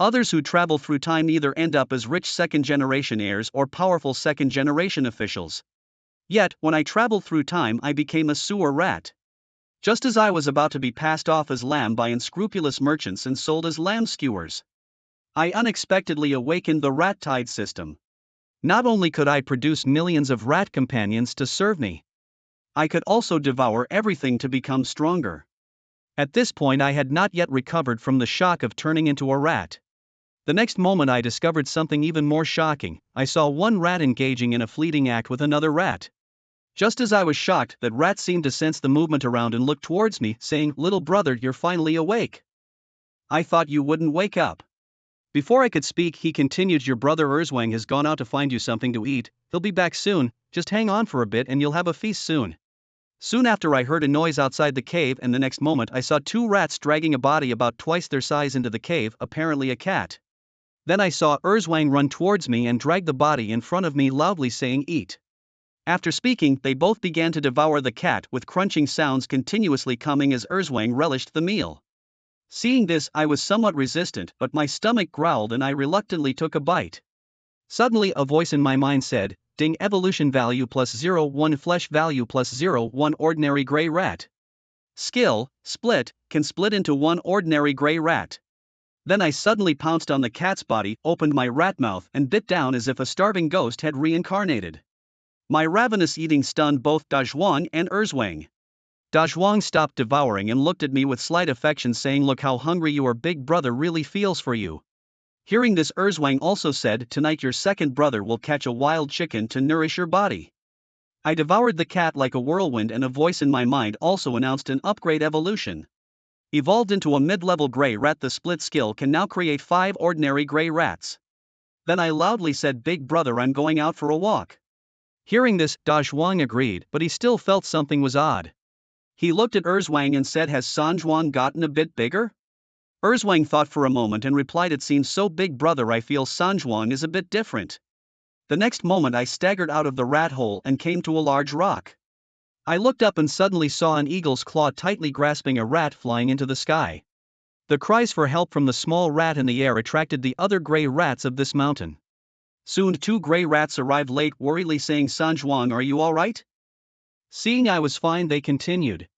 Others who travel through time either end up as rich second-generation heirs or powerful second-generation officials. Yet, when I traveled through time, I became a sewer rat. Just as I was about to be passed off as lamb by unscrupulous merchants and sold as lamb skewers, I unexpectedly awakened the rat tide system. Not only could I produce millions of rat companions to serve me, I could also devour everything to become stronger. At this point, I had not yet recovered from the shock of turning into a rat. The next moment, I discovered something even more shocking. I saw one rat engaging in a fleeting act with another rat. Just as I was shocked, that rat seemed to sense the movement around and looked towards me, saying, "Little brother, you're finally awake. I thought you wouldn't wake up." Before I could speak, he continued, "Your brother Erzwang has gone out to find you something to eat. He'll be back soon, just hang on for a bit and you'll have a feast soon." Soon after, I heard a noise outside the cave, and the next moment I saw two rats dragging a body about twice their size into the cave, apparently a cat. Then I saw Erzwang run towards me and drag the body in front of me, loudly saying, "Eat." After speaking, they both began to devour the cat, with crunching sounds continuously coming as Erzwang relished the meal. Seeing this, I was somewhat resistant, but my stomach growled and I reluctantly took a bite. Suddenly, a voice in my mind said, "Ding, evolution value plus 0, 1 flesh value plus 0, 1 ordinary gray rat. Skill, split, can split into one ordinary gray rat." Then I suddenly pounced on the cat's body, opened my rat mouth, and bit down as if a starving ghost had reincarnated. My ravenous eating stunned both Dazhuang and Erzwang. Dazhuang stopped devouring and looked at me with slight affection, saying, "Look how hungry you are, big brother really feels for you." Hearing this, Erzwang also said, "Tonight your second brother will catch a wild chicken to nourish your body." I devoured the cat like a whirlwind, and a voice in my mind also announced an upgrade evolution. Evolved into a mid-level gray rat, the split skill can now create 5 ordinary gray rats. Then I loudly said, "Big brother, I'm going out for a walk." Hearing this, Dazhuang agreed, but he still felt something was odd. He looked at Erzwang and said, "Has Sanjuan gotten a bit bigger?" Erzwang thought for a moment and replied, "It seems so, big brother. I feel Sanjuan is a bit different." The next moment I staggered out of the rat hole and came to a large rock. I looked up and suddenly saw an eagle's claw tightly grasping a rat flying into the sky. The cries for help from the small rat in the air attracted the other gray rats of this mountain. Soon 2 gray rats arrived late, worriedly saying, "Sanjuan, are you alright?" Seeing I was fine, they continued,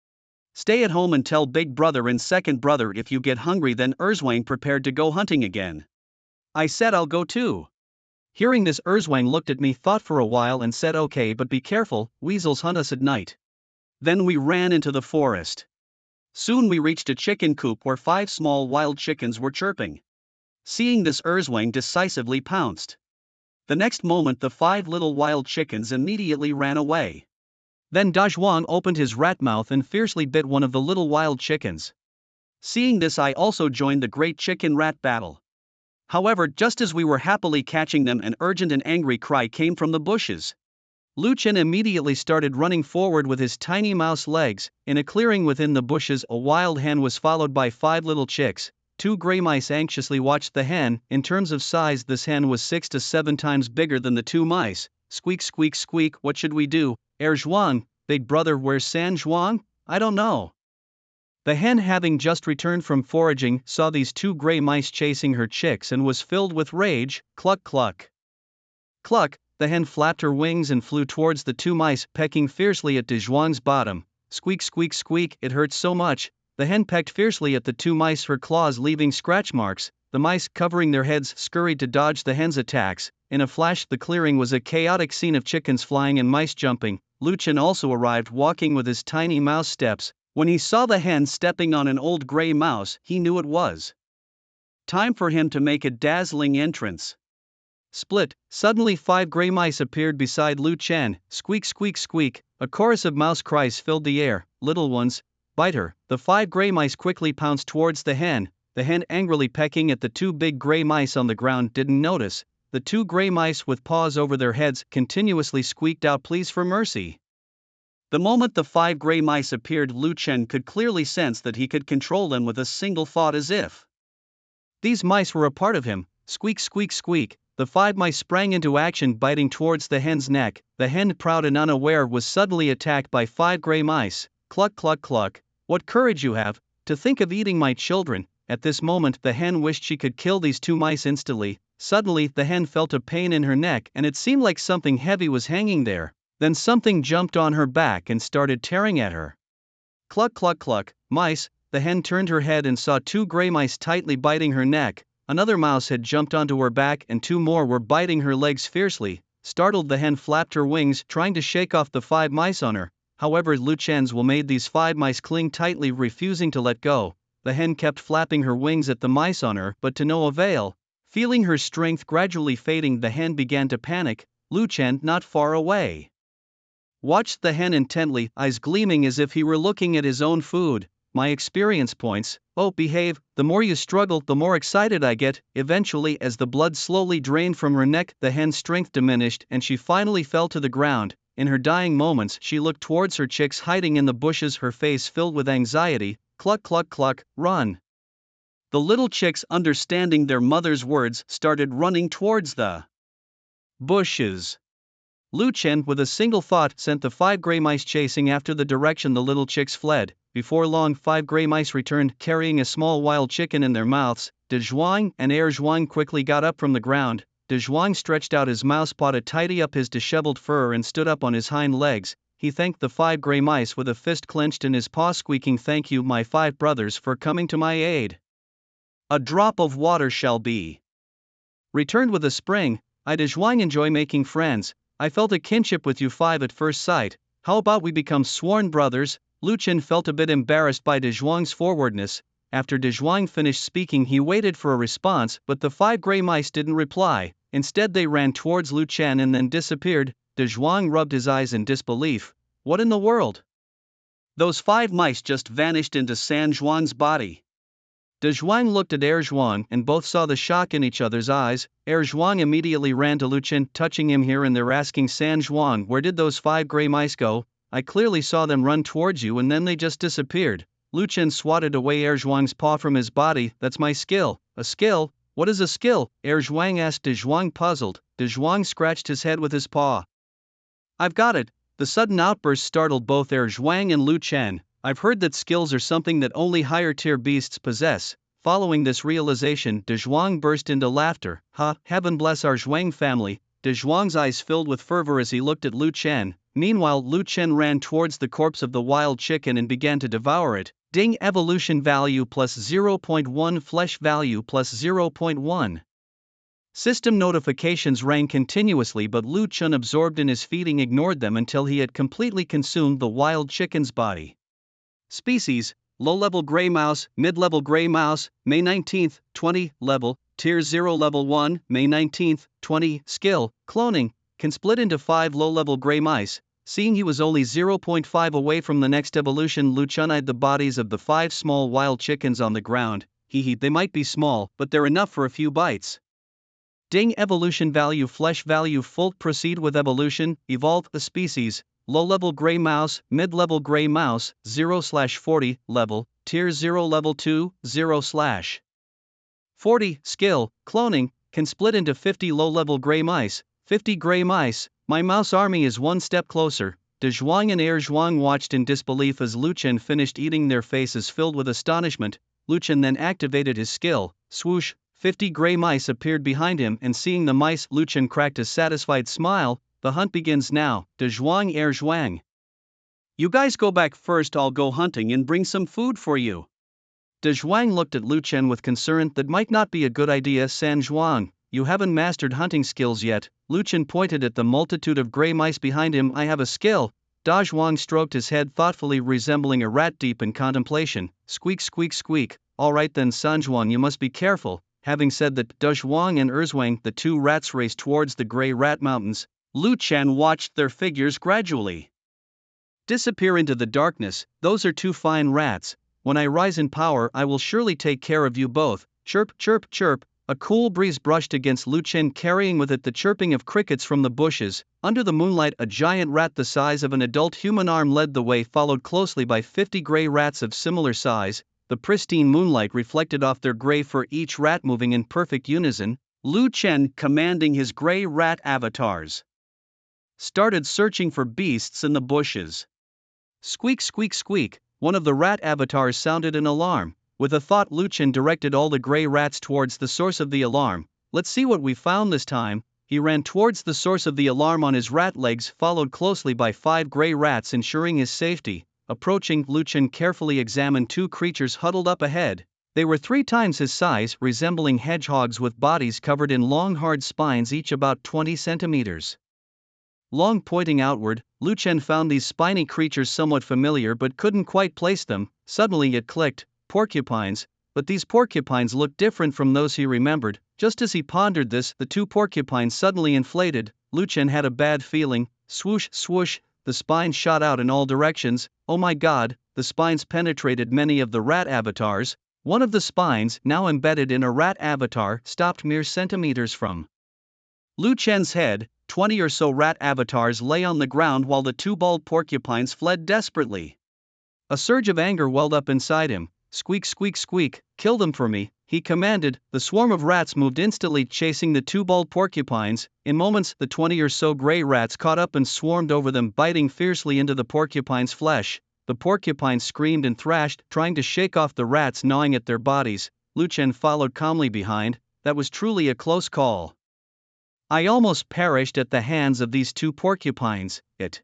"Stay at home and tell big brother and second brother if you get hungry." Then Erzwang prepared to go hunting again. I said, "I'll go too." Hearing this, Erzwang looked at me, thought for a while and said, "Okay, but be careful, weasels hunt us at night." Then we ran into the forest. Soon we reached a chicken coop where 5 small wild chickens were chirping. Seeing this, Erzwang decisively pounced. The next moment the 5 little wild chickens immediately ran away. Then Dazhuang opened his rat mouth and fiercely bit one of the little wild chickens. Seeing this, I also joined the great chicken rat battle. However, just as we were happily catching them, an urgent and angry cry came from the bushes. Lu Chen immediately started running forward with his tiny mouse legs. In a clearing within the bushes, a wild hen was followed by 5 little chicks. 2 gray mice anxiously watched the hen. In terms of size, this hen was 6 to 7 times bigger than the 2 mice. Squeak, squeak, squeak, what should we do? Erzhuang, big brother, where's Sanjuan? I don't know. The hen, having just returned from foraging, saw these 2 gray mice chasing her chicks and was filled with rage. Cluck, cluck. Cluck, the hen flapped her wings and flew towards the 2 mice, pecking fiercely at Dazhuang's bottom. Squeak, squeak, squeak, it hurt so much. The hen pecked fiercely at the 2 mice, her claws leaving scratch marks. The mice, covering their heads, scurried to dodge the hen's attacks. In a flash, the clearing was a chaotic scene of chickens flying and mice jumping. Lu Chen also arrived, walking with his tiny mouse steps. When he saw the hen stepping on an old gray mouse, he knew it was time for him to make a dazzling entrance. Split, suddenly 5 gray mice appeared beside Lu Chen. Squeak, squeak, squeak, a chorus of mouse cries filled the air. Little ones, bite her. The 5 gray mice quickly pounced towards the hen, angrily pecking at the 2 big gray mice on the ground, didn't notice. The 2 gray mice, with paws over their heads, continuously squeaked out pleas for mercy. The moment the 5 gray mice appeared, Lu Chen could clearly sense that he could control them with a single thought, as if these mice were a part of him. Squeak, squeak, squeak, the 5 mice sprang into action, biting towards the hen's neck. The hen, proud and unaware, was suddenly attacked by 5 gray mice. Cluck, cluck, cluck, what courage you have, to think of eating my children. At this moment, the hen wished she could kill these two mice instantly. Suddenly, the hen felt a pain in her neck and it seemed like something heavy was hanging there. Then something jumped on her back and started tearing at her. Cluck cluck cluck, mice. The hen turned her head and saw two gray mice tightly biting her neck. Another mouse had jumped onto her back and two more were biting her legs fiercely. Startled, the hen flapped her wings, trying to shake off the 5 mice on her. However, Lu Chen's will made these 5 mice cling tightly, refusing to let go. The hen kept flapping her wings at the mice on her, but to no avail. Feeling her strength gradually fading, the hen began to panic. Lu Chen, not far away, watched the hen intently, eyes gleaming as if he were looking at his own food. My experience points. Oh, behave. The more you struggle, the more excited I get. Eventually, as the blood slowly drained from her neck, the hen's strength diminished and she finally fell to the ground. In her dying moments, she looked towards her chicks hiding in the bushes, her face filled with anxiety. Cluck cluck cluck, run. The little chicks, understanding their mother's words, started running towards the bushes. Lu Chen, with a single thought, sent the 5 gray mice chasing after the direction the little chicks fled. Before long, 5 gray mice returned, carrying a small wild chicken in their mouths. De Zhuang and Er Zhuang quickly got up from the ground. De Zhuang stretched out his mouse paw to tidy up his disheveled fur and stood up on his hind legs. He thanked the 5 gray mice with a fist clenched in his paw, squeaking, "Thank you, my 5 brothers, for coming to my aid. A drop of water shall be returned with a spring. I, De Zhuang, enjoy making friends. I felt a kinship with you 5 at first sight. How about we become sworn brothers?" Lu Chen felt a bit embarrassed by De Zhuang's forwardness. After De Zhuang finished speaking, he waited for a response, but the 5 gray mice didn't reply. Instead, they ran towards Lu Chen and then disappeared. De Zhuang rubbed his eyes in disbelief. What in the world? Those 5 mice just vanished into San Zhuang's body. De Zhuang looked at Er Zhuang and both saw the shock in each other's eyes. Er Zhuang immediately ran to Lu Chen, touching him here and there, asking, "San Zhuang, where did those 5 gray mice go? I clearly saw them run towards you and then they just disappeared." Lu Chen swatted away Er Zhuang's paw from his body. "That's my skill." "A skill? What is a skill?" Er Zhuang asked De Zhuang, puzzled. De Zhuang scratched his head with his paw. "I've got it." The sudden outburst startled both Er Zhuang and Lu Chen. "I've heard that skills are something that only higher tier beasts possess." Following this realization, De Zhuang burst into laughter. "Ha, heaven bless our Zhuang family." De Zhuang's eyes filled with fervor as he looked at Lu Chen. Meanwhile, Lu Chen ran towards the corpse of the wild chicken and began to devour it. Ding, evolution value plus 0.1, flesh value plus 0.1. System notifications rang continuously, but Lu Chen, absorbed in his feeding, ignored them until he had completely consumed the wild chicken's body. Species: low-level gray mouse, mid-level gray mouse, May 19th, 20, level, tier 0, level 1, May 19th, 20, skill, cloning, can split into 5 low-level gray mice. Seeing he was only 0.5 away from the next evolution, Lu Chen eyed the bodies of the 5 small wild chickens on the ground. They might be small, but they're enough for a few bites. Ding, evolution value flesh value full. Proceed with evolution. Evolve the species: low-level gray mouse, mid-level gray mouse, 0/40, level, tier 0, level 2, 0/40. Skill, cloning, can split into 50 low-level gray mice, 50 gray mice. My mouse army is one step closer. De Zhuang and Er Zhuang watched in disbelief as Lu Chen finished eating, their faces filled with astonishment. Lu Chen then activated his skill. Swoosh, 50 gray mice appeared behind him, and seeing the mice, Lu Chen cracked a satisfied smile. The hunt begins now. De Zhuang, Er Zhuang, you guys go back first, I'll go hunting and bring some food for you. De Zhuang looked at Lu Chen with concern. That might not be a good idea, San Zhuang. You haven't mastered hunting skills yet. Lu Chen pointed at the multitude of gray mice behind him. I have a skill. Da Zhuang stroked his head thoughtfully, resembling a rat deep in contemplation. Squeak squeak squeak. Alright then, San Zhuang, you must be careful. Having said that, Da Zhuang and Er Zhuang, the 2 rats, raced towards the gray rat mountains. Lu Chen watched their figures gradually disappear into the darkness. Those are 2 fine rats. When I rise in power, I will surely take care of you both. Chirp, chirp, chirp. A cool breeze brushed against Lu Chen, carrying with it the chirping of crickets from the bushes. Under the moonlight, a giant rat the size of an adult human arm led the way, followed closely by 50 gray rats of similar size. The pristine moonlight reflected off their gray fur, each rat moving in perfect unison. Lu Chen, commanding his gray rat avatars, started searching for beasts in the bushes. Squeak squeak squeak. One of the rat avatars sounded an alarm. With a thought, Lu Chen directed all the gray rats towards the source of the alarm. Let's see what we found this time. He ran towards the source of the alarm on his rat legs, followed closely by 5 gray rats, ensuring his safety. Approaching, Lu Chen carefully examined 2 creatures huddled up ahead. They were 3 times his size, resembling hedgehogs with bodies covered in long hard spines, each about 20 centimeters long, pointing outward. Lu Chen found these spiny creatures somewhat familiar but couldn't quite place them. Suddenly it clicked: porcupines. But these porcupines looked different from those he remembered. Just as he pondered this, the 2 porcupines suddenly inflated. Lu Chen had a bad feeling. Swoosh, swoosh, the spines shot out in all directions. Oh my god, the spines penetrated many of the rat avatars. One of the spines, now embedded in a rat avatar, stopped mere centimeters from Lu Chen's head. 20 or so rat avatars lay on the ground while the 2 bald porcupines fled desperately. A surge of anger welled up inside him. Squeak, squeak, squeak, kill them for me, he commanded. The swarm of rats moved instantly, chasing the 2 bald porcupines. In moments, the 20 or so gray rats caught up and swarmed over them, biting fiercely into the porcupine's flesh. The porcupines screamed and thrashed, trying to shake off the rats gnawing at their bodies. Lu Chen followed calmly behind. That was truly a close call. I almost perished at the hands of these 2 porcupines. It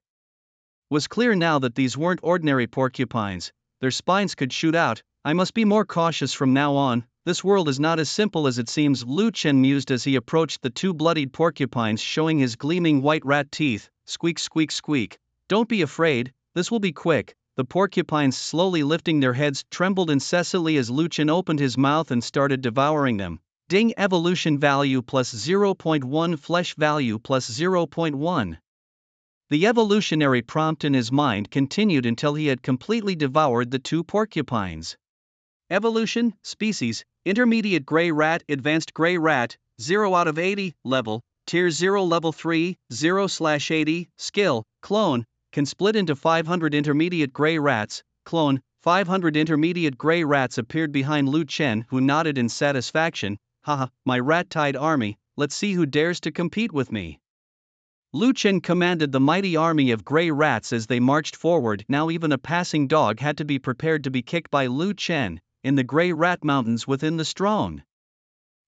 was clear now that these weren't ordinary porcupines. Their spines could shoot out. I must be more cautious from now on. This world is not as simple as it seems, Lu Chen mused as he approached the 2 bloodied porcupines, showing his gleaming white rat teeth. Squeak, squeak, squeak. Don't be afraid, this will be quick. The porcupines, slowly lifting their heads, trembled incessantly as Lu Chen opened his mouth and started devouring them. Ding, evolution value plus 0.1, flesh value plus 0.1. The evolutionary prompt in his mind continued until he had completely devoured the 2 porcupines. Evolution, species, intermediate gray rat, advanced gray rat, 0 out of 80, level, tier 0, level 3, 0/80, skill, clone, can split into 500 intermediate gray rats, clone. 500 intermediate gray rats appeared behind Lu Chen, who nodded in satisfaction. Haha, my rat-tied army, let's see who dares to compete with me. Lu Chen commanded the mighty army of gray rats as they marched forward. Now even a passing dog had to be prepared to be kicked by Lu Chen. In the gray rat mountains within the strong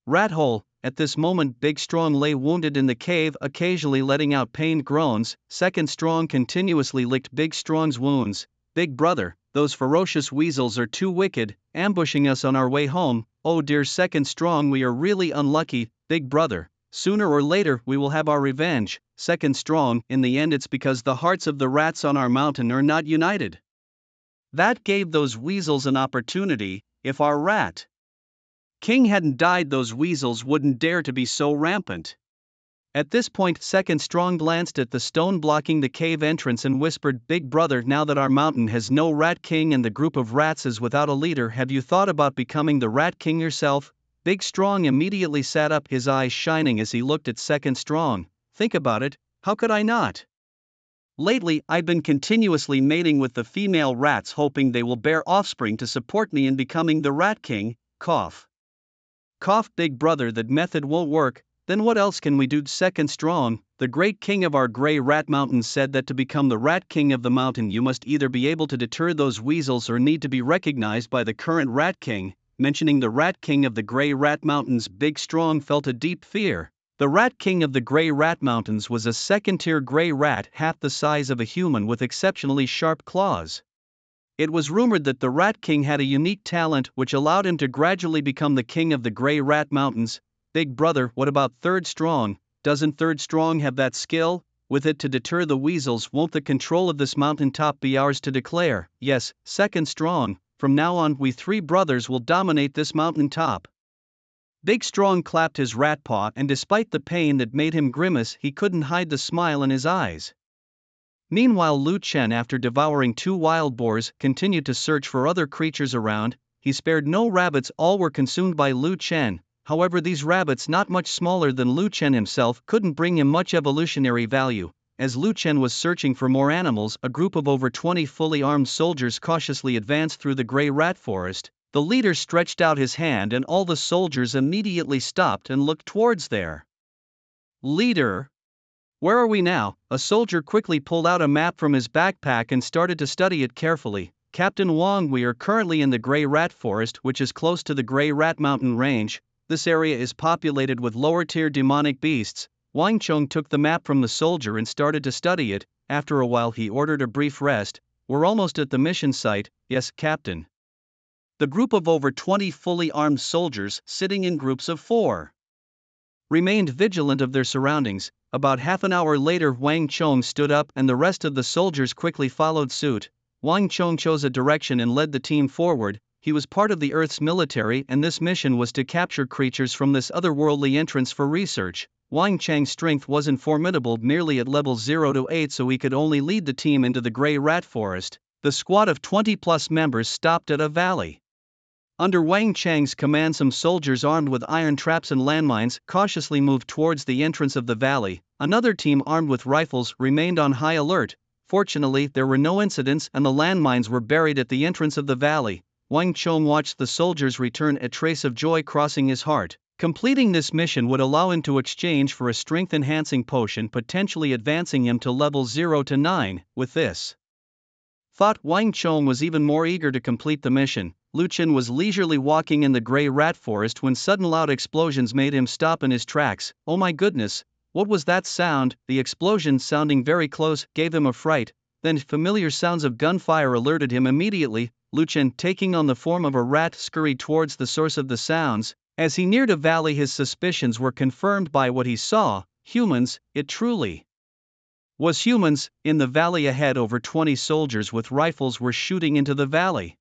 rat hole, at this moment Big Strong lay wounded in the cave, occasionally letting out pained groans. Second Strong continuously licked Big Strong's wounds. Big brother, those ferocious weasels are too wicked, ambushing us on our way home. Oh dear Second Strong, we are really unlucky. Big brother, sooner or later we will have our revenge. Second Strong, in the end it's because the hearts of the rats on our mountain are not united. That gave those weasels an opportunity. If our rat king hadn't died, those weasels wouldn't dare to be so rampant. At this point Second Strong glanced at the stone blocking the cave entrance and whispered, Big brother, now that our mountain has no rat king and the group of rats is without a leader, have you thought about becoming the rat king yourself? Big Strong immediately sat up, his eyes shining as he looked at Second Strong. Think about it, how could I not? Lately, I've been continuously mating with the female rats, hoping they will bear offspring to support me in becoming the rat king. Cough. Cough. Big brother, that method won't work. Then what else can we do? Second Strong, the great king of our gray rat mountain, said that to become the rat king of the mountain you must either be able to deter those weasels or need to be recognized by the current rat king. Mentioning the rat king of the gray rat mountains, Big Strong felt a deep fear. The rat king of the gray rat mountains was a second-tier gray rat, half the size of a human with exceptionally sharp claws. It was rumored that the rat king had a unique talent which allowed him to gradually become the king of the gray rat mountains. Big brother, what about Third Strong? Doesn't Third Strong have that skill? With it to deter the weasels, won't the control of this mountaintop be ours to declare? Yes, Second Strong, from now on we 3 brothers will dominate this mountaintop. Big Strong clapped his rat paw, and despite the pain that made him grimace, he couldn't hide the smile in his eyes. Meanwhile Lu Chen, after devouring 2 wild boars, continued to search for other creatures around. He spared no rabbits, all were consumed by Lu Chen. However, these rabbits, not much smaller than Lu Chen himself, couldn't bring him much evolutionary value. As Lu Chen was searching for more animals, a group of over 20 fully armed soldiers cautiously advanced through the gray rat forest. The leader stretched out his hand and all the soldiers immediately stopped and looked towards their leader. Where are we now? A soldier quickly pulled out a map from his backpack and started to study it carefully. Captain Wang, we are currently in the Grey Rat Forest, which is close to the Grey Rat Mountain Range. This area is populated with lower-tier demonic beasts. Wang Chong took the map from the soldier and started to study it. After a while he ordered a brief rest. We're almost at the mission site. Yes, Captain. The group of over 20 fully armed soldiers, sitting in groups of 4, remained vigilant of their surroundings. About half an hour later Wang Chong stood up and the rest of the soldiers quickly followed suit. Wang Chong chose a direction and led the team forward. He was part of the Earth's military and this mission was to capture creatures from this otherworldly entrance for research. Wang Chang's strength wasn't formidable, merely at level 0 to 8, so he could only lead the team into the Grey Rat Forest. The squad of 20+ members stopped at a valley. Under Wang Chang's command, some soldiers armed with iron traps and landmines cautiously moved towards the entrance of the valley. Another team armed with rifles remained on high alert. Fortunately, there were no incidents and the landmines were buried at the entrance of the valley. Wang Chong watched the soldiers return, a trace of joy crossing his heart. Completing this mission would allow him to exchange for a strength-enhancing potion, potentially advancing him to level 0 to 9. With this thought, Wang Chong was even more eager to complete the mission. Lu Chen was leisurely walking in the Grey Rat Forest when sudden loud explosions made him stop in his tracks. Oh my goodness, what was that sound? The explosion, sounding very close, gave him a fright. Then familiar sounds of gunfire alerted him immediately. Lu Chen, taking on the form of a rat, scurried towards the source of the sounds. As he neared a valley, his suspicions were confirmed by what he saw. Humans, it truly was humans. In the valley ahead, over 20 soldiers with rifles were shooting into the valley.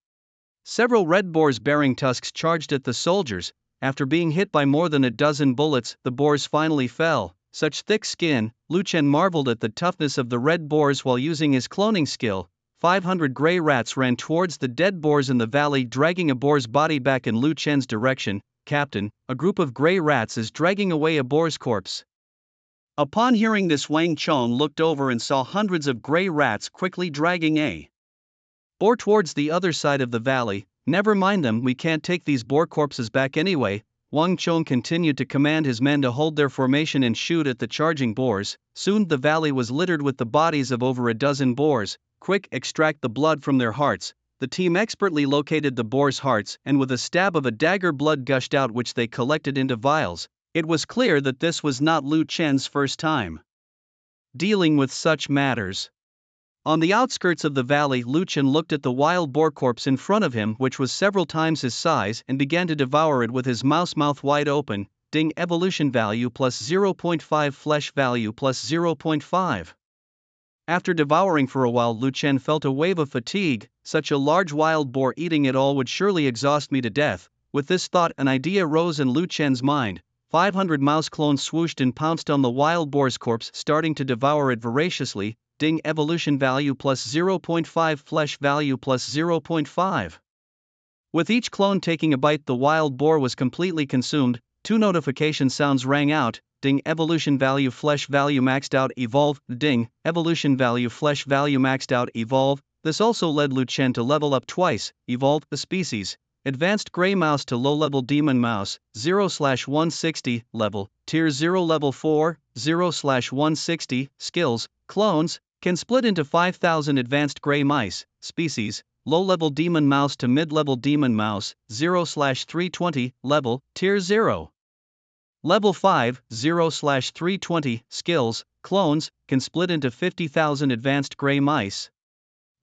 Several red boars bearing tusks charged at the soldiers. After being hit by more than a dozen bullets, the boars finally fell. Such thick skin. Lu Chen marveled at the toughness of the red boars while using his cloning skill. 500 grey rats ran towards the dead boars in the valley, dragging a boar's body back in Lu Chen's direction. Captain, a group of grey rats is dragging away a boar's corpse. Upon hearing this, Wang Chong looked over and saw hundreds of grey rats quickly dragging a boar towards the other side of the valley. Never mind them, we can't take these boar corpses back anyway. Wang Chong continued to command his men to hold their formation and shoot at the charging boars. Soon the valley was littered with the bodies of over a dozen boars. Quick, extract the blood from their hearts. The team expertly located the boars' hearts and with a stab of a dagger blood gushed out, which they collected into vials. It was clear that this was not Lu Chen's first time dealing with such matters. On the outskirts of the valley, Lu Chen looked at the wild boar corpse in front of him, which was several times his size, and began to devour it with his mouse mouth wide open. Ding, evolution value plus 0.5, flesh value plus 0.5. After devouring for a while, Lu Chen felt a wave of fatigue. Such a large wild boar, eating it all would surely exhaust me to death. With this thought, an idea rose in Lu Chen's mind. 500 mouse clones swooshed and pounced on the wild boar's corpse, starting to devour it voraciously. Ding, evolution value plus 0.5, flesh value plus 0.5. With each clone taking a bite, the wild boar was completely consumed. 2 notification sounds rang out. Ding, evolution value flesh value maxed out, evolve. Ding, evolution value flesh value maxed out, evolve. This also led Lu Chen to level up twice. Evolve the species. Advanced Grey Mouse to low-level Demon Mouse, 0/160, level, Tier 0 level 4, 0/160, skills, clones, can split into 5,000 Advanced Grey Mice, species, low-level Demon Mouse to mid-level Demon Mouse, 0/320, level, Tier 0. Level 5, 0/320, skills, clones, can split into 50,000 Advanced Grey Mice.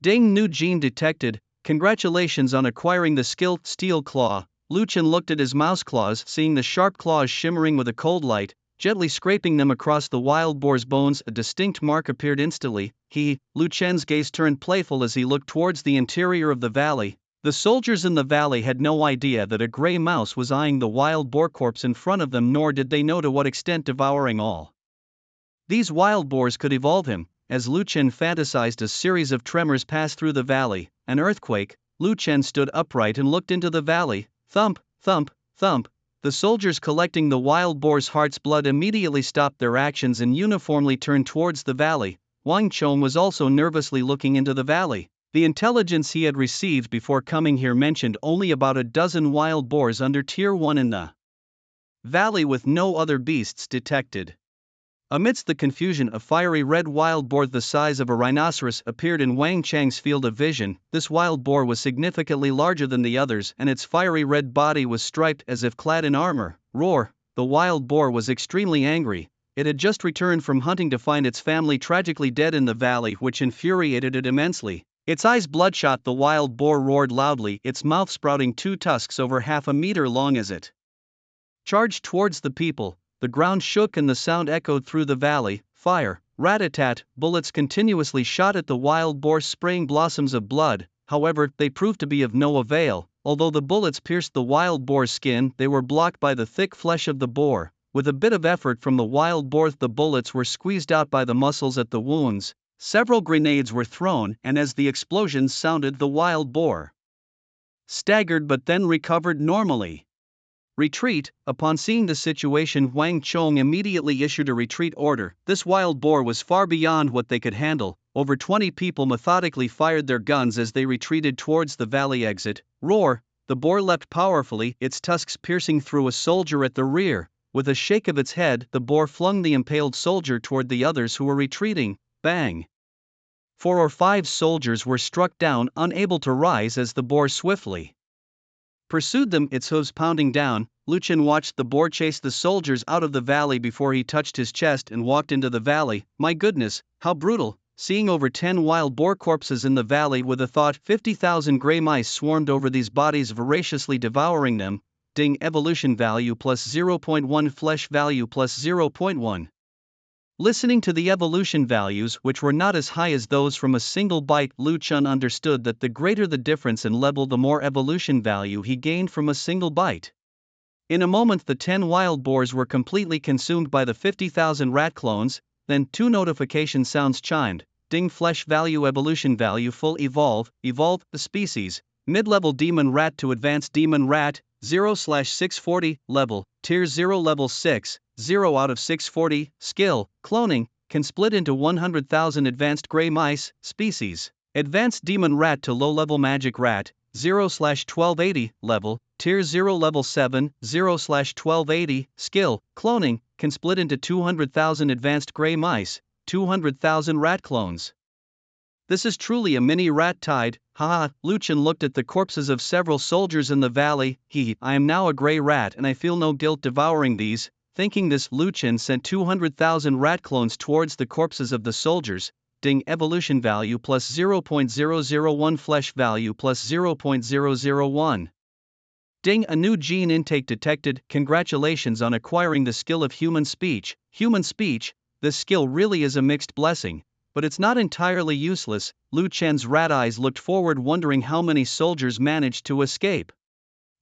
Ding, new gene detected. Congratulations on acquiring the skill Steel Claw. Lu Chen looked at his mouse claws, seeing the sharp claws shimmering with a cold light, gently scraping them across the wild boar's bones. A distinct mark appeared instantly. Lu Chen's gaze turned playful as he looked towards the interior of the valley. The soldiers in the valley had no idea that a grey mouse was eyeing the wild boar corpse in front of them, nor did they know to what extent devouring all these wild boars could evolve him. As Lu Chen fantasized, a series of tremors passed through the valley. An earthquake. Lu Chen stood upright and looked into the valley. Thump, thump, thump. The soldiers collecting the wild boar's heart's blood immediately stopped their actions and uniformly turned towards the valley. Wang Chong was also nervously looking into the valley. The intelligence he had received before coming here mentioned only about a dozen wild boars under Tier 1 in the valley, with no other beasts detected. Amidst the confusion, a fiery red wild boar the size of a rhinoceros appeared in Wang Chang's field of vision. This wild boar was significantly larger than the others, and its fiery red body was striped as if clad in armor. Roar! The wild boar was extremely angry. It had just returned from hunting to find its family tragically dead in the valley, which infuriated it immensely. Its eyes bloodshot, the wild boar roared loudly, its mouth sprouting 2 tusks over half a meter long as it charged towards the people. The ground shook and the sound echoed through the valley. Fire, rat-a-tat, bullets continuously shot at the wild boar, spraying blossoms of blood. However, they proved to be of no avail. Although the bullets pierced the wild boar's skin, they were blocked by the thick flesh of the boar. With a bit of effort from the wild boar, the bullets were squeezed out by the muscles at the wounds. Several grenades were thrown, and as the explosions sounded, the wild boar staggered but then recovered normally. Retreat! Upon seeing the situation, Wang Chong immediately issued a retreat order. This wild boar was far beyond what they could handle. Over 20 people methodically fired their guns as they retreated towards the valley exit. Roar! The boar leapt powerfully, its tusks piercing through a soldier at the rear. With a shake of its head, the boar flung the impaled soldier toward the others who were retreating. Bang! 4 or 5 soldiers were struck down, unable to rise as the boar swiftly pursued them, its hooves pounding down. Lu Chen watched the boar chase the soldiers out of the valley before he touched his chest and walked into the valley. My goodness, how brutal! Seeing over 10 wild boar corpses in the valley with a thought, 50,000 gray mice swarmed over these bodies, voraciously devouring them. Ding, evolution value plus 0.1, flesh value plus 0.1. Listening to the evolution values, which were not as high as those from a single bite, Lu Chun understood that the greater the difference in level, the more evolution value he gained from a single bite. In a moment, the 10 wild boars were completely consumed by the 50,000 rat clones. Then 2 notification sounds chimed. Ding, flesh value, evolution value, full, evolve the species, mid-level demon rat to advanced demon rat, 0/640, level, tier 0, level 6. 0 out of 640, skill, cloning, can split into 100,000 advanced gray mice, species, advanced demon rat to low-level magic rat, 0/1280, level, tier 0, level 7, 0/1280, skill, cloning, can split into 200,000 advanced gray mice, 200,000 rat clones. This is truly a mini rat tide, haha. Lu Chen looked at the corpses of several soldiers in the valley. I am now a gray rat and I feel no guilt devouring these. Thinking this, Lu Chen sent 200,000 rat clones towards the corpses of the soldiers. Ding, evolution value plus 0.001, flesh value plus 0.001. Ding, a new gene intake detected. Congratulations on acquiring the skill of human speech. Human speech? This skill really is a mixed blessing, but it's not entirely useless. Lu Chen's rat eyes looked forward, wondering how many soldiers managed to escape.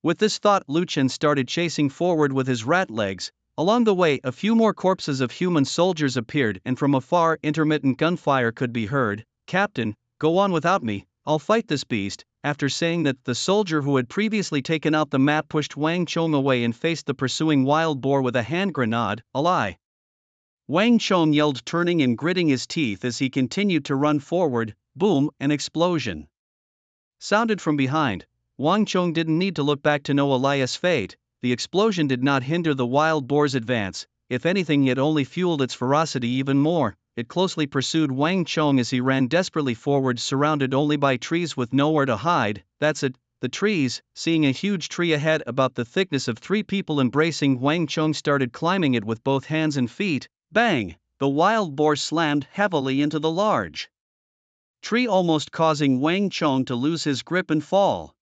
With this thought, Lu Chen started chasing forward with his rat legs. Along the way, a few more corpses of human soldiers appeared, and from afar, intermittent gunfire could be heard. Captain, go on without me, I'll fight this beast. After saying that, the soldier who had previously taken out the map pushed Wang Chong away and faced the pursuing wild boar with a hand grenade. Ally! Wang Chong yelled, turning and gritting his teeth as he continued to run forward. Boom, an explosion sounded from behind. Wang Chong didn't need to look back to know Elias' fate. The explosion did not hinder the wild boar's advance. If anything, it only fueled its ferocity even more. It closely pursued Wang Chong as he ran desperately forward, surrounded only by trees with nowhere to hide. That's it, the trees. Seeing a huge tree ahead about the thickness of 3 people embracing, Wang Chong started climbing it with both hands and feet. Bang! The wild boar slammed heavily into the large tree, almost causing Wang Chong to lose his grip and fall.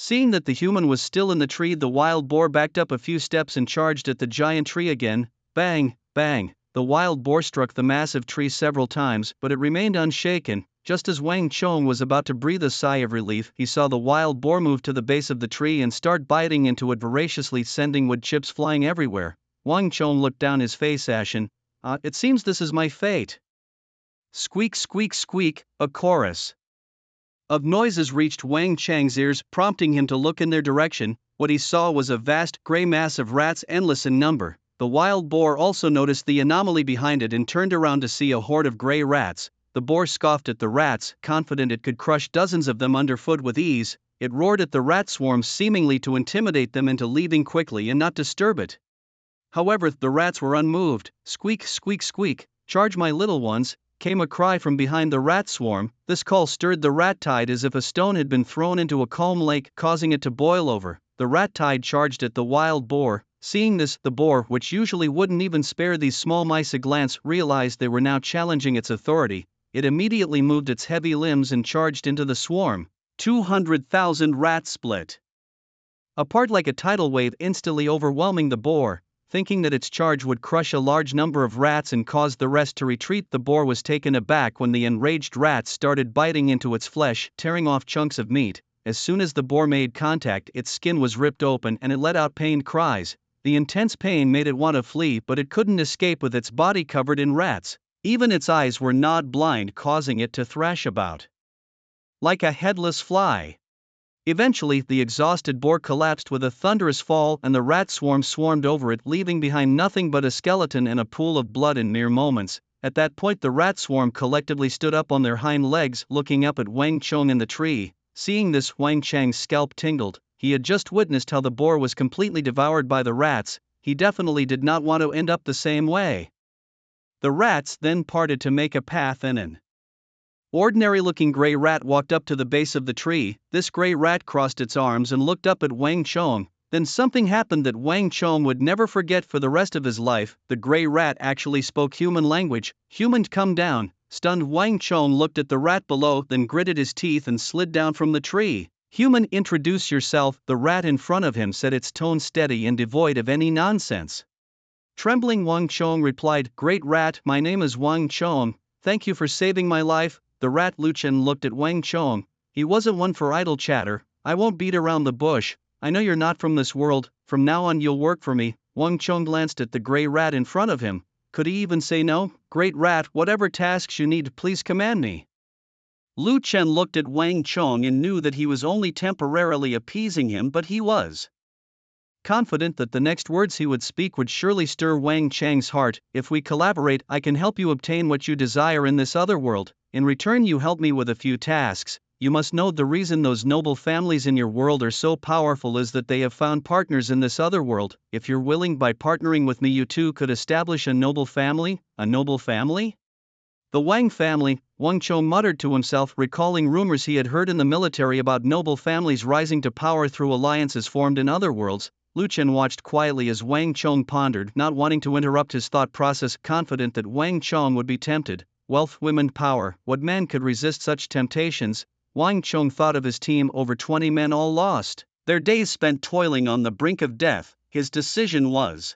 Seeing that the human was still in the tree, the wild boar backed up a few steps and charged at the giant tree again. Bang! Bang! The wild boar struck the massive tree several times, but it remained unshaken. Just as Wang Chong was about to breathe a sigh of relief, he saw the wild boar move to the base of the tree and start biting into it voraciously, sending wood chips flying everywhere. Wang Chong looked down, his face ashen. It seems this is my fate. Squeak, squeak, squeak, a chorus of noises reached Wang Chang's ears, prompting him to look in their direction. What he saw was a vast, gray mass of rats, endless in number. The wild boar also noticed the anomaly behind it and turned around to see a horde of gray rats. The boar scoffed at the rats, confident it could crush dozens of them underfoot with ease. It roared at the rat swarm, seemingly to intimidate them into leaving quickly and not disturb it. However, the rats were unmoved. Squeak, squeak, squeak, charge my little ones, came a cry from behind the rat swarm. This call stirred the rat tide as if a stone had been thrown into a calm lake, causing it to boil over. The rat tide charged at the wild boar. Seeing this, the boar, which usually wouldn't even spare these small mice a glance, realized they were now challenging its authority. It immediately moved its heavy limbs and charged into the swarm. 200,000 rats split apart like a tidal wave, instantly overwhelming the boar. Thinking that its charge would crush a large number of rats and cause the rest to retreat, the boar was taken aback when the enraged rats started biting into its flesh, tearing off chunks of meat. As soon as the boar made contact, its skin was ripped open and it let out pained cries. The intense pain made it want to flee, but it couldn't escape with its body covered in rats. Even its eyes were gnawed blind, causing it to thrash about like a headless fly. Eventually, the exhausted boar collapsed with a thunderous fall, and the rat swarm swarmed over it, leaving behind nothing but a skeleton and a pool of blood in mere moments. At that point, the rat swarm collectively stood up on their hind legs, looking up at Wang Chong in the tree. Seeing this, Wang Chang's scalp tingled. He had just witnessed how the boar was completely devoured by the rats. He definitely did not want to end up the same way. The rats then parted to make a path, and an ordinary-looking gray rat walked up to the base of the tree. This gray rat crossed its arms and looked up at Wang Chong. Then something happened that Wang Chong would never forget for the rest of his life. The gray rat actually spoke human language. Human, come down. Stunned, Wang Chong looked at the rat below, then gritted his teeth and slid down from the tree. Human, introduce yourself, the rat in front of him said, its tone steady and devoid of any nonsense. Trembling, Wang Chong replied, Great rat, my name is Wang Chong. Thank you for saving my life. The rat Lu Chen looked at Wang Chong. He wasn't one for idle chatter. I won't beat around the bush. I know you're not from this world. From now on you'll work for me. Wang Chong glanced at the gray rat in front of him. Could he even say no? Great rat, whatever tasks you need, please command me. Lu Chen looked at Wang Chong and knew that he was only temporarily appeasing him, but he was confident that the next words he would speak would surely stir Wang Chang's heart. If we collaborate, I can help you obtain what you desire in this other world. In return, you help me with a few tasks. You must know the reason those noble families in your world are so powerful is that they have found partners in this other world. If you're willing, by partnering with me, you too could establish a noble family. A noble family? The Wang family, Wang Chong muttered to himself, recalling rumors he had heard in the military about noble families rising to power through alliances formed in other worlds. Lu Chen watched quietly as Wang Chong pondered, not wanting to interrupt his thought process, confident that Wang Chong would be tempted. Wealth, women, power, what man could resist such temptations? Wang Chong thought of his team, over 20 men, all lost their days spent toiling on the brink of death. His decision was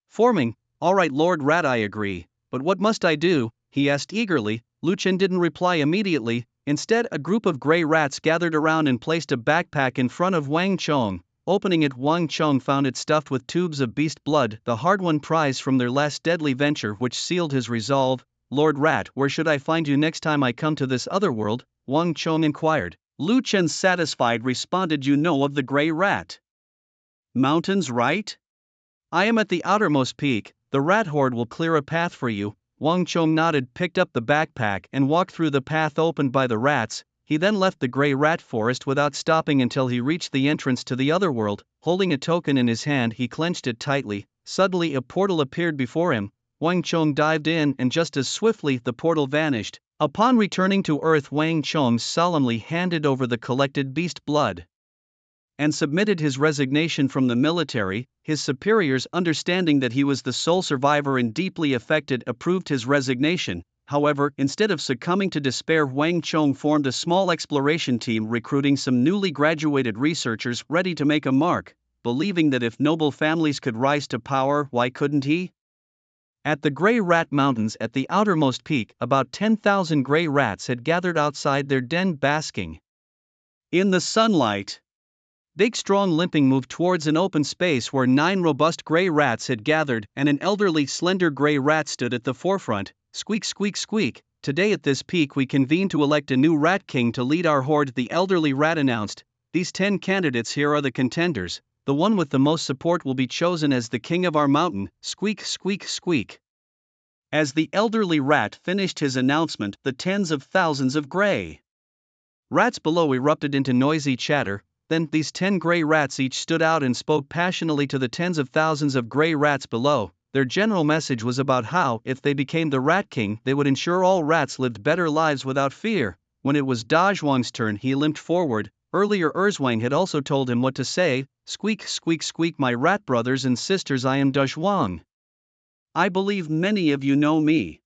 forming. All right, Lord Rat, I agree, but what must I do? He asked eagerly. Lu Chen didn't reply immediately. Instead, a group of gray rats gathered around and placed a backpack in front of Wang Chong. Opening it, Wang Chong found it stuffed with tubes of beast blood, the hard-won prize from their last deadly venture, which sealed his resolve. Lord Rat, where should I find you next time I come to this other world? Wang Chong inquired. Lu Chen, satisfied, responded, You know of the gray rat mountains, right? I am at the outermost peak. The rat horde will clear a path for you. Wang Chong nodded, picked up the backpack and walked through the path opened by the rats. He then left the gray rat forest without stopping until he reached the entrance to the other world. Holding a token in his hand, he clenched it tightly. Suddenly, a portal appeared before him. Wang Chong dived in, and just as swiftly, the portal vanished. Upon returning to Earth, Wang Chong solemnly handed over the collected beast blood and submitted his resignation from the military. His superiors, understanding that he was the sole survivor and deeply affected, approved his resignation. However, instead of succumbing to despair, Wang Chong formed a small exploration team, recruiting some newly graduated researchers ready to make a mark. Believing that if noble families could rise to power, why couldn't he? At the Gray Rat Mountains, at the outermost peak, about 10,000 gray rats had gathered outside their den, basking in the sunlight. Big Strong Limping moved towards an open space where 9 robust gray rats had gathered, and an elderly slender gray rat stood at the forefront. Squeak, squeak, squeak. Today at this peak we convene to elect a new rat king to lead our horde, the elderly rat announced. These 10 candidates here are the contenders. The one with the most support will be chosen as the king of our mountain. Squeak, squeak, squeak. As the elderly rat finished his announcement, the tens of thousands of gray rats below erupted into noisy chatter. Then these 10 gray rats each stood out and spoke passionately to the tens of thousands of gray rats below. Their general message was about how, if they became the Rat King, they would ensure all rats lived better lives without fear. When it was Dazhuang's turn, he limped forward. Earlier Erzwang had also told him what to say. Squeak, squeak, squeak, my rat brothers and sisters, I am Dazhuang. I believe many of you know me.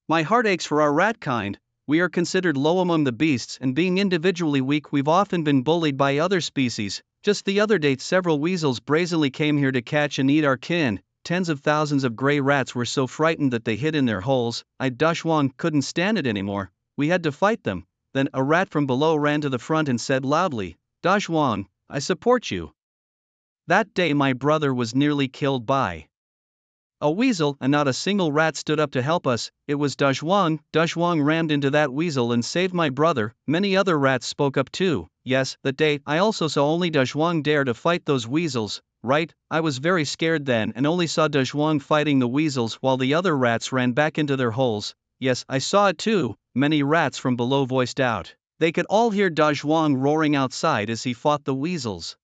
My heart aches for our rat kind. We are considered low among the beasts, and being individually weak, we've often been bullied by other species. Just the other day, several weasels brazenly came here to catch and eat our kin. Tens of thousands of gray rats were so frightened that they hid in their holes. Dazhuang couldn't stand it anymore. We had to fight them. Then a rat from below ran to the front and said loudly, Dazhuang, I support you. That day my brother was nearly killed by a weasel, and not a single rat stood up to help us. It was Dazhuang. Dazhuang rammed into that weasel and saved my brother. Many other rats spoke up too. Yes, that day I also saw only Dazhuang dare to fight those weasels. Right, I was very scared then and only saw Dazhuang fighting the weasels while the other rats ran back into their holes. Yes, I saw it too, many rats from below voiced out. They could all hear Dazhuang roaring outside as he fought the weasels.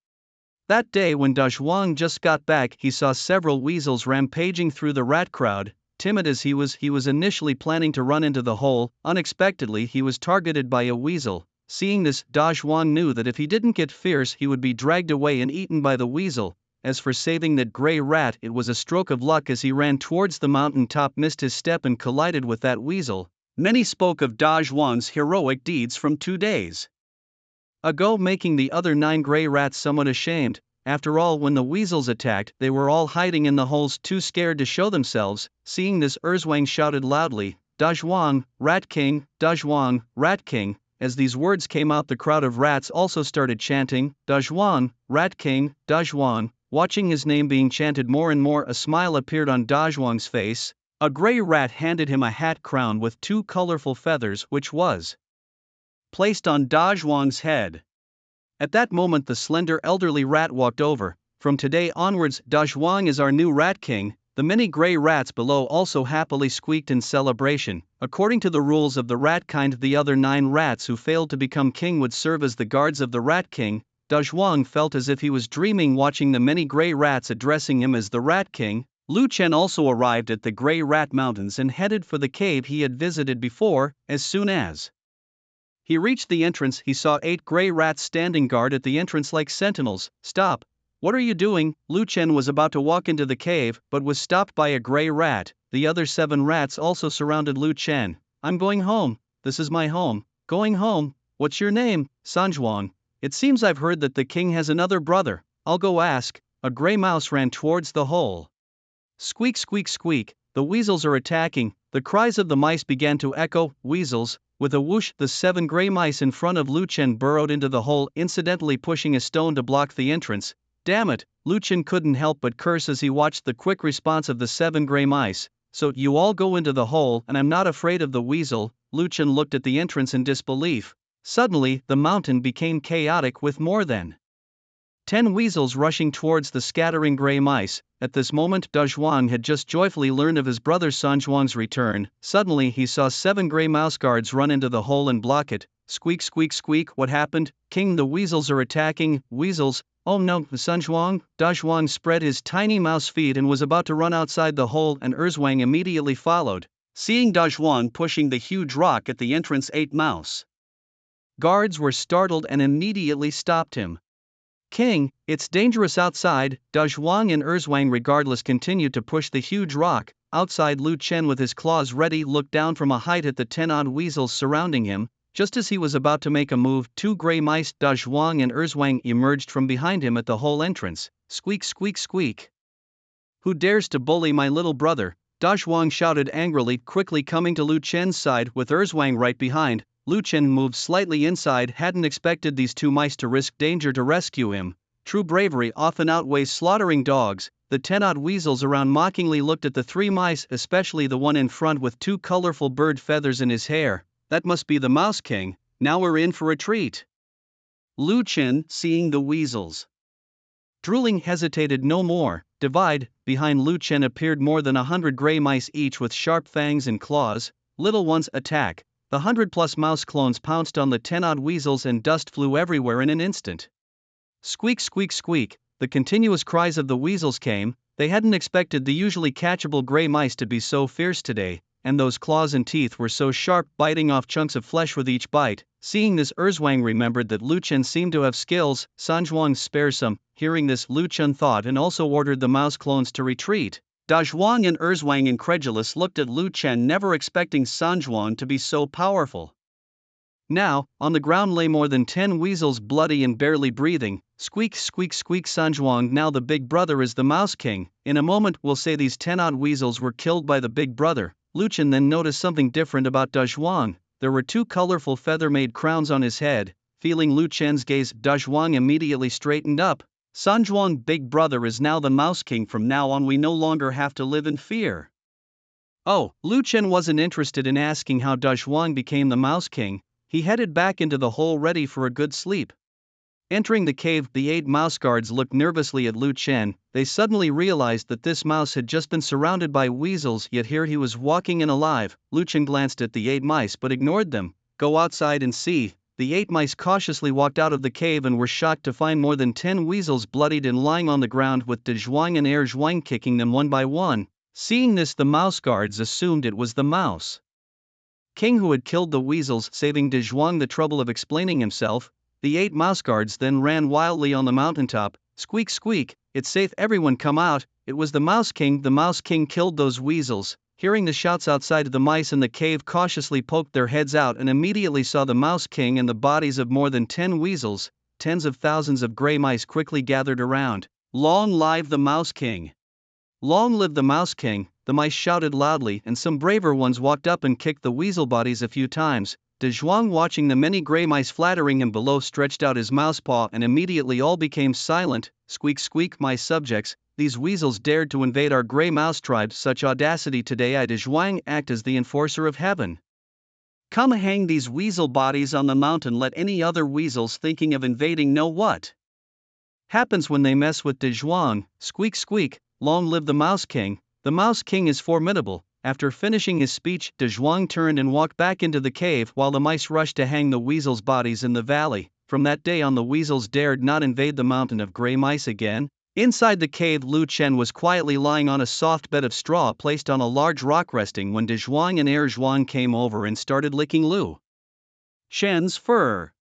That day when Dazhuang just got back, he saw several weasels rampaging through the rat crowd. Timid as he was initially planning to run into the hole. Unexpectedly, he was targeted by a weasel. Seeing this, Dazhuang knew that if he didn't get fierce, he would be dragged away and eaten by the weasel. As for saving that gray rat, it was a stroke of luck. As he ran towards the mountain top, missed his step and collided with that weasel. Many spoke of Dazhuang's heroic deeds from 2 days ago, making the other 9 gray rats somewhat ashamed. After all, when the weasels attacked, they were all hiding in the holes, too scared to show themselves. Seeing this, Erzwang shouted loudly, Dazhuang, Rat King, Dazhuang, Rat King. As these words came out, the crowd of rats also started chanting, Dazhuang, Rat King, Dazhuang. Watching his name being chanted more and more, a smile appeared on Dazhuang's face. A gray rat handed him a hat crown with 2 colorful feathers, which was placed on Dazhuang's head. At that moment, the slender elderly rat walked over. From today onwards, Dazhuang is our new Rat King. The many gray rats below also happily squeaked in celebration. According to the rules of the rat kind, the other 9 rats who failed to become king would serve as the guards of the Rat King. Dazhuang felt as if he was dreaming, watching the many gray rats addressing him as the Rat King. Lu Chen also arrived at the Gray Rat Mountains and headed for the cave he had visited before. As soon as he reached the entrance, he saw 8 gray rats standing guard at the entrance like sentinels. Stop! What are you doing? Lu Chen was about to walk into the cave, but was stopped by a gray rat. The other 7 rats also surrounded Lu Chen. I'm going home. This is my home. Going home? What's your name? Sanjuan. It seems I've heard that the king has another brother. I'll go ask. A gray mouse ran towards the hole. Squeak, squeak, squeak. The weasels are attacking. The cries of the mice began to echo. Weasels. With a whoosh, the 7 gray mice in front of Lu Chen burrowed into the hole, incidentally pushing a stone to block the entrance. Damn it! Lu Chen couldn't help but curse as he watched the quick response of the 7 gray mice. So you all go into the hole, and I'm not afraid of the weasel. Lu Chen looked at the entrance in disbelief. Suddenly, the mountain became chaotic with more than 10 weasels rushing towards the scattering gray mice. At this moment, Dazhuang had just joyfully learned of his brother Sanjuang's return. Suddenly he saw 7 gray mouse guards run into the hole and block it. Squeak, squeak, squeak. What happened? King, the weasels are attacking. Weasels? Oh no, Sanjuang. Dazhuang spread his tiny mouse feet and was about to run outside the hole, and Erzwang immediately followed. Seeing Dazhuang pushing the huge rock at the entrance, 8 mouse guards were startled and immediately stopped him. King, it's dangerous outside. Dazhuang and Erzwang regardless continued to push the huge rock. Outside, Lu Chen with his claws ready looked down from a height at the 10-odd weasels surrounding him. Just as he was about to make a move, 2 gray mice, Dazhuang and Erzwang, emerged from behind him at the hole entrance. Squeak, squeak, squeak. Who dares to bully my little brother? Dazhuang shouted angrily, quickly coming to Lu Chen's side with Erzwang right behind. Lu Chen moved slightly inside, hadn't expected these 2 mice to risk danger to rescue him. True bravery often outweighs slaughtering dogs. The 10-odd weasels around mockingly looked at the 3 mice, especially the one in front with 2 colorful bird feathers in his hair. That must be the Mouse King. Now we're in for a treat. Lu Chen, seeing the weasels drooling, hesitated no more. Behind Lu Chen appeared more than 100 gray mice, each with sharp fangs and claws. Little ones, attack. The 100+ mouse clones pounced on the 10-odd weasels and dust flew everywhere in an instant. Squeak, squeak, squeak, the continuous cries of the weasels came. They hadn't expected the usually catchable gray mice to be so fierce today, and those claws and teeth were so sharp, biting off chunks of flesh with each bite. Seeing this, Erzwang remembered that Lu Chen seemed to have skills. Sanjuang spare some. Hearing this, Lu Chen thought and also ordered the mouse clones to retreat. Dazhuang and Erzwang, incredulous, looked at Lu Chen, never expecting Sanjuang to be so powerful. Now, on the ground lay more than 10 weasels, bloody and barely breathing. Squeak, squeak, squeak. Sanjuang, now the big brother, is the Mouse King. In a moment we'll say these 10-odd weasels were killed by the big brother. Lu Chen then noticed something different about Dazhuang. There were 2 colorful feather-made crowns on his head. Feeling Lu Chen's gaze, Dazhuang immediately straightened up. Sanjuang, big brother, is now the Mouse King. From now on we no longer have to live in fear. Oh, Lu Chen wasn't interested in asking how Dazhuang became the Mouse King. He headed back into the hole, ready for a good sleep. Entering the cave, the 8 mouse guards looked nervously at Lu Chen. They suddenly realized that this mouse had just been surrounded by weasels, yet here he was walking in alive. Lu Chen glanced at the 8 mice but ignored them. Go outside and see. The 8 mice cautiously walked out of the cave and were shocked to find more than 10 weasels bloodied and lying on the ground, with Dazhuang and Erzhuang kicking them one by one. Seeing this, the mouse guards assumed it was the Mouse King who had killed the weasels, saving Dazhuang the trouble of explaining himself. The 8 mouse guards then ran wildly on the mountaintop. Squeak, squeak, it's safe, everyone come out. It was the Mouse King. The Mouse King killed those weasels. Hearing the shouts outside, the mice in the cave cautiously poked their heads out and immediately saw the Mouse King and the bodies of more than 10 weasels. Tens of thousands of gray mice quickly gathered around. Long live the Mouse King! Long live the Mouse King! The mice shouted loudly, and some braver ones walked up and kicked the weasel bodies a few times. Dazhuang, watching the many gray mice flattering him below, stretched out his mouse paw and immediately all became silent. Squeak, squeak, my subjects, these weasels dared to invade our gray mouse tribe. Such audacity! Today I, Dazhuang, act as the enforcer of heaven. Come hang these weasel bodies on the mountain. Let any other weasels thinking of invading know what happens when they mess with Dazhuang. Squeak, squeak, long live the Mouse King! The Mouse King is formidable. After finishing his speech, Dazhuang turned and walked back into the cave while the mice rushed to hang the weasels' bodies in the valley. From that day on, the weasels dared not invade the mountain of gray mice again. Inside the cave, Lu Chen was quietly lying on a soft bed of straw placed on a large rock, resting when Dazhuang and Erzhuang came over and started licking Lu Chen's fur.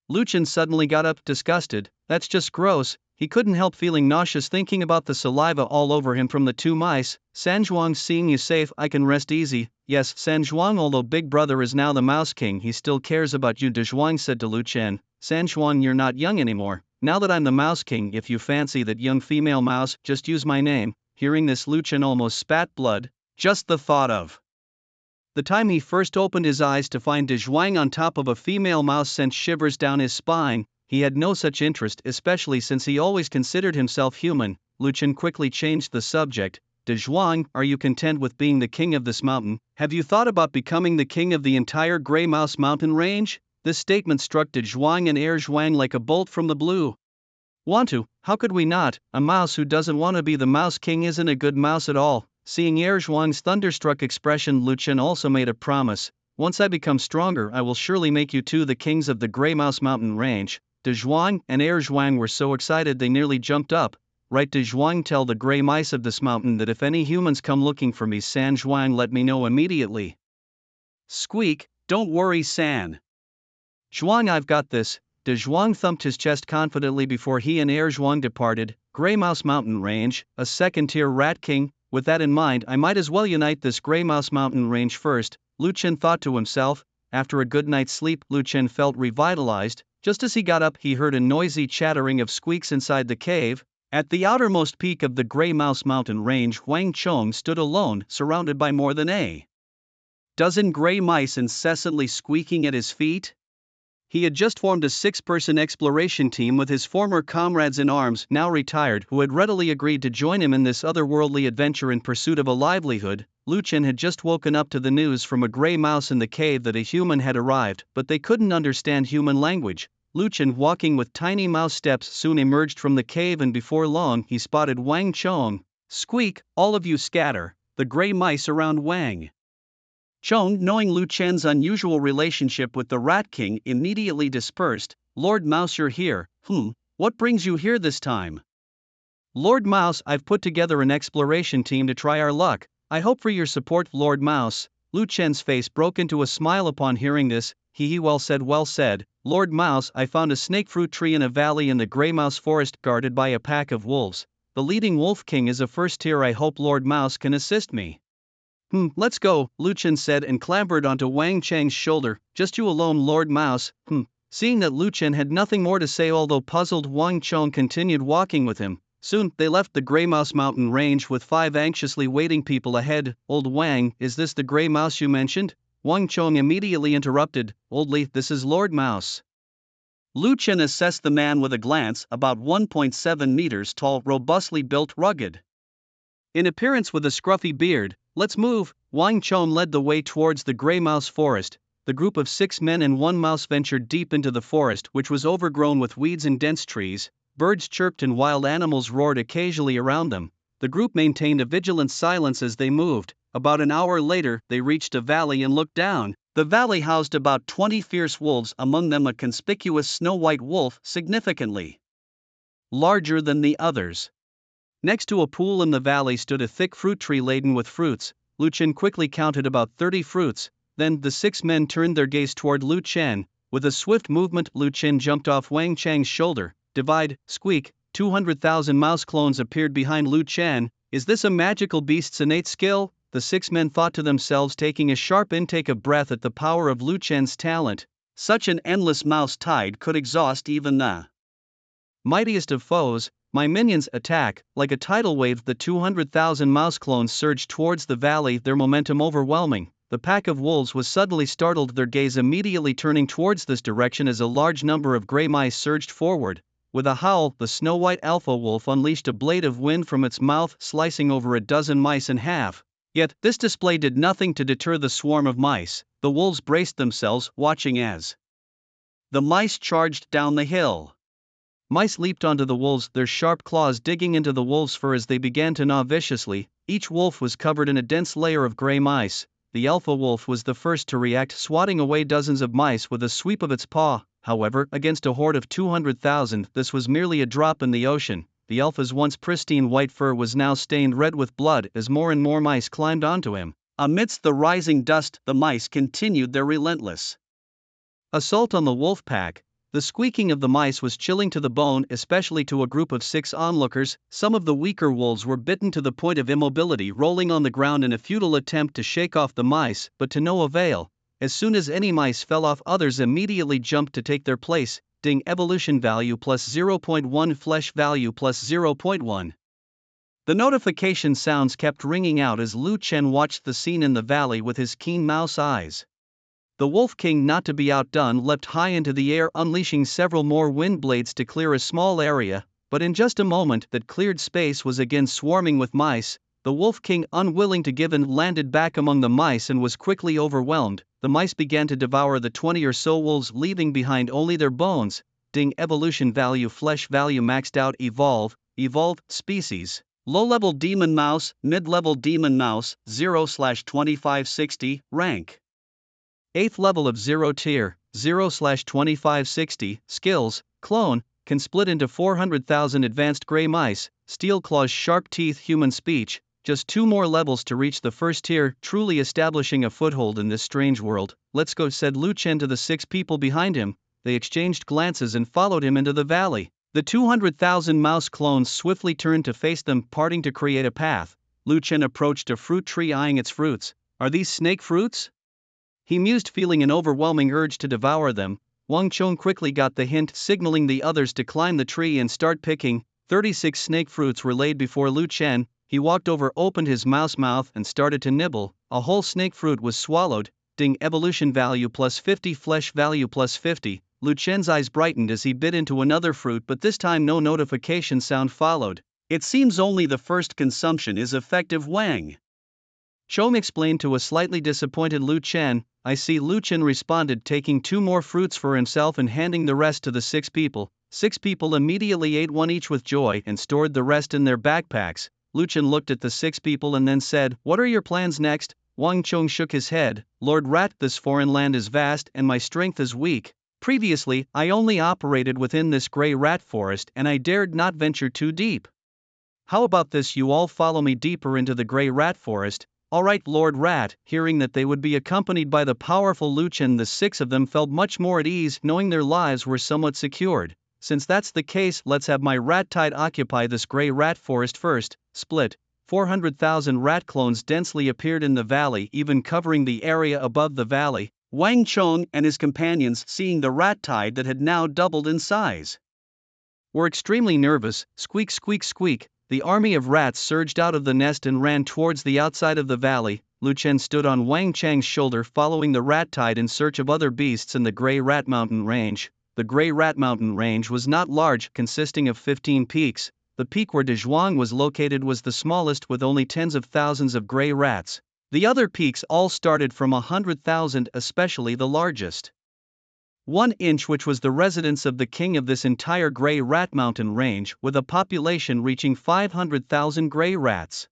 Lu Chen suddenly got up, disgusted. That's just gross. He couldn't help feeling nauseous thinking about the saliva all over him from the 2 mice. Sanjuang, seeing you safe, I can rest easy. Yes, Sanjuang, although big brother is now the Mouse King, he still cares about you, Dazhuang said to Lu Chen. Sanjuang, you're not young anymore. Now that I'm the Mouse King, if you fancy that young female mouse, just use my name. Hearing this, Lu Chen almost spat blood. Just the thought of the time he first opened his eyes to find Dazhuang on top of a female mouse sent shivers down his spine. He had no such interest, especially since he always considered himself human. Lu Chen quickly changed the subject. Dazhuang, are you content with being the king of this mountain? Have you thought about becoming the king of the entire Gray Mouse mountain range? This statement struck Dazhuang and Erzhuang like a bolt from the blue. Want to? How could we not? A mouse who doesn't want to be the Mouse King isn't a good mouse at all. Seeing Erzhuang's thunderstruck expression, Lu Chen also made a promise. Once I become stronger, I will surely make you 2 the kings of the Gray Mouse mountain range. Dazhuang and Erzhuang were so excited they nearly jumped up. Right, Dazhuang, tell the gray mice of this mountain that if any humans come looking for me, Sanjuang, let me know immediately. Squeak, don't worry, San Zhuang, I've got this. Dazhuang thumped his chest confidently before he and Erzhuang departed. Gray Mouse mountain range, a second-tier rat king. With that in mind, I might as well unite this Gray Mouse mountain range first, Lu Chen thought to himself. After a good night's sleep, Lu Chen felt revitalized. Just as he got up, he heard a noisy chattering of squeaks inside the cave. At the outermost peak of the Gray Mouse mountain range, Wang Chong stood alone, surrounded by more than a dozen gray mice incessantly squeaking at his feet. He had just formed a 6-person exploration team with his former comrades in arms, now retired, who had readily agreed to join him in this otherworldly adventure in pursuit of a livelihood. Lu Chen had just woken up to the news from a gray mouse in the cave that a human had arrived, but they couldn't understand human language. Lu Chen, walking with tiny mouse steps, soon emerged from the cave, and before long he spotted Wang Chong. Squeak, all of you scatter. The gray mice around Wang Chong, knowing Lu Chen's unusual relationship with the Rat King, immediately dispersed. Lord Mouse, you're here. What brings you here this time? Lord Mouse, I've put together an exploration team to try our luck. I hope for your support, Lord Mouse. Lu Chen's face broke into a smile upon hearing this. Well said, well said. Lord Mouse, I found a snake fruit tree in a valley in the Grey Mouse Forest guarded by a pack of wolves. The leading wolf king is a first tier. I hope Lord Mouse can assist me. Let's go, Lu Chen said and clambered onto Wang Chang's shoulder. Just you alone, Lord Mouse. Seeing that Lu Chen had nothing more to say, although puzzled, Wang Chong continued walking with him. Soon, they left the Grey Mouse Mountain range with 5 anxiously waiting people ahead. Old Wang, is this the Grey Mouse you mentioned? Wang Chong immediately interrupted. Oldly, this is Lord Mouse. Lu Chen assessed the man with a glance, about 1.7 meters tall, robustly built, rugged in appearance with a scruffy beard. Let's move. Wang Chong led the way towards the Grey Mouse Forest. The group of 6 men and 1 mouse ventured deep into the forest, which was overgrown with weeds and dense trees. Birds chirped and wild animals roared occasionally around them. The group maintained a vigilant silence as they moved. About an hour later, they reached a valley and looked down. The valley housed about 20 fierce wolves, among them a conspicuous snow-white wolf, significantly larger than the others. Next to a pool in the valley stood a thick fruit tree laden with fruits. Lu Chen quickly counted about 30 fruits. Then the 6 men turned their gaze toward Lu Chen. With a swift movement, Lu Chen jumped off Wang Chang's shoulder. Divide, squeak, 200,000 mouse clones appeared behind Lu Chen. Is this a magical beast's innate skill? The 6 men thought to themselves, taking a sharp intake of breath at the power of Lu Chen's talent. Such an endless mouse tide could exhaust even the mightiest of foes. My minions attack. Like a tidal wave, the 200,000 mouse clones surged towards the valley, their momentum overwhelming. The pack of wolves was suddenly startled, their gaze immediately turning towards this direction as a large number of gray mice surged forward. With a howl, the snow-white alpha wolf unleashed a blade of wind from its mouth, slicing over a dozen mice in half. Yet, this display did nothing to deter the swarm of mice. The wolves braced themselves, watching as the mice charged down the hill. Mice leaped onto the wolves, their sharp claws digging into the wolves' fur as they began to gnaw viciously. Each wolf was covered in a dense layer of gray mice. The alpha wolf was the first to react, swatting away dozens of mice with a sweep of its paw. However, against a horde of 200,000, this was merely a drop in the ocean. The alpha's once pristine white fur was now stained red with blood as more and more mice climbed onto him. Amidst the rising dust, the mice continued their relentless assault on the wolf pack. The squeaking of the mice was chilling to the bone, especially to a group of 6 onlookers. Some of the weaker wolves were bitten to the point of immobility, rolling on the ground in a futile attempt to shake off the mice, but to no avail. As soon as any mice fell off, others immediately jumped to take their place. Ding, evolution value plus 0.1, flesh value plus 0.1. The notification sounds kept ringing out as Lu Chen watched the scene in the valley with his keen mouse eyes. The Wolf King, not to be outdone, leapt high into the air, unleashing several more wind blades to clear a small area, but in just a moment that cleared space was again swarming with mice. The Wolf King, unwilling to give in, landed back among the mice and was quickly overwhelmed. The mice began to devour the 20 or so wolves, leaving behind only their bones. Ding, evolution value flesh value maxed out. Evolve species. Low-level demon mouse, mid-level demon mouse, 0/2560, rank 8th level of 0 tier, 0/2560, skills, clone, can split into 400,000 advanced gray mice, steel claws, sharp teeth, human speech. Just 2 more levels to reach the first tier, truly establishing a foothold in this strange world. Let's go, said Lu Chen to the 6 people behind him. They exchanged glances and followed him into the valley. The 200,000 mouse clones swiftly turned to face them, parting to create a path. Lu Chen approached a fruit tree, eyeing its fruits. Are these snake fruits? He mused, feeling an overwhelming urge to devour them. Wang Chong quickly got the hint, signaling the others to climb the tree and start picking. 36 snake fruits were laid before Lu Chen. He walked over, opened his mouse mouth, and started to nibble. A whole snake fruit was swallowed. Ding, evolution value plus 50, flesh value plus 50. Lu Chen's eyes brightened as he bit into another fruit, but this time no notification sound followed. It seems only the first consumption is effective, Wang Chong explained to a slightly disappointed Lu Chen. I see, Lu Chen responded, taking 2 more fruits for himself and handing the rest to the 6 people. 6 people immediately ate one each with joy and stored the rest in their backpacks. Lu Chen looked at the 6 people and then said, "What are your plans next?" Wang Chong shook his head. "Lord Rat, this foreign land is vast and my strength is weak. Previously, I only operated within this gray rat forest and I dared not venture too deep. How about this, you all follow me deeper into the gray rat forest? Alright, Lord Rat. Hearing that they would be accompanied by the powerful Luchin, the 6 of them felt much more at ease, knowing their lives were somewhat secured. Since that's the case, let's have my rat tide occupy this gray rat forest first. Split. 400,000 rat clones densely appeared in the valley, even covering the area above the valley. Wang Chong and his companions, seeing the rat tide that had now doubled in size, were extremely nervous. Squeak, squeak, squeak. The army of rats surged out of the nest and ran towards the outside of the valley. Lu Chen stood on Wang Chang's shoulder, following the rat tide in search of other beasts in the Gray Rat Mountain Range. The Gray Rat Mountain Range was not large, consisting of 15 peaks. The peak where Dezhuang was located was the smallest, with only tens of thousands of gray rats. The other peaks all started from 100,000, especially the largest 1 inch, which was the residence of the king of this entire Gray Rat Mountain Range, with a population reaching 500,000 gray rats.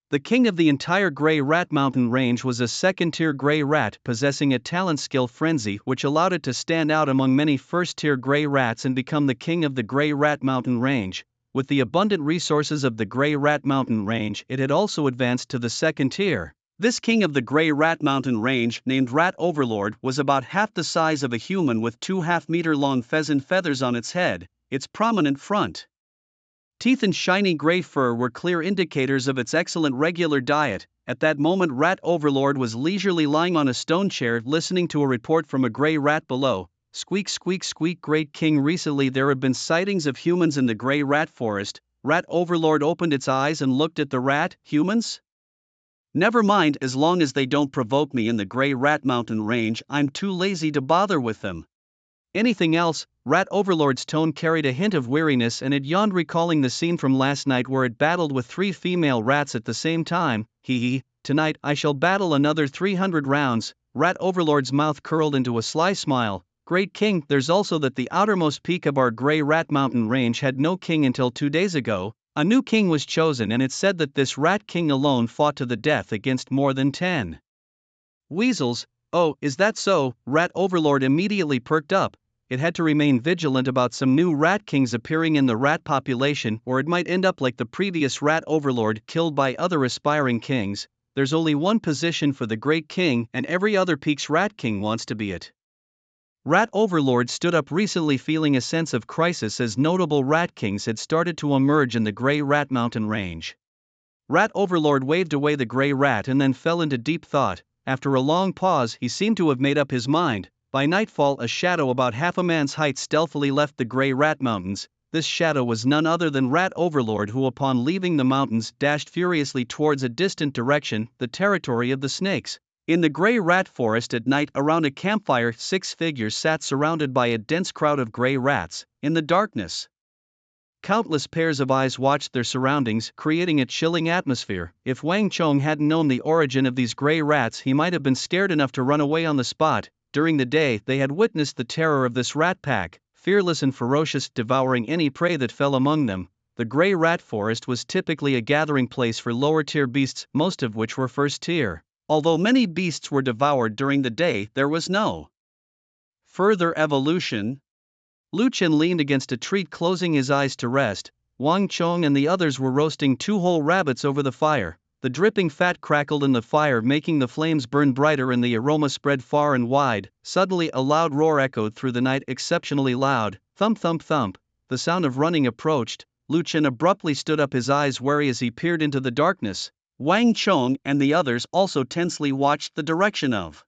The king of the entire Gray Rat Mountain Range was a second-tier gray rat possessing a talent skill frenzy which allowed it to stand out among many first-tier gray rats and become the king of the Gray Rat Mountain Range. With the abundant resources of the Gray Rat Mountain Range, it had also advanced to the second tier. This king of the Gray Rat Mountain Range, named Rat Overlord, was about half the size of a human with 2 half-meter-long pheasant feathers on its head. Its prominent front teeth and shiny gray fur were clear indicators of its excellent regular diet. At that moment, Rat Overlord was leisurely lying on a stone chair, listening to a report from a gray rat below. Squeak, squeak, squeak. Great king, recently there have been sightings of humans in the Gray Rat Forest. Rat Overlord opened its eyes and looked at the rat. Humans? Never mind, as long as they don't provoke me in the Gray Rat Mountain Range, I'm too lazy to bother with them. Anything else? Rat Overlord's tone carried a hint of weariness, and it yawned, recalling the scene from last night where it battled with 3 female rats at the same time. Hee, tonight I shall battle another 300 rounds. Rat Overlord's mouth curled into a sly smile. Great king, there's also that the outermost peak of our Gray Rat Mountain Range had no king until 2 days ago. A new king was chosen, and it's said that this rat king alone fought to the death against more than 10 weasels. Oh, is that so? Rat Overlord immediately perked up. It had to remain vigilant about some new rat kings appearing in the rat population, or it might end up like the previous Rat Overlord, killed by other aspiring kings. There's only one position for the great king, and every other peak's rat king wants to be it. Rat Overlord stood up, recently feeling a sense of crisis as notable rat kings had started to emerge in the Gray Rat Mountain Range. Rat Overlord waved away the gray rat and then fell into deep thought. After a long pause, he seemed to have made up his mind. By nightfall, a shadow about half a man's height stealthily left the Gray Rat Mountains. This shadow was none other than Rat Overlord, who upon leaving the mountains dashed furiously towards a distant direction, the territory of the snakes. In the Gray Rat Forest at night, around a campfire, 6 figures sat surrounded by a dense crowd of gray rats. In the darkness, countless pairs of eyes watched their surroundings, creating a chilling atmosphere. If Wang Chong hadn't known the origin of these gray rats, he might have been scared enough to run away on the spot. During the day, they had witnessed the terror of this rat pack, fearless and ferocious, devouring any prey that fell among them. The Gray Rat Forest was typically a gathering place for lower-tier beasts, most of which were first-tier. Although many beasts were devoured during the day, there was no further evolution. Lu Chen leaned against a tree, closing his eyes to rest. Wang Chong and the others were roasting 2 whole rabbits over the fire. The dripping fat crackled in the fire, making the flames burn brighter, and the aroma spread far and wide. Suddenly a loud roar echoed through the night, exceptionally loud. Thump, thump, thump. The sound of running approached. Lu Chen abruptly stood up, his eyes wary as he peered into the darkness. Wang Chong and the others also tensely watched the direction of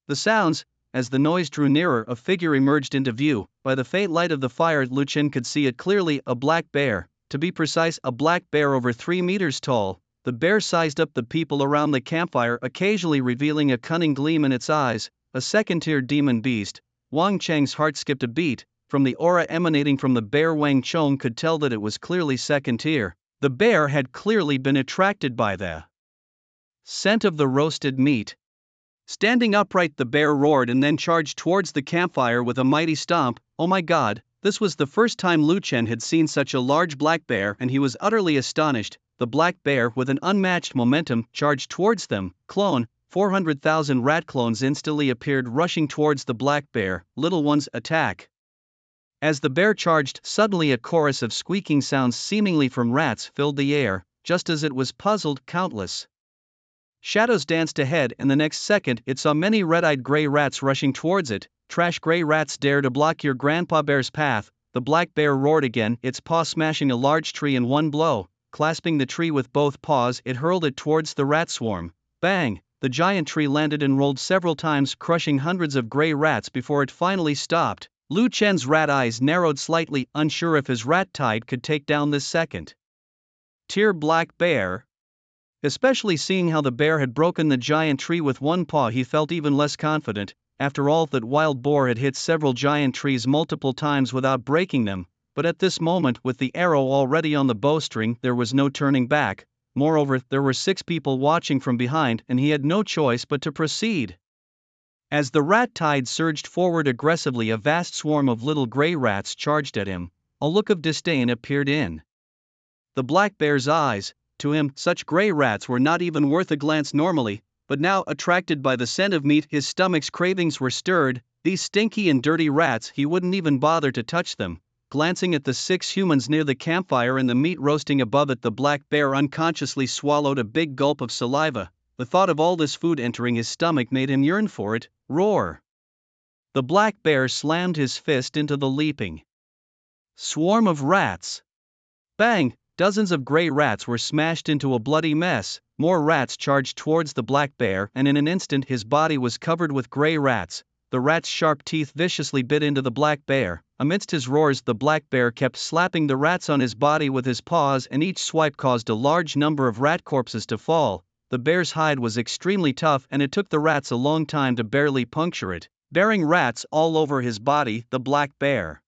the sounds. As the noise drew nearer, a figure emerged into view. By the faint light of the fire, Lu Chen could see it clearly, a black bear. To be precise, a black bear over 3 meters tall. The bear sized up the people around the campfire, occasionally revealing a cunning gleam in its eyes. A second-tier demon beast. Wang Chang's heart skipped a beat. From the aura emanating from the bear, Wang Chong could tell that it was clearly second-tier. The bear had clearly been attracted by the scent of the roasted meat. Standing upright, the bear roared and then charged towards the campfire with a mighty stomp. Oh my god, this was the first time Lu Chen had seen such a large black bear, and he was utterly astonished. The black bear, with an unmatched momentum, charged towards them. Clone, 400,000 rat clones instantly appeared rushing towards the black bear. Little ones, attack! As the bear charged, suddenly a chorus of squeaking sounds seemingly from rats filled the air. Just as it was puzzled, countless shadows danced ahead, and the next second it saw many red-eyed gray rats rushing towards it. Trash, gray rats dare to block your grandpa bear's path! The black bear roared again, its paw smashing a large tree in one blow. Clasping the tree with both paws, it hurled it towards the rat swarm. Bang! The giant tree landed and rolled several times, crushing hundreds of gray rats before it finally stopped. Lu Chen's rat eyes narrowed slightly, unsure if his rat tide could take down this second-tier black bear. Especially seeing how the bear had broken the giant tree with one paw, he felt even less confident. After all, that wild boar had hit several giant trees multiple times without breaking them, but at this moment, with the arrow already on the bowstring, there was no turning back. Moreover, there were 6 people watching from behind, and he had no choice but to proceed. As the rat tide surged forward aggressively, a vast swarm of little gray rats charged at him. A look of disdain appeared in the black bear's eyes. To him, such gray rats were not even worth a glance normally, but now, attracted by the scent of meat, his stomach's cravings were stirred. These stinky and dirty rats, he wouldn't even bother to touch them. Glancing at the 6 humans near the campfire and the meat roasting above it, the black bear unconsciously swallowed a big gulp of saliva. The thought of all this food entering his stomach made him yearn for it. Roar! The black bear slammed his fist into the leaping swarm of rats. Bang! Dozens of gray rats were smashed into a bloody mess. More rats charged towards the black bear, and in an instant his body was covered with gray rats. The rats' sharp teeth viciously bit into the black bear. Amidst his roars, the black bear kept slapping the rats on his body with his paws, and each swipe caused a large number of rat corpses to fall. The bear's hide was extremely tough, and it took the rats a long time to barely puncture it. Bearing rats all over his body, the black bear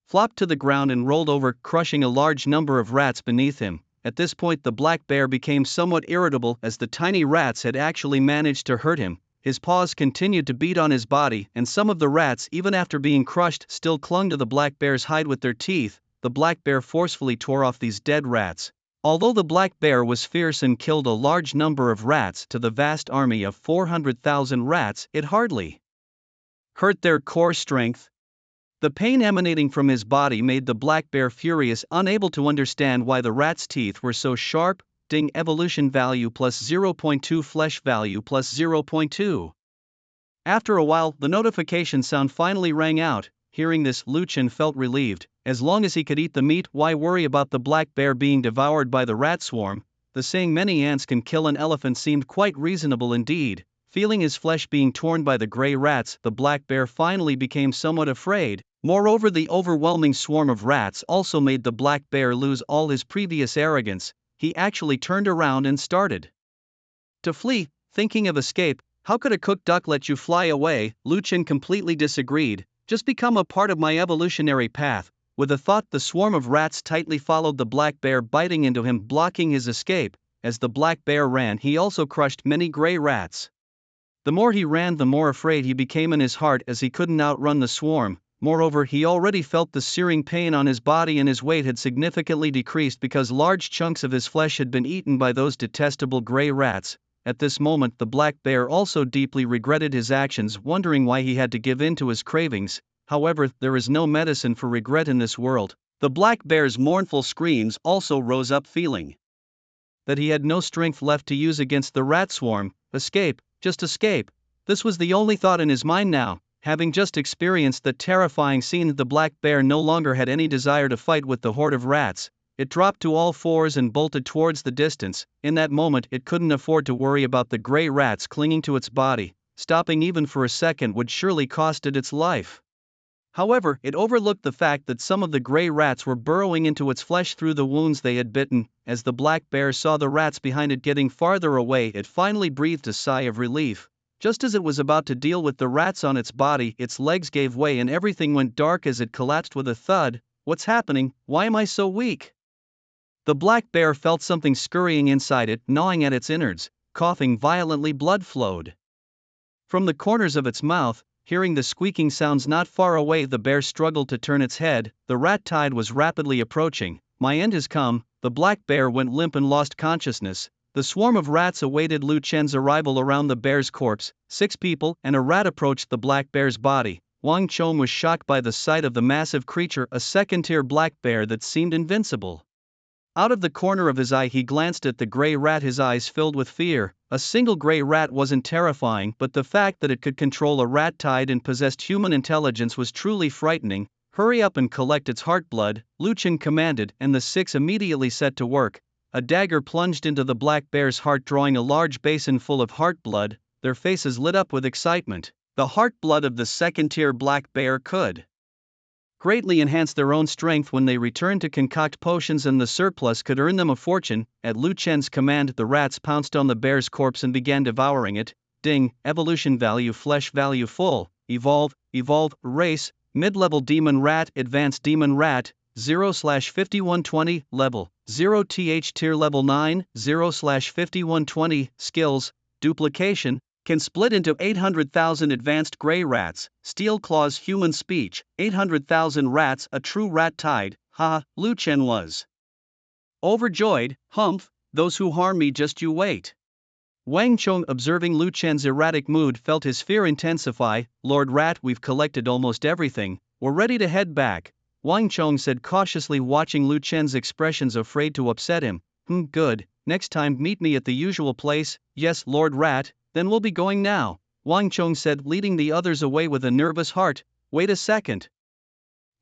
flopped to the ground and rolled over, crushing a large number of rats beneath him. At this point, the black bear became somewhat irritable, as the tiny rats had actually managed to hurt him. His paws continued to beat on his body, and some of the rats, even after being crushed, still clung to the black bear's hide with their teeth. The black bear forcefully tore off these dead rats. Although the black bear was fierce and killed a large number of rats to the vast army of 400,000 rats, it hardly hurt their core strength. The pain emanating from his body made the black bear furious, unable to understand why the rat's teeth were so sharp. Ding, evolution value plus 0.2, flesh value plus 0.2. After a while, the notification sound finally rang out. Hearing this, Lu Chen felt relieved. As long as he could eat the meat, why worry about the black bear being devoured by the rat swarm? The saying many ants can kill an elephant seemed quite reasonable indeed. Feeling his flesh being torn by the gray rats, the black bear finally became somewhat afraid. Moreover, the overwhelming swarm of rats also made the black bear lose all his previous arrogance. He actually turned around and started to flee, thinking of escape. How could a cooked duck let you fly away? Lu Chen completely disagreed. Just become a part of my evolutionary path. With a thought, the swarm of rats tightly followed the black bear, biting into him, blocking his escape. As the black bear ran, he also crushed many gray rats. The more he ran, the more afraid he became in his heart, as he couldn't outrun the swarm. Moreover, he already felt the searing pain on his body, and his weight had significantly decreased because large chunks of his flesh had been eaten by those detestable gray rats. At this moment, the black bear also deeply regretted his actions, wondering why he had to give in to his cravings. However, there is no medicine for regret in this world. The black bear's mournful screams also rose up, feeling that he had no strength left to use against the rat swarm. Escape, just escape. This was the only thought in his mind now. Having just experienced the terrifying scene, the black bear no longer had any desire to fight with the horde of rats. It dropped to all fours and bolted towards the distance. In that moment, it couldn't afford to worry about the gray rats clinging to its body. Stopping even for a second would surely cost it its life. However, it overlooked the fact that some of the gray rats were burrowing into its flesh through the wounds they had bitten. As the black bear saw the rats behind it getting farther away, it finally breathed a sigh of relief. Just as it was about to deal with the rats on its body, its legs gave way and everything went dark as it collapsed with a thud. What's happening? Why am I so weak? The black bear felt something scurrying inside it, gnawing at its innards. Coughing violently, blood flowed from the corners of its mouth. Hearing the squeaking sounds not far away, the bear struggled to turn its head. The rat tide was rapidly approaching. My end has come. The black bear went limp and lost consciousness. The swarm of rats awaited Lu Chen's arrival around the bear's corpse. 6 people and a rat approached the black bear's body. Wang Chong was shocked by the sight of the massive creature, a second-tier black bear that seemed invincible. Out of the corner of his eye he glanced at the gray rat, his eyes filled with fear. A single gray rat wasn't terrifying, but the fact that it could control a rat tide and possessed human intelligence was truly frightening. Hurry up and collect its heart blood, Lu Chen commanded, and the 6 immediately set to work. A dagger plunged into the black bear's heart, drawing a large basin full of heart blood. Their faces lit up with excitement. The heart blood of the second-tier black bear could greatly enhance their own strength when they returned to concoct potions, and the surplus could earn them a fortune. At Lu Chen's command, the rats pounced on the bear's corpse and began devouring it. Ding, evolution value, flesh value full, evolve, race, mid-level demon rat, advanced demon rat, 0/5120, level, 0 th tier level 9, 0/5120, skills, duplication, can split into 800,000 advanced gray rats, steel claws, human speech, 800,000 rats, a true rat tide. Lu Chen was overjoyed. Humph, those who harm me, just you wait. Wang Chong, observing Lu Chen's erratic mood, felt his fear intensify. Lord Rat, we've collected almost everything, we're ready to head back, Wang Chong said cautiously, watching Lu Chen's expressions, afraid to upset him. Good, next time meet me at the usual place. Yes, Lord Rat, then we'll be going now, Wang Chong said, leading the others away with a nervous heart. Wait a second.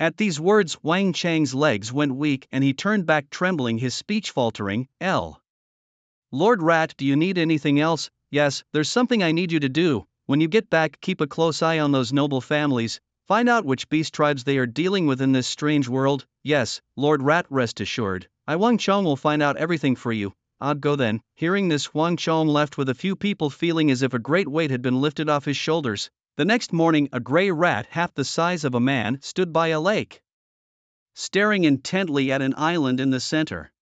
At these words, Wang Chang's legs went weak and he turned back trembling, his speech faltering. Lord Rat, do you need anything else? Yes, there's something I need you to do. When you get back, keep a close eye on those noble families. Find out which beast tribes they are dealing with in this strange world. Yes, Lord Rat, rest assured, I Wang Chong will find out everything for you. I'd go then. Hearing this, Wang Chong left with a few people feeling as if a great weight had been lifted off his shoulders. The next morning, a gray rat half the size of a man stood by a lake, staring intently at an island in the center.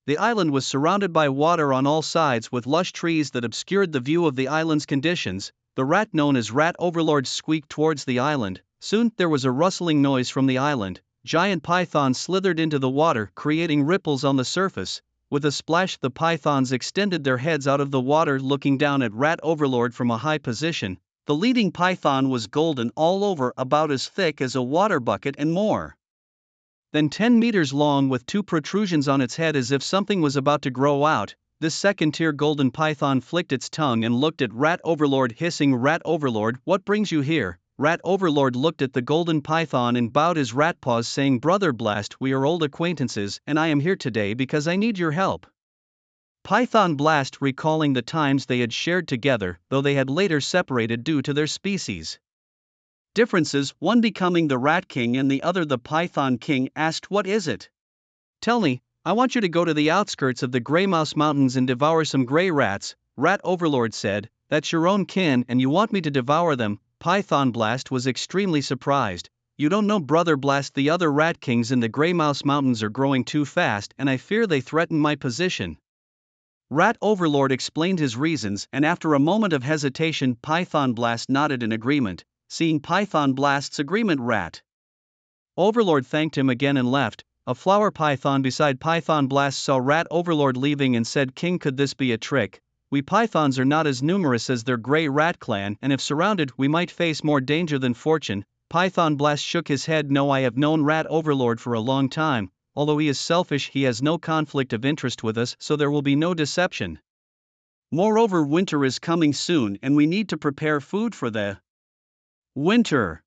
The island was surrounded by water on all sides, with lush trees that obscured the view of the island's conditions. The rat known as Rat Overlord squeaked towards the island. Soon, there was a rustling noise from the island. Giant pythons slithered into the water, creating ripples on the surface. With a splash, the pythons extended their heads out of the water, looking down at Rat Overlord from a high position. The leading python was golden all over, about as thick as a water bucket and more than 10 meters long, with 2 protrusions on its head as if something was about to grow out. This second-tier golden python flicked its tongue and looked at Rat Overlord, hissing, Rat Overlord, what brings you here? Rat Overlord looked at the golden python and bowed his rat paws, saying, Brother Blast, we are old acquaintances, and I am here today because I need your help. Python Blast, recalling the times they had shared together, though they had later separated due to their species differences, one becoming the Rat King and the other the Python King, asked, what is it? Tell me, I want you to go to the outskirts of the Grey Mouse Mountains and devour some gray rats, Rat Overlord said. That's your own kin and you want me to devour them? Python Blast was extremely surprised. You don't know, Brother Blast, the other Rat Kings in the Grey Mouse Mountains are growing too fast and I fear they threaten my position. Rat Overlord explained his reasons, and after a moment of hesitation, Python Blast nodded in agreement. Seeing Python Blast's agreement, Rat Overlord thanked him again and left. A flower python beside Python Blast saw Rat Overlord leaving and said, King, could this be a trick? We pythons are not as numerous as their gray rat clan, and if surrounded, we might face more danger than fortune. Python Blast shook his head. No, I have known Rat Overlord for a long time. Although he is selfish, he has no conflict of interest with us, so there will be no deception. Moreover, winter is coming soon and we need to prepare food for the winter.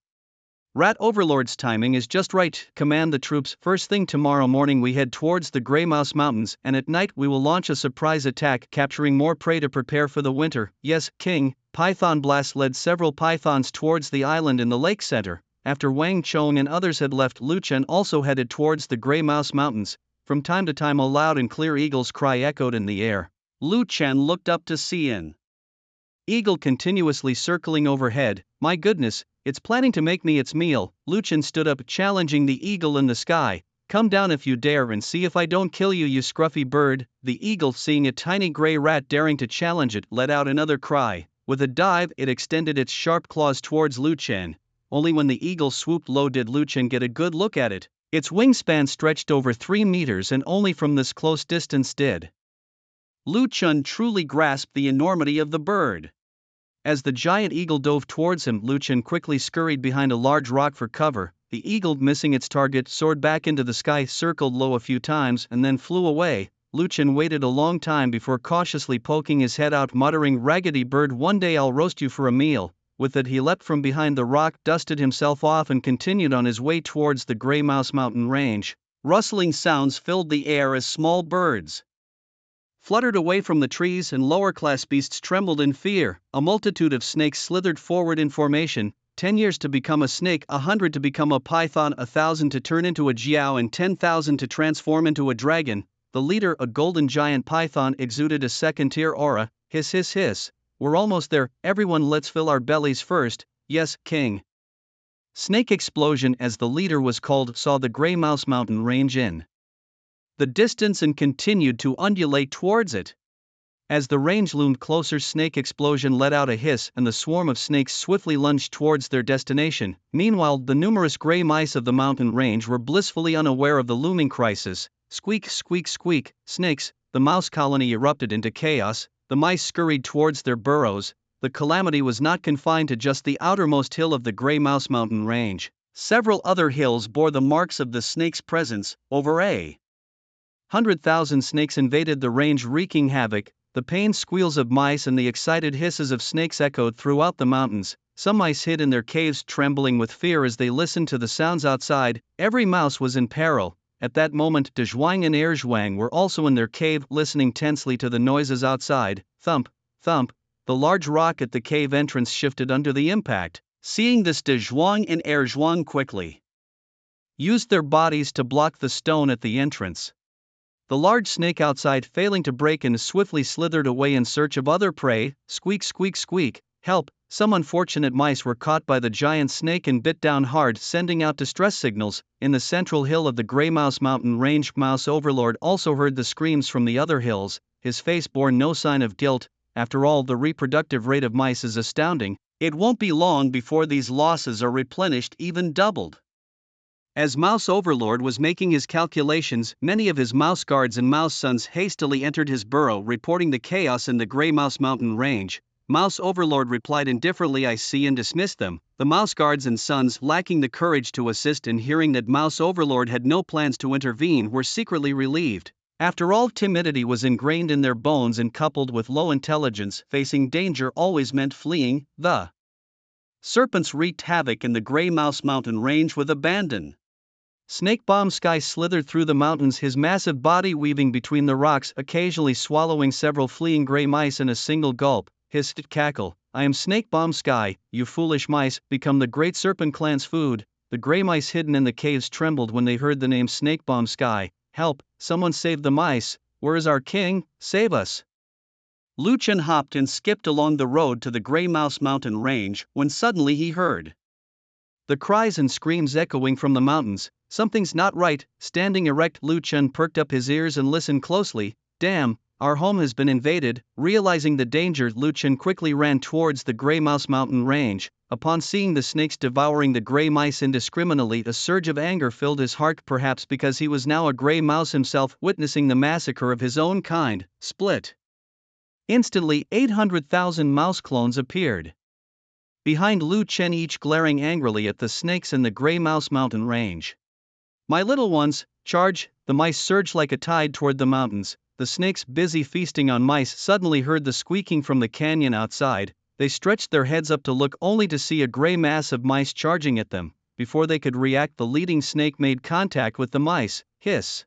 Rat Overlord's timing is just right. Command the troops. First thing tomorrow morning we head towards the Grey Mouse Mountains, and at night we will launch a surprise attack, capturing more prey to prepare for the winter. Yes, King. Python Blast led several pythons towards the island in the lake center. After Wang Chong and others had left, Lu Chen also headed towards the Grey Mouse Mountains. From time to time a loud and clear eagle's cry echoed in the air. Lu Chen looked up to see an eagle continuously circling overhead. My goodness, it's planning to make me its meal. Lu Chen stood up, challenging the eagle in the sky. Come down if you dare and see if I don't kill you, you scruffy bird. The eagle, seeing a tiny gray rat daring to challenge it, let out another cry. With a dive, it extended its sharp claws towards Lu Chen. Only when the eagle swooped low did Lu Chen get a good look at it. Its wingspan stretched over 3 meters, and only from this close distance did Lu Chun truly grasped the enormity of the bird. As the giant eagle dove towards him, Lu Chun quickly scurried behind a large rock for cover. The eagle, missing its target, soared back into the sky, circled low a few times, and then flew away. Lu Chun waited a long time before cautiously poking his head out, muttering, "Raggedy bird, one day I'll roast you for a meal." With it he leapt from behind the rock, dusted himself off, and continued on his way towards the Grey Mouse Mountain range. Rustling sounds filled the air as small birds fluttered away from the trees and lower-class beasts trembled in fear. A multitude of snakes slithered forward in formation. 10 years to become a snake, 100 to become a python, 1,000 to turn into a jiao, and 10,000 to transform into a dragon. The leader, a golden giant python, exuded a second-tier aura. Hiss hiss hiss. We're almost there, everyone, let's fill our bellies first. Yes, king. Snake Explosion, as the leader was called, saw the Grey Mouse Mountain range in the distance and continued to undulate towards it. As the range loomed closer, Snake Explosion let out a hiss, and the swarm of snakes swiftly lunged towards their destination. Meanwhile, the numerous gray mice of the mountain range were blissfully unaware of the looming crisis. Squeak, squeak, squeak, snakes! The mouse colony erupted into chaos. The mice scurried towards their burrows. The calamity was not confined to just the outermost hill of the Grey Mouse Mountain range. Several other hills bore the marks of the snake's presence. Over 100,000 snakes invaded the range, wreaking havoc. The pained squeals of mice and the excited hisses of snakes echoed throughout the mountains. Some mice hid in their caves, trembling with fear as they listened to the sounds outside. Every mouse was in peril. At that moment, De Zhuang and Erzhuang were also in their cave, listening tensely to the noises outside. Thump, thump. The large rock at the cave entrance shifted under the impact. Seeing this, De Zhuang and Erzhuang quickly used their bodies to block the stone at the entrance. The large snake outside, failing to break in, swiftly slithered away in search of other prey. Squeak, squeak, squeak. Help! Some unfortunate mice were caught by the giant snake and bit down hard, sending out distress signals. In the central hill of the Grey Mouse Mountain range, Mouse Overlord also heard the screams from the other hills. His face bore no sign of guilt. After all, the reproductive rate of mice is astounding. It won't be long before these losses are replenished, even doubled. As Mouse Overlord was making his calculations, many of his mouse guards and mouse sons hastily entered his burrow, reporting the chaos in the Grey Mouse Mountain range. Mouse Overlord replied indifferently, "I see," and dismissed them. The mouse guards and sons, lacking the courage to assist and hearing that Mouse Overlord had no plans to intervene, were secretly relieved. After all, timidity was ingrained in their bones, and coupled with low intelligence, facing danger always meant fleeing. The serpents wreaked havoc in the Grey Mouse Mountain range with abandon. Snake Bomb Sky slithered through the mountains, his massive body weaving between the rocks, occasionally swallowing several fleeing gray mice in a single gulp. Hissed cackle, "I am Snake Bomb Sky, you foolish mice, become the great serpent clan's food." The gray mice hidden in the caves trembled when they heard the name Snake Bomb Sky. "Help, someone save the mice, where is our king? Save us." Lu Chun hopped and skipped along the road to the Grey Mouse Mountain range, when suddenly he heard the cries and screams echoing from the mountains. Something's not right. Standing erect, Lu Chun perked up his ears and listened closely. Damn, our home has been invaded. Realizing the danger, Lu Chun quickly ran towards the Grey Mouse Mountain range. Upon seeing the snakes devouring the gray mice indiscriminately, a surge of anger filled his heart, perhaps because he was now a gray mouse himself, witnessing the massacre of his own kind. Split. Instantly, 800,000 mouse clones appeared behind Lu Chun, each glaring angrily at the snakes in the Grey Mouse Mountain range. "My little ones, charge!" The mice surged like a tide toward the mountains. The snakes, busy feasting on mice, suddenly heard the squeaking from the canyon outside. They stretched their heads up to look, only to see a gray mass of mice charging at them. Before they could react, the leading snake made contact with the mice. Hiss!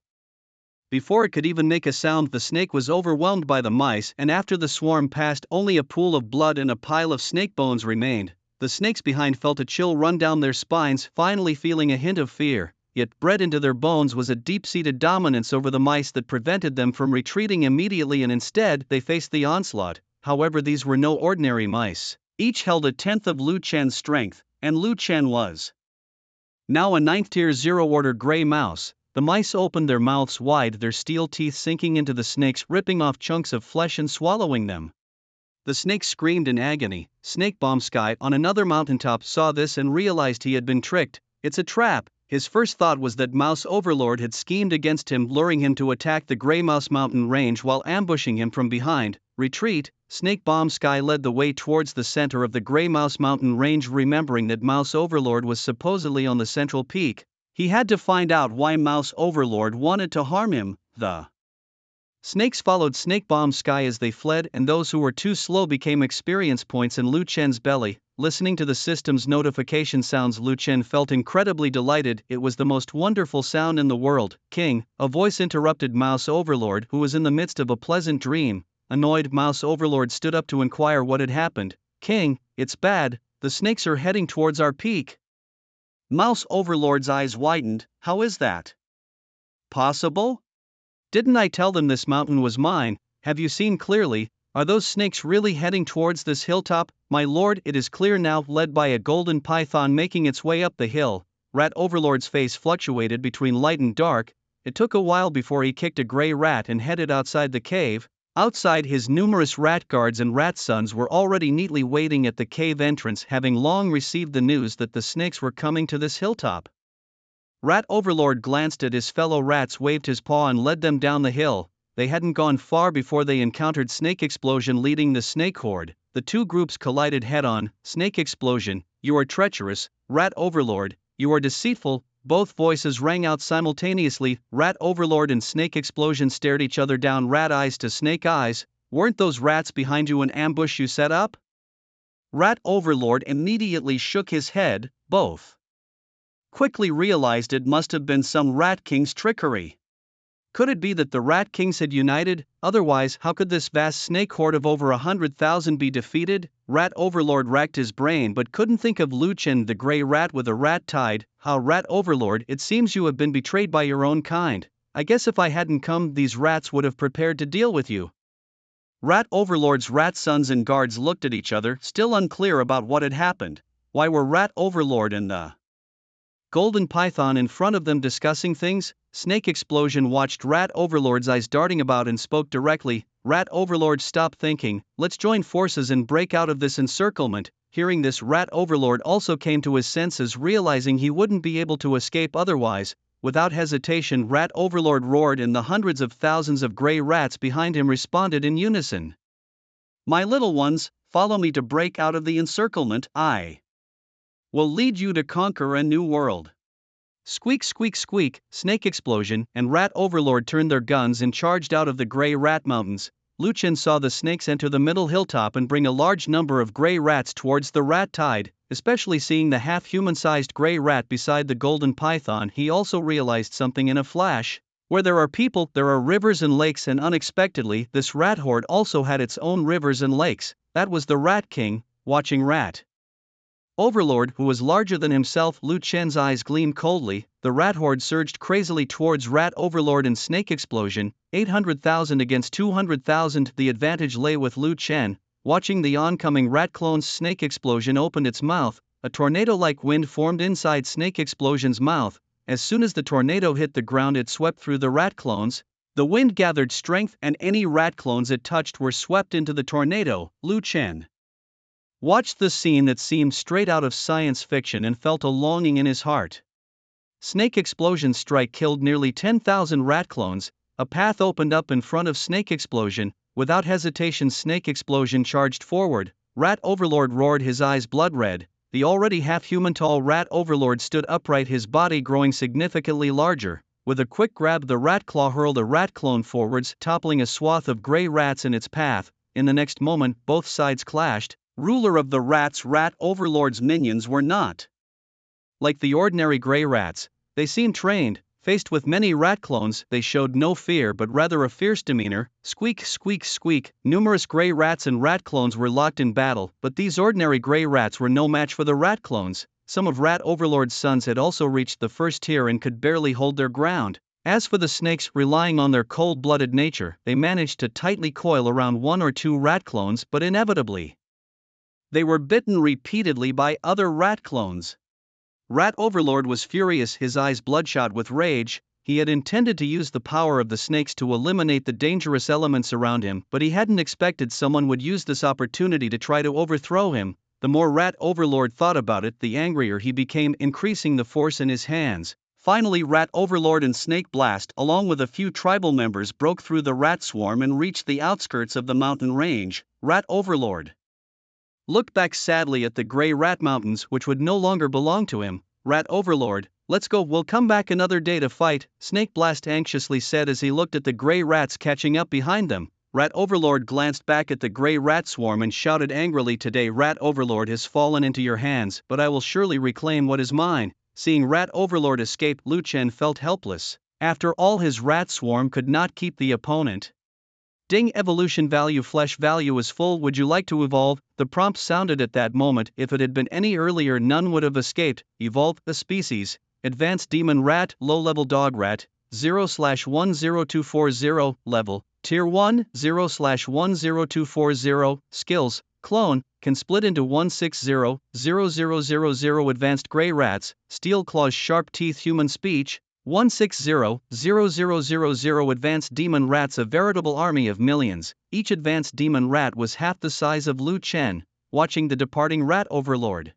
Before it could even make a sound, the snake was overwhelmed by the mice, and after the swarm passed, only a pool of blood and a pile of snake bones remained. The snakes behind felt a chill run down their spines, finally feeling a hint of fear. Yet bred into their bones was a deep-seated dominance over the mice that prevented them from retreating immediately, and instead, they faced the onslaught. However, these were no ordinary mice. Each held a tenth of Lu Chun's strength, and Lu Chun was now a 9th-tier zero-order gray mouse. The mice opened their mouths wide, their steel teeth sinking into the snakes, ripping off chunks of flesh and swallowing them. The snake screamed in agony. Snake Bomb Sky on another mountaintop saw this and realized he had been tricked. "It's a trap," His first thought was that Mouse Overlord had schemed against him, luring him to attack the Grey Mouse Mountain range while ambushing him from behind. Retreat. Snake Bomb Sky led the way towards the center of the Grey Mouse Mountain range, remembering that Mouse Overlord was supposedly on the central peak. He had to find out why Mouse Overlord wanted to harm him. The snakes followed Snake Bomb Sky as they fled, and those who were too slow became experience points in Lu Chen's belly. Listening to the system's notification sounds, Lu Chen felt incredibly delighted. It was the most wonderful sound in the world. King, a voice interrupted Mouse Overlord, who was in the midst of a pleasant dream. Annoyed, Mouse Overlord stood up to inquire what had happened. King, it's bad, the snakes are heading towards our peak. Mouse Overlord's eyes widened. How is that possible? Didn't I tell them this mountain was mine? Have you seen clearly? Are those snakes really heading towards this hilltop? My lord, it is clear now, led by a golden python making its way up the hill. Rat Overlord's face fluctuated between light and dark. It took a while before he kicked a gray rat and headed outside the cave. Outside, his numerous rat guards and rat sons were already neatly waiting at the cave entrance, having long received the news that the snakes were coming to this hilltop. Rat Overlord glanced at his fellow rats, waved his paw and led them down the hill. They hadn't gone far before they encountered Snake Explosion leading the snake horde. The two groups collided head-on. Snake Explosion, you are treacherous. Rat Overlord, you are deceitful. Both voices rang out simultaneously. Rat Overlord and Snake Explosion stared each other down, rat eyes to snake eyes. Weren't those rats behind you an ambush you set up? Rat Overlord immediately shook his head. Both quickly realized it must have been some Rat King's trickery. Could it be that the Rat Kings had united? Otherwise, how could this vast snake horde of over 100,000 be defeated? Rat Overlord racked his brain but couldn't think of Lu Chen, the gray rat with a rat tide. How, Rat Overlord, it seems you have been betrayed by your own kind. I guess if I hadn't come, these rats would have prepared to deal with you. Rat Overlord's rat sons and guards looked at each other, still unclear about what had happened. Why were Rat Overlord and the golden python in front of them discussing things? Snake Explosion watched Rat Overlord's eyes darting about and spoke directly. Rat Overlord, stop thinking, let's join forces and break out of this encirclement. Hearing this, Rat Overlord also came to his senses, realizing he wouldn't be able to escape otherwise. Without hesitation, Rat Overlord roared, and the hundreds of thousands of gray rats behind him responded in unison. My little ones, follow me to break out of the encirclement. I will lead you to conquer a new world. Squeak, squeak, squeak. Snake Explosion and Rat Overlord turned their guns and charged out of the Grey Rat Mountains. Lu Chen saw the snakes enter the middle hilltop and bring a large number of gray rats towards the rat tide. Especially seeing the half-human-sized gray rat beside the golden python, he also realized something in a flash. Where there are people, there are rivers and lakes, and unexpectedly, this rat horde also had its own rivers and lakes. That was the Rat King, watching Rat Overlord, who was larger than himself. Lu Chen's eyes gleamed coldly. The rat horde surged crazily towards Rat Overlord and Snake Explosion. 800,000 against 200,000. The advantage lay with Lu Chen. Watching the oncoming rat clones, Snake Explosion opened its mouth. A tornado-like wind formed inside Snake Explosion's mouth. As soon as the tornado hit the ground, it swept through the rat clones. The wind gathered strength, and any rat clones it touched were swept into the tornado. Lu Chen watched the scene that seemed straight out of science fiction and felt a longing in his heart. Snake Explosion's strike killed nearly 10,000 rat clones. A path opened up in front of Snake Explosion. Without hesitation, Snake Explosion charged forward. Rat Overlord roared, his eyes blood red. The already half-human tall Rat Overlord stood upright, his body growing significantly larger. With a quick grab, the rat claw hurled a rat clone forwards, toppling a swath of gray rats in its path. In the next moment, both sides clashed. Ruler of the rats, Rat Overlord's minions were not like the ordinary gray rats. They seemed trained. Faced with many rat clones, they showed no fear but rather a fierce demeanor. Squeak, squeak, squeak. Numerous gray rats and rat clones were locked in battle, but these ordinary gray rats were no match for the rat clones. Some of Rat Overlord's sons had also reached the first tier and could barely hold their ground. As for the snakes, relying on their cold-blooded nature, they managed to tightly coil around one or two rat clones, but inevitably they were bitten repeatedly by other rat clones. Rat Overlord was furious, his eyes bloodshot with rage. He had intended to use the power of the snakes to eliminate the dangerous elements around him, but he hadn't expected someone would use this opportunity to try to overthrow him. The more Rat Overlord thought about it, the angrier he became, increasing the force in his hands. Finally, Rat Overlord and Snake Blast, along with a few tribal members, broke through the rat swarm and reached the outskirts of the mountain range. Rat Overlord looked back sadly at the gray rat mountains, which would no longer belong to him. Rat Overlord, let's go, we'll come back another day to fight, Snake Blast anxiously said as he looked at the gray rats catching up behind them. Rat Overlord glanced back at the gray rat swarm and shouted angrily, today Rat Overlord has fallen into your hands, but I will surely reclaim what is mine. Seeing Rat Overlord escape, Lu Chen felt helpless. After all, his rat swarm could not keep the opponent. Ding, evolution value, flesh value is full, would you like to evolve? The prompt sounded at that moment. If it had been any earlier, none would have escaped. Evolve a species. Advanced Demon Rat, Low Level Dog Rat, 0/10240, Level, Tier 1, 0/10240, Skills, Clone, can split into 160,000 Advanced Gray Rats, Steel Claws, Sharp Teeth, Human Speech, 160,000 Advanced Demon Rats, a veritable army of millions. Each advanced demon rat was half the size of Lu Chen, watching the departing Rat Overlord.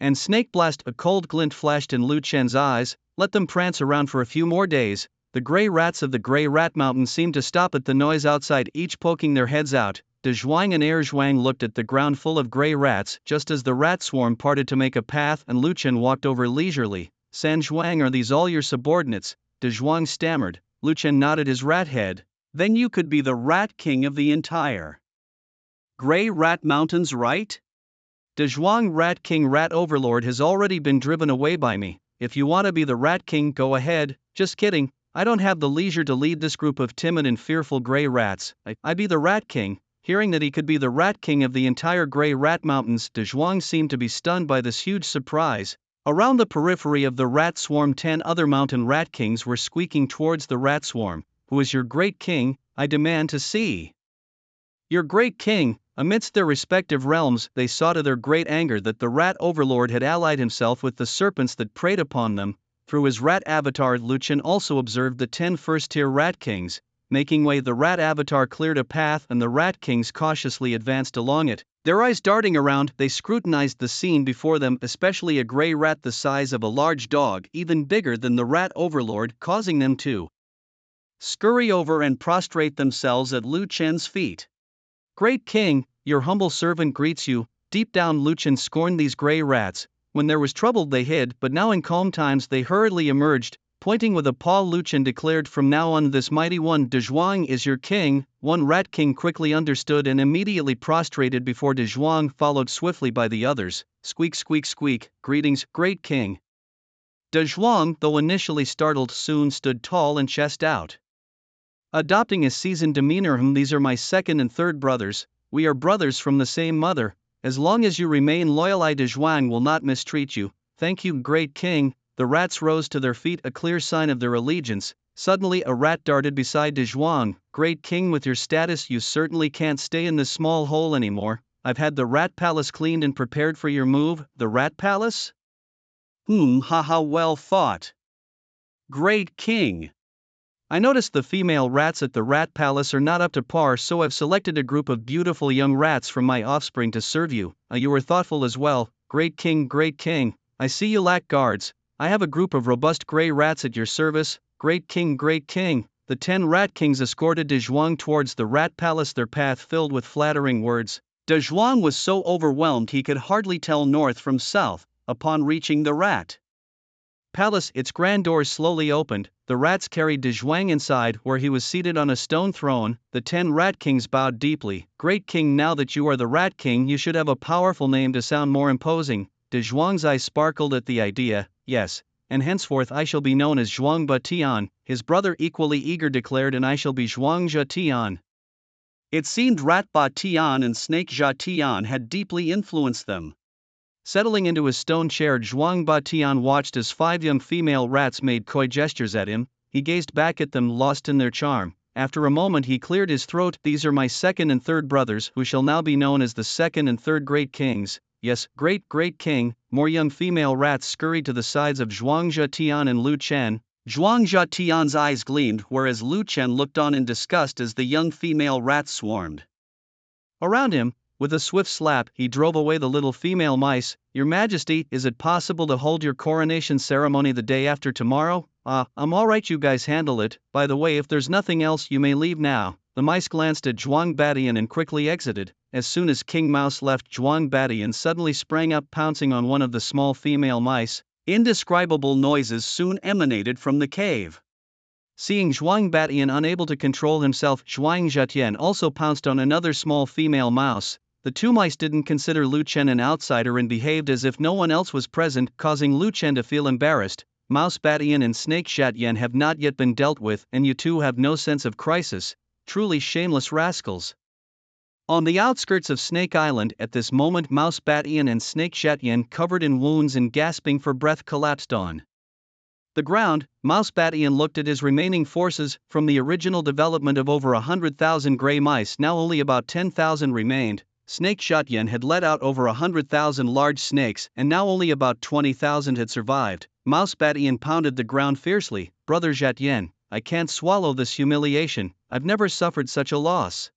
And Snake Blast, a cold glint flashed in Lu Chen's eyes. Let them prance around for a few more days. The gray rats of the Gray Rat Mountain seemed to stop at the noise outside, each poking their heads out. De Zhuang and Er Zhuang looked at the ground full of gray rats just as the rat swarm parted to make a path, and Lu Chen walked over leisurely. San Zhuang, are these all your subordinates? De Zhuang stammered. Lu Chen nodded his rat head. Then you could be the rat king of the entire Gray Rat Mountains, right? De Zhuang, Rat King. Rat Overlord has already been driven away by me. If you want to be the Rat King, go ahead. Just kidding, I don't have the leisure to lead this group of timid and fearful gray rats. I be the Rat King. Hearing that he could be the Rat King of the entire Gray Rat Mountains, De Zhuang seemed to be stunned by this huge surprise. Around the periphery of the rat swarm, 10 other mountain rat kings were squeaking towards the rat swarm. Who is your great king? I demand to see your great king. Amidst their respective realms, they saw to their great anger that the Rat Overlord had allied himself with the serpents that preyed upon them. Through his rat avatar, Lu Chen also observed the 10 first-tier rat kings. Making way, the rat avatar cleared a path and the rat kings cautiously advanced along it. Their eyes darting around, they scrutinized the scene before them, especially a gray rat the size of a large dog, even bigger than the Rat Overlord, causing them to scurry over and prostrate themselves at Lu Chen's feet. Great King, your humble servant greets you. Deep down, Lu Chen scorned these gray rats. When there was trouble they hid, but now in calm times they hurriedly emerged. Pointing with a paw, Lu Chen declared, from now on this mighty one, De Zhuang, is your king. One rat king quickly understood and immediately prostrated before De Zhuang, followed swiftly by the others. Squeak, squeak, squeak, greetings, great king. De Zhuang, though initially startled, soon stood tall and chest out, adopting a seasoned demeanor. These are my second and third brothers. We are brothers from the same mother. As long as you remain loyal, I, De Zhuang, will not mistreat you. Thank you, great king. The rats rose to their feet, a clear sign of their allegiance. Suddenly a rat darted beside De Zhuang. Great king, with your status you certainly can't stay in this small hole anymore. I've had the rat palace cleaned and prepared for your move. The rat palace? Haha, well thought, great king. I noticed the female rats at the rat palace are not up to par, so I've selected a group of beautiful young rats from my offspring to serve you. You were thoughtful as well, great king, great king. I see you lack guards. I have a group of robust gray rats at your service. Great king, great king. The 10 rat kings escorted De Zhuang towards the rat palace, their path filled with flattering words. De Zhuang was so overwhelmed he could hardly tell north from south. Upon reaching the rat palace, its grand doors slowly opened. The rats carried De Zhuang inside, where he was seated on a stone throne. The 10 rat kings bowed deeply. Great king, now that you are the rat king, you should have a powerful name to sound more imposing. De Zhuang's eyes sparkled at the idea. Yes, and henceforth I shall be known as Zhuang Ba Tian, his brother equally eager declared, and I shall be Zhuang Zha Tian. It seemed Rat Ba Tian and Snake Zha Tian had deeply influenced them. Settling into his stone chair, Zhuang Ba Tian watched as 5 young female rats made coy gestures at him. He gazed back at them, lost in their charm. After a moment he cleared his throat. These are my second and third brothers, who shall now be known as the second and third great kings. Yes, great king. More young female rats scurried to the sides of Zhuang Zha Tian and Lu Chen. Zhuang Zha Tian's eyes gleamed, whereas Lu Chen looked on in disgust as the young female rats swarmed around him. With a swift slap, he drove away the little female mice. "Your Majesty, is it possible to hold your coronation ceremony the day after tomorrow?" I'm alright, you guys handle it. By the way, if there's nothing else, you may leave now." The mice glanced at Zhuang Badian and quickly exited. As soon as King Mouse left, Zhuang Badian suddenly sprang up, pouncing on one of the small female mice. Indescribable noises soon emanated from the cave. Seeing Zhuang Badian unable to control himself, Zhuang Zhetian also pounced on another small female mouse. The two mice didn't consider Lu Chen an outsider and behaved as if no one else was present, causing Lu Chen to feel embarrassed. Mouse Badian and Snake Zhetian have not yet been dealt with, and you two have no sense of crisis. Truly shameless rascals. On the outskirts of Snake Island at this moment, Mouse Badian and Snake Zhetian, covered in wounds and gasping for breath, collapsed on the ground. Mouse Badian looked at his remaining forces. From the original development of over 100,000 gray mice, now only about 10,000 remained. Snake Zhetian had let out over 100,000 large snakes, and now only about 20,000 had survived. Mouse Badian pounded the ground fiercely. "Brother Zhetian, I can't swallow this humiliation. I've never suffered such a loss."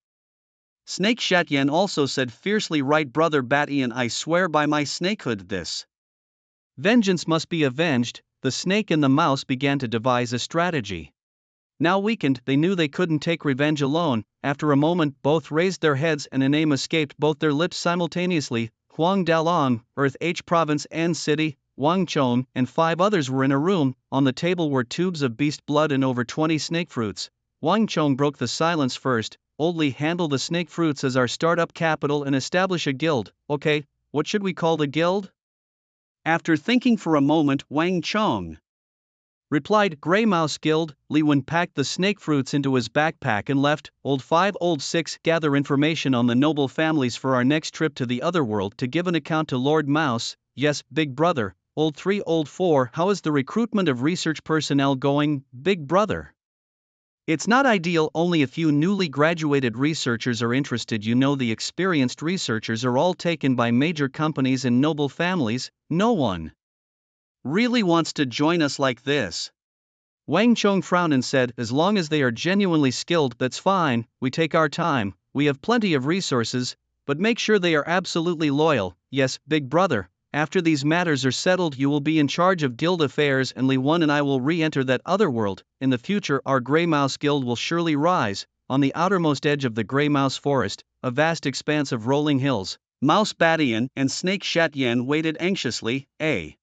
Snake Zhetian also said fiercely, "Right, Brother Badian, I swear by my snakehood this vengeance must be avenged." The snake and the mouse began to devise a strategy. Now weakened, they knew they couldn't take revenge alone. After a moment, both raised their heads and a name escaped both their lips simultaneously. Huang Dalong, Earth H Province N City. Wang Chong and 5 others were in a room. On the table were tubes of beast blood and over 20 snake fruits. Wang Chong broke the silence first. "Oldly, handle the snake fruits as our startup capital and establish a guild." "Okay, what should we call the guild?" After thinking for a moment, Wang Chong replied, "Gray Mouse Guild." Li Wen packed the snake fruits into his backpack and left. Old 5, Old 6, gather information on the noble families for our next trip to the otherworld to give an account to Lord Mouse. Yes, Big Brother. Old 3, Old 4, how is the recruitment of research personnel going, Big Brother? It's not ideal, only a few newly graduated researchers are interested. You know, the experienced researchers are all taken by major companies and noble families. No one really wants to join us like this. Wang Chong frowned and said, "As long as they are genuinely skilled, that's fine. We take our time. We have plenty of resources, but make sure they are absolutely loyal." "Yes, Big Brother. After these matters are settled, you will be in charge of guild affairs, and Li Wen and I will re-enter that other world. In the future, our Grey Mouse Guild will surely rise." On the outermost edge of the Grey Mouse Forest, a vast expanse of rolling hills, Mouse Badian and Snake Zhetian waited anxiously. A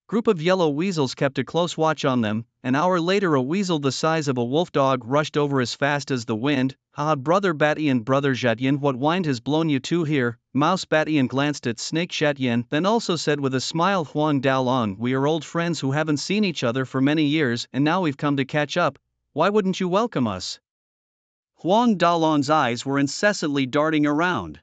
group of yellow weasels kept a close watch on them. An hour later, a weasel the size of a wolf dog rushed over as fast as the wind. "Haha, Brother Badian, Brother Zhetian, what wind has blown you two here?" Mouse Badian glanced at Snake Zhetian, then also said with a smile, "Huang Dalong, we are old friends who haven't seen each other for many years, and now we've come to catch up. Why wouldn't you welcome us?" Huang Dalong's eyes were incessantly darting around.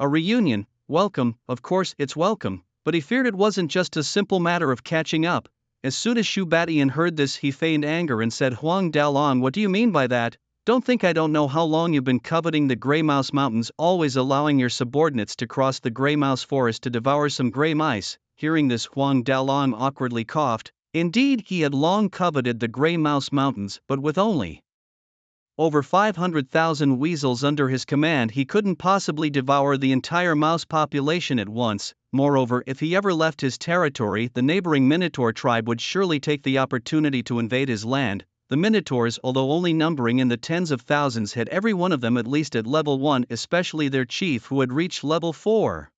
A reunion? Welcome, of course it's welcome. But he feared it wasn't just a simple matter of catching up. As soon as Shu Badian heard this, he feigned anger and said, "Huang Dalong, what do you mean by that? Don't think I don't know how long you've been coveting the Grey Mouse Mountains, always allowing your subordinates to cross the Grey Mouse Forest to devour some grey mice." Hearing this, Huang Dalong awkwardly coughed. Indeed, he had long coveted the Grey Mouse Mountains, but with only over 500,000 weasels under his command, he couldn't possibly devour the entire mouse population at once. Moreover, if he ever left his territory, the neighboring Minotaur tribe would surely take the opportunity to invade his land. The Minotaurs, although only numbering in the tens of thousands, had every one of them at least at level 1, especially their chief, who had reached level 4.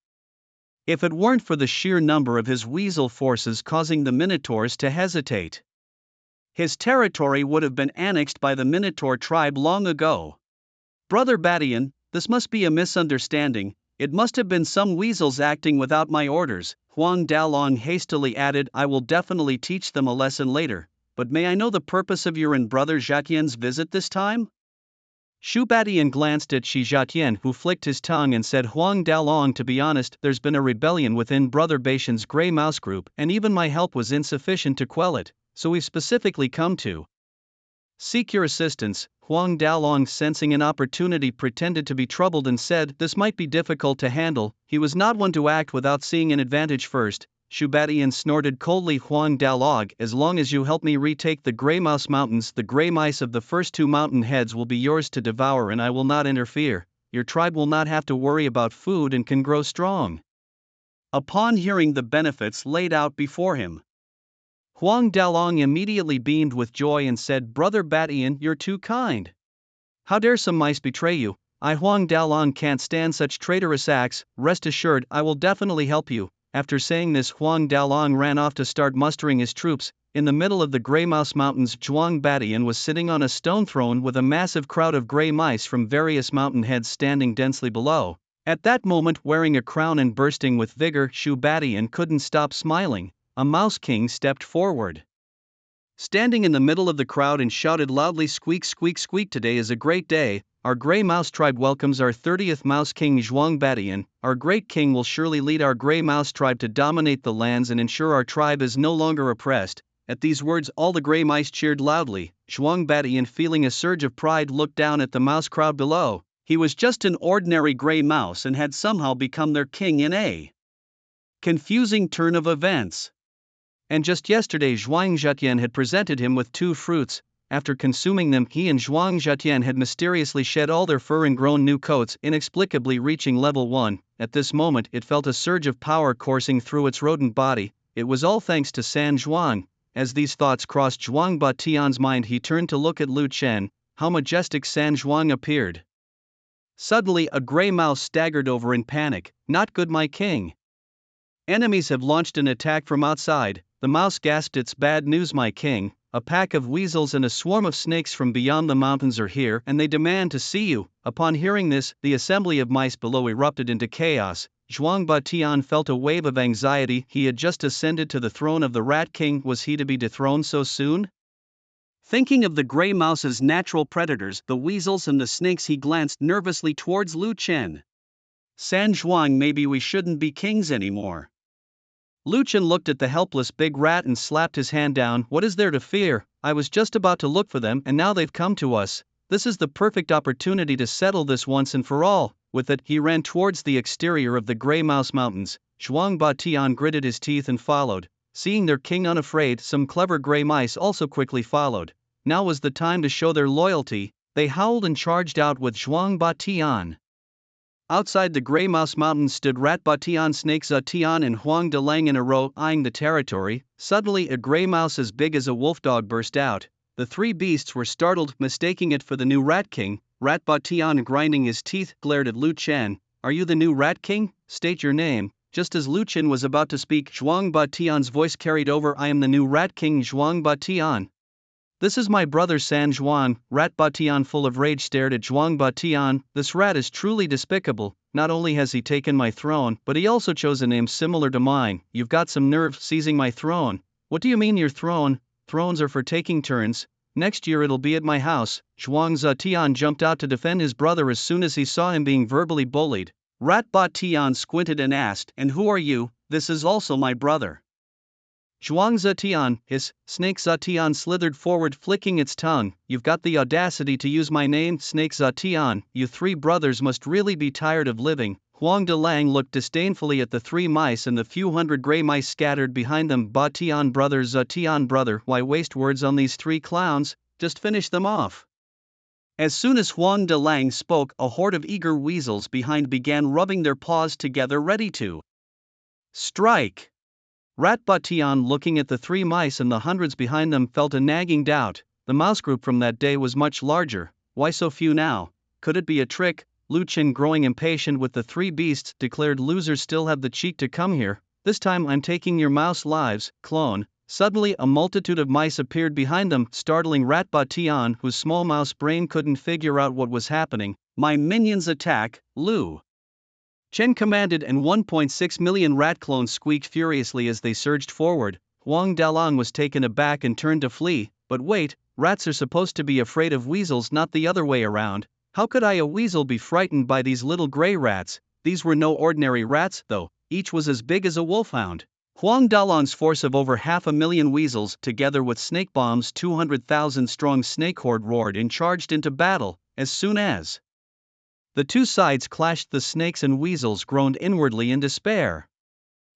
If it weren't for the sheer number of his weasel forces causing the Minotaurs to hesitate, his territory would have been annexed by the Minotaur tribe long ago. "Brother Badian, this must be a misunderstanding. It must have been some weasels acting without my orders," Huang Dalong hastily added. "I will definitely teach them a lesson later. But may I know the purpose of your and Brother Zhetian's visit this time?" Shu Badian glanced at Shi Zhetian, who flicked his tongue and said, "Huang Dalong, to be honest, there's been a rebellion within Brother Baishan's Grey Mouse group, and even my help was insufficient to quell it. So we've specifically come to seek your assistance." Huang Dalong, sensing an opportunity, pretended to be troubled and said, "This might be difficult to handle." He was not one to act without seeing an advantage first. Shu Badian snorted coldly, "Huang Dalong, as long as you help me retake the Grey Mouse Mountains, the grey mice of the first 2 mountain heads will be yours to devour, and I will not interfere." your tribe will not have to worry about food and can grow strong. Upon hearing the benefits laid out before him, Huang Dalong immediately beamed with joy and said, "Brother Batian, you're too kind. How dare some mice betray you? I Huang Dalong can't stand such traitorous acts, rest assured I will definitely help you." After saying this, Huang Dalong ran off to start mustering his troops. In the middle of the Grey Mouse Mountains, Zhuang Batian was sitting on a stone throne with a massive crowd of grey mice from various mountain heads standing densely below. At that moment, wearing a crown and bursting with vigor, Shu Batian couldn't stop smiling. A mouse king stepped forward, standing in the middle of the crowd, and shouted loudly, "Squeak, squeak, squeak, today is a great day. Our grey mouse tribe welcomes our 30th mouse king Zhuang Batian. Our great king will surely lead our grey mouse tribe to dominate the lands and ensure our tribe is no longer oppressed." At these words, all the grey mice cheered loudly. Zhuang Batian, feeling a surge of pride, looked down at the mouse crowd below. He was just an ordinary grey mouse and had somehow become their king in a confusing turn of events. And just yesterday Zhuang Zhetian had presented him with 2 fruits. After consuming them, he and Zhuang Zhetian had mysteriously shed all their fur and grown new coats, inexplicably reaching level 1. At this moment it felt a surge of power coursing through its rodent body. It was all thanks to San Zhuang. As these thoughts crossed Zhuang Batian's mind, he turned to look at Lu Chen. How majestic San Zhuang appeared. Suddenly a grey mouse staggered over in panic. "Not good, my king. Enemies have launched an attack from outside." The mouse gasped, "It's bad news, my king. A pack of weasels and a swarm of snakes from beyond the mountains are here, and they demand to see you." Upon hearing this, the assembly of mice below erupted into chaos. Zhuang Batian felt a wave of anxiety. He had just ascended to the throne of the Rat King. Was he to be dethroned so soon? Thinking of the grey mouse's natural predators, the weasels and the snakes, he glanced nervously towards Lu Chen. "San Zhuang, maybe we shouldn't be kings anymore." Lu Chen looked at the helpless big rat and slapped his hand down. "What is there to fear? I was just about to look for them, and now they've come to us. This is the perfect opportunity to settle this once and for all." With it, he ran towards the exterior of the Grey Mouse Mountains. Zhuang Batian gritted his teeth and followed. Seeing their king unafraid, some clever grey mice also quickly followed. Now was the time to show their loyalty. They howled and charged out with Zhuang Batian. Outside the Grey Mouse Mountains stood Rat Batian, Snake Zetian, and Huang Delang in a row, eyeing the territory. Suddenly a grey mouse as big as a wolf dog burst out. The 3 beasts were startled, mistaking it for the new Rat King. Rat Batian, grinding his teeth, glared at Lu Chen. "Are you the new Rat King? State your name." Just as Lu Chen was about to speak, Zhuang Batian's voice carried over. "I am the new Rat King, Zhuang Batian. This is my brother San Zhuang." Rat Batian, full of rage, stared at Zhuang Batian. "This rat is truly despicable. Not only has he taken my throne, but he also chose a name similar to mine. You've got some nerve, seizing my throne." "What do you mean your throne? Thrones are for taking turns. Next year it'll be at my house." Zhuang Zetian jumped out to defend his brother as soon as he saw him being verbally bullied. Rat Batian squinted and asked, "And who are you?" "This is also my brother." Zhuang Zetian, his Snake Zetian slithered forward, flicking its tongue. "You've got the audacity to use my name, Snake Zetian. You 3 brothers must really be tired of living." Huang Delang looked disdainfully at the 3 mice and the few hundred grey mice scattered behind them. "Batian brother, Zetian brother, why waste words on these 3 clowns? Just finish them off." As soon as Huang Delang spoke, a horde of eager weasels behind began rubbing their paws together, ready to strike. Rat Batian, looking at the 3 mice and the hundreds behind them, felt a nagging doubt. The mouse group from that day was much larger. Why so few now? Could it be a trick? Lu Chen, growing impatient with the 3 beasts, declared, "Losers still have the cheek to come here. This time I'm taking your mouse lives, clone." Suddenly a multitude of mice appeared behind them, startling Rat Batian, whose small mouse brain couldn't figure out what was happening. "My minions attack!" Lu Chen commanded, and 1.6 million rat clones squeaked furiously as they surged forward. Huang Dalong was taken aback and turned to flee. But wait, rats are supposed to be afraid of weasels, not the other way around. How could a weasel be frightened by these little grey rats? These were no ordinary rats, though. Each was as big as a wolfhound. Huang Dalong's force of over 500,000 weasels, together with snake bombs, 200,000 strong snake horde, roared and charged into battle. As soon as the 2 sides clashed, the snakes and weasels groaned inwardly in despair.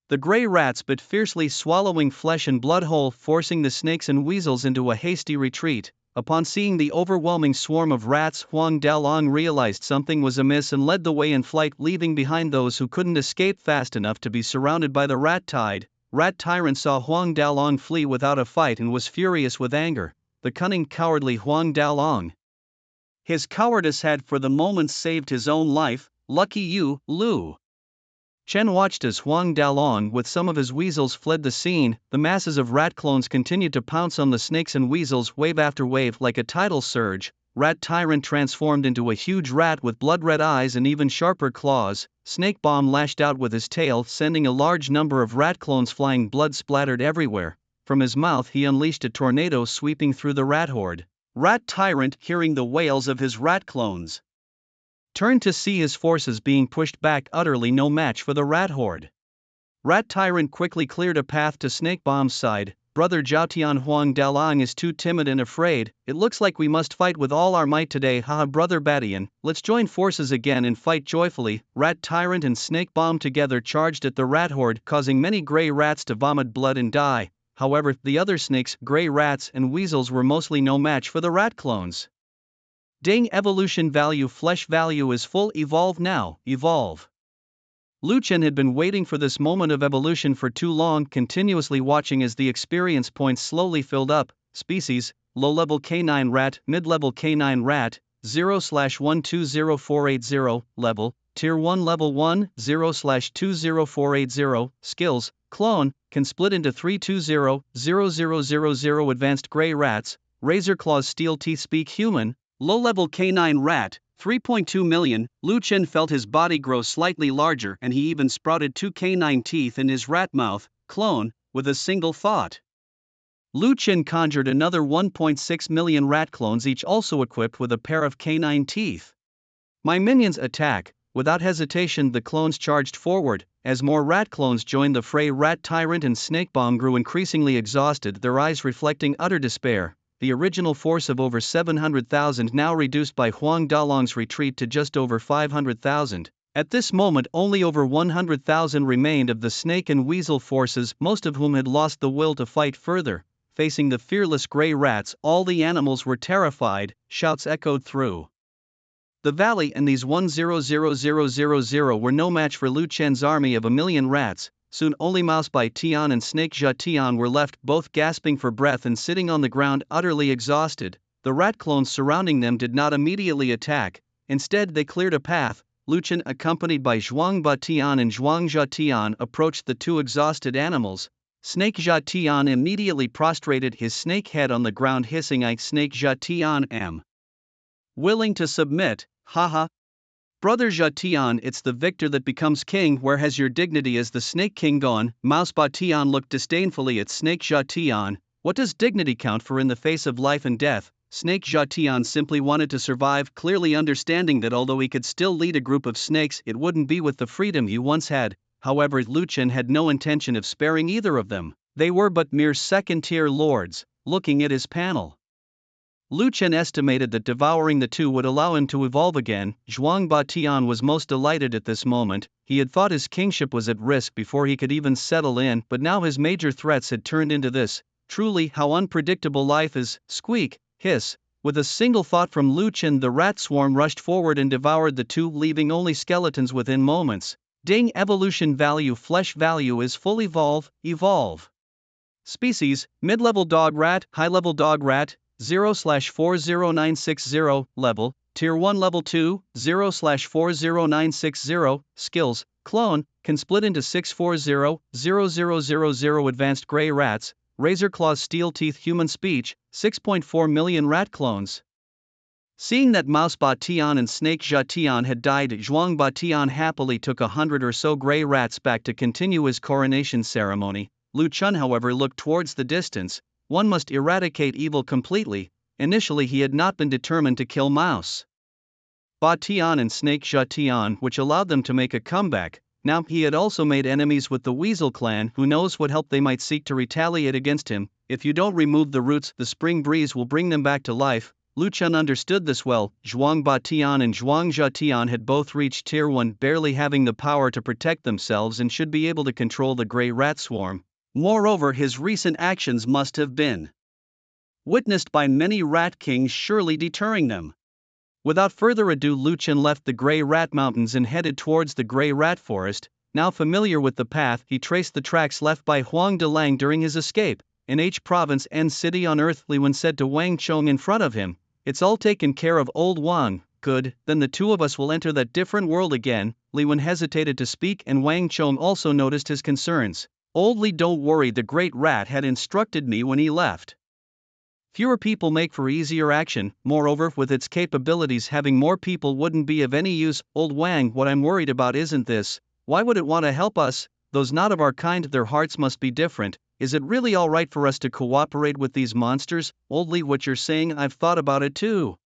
The grey rats bit fiercely, swallowing flesh and blood whole, forcing the snakes and weasels into a hasty retreat. Upon seeing the overwhelming swarm of rats, Huang Dalong realized something was amiss and led the way in flight, leaving behind those who couldn't escape fast enough to be surrounded by the rat tide. Rat Tyrant saw Huang Dalong flee without a fight and was furious with anger. The cunning, cowardly Huang Dalong. His cowardice had for the moment saved his own life. Lucky you, Lu. Chen watched as Huang Dalong with some of his weasels fled the scene. The masses of rat clones continued to pounce on the snakes and weasels wave after wave like a tidal surge. Rat Tyrant transformed into a huge rat with blood-red eyes and even sharper claws. Snake Bomb lashed out with his tail, sending a large number of rat clones flying, blood splattered everywhere. From his mouth he unleashed a tornado sweeping through the rat horde. Rat Tyrant, hearing the wails of his rat clones, turned to see his forces being pushed back, utterly no match for the rat horde. Rat Tyrant quickly cleared a path to Snake Bomb's side. Brother Zhaotian, Huang Dalong is too timid and afraid. It looks like we must fight with all our might today. Haha, Brother Badian, let's join forces again and fight joyfully. Rat Tyrant and Snake Bomb together charged at the rat horde, causing many gray rats to vomit blood and die. However, the other snakes, gray rats and weasels were mostly no match for the rat clones. Ding, evolution value, flesh value is full. Evolve now, evolve. Lu Chen had been waiting for this moment of evolution for too long, continuously watching as the experience points slowly filled up. Species: low-level K9 rat, mid-level K9 rat, 0/120480, level, Tier 1 level 1, 0/20480, skills, clone, can split into 320-0000 advanced gray rats, razor claws, steel teeth, speak human. Low-level K9 rat, 3.2 million. Lu Chen felt his body grow slightly larger and he even sprouted 2 K9 teeth in his rat mouth. Clone, with a single thought. Lu Chen conjured another 1.6 million rat clones, each also equipped with a pair of K9 teeth. My minions attack. Without hesitation the clones charged forward. As more rat clones joined the fray, Rat Tyrant and Snake Bomb grew increasingly exhausted, their eyes reflecting utter despair. The original force of over 700,000 now reduced by Huang Dalong's retreat to just over 500,000. At this moment only over 100,000 remained of the snake and weasel forces, most of whom had lost the will to fight further. Facing the fearless gray rats, all the animals were terrified. Shouts echoed through the valley, and these 100,000 were no match for Lu Chen's army of 1,000,000 rats. Soon only Mouse Bai Tian and Snake Jia Tian were left, both gasping for breath and sitting on the ground utterly exhausted. The rat clones surrounding them did not immediately attack, instead they cleared a path. Lu Chen, accompanied by Zhuang Ba Tian and Zhuang Jia Tian, approached the two exhausted animals. Snake Jia Tian immediately prostrated his snake head on the ground, hissing, "I, Snake Jia Tian, am willing to submit, haha. Brother Jia Tian, it's the victor that becomes king. Where has your dignity as the Snake King gone?" Mouse Ba Tian looked disdainfully at Snake Jia Tian. What does dignity count for in the face of life and death? Snake Jia Tian simply wanted to survive, clearly understanding that although he could still lead a group of snakes, it wouldn't be with the freedom he once had. However, Lu Chen had no intention of sparing either of them. They were but mere second-tier lords. Looking at his panel, Lu Chen estimated that devouring the two would allow him to evolve again. Zhuang Ba Tian was most delighted at this moment. He had thought his kingship was at risk before he could even settle in, but now his major threats had turned into this. Truly, how unpredictable life is. Squeak, hiss. With a single thought from Lu Chen, the rat swarm rushed forward and devoured the two, leaving only skeletons within moments. Ding, evolution value, flesh value is full. Evolve, evolve. Species: mid-level dog rat, high-level dog rat, 0/40960, level, Tier 1 level 2, 0/40960, skills, clone, can split into 640,000 advanced gray rats, razor claws, steel teeth, human speech, 6.4 million rat clones. Seeing that Mouse Ba Tian and Snake Jia Tian had died, Zhuang Ba Tian happily took 100 or so gray rats back to continue his coronation ceremony. Lu Chen, however, looked towards the distance. One must eradicate evil completely. Initially he had not been determined to kill Mouse Ba Tian and Snake Jia Tian, which allowed them to make a comeback. Now he had also made enemies with the Weasel clan. Who knows what help they might seek to retaliate against him. If you don't remove the roots, the spring breeze will bring them back to life. Lu Chen understood this well. Zhuang Ba Tian and Zhuang Jia Tian had both reached Tier 1, barely having the power to protect themselves, and should be able to control the gray rat swarm. Moreover, his recent actions must have been witnessed by many rat kings surely deterring them. Without further ado, Lu Chen left the Grey Rat Mountains and headed towards the Grey Rat Forest. Now familiar with the path, he traced the tracks left by Huang Delang during his escape. In H province and city on earth, Li Wen said to Wang Chong in front of him, "It's all taken care of, old Wang. Good, then the two of us will enter that different world again." Li Wen hesitated to speak, and Wang Chong also noticed his concerns. "Old Li, don't worry, the Great Rat had instructed me when he left. Fewer people make for easier action, moreover, with its capabilities, having more people wouldn't be of any use. Old Wang, what I'm worried about isn't this. Why would it want to help us? Those not of our kind, their hearts must be different. Is it really alright for us to cooperate with these monsters?" "Old Li, what you're saying, I've thought about it too.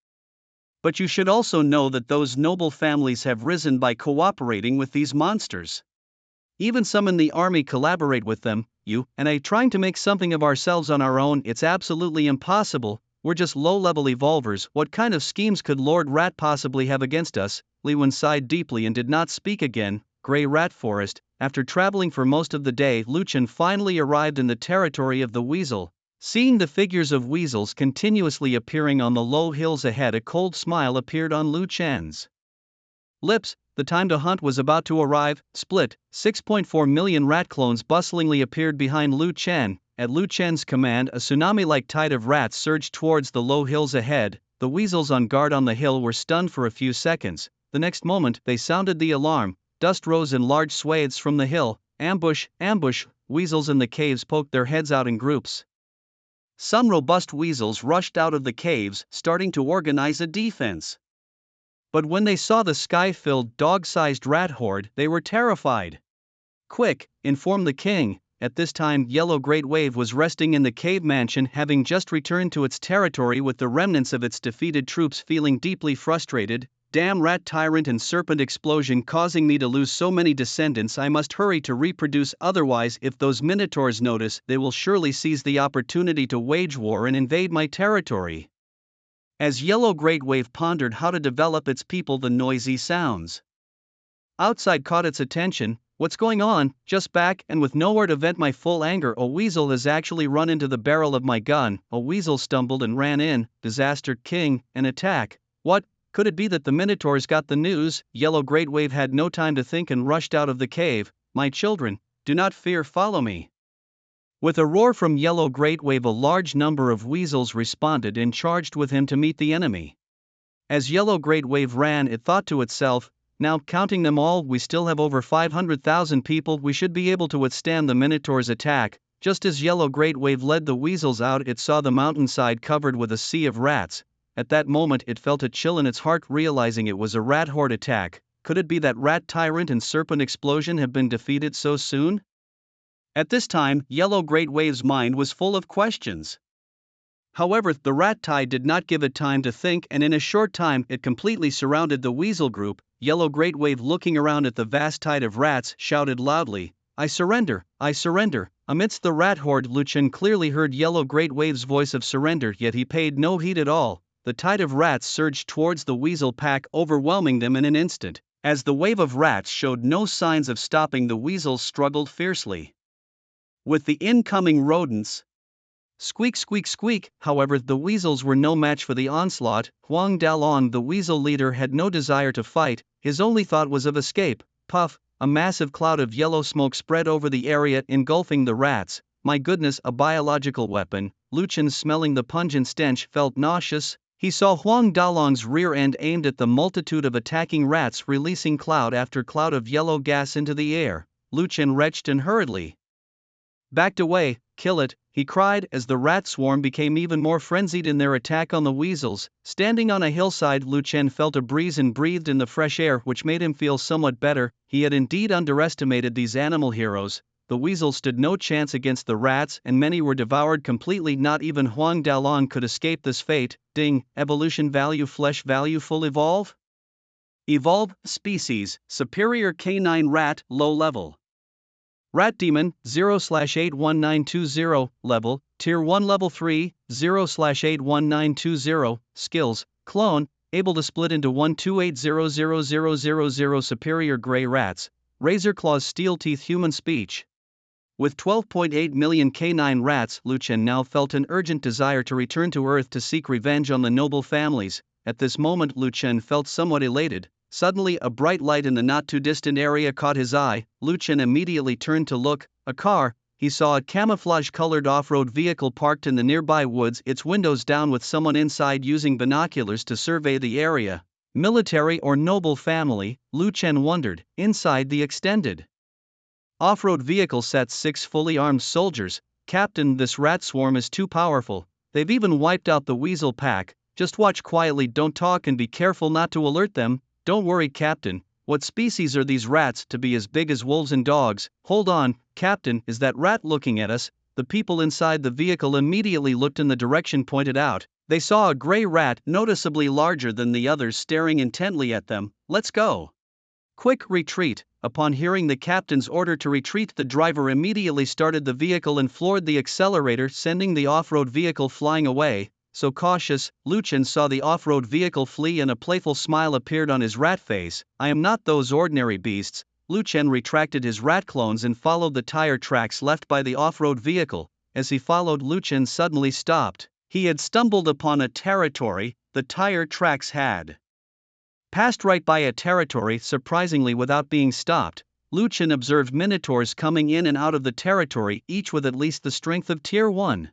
But you should also know that those noble families have risen by cooperating with these monsters. Even some in the army collaborate with them. You and I trying to make something of ourselves on our own, it's absolutely impossible. We're just low-level evolvers. What kind of schemes could Lord Rat possibly have against us?" Li Wen sighed deeply and did not speak again. Grey Rat Forest. After traveling for most of the day, Lu Chen finally arrived in the territory of the weasel. Seeing the figures of weasels continuously appearing on the low hills ahead, a cold smile appeared on Lu Chen's lips. The time to hunt was about to arrive. Split. 6.4 million rat clones bustlingly appeared behind Lu Chen. At Lu Chen's command, a tsunami-like tide of rats surged towards the low hills ahead. The weasels on guard on the hill were stunned for a few seconds. The next moment, they sounded the alarm. Dust rose in large swathes from the hill. Ambush, ambush! Weasels in the caves poked their heads out in groups. Some robust weasels rushed out of the caves, starting to organize a defense. But when they saw the sky-filled, dog-sized rat horde, they were terrified. "Quick, inform the king." At this time, Yellow Great Wave was resting in the cave mansion, having just returned to its territory with the remnants of its defeated troops, feeling deeply frustrated. "Damn rat tyrant and serpent explosion causing me to lose so many descendants. I must hurry to reproduce, otherwise if those minotaurs notice, they will surely seize the opportunity to wage war and invade my territory." As Yellow Great Wave pondered how to develop its people, the noisy sounds outside caught its attention. "What's going on?" "Just back, and with nowhere to vent my full anger. A weasel has actually run into the barrel of my gun." A weasel stumbled and ran in. "Disaster, king, an attack." "What? Could it be that the minotaurs got the news?" Yellow Great Wave had no time to think and rushed out of the cave. "My children, do not fear, follow me." With a roar from Yellow Great Wave, a large number of weasels responded and charged with him to meet the enemy. As Yellow Great Wave ran, it thought to itself, "Now, counting them all, we still have over 500,000 people. We should be able to withstand the Minotaur's attack." Just as Yellow Great Wave led the weasels out, it saw the mountainside covered with a sea of rats. At that moment, it felt a chill in its heart, realizing it was a rat horde attack. Could it be that rat tyrant and serpent explosion have been defeated so soon? At this time, Yellow Great Wave's mind was full of questions. However, the rat tide did not give it time to think, and in a short time, it completely surrounded the weasel group. Yellow Great Wave, looking around at the vast tide of rats, shouted loudly, "I surrender! I surrender!" Amidst the rat horde, Lu Chen clearly heard Yellow Great Wave's voice of surrender, yet he paid no heed at all. The tide of rats surged towards the weasel pack, overwhelming them in an instant. As the wave of rats showed no signs of stopping, the weasels struggled fiercely with the incoming rodents. Squeak, squeak, squeak! However, the weasels were no match for the onslaught. Huang Dalong, the weasel leader, had no desire to fight. His only thought was of escape. Puff! A massive cloud of yellow smoke spread over the area, engulfing the rats. My goodness, a biological weapon. Lu Chen, smelling the pungent stench, felt nauseous. He saw Huang Dalong's rear end aimed at the multitude of attacking rats, releasing cloud after cloud of yellow gas into the air. Lu Chen retched and hurriedly backed away. "Kill it," he cried as the rat swarm became even more frenzied in their attack on the weasels. Standing on a hillside, Lu Chen felt a breeze and breathed in the fresh air, which made him feel somewhat better. He had indeed underestimated these animal heroes. The weasels stood no chance against the rats, and many were devoured completely. Not even Huang Dalong could escape this fate. Ding! Evolution value, flesh value, full evolve. Evolve, species, superior canine rat, low level. Rat Demon, 0/81920, level, Tier 1 level 3, 0/81920, skills, clone, able to split into 128000000 superior gray rats, razor claws, steel teeth, human speech. With 12.8 million canine rats, Lu Chen now felt an urgent desire to return to Earth to seek revenge on the noble families. At this moment Lu Chen felt somewhat elated. Suddenly a bright light in the not-too-distant area caught his eye. Lu Chen immediately turned to look. A car. He saw a camouflage-colored off-road vehicle parked in the nearby woods, its windows down, with someone inside using binoculars to survey the area. Military or noble family, Lu Chen wondered. Inside the extended off-road vehicle sat 6 fully armed soldiers. Captain, this rat swarm is too powerful. They've even wiped out the weasel pack. Just watch quietly, don't talk, and be careful not to alert them. Don't worry, Captain. What species are these rats to be as big as wolves and dogs? Hold on, Captain, is that rat looking at us? The people inside the vehicle immediately looked in the direction pointed out. They saw a gray rat, noticeably larger than the others, staring intently at them. Let's go. Quick retreat. Upon hearing the captain's order to retreat, the driver immediately started the vehicle and floored the accelerator, sending the off-road vehicle flying away. So cautious, Lu Chen saw the off-road vehicle flee and a playful smile appeared on his rat face. I am not those ordinary beasts. Lu Chen retracted his rat clones and followed the tire tracks left by the off-road vehicle. As he followed, Lu Chen suddenly stopped. He had stumbled upon a territory. The tire tracks had passed right by a territory, surprisingly without being stopped. Lu Chen observed minotaurs coming in and out of the territory, each with at least the strength of Tier 1.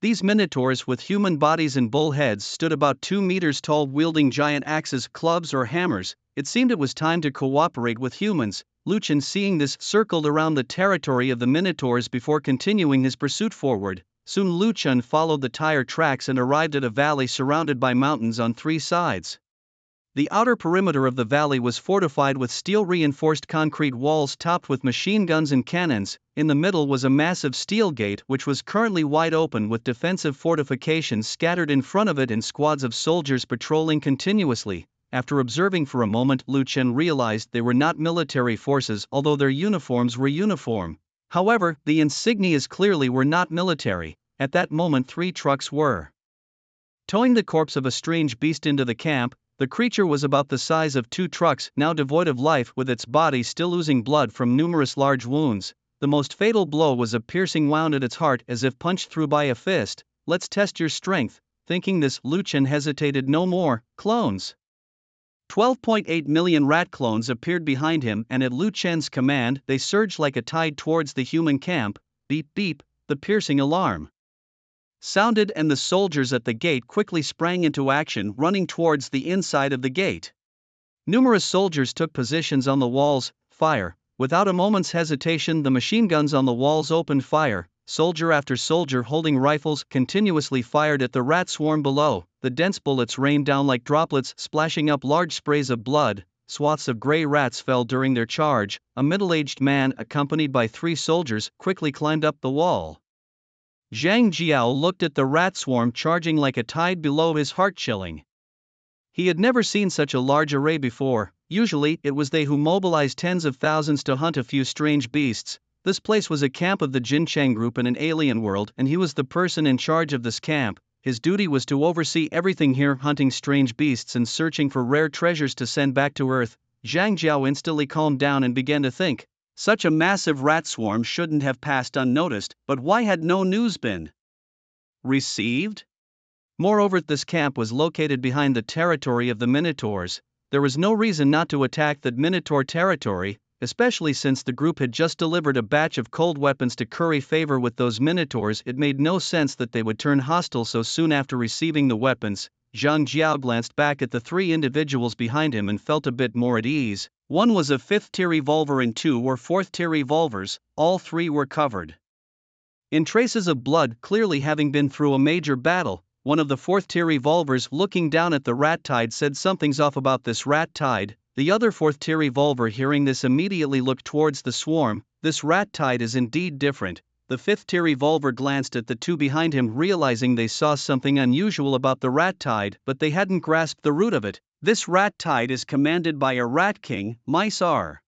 These minotaurs, with human bodies and bull heads, stood about 2 meters tall, wielding giant axes, clubs or hammers. It seemed it was time to cooperate with humans. Lu Chen, seeing this, circled around the territory of the minotaurs before continuing his pursuit forward. Soon Lu Chen followed the tire tracks and arrived at a valley surrounded by mountains on 3 sides. The outer perimeter of the valley was fortified with steel-reinforced concrete walls topped with machine guns and cannons. In the middle was a massive steel gate which was currently wide open, with defensive fortifications scattered in front of it and squads of soldiers patrolling continuously. After observing for a moment, Lu Chen realized they were not military forces, although their uniforms were uniform. However, the insignias clearly were not military. At that moment 3 trucks were towing the corpse of a strange beast into the camp. The creature was about the size of 2 trucks, now devoid of life, with its body still oozing blood from numerous large wounds. The most fatal blow was a piercing wound at its heart, as if punched through by a fist. Let's test your strength. Thinking this, Lu Chen hesitated no more. Clones. 12.8 million rat clones appeared behind him, and at Lu Chen's command, they surged like a tide towards the human camp. Beep beep, the piercing alarm sounded, and the soldiers at the gate quickly sprang into action, running towards the inside of the gate. Numerous soldiers took positions on the walls. Fire. Without a moment's hesitation, the machine guns on the walls opened fire. Soldier after soldier holding rifles continuously fired at the rat swarm below. The dense bullets rained down like droplets, splashing up large sprays of blood. Swaths of gray rats fell during their charge. A middle-aged man, accompanied by 3 soldiers, quickly climbed up the wall. Zhang Jiao looked at the rat swarm charging like a tide below, his heart chilling. He had never seen such a large array before. Usually, it was they who mobilized tens of thousands to hunt a few strange beasts. This place was a camp of the Jincheng group in an alien world, and he was the person in charge of this camp. His duty was to oversee everything here, hunting strange beasts and searching for rare treasures to send back to Earth. Zhang Jiao instantly calmed down and began to think. Such a massive rat swarm shouldn't have passed unnoticed, but why had no news been received? Moreover, this camp was located behind the territory of the Minotaurs. There was no reason not to attack the Minotaur territory, especially since the group had just delivered a batch of cold weapons to curry favor with those Minotaurs. It made no sense that they would turn hostile so soon after receiving the weapons. Zhang Jiao glanced back at the 3 individuals behind him and felt a bit more at ease. One was a 5th-tier revolver and 2 were 4th-tier revolvers. All 3 were covered in traces of blood, clearly having been through a major battle. One of the 4th-tier revolvers, looking down at the rat tide, said something's off about this rat tide. The other 4th-tier revolver, hearing this, immediately looked towards the swarm. This rat tide is indeed different. The 5th-tier revolver glanced at the 2 behind him, realizing they saw something unusual about the rat tide, but they hadn't grasped the root of it. This rat tide is commanded by a rat king. Mice are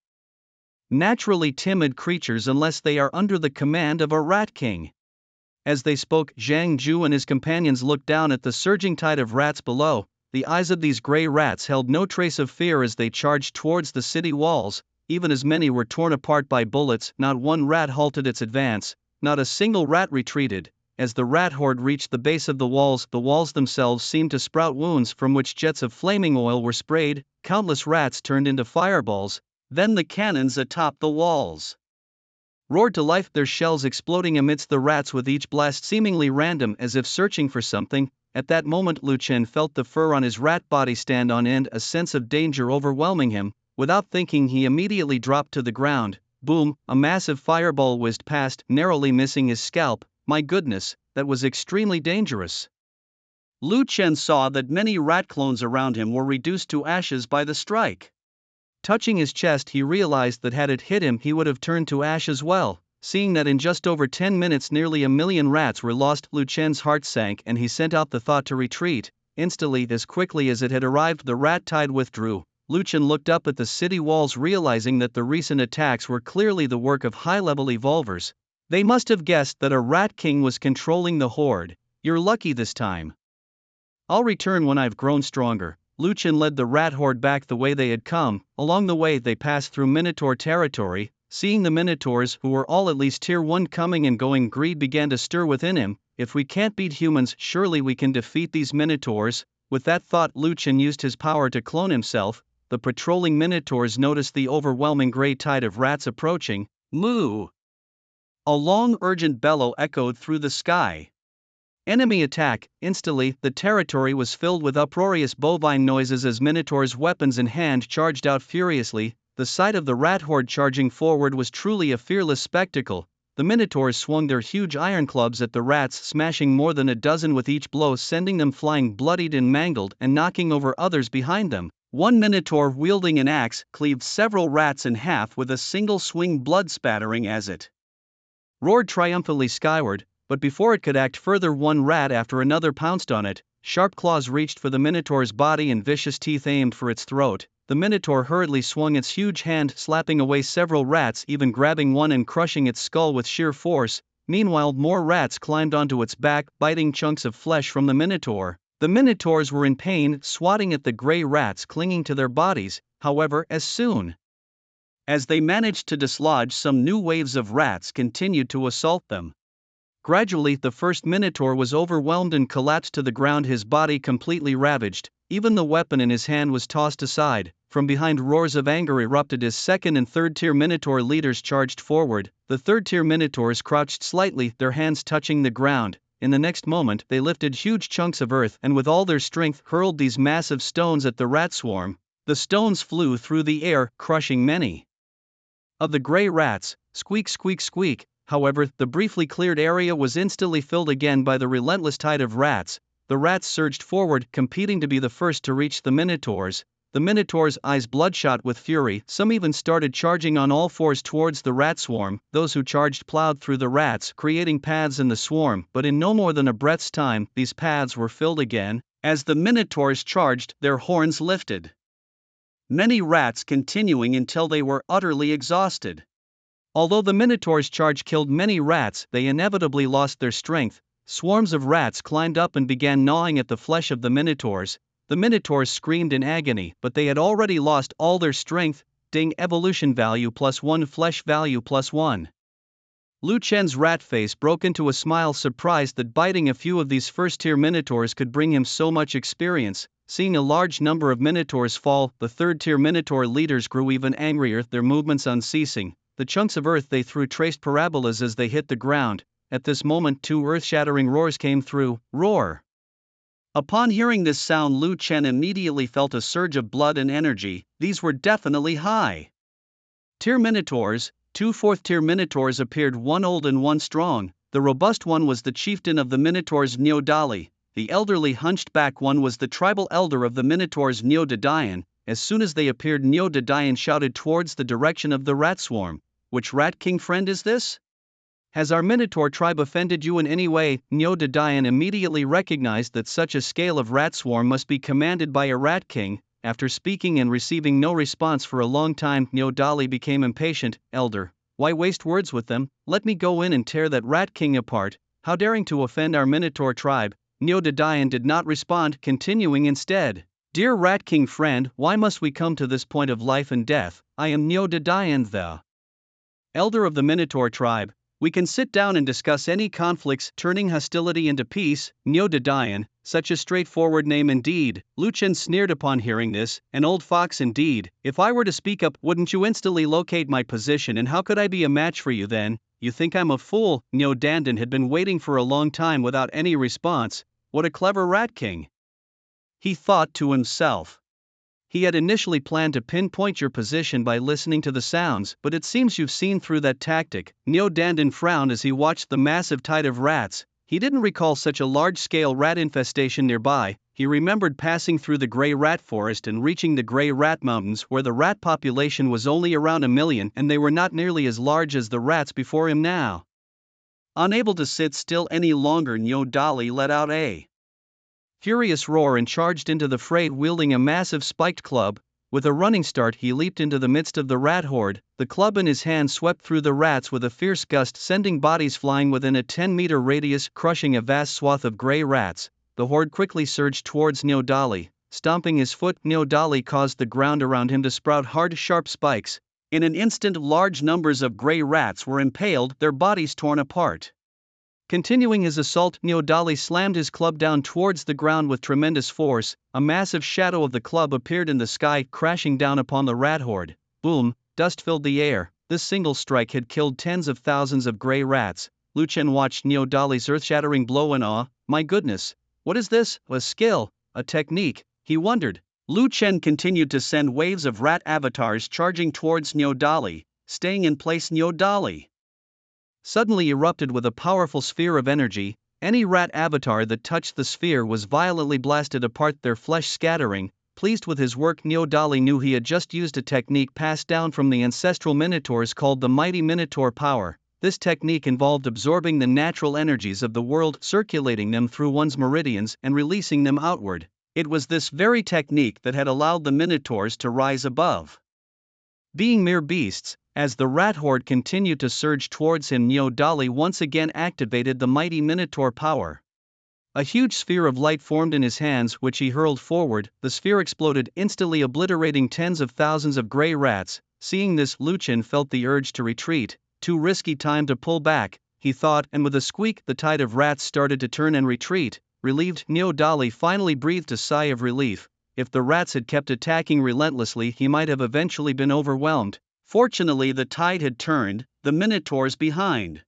naturally timid creatures unless they are under the command of a rat king. As they spoke, Zhang Ju and his companions looked down at the surging tide of rats below. The eyes of these gray rats held no trace of fear as they charged towards the city walls. even as many were torn apart by bullets. Not one rat halted its advance, not a single rat retreated. As the rat horde reached the base of the walls themselves seemed to sprout wounds from which jets of flaming oil were sprayed. Countless rats turned into fireballs. Then the cannons atop the walls roared to life, their shells exploding amidst the rats with each blast seemingly random, as if searching for something. At that moment Lu Chen felt the fur on his rat body stand on end, a sense of danger overwhelming him. Without thinking, he immediately dropped to the ground. Boom, a massive fireball whizzed past, narrowly missing his scalp. My goodness, that was extremely dangerous. Lu Chen saw that many rat clones around him were reduced to ashes by the strike. Touching his chest, he realized that had it hit him, he would have turned to ash as well. Seeing that in just over 10 minutes nearly 1,000,000 rats were lost, Lu Chen's heart sank and he sent out the thought to retreat. Instantly, as quickly as it had arrived, the rat tide withdrew. Lu Chen looked up at the city walls, realizing that the recent attacks were clearly the work of high-level evolvers. They must have guessed that a rat king was controlling the horde. You're lucky this time. I'll return when I've grown stronger. Lu Chen led the rat horde back the way they had come. Along the way they passed through Minotaur territory. Seeing the Minotaurs, who were all at least tier 1 coming and going, greed began to stir within him. If we can't beat humans, surely we can defeat these Minotaurs. With that thought, Lu Chen used his power to clone himself. The patrolling Minotaurs noticed the overwhelming gray tide of rats approaching. Moo! A long urgent bellow echoed through the sky. Enemy attack! Instantly, the territory was filled with uproarious bovine noises as Minotaurs, weapons in hand, charged out furiously. The sight of the rat horde charging forward was truly a fearless spectacle. The Minotaurs swung their huge iron clubs at the rats, smashing more than a dozen with each blow, sending them flying bloodied and mangled and knocking over others behind them. One Minotaur, wielding an axe, cleaved several rats in half with a single swing, blood spattering as it roared triumphantly skyward. But before it could act further, one rat after another pounced on it. Sharp claws reached for the Minotaur's body and vicious teeth aimed for its throat. The Minotaur hurriedly swung its huge hand, slapping away several rats, even grabbing one and crushing its skull with sheer force. Meanwhile, more rats climbed onto its back, biting chunks of flesh from the Minotaur. The Minotaurs were in pain, swatting at the gray rats clinging to their bodies. However, as soon as they managed to dislodge some, new waves of rats continued to assault them. Gradually, the first Minotaur was overwhelmed and collapsed to the ground, his body completely ravaged. Even the weapon in his hand was tossed aside. From behind, roars of anger erupted as second and third tier Minotaur leaders charged forward. The third tier Minotaurs crouched slightly, their hands touching the ground. In the next moment, they lifted huge chunks of earth and with all their strength hurled these massive stones at the rat swarm. The stones flew through the air, crushing many of the gray rats. Squeak, squeak, squeak. However, the briefly cleared area was instantly filled again by the relentless tide of rats. The rats surged forward, competing to be the first to reach the Minotaurs. The Minotaurs' eyes bloodshot with fury, some even started charging on all fours towards the rat swarm. Those who charged plowed through the rats, creating paths in the swarm, but in no more than a breath's time, these paths were filled again. As the Minotaurs charged, their horns lifted. Many rats continuing until they were utterly exhausted. Although the Minotaurs' charge killed many rats, they inevitably lost their strength. Swarms of rats climbed up and began gnawing at the flesh of the Minotaurs. The Minotaurs screamed in agony, but they had already lost all their strength. Ding, evolution value +1, flesh value +1. Lu Chen's rat face broke into a smile, surprised that biting a few of these first-tier Minotaurs could bring him so much experience. Seeing a large number of Minotaurs fall, the third-tier Minotaur leaders grew even angrier, their movements unceasing. The chunks of earth they threw traced parabolas as they hit the ground. At this moment, two earth-shattering roars came through. Roar! Upon hearing this sound, Lu Chen immediately felt a surge of blood and energy. These were definitely high-tier Minotaurs. Two fourth-tier Minotaurs appeared, one old and one strong. The robust one was the chieftain of the Minotaurs, Neo Dali. The elderly hunchback one was the tribal elder of the Minotaurs, Neo Dadayan. As soon as they appeared, Neo Dadayan shouted towards the direction of the rat swarm. Which rat king friend is this? Has our Minotaur tribe offended you in any way? Neo Dadayan immediately recognized that such a scale of rat swarm must be commanded by a rat king. After speaking and receiving no response for a long time, Neo Dali became impatient. Elder, why waste words with them? Let me go in and tear that rat king apart. How daring to offend our Minotaur tribe? Neo Dadayan did not respond, continuing instead. Dear Rat King friend, why must we come to this point of life and death? I am Neodadian the elder of the Minotaur tribe. We can sit down and discuss any conflicts, turning hostility into peace. Neodadian, such a straightforward name indeed. Lucian sneered upon hearing this, an old fox indeed. If I were to speak up, wouldn't you instantly locate my position, and how could I be a match for you then? You think I'm a fool? Neodandan had been waiting for a long time without any response. What a clever rat king, he thought to himself. He had initially planned to pinpoint your position by listening to the sounds, but it seems you've seen through that tactic. Neodandan frowned as he watched the massive tide of rats. He didn't recall such a large-scale rat infestation nearby. He remembered passing through the Grey Rat Forest and reaching the Grey Rat Mountains, where the rat population was only around 1 million, and they were not nearly as large as the rats before him now. Unable to sit still any longer, Neodali let out a furious roar and charged into the fray wielding a massive spiked club. With a running start he leaped into the midst of the rat horde. The club in his hand swept through the rats with a fierce gust, sending bodies flying within a 10-meter radius, crushing a vast swath of grey rats. The horde quickly surged towards Neodali. Stomping his foot, Neodali caused the ground around him to sprout hard, sharp spikes. In an instant large numbers of grey rats were impaled, their bodies torn apart. Continuing his assault, Neodali slammed his club down towards the ground with tremendous force. A massive shadow of the club appeared in the sky, crashing down upon the rat horde. Boom, dust filled the air. This single strike had killed tens of thousands of grey rats. Lucian watched Neodali's earth-shattering blow in awe. My goodness, what is this? A skill? A technique? He wondered. Lucian continued to send waves of rat avatars charging towards Neodali. Staying in place, Neodali suddenly erupted with a powerful sphere of energy. Any rat avatar that touched the sphere was violently blasted apart, their flesh scattering. Pleased with his work, Neodali knew he had just used a technique passed down from the ancestral minotaurs called the mighty minotaur power. This technique involved absorbing the natural energies of the world, circulating them through one's meridians, and releasing them outward. It was this very technique that had allowed the minotaurs to rise above being mere beasts. As the rat horde continued to surge towards him, Neodali once again activated the mighty minotaur power. A huge sphere of light formed in his hands, which he hurled forward. The sphere exploded, instantly obliterating tens of thousands of grey rats. Seeing this, Lucian felt the urge to retreat. Too risky time to pull back, he thought, and with a squeak the tide of rats started to turn and retreat. Relieved, Neodali finally breathed a sigh of relief. If the rats had kept attacking relentlessly, he might have eventually been overwhelmed. Fortunately the tide had turned, the minotaurs behind.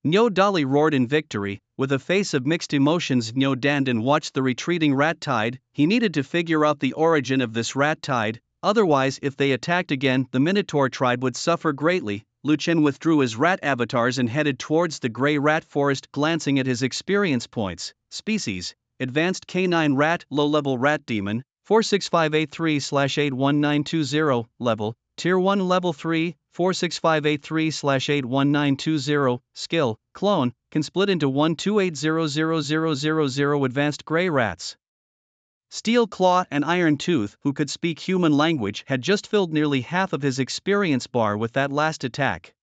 Neodali roared in victory. With a face of mixed emotions, Neodandan watched the retreating rat tide. He needed to figure out the origin of this rat tide, otherwise if they attacked again, the minotaur tribe would suffer greatly. Lucian withdrew his rat avatars and headed towards the grey rat forest, glancing at his experience points. Species: Advanced Canine Rat, Low-Level Rat Demon, 46583/81920, Level, Tier 1 Level 3, 46583/81920, Skill, Clone, can split into 128000000 advanced grey rats. Steel Claw and Iron Tooth, who could speak human language, had just filled nearly half of his experience bar with that last attack.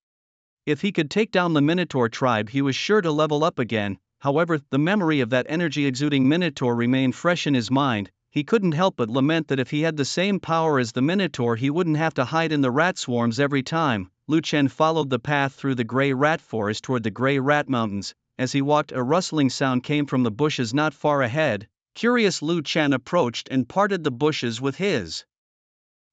If he could take down the Minotaur tribe, he was sure to level up again. However, the memory of that energy-exuding Minotaur remained fresh in his mind. He couldn't help but lament that if he had the same power as the Minotaur, he wouldn't have to hide in the rat swarms every time. Lucian followed the path through the Grey Rat Forest toward the Grey Rat Mountains. As he walked, a rustling sound came from the bushes not far ahead. Curious, Lucian approached and parted the bushes with his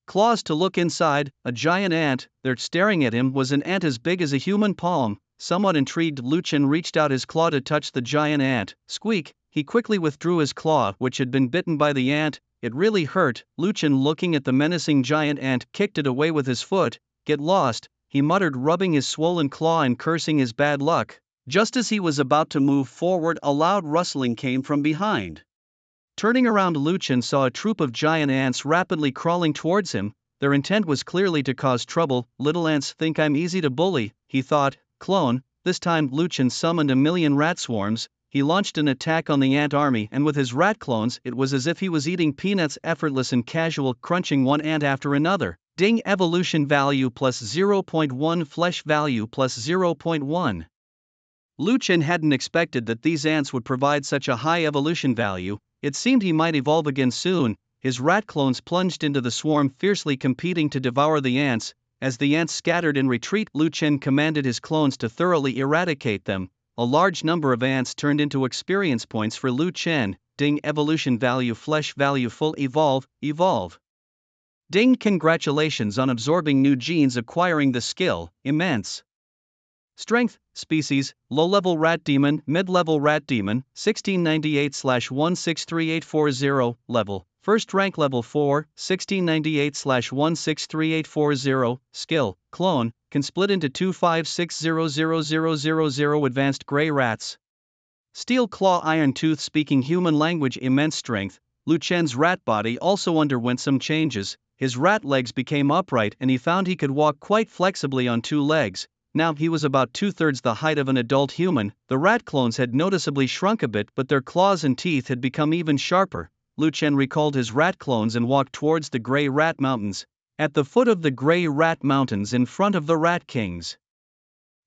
claws to look inside. A giant ant, there staring at him, was an ant as big as a human palm. Somewhat intrigued, Lucian reached out his claw to touch the giant ant. Squeak! He quickly withdrew his claw, which had been bitten by the ant. It really hurt. Lucian, looking at the menacing giant ant, kicked it away with his foot. Get lost, he muttered, rubbing his swollen claw and cursing his bad luck. Just as he was about to move forward, a loud rustling came from behind. Turning around, Lucian saw a troop of giant ants rapidly crawling towards him. Their intent was clearly to cause trouble. Little ants think I'm easy to bully, he thought. Clone. This time Lucian summoned 1,000,000 rat swarms. He launched an attack on the ant army, and with his rat clones, it was as if he was eating peanuts, effortless and casual, crunching one ant after another. Ding! Evolution value plus 0.1, flesh value plus 0.1. Lucian hadn't expected that these ants would provide such a high evolution value. It seemed he might evolve again soon. his rat clones plunged into the swarm, fiercely competing to devour the ants. As the ants scattered in retreat, Lu Chen commanded his clones to thoroughly eradicate them. A large number of ants turned into experience points for Lu Chen. Ding, evolution value, flesh value, full, evolve, evolve. Ding, congratulations on absorbing new genes, acquiring the skill, immense. Strength, species, low-level rat demon, mid-level rat demon, 1698/163840, level, first rank level 4, 1698/163840, skill, clone, can split into 256000000 advanced gray rats. Steel claw, iron tooth, speaking human language, immense strength. Lu Chen's rat body also underwent some changes. His rat legs became upright and he found he could walk quite flexibly on two legs. Now he was about 2/3 the height of an adult human. The rat clones had noticeably shrunk a bit, but their claws and teeth had become even sharper. Lu Chen recalled his rat clones and walked towards the Grey Rat Mountains. At the foot of the Grey Rat Mountains, in front of the Rat King's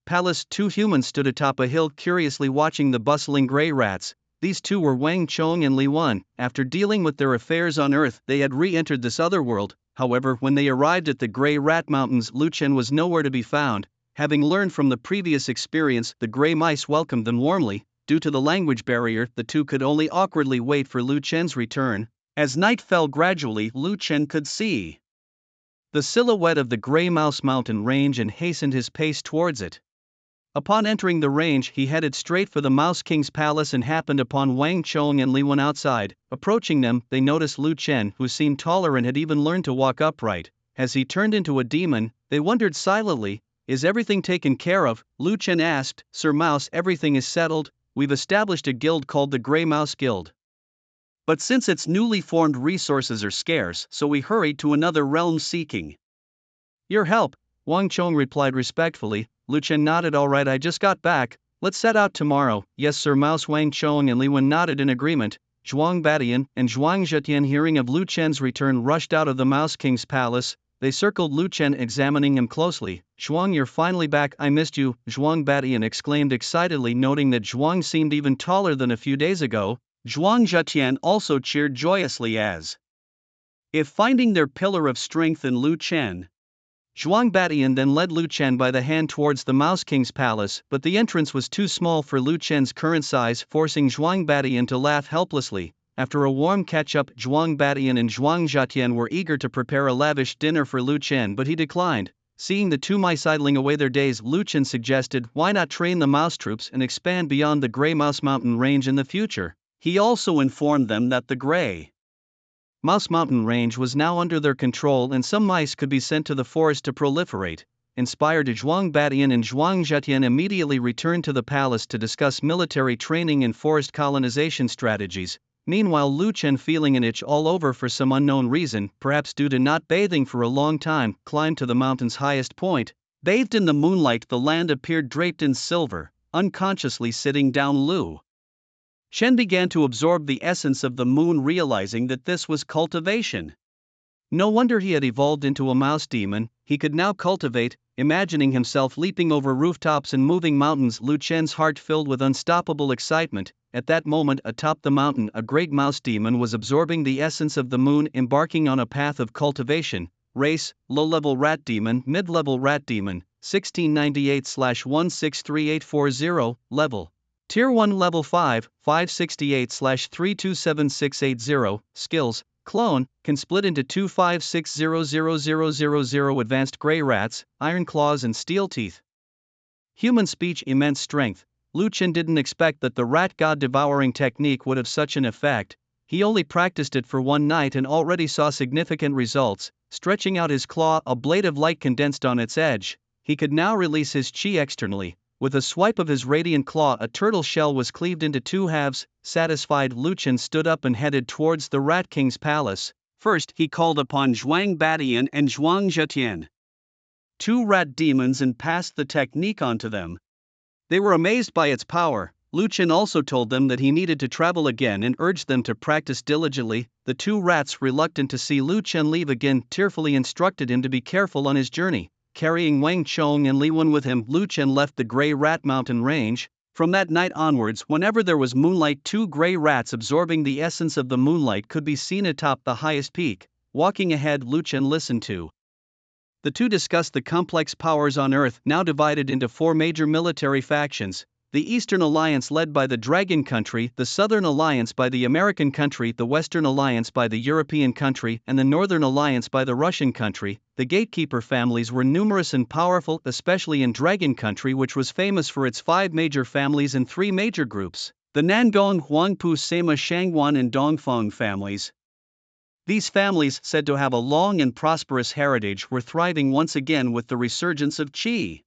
palace, two humans stood atop a hill, curiously watching the bustling grey rats. These two were Wang Chong and Li Wan. After dealing with their affairs on Earth, they had re-entered this otherworld. However, when they arrived at the Grey Rat Mountains, Lu Chen was nowhere to be found. Having learned from the previous experience, the grey mice welcomed them warmly. Due to the language barrier, the two could only awkwardly wait for Lu Chen's return. As night fell gradually, Lu Chen could see the silhouette of the Grey Mouse Mountain range and hastened his pace towards it. Upon entering the range, he headed straight for the Mouse King's palace and happened upon Wang Chong and Li Wan outside. Approaching them, they noticed Lu Chen, who seemed taller and had even learned to walk upright. As he turned into a demon, they wondered silently, "Is everything taken care of?" Lu Chen asked. "Sir Mouse, everything is settled. We've established a guild called the Grey Mouse Guild. But since its newly formed resources are scarce, so we hurried to another realm seeking your help." Wang Chong replied respectfully. Lu Chen nodded. "All right, I just got back. Let's set out tomorrow." "Yes, Sir Mouse." Wang Chong and Li Wan nodded in agreement. Zhuang Badian and Zhuang Zhetian, hearing of Lu Chen's return, rushed out of the Mouse King's palace. They circled Lu Chen, examining him closely. "Zhuang, you're finally back. I missed you," Zhuang Badian exclaimed excitedly, noting that Zhuang seemed even taller than a few days ago. Zhuang Zhetian also cheered joyously, as if finding their pillar of strength in Lu Chen. Zhuang Badian then led Lu Chen by the hand towards the Mouse King's palace, but the entrance was too small for Lu Chen's current size, forcing Zhuang Badian to laugh helplessly. After a warm catch-up, Zhuang Badian and Zhuang Zhetian were eager to prepare a lavish dinner for Lu Chen, but he declined. Seeing the two mice idling away their days, Lu Chen suggested, why not train the mouse troops and expand beyond the Grey Mouse Mountain range in the future? He also informed them that the Grey Mouse Mountain range was now under their control and some mice could be sent to the forest to proliferate. Inspired, Zhuang Badian and Zhuang Zhetian immediately returned to the palace to discuss military training and forest colonization strategies. Meanwhile, Lu Chen, feeling an itch all over for some unknown reason, perhaps due to not bathing for a long time, climbed to the mountain's highest point. Bathed in the moonlight, the land appeared draped in silver. Unconsciously sitting down, Lu Chen began to absorb the essence of the moon, realizing that this was cultivation. No wonder he had evolved into a mouse demon. He could now cultivate, imagining himself leaping over rooftops and moving mountains. Lu Chen's heart filled with unstoppable excitement. At that moment, atop the mountain, a great mouse demon was absorbing the essence of the moon, embarking on a path of cultivation. Race: low-level rat demon, mid-level rat demon, 1698/163840, level. Tier 1 level 5, 568/327680, skills, clone, can split into 256000000 advanced gray rats, iron claws and steel teeth. Human speech: immense strength. Lu Chen didn't expect that the rat god devouring technique would have such an effect. He only practiced it for one night and already saw significant results. Stretching out his claw, a blade of light condensed on its edge. He could now release his chi externally. With a swipe of his radiant claw, a turtle shell was cleaved into two halves. Satisfied, Lu Chen stood up and headed towards the Rat King's palace. First, he called upon Zhuang Badian and Zhuang Zhetian, two rat demons, and passed the technique on to them. They were amazed by its power. Lu Chen also told them that he needed to travel again and urged them to practice diligently. The two rats, reluctant to see Lu Chen leave again, tearfully instructed him to be careful on his journey. Carrying Wang Chong and Li Wan with him, Lu Chen left the Grey Rat Mountain range. From that night onwards, whenever there was moonlight, two gray rats absorbing the essence of the moonlight could be seen atop the highest peak. Walking ahead, Lu Chen listened to. The two discussed the complex powers on Earth, now divided into four major military factions: the Eastern Alliance led by the Dragon Country, the Southern Alliance by the American Country, the Western Alliance by the European Country, and the Northern Alliance by the Russian Country. The gatekeeper families were numerous and powerful, especially in Dragon Country, which was famous for its 5 major families and 3 major groups: the Nangong, Huangpu, Sema, Shangwan, and Dongfeng families. These families, said to have a long and prosperous heritage, were thriving once again with the resurgence of Qi.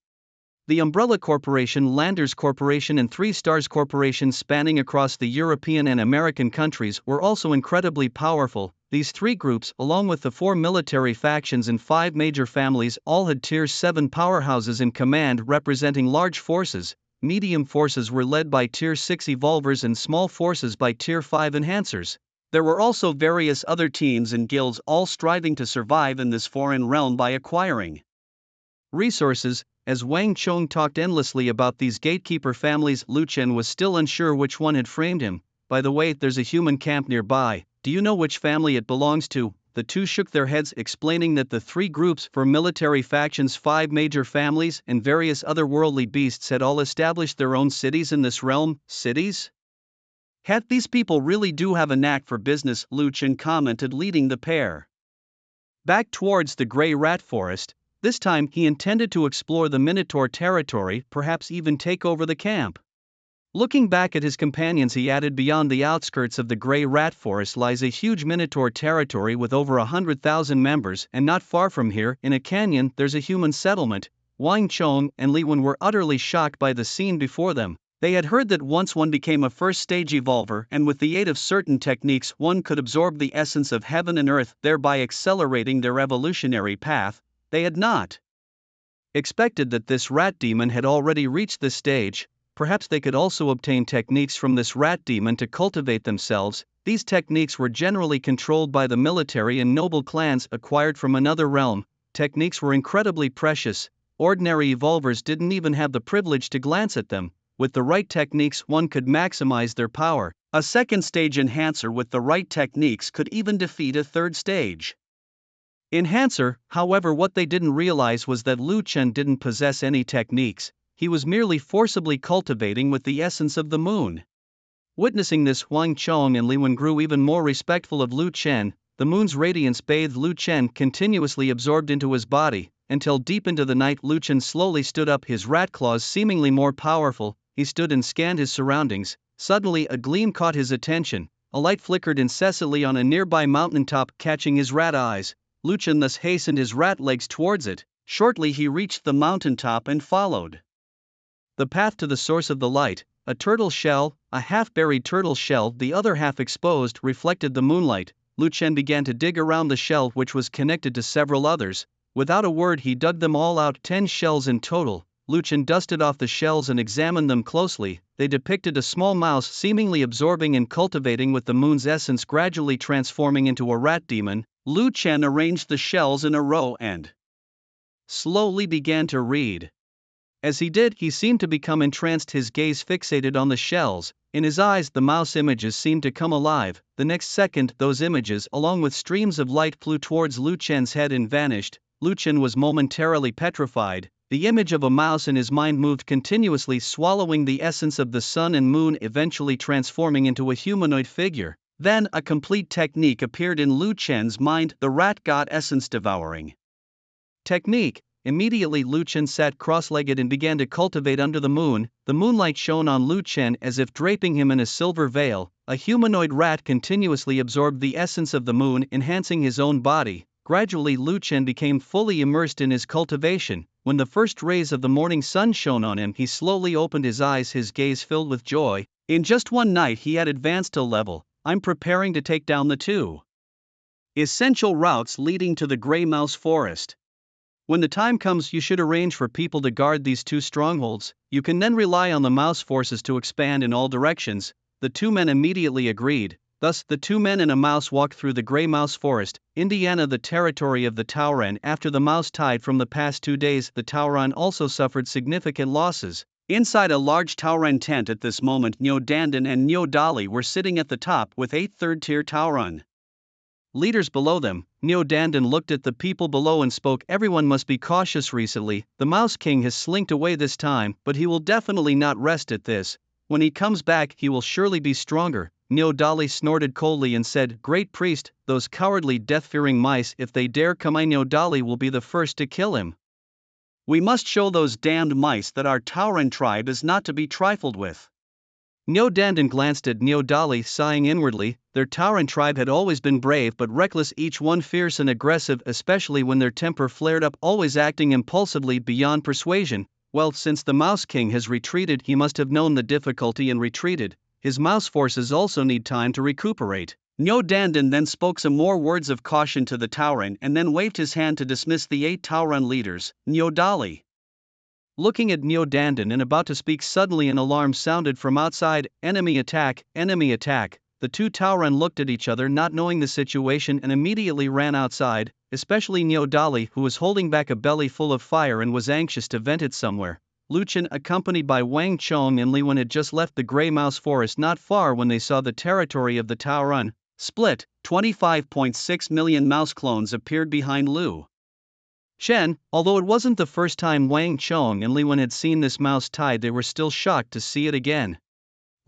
The Umbrella Corporation, Landers Corporation, and 3 Stars Corporation, spanning across the European and American countries, were also incredibly powerful. These 3 groups, along with the 4 military factions and 5 major families, all had Tier 7 powerhouses in command representing large forces. Medium forces were led by Tier 6 evolvers and small forces by Tier 5 enhancers. There were also various other teams and guilds, all striving to survive in this foreign realm by acquiring resources. As Wang Chong talked endlessly about these gatekeeper families, Lu Chen was still unsure which one had framed him. By the way, there's a human camp nearby. Do you know which family it belongs to? The two shook their heads, explaining that the 3 groups for military factions, 5 major families, and various otherworldly beasts had all established their own cities in this realm. Cities? Heck, these people really do have a knack for business, Lu Chen commented, leading the pair back towards the Grey Rat Forest. This time he intended to explore the Minotaur territory, perhaps even take over the camp. Looking back at his companions, he added, beyond the outskirts of the Grey Rat Forest lies a huge Minotaur territory with over 100,000 members, and not far from here, in a canyon, there's a human settlement. Wang Chong and Li Wen were utterly shocked by the scene before them. They had heard that once one became a first-stage evolver, and with the aid of certain techniques one could absorb the essence of heaven and earth, thereby accelerating their evolutionary path. They had not expected that this rat demon had already reached this stage. Perhaps they could also obtain techniques from this rat demon to cultivate themselves. These techniques were generally controlled by the military and noble clans, acquired from another realm. Techniques were incredibly precious. Ordinary evolvers didn't even have the privilege to glance at them. With the right techniques, one could maximize their power. A second-stage enhancer with the right techniques could even defeat a third-stage enhancer. However, what they didn't realize was that Lu Chen didn't possess any techniques. He was merely forcibly cultivating with the essence of the moon. Witnessing this, Wang Chong and Li Wen grew even more respectful of Lu Chen. The moon's radiance bathed Lu Chen, continuously absorbed into his body, until deep into the night Lu Chen slowly stood up, his rat claws seemingly more powerful. He stood and scanned his surroundings. Suddenly a gleam caught his attention. A light flickered incessantly on a nearby mountaintop, catching his rat eyes. Lu Chen thus hastened his rat legs towards it. Shortly he reached the mountaintop and followed the path to the source of the light. A turtle shell, a half-buried turtle shell, the other half exposed, reflected the moonlight. Lu Chen began to dig around the shell, which was connected to several others. Without a word he dug them all out, 10 shells in total. Lu Chen dusted off the shells and examined them closely. They depicted a small mouse seemingly absorbing and cultivating with the moon's essence, gradually transforming into a rat demon. Lu Chen arranged the shells in a row and slowly began to read. As he did, he seemed to become entranced, his gaze fixated on the shells. In his eyes the mouse images seemed to come alive. The next second, those images, along with streams of light, flew towards Lu Chen's head and vanished. Lu Chen was momentarily petrified. The image of a mouse in his mind moved continuously, swallowing the essence of the sun and moon, eventually transforming into a humanoid figure. Then a complete technique appeared in Lu Chen's mind, the rat god essence devouring technique. Immediately Lu Chen sat cross-legged and began to cultivate under the moon. The moonlight shone on Lu Chen as if draping him in a silver veil. A humanoid rat continuously absorbed the essence of the moon, enhancing his own body. Gradually Lu Chen became fully immersed in his cultivation. When the first rays of the morning sun shone on him, he slowly opened his eyes, his gaze filled with joy. In just one night he had advanced a level. I'm preparing to take down the 2 essential routes leading to the Grey Mouse Forest. When the time comes, you should arrange for people to guard these 2 strongholds. You can then rely on the mouse forces to expand in all directions. The 2 men immediately agreed. Thus, the 2 men and a mouse walked through the Grey Mouse Forest, Indiana, the territory of the Tauran. After the mouse tide from the past 2 days, the Tauran also suffered significant losses. Inside a large Tauren tent at this moment, Nyo Dandan and Nyo Dali were sitting at the top with 8 third-tier Tauren leaders below them. Nyo Dandan looked at the people below and spoke. Everyone must be cautious recently. The Mouse King has slinked away this time, but he will definitely not rest at this. When he comes back, he will surely be stronger. Nyo Dali snorted coldly and said, Great Priest, those cowardly death-fearing mice, if they dare come, Nyo Dali will be the first to kill him. We must show those damned mice that our Tauren tribe is not to be trifled with. Nyo Dandan glanced at Nyo Dali, sighing inwardly. Their Tauren tribe had always been brave but reckless, each one fierce and aggressive, especially when their temper flared up, always acting impulsively beyond persuasion. Well, since the Mouse King has retreated, he must have known the difficulty and retreated. His mouse forces also need time to recuperate. Nyo Dandan then spoke some more words of caution to the Tauren and then waved his hand to dismiss the 8 Tauren leaders. Nyo Dali, looking at Nyo Dandan and about to speak, suddenly an alarm sounded from outside. Enemy attack, enemy attack. The 2 Tauren looked at each other, not knowing the situation, and immediately ran outside, especially Nyo Dali, who was holding back a belly full of fire and was anxious to vent it somewhere. Lu Chen, accompanied by Wang Chong and Li Wen, had just left the Grey Mouse Forest not far when they saw the territory of the Tauren split. 25.6 million mouse clones appeared behind Lu Chen. Although it wasn't the first time Wang Chong and Li Wen had seen this mouse tide, they were still shocked to see it again.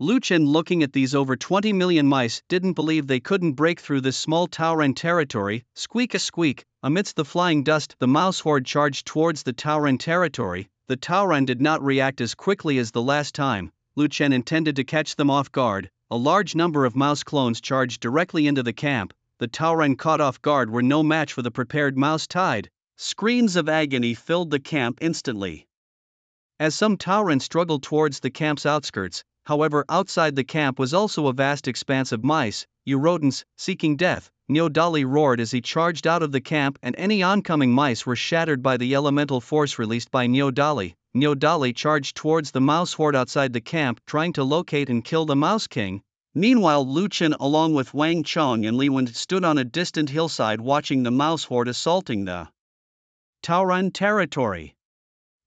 Lu Chen, looking at these over 20 million mice, didn't believe they couldn't break through this small Tauren territory. Squeak a squeak, amidst the flying dust, the mouse horde charged towards the Tauren territory. The Tauren did not react as quickly as the last time. Lu Chen intended to catch them off guard. A large number of mouse clones charged directly into the camp. The Tauren, caught off guard, were no match for the prepared mouse tide. Screams of agony filled the camp instantly as some Tauren struggled towards the camp's outskirts. However, outside the camp was also a vast expanse of mice, you rodents, seeking death. Nyo Dali roared as he charged out of the camp, and any oncoming mice were shattered by the elemental force released by Nyo Dali. Nyo Dali charged towards the mouse horde outside the camp, trying to locate and kill the Mouse King. Meanwhile, Lu Chen, along with Wang Chong and Li Wen, stood on a distant hillside watching the mouse horde assaulting the Tauren territory.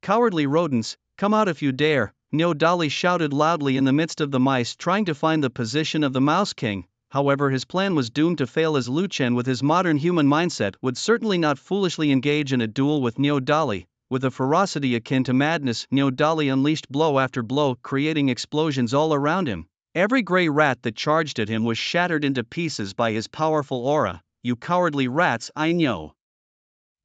Cowardly rodents, come out if you dare, Nyo Dali shouted loudly in the midst of the mice, trying to find the position of the Mouse King. However, his plan was doomed to fail, as Lu Chen, with his modern human mindset, would certainly not foolishly engage in a duel with Nyo Dali. With a ferocity akin to madness, Nyo Dali unleashed blow after blow, creating explosions all around him. Every grey rat that charged at him was shattered into pieces by his powerful aura. You cowardly rats, I Nyo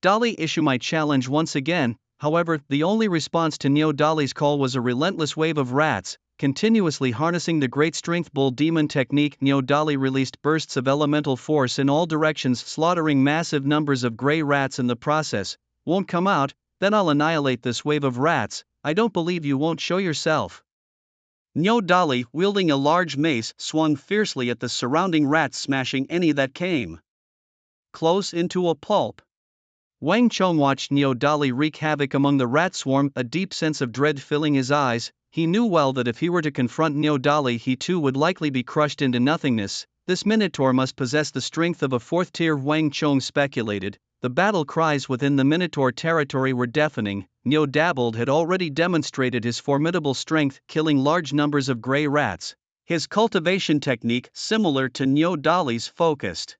Dali issue my challenge once again. However, the only response to Nyo Dali's call was a relentless wave of rats. Continuously harnessing the Great Strength Bull Demon technique, Nyo Dali released bursts of elemental force in all directions, slaughtering massive numbers of grey rats in the process. Won't come out? Then I'll annihilate this wave of rats. I don't believe you won't show yourself. Nyo Dali, wielding a large mace, swung fiercely at the surrounding rats, smashing any that came close into a pulp. Wang Chong watched Nyo Dali wreak havoc among the rat swarm, a deep sense of dread filling his eyes. He knew well that if he were to confront Nyo Dali, he too would likely be crushed into nothingness. This Minotaur must possess the strength of a 4th tier, Wang Chong speculated. The battle cries within the Minotaur territory were deafening. Nyo Dabbled had already demonstrated his formidable strength, killing large numbers of grey rats. His cultivation technique, similar to Nyo Dali's, focused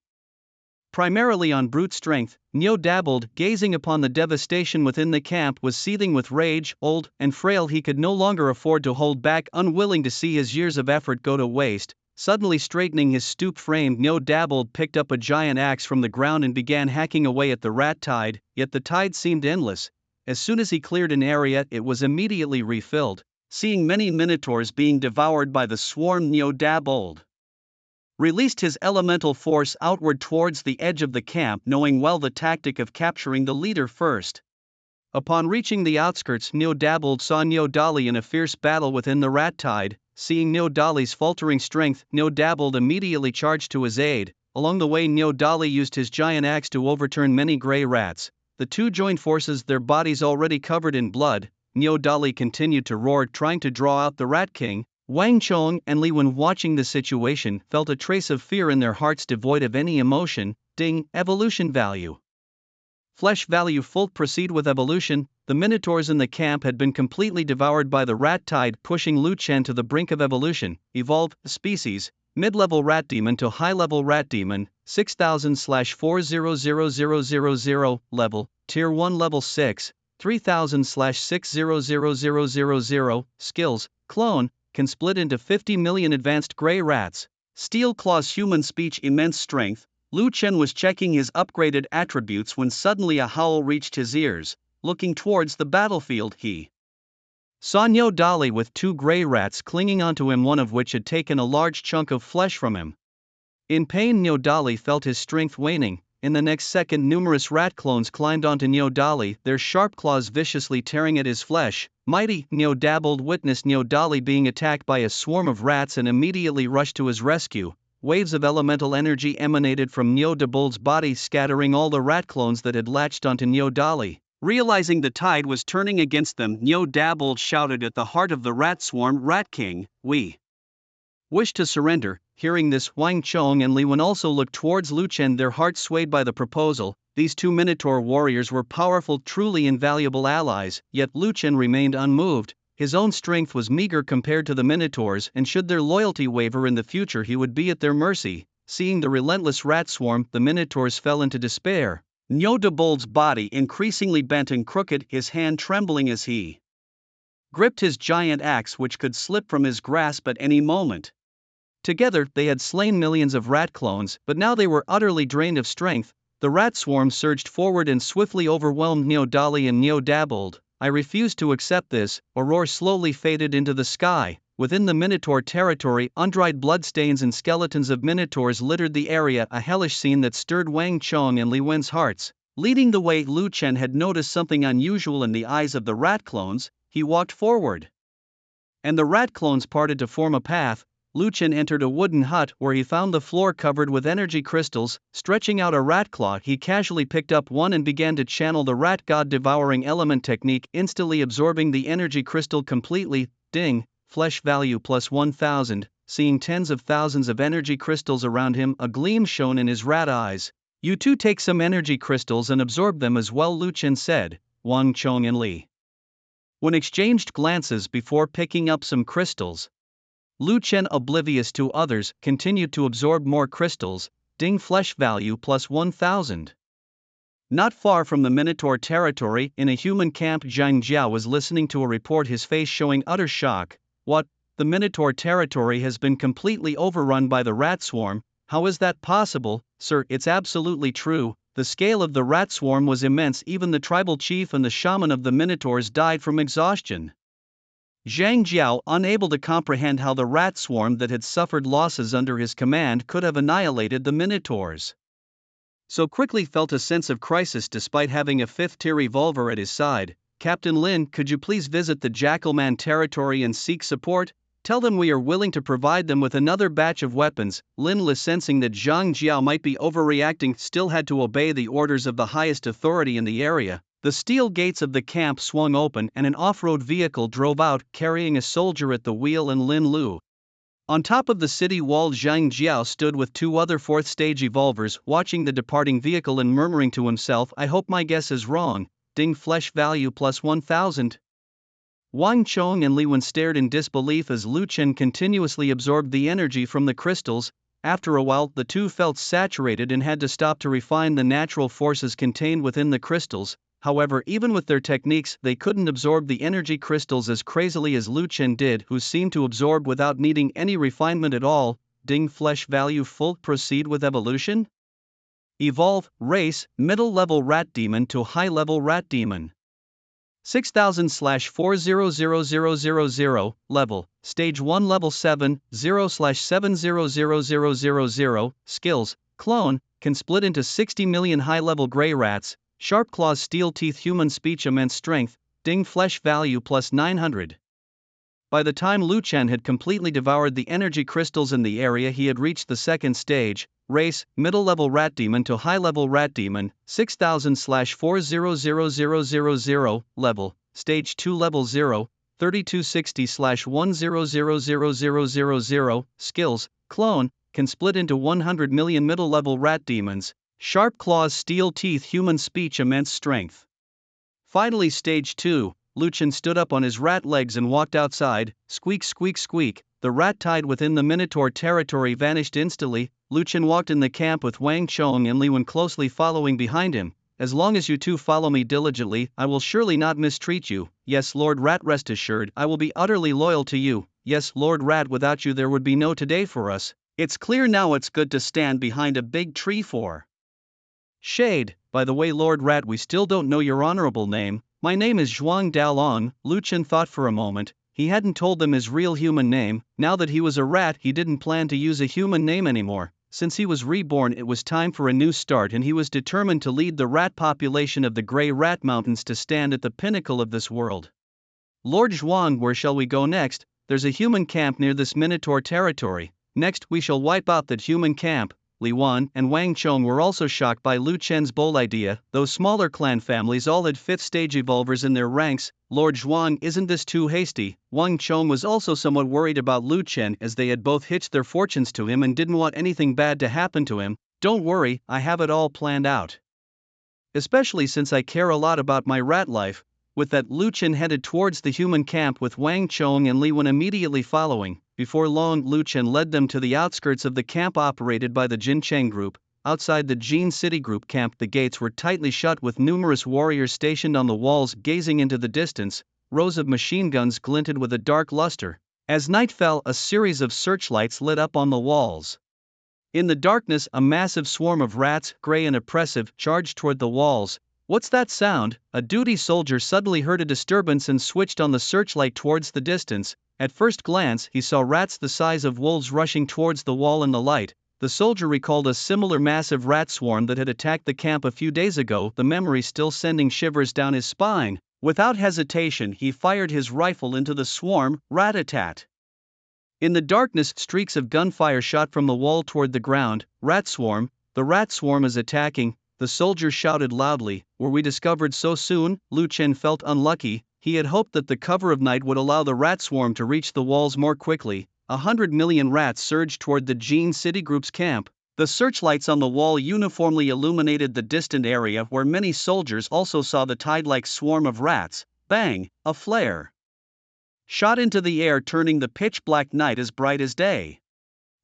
primarily on brute strength. Nyo Dabbled, gazing upon the devastation within the camp, was seething with rage. Old and frail, he could no longer afford to hold back, unwilling to see his years of effort go to waste. Suddenly straightening his stooped frame, Nyo Dabbled picked up a giant axe from the ground and began hacking away at the rat tide, yet the tide seemed endless. As soon as he cleared an area, it was immediately refilled. Seeing many minotaurs being devoured by the swarm, Nyo Dabbled released his elemental force outward towards the edge of the camp, knowing well the tactic of capturing the leader first. Upon reaching the outskirts, Nyo Dabbled saw Nyo Dali in a fierce battle within the rat tide. Seeing Nyo Dali's faltering strength, Nyo Dabbled immediately charged to his aid. Along the way, Nyo Dali used his giant axe to overturn many grey rats. The two joined forces, their bodies already covered in blood. Nyo Dali continued to roar, trying to draw out the Rat King. Wang Chong and Li Wen, watching the situation, felt a trace of fear in their hearts, devoid of any emotion. Ding, evolution value. Flesh value full. Proceed with evolution. the minotaurs in the camp had been completely devoured by the rat tide, pushing Lu Chen to the brink of evolution. Evolve species: mid-level rat demon to high-level rat demon, 6000/400000 level, tier 1 level 6, 3000/600000 skills, clone, can split into 50 million advanced gray rats. Steel claws human speech immense strength. Lu Chen was checking his upgraded attributes when suddenly a howl reached his ears. Looking towards the battlefield, he saw Nyo Dali with 2 gray rats clinging onto him, one of which had taken a large chunk of flesh from him. In pain, Nyo Dali felt his strength waning. In the next second, numerous rat clones climbed onto Nyo Dali, their sharp claws viciously tearing at his flesh. Mighty Nyo Dabbled witnessed Nyo Dali being attacked by a swarm of rats and immediately rushed to his rescue. Waves of elemental energy emanated from Nyo Dabbled's body, scattering all the rat clones that had latched onto Nyo Dali. Realizing the tide was turning against them, Nyo Dabbled shouted at the heart of the rat swarm, "Rat King, we wish to surrender." Hearing this, Wang Chong and Li Wen also looked towards Lu Chen, their hearts swayed by the proposal. These 2 Minotaur warriors were powerful, truly invaluable allies, yet Lu Chen remained unmoved. His own strength was meager compared to the Minotaurs, and should their loyalty waver in the future, he would be at their mercy. Seeing the relentless rat swarm, the Minotaurs fell into despair. Nyo Dabbled's body increasingly bent and crooked, his hand trembling as he gripped his giant axe, which could slip from his grasp at any moment. Together, they had slain millions of rat clones, but now they were utterly drained of strength. The rat swarm surged forward and swiftly overwhelmed Nyo Dali and Nyo Dabbled. "I refuse to accept this." A roar slowly faded into the sky. Within the Minotaur territory, undried bloodstains and skeletons of Minotaurs littered the area, a hellish scene that stirred Wang Chong and Li Wen's hearts. Leading the way, Lu Chen had noticed something unusual in the eyes of the rat clones. He walked forward, and the rat clones parted to form a path. Lu Chen entered a wooden hut where he found the floor covered with energy crystals. Stretching out a rat claw, he casually picked up one and began to channel the rat god devouring element technique, instantly absorbing the energy crystal completely. Ding! Flesh value plus 1000. Seeing tens of thousands of energy crystals around him, a gleam shone in his rat eyes. "You too take some energy crystals and absorb them as well," Lu Chen said. Wang Chong and Li Wen exchanged glances before picking up some crystals. Lu Chen, oblivious to others, continued to absorb more crystals. Ding! Flesh value plus 1000. Not far from the Minotaur territory, in a human camp, Zhang Jiao was listening to a report, his face showing utter shock. "What? The Minotaur territory has been completely overrun by the rat swarm? How is that possible?" "Sir, it's absolutely true. The scale of the rat swarm was immense. Even the tribal chief and the shaman of the Minotaurs died from exhaustion." Zhang Jiao, unable to comprehend how the rat swarm that had suffered losses under his command could have annihilated the Minotaurs so quickly, felt a sense of crisis despite having a 5th-tier evolver at his side. "Captain Lin, could you please visit the Jackalman territory and seek support? Tell them we are willing to provide them with another batch of weapons." Lin Li, sensing that Zhang Jiao might be overreacting, still had to obey the orders of the highest authority in the area. The steel gates of the camp swung open and an off-road vehicle drove out, carrying a soldier at the wheel and Lin Lu. On top of the city wall, Zhang Jiao stood with 2 other 4th-stage evolvers, watching the departing vehicle and murmuring to himself, "I hope my guess is wrong." Ding! Flesh value plus 1000. Wang Chong and Li Wen stared in disbelief as Lu Chen continuously absorbed the energy from the crystals. After a while, the two felt saturated and had to stop to refine the natural forces contained within the crystals. However, even with their techniques, they couldn't absorb the energy crystals as crazily as Lu Chen did, who seemed to absorb without needing any refinement at all. Ding! Flesh value full. Proceed with evolution. Evolve race: middle level rat demon to high level rat demon. 6000/400000 level, stage 1 level 7, 0/700000 skills, clone, can split into 60 million high level gray rats. Sharp claws, steel teeth, human speech, immense strength. Ding! Flesh value plus 900. By the time Lu Chen had completely devoured the energy crystals in the area, he had reached the 2nd stage. Race: middle level rat demon to high level rat demon, 6000/400000 level, stage 2 level 0, 3260/100000 skills, clone, can split into 100 million middle level rat demons. Sharp claws, steel teeth, human speech, immense strength. Finally, stage 2, Lucien stood up on his rat legs and walked outside. Squeak, squeak, squeak. The rat tied within the Minotaur territory vanished instantly. Lucien walked in the camp with Wang Chong and Li Wen closely following behind him. As long as you two follow me diligently, I will surely not mistreat you. Yes, Lord Rat, rest assured, I will be utterly loyal to you. Yes, Lord Rat, without you there would be no today for us. It's clear now it's good to stand behind a big tree for shade. By the way, Lord Rat, we still don't know your honorable name. My name is Zhuang Daolong. Lucien thought for a moment. He hadn't told them his real human name. Now that he was a rat, he didn't plan to use a human name anymore. Since he was reborn, it was time for a new start, and he was determined to lead the rat population of the Grey Rat Mountains to stand at the pinnacle of this world. Lord Zhuang, where shall we go next? There's a human camp near this Minotaur territory. Next, we shall wipe out that human camp. Li Wan and Wang Chong were also shocked by Lu Chen's bold idea. Those smaller clan families all had 5th stage evolvers in their ranks. Lord Zhuang, isn't this too hasty? Wang Chong was also somewhat worried about Lu Chen, as they had both hitched their fortunes to him and didn't want anything bad to happen to him. Don't worry, I have it all planned out. Especially since I care a lot about my rat life. With that, Lu Chen headed towards the human camp with Wang Chong and Li Wen immediately following. Before long, Lu Chen led them to the outskirts of the camp operated by the Jin Cheng group. Outside the Jin City group camp, the gates were tightly shut with numerous warriors stationed on the walls gazing into the distance. Rows of machine guns glinted with a dark luster. As night fell, a series of searchlights lit up on the walls. In the darkness, a massive swarm of rats, gray and oppressive, charged toward the walls. What's that sound? A duty soldier suddenly heard a disturbance and switched on the searchlight towards the distance. At first glance, he saw rats the size of wolves rushing towards the wall in the light. The soldier recalled a similar massive rat swarm that had attacked the camp a few days ago, the memory still sending shivers down his spine. Without hesitation, he fired his rifle into the swarm. Rat-a-tat. In the darkness, streaks of gunfire shot from the wall toward the ground. Rat swarm. The rat swarm is attacking. The soldier shouted loudly. Were we discovered so soon? Lu Chen felt unlucky. He had hoped that the cover of night would allow the rat swarm to reach the walls more quickly. 100 million rats surged toward the Jin City group's camp. The searchlights on the wall uniformly illuminated the distant area where many soldiers also saw the tide-like swarm of rats. Bang! A flare shot into the air, turning the pitch-black night as bright as day.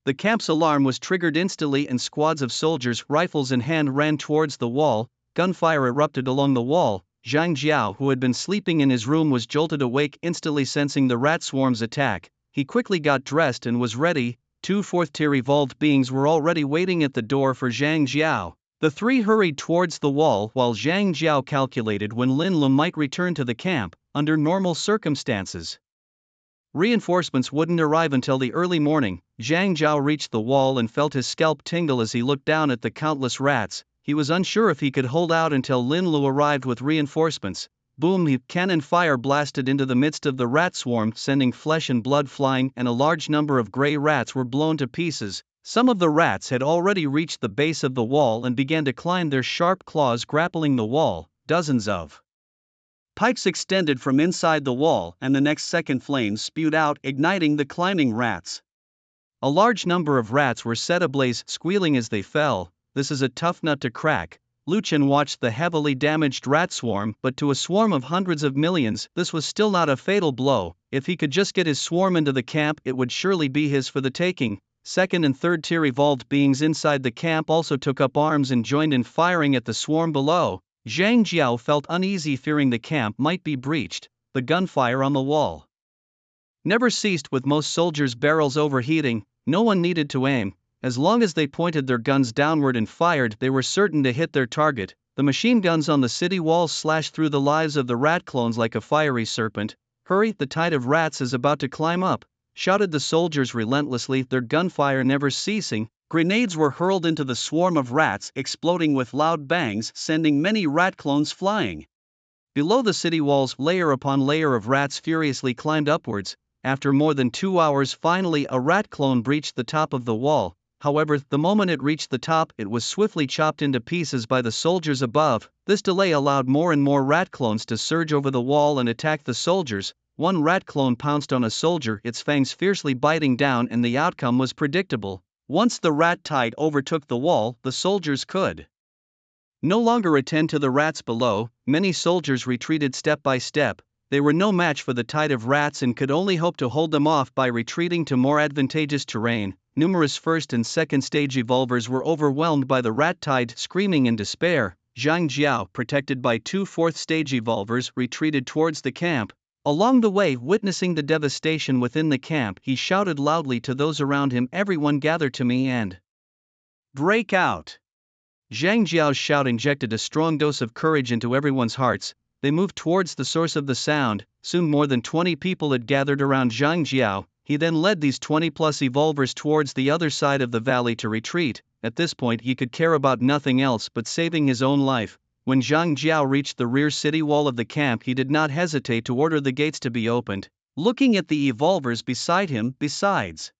The camp's alarm was triggered instantly, and squads of soldiers, rifles in hand, ran towards the wall. Gunfire erupted along the wall. Zhang Jiao, who had been sleeping in his room, was jolted awake instantly, sensing the rat swarm's attack. He quickly got dressed and was ready. 2 4th-tier evolved beings were already waiting at the door for Zhang Jiao. The three hurried towards the wall while Zhang Jiao calculated when Lin Lu might return to the camp. Under normal circumstances, reinforcements wouldn't arrive until the early morning. Zhang Jiao reached the wall and felt his scalp tingle as he looked down at the countless rats. He was unsure if he could hold out until Lin Lu arrived with reinforcements. Boom! Cannon fire blasted into the midst of the rat swarm, sending flesh and blood flying, and a large number of grey rats were blown to pieces. Some of the rats had already reached the base of the wall and began to climb, their sharp claws grappling the wall. Dozens of pipes extended from inside the wall, and the next second flames spewed out, igniting the climbing rats. A large number of rats were set ablaze, squealing as they fell. This is a tough nut to crack. Lu Chen watched the heavily damaged rat swarm, but to a swarm of hundreds of millions, this was still not a fatal blow. If he could just get his swarm into the camp, it would surely be his for the taking. 2nd and 3rd-tier evolved beings inside the camp also took up arms and joined in firing at the swarm below. Zhang Jiao felt uneasy, fearing the camp might be breached. The gunfire on the wall never ceased, with most soldiers' barrels overheating. No one needed to aim. As long as they pointed their guns downward and fired, they were certain to hit their target. The machine guns on the city walls slashed through the lives of the rat clones like a fiery serpent. Hurry, the tide of rats is about to climb up, shouted the soldiers relentlessly, their gunfire never ceasing. Grenades were hurled into the swarm of rats, exploding with loud bangs, sending many rat clones flying. Below the city walls, layer upon layer of rats furiously climbed upwards. After more than 2 hours, finally a rat clone breached the top of the wall. However, the moment it reached the top, it was swiftly chopped into pieces by the soldiers above. This delay allowed more and more rat clones to surge over the wall and attack the soldiers. One rat clone pounced on a soldier, its fangs fiercely biting down, and the outcome was predictable. Once the rat tide overtook the wall, the soldiers could No longer attend to the rats below, many soldiers retreated step by step. They were no match for the tide of rats and could only hope to hold them off by retreating to more advantageous terrain. Numerous first and second stage evolvers were overwhelmed by the rat tide, screaming in despair. Zhang Jiao, protected by two fourth stage evolvers, retreated towards the camp. Along the way, witnessing the devastation within the camp, he shouted loudly to those around him, "Everyone gather to me and break out!" Zhang Jiao's shout injected a strong dose of courage into everyone's hearts. They moved towards the source of the sound. Soon more than 20 people had gathered around Zhang Jiao. He then led these 20-plus evolvers towards the other side of the valley to retreat. At this point he could care about nothing else but saving his own life. When Zhang Jiao reached the rear city wall of the camp, he did not hesitate to order the gates to be opened. Looking at the evolvers beside him, besides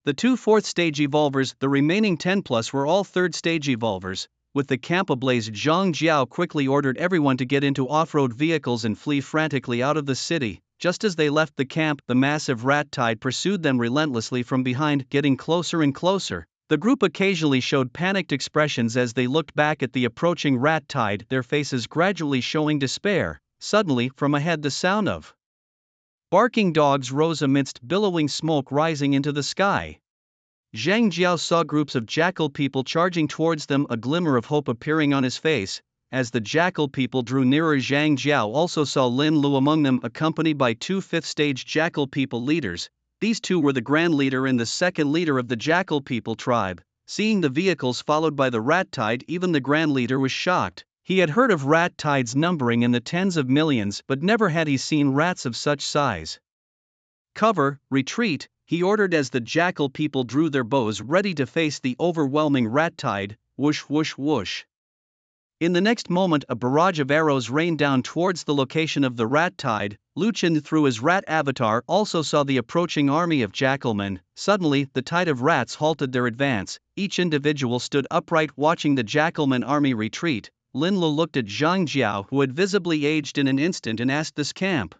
the two fourth stage evolvers, the remaining 10+ were all third stage evolvers. With the camp ablaze, Zhang Jiao quickly ordered everyone to get into off-road vehicles and flee frantically out of the city. Just as they left the camp, the massive rat tide pursued them relentlessly from behind, getting closer and closer. The group occasionally showed panicked expressions as they looked back at the approaching rat tide, their faces gradually showing despair. Suddenly, from ahead, the sound of barking dogs rose amidst billowing smoke rising into the sky. Zhang Jiao saw groups of jackal people charging towards them, a glimmer of hope appearing on his face. As the jackal people drew nearer, Zhang Jiao also saw Lin Lu among them, accompanied by two fifth-stage jackal people leaders. These two were the grand leader and the second leader of the jackal people tribe. Seeing the vehicles followed by the rat tide, even the grand leader was shocked. He had heard of rat tides numbering in the tens of millions, but never had he seen rats of such size. "Cover, retreat," he ordered as the jackal people drew their bows ready to face the overwhelming rat tide. Whoosh whoosh whoosh. In the next moment, a barrage of arrows rained down towards the location of the rat tide. Lu Chen, through his rat avatar, also saw the approaching army of jackalmen. Suddenly, the tide of rats halted their advance. Each individual stood upright, watching the jackalmen army retreat. Lin Lu looked at Zhang Jiao, who had visibly aged in an instant, and asked, "This camp?"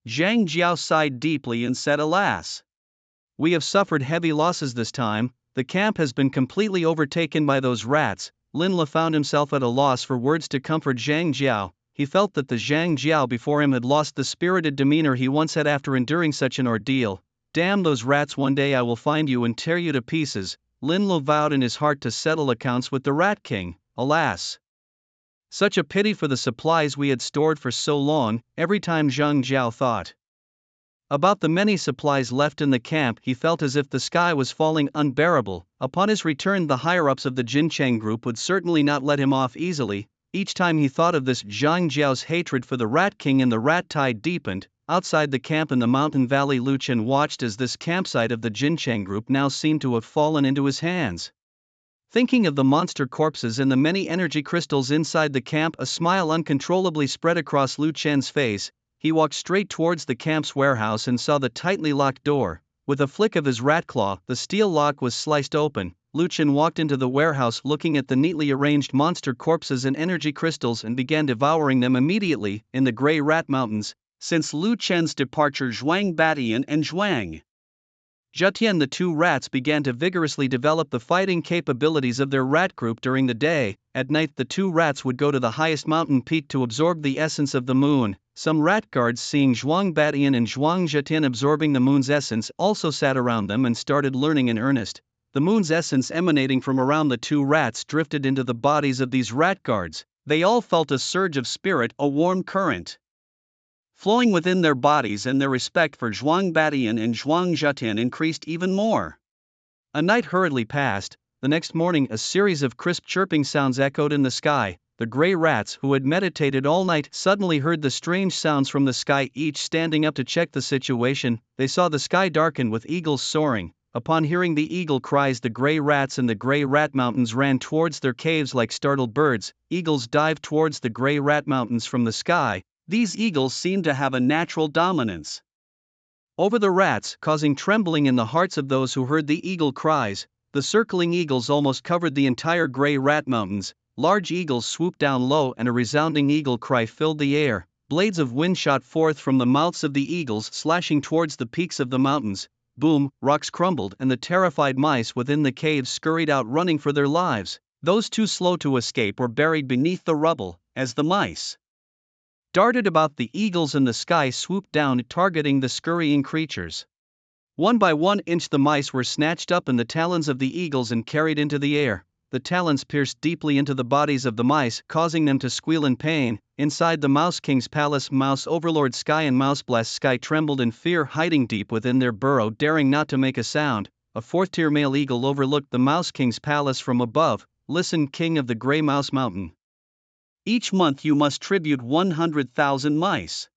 Zhang Jiao sighed deeply and said, "Alas, we have suffered heavy losses this time. The camp has been completely overtaken by those rats." Lin Lu found himself at a loss for words to comfort Zhang Jiao. He felt that the Zhang Jiao before him had lost the spirited demeanor he once had after enduring such an ordeal. "Damn those rats, one day I will find you and tear you to pieces." Lin Lu vowed in his heart to settle accounts with the Rat King. Alas, such a pity for the supplies we had stored for so long. Every time Zhang Jiao thought about the many supplies left in the camp, he felt as if the sky was falling unbearable. Upon his return, the higher-ups of the Jincheng group would certainly not let him off easily. Each time he thought of this, Zhang Jiao's hatred for the Rat King and the rat tide deepened. Outside the camp in the mountain valley, Lu Chen watched as this campsite of the Jincheng group now seemed to have fallen into his hands. Thinking of the monster corpses and the many energy crystals inside the camp, a smile uncontrollably spread across Lu Chen's face. He walked straight towards the camp's warehouse and saw the tightly locked door. With a flick of his rat claw, the steel lock was sliced open. Lu Chen walked into the warehouse, looking at the neatly arranged monster corpses and energy crystals, and began devouring them immediately. In the Grey Rat Mountains, since Lu Chen's departure, Zhuang Batian and Zhuang Zhetian, the two rats, began to vigorously develop the fighting capabilities of their rat group during the day. At night, the two rats would go to the highest mountain peak to absorb the essence of the moon. Some rat guards, seeing Zhuang Batian and Zhuang Zhetian absorbing the moon's essence, also sat around them and started learning in earnest. The moon's essence emanating from around the two rats drifted into the bodies of these rat guards. They all felt a surge of spirit, a warm current flowing within their bodies, and their respect for Zhuang Batian and Zhuang Zhetian increased even more. A night hurriedly passed. The next morning, a series of crisp chirping sounds echoed in the sky. The gray rats, who had meditated all night, suddenly heard the strange sounds from the sky. Each standing up to check the situation, they saw the sky darken with eagles soaring. Upon hearing the eagle cries, the gray rats in the Grey Rat Mountains ran towards their caves like startled birds. Eagles dived towards the Grey Rat Mountains from the sky. These eagles seemed to have a natural dominance over the rats, causing trembling in the hearts of those who heard the eagle cries. The circling eagles almost covered the entire Grey Rat Mountains. Large eagles swooped down low, and a resounding eagle cry filled the air. Blades of wind shot forth from the mouths of the eagles, slashing towards the peaks of the mountains. Boom, rocks crumbled, and the terrified mice within the caves scurried out, running for their lives. Those too slow to escape were buried beneath the rubble, as the mice darted about the eagles in the sky swooped down targeting the scurrying creatures. One by 1 inch the mice were snatched up in the talons of the eagles and carried into the air. The talons pierced deeply into the bodies of the mice, causing them to squeal in pain. Inside the Mouse King's palace, Mouse Overlord Sky and Mouse Blast Sky trembled in fear, hiding deep within their burrow, daring not to make a sound. A fourth-tier male eagle overlooked the Mouse King's palace from above. Listen, King of the Grey Mouse Mountain. Each month you must tribute 100,000 mice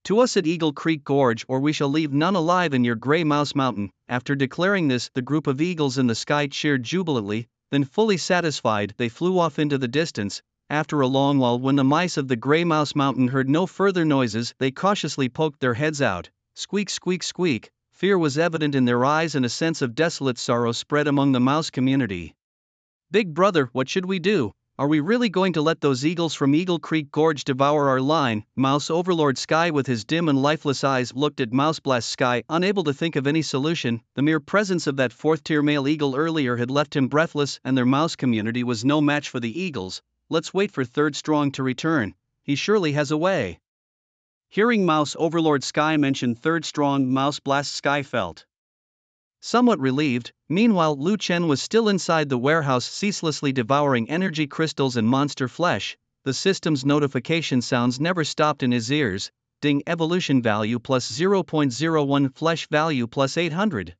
to us at Eagle Creek Gorge, or we shall leave none alive in your Grey Mouse Mountain. After declaring this, the group of eagles in the sky cheered jubilantly. Then, fully satisfied, they flew off into the distance. After a long while, when the mice of the Grey Mouse Mountain heard no further noises, they cautiously poked their heads out. Squeak, squeak, squeak. Fear was evident in their eyes, and a sense of desolate sorrow spread among the mouse community. Big brother, what should we do? Are we really going to let those eagles from Eagle Creek Gorge devour our line? Mouse Overlord Sky, with his dim and lifeless eyes, looked at Mouse Blast Sky, unable to think of any solution. The mere presence of that fourth-tier male eagle earlier had left him breathless, and their mouse community was no match for the eagles. Let's wait for Third Strong to return. He surely has a way. Hearing Mouse Overlord Sky mention Third Strong, Mouse Blast Sky felt somewhat relieved. Meanwhile, Lu Chen was still inside the warehouse, ceaselessly devouring energy crystals and monster flesh. The system's notification sounds never stopped in his ears. Ding, evolution value plus 0.01, flesh value plus 800.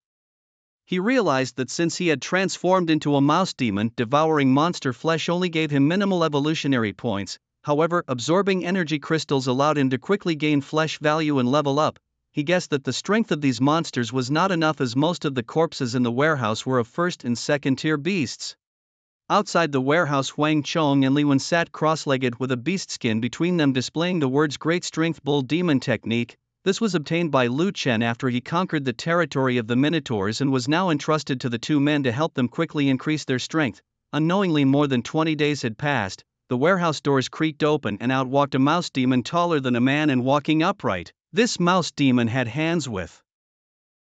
He realized that since he had transformed into a mouse demon, devouring monster flesh only gave him minimal evolutionary points. However, absorbing energy crystals allowed him to quickly gain flesh value and level up. He guessed that the strength of these monsters was not enough, as most of the corpses in the warehouse were of first and second tier beasts. Outside the warehouse, Wang Chong and Li Wen sat cross-legged with a beast skin between them, displaying the words Great Strength Bull Demon Technique. This was obtained by Lu Chen after he conquered the territory of the Minotaurs and was now entrusted to the two men to help them quickly increase their strength. Unknowingly, more than 20 days had passed. The warehouse doors creaked open and out walked a mouse demon taller than a man and walking upright. This mouse demon had hands with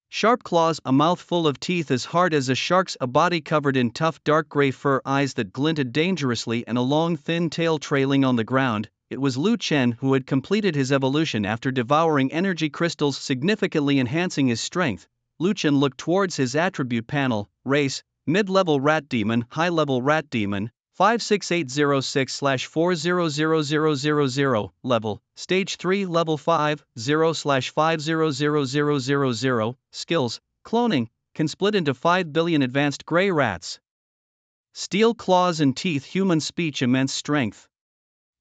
sharp claws, a mouth full of teeth as hard as a shark's, a body covered in tough dark gray fur, eyes that glinted dangerously, and a long thin tail trailing on the ground. It was Lu Chen who had completed his evolution after devouring energy crystals, significantly enhancing his strength. Lu Chen looked towards his attribute panel. Race: mid-level rat demon, high-level rat demon, 56806/400000. Level: Stage 3, Level 5, 0/500000. Skills: Cloning, can split into 5 billion advanced gray rats. Steel claws and teeth, human speech, immense strength.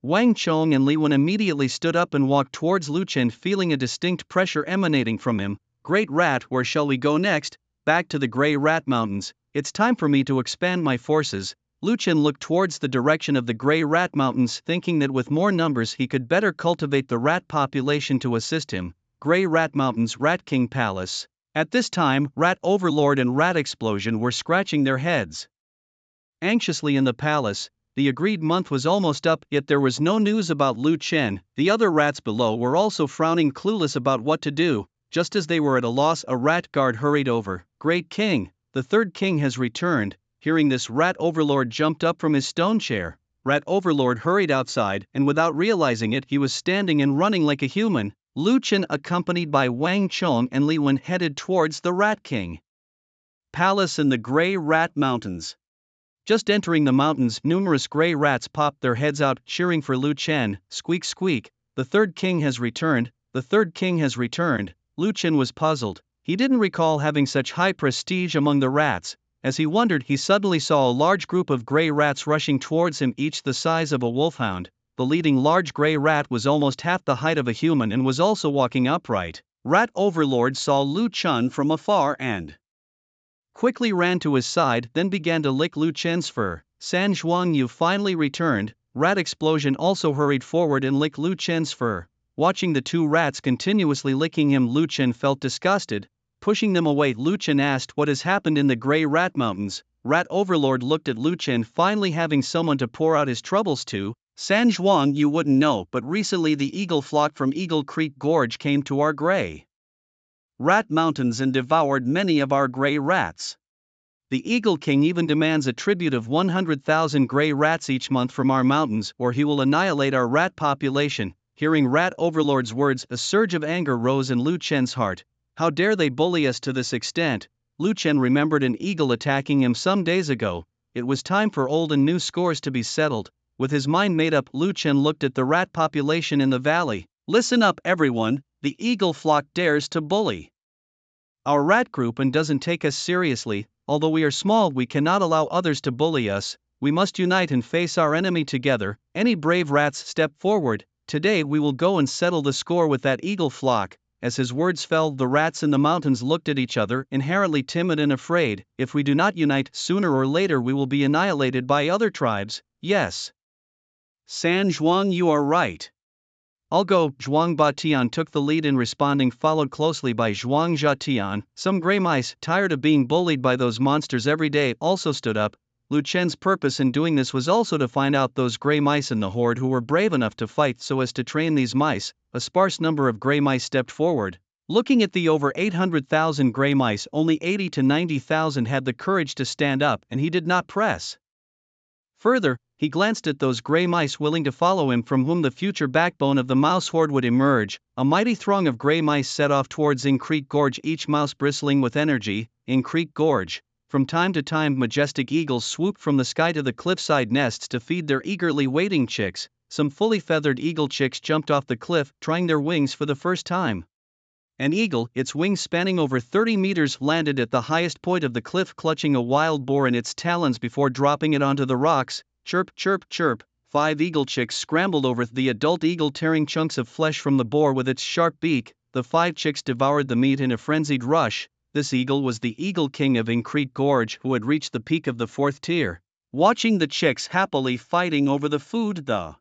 Wang Chong and Li Wen immediately stood up and walked towards Lu Chen, feeling a distinct pressure emanating from him. Great Rat, where shall we go next? Back to the Grey Rat Mountains. It's time for me to expand my forces. Lu Chen looked towards the direction of the Grey Rat Mountains, thinking that with more numbers he could better cultivate the rat population to assist him. Grey Rat Mountains, Rat King Palace. At this time, Rat Overlord and Rat Explosion were scratching their heads anxiously in the palace. The agreed month was almost up, yet there was no news about Lu Chen. The other rats below were also frowning, clueless about what to do. Just as they were at a loss, a rat guard hurried over. Great King, the third king has returned. Hearing this, Rat Overlord jumped up from his stone chair. Rat Overlord hurried outside, and without realizing it, he was standing and running like a human. Lu Chen, accompanied by Wang Chong and Li Wen, headed towards the Rat King Palace in the Grey Rat Mountains. Just entering the mountains, numerous gray rats popped their heads out, cheering for Lu Chen. Squeak, squeak. The third king has returned. The third king has returned. Lu Chen was puzzled. He didn't recall having such high prestige among the rats. As he wondered, he suddenly saw a large group of gray rats rushing towards him, each the size of a wolfhound. The leading large gray rat was almost half the height of a human and was also walking upright. Rat Overlord saw Lu Chen from afar and quickly ran to his side, then began to lick Lu Chen's fur. San Zhuang, you finally returned. Rat Explosion also hurried forward and licked Lu Chen's fur. Watching the two rats continuously licking him, Lu Chen felt disgusted. Pushing them away, Lu Chen asked what has happened in the Grey Rat Mountains. Rat Overlord looked at Lu Chen, finally having someone to pour out his troubles to. San Zhuang, you wouldn't know, but recently the eagle flock from Eagle Creek Gorge came to our Grey Rat Mountains and devoured many of our gray rats. The Eagle King even demands a tribute of 100,000 gray rats each month from our mountains, or he will annihilate our rat population. Hearing Rat Overlord's words, a surge of anger rose in Lu Chen's heart. How dare they bully us to this extent? Lu Chen remembered an eagle attacking him some days ago. It was time for old and new scores to be settled. With his mind made up, Lu Chen looked at the rat population in the valley. Listen up, everyone, the eagle flock dares to bully our rat group and doesn't take us seriously. Although we are small, we cannot allow others to bully us. We must unite and face our enemy together. Any brave rats step forward. Today we will go and settle the score with that eagle flock. As his words fell, the rats in the mountains looked at each other, inherently timid and afraid. If we do not unite, sooner or later we will be annihilated by other tribes. Yes, San Zhuang, you are right. I'll go. Zhuang Batian took the lead in responding, followed closely by Zhuang Zhatian. Some gray mice, tired of being bullied by those monsters every day, also stood up. Lu Chen's purpose in doing this was also to find out those gray mice in the horde who were brave enough to fight so as to train these mice. A sparse number of gray mice stepped forward. Looking at the over 800,000 gray mice, only 80 to 90,000 had the courage to stand up, and he did not press further. He glanced at those gray mice willing to follow him, from whom the future backbone of the mouse horde would emerge. A mighty throng of gray mice set off towards In Creek Gorge, each mouse bristling with energy. In Creek Gorge. From time to time, majestic eagles swooped from the sky to the cliffside nests to feed their eagerly waiting chicks. Some fully feathered eagle chicks jumped off the cliff, trying their wings for the first time. An eagle, its wings spanning over 30 meters, landed at the highest point of the cliff, clutching a wild boar in its talons before dropping it onto the rocks. Chirp, chirp, chirp. 5 eagle chicks scrambled over the adult eagle, tearing chunks of flesh from the boar with its sharp beak. The 5 chicks devoured the meat in a frenzied rush. This eagle was the Eagle King of In Creek Gorge, who had reached the peak of the 4th tier. Watching the chicks happily fighting over the food, the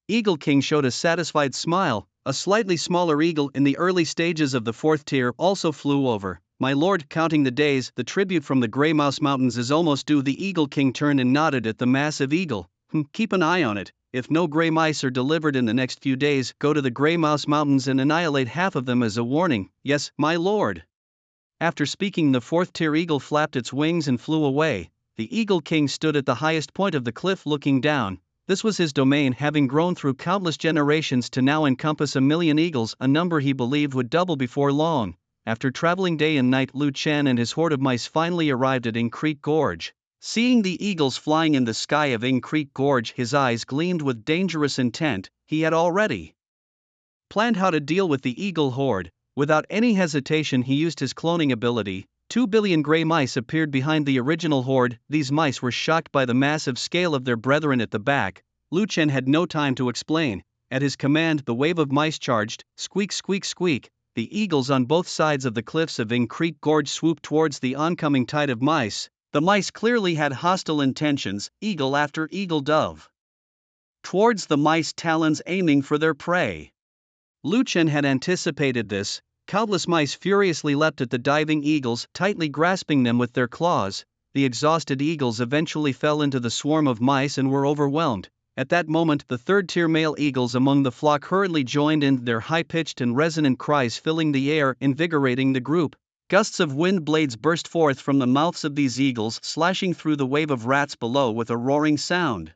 Eagle King showed a satisfied smile. A slightly smaller eagle in the early stages of the 4th tier also flew over. My lord, counting the days, the tribute from the Grey Mouse Mountains is almost due. The Eagle King turned and nodded at the massive eagle. Keep an eye on it. If no gray mice are delivered in the next few days, go to the Grey Mouse Mountains and annihilate half of them as a warning. Yes, my lord. After speaking, the 4th tier eagle flapped its wings and flew away. The Eagle King stood at the highest point of the cliff looking down. This was his domain, having grown through countless generations to now encompass 1,000,000 eagles, a number he believed would double before long. After traveling day and night, Lu Chen and his horde of mice finally arrived at In Creek Gorge. Seeing the eagles flying in the sky of In Creek Gorge, his eyes gleamed with dangerous intent. He had already planned how to deal with the eagle horde. Without any hesitation, he used his cloning ability. 2 billion gray mice appeared behind the original horde. These mice were shocked by the massive scale of their brethren at the back. Lu Chen had no time to explain. At his command, the wave of mice charged. Squeak, squeak, squeak. The eagles on both sides of the cliffs of In Creek Gorge swooped towards the oncoming tide of mice. The mice clearly had hostile intentions, eagle after eagle dove towards the mice, talons aiming for their prey. Lu Chen had anticipated this. Countless mice furiously leapt at the diving eagles, tightly grasping them with their claws. The exhausted eagles eventually fell into the swarm of mice and were overwhelmed. At that moment, the 3rd-tier male eagles among the flock hurriedly joined in, their high-pitched and resonant cries filling the air, invigorating the group. Gusts of wind blades burst forth from the mouths of these eagles, slashing through the wave of rats below with a roaring sound,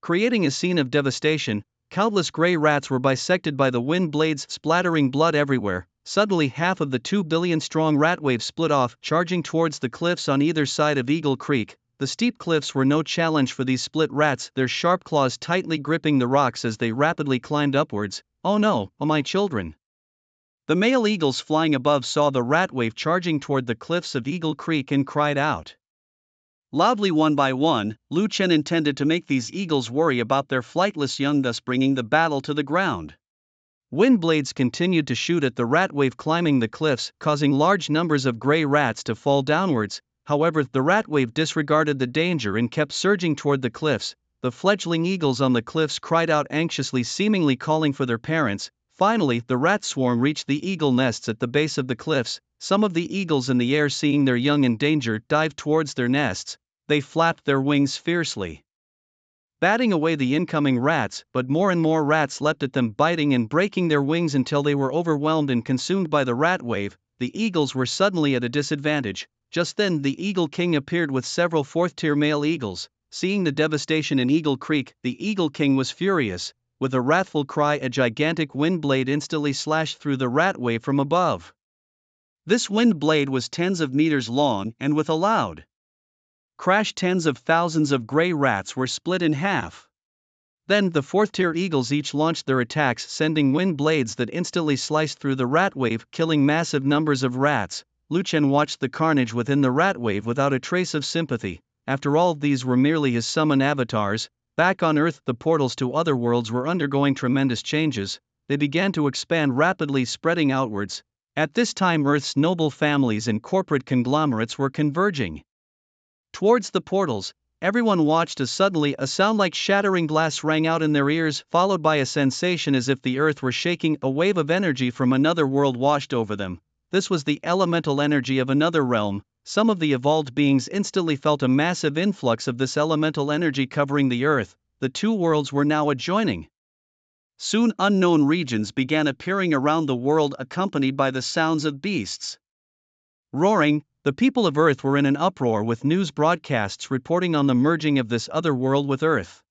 creating a scene of devastation. Countless gray rats were bisected by the wind blades, splattering blood everywhere. Suddenly, half of the 2 billion-strong rat wave split off, charging towards the cliffs on either side of Eagle Creek. The steep cliffs were no challenge for these split rats, their sharp claws tightly gripping the rocks as they rapidly climbed upwards. Oh no, oh my children. The male eagles flying above saw the rat wave charging toward the cliffs of Eagle Creek and cried out loudly. One by one, Lu Chen intended to make these eagles worry about their flightless young, thus bringing the battle to the ground. Wind blades continued to shoot at the rat wave climbing the cliffs, causing large numbers of gray rats to fall downwards. However, the rat wave disregarded the danger and kept surging toward the cliffs. The fledgling eagles on the cliffs cried out anxiously, seemingly calling for their parents. Finally, the rat swarm reached the eagle nests at the base of the cliffs. Some of the eagles in the air, seeing their young in danger, dived towards their nests. They flapped their wings fiercely, batting away the incoming rats, but more and more rats leapt at them, biting and breaking their wings until they were overwhelmed and consumed by the rat wave. The eagles were suddenly at a disadvantage. Just then the Eagle King appeared with several fourth-tier male eagles. Seeing the devastation in Eagle Creek, the Eagle King was furious. With a wrathful cry, a gigantic wind blade instantly slashed through the rat wave from above. This wind blade was tens of meters long, and with a loud crash, tens of thousands of gray rats were split in half. Then the fourth-tier eagles each launched their attacks, sending wind blades that instantly sliced through the rat wave, killing massive numbers of rats. Lu Chen watched the carnage within the rat wave without a trace of sympathy. After all, these were merely his summon avatars. Back on Earth, the portals to other worlds were undergoing tremendous changes. They began to expand rapidly, spreading outwards. At this time, Earth's noble families and corporate conglomerates were converging towards the portals. Everyone watched as suddenly a sound like shattering glass rang out in their ears, followed by a sensation as if the earth were shaking. A wave of energy from another world washed over them. This was the elemental energy of another realm. Some of the evolved beings instantly felt a massive influx of this elemental energy covering the earth. The two worlds were now adjoining. Soon unknown regions began appearing around the world, accompanied by the sounds of beasts roaring. The people of Earth were in an uproar, with news broadcasts reporting on the merging of this other world with Earth.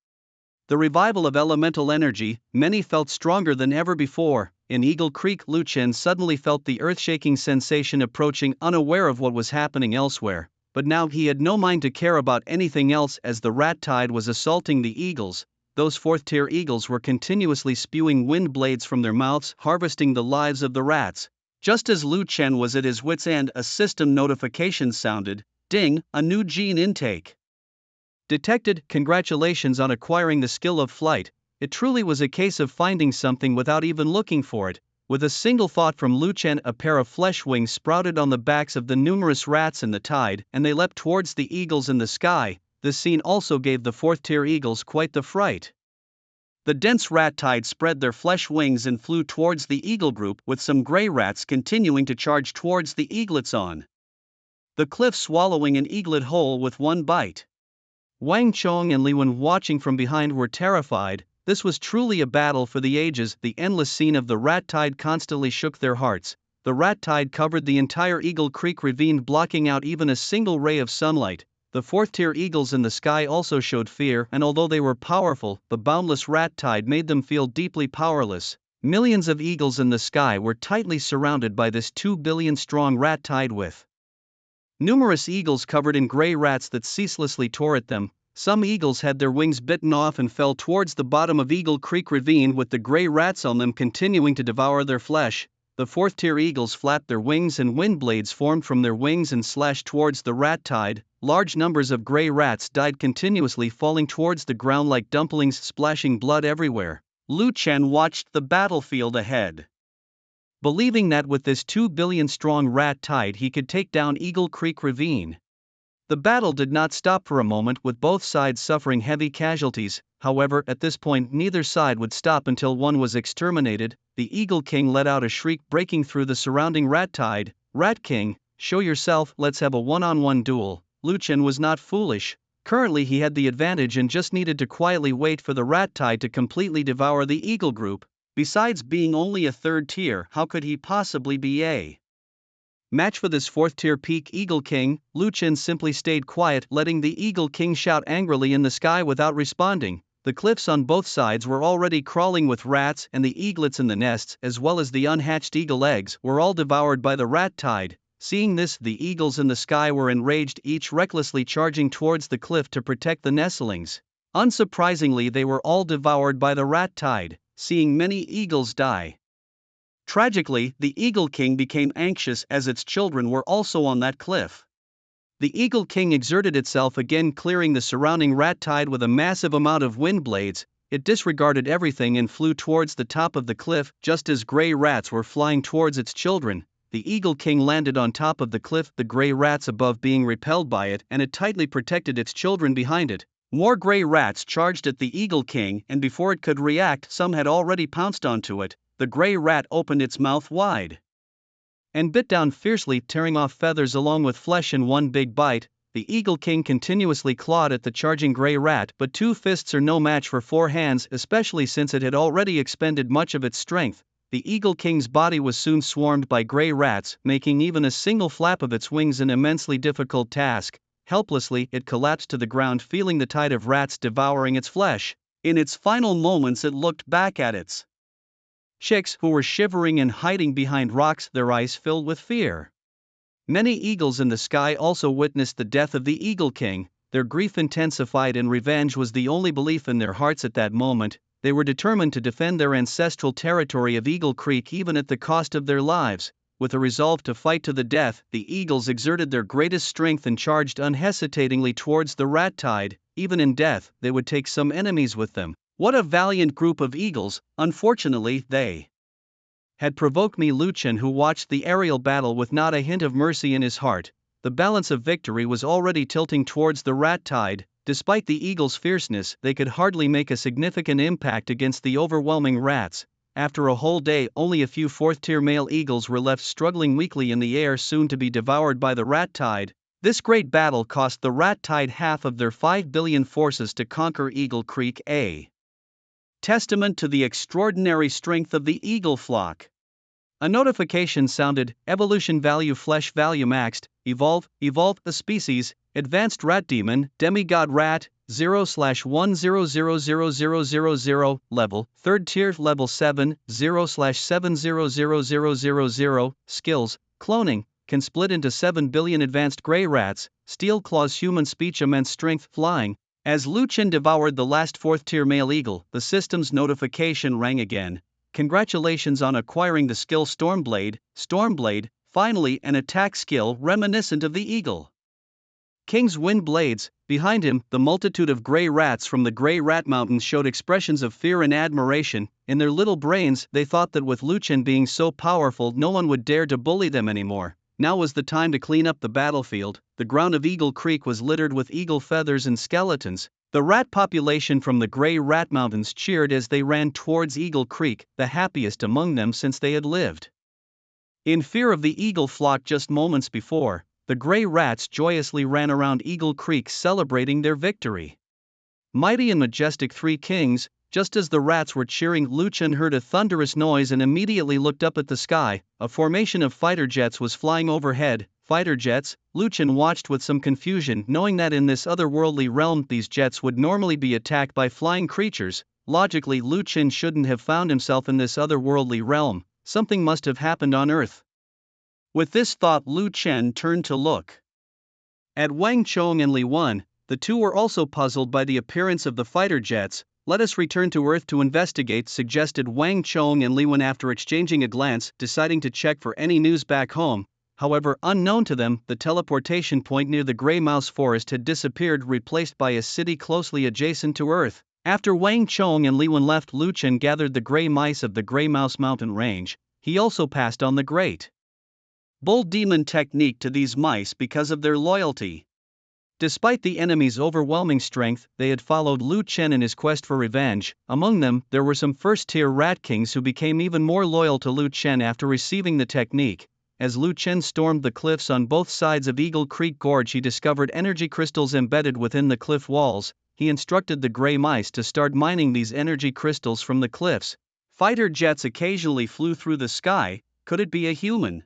The revival of elemental energy, many felt stronger than ever before. In Eagle Creek, Lu Chen suddenly felt the earth-shaking sensation approaching, unaware of what was happening elsewhere. But now he had no mind to care about anything else, as the rat tide was assaulting the eagles. Those fourth-tier eagles were continuously spewing wind blades from their mouths, harvesting the lives of the rats. Just as Lu Chen was at his wit's end, a system notification sounded. Ding, a new gene intake detected. Congratulations on acquiring the skill of flight. It truly was a case of finding something without even looking for it. With a single thought from Lu Chen, a pair of flesh wings sprouted on the backs of the numerous rats in the tide, and they leapt towards the eagles in the sky. This scene also gave the fourth-tier eagles quite the fright. The dense rat tide spread their flesh wings and flew towards the eagle group, with some gray rats continuing to charge towards the eaglets on the cliff, swallowing an eaglet whole with one bite. Wang Chong and Li Wen, watching from behind, were terrified. This was truly a battle for the ages. The endless scene of the rat tide constantly shook their hearts. The rat tide covered the entire Eagle Creek ravine, blocking out even a single ray of sunlight. The fourth-tier eagles in the sky also showed fear, and although they were powerful, the boundless rat tide made them feel deeply powerless. Millions of eagles in the sky were tightly surrounded by this 2 billion strong rat tide, with numerous eagles covered in gray rats that ceaselessly tore at them. Some eagles had their wings bitten off and fell towards the bottom of Eagle Creek ravine, with the gray rats on them continuing to devour their flesh. The fourth-tier eagles flapped their wings, and wind blades formed from their wings and slashed towards the rat tide. Large numbers of gray rats died, continuously falling towards the ground like dumplings, splashing blood everywhere. Lu Chen watched the battlefield ahead, believing that with this 2 billion strong rat tide he could take down Eagle Creek ravine. The battle did not stop for a moment, with both sides suffering heavy casualties. However, at this point neither side would stop until one was exterminated. The Eagle King let out a shriek, breaking through the surrounding rat tide. "Rat King, show yourself, let's have a one-on-one duel." Lu Chen was not foolish. Currently he had the advantage and just needed to quietly wait for the rat tide to completely devour the eagle group. Besides being only a third tier, how could he possibly be a match for this fourth-tier peak Eagle King? Lu Chen simply stayed quiet, letting the Eagle King shout angrily in the sky without responding. The cliffs on both sides were already crawling with rats, and the eaglets in the nests, as well as the unhatched eagle eggs, were all devoured by the rat tide. Seeing this, the eagles in the sky were enraged, each recklessly charging towards the cliff to protect the nestlings. Unsurprisingly, they were all devoured by the rat tide, seeing many eagles die. Tragically, the Eagle King became anxious, as its children were also on that cliff. The Eagle King exerted itself again, clearing the surrounding rat tide with a massive amount of wind blades. It disregarded everything and flew towards the top of the cliff. Just as gray rats were flying towards its children, the Eagle King landed on top of the cliff, the gray rats above being repelled by it, and it tightly protected its children behind it. More gray rats charged at the Eagle King, and before it could react, some had already pounced onto it. The gray rat opened its mouth wide and bit down fiercely, tearing off feathers along with flesh in one big bite. The Eagle King continuously clawed at the charging gray rat, but 2 fists are no match for 4 hands, especially since it had already expended much of its strength. the Eagle King's body was soon swarmed by gray rats, making even a single flap of its wings an immensely difficult task. Helplessly, it collapsed to the ground, feeling the tide of rats devouring its flesh. In its final moments, it looked back at its chicks, who were shivering and hiding behind rocks, their eyes filled with fear. Many eagles in the sky also witnessed the death of the Eagle King. Their grief intensified, and revenge was the only belief in their hearts at that moment. They were determined to defend their ancestral territory of Eagle Creek even at the cost of their lives. With a resolve to fight to the death, the eagles exerted their greatest strength and charged unhesitatingly towards the rat tide. Even in death, they would take some enemies with them. What a valiant group of eagles! Unfortunately, they had provoked me, Lu Chen, who watched the aerial battle with not a hint of mercy in his heart. The balance of victory was already tilting towards the rat tide. Despite the eagles' fierceness, they could hardly make a significant impact against the overwhelming rats. After a whole day, only a few fourth-tier male eagles were left struggling weakly in the air, soon to be devoured by the rat tide. This great battle cost the rat tide half of their 5 billion forces to conquer Eagle Creek, a testament to the extraordinary strength of the eagle flock. A notification sounded: evolution value, flesh value maxed, evolve the species, advanced rat demon, demigod rat, 0/1000000, level, 3rd tier, level 7, 0/7000000, skills, cloning, can split into 7 billion advanced gray rats, steel claws, human speech, immense strength, flying. As Lu Chen devoured the last 4th tier male eagle, the system's notification rang again. Congratulations on acquiring the skill Stormblade. Finally an attack skill reminiscent of the Eagle King's wind blades. Behind him, the multitude of gray rats from the Gray Rat Mountains showed expressions of fear and admiration. In their little brains, they thought that with Lu Chen being so powerful, no one would dare to bully them anymore. Now was the time to clean up the battlefield. The ground of Eagle Creek was littered with eagle feathers and skeletons. The rat population from the Gray Rat Mountains cheered as they ran towards Eagle Creek, the happiest among them since they had lived in fear of the eagle flock just moments before. The gray rats joyously ran around Eagle Creek celebrating their victory. Mighty and majestic three kings. Just as the rats were cheering, Lu Chen heard a thunderous noise and immediately looked up at the sky. A formation of fighter jets was flying overhead. Fighter jets? Lu Chen watched with some confusion, knowing that in this otherworldly realm these jets would normally be attacked by flying creatures. Logically, Lu Chen shouldn't have found himself in this otherworldly realm. Something must have happened on Earth. With this thought, Lu Chen turned to look at Wang Chong and Li Wen. The two were also puzzled by the appearance of the fighter jets. Let us return to Earth to investigate, suggested Wang Chong and Li Wen after exchanging a glance, deciding to check for any news back home. However, unknown to them, the teleportation point near the Grey Mouse Forest had disappeared, replaced by a city closely adjacent to Earth. After Wang Chong and Li Wen left, Lu Chen gathered the gray mice of the Grey Mouse Mountain Range. He also passed on the Great Bull Demon technique to these mice because of their loyalty. Despite the enemy's overwhelming strength, they had followed Lu Chen in his quest for revenge. Among them, there were some first-tier rat kings who became even more loyal to Lu Chen after receiving the technique. As Lu Chen stormed the cliffs on both sides of Eagle Creek Gorge, he discovered energy crystals embedded within the cliff walls. He instructed the gray mice to start mining these energy crystals from the cliffs. Fighter jets occasionally flew through the sky. Could it be a human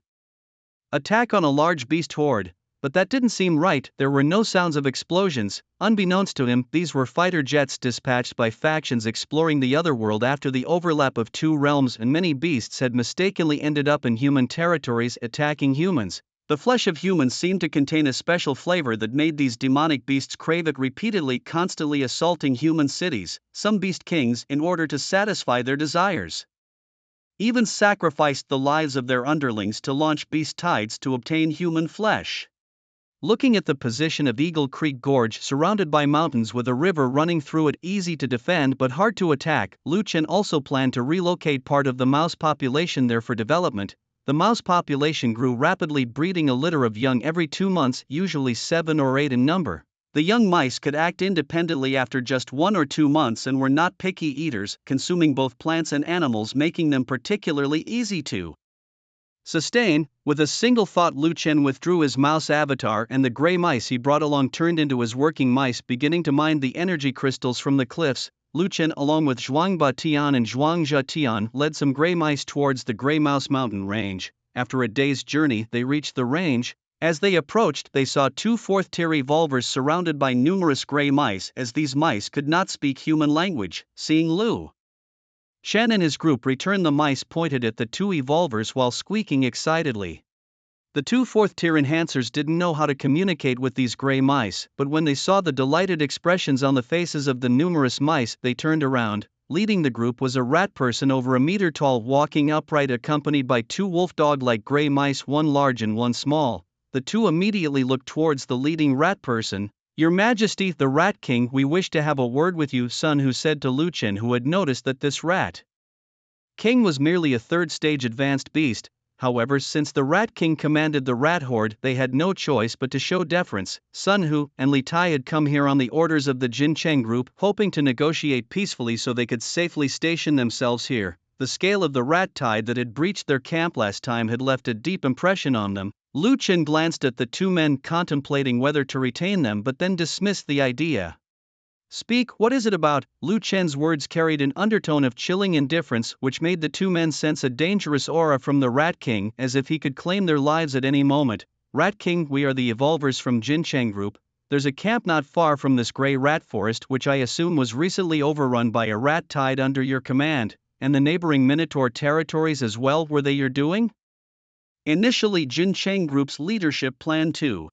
attack on a large beast horde? But that didn't seem right. There were no sounds of explosions. Unbeknownst to him, these were fighter jets dispatched by factions exploring the otherworld after the overlap of two realms, and many beasts had mistakenly ended up in human territories attacking humans. The flesh of humans seemed to contain a special flavor that made these demonic beasts crave it repeatedly, constantly assaulting human cities. Some beast kings, in order to satisfy their desires, even sacrificed the lives of their underlings to launch beast tides to obtain human flesh. Looking at the position of Eagle Creek Gorge, surrounded by mountains with a river running through it, easy to defend but hard to attack, Lu Chen also planned to relocate part of the mouse population there for development. The mouse population grew rapidly, breeding a litter of young every 2 months, usually 7 or 8 in number. The young mice could act independently after just 1 or 2 months and were not picky eaters, consuming both plants and animals, making them particularly easy to sustain. With a single thought, Lu Chen withdrew his mouse avatar, and the gray mice he brought along turned into his working mice, beginning to mine the energy crystals from the cliffs. Lu Chen along with Zhuangba Tian and Zhuangzhe Tian led some gray mice towards the Gray Mouse Mountain range. After a day's journey they reached the range. As they approached they saw two fourth-tier evolvers surrounded by numerous gray mice, as these mice could not speak human language. Seeing Lu Chen and his group return, the mice pointed at the two evolvers while squeaking excitedly. The two fourth-tier enhancers didn't know how to communicate with these gray mice, but when they saw the delighted expressions on the faces of the numerous mice they turned around. Leading the group was a rat person over a meter tall, walking upright, accompanied by two wolf dog-like gray mice, one large and one small. The two immediately looked towards the leading rat person. "Your Majesty, the Rat King, we wish to have a word with you," Sun Hu said to Lu Chen, who had noticed that this rat king was merely a third-stage advanced beast. However, since the Rat King commanded the rat horde, they had no choice but to show deference. Sun Hu and Li Tai had come here on the orders of the Jin Cheng group, hoping to negotiate peacefully so they could safely station themselves here. The scale of the rat tide that had breached their camp last time had left a deep impression on them. Lu Chen glanced at the two men, contemplating whether to retain them, but then dismissed the idea. "Speak, what is it about?" Lu Chen's words carried an undertone of chilling indifference, which made the two men sense a dangerous aura from the Rat King, as if he could claim their lives at any moment. "Rat King, we are the evolvers from Jin Cheng group. There's a camp not far from this gray rat forest, which I assume was recently overrun by a rat tide under your command, and the neighboring Minotaur territories as well. Were they your doing?" Initially, Jin Cheng Group's leadership planned to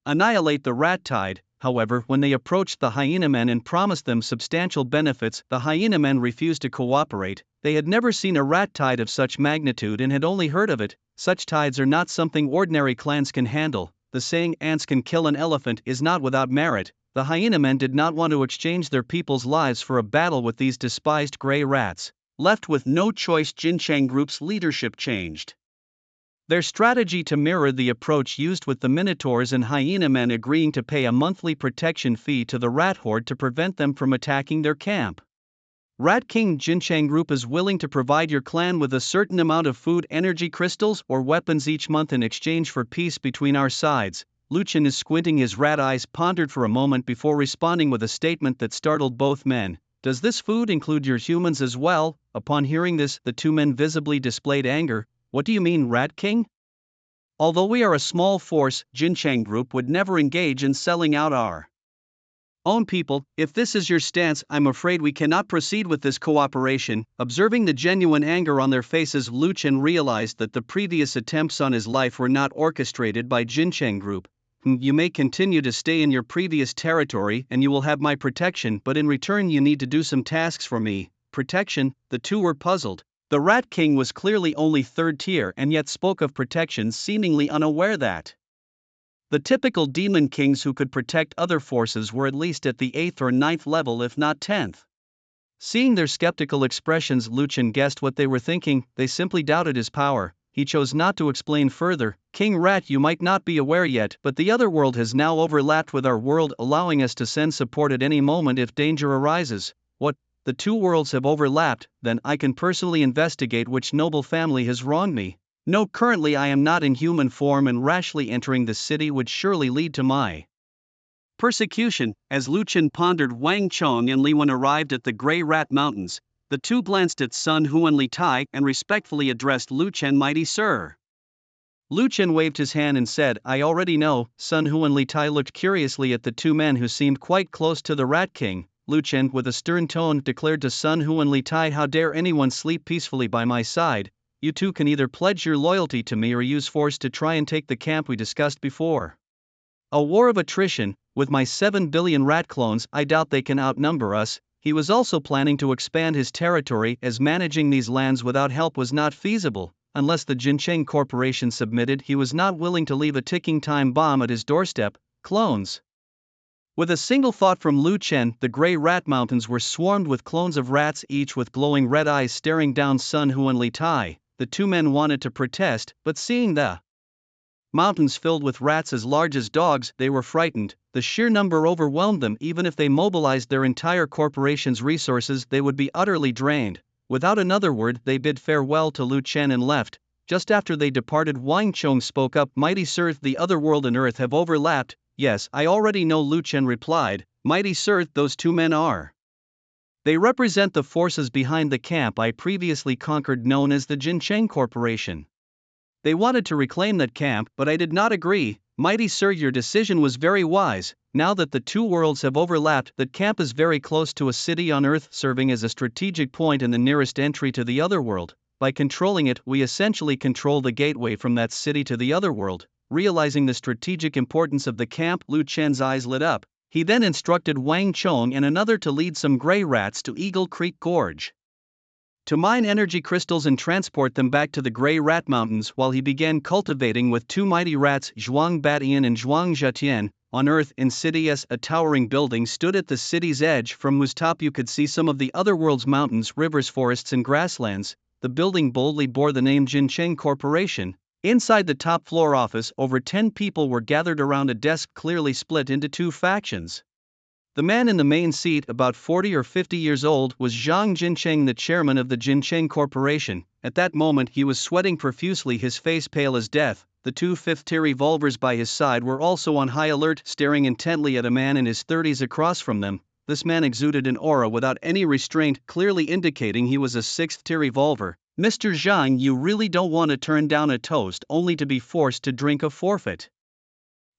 annihilate the rat tide. However, when they approached the hyena men and promised them substantial benefits, the hyena men refused to cooperate. They had never seen a rat tide of such magnitude and had only heard of it. Such tides are not something ordinary clans can handle. The saying, "ants can kill an elephant," is not without merit. The hyena men did not want to exchange their people's lives for a battle with these despised gray rats. Left with no choice, Jin Cheng Group's leadership changed their strategy to mirror the approach used with the Minotaurs and hyena men, agreeing to pay a monthly protection fee to the rat horde to prevent them from attacking their camp. "Rat King, Jin Cheng Group is willing to provide your clan with a certain amount of food, energy crystals, or weapons each month in exchange for peace between our sides." Lu Chen, is squinting his rat eyes, pondered for a moment before responding with a statement that startled both men. "Does this food include your humans as well?" Upon hearing this, the two men visibly displayed anger. "What do you mean, Rat King? Although we are a small force, Jin Cheng Group would never engage in selling out our own people. If this is your stance, I'm afraid we cannot proceed with this cooperation." Observing the genuine anger on their faces, Lu Chen realized that the previous attempts on his life were not orchestrated by Jin Cheng Group. "You may continue to stay in your previous territory and you will have my protection, but in return you need to do some tasks for me." Protection? The two were puzzled. The Rat King was clearly only third tier and yet spoke of protection, seemingly unaware that the typical demon kings who could protect other forces were at least at the 8th or 9th level, if not 10th. Seeing their skeptical expressions, Lu Chen guessed what they were thinking. They simply doubted his power. He chose not to explain further. "King Rat, you might not be aware yet, but the other world has now overlapped with our world, allowing us to send support at any moment if danger arises." "What? The two worlds have overlapped? Then I can personally investigate which noble family has wronged me." "No, currently I am not in human form, and rashly entering the city would surely lead to my persecution." As Lu Chen pondered, Wang Chong and Li Wen arrived at the Gray Rat Mountains. The two glanced at Sun Hu and Li Tai and respectfully addressed Lu Chen, "Mighty Sir." Lu Chen waved his hand and said, "I already know." Sun Hu and Li Tai looked curiously at the two men who seemed quite close to the Rat King. Lu Chen, with a stern tone, declared to Sun Hu and Li Tai, "How dare anyone sleep peacefully by my side? You two can either pledge your loyalty to me or use force to try and take the camp we discussed before. A war of attrition. With my 7 billion rat clones, I doubt they can outnumber us." He was also planning to expand his territory, as managing these lands without help was not feasible. Unless the Jincheng Corporation submitted, he was not willing to leave a ticking time bomb at his doorstep. Clones. With a single thought from Lu Chen, the Gray Rat Mountains were swarmed with clones of rats, each with glowing red eyes staring down Sun Hu and Li Tai. The two men wanted to protest, but seeing the mountains filled with rats as large as dogs, they were frightened. The sheer number overwhelmed them. Even if they mobilized their entire corporation's resources, they would be utterly drained. Without another word, they bid farewell to Lu Chen and left. Just after they departed, Wang Chong spoke up, "Mighty Sir, the other world and Earth have overlapped." "Yes, I already know," Lu Chen replied. "Mighty Sir, those two men are They represent the forces behind the camp I previously conquered, known as the Jincheng Corporation. They wanted to reclaim that camp, but I did not agree. Mighty sir, your decision was very wise. Now that the two worlds have overlapped, that camp is very close to a city on Earth, serving as a strategic point and the nearest entry to the otherworld. By controlling it, we essentially control the gateway from that city to the otherworld. Realizing the strategic importance of the camp, Lu Chen's eyes lit up. He then instructed Wang Chong and another to lead some gray rats to Eagle Creek Gorge to mine energy crystals and transport them back to the Grey Rat Mountains, while he began cultivating with two mighty rats, Zhuang Batian and Zhuang Zhetian. On Earth, in City S, a towering building stood at the city's edge, from whose top you could see some of the otherworld's mountains, rivers, forests and grasslands. The building boldly bore the name Jincheng Corporation. Inside the top floor office, over 10 people were gathered around a desk clearly split into two factions. The man in the main seat, about 40 or 50 years old, was Zhang Jincheng, the chairman of the Jincheng Corporation. At that moment he was sweating profusely, his face pale as death. The two fifth-tier revolvers by his side were also on high alert, staring intently at a man in his 30s across from them. This man exuded an aura without any restraint, clearly indicating he was a sixth-tier revolver. Mr. Zhang, you really don't want to turn down a toast only to be forced to drink a forfeit.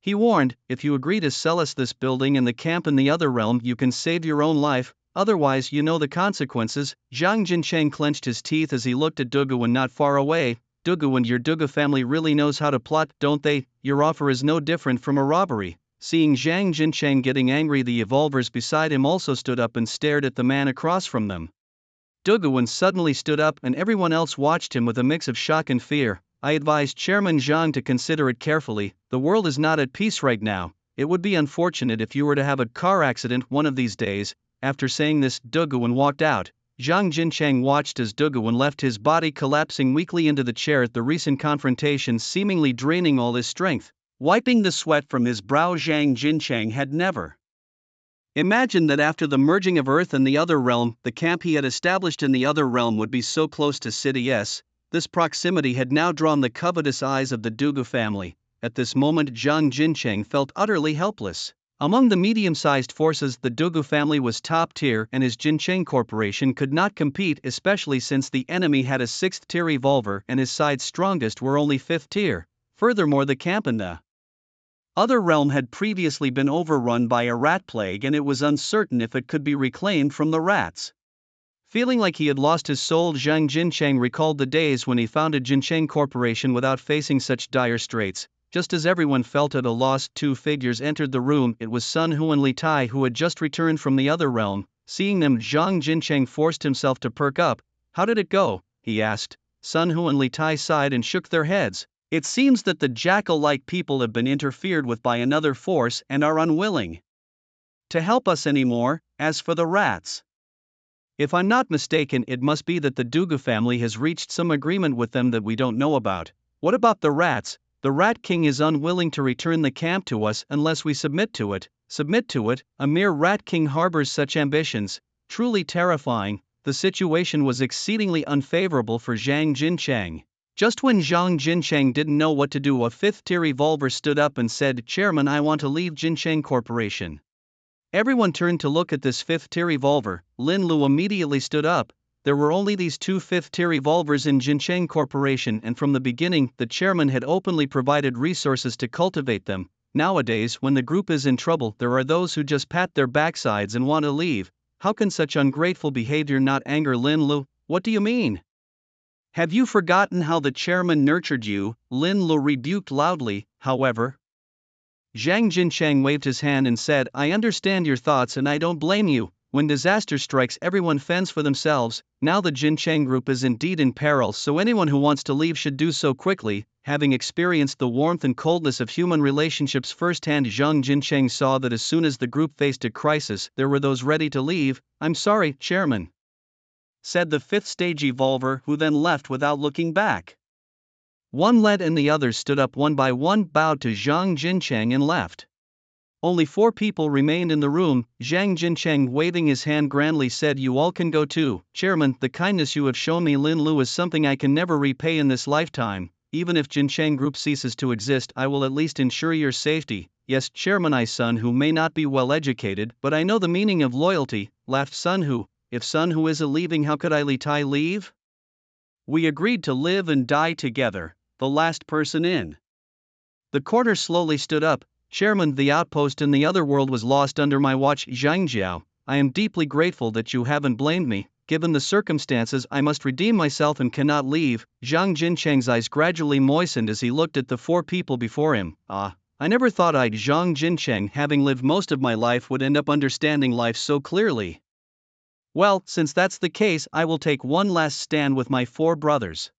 He warned, if you agree to sell us this building and the camp in the other realm, you can save your own life, otherwise you know the consequences. Zhang Jincheng clenched his teeth as he looked at Duguan not far away. Duguan, your Dugu family really knows how to plot, don't they? Your offer is no different from a robbery. Seeing Zhang Jincheng getting angry, the evolvers beside him also stood up and stared at the man across from them. Duguan suddenly stood up and everyone else watched him with a mix of shock and fear. I advised Chairman Zhang to consider it carefully. The world is not at peace right now. It would be unfortunate if you were to have a car accident one of these days. After saying this, Duguan walked out. Zhang Jincheng watched as Duguan left, his body collapsing weakly into the chair at the recent confrontation, seemingly draining all his strength. Wiping the sweat from his brow, Zhang Jincheng had never imagined that after the merging of Earth and the other realm, the camp he had established in the other realm would be so close to City S. This proximity had now drawn the covetous eyes of the Dugu family. At this moment, Zhang Jincheng felt utterly helpless. Among the medium-sized forces, the Dugu family was top tier, and his Jincheng Corporation could not compete, especially since the enemy had a 6th-tier revolver and his side's strongest were only 5th tier. Furthermore, the camp in the other realm had previously been overrun by a rat plague, and it was uncertain if it could be reclaimed from the rats. Feeling like he had lost his soul, Zhang Jincheng recalled the days when he founded Jincheng Corporation without facing such dire straits. Just as everyone felt at a loss, two figures entered the room. It was Sun Hu and Li Tai, who had just returned from the other realm. Seeing them, Zhang Jincheng forced himself to perk up. How did it go? He asked. Sun Hu and Li Tai sighed and shook their heads. It seems that the jackal-like people have been interfered with by another force and are unwilling to help us anymore. As for the rats, if I'm not mistaken, it must be that the Dugu family has reached some agreement with them that we don't know about. What about the rats? The Rat King is unwilling to return the camp to us unless we submit to it. Submit to it? A mere Rat King harbors such ambitions? Truly terrifying. The situation was exceedingly unfavorable for Zhang Jincheng. Just when Zhang Jincheng didn't know what to do, a 5th-tier revolver stood up and said, Chairman, I want to leave Jincheng Corporation. Everyone turned to look at this 5th-tier revolver. Lin Lu immediately stood up. There were only these two 5th-tier revolvers in Jincheng Corporation, and from the beginning, the chairman had openly provided resources to cultivate them. Nowadays, when the group is in trouble, there are those who just pat their backsides and want to leave. How can such ungrateful behavior not anger Lin Lu? What do you mean? Have you forgotten how the chairman nurtured you? Lin Lu rebuked loudly. However, Zhang Jincheng waved his hand and said, I understand your thoughts and I don't blame you. When disaster strikes, everyone fends for themselves. Now the Jincheng group is indeed in peril, so anyone who wants to leave should do so quickly. Having experienced the warmth and coldness of human relationships firsthand, Zhang Jincheng saw that as soon as the group faced a crisis, there were those ready to leave. I'm sorry, Chairman, said the 5th-stage evolver, who then left without looking back. One led and the others stood up one by one, bowed to Zhang Jincheng and left. Only 4 people remained in the room. Zhang Jincheng, waving his hand grandly, said, You all can go too. Chairman, the kindness you have shown me, Lin Lu, is something I can never repay in this lifetime. Even if Jincheng Group ceases to exist, I will at least ensure your safety. Yes, Chairman, I, Sun Hu, may not be well educated, but I know the meaning of loyalty, laughed Sun Hu. if Sun who is a leaving how could I leave? We agreed to live and die together, the last person in. The corner slowly stood up. Chairman, the outpost in the other world was lost under my watch. Zhang Jiao, I am deeply grateful that you haven't blamed me. Given the circumstances, I must redeem myself and cannot leave. Zhang Jincheng's eyes gradually moistened as he looked at the four people before him. I never thought I'd Zhang Jincheng, having lived most of my life, would end up understanding life so clearly. Well, since that's the case, I will take one last stand with my four brothers.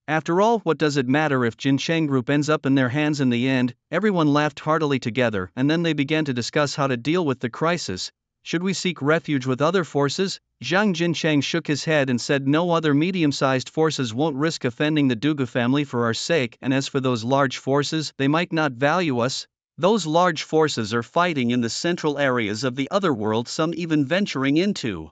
After all, what does it matter if Jincheng Group ends up in their hands in the end? Everyone laughed heartily together, and then they began to discuss how to deal with the crisis. Should we seek refuge with other forces? Zhang Jincheng shook his head and said no, other medium-sized forces won't risk offending the Dugu family for our sake, and as for those large forces, they might not value us. Those large forces are fighting in the central areas of the otherworld, some even venturing into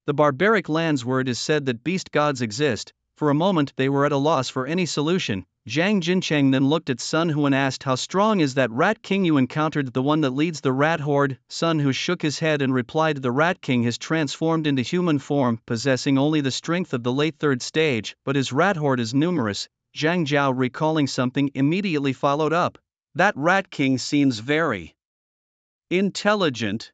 the barbaric lands where it is said that beast gods exist. For a moment they were at a loss for any solution. Zhang Jincheng then looked at Sun Hu and asked, how strong is that rat king you encountered? The one that leads the rat horde? Sun Hu shook his head and replied, the rat king has transformed into human form, possessing only the strength of the late third stage, but his rat horde is numerous. Zhang Jiao, recalling something, immediately followed up. That rat king seems very intelligent.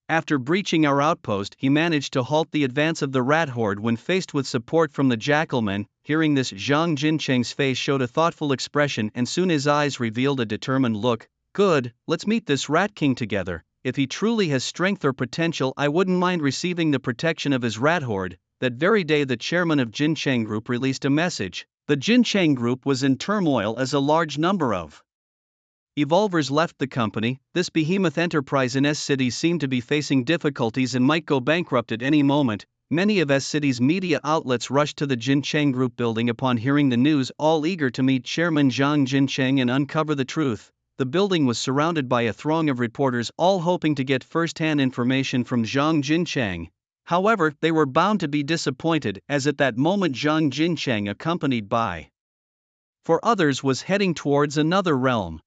After breaching our outpost, he managed to halt the advance of the rat horde when faced with support from the jackalmen. Hearing this, Zhang Jincheng's face showed a thoughtful expression and soon his eyes revealed a determined look. Good, let's meet this rat king together. If he truly has strength or potential, I wouldn't mind receiving the protection of his rat horde. That very day the chairman of Jincheng Group released a message. The Jincheng Group was in turmoil as a large number of evolvers left the company. This behemoth enterprise in S-City seemed to be facing difficulties and might go bankrupt at any moment. Many of S-City's media outlets rushed to the Jincheng Group building upon hearing the news, all eager to meet Chairman Zhang Jincheng and uncover the truth. The building was surrounded by a throng of reporters, all hoping to get first-hand information from Zhang Jincheng. However, they were bound to be disappointed, as at that moment Zhang Jincheng, accompanied by four others, was heading towards another realm.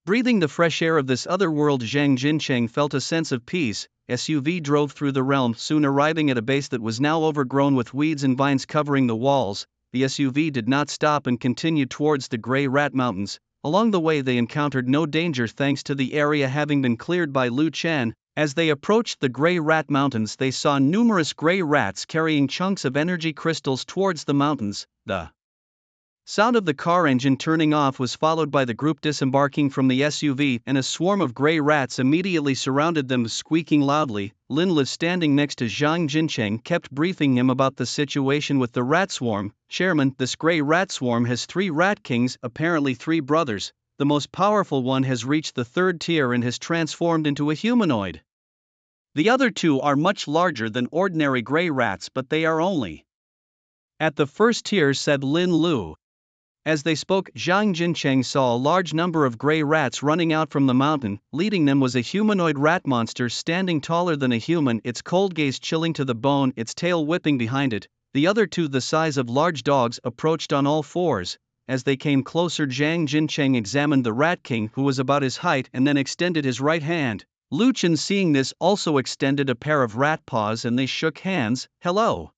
Breathing the fresh air of this other world, Zhang Jincheng felt a sense of peace. SUV drove through the realm, soon arriving at a base that was now overgrown with weeds and vines covering the walls. The SUV did not stop and continued towards the Grey Rat Mountains. Along the way they encountered no danger thanks to the area having been cleared by Lu Chen. As they approached the Grey Rat Mountains, they saw numerous grey rats carrying chunks of energy crystals towards the mountains. The sound of the car engine turning off was followed by the group disembarking from the SUV, and a swarm of grey rats immediately surrounded them, squeaking loudly. Lin Li, standing next to Zhang Jincheng, kept briefing him about the situation with the rat swarm. Chairman, this grey rat swarm has 3 rat kings, apparently 3 brothers. The most powerful one has reached the 3rd tier and has transformed into a humanoid. The other 2 are much larger than ordinary grey rats, but they are only at the 1st tier, said Lin Lu. As they spoke, Zhang Jincheng saw a large number of grey rats running out from the mountain. Leading them was a humanoid rat monster standing taller than a human, its cold gaze chilling to the bone, its tail whipping behind it. The other 2, the size of large dogs, approached on all fours. As they came closer, Zhang Jincheng examined the rat king, who was about his height, and then extended his right hand. Lu Chen, seeing this, also extended a pair of rat paws and they shook hands. Hello,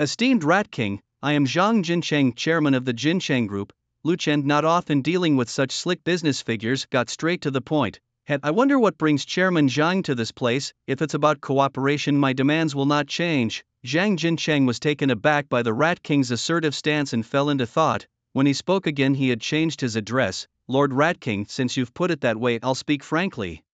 esteemed rat king. I am Zhang Jincheng, chairman of the Jincheng Group. Lu Chen, not often dealing with such slick business figures, got straight to the point. I wonder what brings Chairman Zhang to this place. If it's about cooperation, my demands will not change. Zhang Jincheng was taken aback by the Rat King's assertive stance and fell into thought. When he spoke again, he had changed his address. Lord Rat King, since you've put it that way, I'll speak frankly.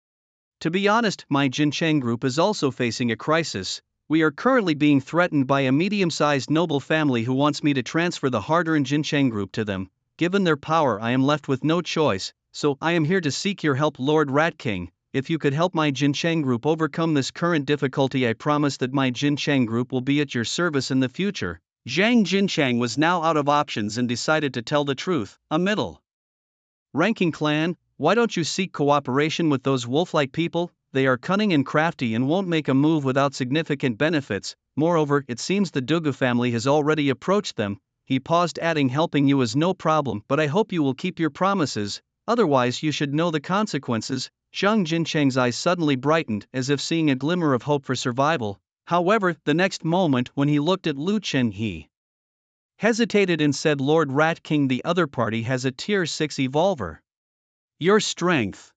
To be honest, my Jincheng Group is also facing a crisis. We are currently being threatened by a medium-sized noble family who wants me to transfer the hard-earned Jincheng Group to them. Given their power, I am left with no choice, so I am here to seek your help, Lord Rat King. If you could help my Jincheng Group overcome this current difficulty, I promise that my Jincheng Group will be at your service in the future. Zhang Jincheng was now out of options and decided to tell the truth. A middle-ranking clan? Why don't you seek cooperation with those wolf-like people? They are cunning and crafty and won't make a move without significant benefits. Moreover, it seems the Dugu family has already approached them. He paused, adding, helping you is no problem, but I hope you will keep your promises, otherwise you should know the consequences. Zhang Jincheng's eyes suddenly brightened, as if seeing a glimmer of hope for survival. However, the next moment when he looked at Lu Chen, he hesitated and said, "Lord Rat King, the other party has a tier 6 evolver. Your strength."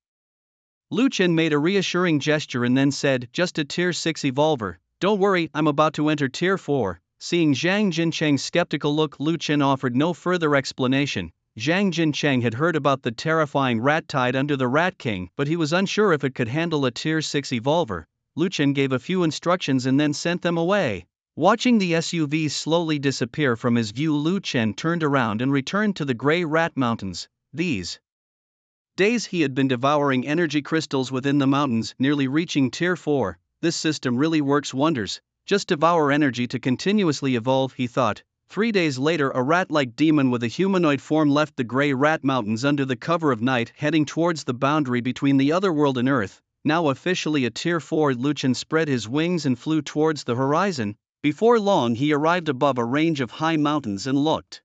Lu Chen made a reassuring gesture and then said, "Just a tier 6 evolver, don't worry, I'm about to enter tier 4. Seeing Zhang Jincheng's skeptical look, Lu Chen offered no further explanation. Zhang Jincheng had heard about the terrifying rat tide under the Rat King, but he was unsure if it could handle a tier 6 evolver. Lu Chen gave a few instructions and then sent them away. Watching the SUV slowly disappear from his view, Lu Chen turned around and returned to the Grey Rat Mountains. These days he had been devouring energy crystals within the mountains, nearly reaching tier 4. This system really works wonders. Just devour energy to continuously evolve, he thought. 3 days later, a rat-like demon with a humanoid form left the Grey Rat Mountains under the cover of night, heading towards the boundary between the otherworld and Earth. Now officially a tier 4, Lu Chen spread his wings and flew towards the horizon. Before long he arrived above a range of high mountains and looked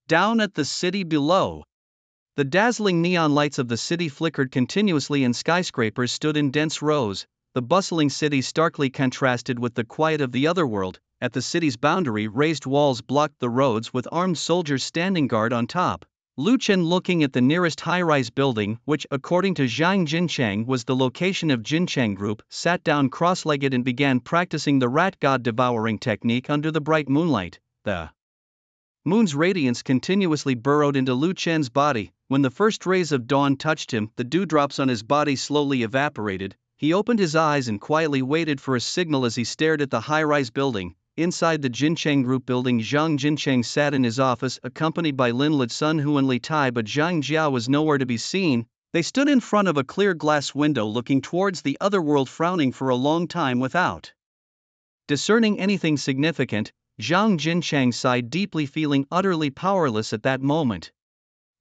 down at the city below. The dazzling neon lights of the city flickered continuously and skyscrapers stood in dense rows. The bustling city starkly contrasted with the quiet of the otherworld. At the city's boundary, raised walls blocked the roads with armed soldiers standing guard on top. Lu Chen, looking at the nearest high-rise building, which according to Zhang Jincheng was the location of Jincheng Group, sat down cross-legged and began practicing the rat god devouring technique under the bright moonlight. The moon's radiance continuously burrowed into Lu Chen's body. When the first rays of dawn touched him, the dewdrops on his body slowly evaporated. He opened his eyes and quietly waited for a signal as he stared at the high-rise building. Inside the Jincheng Group building, Zhang Jincheng sat in his office, accompanied by Lin Lidsun and Li Tai, but Zhang Jia was nowhere to be seen. They stood in front of a clear glass window looking towards the otherworld, frowning for a long time without discerning anything significant. Zhang Jincheng sighed deeply, feeling utterly powerless at that moment.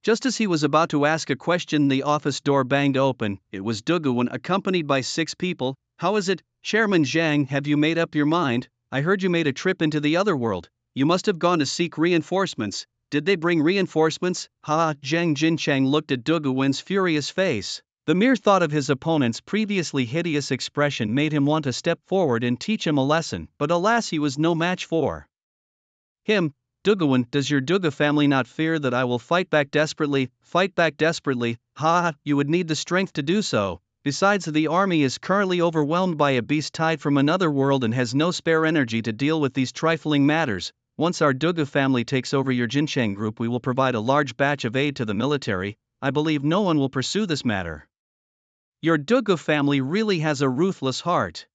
Just as he was about to ask a question, the office door banged open. It was Duguan, accompanied by 6 people. "How is it, Chairman Zhang, have you made up your mind? I heard you made a trip into the otherworld. You must have gone to seek reinforcements. Did they bring reinforcements?" "Ha!" Zhang Jincheng looked at Duguan's furious face. The mere thought of his opponent's previously hideous expression made him want to step forward and teach him a lesson, but alas, he was no match for him. "Duguan, does your Duga family not fear that I will fight back desperately?" "Fight back desperately? Ha! You would need the strength to do so. Besides, the army is currently overwhelmed by a beast tide from another world and has no spare energy to deal with these trifling matters. Once our Duga family takes over your Jincheng Group, we will provide a large batch of aid to the military. I believe no one will pursue this matter. Your Duga family really has a ruthless heart."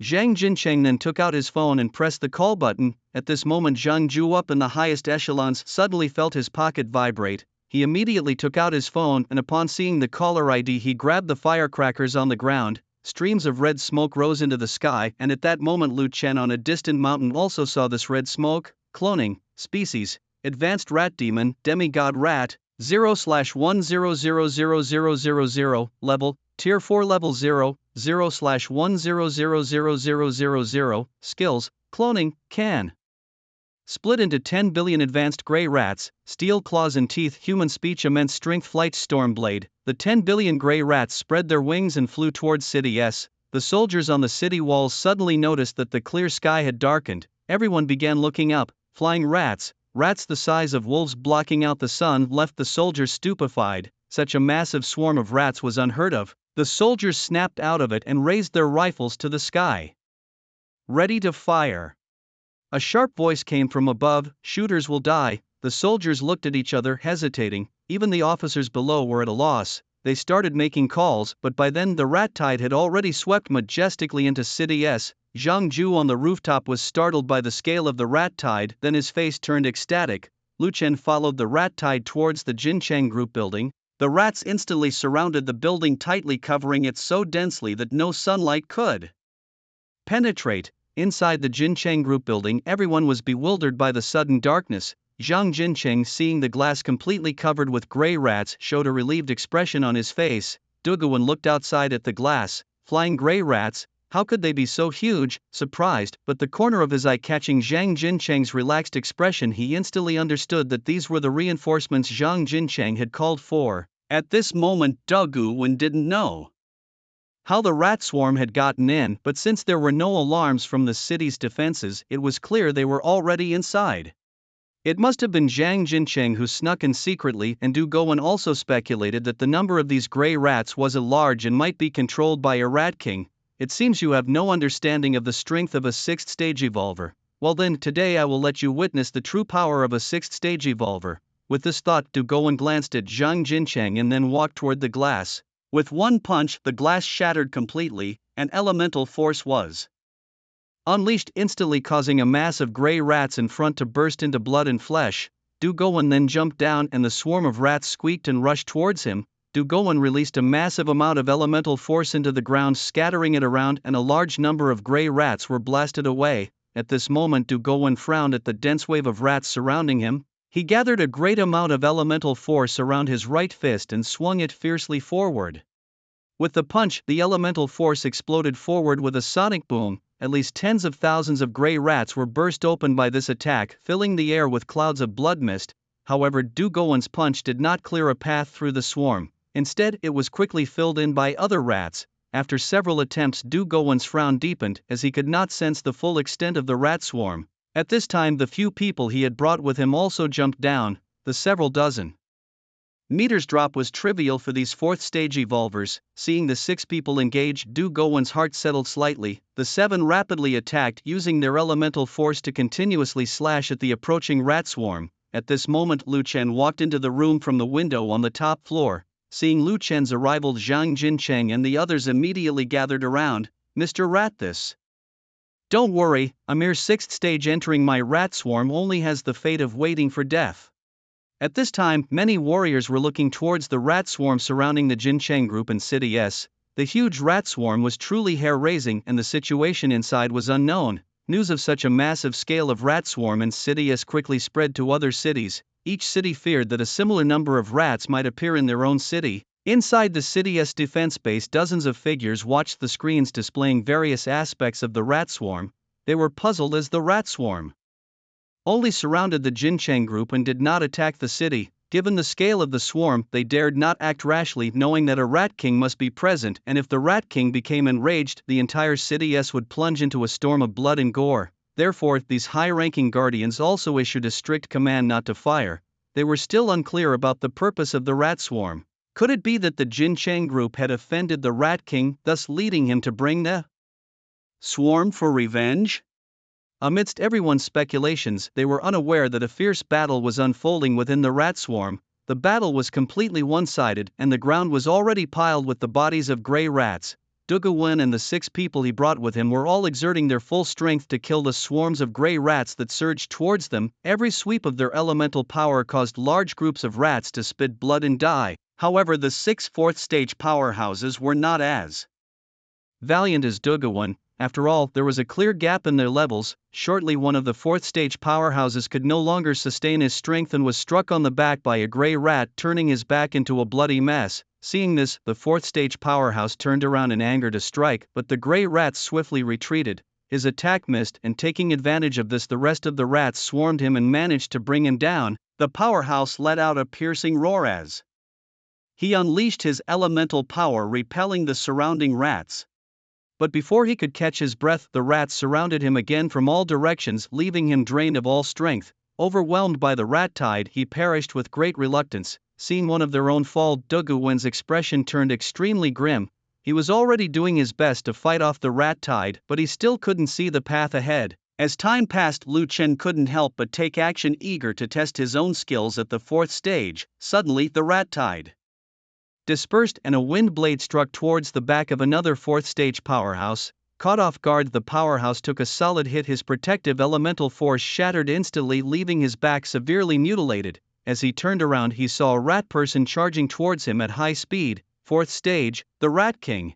Zhang Jincheng then took out his phone and pressed the call button. At this moment, Zhang Ju, up in the highest echelons, suddenly felt his pocket vibrate. He immediately took out his phone, and upon seeing the caller ID, he grabbed the firecrackers on the ground. Streams of red smoke rose into the sky, and at that moment Lu Chen on a distant mountain also saw this red smoke. Cloning, species, advanced rat demon, demigod rat, 0/1000000, level, tier 4, level 0, 0/1000000, skills, cloning, can split into 10 billion advanced gray rats, steel claws and teeth, human speech, immense strength, flight, storm blade. The 10 billion gray rats spread their wings and flew towards City S. The soldiers on the city walls suddenly noticed that the clear sky had darkened. Everyone began looking up. Flying rats, rats the size of wolves blocking out the sun, left the soldiers stupefied. Such a massive swarm of rats was unheard of. The soldiers snapped out of it and raised their rifles to the sky, ready to fire. A sharp voice came from above, "Shooters will die." The soldiers looked at each other, hesitating. Even the officers below were at a loss. They started making calls, but by then the rat tide had already swept majestically into City S. Zhang Ju on the rooftop was startled by the scale of the rat tide, then his face turned ecstatic. Lu Chen followed the rat tide towards the Jincheng Group building. The rats instantly surrounded the building, tightly covering it so densely that no sunlight could penetrate. Inside the Jincheng Group building, everyone was bewildered by the sudden darkness. Zhang Jincheng, seeing the glass completely covered with gray rats, showed a relieved expression on his face. Duguan looked outside at the glass. Flying gray rats? How could they be so huge? Surprised, but the corner of his eye catching Zhang Jincheng's relaxed expression, he instantly understood that these were the reinforcements Zhang Jincheng had called for. At this moment, Duguan didn't know how the rat swarm had gotten in, but since there were no alarms from the city's defenses, it was clear they were already inside. It must have been Zhang Jincheng who snuck in secretly, and Du Gowen also speculated that the number of these grey rats was large and might be controlled by a rat king. It seems you have no understanding of the strength of a 6th stage evolver. Well then, today I will let you witness the true power of a 6th stage evolver. With this thought, Du Gowen glanced at Zhang Jincheng and then walked toward the glass. With one punch, the glass shattered completely, and elemental force was unleashed, instantly causing a mass of grey rats in front to burst into blood and flesh. Du Gowen then jumped down and the swarm of rats squeaked and rushed towards him. Du Gowen released a massive amount of elemental force into the ground, scattering it around, and a large number of grey rats were blasted away. At this moment Du Gowen frowned at the dense wave of rats surrounding him. He gathered a great amount of elemental force around his right fist and swung it fiercely forward. With the punch, the elemental force exploded forward with a sonic boom. At least tens of thousands of grey rats were burst open by this attack, filling the air with clouds of blood mist. However, Du Gowen's punch did not clear a path through the swarm. Instead, it was quickly filled in by other rats. After several attempts, Du Gowen's frown deepened, as he could not sense the full extent of the rat swarm. At this time, the few people he had brought with him also jumped down. The several dozen meters drop was trivial for these 4th stage evolvers. Seeing the 6 people engaged, Du Gowen's heart settled slightly. The 7 rapidly attacked, using their elemental force to continuously slash at the approaching rat swarm. At this moment, Lu Chen walked into the room from the window on the top floor. Seeing Lu Chen's arrival, Zhang Jincheng and the others immediately gathered around. Mr. Rat, this. Don't worry, a mere 6th stage entering my rat swarm only has the fate of waiting for death. At this time, many warriors were looking towards the rat swarm surrounding the Jincheng group in City S. The huge rat swarm was truly hair-raising, and the situation inside was unknown. News of such a massive scale of rat swarm in City S quickly spread to other cities. Each city feared that a similar number of rats might appear in their own city. Inside the City S defense base, dozens of figures watched the screens displaying various aspects of the rat swarm. They were puzzled as the rat swarm only surrounded the Jincheng group and did not attack the city. Given the scale of the swarm, they dared not act rashly, knowing that a rat king must be present, and if the rat king became enraged, the entire City S would plunge into a storm of blood and gore. Therefore, these high-ranking guardians also issued a strict command not to fire. They were still unclear about the purpose of the rat swarm. Could it be that the Jincheng group had offended the rat king, thus leading him to bring the swarm for revenge? Amidst everyone's speculations, they were unaware that a fierce battle was unfolding within the rat swarm. The battle was completely one-sided, and the ground was already piled with the bodies of grey rats. Du Gowen and the 6 people he brought with him were all exerting their full strength to kill the swarms of grey rats that surged towards them. Every sweep of their elemental power caused large groups of rats to spit blood and die. However, the 6 4th stage powerhouses were not as valiant as Du Gowen. After all, there was a clear gap in their levels. Shortly, one of the 4th stage powerhouses could no longer sustain his strength and was struck on the back by a grey rat, turning his back into a bloody mess. Seeing this, the 4th stage powerhouse turned around in anger to strike, but the grey rat swiftly retreated. His attack missed, and taking advantage of this, the rest of the rats swarmed him and managed to bring him down. The powerhouse let out a piercing roar as he unleashed his elemental power, repelling the surrounding rats. But before he could catch his breath, the rats surrounded him again from all directions, leaving him drained of all strength. Overwhelmed by the rat tide, he perished with great reluctance. Seeing one of their own fall, Du Gowen's expression turned extremely grim. He was already doing his best to fight off the rat tide, but he still couldn't see the path ahead. As time passed, Lu Chen couldn't help but take action, eager to test his own skills at the 4th stage. Suddenly, the rat tide dispersed and a wind blade struck towards the back of another 4th stage powerhouse. Caught off guard, the powerhouse took a solid hit. His protective elemental force shattered instantly, leaving his back severely mutilated. As he turned around, he saw a rat person charging towards him at high speed. 4th stage, the Rat King.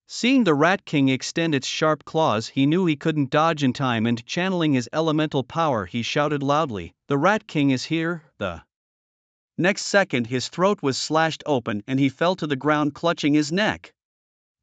Seeing the Rat King extend its sharp claws, he knew he couldn't dodge in time, and channeling his elemental power, he shouted loudly, "The Rat King is here!" The next second, his throat was slashed open and he fell to the ground, clutching his neck.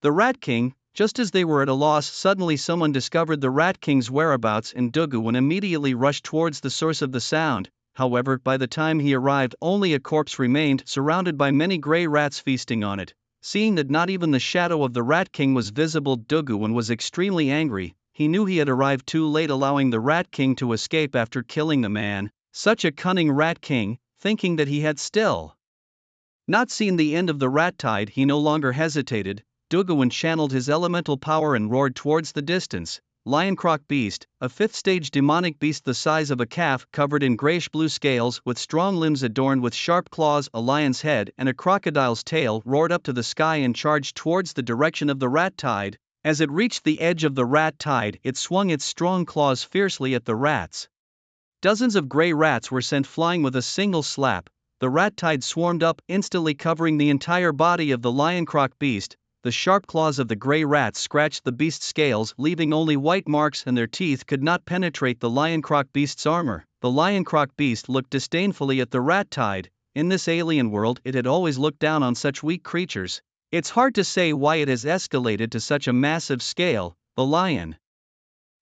The Rat King. Just as they were at a loss, suddenly someone discovered the Rat King's whereabouts, and Du Gowen immediately rushed towards the source of the sound. However, by the time he arrived, only a corpse remained, surrounded by many grey rats feasting on it. Seeing that not even the shadow of the Rat King was visible, Duguin was extremely angry. He knew he had arrived too late, allowing the Rat King to escape after killing the man. Such a cunning Rat King, thinking that he had still not seen the end of the rat tide, he no longer hesitated. Duguin channeled his elemental power and roared towards the distance. Lioncroc beast, a fifth-stage demonic beast the size of a calf, covered in grayish-blue scales, with strong limbs adorned with sharp claws, a lion's head, and a crocodile's tail, roared up to the sky and charged towards the direction of the rat tide. As it reached the edge of the rat tide, it swung its strong claws fiercely at the rats. Dozens of gray rats were sent flying with a single slap. The rat tide swarmed up, instantly covering the entire body of the Lioncroc beast. The sharp claws of the gray rats scratched the beast's scales, leaving only white marks, and their teeth could not penetrate the Lioncroc beast's armor. The Lioncroc beast looked disdainfully at the rat tide. In this alien world, it had always looked down on such weak creatures. It's hard to say why it has escalated to such a massive scale. The lion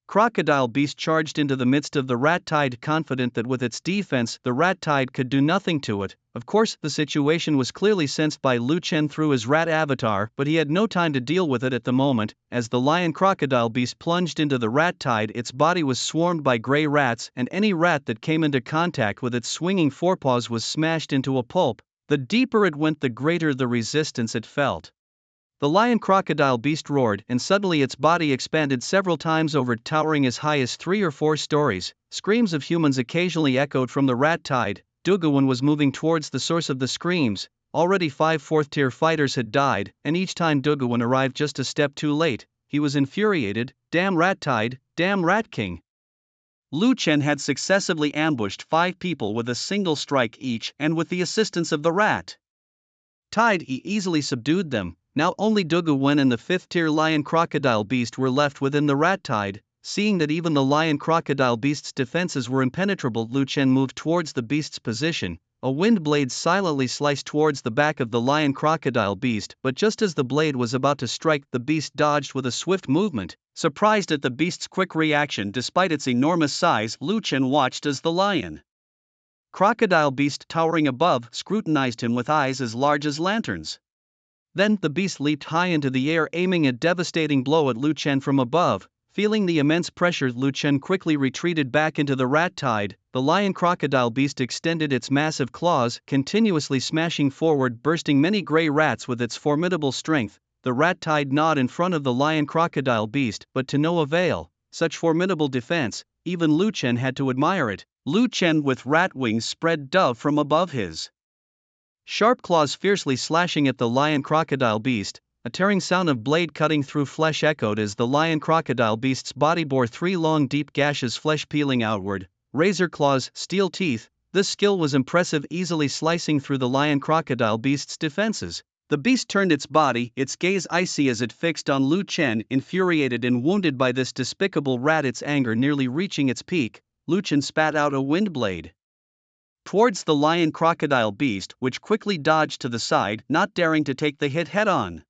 crocodile beast charged into the midst of the rat tide, confident that with its defense the rat tide could do nothing to it. Of course, the situation was clearly sensed by Lu Chen through his rat avatar, but he had no time to deal with it at the moment. As the lion crocodile beast plunged into the rat tide, its body was swarmed by gray rats, and any rat that came into contact with its swinging forepaws was smashed into a pulp. The deeper it went, the greater the resistance it felt. The lion crocodile beast roared, and suddenly its body expanded several times over, towering as high as 3 or 4 stories. Screams of humans occasionally echoed from the rat tide. Duguin was moving towards the source of the screams. Already 5 fourth-tier fighters had died, and each time Duguin arrived just a step too late. He was infuriated. Damn rat tide, damn Rat King. Lu Chen had successively ambushed 5 people with a single strike each, and with the assistance of the rat tide he easily subdued them. Now only Duguin and the 5th-tier lion crocodile beast were left within the rat tide. Seeing that even the lion crocodile beast's defenses were impenetrable, Lu Chen moved towards the beast's position. A wind blade silently sliced towards the back of the lion crocodile beast, but just as the blade was about to strike, the beast dodged with a swift movement. Surprised at the beast's quick reaction despite its enormous size, Lu Chen watched as the lion crocodile beast, towering above, scrutinized him with eyes as large as lanterns. Then the beast leaped high into the air, aiming a devastating blow at Lu Chen from above. Feeling the immense pressure, Lu Chen quickly retreated back into the rat tide. The lion crocodile beast extended its massive claws, continuously smashing forward, bursting many gray rats with its formidable strength. The rat tide gnawed in front of the lion crocodile beast, but to no avail. Such formidable defense, even Lu Chen had to admire it. Lu Chen, with rat wings spread dove from above his sharp claws, fiercely slashing at the lion crocodile beast. A tearing sound of blade cutting through flesh echoed as the lion crocodile beast's body bore 3 long deep gashes, flesh peeling outward. Razor claws, steel teeth. This skill was impressive, easily slicing through the lion crocodile beast's defenses. The beast turned its body, its gaze icy as it fixed on Lu Chen. Infuriated and wounded by this despicable rat, its anger nearly reaching its peak, Lu Chen spat out a wind blade towards the lion crocodile beast, which quickly dodged to the side, not daring to take the hit head-on.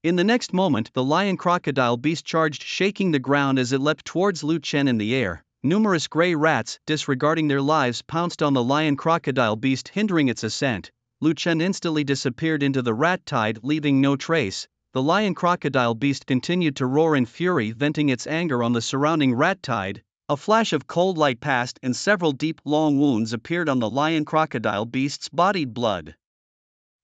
In the next moment, the lion crocodile beast charged, shaking the ground as it leapt towards Lu Chen in the air. Numerous gray rats, disregarding their lives, pounced on the lion crocodile beast, hindering its ascent. Lu Chen instantly disappeared into the rat tide, leaving no trace. The lion crocodile beast continued to roar in fury, venting its anger on the surrounding rat tide. A flash of cold light passed, and several deep, long wounds appeared on the lion crocodile beast's body. Blood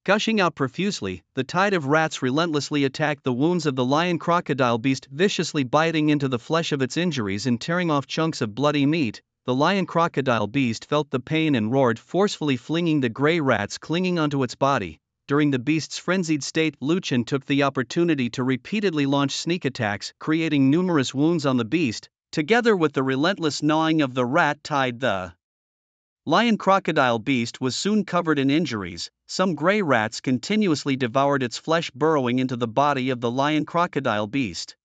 gushing out profusely, the tide of rats relentlessly attacked the wounds of the lion crocodile beast, viciously biting into the flesh of its injuries and tearing off chunks of bloody meat. The lion crocodile beast felt the pain and roared, forcefully flinging the gray rats clinging onto its body. During the beast's frenzied state, Lu Chen took the opportunity to repeatedly launch sneak attacks, creating numerous wounds on the beast. Together with the relentless gnawing of the rat tide, the lion crocodile beast was soon covered in injuries. Some gray rats continuously devoured its flesh, burrowing into the body of the lion crocodile beast.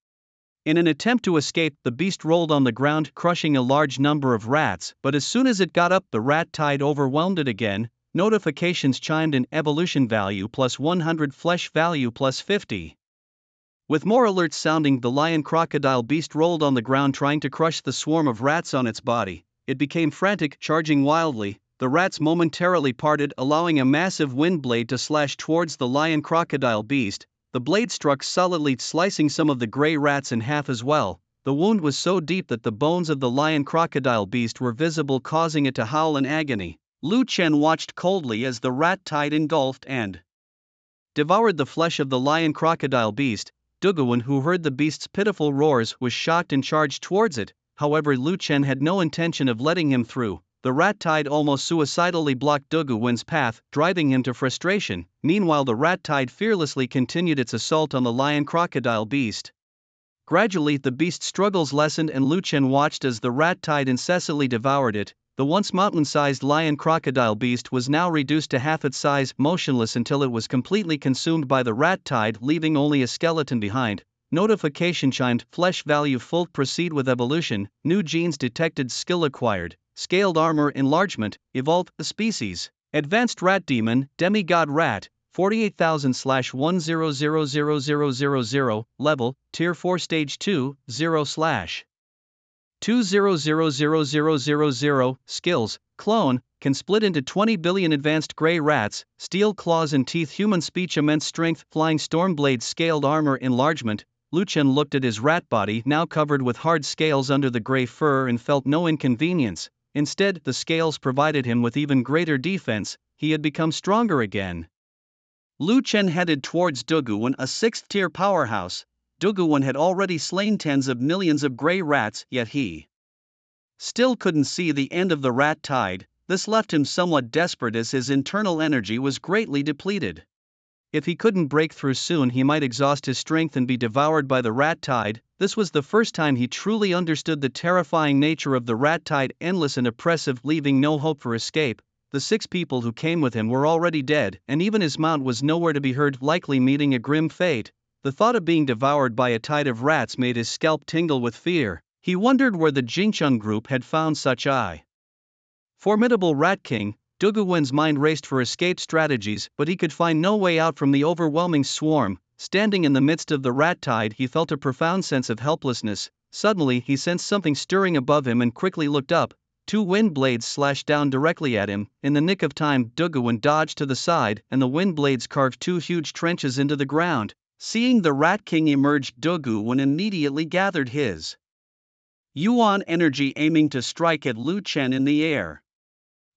In an attempt to escape, the beast rolled on the ground, crushing a large number of rats, but as soon as it got up, the rat tide overwhelmed it again. Notifications chimed in: evolution value plus 100, flesh value plus 50. With more alerts sounding, the lion crocodile beast rolled on the ground, trying to crush the swarm of rats on its body. It became frantic, charging wildly. the rats momentarily parted, allowing a massive wind blade to slash towards the lion crocodile beast. The blade struck solidly, slicing some of the gray rats in half as well. The wound was so deep that the bones of the lion crocodile beast were visible, causing it to howl in agony. Lu Chen watched coldly as the rat tide engulfed and devoured the flesh of the lion crocodile beast. Duguan, who heard the beast's pitiful roars, was shocked and charged towards it. However, Lu Chen had no intention of letting him through. The rat tide almost suicidally blocked Duguan's path, driving him to frustration. Meanwhile, the rat tide fearlessly continued its assault on the lion crocodile beast. Gradually, the beast's struggles lessened, and Lu Chen watched as the rat tide incessantly devoured it. The once mountain-sized lion crocodile beast was now reduced to half its size, motionless until it was completely consumed by the rat tide, leaving only a skeleton behind. Notification chimed. Flesh value full. Proceed with evolution. New genes detected. Skill acquired. Scaled armor enlargement. Evolved the species. Advanced rat demon, demigod rat. 48,000/10000000. Level, Tier 4 Stage 2, 0/20000000. Skills, Clone, can split into 20 billion. Advanced gray rats, steel claws and teeth. Human speech, immense strength. Flying storm blades. Scaled armor enlargement. Lu Chen looked at his rat body, now covered with hard scales under the gray fur, and felt no inconvenience. Instead, the scales provided him with even greater defense. He had become stronger again. Lu Chen headed towards Duguan, a 6th-tier powerhouse. Duguan had already slain tens of millions of gray rats, yet he still couldn't see the end of the rat tide. This left him somewhat desperate as his internal energy was greatly depleted. If he couldn't break through soon, he might exhaust his strength and be devoured by the rat tide. This was the first time he truly understood the terrifying nature of the rat tide, endless and oppressive, leaving no hope for escape. The 6 people who came with him were already dead, and even his mount was nowhere to be heard, likely meeting a grim fate. The thought of being devoured by a tide of rats made his scalp tingle with fear. He wondered where the Jincheng group had found such a formidable rat king. Duguan's mind raced for escape strategies, but he could find no way out from the overwhelming swarm. Standing in the midst of the rat tide, he felt a profound sense of helplessness. Suddenly, he sensed something stirring above him and quickly looked up. 2 wind blades slashed down directly at him. In the nick of time, Duguan dodged to the side, and the wind blades carved 2 huge trenches into the ground. Seeing the Rat King emerge, Duguan immediately gathered his Yuan energy, aiming to strike at Lu Chen in the air.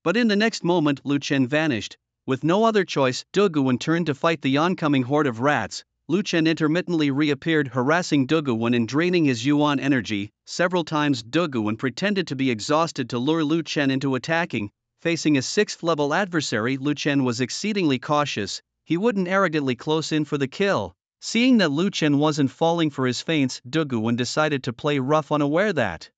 But in the next moment, Lu Chen vanished. With no other choice, Duguan turned to fight the oncoming horde of rats. Lu Chen intermittently reappeared, harassing Duguan and draining his Yuan energy. Several times, Duguan pretended to be exhausted to lure Lu Chen into attacking. Facing a 6th-level adversary, Lu Chen was exceedingly cautious. He wouldn't arrogantly close in for the kill. Seeing that Lu Chen wasn't falling for his feints, Duguan decided to play rough, unaware that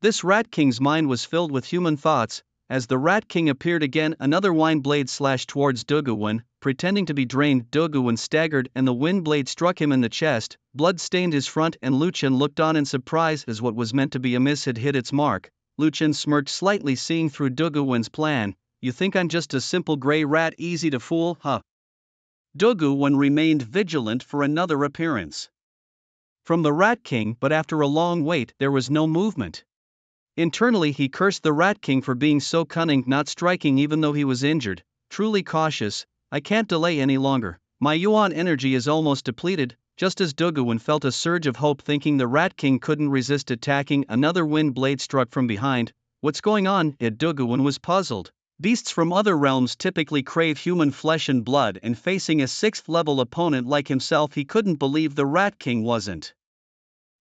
this Rat King's mind was filled with human thoughts. As the Rat King appeared again, another wind blade slashed towards Duguan. Pretending to be drained, Duguan staggered and the wind blade struck him in the chest. Blood stained his front, and Lu Chen looked on in surprise as what was meant to be a miss had hit its mark. Lu Chen smirked slightly, seeing through Duguan's plan. "You think I'm just a simple gray rat, easy to fool, huh?" Duguan remained vigilant for another appearance from the Rat King, but after a long wait, there was no movement. Internally, he cursed the Rat King for being so cunning, not striking even though he was injured. Truly cautious. "I can't delay any longer. My Yuan energy is almost depleted." Just as Duguan felt a surge of hope, thinking the Rat King couldn't resist attacking, another wind blade struck from behind. "What's going on?" Duguan was puzzled. Beasts from other realms typically crave human flesh and blood, and facing a 6th-level opponent like himself, he couldn't believe the Rat King wasn't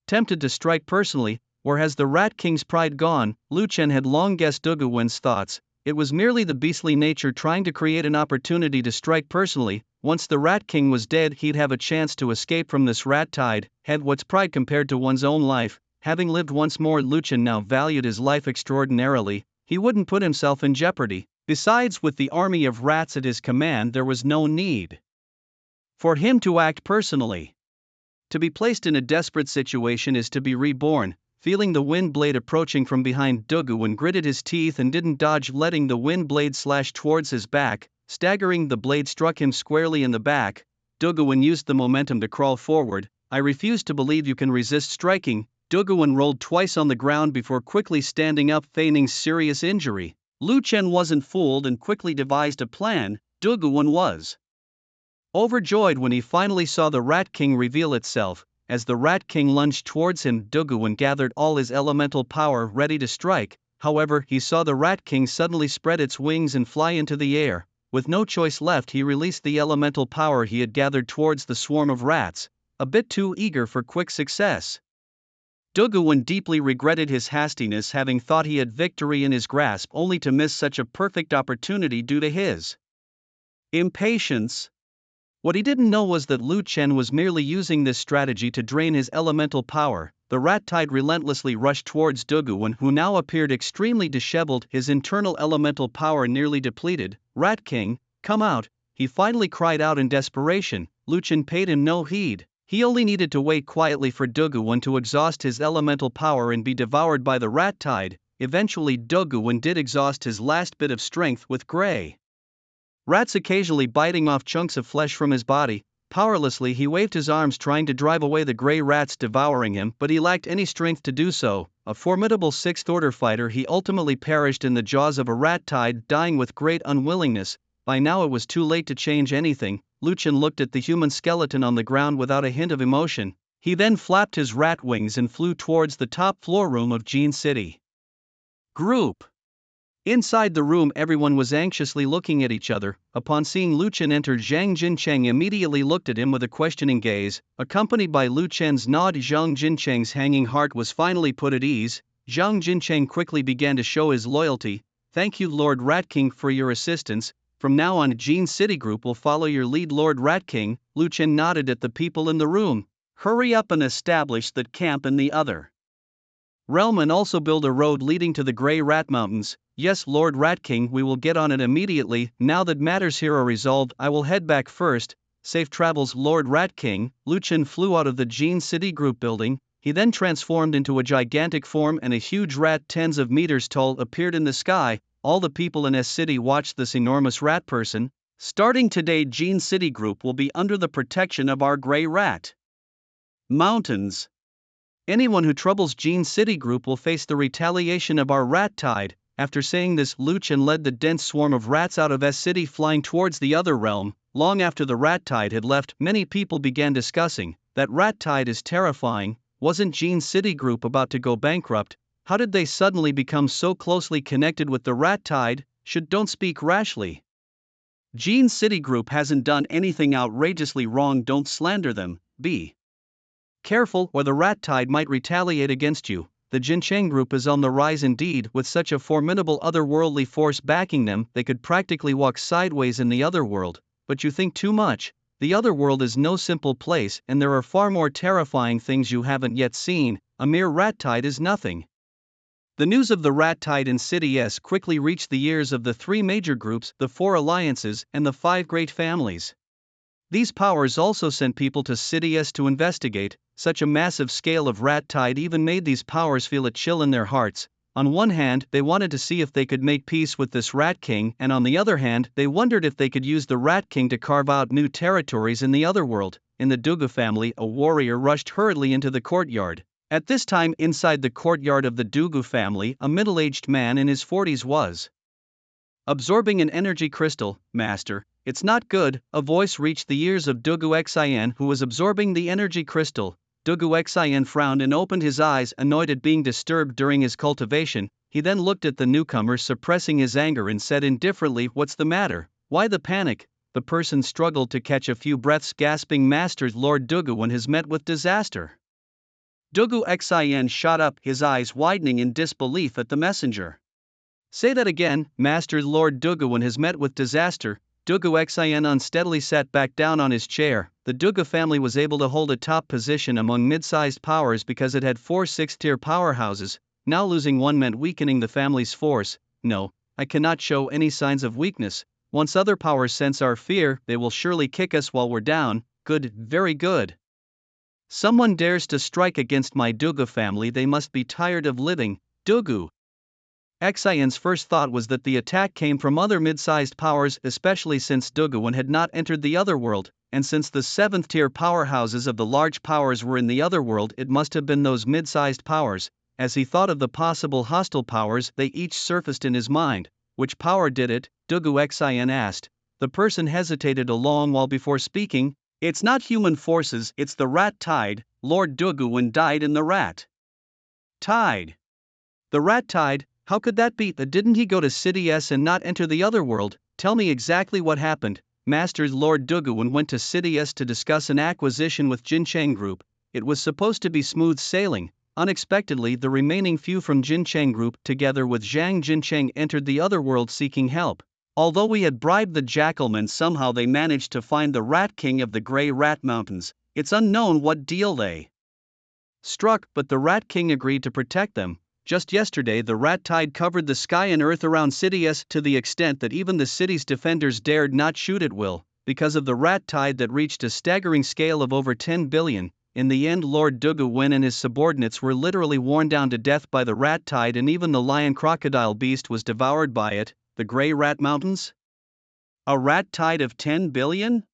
tempted to strike personally. Where has the Rat King's pride gone? Lu Chen had long guessed Duguan's thoughts. It was merely the beastly nature trying to create an opportunity to strike personally. Once the Rat King was dead, he'd have a chance to escape from this rat tide. Had what's pride compared to one's own life? Having lived once more, Lu Chen now valued his life extraordinarily. He wouldn't put himself in jeopardy. Besides, with the army of rats at his command, there was no need for him to act personally. To be placed in a desperate situation is to be reborn. Feeling the wind blade approaching from behind, Duguan gritted his teeth and didn't dodge, letting the wind blade slash towards his back. Staggering, the blade struck him squarely in the back. Duguan used the momentum to crawl forward. "I refuse to believe you can resist striking." Duguan rolled twice on the ground before quickly standing up, feigning serious injury. Lu Chen wasn't fooled and quickly devised a plan. Duguan was overjoyed when he finally saw the Rat King reveal itself. As the Rat King lunged towards him, Duguan gathered all his elemental power ready to strike. However, he saw the Rat King suddenly spread its wings and fly into the air. With no choice left, he released the elemental power he had gathered towards the swarm of rats, a bit too eager for quick success. Duguan deeply regretted his hastiness, having thought he had victory in his grasp only to miss such a perfect opportunity due to his impatience. What he didn't know was that Lu Chen was merely using this strategy to drain his elemental power. The rat tide relentlessly rushed towards Duguan, who now appeared extremely disheveled, his internal elemental power nearly depleted. "Rat King, come out," he finally cried out in desperation. Lu Chen paid him no heed. He only needed to wait quietly for Duguan to exhaust his elemental power and be devoured by the rat tide. Eventually Duguan did exhaust his last bit of strength, with gray rats occasionally biting off chunks of flesh from his body. Powerlessly he waved his arms trying to drive away the gray rats devouring him, but he lacked any strength to do so. A formidable sixth-order fighter, he ultimately perished in the jaws of a rat tide, dying with great unwillingness. By now it was too late to change anything. Lu Chen looked at the human skeleton on the ground without a hint of emotion. He then flapped his rat wings and flew towards the top floor room of Jin City Group. Inside the room, everyone was anxiously looking at each other. Upon seeing Lu Chen enter, Zhang Jincheng immediately looked at him with a questioning gaze. Accompanied by Lu Chen's nod, Zhang Jincheng's hanging heart was finally put at ease. Zhang Jincheng quickly began to show his loyalty. "Thank you, Lord Rat King, for your assistance. From now on, Jin City Group will follow your lead, Lord Rat King." Lu Chen nodded at the people in the room. "Hurry up and establish that camp in the other realm, and also build a road leading to the Grey Rat Mountains." "Yes, Lord Rat King, we will get on it immediately. Now that matters here are resolved, I will head back first." "Safe travels, Lord Rat King." Lu Chen flew out of the Jin City Group building. He then transformed into a gigantic form, and a huge rat tens of meters tall appeared in the sky. All the people in S City watched this enormous rat person. "Starting today, Jin City Group will be under the protection of our Grey Rat Mountains. Anyone who troubles Jin City Group will face the retaliation of our rat tide." After saying this, Lu Chen led the dense swarm of rats out of S City, flying towards the other realm. Long after the rat tide had left, many people began discussing, "That rat tide is terrifying. Wasn't Jin City Group about to go bankrupt? How did they suddenly become so closely connected with the rat tide?" Don't speak rashly. Jin City Group hasn't done anything outrageously wrong. Don't slander them. Be careful, or the rat tide might retaliate against you. The Jincheng Group is on the rise indeed. With such a formidable otherworldly force backing them, they could practically walk sideways in the otherworld. But you think too much. The otherworld is no simple place, and there are far more terrifying things you haven't yet seen. A mere rat tide is nothing. The news of the rat tide in City S quickly reached the ears of the three major groups, the four alliances, and the five great families. These powers also sent people to City S to investigate. Such a massive scale of rat tide even made these powers feel a chill in their hearts. On one hand, they wanted to see if they could make peace with this Rat King, and on the other hand, they wondered if they could use the Rat King to carve out new territories in the otherworld. In the Dugu family, a warrior rushed hurriedly into the courtyard. At this time, inside the courtyard of the Dugu family, a middle-aged man in his 40s was absorbing an energy crystal. "Master, it's not good." A voice reached the ears of Dugu Xian, who was absorbing the energy crystal. Dugu Xian frowned and opened his eyes, annoyed at being disturbed during his cultivation. He then looked at the newcomer, suppressing his anger, and said indifferently, "What's the matter? Why the panic?" The person struggled to catch a few breaths, gasping, "Master, Lord Dugu has met with disaster." Dugu Xian shot up, his eyes widening in disbelief at the messenger. "Say that again." "Master, Lord Dugu has met with disaster." Dugu Xian unsteadily sat back down on his chair. The Dugu family was able to hold a top position among mid-sized powers because it had 4 6th-tier powerhouses. Now losing one meant weakening the family's force. "No, I cannot show any signs of weakness. Once other powers sense our fear, they will surely kick us while we're down." "Good, very good. Someone dares to strike against my Dugu family, they must be tired of living." Dugu Xian's first thought was that the attack came from other mid-sized powers, especially since Dugu had not entered the otherworld, and since the 7th-tier powerhouses of the large powers were in the otherworld, it must have been those mid-sized powers. As he thought of the possible hostile powers, they each surfaced in his mind. Which power did it? Dugu Xin asked. The person hesitated a long while before speaking. It's not human forces, it's the rat tide. Lord Duguin died in the rat tide. The rat tide? How could that be? Didn't he go to City S and not enter the other world? Tell me exactly what happened. Master Lord Duguin went to City S to discuss an acquisition with Jincheng Group. It was supposed to be smooth sailing. Unexpectedly, the remaining few from Jincheng Group, together with Zhang Jincheng, entered the other world seeking help. Although we had bribed the Jackalmen, somehow they managed to find the Rat King of the Grey Rat Mountains. It's unknown what deal they struck, but the Rat King agreed to protect them. Just yesterday, the rat tide covered the sky and earth around City S to the extent that even the city's defenders dared not shoot at will, because of the rat tide that reached a staggering scale of over 10 billion. In the end, Lord Duguin and his subordinates were literally worn down to death by the rat tide, and even the lion crocodile beast was devoured by it. The Grey Rat Mountains? A rat tide of 10 billion?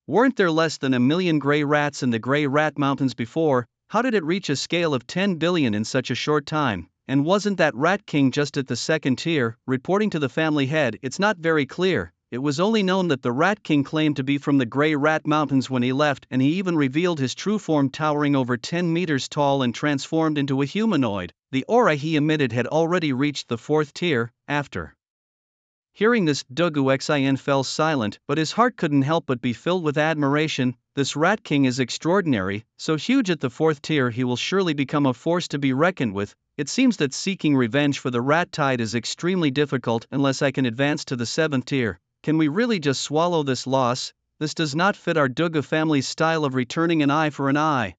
Weren't there less than 1 million grey rats in the Grey Rat Mountains before? How did it reach a scale of 10 billion in such a short time? And wasn't that Rat King just at the second tier? Reporting to the family head, it's not very clear. It was only known that the Rat King claimed to be from the Grey Rat Mountains when he left, and he even revealed his true form, towering over 10 meters tall and transformed into a humanoid. The aura he emitted had already reached the 4th tier. After hearing this, Dugu Xin fell silent, but his heart couldn't help but be filled with admiration. This Rat King is extraordinary, so huge at the 4th tier he will surely become a force to be reckoned with. It seems that seeking revenge for the rat tide is extremely difficult unless I can advance to the 7th tier. Can we really just swallow this loss? This does not fit our Dugu family's style of returning an eye for an eye.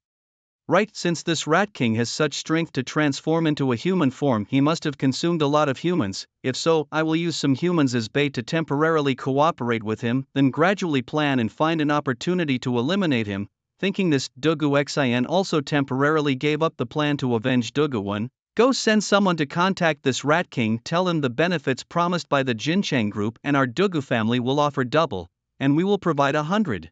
Right, since this Rat King has such strength to transform into a human form, he must have consumed a lot of humans. If so, I will use some humans as bait to temporarily cooperate with him, then gradually plan and find an opportunity to eliminate him. Thinking this, Dugu Xin also temporarily gave up the plan to avenge Duguin. Go send someone to contact this Rat King, tell him the benefits promised by the Jincheng Group and our Dugu family will offer double, and we will provide 100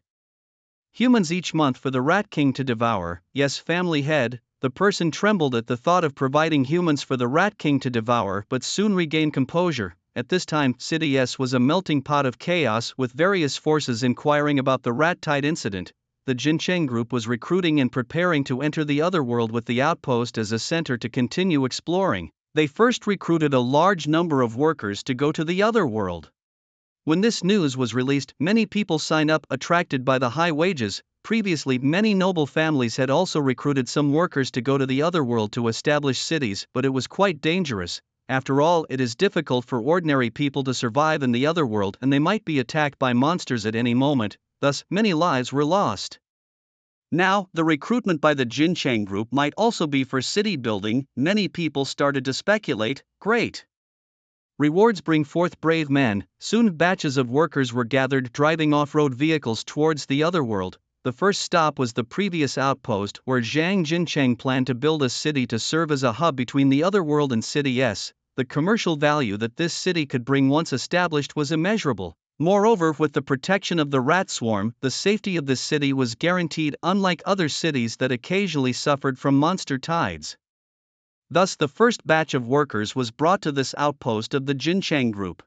humans each month for the Rat King to devour. Yes, family head. The person trembled at the thought of providing humans for the Rat King to devour, but soon regained composure. At this time, City S was a melting pot of chaos, with various forces inquiring about the rat tide incident. The Jincheng Group was recruiting and preparing to enter the otherworld with the outpost as a center to continue exploring. They first recruited a large number of workers to go to the otherworld. When this news was released, many people signed up, attracted by the high wages. Previously, many noble families had also recruited some workers to go to the otherworld to establish cities, but it was quite dangerous. After all, it is difficult for ordinary people to survive in the otherworld, and they might be attacked by monsters at any moment. Thus, many lives were lost. Now, the recruitment by the Jincheng Group might also be for city building. Many people started to speculate. Great rewards bring forth brave men. Soon batches of workers were gathered, driving off-road vehicles towards the otherworld. The first stop was the previous outpost, where Zhang Jincheng planned to build a city to serve as a hub between the otherworld and City S. The commercial value that this city could bring once established was immeasurable. Moreover, with the protection of the rat swarm, the safety of this city was guaranteed, unlike other cities that occasionally suffered from monster tides. Thus, the first batch of workers was brought to this outpost of the Jincheng Group.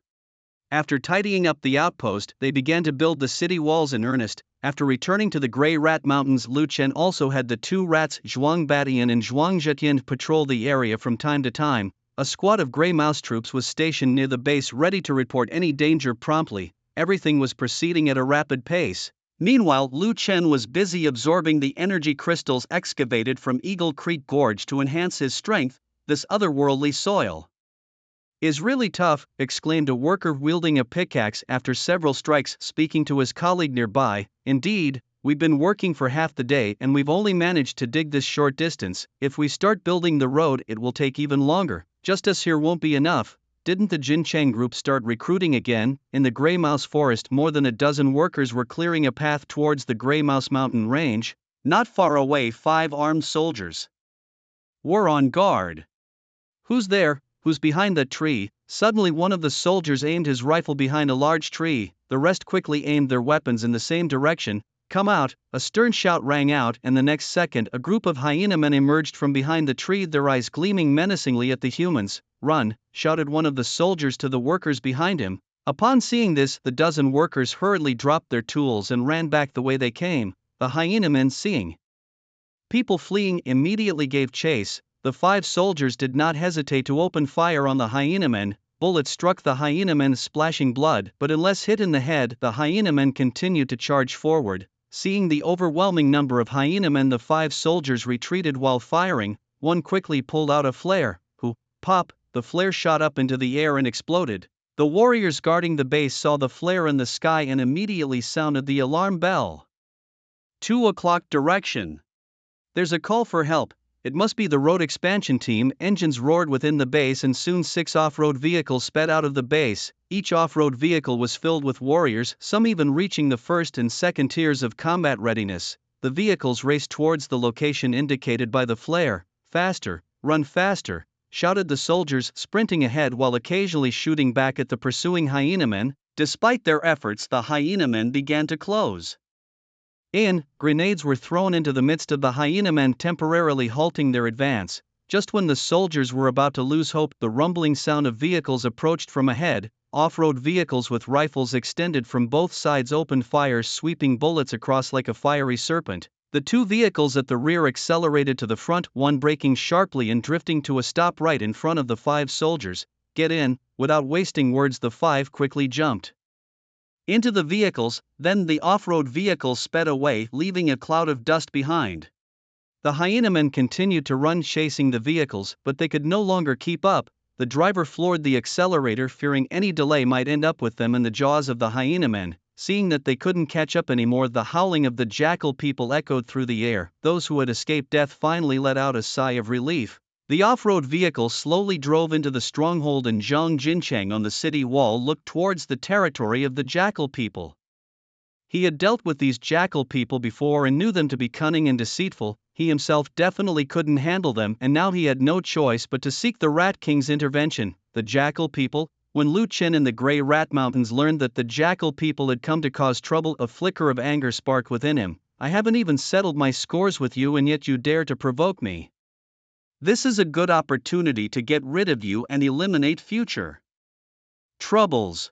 After tidying up the outpost, they began to build the city walls in earnest. After returning to the Grey Rat Mountains, Lu Chen also had the two rats Zhuang Batian and Zhuang Zhetian patrol the area from time to time. A squad of Grey Mouse troops was stationed near the base, ready to report any danger promptly. Everything was proceeding at a rapid pace. Meanwhile, Lu Chen was busy absorbing the energy crystals excavated from Eagle Creek Gorge to enhance his strength. This otherworldly soil is really tough, exclaimed a worker wielding a pickaxe after several strikes, speaking to his colleague nearby. Indeed, we've been working for half the day and we've only managed to dig this short distance. If we start building the road, it will take even longer. Just us here won't be enough. Didn't the Jincheng Group start recruiting again? In the Grey Mouse Forest, more than a dozen workers were clearing a path towards the Grey Mouse Mountain range. Not far away, 5 armed soldiers were on guard. Who's there? Who's behind that tree? Suddenly one of the soldiers aimed his rifle behind a large tree. The rest quickly aimed their weapons in the same direction. Come out! A stern shout rang out, and the next second a group of hyena men emerged from behind the tree, their eyes gleaming menacingly at the humans. "Run," shouted one of the soldiers to the workers behind him. Upon seeing this, the dozen workers hurriedly dropped their tools and ran back the way they came. The hyena men, seeing people fleeing, immediately gave chase. The 5 soldiers did not hesitate to open fire on the hyena men. Bullets struck the hyena men, splashing blood, but unless hit in the head, the hyena men continued to charge forward. Seeing the overwhelming number of hyena men, the 5 soldiers retreated while firing. One quickly pulled out a flare. Pop! The flare shot up into the air and exploded. The warriors guarding the base saw the flare in the sky and immediately sounded the alarm bell. 2 o'clock direction. There's a call for help. It must be the road expansion team. Engines roared within the base and soon 6 off-road vehicles sped out of the base. Each off-road vehicle was filled with warriors, some even reaching the first and second tiers of combat readiness. The vehicles raced towards the location indicated by the flare. "Faster, run faster," shouted the soldiers, sprinting ahead while occasionally shooting back at the pursuing hyena men. Despite their efforts, the hyena men began to close in. Grenades were thrown into the midst of the hyena men, temporarily halting their advance. Just when the soldiers were about to lose hope, the rumbling sound of vehicles approached from ahead. Off-road vehicles with rifles extended from both sides opened fire, sweeping bullets across like a fiery serpent. The 2 vehicles at the rear accelerated to the front, one braking sharply and drifting to a stop right in front of the 5 soldiers. "Get in!" Without wasting words, the 5 quickly jumped into the vehicles. Then the off-road vehicles sped away, leaving a cloud of dust behind. The hyena men continued to run, chasing the vehicles, but they could no longer keep up. The driver floored the accelerator, fearing any delay might end up with them in the jaws of the hyena men. Seeing that they couldn't catch up anymore, the howling of the jackal people echoed through the air. Those who had escaped death finally let out a sigh of relief. The off-road vehicle slowly drove into the stronghold, and Zhang Jinchang on the city wall looked towards the territory of the jackal people. He had dealt with these jackal people before and knew them to be cunning and deceitful. He himself definitely couldn't handle them, and now he had no choice but to seek the Rat King's intervention. The jackal people. When Lu Chen in the Grey Rat Mountains learned that the jackal people had come to cause trouble, a flicker of anger sparked within him. "I haven't even settled my scores with you, and yet you dare to provoke me. This is a good opportunity to get rid of you and eliminate future troubles."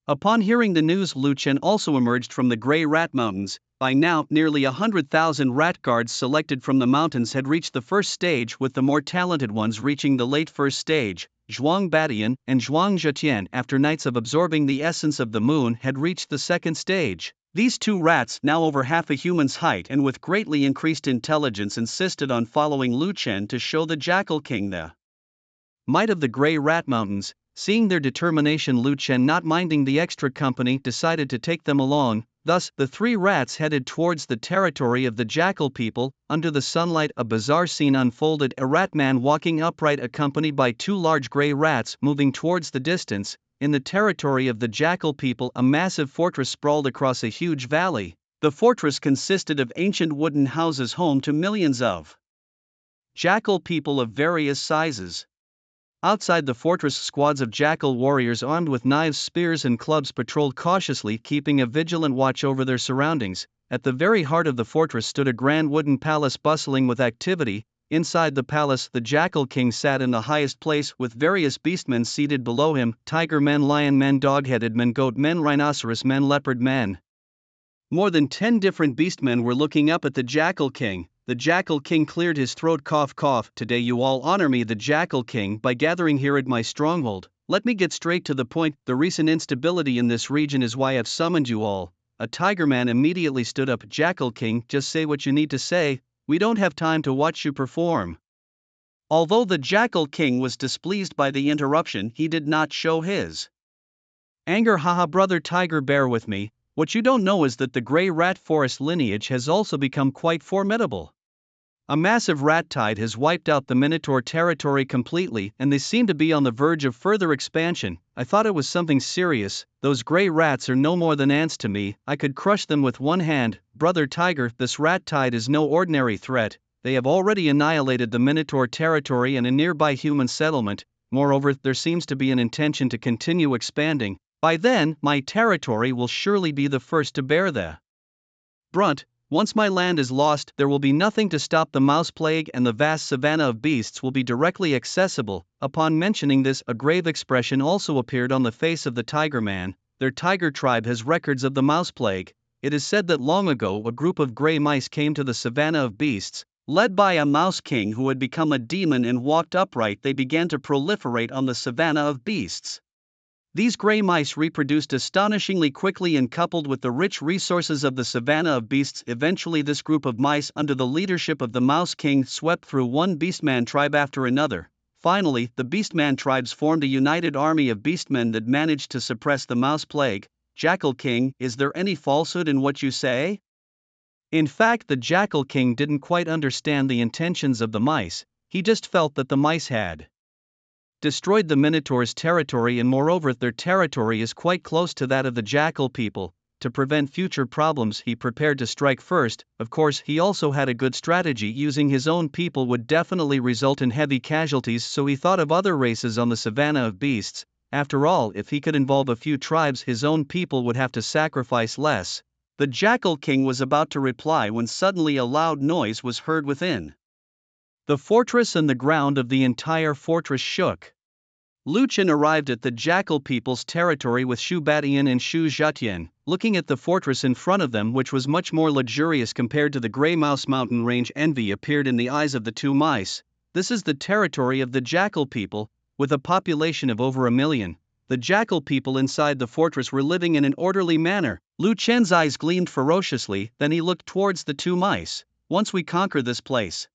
Upon hearing the news, Lu Chen also emerged from the Grey Rat Mountains. By now, nearly 100,000 rat guards selected from the mountains had reached the first stage, with the more talented ones reaching the late first stage. Zhuang Batian and Zhuang Zhetian, after nights of absorbing the essence of the moon, had reached the second stage. These 2 rats, now over half a human's height and with greatly increased intelligence, insisted on following Lu Chen to show the Jackal King the might of the Grey Rat Mountains. Seeing their determination, Lu Chen, not minding the extra company, decided to take them along. Thus, the 3 rats headed towards the territory of the jackal people. Under the sunlight, a bizarre scene unfolded. A rat man walking upright, accompanied by 2 large grey rats, moving towards the distance. In the territory of the jackal people, a massive fortress sprawled across a huge valley. The fortress consisted of ancient wooden houses home to millions of jackal people of various sizes. Outside the fortress, squads of jackal warriors armed with knives, spears and clubs patrolled cautiously, keeping a vigilant watch over their surroundings. At the very heart of the fortress stood a grand wooden palace bustling with activity. Inside the palace, the Jackal King sat in the highest place, with various beastmen seated below him: tiger men, lion men, dog-headed men, goat men, rhinoceros men, leopard men. More than 10 different beastmen were looking up at the Jackal King. The Jackal King cleared his throat, cough cough. "Today you all honor me, the Jackal King, by gathering here at my stronghold. Let me get straight to the point. The recent instability in this region is why I've summoned you all." A tiger man immediately stood up. "Jackal King, just say what you need to say. We don't have time to watch you perform." Although the Jackal King was displeased by the interruption, he did not show his anger. "Haha, brother tiger, bear with me. What you don't know is that the Grey Rat Forest lineage has also become quite formidable. A massive rat tide has wiped out the Minotaur territory completely, and they seem to be on the verge of further expansion. I thought it was something serious. Those grey rats are no more than ants to me. I could crush them with one hand. Brother tiger, this rat tide is no ordinary threat. They have already annihilated the Minotaur territory and a nearby human settlement. Moreover, there seems to be an intention to continue expanding. By then, my territory will surely be the first to bear the brunt." Once my land is lost, there will be nothing to stop the mouse plague, and the vast savanna of beasts will be directly accessible." Upon mentioning this, a grave expression also appeared on the face of the tiger man. Their tiger tribe has records of the mouse plague. It is said that long ago a group of gray mice came to the savanna of beasts, led by a mouse king who had become a demon and walked upright. They began to proliferate on the savanna of beasts. These gray mice reproduced astonishingly quickly, and coupled with the rich resources of the savanna of beasts, eventually this group of mice under the leadership of the Mouse King swept through one beastman tribe after another. Finally, the beastman tribes formed a united army of beastmen that managed to suppress the mouse plague. Jackal King, is there any falsehood in what you say? In fact, the Jackal King didn't quite understand the intentions of the mice. He just felt that the mice had destroyed the Minotaur's territory, and moreover their territory is quite close to that of the Jackal people. To prevent future problems, he prepared to strike first. Of course, he also had a good strategy. Using his own people would definitely result in heavy casualties, so he thought of other races on the savanna of beasts. After all, if he could involve a few tribes, his own people would have to sacrifice less. The Jackal King was about to reply when suddenly a loud noise was heard within the fortress, and the ground of the entire fortress shook. Lu Chen arrived at the Jackal people's territory with Shu Batian and Shu Zhutian, looking at the fortress in front of them, which was much more luxurious compared to the Grey Mouse mountain range. Envy appeared in the eyes of the two mice. This is the territory of the Jackal people, with a population of over 1 million. The Jackal people inside the fortress were living in an orderly manner. Lu Chen's eyes gleamed ferociously, then he looked towards the two mice. "Once we conquer this place,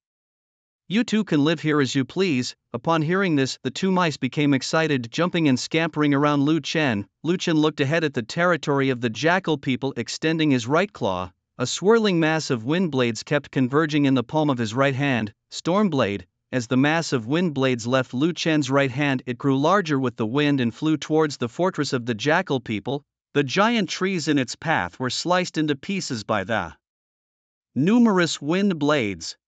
you two can live here as you please." Upon hearing this, the two mice became excited, jumping and scampering around Lu Chen. Lu Chen looked ahead at the territory of the Jackal people, extending his right claw. A swirling mass of wind blades kept converging in the palm of his right hand. Stormblade. As the mass of wind blades left Lu Chen's right hand, it grew larger with the wind and flew towards the fortress of the Jackal people. The giant trees in its path were sliced into pieces by the numerous wind blades.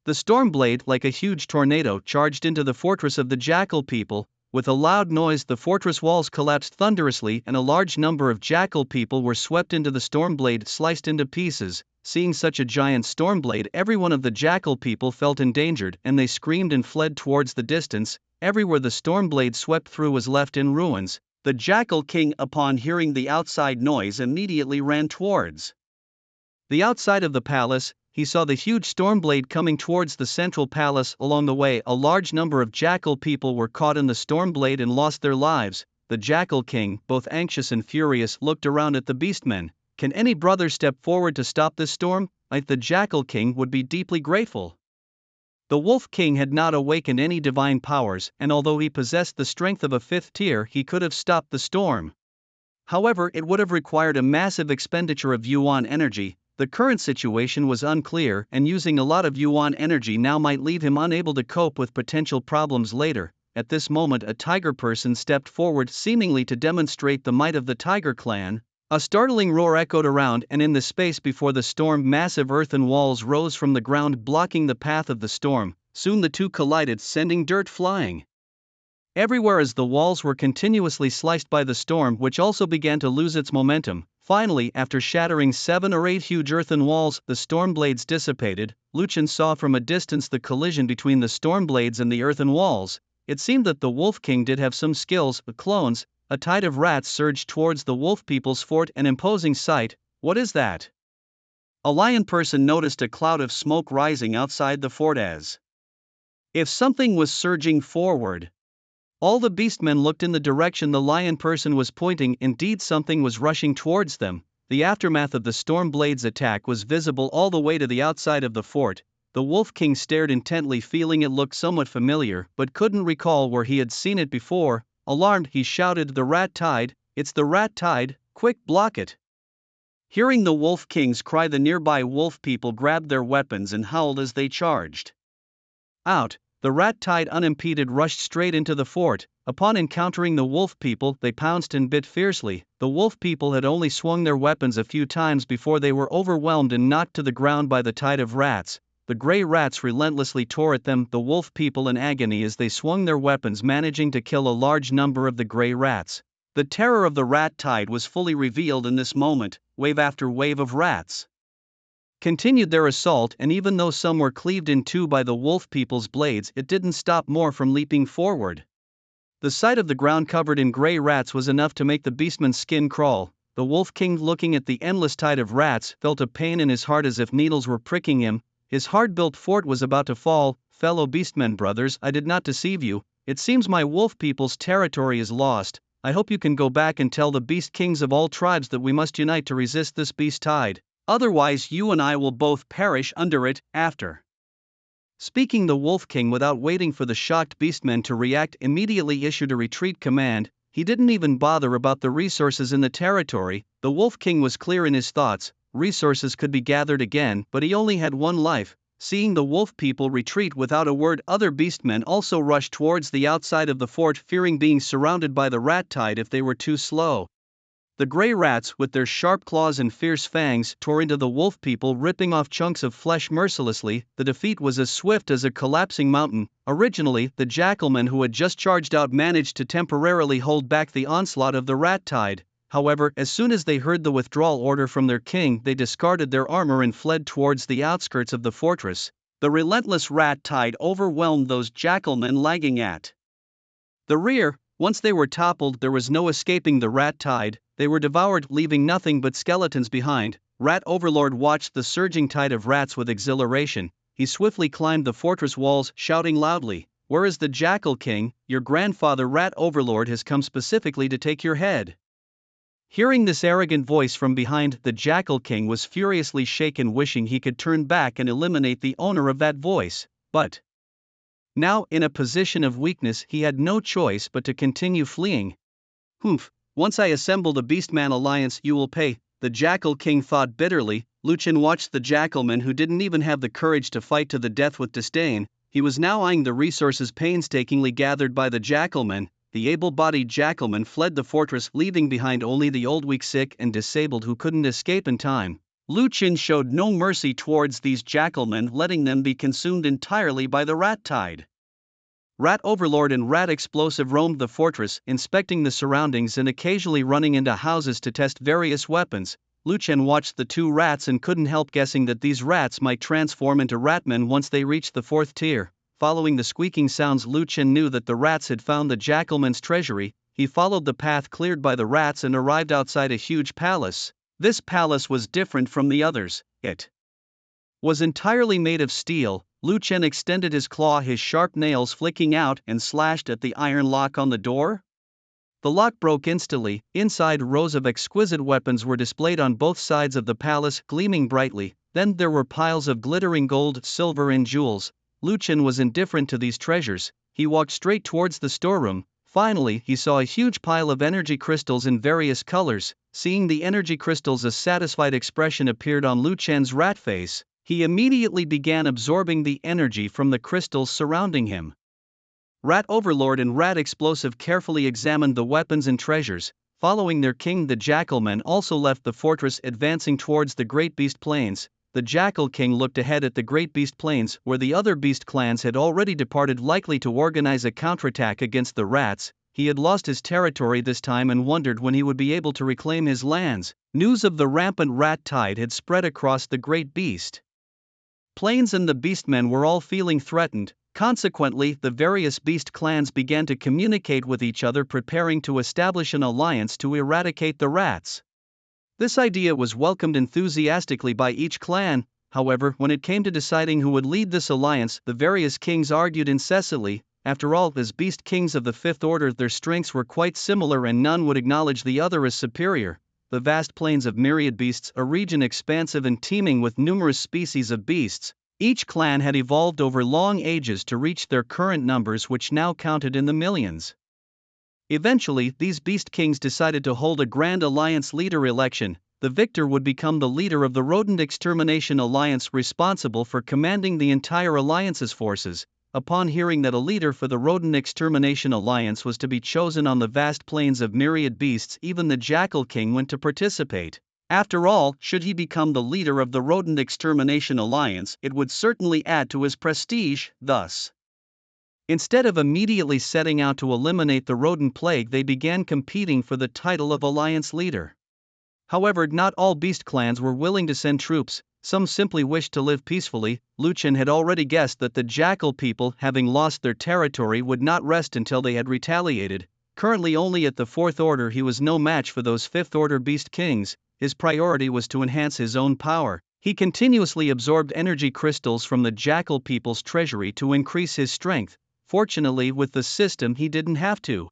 The Stormblade, like a huge tornado, charged into the fortress of the Jackal people. With a loud noise, the fortress walls collapsed thunderously, and a large number of Jackal people were swept into the Stormblade, sliced into pieces. Seeing such a giant Stormblade, every one of the Jackal people felt endangered, and they screamed and fled towards the distance. Everywhere the Stormblade swept through was left in ruins. The Jackal King, upon hearing the outside noise, immediately ran towards the outside of the palace. He saw the huge Stormblade coming towards the central palace. Along the way, a large number of Jackal people were caught in the Stormblade and lost their lives. The Jackal King, both anxious and furious, looked around at the beastmen. "Can any brother step forward to stop this storm? The Jackal King would be deeply grateful." The Wolf King had not awakened any divine powers, and although he possessed the strength of a 5th tier, he could have stopped the storm. However, it would have required a massive expenditure of yuan energy. The current situation was unclear, and using a lot of yuan energy now might leave him unable to cope with potential problems later. At this moment, a tiger person stepped forward, seemingly to demonstrate the might of the Tiger clan. A startling roar echoed around, and in the space before the storm, massive earthen walls rose from the ground, blocking the path of the storm. Soon the two collided, sending dirt flying everywhere as the walls were continuously sliced by the storm, which also began to lose its momentum. Finally, after shattering 7 or 8 huge earthen walls, the Stormblades dissipated. Lu Chen saw from a distance the collision between the Stormblades and the earthen walls. It seemed that the Wolf King did have some skills. The clones. A tide of rats surged towards the Wolf people's fort, an imposing sight. "What is that?" A lion person noticed a cloud of smoke rising outside the fort as if something was surging forward. All the beastmen looked in the direction the lion person was pointing. Indeed, something was rushing towards them. The aftermath of the Stormblade's attack was visible all the way to the outside of the fort. The Wolf King stared intently, feeling it looked somewhat familiar, but couldn't recall where he had seen it before. Alarmed, he shouted, "The rat tide! It's the rat tide! Quick, block it!" Hearing the Wolf King's cry, the nearby wolf people grabbed their weapons and howled as they charged out. The rat tide unimpeded rushed straight into the fort. Upon encountering the wolf people, they pounced and bit fiercely. The wolf people had only swung their weapons a few times before they were overwhelmed and knocked to the ground by the tide of rats. The grey rats relentlessly tore at them, the wolf people in agony as they swung their weapons, managing to kill a large number of the grey rats. The terror of the rat tide was fully revealed in this moment. Wave after wave of rats continued their assault, and even though some were cleaved in two by the wolf people's blades, it didn't stop more from leaping forward. The sight of the ground covered in gray rats was enough to make the beastman's skin crawl. The Wolf King, looking at the endless tide of rats, felt a pain in his heart as if needles were pricking him. His hard-built fort was about to fall. Fellow beastmen brothers, I did not deceive you. It seems my wolf people's territory is lost. I hope you can go back and tell the beast kings of all tribes that we must unite to resist this beast tide. Otherwise you and I will both perish under it. After speaking, the Wolf King, without waiting for the shocked beastmen to react, immediately issued a retreat command. He didn't even bother about the resources in the territory. The Wolf King was clear in his thoughts. Resources could be gathered again, but he only had one life. Seeing the wolf people retreat without a word, other beastmen also rushed towards the outside of the fort, fearing being surrounded by the rat tide if they were too slow. The gray rats, with their sharp claws and fierce fangs, tore into the wolf people, ripping off chunks of flesh mercilessly. The defeat was as swift as a collapsing mountain. Originally, the jackalmen who had just charged out managed to temporarily hold back the onslaught of the rat tide. However, as soon as they heard the withdrawal order from their king, they discarded their armor and fled towards the outskirts of the fortress. The relentless rat tide overwhelmed those jackalmen lagging at the rear. Once they were toppled, there was no escaping the rat tide. They were devoured, leaving nothing but skeletons behind. Rat Overlord watched the surging tide of rats with exhilaration. He swiftly climbed the fortress walls, shouting loudly, "Where is the Jackal King? Your grandfather Rat Overlord has come specifically to take your head." Hearing this arrogant voice from behind, the Jackal King was furiously shaken, wishing he could turn back and eliminate the owner of that voice. But now, in a position of weakness, he had no choice but to continue fleeing. "Humph, once I assemble the Beastman Alliance, you will pay," the Jackal King thought bitterly. Lucien watched the Jackalman, who didn't even have the courage to fight to the death, with disdain. He was now eyeing the resources painstakingly gathered by the Jackalman. The able-bodied Jackalman fled the fortress, leaving behind only the old, weak, sick, and disabled who couldn't escape in time. Lucien showed no mercy towards these Jackalmen, letting them be consumed entirely by the rat tide. Rat Overlord and Rat Explosive roamed the fortress, inspecting the surroundings and occasionally running into houses to test various weapons. Lucien watched the two rats and couldn't help guessing that these rats might transform into ratmen once they reached the 4th tier. Following the squeaking sounds, Lucien knew that the rats had found the Jackalman's treasury. He followed the path cleared by the rats and arrived outside a huge palace. This palace was different from the others. It was entirely made of steel. Lucien extended his claw, his sharp nails flicking out, and slashed at the iron lock on the door. The lock broke instantly. Inside, rows of exquisite weapons were displayed on both sides of the palace, gleaming brightly. Then there were piles of glittering gold, silver, and jewels. Lucien was indifferent to these treasures. He walked straight towards the storeroom. Finally, he saw a huge pile of energy crystals in various colors. Seeing the energy crystals, a satisfied expression appeared on Lucien's rat face. He immediately began absorbing the energy from the crystals surrounding him. Rat Overlord and Rat Explosive carefully examined the weapons and treasures. Following their king, the Jackalmen also left the fortress, advancing towards the Great Beast Plains. The Jackal King looked ahead at the Great Beast Plains, where the other beast clans had already departed, likely to organize a counterattack against the rats. He had lost his territory this time and wondered when he would be able to reclaim his lands. News of the rampant rat tide had spread across the Great Beast Plains, and the beastmen were all feeling threatened. Consequently, the various beast clans began to communicate with each other, preparing to establish an alliance to eradicate the rats. This idea was welcomed enthusiastically by each clan. However, when it came to deciding who would lead this alliance, the various kings argued incessantly. After all, as beast kings of the 5th order, their strengths were quite similar and none would acknowledge the other as superior. The vast plains of myriad beasts, a region expansive and teeming with numerous species of beasts. Each clan had evolved over long ages to reach their current numbers, which now counted in the millions. Eventually, these beast kings decided to hold a grand alliance leader election. The victor would become the leader of the Rodent Extermination Alliance, responsible for commanding the entire alliance's forces. Upon hearing that a leader for the Rodent Extermination Alliance was to be chosen on the vast plains of myriad beasts, even the Jackal King went to participate. After all, should he become the leader of the Rodent Extermination Alliance, it would certainly add to his prestige. Thus, instead of immediately setting out to eliminate the rodent plague, they began competing for the title of alliance leader. However, not all beast clans were willing to send troops. some simply wished to live peacefully. Lu Chen had already guessed that the jackal people, having lost their territory, would not rest until they had retaliated. Currently only at the 4th order, he was no match for those 5th order beast kings. His priority was to enhance his own power. He continuously absorbed energy crystals from the jackal people's treasury to increase his strength. Fortunately, with the system, he didn't have to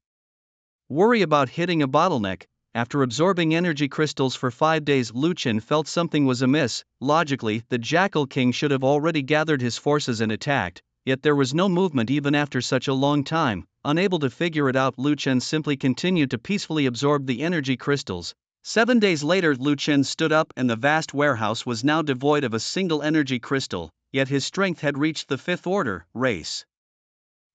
worry about hitting a bottleneck. After absorbing energy crystals for 5 days, Lu Chen felt something was amiss. Logically, the Jackal King should have already gathered his forces and attacked, yet there was no movement even after such a long time. Unable to figure it out, Lu Chen simply continued to peacefully absorb the energy crystals. 7 days later, Lu Chen stood up and the vast warehouse was now devoid of a single energy crystal, yet his strength had reached the 5th order, race.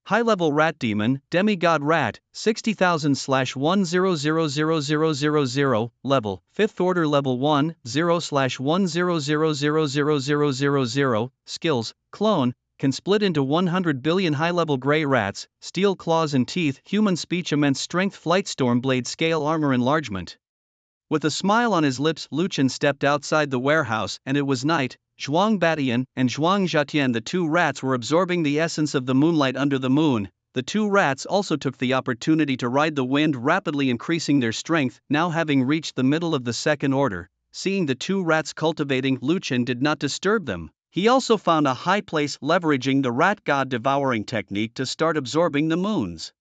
High-level rat demon, demigod rat, 60,000/1000000, level, 5th order level 1, 0/100000000, skills, clone, can split into 100 billion high-level gray rats, steel claws and teeth, human speech, immense strength, flight, storm blade, scale, armor, enlargement. With a smile on his lips, Lu Chen stepped outside the warehouse, and it was night. Zhuang Batian and Zhuang Zhetian, the 2 rats, were absorbing the essence of the moonlight under the moon. The 2 rats also took the opportunity to ride the wind, rapidly increasing their strength, now having reached the middle of the 2nd order. Seeing the 2 rats cultivating, Lu Chen did not disturb them. He also found a high place, leveraging the rat god devouring technique to start absorbing the moon's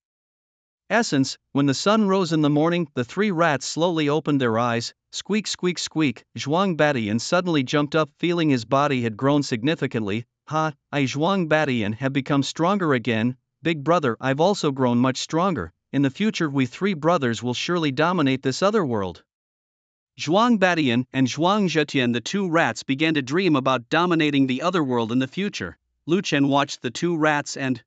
essence. When the sun rose in the morning, the 3 rats slowly opened their eyes. Squeak, squeak, squeak. Zhuang Batian suddenly jumped up, feeling his body had grown significantly. Ha, Zhuang Batian have become stronger again. Big brother, I've also grown much stronger. In the future, we 3 brothers will surely dominate this otherworld. Zhuang Batian and Zhuang Zhetian, the 2 rats, began to dream about dominating the otherworld in the future. Lu Chen watched the 2 rats and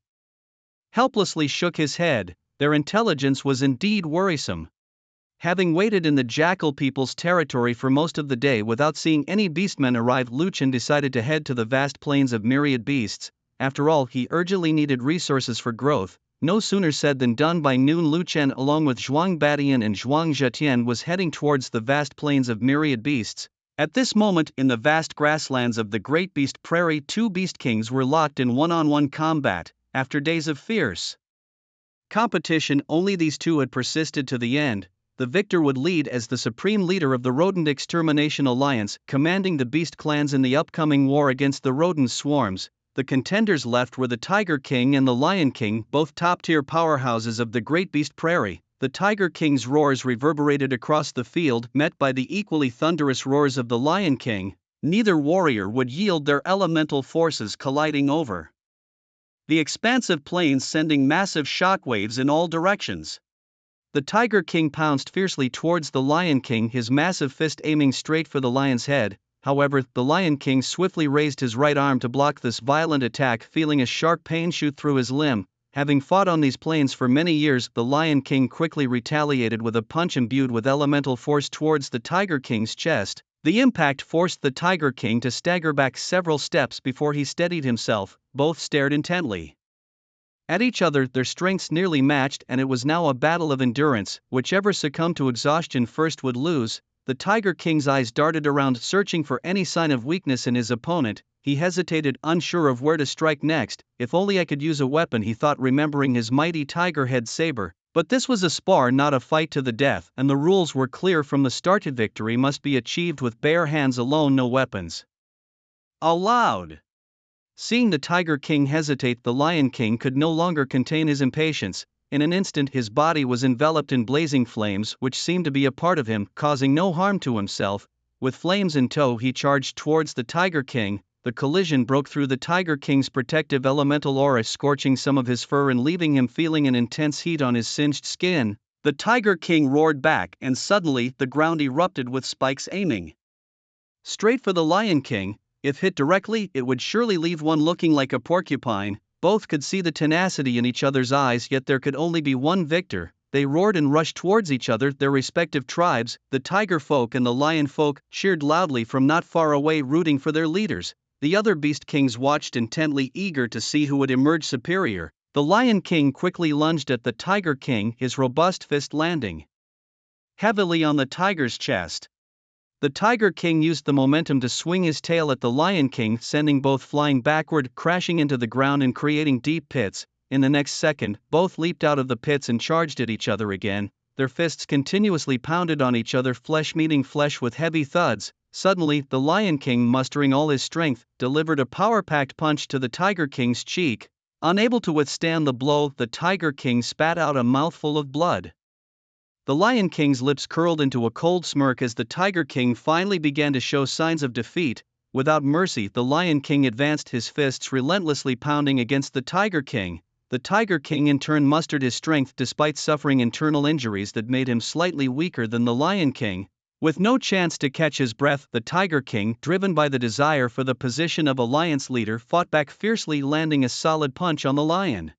helplessly shook his head. Their intelligence was indeed worrisome. Having waited in the jackal people's territory for most of the day without seeing any beastmen arrive, Lu Chen decided to head to the vast plains of myriad beasts. After all, he urgently needed resources for growth. No sooner said than done. By noon, Lu Chen, along with Zhuang Batian and Zhuang Zhetian, was heading towards the vast plains of myriad beasts. At this moment, in the vast grasslands of the Great Beast Prairie, 2 beast kings were locked in one-on-one combat. After days of fierce competition, only these 2 had persisted to the end. The victor would lead as the supreme leader of the Rodent Extermination Alliance, commanding the beast clans in the upcoming war against the rodent swarms. The contenders left were the Tiger King and the Lion King, both top-tier powerhouses of the Great Beast Prairie. The Tiger King's roars reverberated across the field, met by the equally thunderous roars of the Lion King. Neither warrior would yield, their elemental forces colliding over the expansive plains, sending massive shockwaves in all directions. The Tiger King pounced fiercely towards the Lion King, his massive fist aiming straight for the lion's head. However, the Lion King swiftly raised his right arm to block this violent attack, feeling a sharp pain shoot through his limb. Having fought on these plains for many years, the Lion King quickly retaliated with a punch imbued with elemental force towards the Tiger King's chest. The impact forced the Tiger King to stagger back several steps before he steadied himself. Both stared intently at each other, their strengths nearly matched, and it was now a battle of endurance. Whichever succumbed to exhaustion first would lose. The Tiger King's eyes darted around, searching for any sign of weakness in his opponent. He hesitated, unsure of where to strike next. If only I could use a weapon, he thought, remembering his mighty tiger head saber. But this was a spar, not a fight to the death, and the rules were clear from the start. Victory must be achieved with bare hands alone, no weapons allowed. Seeing the Tiger King hesitate, the Lion King could no longer contain his impatience. In an instant, his body was enveloped in blazing flames, which seemed to be a part of him, causing no harm to himself. With flames in tow, he charged towards the Tiger King. The collision broke through the Tiger King's protective elemental aura, scorching some of his fur and leaving him feeling an intense heat on his singed skin. The Tiger King roared back, and suddenly the ground erupted with spikes aiming straight for the Lion King. If hit directly, it would surely leave one looking like a porcupine. Both could see the tenacity in each other's eyes, yet there could only be one victor. They roared and rushed towards each other. Their respective tribes, the Tiger folk and the Lion folk, cheered loudly from not far away, rooting for their leaders. The other beast kings watched intently, eager to see who would emerge superior. The Lion King quickly lunged at the Tiger King, his robust fist landing heavily on the tiger's chest. The Tiger King used the momentum to swing his tail at the Lion King, sending both flying backward, crashing into the ground and creating deep pits. In the next second, both leaped out of the pits and charged at each other again. Their fists continuously pounded on each other, flesh meeting flesh with heavy thuds. Suddenly, the Lion King, mustering all his strength, delivered a power-packed punch to the Tiger King's cheek. Unable to withstand the blow, the Tiger King spat out a mouthful of blood. The Lion King's lips curled into a cold smirk as the Tiger King finally began to show signs of defeat. Without mercy, the Lion King advanced, his fists relentlessly pounding against the Tiger King. The Tiger King in turn mustered his strength despite suffering internal injuries that made him slightly weaker than the Lion King. With no chance to catch his breath, the Tiger King, driven by the desire for the position of alliance leader, fought back fiercely, landing a solid punch on the Lion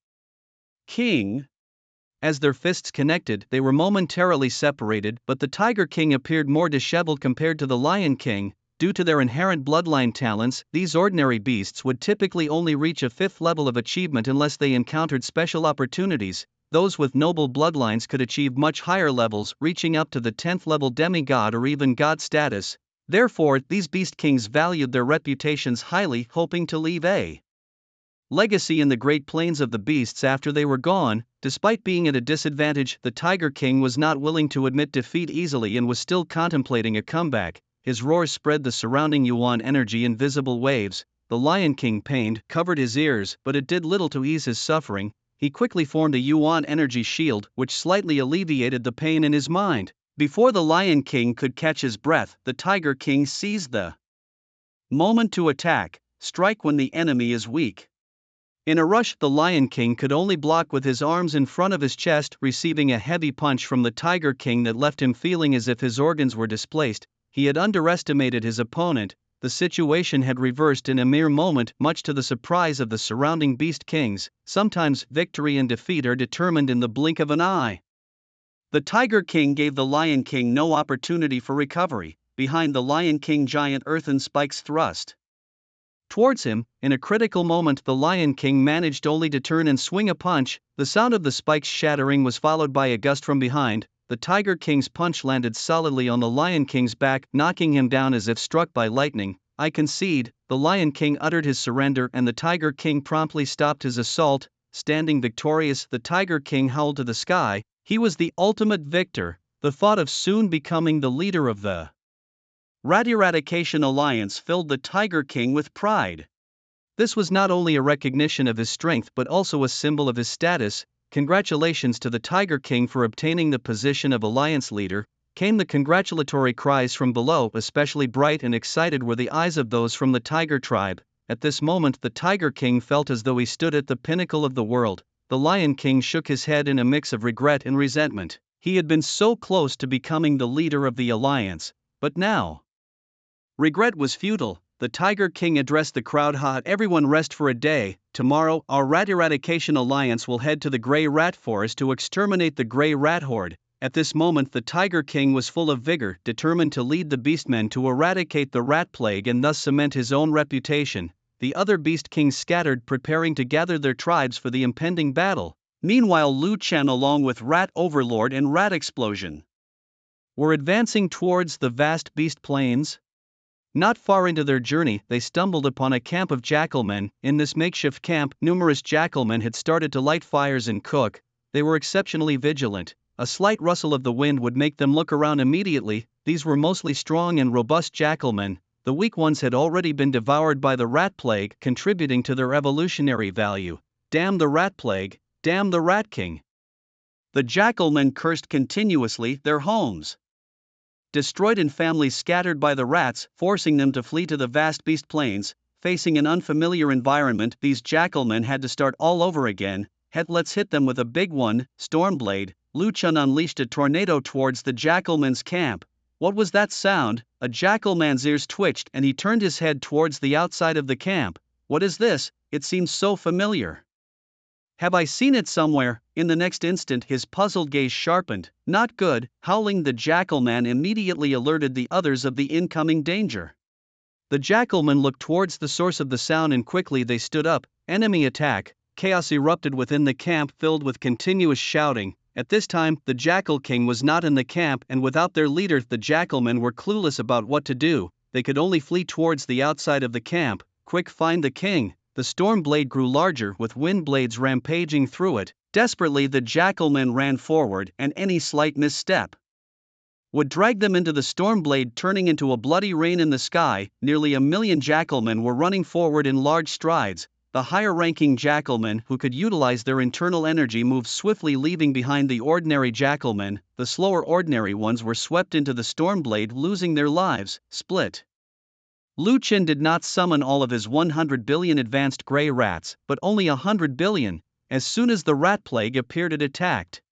King. As their fists connected, they were momentarily separated, but the Tiger King appeared more disheveled compared to the Lion King. Due to their inherent bloodline talents, these ordinary beasts would typically only reach a 5th level of achievement unless they encountered special opportunities. Those with noble bloodlines could achieve much higher levels, reaching up to the 10th level demigod or even god status. Therefore, these beast kings valued their reputations highly, hoping to leave a legacy in the Great Plains of the beasts after they were gone. Despite being at a disadvantage, the Tiger King was not willing to admit defeat easily and was still contemplating a comeback. His roars spread the surrounding Yuan energy in visible waves. The Lion King, pained, covered his ears, but it did little to ease his suffering. He quickly formed a Yuan energy shield, which slightly alleviated the pain in his mind. Before the Lion King could catch his breath, the Tiger King seized the moment to attack. Strike when the enemy is weak. In a rush, the Lion King could only block with his arms in front of his chest, receiving a heavy punch from the Tiger King that left him feeling as if his organs were displaced. He had underestimated his opponent. The situation had reversed in a mere moment, much to the surprise of the surrounding beast kings. Sometimes victory and defeat are determined in the blink of an eye. The Tiger King gave the Lion King no opportunity for recovery. Behind the Lion King, giant earthen spikes thrust towards him. In a critical moment, the Lion King managed only to turn and swing a punch. The sound of the spikes shattering was followed by a gust from behind. The Tiger King's punch landed solidly on the Lion King's back, knocking him down as if struck by lightning. I concede. The Lion King uttered his surrender and the Tiger King promptly stopped his assault. Standing victorious, the Tiger King howled to the sky. He was the ultimate victor. The thought of soon becoming the leader of the Rat Eradication Alliance filled the Tiger King with pride. This was not only a recognition of his strength but also a symbol of his status. Congratulations to the Tiger King for obtaining the position of alliance leader. Came the congratulatory cries from below. Especially bright and excited were the eyes of those from the Tiger tribe. At this moment, the Tiger King felt as though he stood at the pinnacle of the world. The Lion King shook his head in a mix of regret and resentment. He had been so close to becoming the leader of the alliance, but now regret was futile. The Tiger King addressed the crowd. Everyone rest for a day. Tomorrow, our Rat Eradication Alliance will head to the Grey Rat Forest to exterminate the Grey Rat Horde. At this moment, the Tiger King was full of vigor, determined to lead the Beastmen to eradicate the rat plague and thus cement his own reputation. The other Beast Kings scattered, preparing to gather their tribes for the impending battle. Meanwhile, Lu Chen, along with Rat Overlord and Rat Explosion, were advancing towards the vast beast plains. Not far into their journey, they stumbled upon a camp of jackalmen. In this makeshift camp, numerous jackalmen had started to light fires and cook. They were exceptionally vigilant. A slight rustle of the wind would make them look around immediately. These were mostly strong and robust jackalmen. The weak ones had already been devoured by the rat plague, contributing to their evolutionary value. Damn the rat plague! Damn the Rat King! The jackalmen cursed continuously, their homes destroyed and families scattered by the rats, forcing them to flee to the vast beast plains. Facing an unfamiliar environment, these jackalmen had to start all over again. Let's hit them with a big one. Stormblade. Lu Chun unleashed a tornado towards the jackalmen's camp. What was that sound? A jackalman's ears twitched and he turned his head towards the outside of the camp. What is this? It seems so familiar. Have I seen it somewhere? In the next instant, his puzzled gaze sharpened. Not good. Howling, the jackalman immediately alerted the others of the incoming danger. The jackalman looked towards the source of the sound and quickly they stood up. Enemy attack. Chaos erupted within the camp, filled with continuous shouting. At this time, the Jackal King was not in the camp, and without their leader, the Jackalmen were clueless about what to do. They could only flee towards the outside of the camp. Quick, find the king! The storm blade grew larger, with wind blades rampaging through it. Desperately, the Jackalmen ran forward, and any slight misstep would drag them into the storm blade, turning into a bloody rain in the sky. Nearly 1,000,000 Jackalmen were running forward in large strides. The higher-ranking Jackalmen, who could utilize their internal energy, moved swiftly, leaving behind the ordinary Jackalmen. The slower ordinary ones were swept into the storm blade, losing their lives. Split. Lu Qin did not summon all of his 100 billion advanced gray rats, but only 100 billion. As soon as the rat plague appeared, it attacked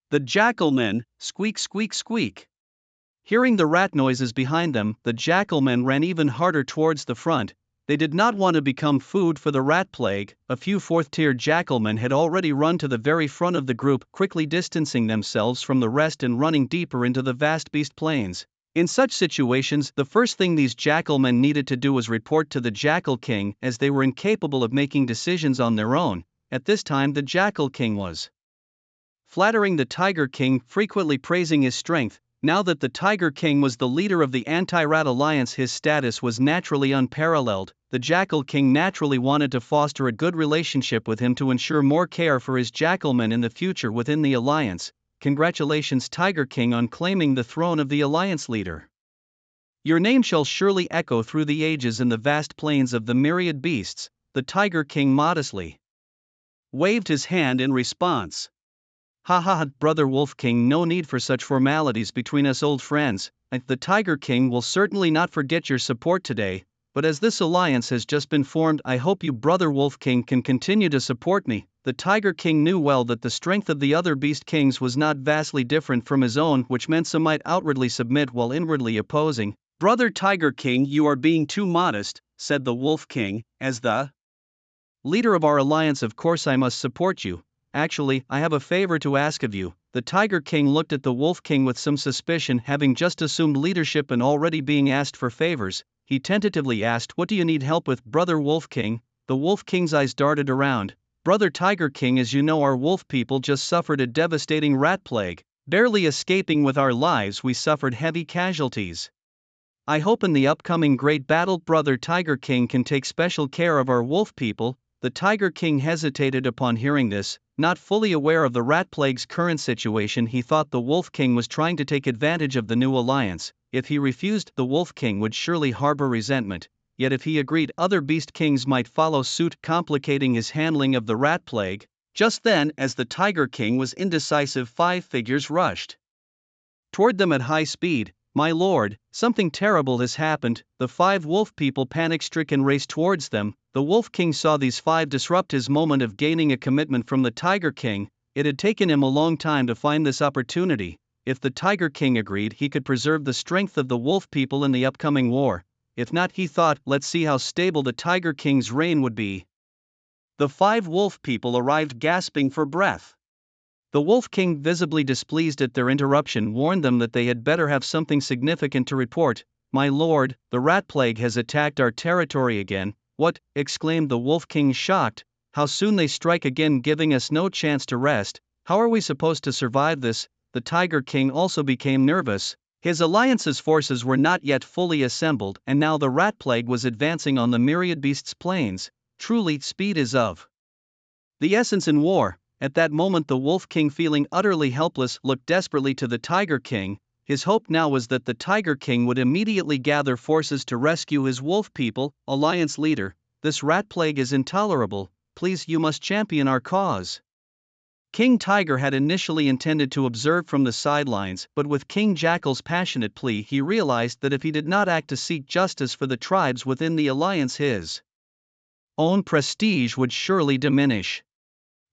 the Jackalmen. Squeak, squeak, squeak. Hearing the rat noises behind them, the Jackalmen ran even harder towards the front. They did not want to become food for the rat plague. A few fourth-tier Jackalmen had already run to the very front of the group, quickly distancing themselves from the rest and running deeper into the vast beast plains. In such situations, the first thing these Jackalmen needed to do was report to the Jackal King, as they were incapable of making decisions on their own. At this time, the Jackal King was flattering the Tiger King, frequently praising his strength. Now that the Tiger King was the leader of the anti-rat alliance, his status was naturally unparalleled. The Jackal King naturally wanted to foster a good relationship with him to ensure more care for his Jackalmen in the future within the alliance. Congratulations, Tiger King, on claiming the throne of the alliance leader. Your name shall surely echo through the ages in the vast plains of the myriad beasts. The Tiger King modestly waved his hand in response. Ha ha ha, Brother Wolf King, no need for such formalities between us old friends. The Tiger King will certainly not forget your support today, but as this alliance has just been formed, I hope you, Brother Wolf King, can continue to support me. The Tiger King knew well that the strength of the other beast kings was not vastly different from his own, which meant some might outwardly submit while inwardly opposing. Brother Tiger King, you are being too modest, said the Wolf King. As the leader of our alliance, of course I must support you. Actually, I have a favor to ask of you. The Tiger King looked at the Wolf King with some suspicion, having just assumed leadership and already being asked for favors. He tentatively asked, "What do you need help with, Brother Wolf King?" The Wolf King's eyes darted around. Brother Tiger King, as you know, our wolf people just suffered a devastating rat plague. Barely escaping with our lives, we suffered heavy casualties. I hope in the upcoming great battle, Brother Tiger King can take special care of our wolf people. The Tiger King hesitated upon hearing this. Not fully aware of the rat plague's current situation, he thought the Wolf King was trying to take advantage of the new alliance. If he refused, the Wolf King would surely harbor resentment. Yet if he agreed, other beast kings might follow suit, complicating his handling of the rat plague. Just then, as the Tiger King was indecisive, 5 figures rushed toward them at high speed. My lord, something terrible has happened. The 5 wolf people, panic-stricken, raced towards them. The Wolf King saw these 5 disrupt his moment of gaining a commitment from the Tiger King. It had taken him a long time to find this opportunity. If the Tiger King agreed, he could preserve the strength of the wolf people in the upcoming war. If not, he thought, let's see how stable the Tiger King's reign would be. The 5 wolf people arrived, gasping for breath. The Wolf King, visibly displeased at their interruption, warned them that they had better have something significant to report. My lord, the rat plague has attacked our territory again. What? Exclaimed the Wolf King, shocked. How soon they strike again, giving us no chance to rest. How are we supposed to survive this? The Tiger King also became nervous. His alliance's forces were not yet fully assembled, and now the rat plague was advancing on the myriad beasts' plains. Truly, speed is of the essence in war. At that moment, the Wolf King, feeling utterly helpless, looked desperately to the Tiger King. His hope now was that the Tiger King would immediately gather forces to rescue his wolf people. Alliance leader, this rat plague is intolerable. Please, you must champion our cause. King Tiger had initially intended to observe from the sidelines, but with King Jackal's passionate plea, he realized that if he did not act to seek justice for the tribes within the alliance, his own prestige would surely diminish.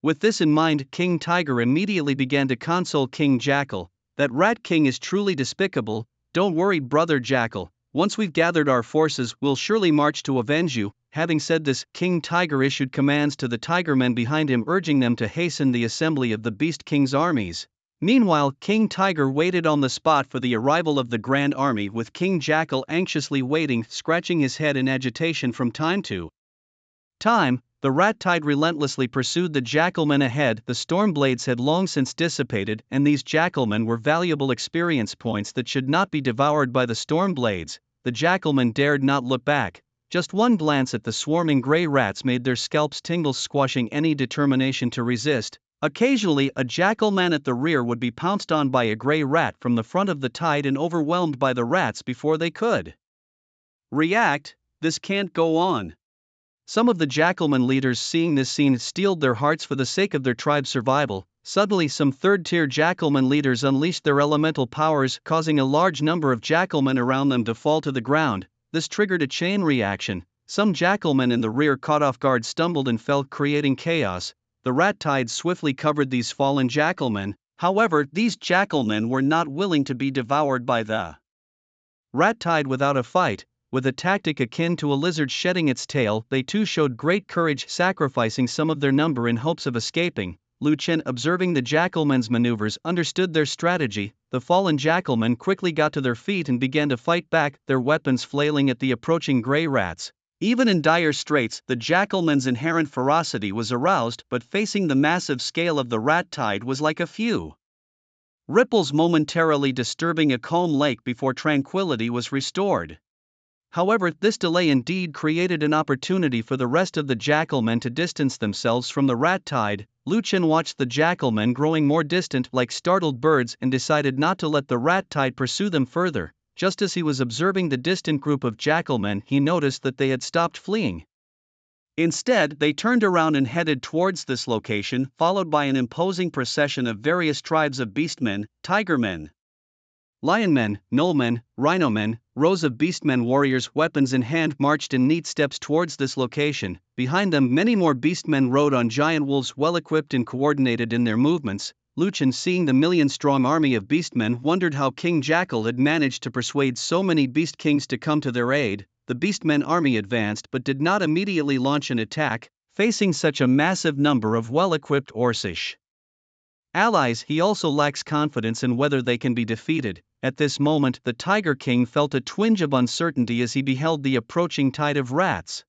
With this in mind, King Tiger immediately began to console King Jackal. That rat king is truly despicable. Don't worry, Brother Jackal. Once we've gathered our forces, we'll surely march to avenge you. Having said this, King Tiger issued commands to the Tigermen behind him, urging them to hasten the assembly of the Beast King's armies. Meanwhile, King Tiger waited on the spot for the arrival of the Grand Army, with King Jackal anxiously waiting, scratching his head in agitation from time to time. The The rat tide relentlessly pursued the jackalmen ahead. The storm blades had long since dissipated, and these jackalmen were valuable experience points that should not be devoured by the storm blades. The jackalmen dared not look back. Just one glance at the swarming gray rats made their scalps tingle, squashing any determination to resist. Occasionally, a jackalman at the rear would be pounced on by a gray rat from the front of the tide and overwhelmed by the rats before they could react. This can't go on. Some of the jackalman leaders, seeing this scene, steeled their hearts for the sake of their tribe's survival. Suddenly, some third-tier jackalman leaders unleashed their elemental powers, causing a large number of jackalmen around them to fall to the ground. This triggered a chain reaction. Some jackalmen in the rear, caught off guard, stumbled and fell, creating chaos. The rat tide swiftly covered these fallen jackalmen. However, these jackalmen were not willing to be devoured by the rat tide without a fight. With a tactic akin to a lizard shedding its tail, they too showed great courage, sacrificing some of their number in hopes of escaping. Lu Chen, observing the jackalmen's maneuvers, understood their strategy. The fallen jackalmen quickly got to their feet and began to fight back, their weapons flailing at the approaching gray rats. Even in dire straits, the jackalmen's inherent ferocity was aroused, but facing the massive scale of the rat tide was like a few ripples momentarily disturbing a calm lake before tranquility was restored. However, this delay indeed created an opportunity for the rest of the jackalmen to distance themselves from the rat tide. Lu Chen watched the jackalmen growing more distant like startled birds and decided not to let the rat tide pursue them further. Just as he was observing the distant group of jackalmen, he noticed that they had stopped fleeing. Instead, they turned around and headed towards this location, followed by an imposing procession of various tribes of beastmen, tigermen, lionmen, gnollmen, rhinomen. Rows of beastmen warriors, weapons in hand, marched in neat steps towards this location. Behind them, many more beastmen rode on giant wolves, well equipped and coordinated in their movements. Lu Chen, seeing the million-strong army of beastmen, wondered how King Jackal had managed to persuade so many beast kings to come to their aid. The beastmen army advanced but did not immediately launch an attack, facing such a massive number of well-equipped Orcish allies. He also lacks confidence in whether they can be defeated. At this moment, the Tiger King felt a twinge of uncertainty as he beheld the approaching tide of rats.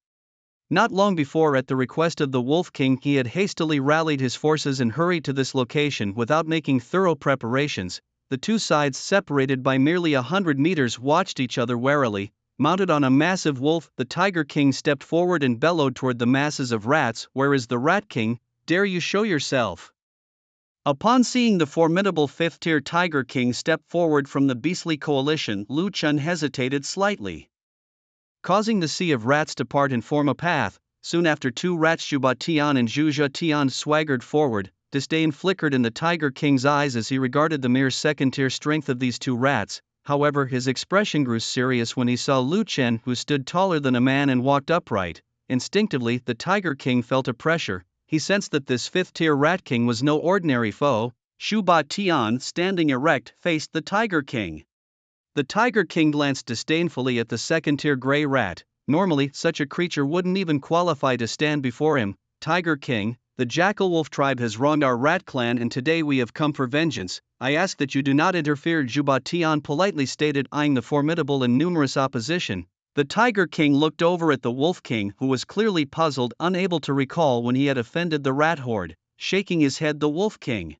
Not long before, at the request of the Wolf King, he had hastily rallied his forces and hurried to this location without making thorough preparations. The two sides, separated by merely 100 meters, watched each other warily. Mounted on a massive wolf, the Tiger King stepped forward and bellowed toward the masses of rats, "Where is the Rat King? Dare you show yourself?" Upon seeing the formidable fifth-tier Tiger King step forward from the beastly coalition, Lu Chen hesitated slightly, causing the sea of rats to part and form a path. Soon after, two rats, Zhuba Tian and Zhuzha Tian, swaggered forward. Disdain flickered in the Tiger King's eyes as he regarded the mere second-tier strength of these two rats. However, his expression grew serious when he saw Lu Chen, who stood taller than a man and walked upright. Instinctively, the Tiger King felt a pressure. He sensed that this fifth-tier Rat King was no ordinary foe. Zhuba Tian, standing erect, faced the Tiger King. The Tiger King glanced disdainfully at the second-tier gray rat. Normally, such a creature wouldn't even qualify to stand before him. "Tiger King, the Jackal Wolf tribe has wronged our rat clan and today we have come for vengeance. I ask that you do not interfere," Zhuba Tian politely stated, eyeing the formidable and numerous opposition. The Tiger King looked over at the Wolf King, who was clearly puzzled, unable to recall when he had offended the rat horde. Shaking his head, the Wolf King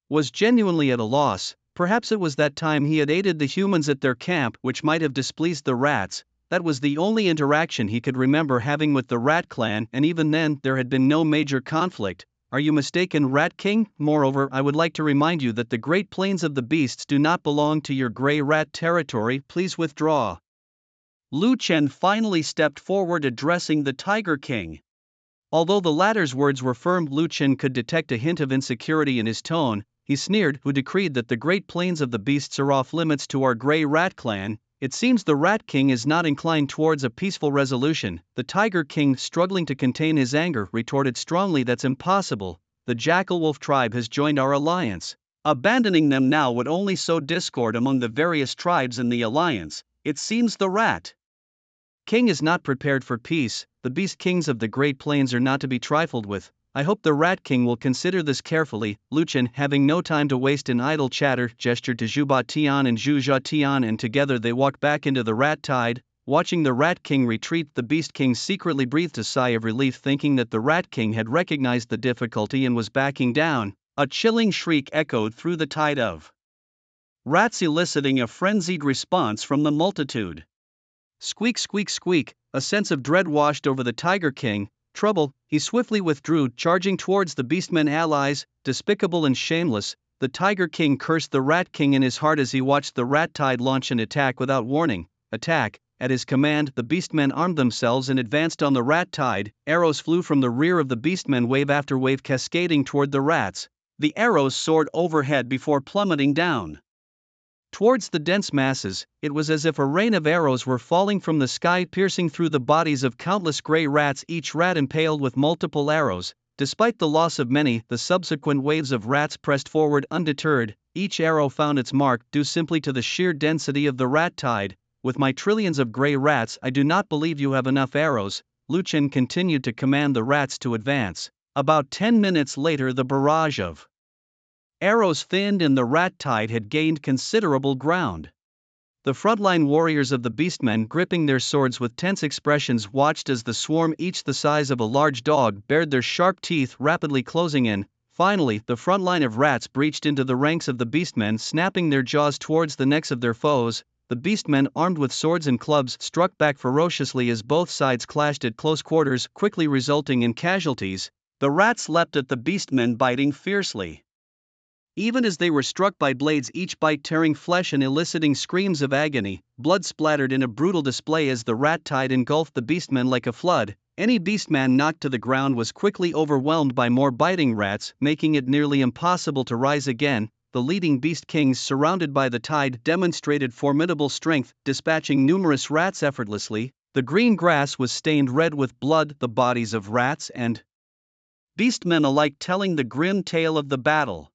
was genuinely at a loss. Perhaps it was that time he had aided the humans at their camp which might have displeased the rats. That was the only interaction he could remember having with the Rat Clan, and even then, there had been no major conflict. "Are you mistaken, Rat King? Moreover, I would like to remind you that the Great Plains of the Beasts do not belong to your gray rat territory. Please withdraw." Lu Chen finally stepped forward, addressing the Tiger King. Although the latter's words were firm, Lu Chen could detect a hint of insecurity in his tone. He sneered, "Who decreed that the Great Plains of the Beasts are off limits to our Grey Rat Clan? It seems the Rat King is not inclined towards a peaceful resolution." The Tiger King, struggling to contain his anger, retorted strongly, "That's impossible. The Jackal Wolf tribe has joined our alliance. Abandoning them now would only sow discord among the various tribes in the alliance. It seems the Rat King is not prepared for peace. The Beast Kings of the Great Plains are not to be trifled with. I hope the Rat King will consider this carefully." Lu Chen, having no time to waste in idle chatter, gestured to Zhuba Tian and Zhuzha Tian, and together they walked back into the rat tide. Watching the Rat King retreat, the Beast King secretly breathed a sigh of relief, thinking that the Rat King had recognized the difficulty and was backing down. A chilling shriek echoed through the tide of rats, eliciting a frenzied response from the multitude. Squeak, squeak, squeak, a sense of dread washed over the Tiger King. Trouble, he swiftly withdrew, charging towards the Beastmen allies. Despicable and shameless, the Tiger King cursed the Rat King in his heart as he watched the Rat Tide launch an attack without warning. Attack! At his command, the Beastmen armed themselves and advanced on the Rat Tide. Arrows flew from the rear of the Beastmen, wave after wave cascading toward the rats. The arrows soared overhead before plummeting down towards the dense masses. It was as if a rain of arrows were falling from the sky, piercing through the bodies of countless gray rats, each rat impaled with multiple arrows. Despite the loss of many, the subsequent waves of rats pressed forward undeterred. Each arrow found its mark, due simply to the sheer density of the rat tide. With my trillions of gray rats, I do not believe you have enough arrows. Lu Chen continued to command the rats to advance. About 10 minutes later, the barrage of arrows thinned and the rat tide had gained considerable ground. The frontline warriors of the Beastmen, gripping their swords with tense expressions, watched as the swarm, each the size of a large dog, bared their sharp teeth, rapidly closing in. Finally, the front line of rats breached into the ranks of the Beastmen, snapping their jaws towards the necks of their foes. The Beastmen, armed with swords and clubs, struck back ferociously as both sides clashed at close quarters, quickly resulting in casualties. The rats leapt at the Beastmen, biting fiercely. Even as they were struck by blades, each bite tearing flesh and eliciting screams of agony, blood splattered in a brutal display as the rat tide engulfed the Beastmen like a flood. Any Beastman knocked to the ground was quickly overwhelmed by more biting rats, making it nearly impossible to rise again. The leading Beast Kings, surrounded by the tide, demonstrated formidable strength, dispatching numerous rats effortlessly. The green grass was stained red with blood, the bodies of rats and Beastmen alike telling the grim tale of the battle.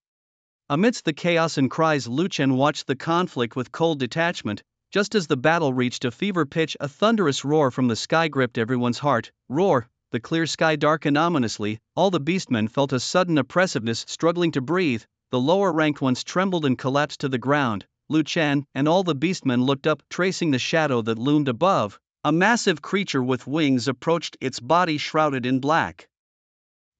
Amidst the chaos and cries, Lu Chen watched the conflict with cold detachment. Just as the battle reached a fever pitch, a thunderous roar from the sky gripped everyone's heart. Roar! The clear sky darkened ominously. All the Beastmen felt a sudden oppressiveness, struggling to breathe. The lower-ranked ones trembled and collapsed to the ground. Lu Chen and all the Beastmen looked up, tracing the shadow that loomed above. A massive creature with wings approached, its body shrouded in black.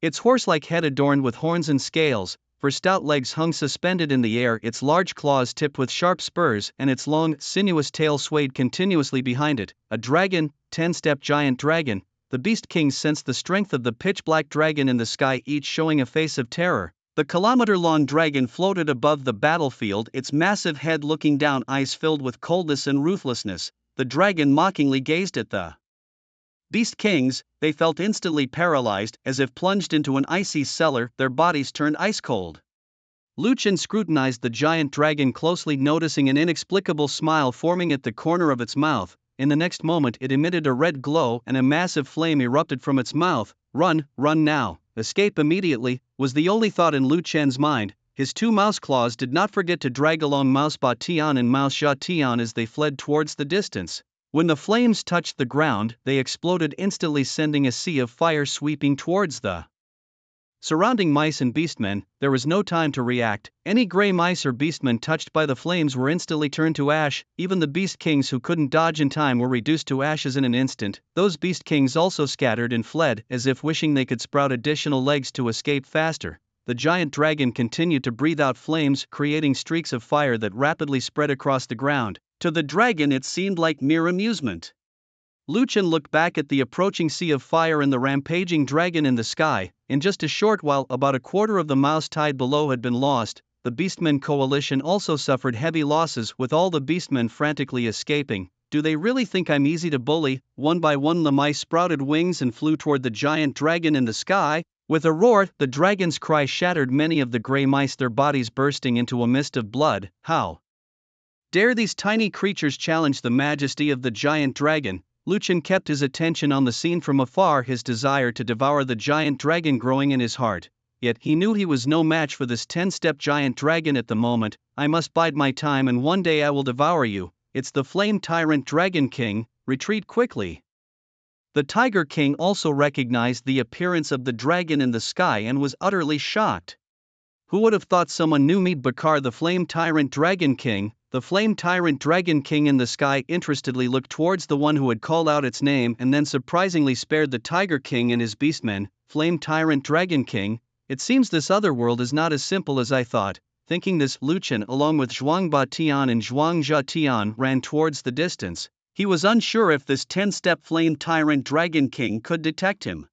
Its horse-like head adorned with horns and scales, for stout legs hung suspended in the air, its large claws tipped with sharp spurs, and its long, sinuous tail swayed continuously behind it. A dragon, 10-step giant dragon. The Beast Kings sensed the strength of the pitch-black dragon in the sky, each showing a face of terror. The kilometer-long dragon floated above the battlefield, its massive head looking down, eyes filled with coldness and ruthlessness. The dragon mockingly gazed at the Beast Kings. They felt instantly paralyzed, as if plunged into an icy cellar, their bodies turned ice cold. Lu Chen scrutinized the giant dragon closely, noticing an inexplicable smile forming at the corner of its mouth. In the next moment, it emitted a red glow and a massive flame erupted from its mouth. Run, run now, escape immediately, was the only thought in Lu Chen's mind. His two mouse claws did not forget to drag along Mouse Ba Tian and Mouse Sha Tian as they fled towards the distance. When the flames touched the ground, they exploded instantly, sending a sea of fire sweeping towards the surrounding mice and beastmen. There was no time to react. Any gray mice or beastmen touched by the flames were instantly turned to ash. Even the Beast Kings who couldn't dodge in time were reduced to ashes in an instant. Those Beast Kings also scattered and fled, as if wishing they could sprout additional legs to escape faster. The giant dragon continued to breathe out flames, creating streaks of fire that rapidly spread across the ground. To the dragon it seemed like mere amusement. Lu Chen looked back at the approaching sea of fire and the rampaging dragon in the sky. In just a short while, about a quarter of the mouse tide below had been lost. The Beastmen coalition also suffered heavy losses, with all the Beastmen frantically escaping. Do they really think I'm easy to bully? One by one the mice sprouted wings and flew toward the giant dragon in the sky. With a roar, the dragon's cry shattered many of the gray mice, their bodies bursting into a mist of blood. How dare these tiny creatures challenge the majesty of the giant dragon? Lu Chen kept his attention on the scene from afar, his desire to devour the giant dragon growing in his heart. Yet he knew he was no match for this 10-step giant dragon at the moment. I must bide my time, and one day I will devour you. It's the flame tyrant Dragon King. Retreat quickly. The Tiger King also recognized the appearance of the dragon in the sky and was utterly shocked. Who would have thought someone knew me? Bakar, the flame tyrant Dragon King, The flame tyrant Dragon King in the sky interestedly looked towards the one who had called out its name and then surprisingly spared the Tiger King and his beastmen. Flame tyrant Dragon King, it seems this other world is not as simple as I thought. Thinking this, Lu Chen along with Zhuangba Tian and Zhuangzhe Tian ran towards the distance. He was unsure if this 10-step flame tyrant Dragon King could detect him.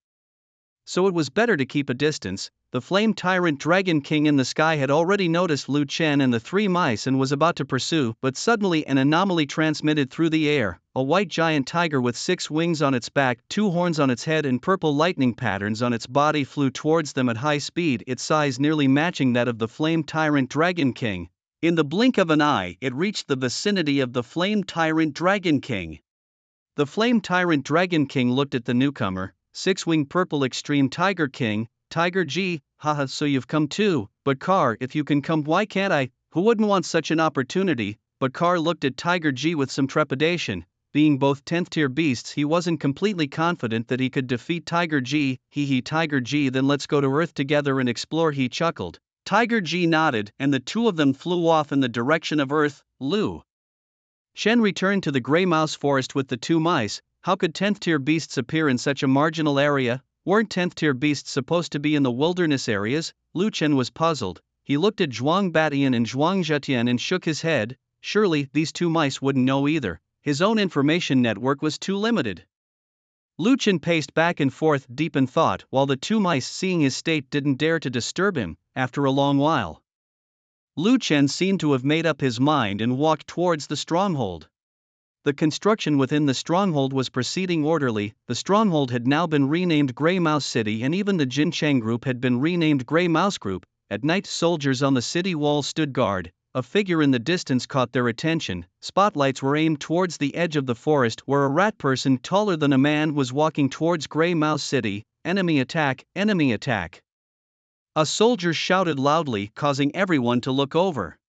So it was better to keep a distance. The flame tyrant Dragon King in the sky had already noticed Lu Chen and the three mice and was about to pursue, but suddenly an anomaly transmitted through the air. A white giant tiger with 6 wings on its back, 2 horns on its head and purple lightning patterns on its body flew towards them at high speed, its size nearly matching that of the flame tyrant Dragon King. In the blink of an eye, it reached the vicinity of the flame tyrant Dragon King. The flame tyrant Dragon King looked at the newcomer. 6-winged purple extreme Tiger King, Tiger G, haha, so you've come too, but Car, if you can come, why can't I? Who wouldn't want such an opportunity? But Car looked at Tiger G with some trepidation. Being both 10th tier beasts, he wasn't completely confident that he could defeat Tiger G. He Tiger G, then let's go to Earth together and explore, he chuckled. Tiger G nodded, and the two of them flew off in the direction of Earth. Lu Shen returned to the Grey Mouse Forest with the 2 mice. How could 10th tier beasts appear in such a marginal area? Weren't 10th tier beasts supposed to be in the wilderness areas? Lu Chen was puzzled. He looked at Zhuang Batian and Zhuang Zhetian and shook his head. Surely, these 2 mice wouldn't know either. His own information network was too limited. Lu Chen paced back and forth deep in thought, while the 2 mice, seeing his state, didn't dare to disturb him. After a long while, Lu Chen seemed to have made up his mind and walked towards the stronghold. The construction within the stronghold was proceeding orderly. The stronghold had now been renamed Grey Mouse City, and even the Jincheng Group had been renamed Grey Mouse Group. At night, soldiers on the city wall stood guard. A figure in the distance caught their attention. Spotlights were aimed towards the edge of the forest where a rat person taller than a man was walking towards Grey Mouse City. Enemy attack, enemy attack. A soldier shouted loudly, causing everyone to look over.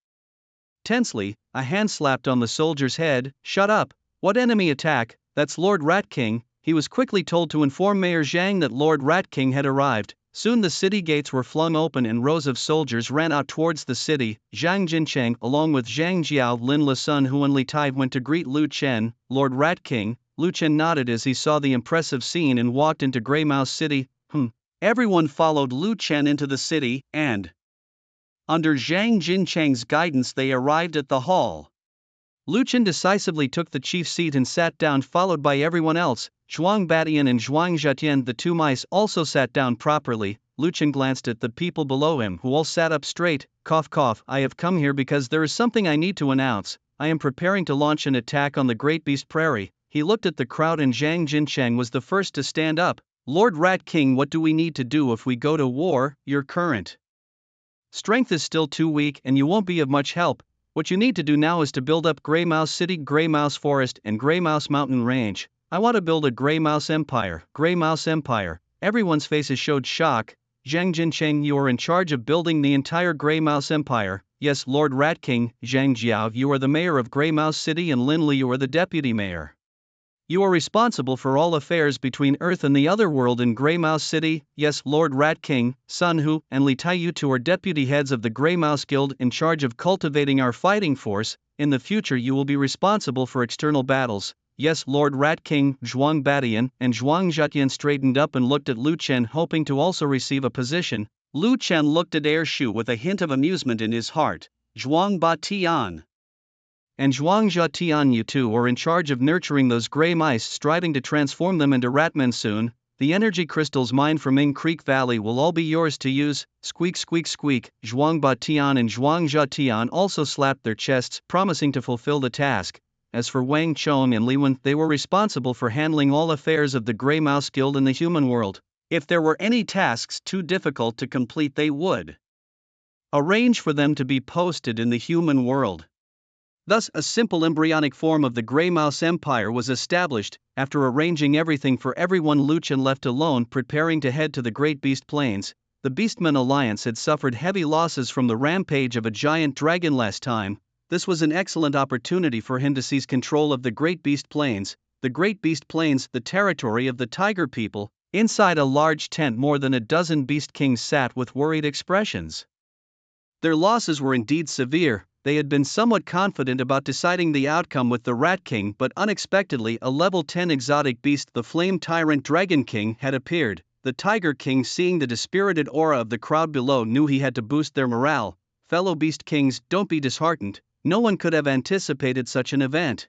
Tensely, a hand slapped on the soldier's head. Shut up. What enemy attack? That's Lord Rat King. He was quickly told to inform Mayor Zhang that Lord Rat King had arrived. Soon the city gates were flung open and rows of soldiers ran out towards the city. Zhang Jincheng, along with Zhang Jiao, Lin Le Sun, Huan Li Tai, went to greet Lu Chen. Lord Rat King. Lu Chen nodded as he saw the impressive scene and walked into Grey Mouse City. Everyone followed Lu Chen into the city, and under Zhang Jincheng's guidance they arrived at the hall. Lu Chen decisively took the chief seat and sat down, followed by everyone else. Zhuang Batian and Zhuang Zhetian, the 2 mice, also sat down properly. Lu Chen glanced at the people below him, who all sat up straight. Cough cough, I have come here because there is something I need to announce. I am preparing to launch an attack on the Great Beast Prairie. He looked at the crowd and Zhang Jincheng was the first to stand up. Lord Rat King, what do we need to do if we go to war? Your current strength is still too weak and you won't be of much help. What you need to do now is to build up Grey Mouse City, Grey Mouse Forest, and Grey Mouse Mountain Range. I want to build a Grey Mouse Empire. Grey Mouse Empire. Everyone's faces showed shock. Zhang Jincheng, you are in charge of building the entire Grey Mouse Empire. Yes, Lord Rat King. Zhang Jiao, you are the mayor of Grey Mouse City, and Lin Li, you are the deputy mayor. You are responsible for all affairs between Earth and the otherworld in Grey Mouse City. Yes, Lord Rat King. Sun Hu and Li Tai, you two are deputy heads of the Grey Mouse Guild in charge of cultivating our fighting force. In the future you will be responsible for external battles. Yes, Lord Rat King. Zhuang Batian and Zhuang Zhetian straightened up and looked at Lu Chen, hoping to also receive a position. Lu Chen looked at Air Shu with a hint of amusement in his heart. Zhuang Batian and Zhuangzhe Tian, you two are in charge of nurturing those grey mice, striving to transform them into ratmen soon. The energy crystals mined from Ming Creek Valley will all be yours to use. Squeak squeak squeak. Zhuangba Tian and Zhuangzhe Tian also slapped their chests, promising to fulfill the task. As for Wang Chong and Li Wen, they were responsible for handling all affairs of the Grey Mouse Guild in the human world. If there were any tasks too difficult to complete, they would arrange for them to be posted in the human world. Thus, a simple embryonic form of the Grey Mouse Empire was established. After arranging everything for everyone, Lu Chen left alone, preparing to head to the Great Beast Plains. The Beastmen Alliance had suffered heavy losses from the rampage of a giant dragon last time. This was an excellent opportunity for him to seize control of the Great Beast Plains. The Great Beast Plains, the territory of the Tiger people. Inside a large tent, more than a dozen Beast Kings sat with worried expressions. Their losses were indeed severe. they had been somewhat confident about deciding the outcome with the Rat King, but unexpectedly a level 10 exotic beast, the Flame Tyrant Dragon King, had appeared. The Tiger King, seeing the dispirited aura of the crowd below, knew he had to boost their morale. Fellow Beast Kings, don't be disheartened, no one could have anticipated such an event.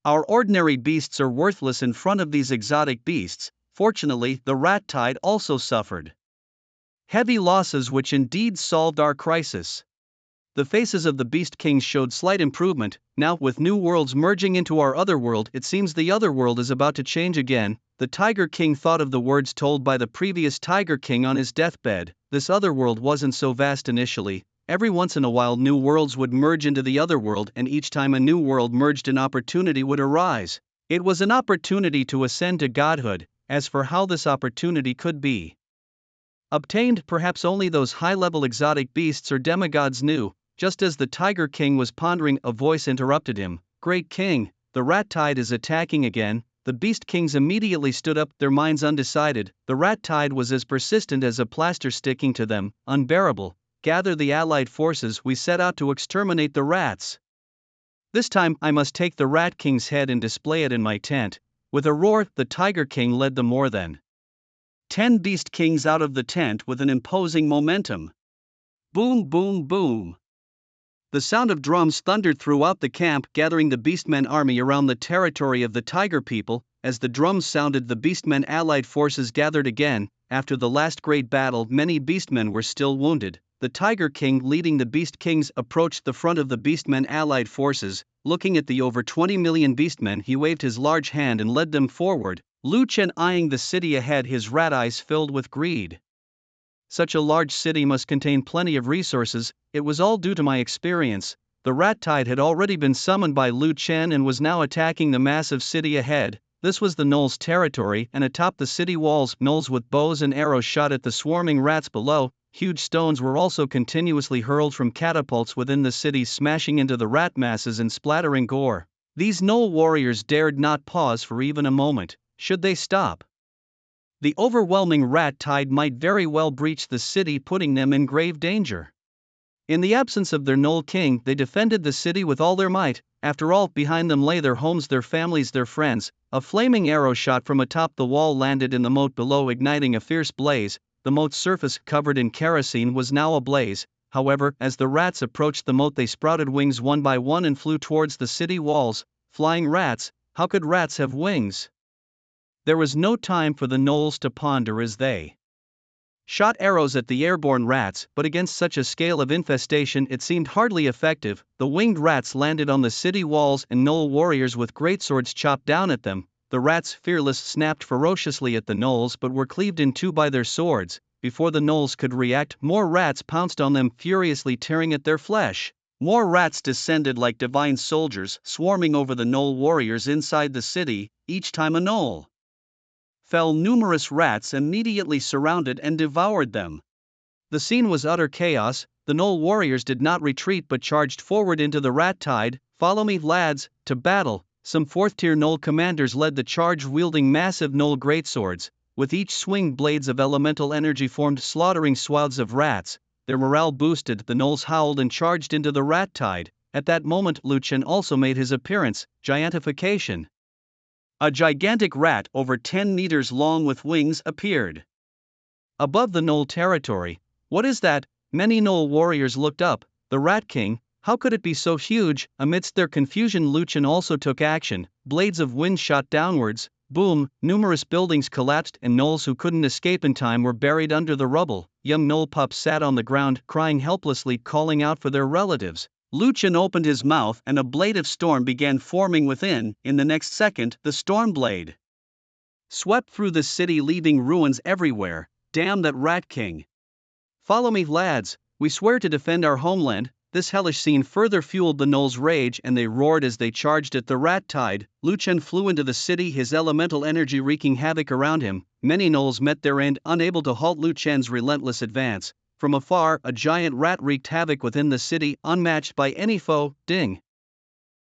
Our ordinary beasts are worthless in front of these exotic beasts. Fortunately, the rat tide also suffered heavy losses, which indeed solved our crisis. The faces of the Beast Kings showed slight improvement. Now, with new worlds merging into our otherworld, it seems the otherworld is about to change again. The Tiger King thought of the words told by the previous Tiger King on his deathbed. This otherworld wasn't so vast initially. Every once in a while new worlds would merge into the otherworld, and each time a new world merged an opportunity would arise. It was an opportunity to ascend to godhood. As for how this opportunity could be obtained, perhaps only those high-level exotic beasts or demigods knew. Just as the Tiger King was pondering, a voice interrupted him. "Great King, the rat tide is attacking again." The Beast Kings immediately stood up, their minds undecided. The rat tide was as persistent as a plaster sticking to them, unbearable. Gather the allied forces, we set out to exterminate the rats. This time I must take the Rat King's head and display it in my tent. With a roar, the Tiger King led the more than 10 Beast Kings out of the tent with an imposing momentum. Boom, boom, boom. The sound of drums thundered throughout the camp, gathering the Beastmen army around the territory of the Tiger people. As the drums sounded, the Beastmen allied forces gathered again. After the last great battle, many Beastmen were still wounded. The Tiger King, leading the Beast Kings, approached the front of the Beastmen allied forces. Looking at the over 20 million Beastmen, he waved his large hand and led them forward. Lu Chen eyeing the city ahead, his rat eyes filled with greed. Such a large city must contain plenty of resources. It was all due to my experience. The rat tide had already been summoned by Lu Chen and was now attacking the massive city ahead. This was the gnolls' territory, and atop the city walls, gnolls with bows and arrows shot at the swarming rats below. Huge stones were also continuously hurled from catapults within the city, smashing into the rat masses and splattering gore. These gnoll warriors dared not pause for even a moment. Should they stop, the overwhelming rat tide might very well breach the city, putting them in grave danger. In the absence of their gnoll king, they defended the city with all their might. After all, behind them lay their homes, their families, their friends. A flaming arrow shot from atop the wall landed in the moat below, igniting a fierce blaze. The moat's surface, covered in kerosene, was now ablaze. However, as the rats approached the moat, they sprouted wings one by one and flew towards the city walls. Flying rats? How could rats have wings? There was no time for the gnolls to ponder as they shot arrows at the airborne rats, but against such a scale of infestation it seemed hardly effective. The winged rats landed on the city walls, and gnoll warriors with greatswords chopped down at them. The rats, fearless, snapped ferociously at the gnolls but were cleaved in two by their swords. Before the gnolls could react, more rats pounced on them, furiously tearing at their flesh. More rats descended like divine soldiers, swarming over the gnoll warriors inside the city. Each time a gnoll fell, numerous rats immediately surrounded and devoured them. The scene was utter chaos. The gnoll warriors did not retreat but charged forward into the rat tide. "Follow me, lads, to battle." Some 4th-tier gnoll commanders led the charge, wielding massive gnoll greatswords. With each swing, blades of elemental energy formed, slaughtering swaths of rats. Their morale boosted, the gnolls howled and charged into the rat tide. At that moment, Lu Chen also made his appearance. Giantification. A gigantic rat over 10 meters long with wings appeared above the gnoll territory. "What is that?" Many gnoll warriors looked up. The Rat King? How could it be so huge? Amidst their confusion, Lu Chen also took action. Blades of wind shot downwards. Boom! Numerous buildings collapsed, and gnolls who couldn't escape in time were buried under the rubble. Young gnoll pups sat on the ground, crying helplessly, calling out for their relatives. Lu Chen opened his mouth and a blade of storm began forming within. In the next second, the storm blade swept through the city, leaving ruins everywhere. "Damn that Rat King! Follow me, lads, we swear to defend our homeland." This hellish scene further fueled the gnolls' rage, and they roared as they charged at the rat tide. Lu Chen flew into the city, his elemental energy wreaking havoc around him. Many gnolls met their end, unable to halt Lu Chen's relentless advance. From afar, a giant rat wreaked havoc within the city, unmatched by any foe. Ding!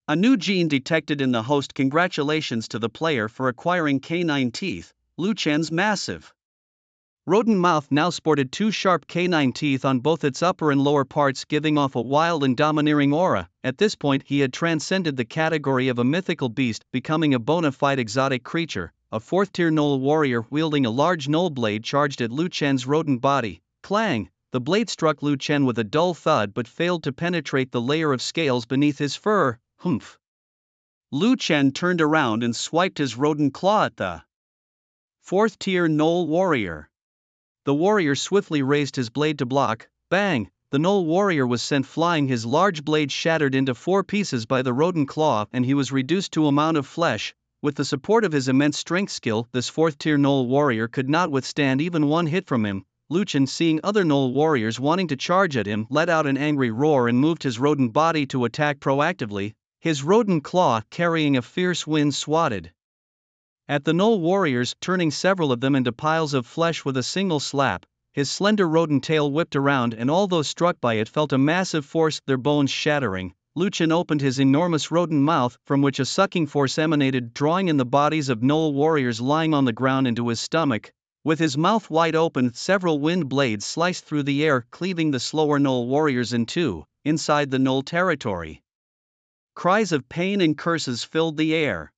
A new gene detected in the host. Congratulations to the player for acquiring canine teeth. Lu Chen's massive Rodent mouth now sported two sharp canine teeth on both its upper and lower parts, giving off a wild and domineering aura. At this point he had transcended the category of a mythical beast, becoming a bona fide exotic creature. A fourth-tier Gnoll warrior wielding a large Gnoll blade charged at Lu Chen's rodent body. Clang! The blade struck Lu Chen with a dull thud but failed to penetrate the layer of scales beneath his fur. Humph! Lu Chen turned around and swiped his rodent claw at the fourth-tier Gnoll warrior. The warrior swiftly raised his blade to block. Bang! The Gnoll warrior was sent flying, his large blade shattered into 4 pieces by the rodent claw, and he was reduced to a mound of flesh. With the support of his immense strength skill, this fourth-tier Gnoll warrior could not withstand even one hit from him. Lu Chen, seeing other Gnoll warriors wanting to charge at him, let out an angry roar and moved his rodent body to attack proactively. His rodent claw, carrying a fierce wind, swatted at the Gnoll warriors, turning several of them into piles of flesh with a single slap. His slender rodent tail whipped around, and all those struck by it felt a massive force, their bones shattering. Lu Chen opened his enormous rodent mouth, from which a sucking force emanated, drawing in the bodies of Gnoll warriors lying on the ground into his stomach. With his mouth wide open, several wind blades sliced through the air, cleaving the slower Gnoll warriors in two. Inside the Gnoll territory, cries of pain and curses filled the air.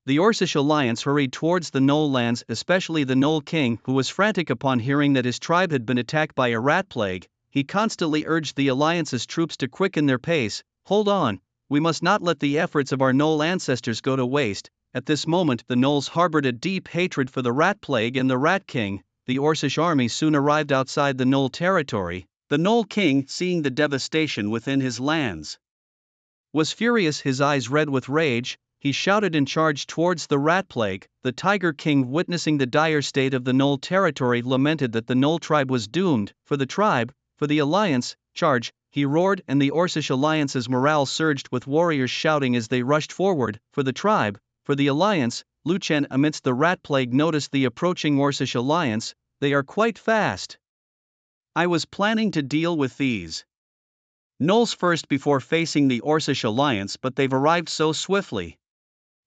The Orcish alliance hurried towards the Gnoll lands, especially the Gnoll king, who was frantic upon hearing that his tribe had been attacked by a rat plague. He constantly urged the alliance's troops to quicken their pace. Hold on, we must not let the efforts of our Gnoll ancestors go to waste. At this moment the Gnolls harbored a deep hatred for the rat plague and the Rat King. The Orcish army soon arrived outside the Gnoll territory. The Gnoll king, seeing the devastation within his lands, was furious, his eyes red with rage. He shouted and charged towards the rat plague. The Tiger King, witnessing the dire state of the Gnoll territory, lamented that the Gnoll tribe was doomed. For the tribe, for the alliance, charge! He roared, and the Orcish alliance's morale surged, with warriors shouting as they rushed forward. For the tribe, for the alliance. Lu Chen, amidst the rat plague, noticed the approaching Orcish alliance. They are quite fast. I was planning to deal with these Gnolls first before facing the Orcish alliance, but they've arrived so swiftly.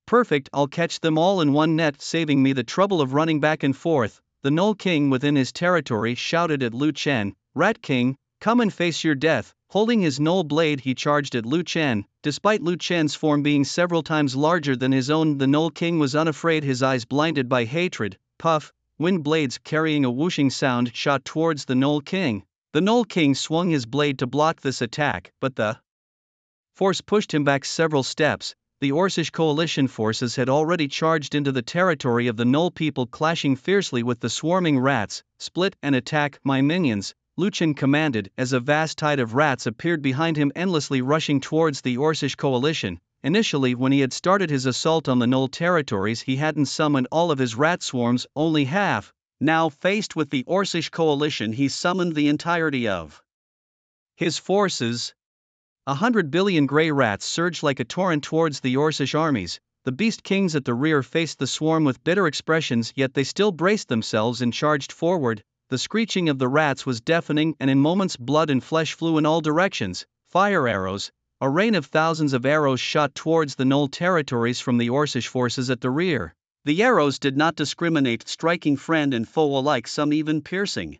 Perfect, I'll catch them all in one net, saving me the trouble of running back and forth. The Gnoll king within his territory shouted at Lu Chen, Rat King, come and face your death. Holding his Gnoll blade, he charged at Lu Chen. Despite Lu Chen's form being several times larger than his own, the Gnoll king was unafraid, his eyes blinded by hatred. Puff! Wind blades carrying a whooshing sound shot towards the Gnoll king. The Gnoll king swung his blade to block this attack, but the force pushed him back several steps. The Orcish coalition forces had already charged into the territory of the Gnoll people, clashing fiercely with the swarming rats. Split and attack, my minions, Lu Chen commanded, as a vast tide of rats appeared behind him, endlessly rushing towards the Orcish coalition. Initially, when he had started his assault on the Gnoll territories, he hadn't summoned all of his rat swarms, only half. Now, faced with the Orcish coalition, he summoned the entirety of his forces. 100 billion grey rats surged like a torrent towards the Orcish armies. The beast kings at the rear faced the swarm with bitter expressions, yet they still braced themselves and charged forward. The screeching of the rats was deafening, and in moments blood and flesh flew in all directions. Fire arrows. A rain of thousands of arrows shot towards the Gnoll territories from the Orcish forces at the rear. The arrows did not discriminate, striking friend and foe alike, some even piercing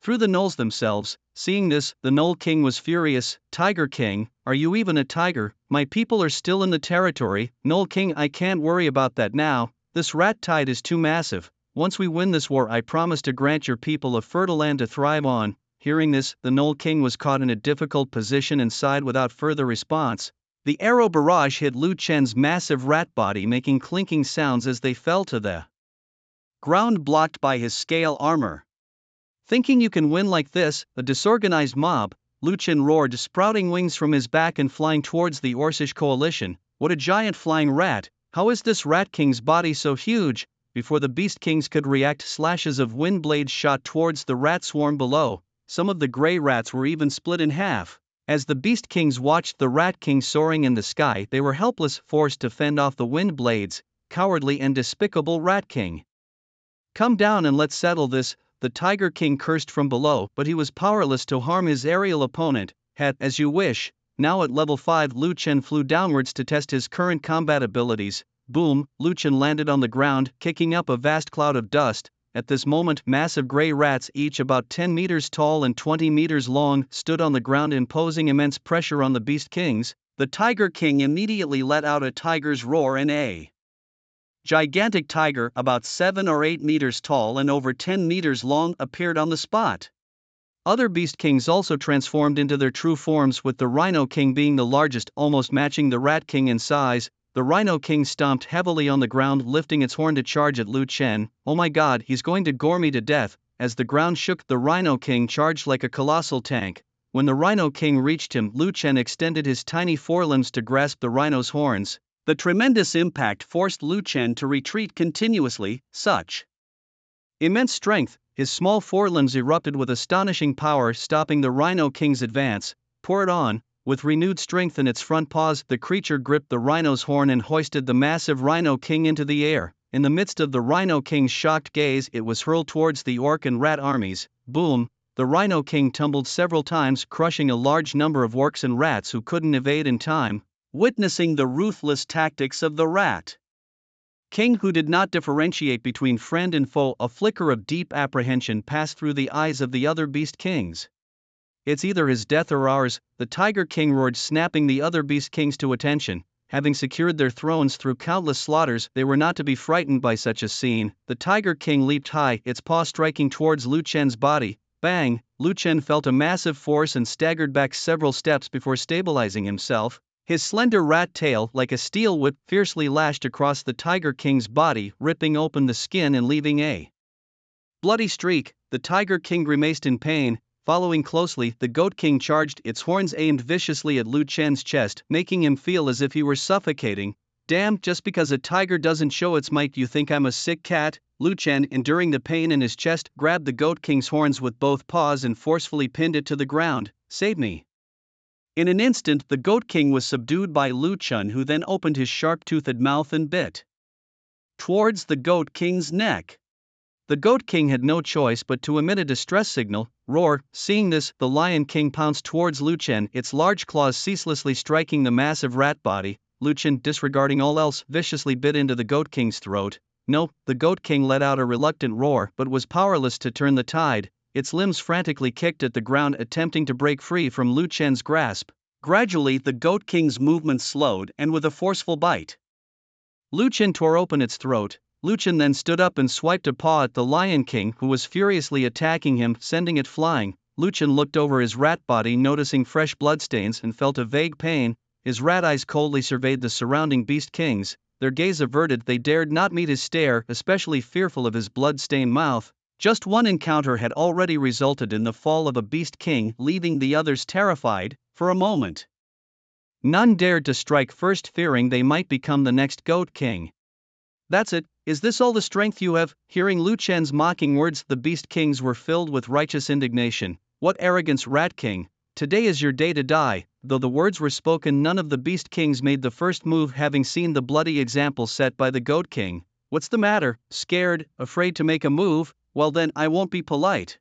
through the Gnolls themselves. Seeing this, the Gnoll king was furious. Tiger King, are you even a tiger? My people are still in the territory. Gnoll King, I can't worry about that now. This rat tide is too massive. Once we win this war, I promise to grant your people a fertile land to thrive on. Hearing this, the Gnoll king was caught in a difficult position and sighed without further response. The arrow barrage hit Lu Chen's massive rat body, making clinking sounds as they fell to the ground, blocked by his scale armor. Thinking you can win like this, a disorganized mob, Lu Chen roared, sprouting wings from his back and flying towards the Orcish coalition. What a giant flying rat! How is this Rat King's body so huge? Before the Beast Kings could react, slashes of wind blades shot towards the rat swarm below. Some of the grey rats were even split in half. As the Beast Kings watched the Rat King soaring in the sky, they were helpless, forced to fend off the wind blades. Cowardly and despicable Rat King! Come down and let's settle this. The Tiger King cursed from below, but he was powerless to harm his aerial opponent. As you wish. Now at level 5, Lu Chen flew downwards to test his current combat abilities. Boom! Lu Chen landed on the ground, kicking up a vast cloud of dust. At this moment, massive gray rats, each about 10 meters tall and 20 meters long, stood on the ground, imposing immense pressure on the beast kings. The Tiger King immediately let out a tiger's roar, and a gigantic tiger, about 7 or 8 meters tall and over 10 meters long, appeared on the spot. Other beast kings also transformed into their true forms, with the Rhino King being the largest, almost matching the Rat King in size. The Rhino King stomped heavily on the ground, lifting its horn to charge at Lu Chen. "Oh my god, he's going to gore me to death." As the ground shook, the Rhino King charged like a colossal tank. When the Rhino King reached him, Lu Chen extended his tiny forelimbs to grasp the rhino's horns. The tremendous impact forced Lu Chen to retreat continuously. Such immense strength, his small forelimbs erupted with astonishing power, stopping the Rhino King's advance. "Pour it on." With renewed strength in its front paws, the creature gripped the rhino's horn and hoisted the massive Rhino King into the air. In the midst of the Rhino King's shocked gaze, it was hurled towards the orc and rat armies. Boom! The Rhino King tumbled several times, crushing a large number of orcs and rats who couldn't evade in time. Witnessing the ruthless tactics of the Rat King, who did not differentiate between friend and foe, a flicker of deep apprehension passed through the eyes of the other beast kings. "It's either his death or ours," the Tiger King roared, snapping the other beast kings to attention. Having secured their thrones through countless slaughters, they were not to be frightened by such a scene. The Tiger King leaped high, its paw striking towards Lu Chen's body. Bang! Lu Chen felt a massive force and staggered back several steps before stabilizing himself. His slender rat tail, like a steel whip, fiercely lashed across the Tiger King's body, ripping open the skin and leaving a bloody streak. The Tiger King grimaced in pain. Following closely, the Goat King charged, its horns aimed viciously at Lu Chen's chest, making him feel as if he were suffocating. "Damn, just because a tiger doesn't show its might, you think I'm a sick cat?" Lu Chen, enduring the pain in his chest, grabbed the Goat King's horns with both paws and forcefully pinned it to the ground. "Save me." In an instant, the Goat King was subdued by Lu Chen, who then opened his sharp-toothed mouth and bit towards the Goat King's neck. The Goat King had no choice but to emit a distress signal. Roar! Seeing this, the Lion King pounced towards Lu Chen, its large claws ceaselessly striking the massive rat body. Lu Chen, disregarding all else, viciously bit into the Goat King's throat. No, the Goat King let out a reluctant roar, but was powerless to turn the tide. Its limbs frantically kicked at the ground, attempting to break free from Lu Chen's grasp. Gradually, the Goat King's movements slowed, and with a forceful bite, Lu Chen tore open its throat. Lu Chen then stood up and swiped a paw at the Lion King, who was furiously attacking him, sending it flying. Lu Chen looked over his rat body, noticing fresh bloodstains, and felt a vague pain. His rat eyes coldly surveyed the surrounding beast kings. Their gaze averted, they dared not meet his stare, especially fearful of his blood-stained mouth. Just one encounter had already resulted in the fall of a beast king, leaving the others terrified. For a moment, none dared to strike first, fearing they might become the next Goat King. "That's it, is this all the strength you have?" Hearing Lu Chen's mocking words, the beast kings were filled with righteous indignation. "What arrogance, Rat King! Today is your day to die." Though the words were spoken, none of the beast kings made the first move, having seen the bloody example set by the Goat King. "What's the matter? Scared? Afraid to make a move? Well then, I won't be polite."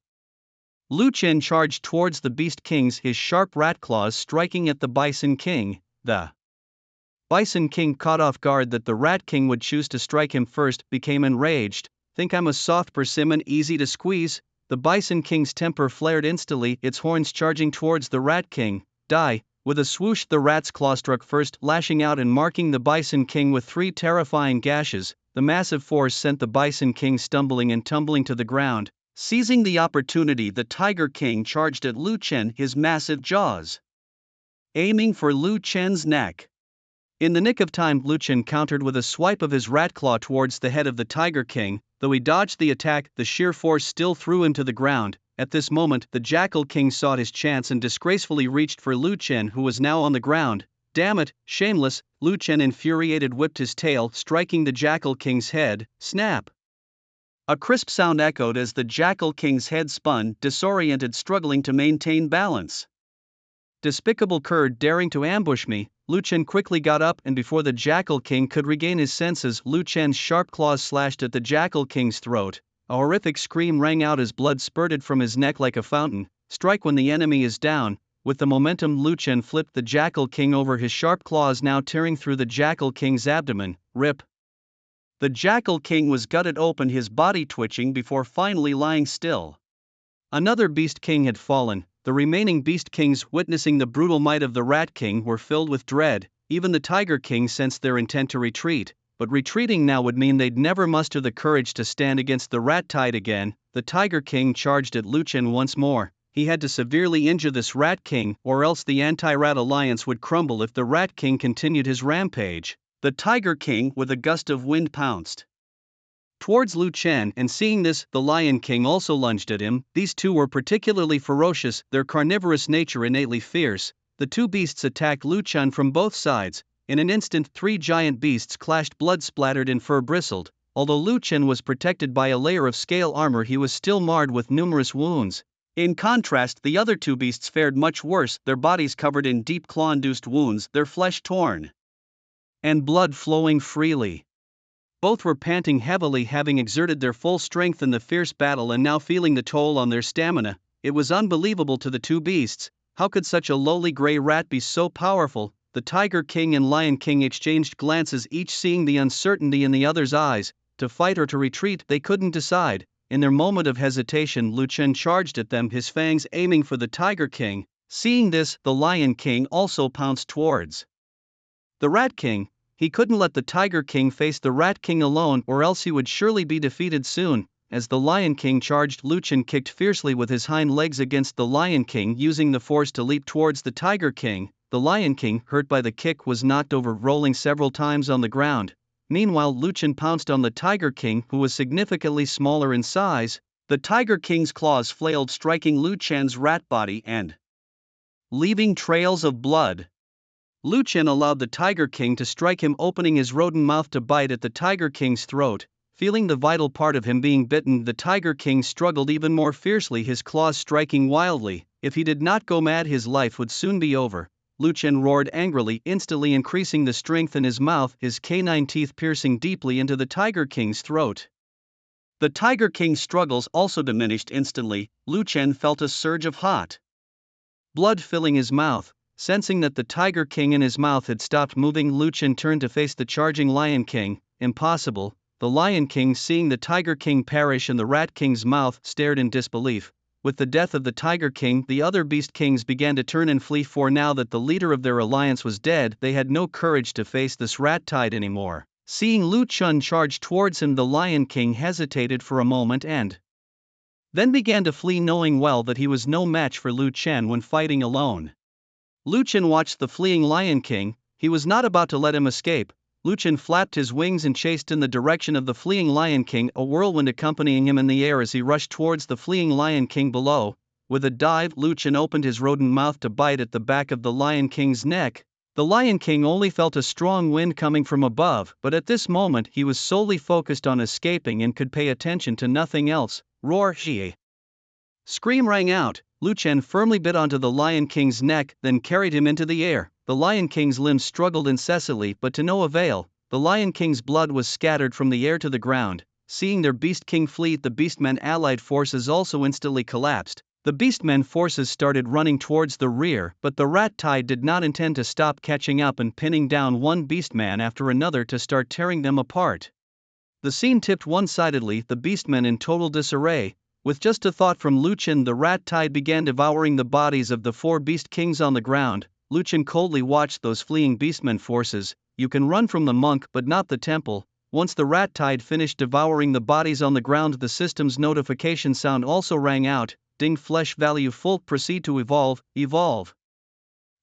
Lu Chen charged towards the beast kings, his sharp rat claws striking at the Bison King. The Bison King, caught off guard that the Rat King would choose to strike him first, became enraged. "Think I'm a soft persimmon, easy to squeeze?" The Bison King's temper flared instantly, its horns charging towards the Rat King. "Die!" With a swoosh, the rat's claw struck first, lashing out and marking the Bison King with 3 terrifying gashes. The massive force sent the Bison King stumbling and tumbling to the ground. Seizing the opportunity, the Tiger King charged at Lu Chen, his massive jaws aiming for Lu Chen's neck. In the nick of time, Lu Chen countered with a swipe of his rat claw towards the head of the Tiger King. Though he dodged the attack, the sheer force still threw him to the ground. At this moment, the Jackal King saw his chance and disgracefully reached for Lu Chen, who was now on the ground. "Damn it, shameless!" Lu Chen, infuriated, whipped his tail, striking the Jackal King's head. Snap! A crisp sound echoed as the Jackal King's head spun, disoriented, struggling to maintain balance. "Despicable cur, daring to ambush me!" Lu Chen quickly got up, and before the Jackal King could regain his senses, Lu Chen's sharp claws slashed at the Jackal King's throat. A horrific scream rang out as blood spurted from his neck like a fountain. Strike when the enemy is down. With the momentum, Lu Chen flipped the Jackal King over, his sharp claws now tearing through the Jackal King's abdomen. Rip! The Jackal King was gutted open, his body twitching before finally lying still. Another Beast King had fallen. The remaining Beast Kings, witnessing the brutal might of the Rat King, were filled with dread. Even the Tiger King sensed their intent to retreat, but retreating now would mean they'd never muster the courage to stand against the Rat Tide again. The Tiger King charged at Liu Chen once more. He had to severely injure this Rat King, or else the anti-Rat alliance would crumble if the Rat King continued his rampage. The Tiger King, with a gust of wind, pounced towards Liu Chen, and seeing this, the Lion King also lunged at him. These two were particularly ferocious, their carnivorous nature innately fierce. The two beasts attacked Liu Chen from both sides. In an instant, three giant beasts clashed, blood splattered and fur bristled. Although Liu Chen was protected by a layer of scale armor, he was still marred with numerous wounds. In contrast, the other two beasts fared much worse, their bodies covered in deep claw-induced wounds, their flesh torn and blood flowing freely. Both were panting heavily, having exerted their full strength in the fierce battle and now feeling the toll on their stamina. It was unbelievable to the two beasts. How could such a lowly gray rat be so powerful? The Tiger King and Lion King exchanged glances, each seeing the uncertainty in the other's eyes. To fight or to retreat, they couldn't decide. In their moment of hesitation, Liu Chen charged at them, his fangs aiming for the Tiger King. Seeing this, the Lion King also pounced towards the Rat King. He couldn't let the Tiger King face the Rat King alone, or else he would surely be defeated soon. As the Lion King charged, Liu Chen kicked fiercely with his hind legs against the Lion King, using the force to leap towards the Tiger King. The Lion King, hurt by the kick, was knocked over, rolling several times on the ground. Meanwhile, Liu Chen pounced on the Tiger King, who was significantly smaller in size. The Tiger King's claws flailed, striking Liu Chen's rat body and leaving trails of blood. Liu Chen allowed the Tiger King to strike him, opening his rodent mouth to bite at the Tiger King's throat. Feeling the vital part of him being bitten, the Tiger King struggled even more fiercely, his claws striking wildly. If he did not go mad, his life would soon be over. Liu Chen roared angrily, instantly increasing the strength in his mouth, his canine teeth piercing deeply into the Tiger King's throat. The Tiger King's struggles also diminished instantly. Liu Chen felt a surge of hot blood filling his mouth. Sensing that the Tiger King in his mouth had stopped moving, Liu Chen turned to face the charging Lion King. Impossible. The Lion King, seeing the Tiger King perish in the Rat King's mouth, stared in disbelief. With the death of the Tiger King, the other Beast Kings began to turn and flee, for now that the leader of their alliance was dead, they had no courage to face this Rat Tide anymore. Seeing Liu Chen charge towards him, the Lion King hesitated for a moment and then began to flee, knowing well that he was no match for Liu Chen when fighting alone. Liu Chen watched the fleeing Lion King. He was not about to let him escape. Liu Chen flapped his wings and chased in the direction of the fleeing Lion King, a whirlwind accompanying him in the air as he rushed towards the fleeing Lion King below. With a dive, Liu Chen opened his rodent mouth to bite at the back of the Lion King's neck. The Lion King only felt a strong wind coming from above, but at this moment he was solely focused on escaping and could pay attention to nothing else. Roar! Xie! Scream rang out. Liu Chen firmly bit onto the Lion King's neck, then carried him into the air. The Lion King's limbs struggled incessantly, but to no avail. The Lion King's blood was scattered from the air to the ground. Seeing their Beast King flee, the Beastmen allied forces also instantly collapsed. The Beastmen forces started running towards the rear, but the Rat Tide did not intend to stop, catching up and pinning down one Beastman after another to start tearing them apart. The scene tipped one-sidedly, the Beastmen in total disarray. With just a thought from Liu Chen, the Rat Tide began devouring the bodies of the four Beast Kings on the ground. Liu Chen coldly watched those fleeing Beastmen forces. You can run from the monk, but not the temple. Once the Rat Tide finished devouring the bodies on the ground, the system's notification sound also rang out. Ding, flesh value full, proceed to evolve.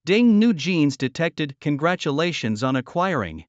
Ding, new genes detected, congratulations on acquiring.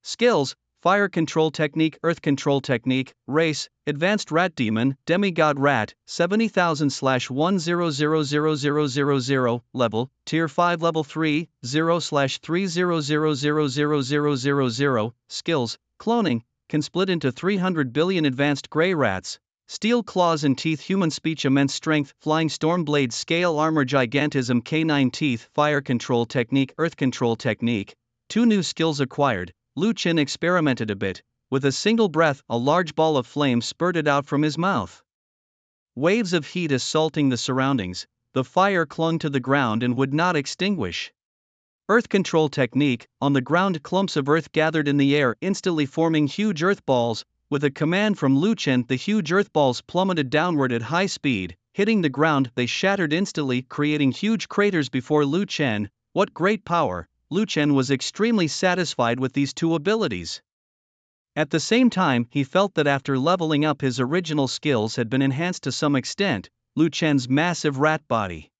Skills: Fire Control Technique, Earth Control Technique, Race, Advanced Rat Demon, Demigod Rat, 70,000/1000000, Level, Tier 5 Level 3, 0/300000000, Skills, Cloning, can split into 300 billion advanced gray rats. Steel claws and teeth, human speech, immense strength, flying storm blades, scale armor, gigantism, canine teeth, fire control technique, earth control technique. 2 new skills acquired. Liu Chen experimented a bit. With a single breath, a large ball of flame spurted out from his mouth. Waves of heat assaulting the surroundings, the fire clung to the ground and would not extinguish. Earth control technique. On the ground, clumps of earth gathered in the air, instantly forming huge earth balls. With a command from Lu Chen, the huge earth balls plummeted downward at high speed. Hitting the ground, they shattered instantly, creating huge craters before Lu Chen. What great power! Lu Chen was extremely satisfied with these two abilities. At the same time, he felt that after leveling up, his original skills had been enhanced to some extent. Lu Chen's massive rat body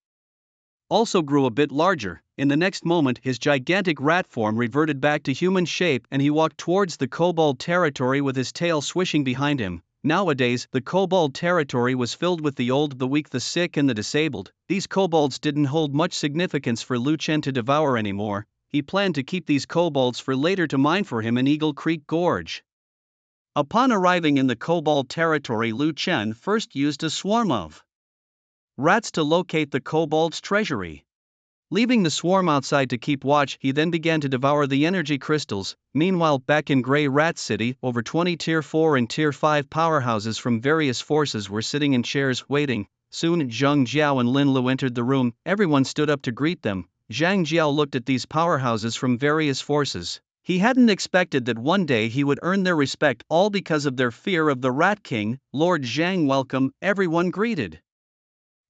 also grew a bit larger. In the next moment, his gigantic rat form reverted back to human shape and he walked towards the kobold territory with his tail swishing behind him. Nowadays, the kobold territory was filled with the old, the weak, the sick, and the disabled. These kobolds didn't hold much significance for Lu Chen to devour anymore. He planned to keep these kobolds for later to mine for him in Eagle Creek Gorge. Upon arriving in the kobold territory, Lu Chen first used a swarm of rats to locate the kobold's treasury. Leaving the swarm outside to keep watch, he then began to devour the energy crystals. Meanwhile, back in Grey Rat City, over 20 Tier 4 and Tier 5 powerhouses from various forces were sitting in chairs, waiting. Soon, Zhang Jiao and Lin Lu entered the room. Everyone stood up to greet them. Zhang Jiao looked at these powerhouses from various forces. He hadn't expected that one day he would earn their respect, all because of their fear of the Rat King. Lord Zhang, welcome, everyone greeted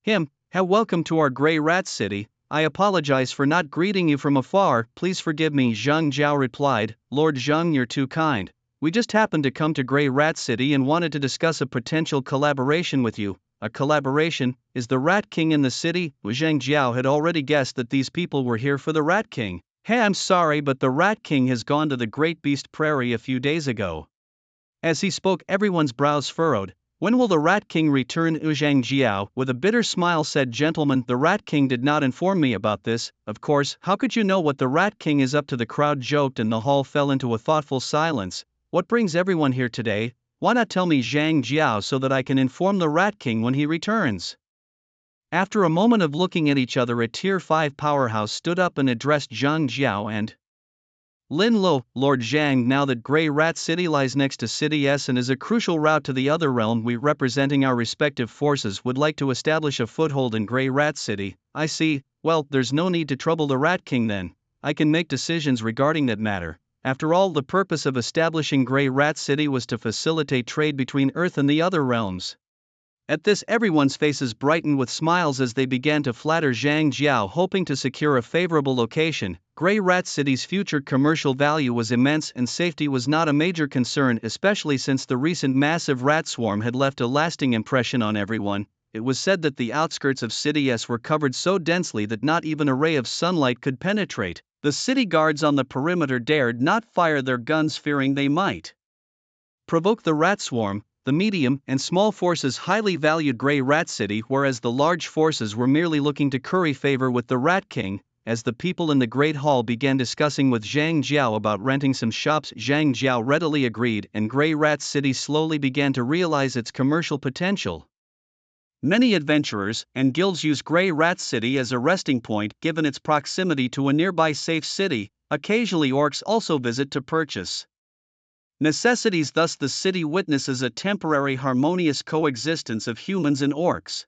him. Welcome to our Grey Rat City. I apologize for not greeting you from afar, please forgive me, Zhang Jiao replied. Lord Zhang, you're too kind. We just happened to come to Grey Rat City and wanted to discuss a potential collaboration with you. A collaboration? Is the Rat King in the city? Zhang Jiao had already guessed that these people were here for the Rat King. Hey, I'm sorry, but the Rat King has gone to the Great Beast Prairie a few days ago. As he spoke, everyone's brows furrowed. When will the Rat King return? Zhang Jiao, with a bitter smile, said, Gentlemen, the Rat King did not inform me about this. Of course, how could you know what the Rat King is up to? The crowd joked and the hall fell into a thoughtful silence. What brings everyone here today? Why not tell me, Zhang Jiao, so that I can inform the Rat King when he returns? After a moment of looking at each other, a Tier 5 powerhouse stood up and addressed Zhang Jiao and Lin Lu. Lord Zhang, now that Grey Rat City lies next to City S and is a crucial route to the other realm, we representing our respective forces would like to establish a foothold in Grey Rat City. I see. Well, there's no need to trouble the Rat King then. I can make decisions regarding that matter. After all, the purpose of establishing Grey Rat City was to facilitate trade between Earth and the other realms. At this, everyone's faces brightened with smiles as they began to flatter Zhang Jiao, hoping to secure a favorable location. Grey Rat City's future commercial value was immense and safety was not a major concern, especially since the recent massive rat swarm had left a lasting impression on everyone. It was said that the outskirts of City S were covered so densely that not even a ray of sunlight could penetrate. The city guards on the perimeter dared not fire their guns, fearing they might provoke the rat swarm. The medium and small forces highly valued Grey Rat City, whereas the large forces were merely looking to curry favor with the Rat King. As the people in the Great Hall began discussing with Zhang Jiao about renting some shops, Zhang Jiao readily agreed, and Grey Rat City slowly began to realize its commercial potential. Many adventurers and guilds use Grey Rat City as a resting point, given its proximity to a nearby safe city. Occasionally, orcs also visit to purchase necessities, thus the city witnesses a temporary harmonious coexistence of humans and orcs.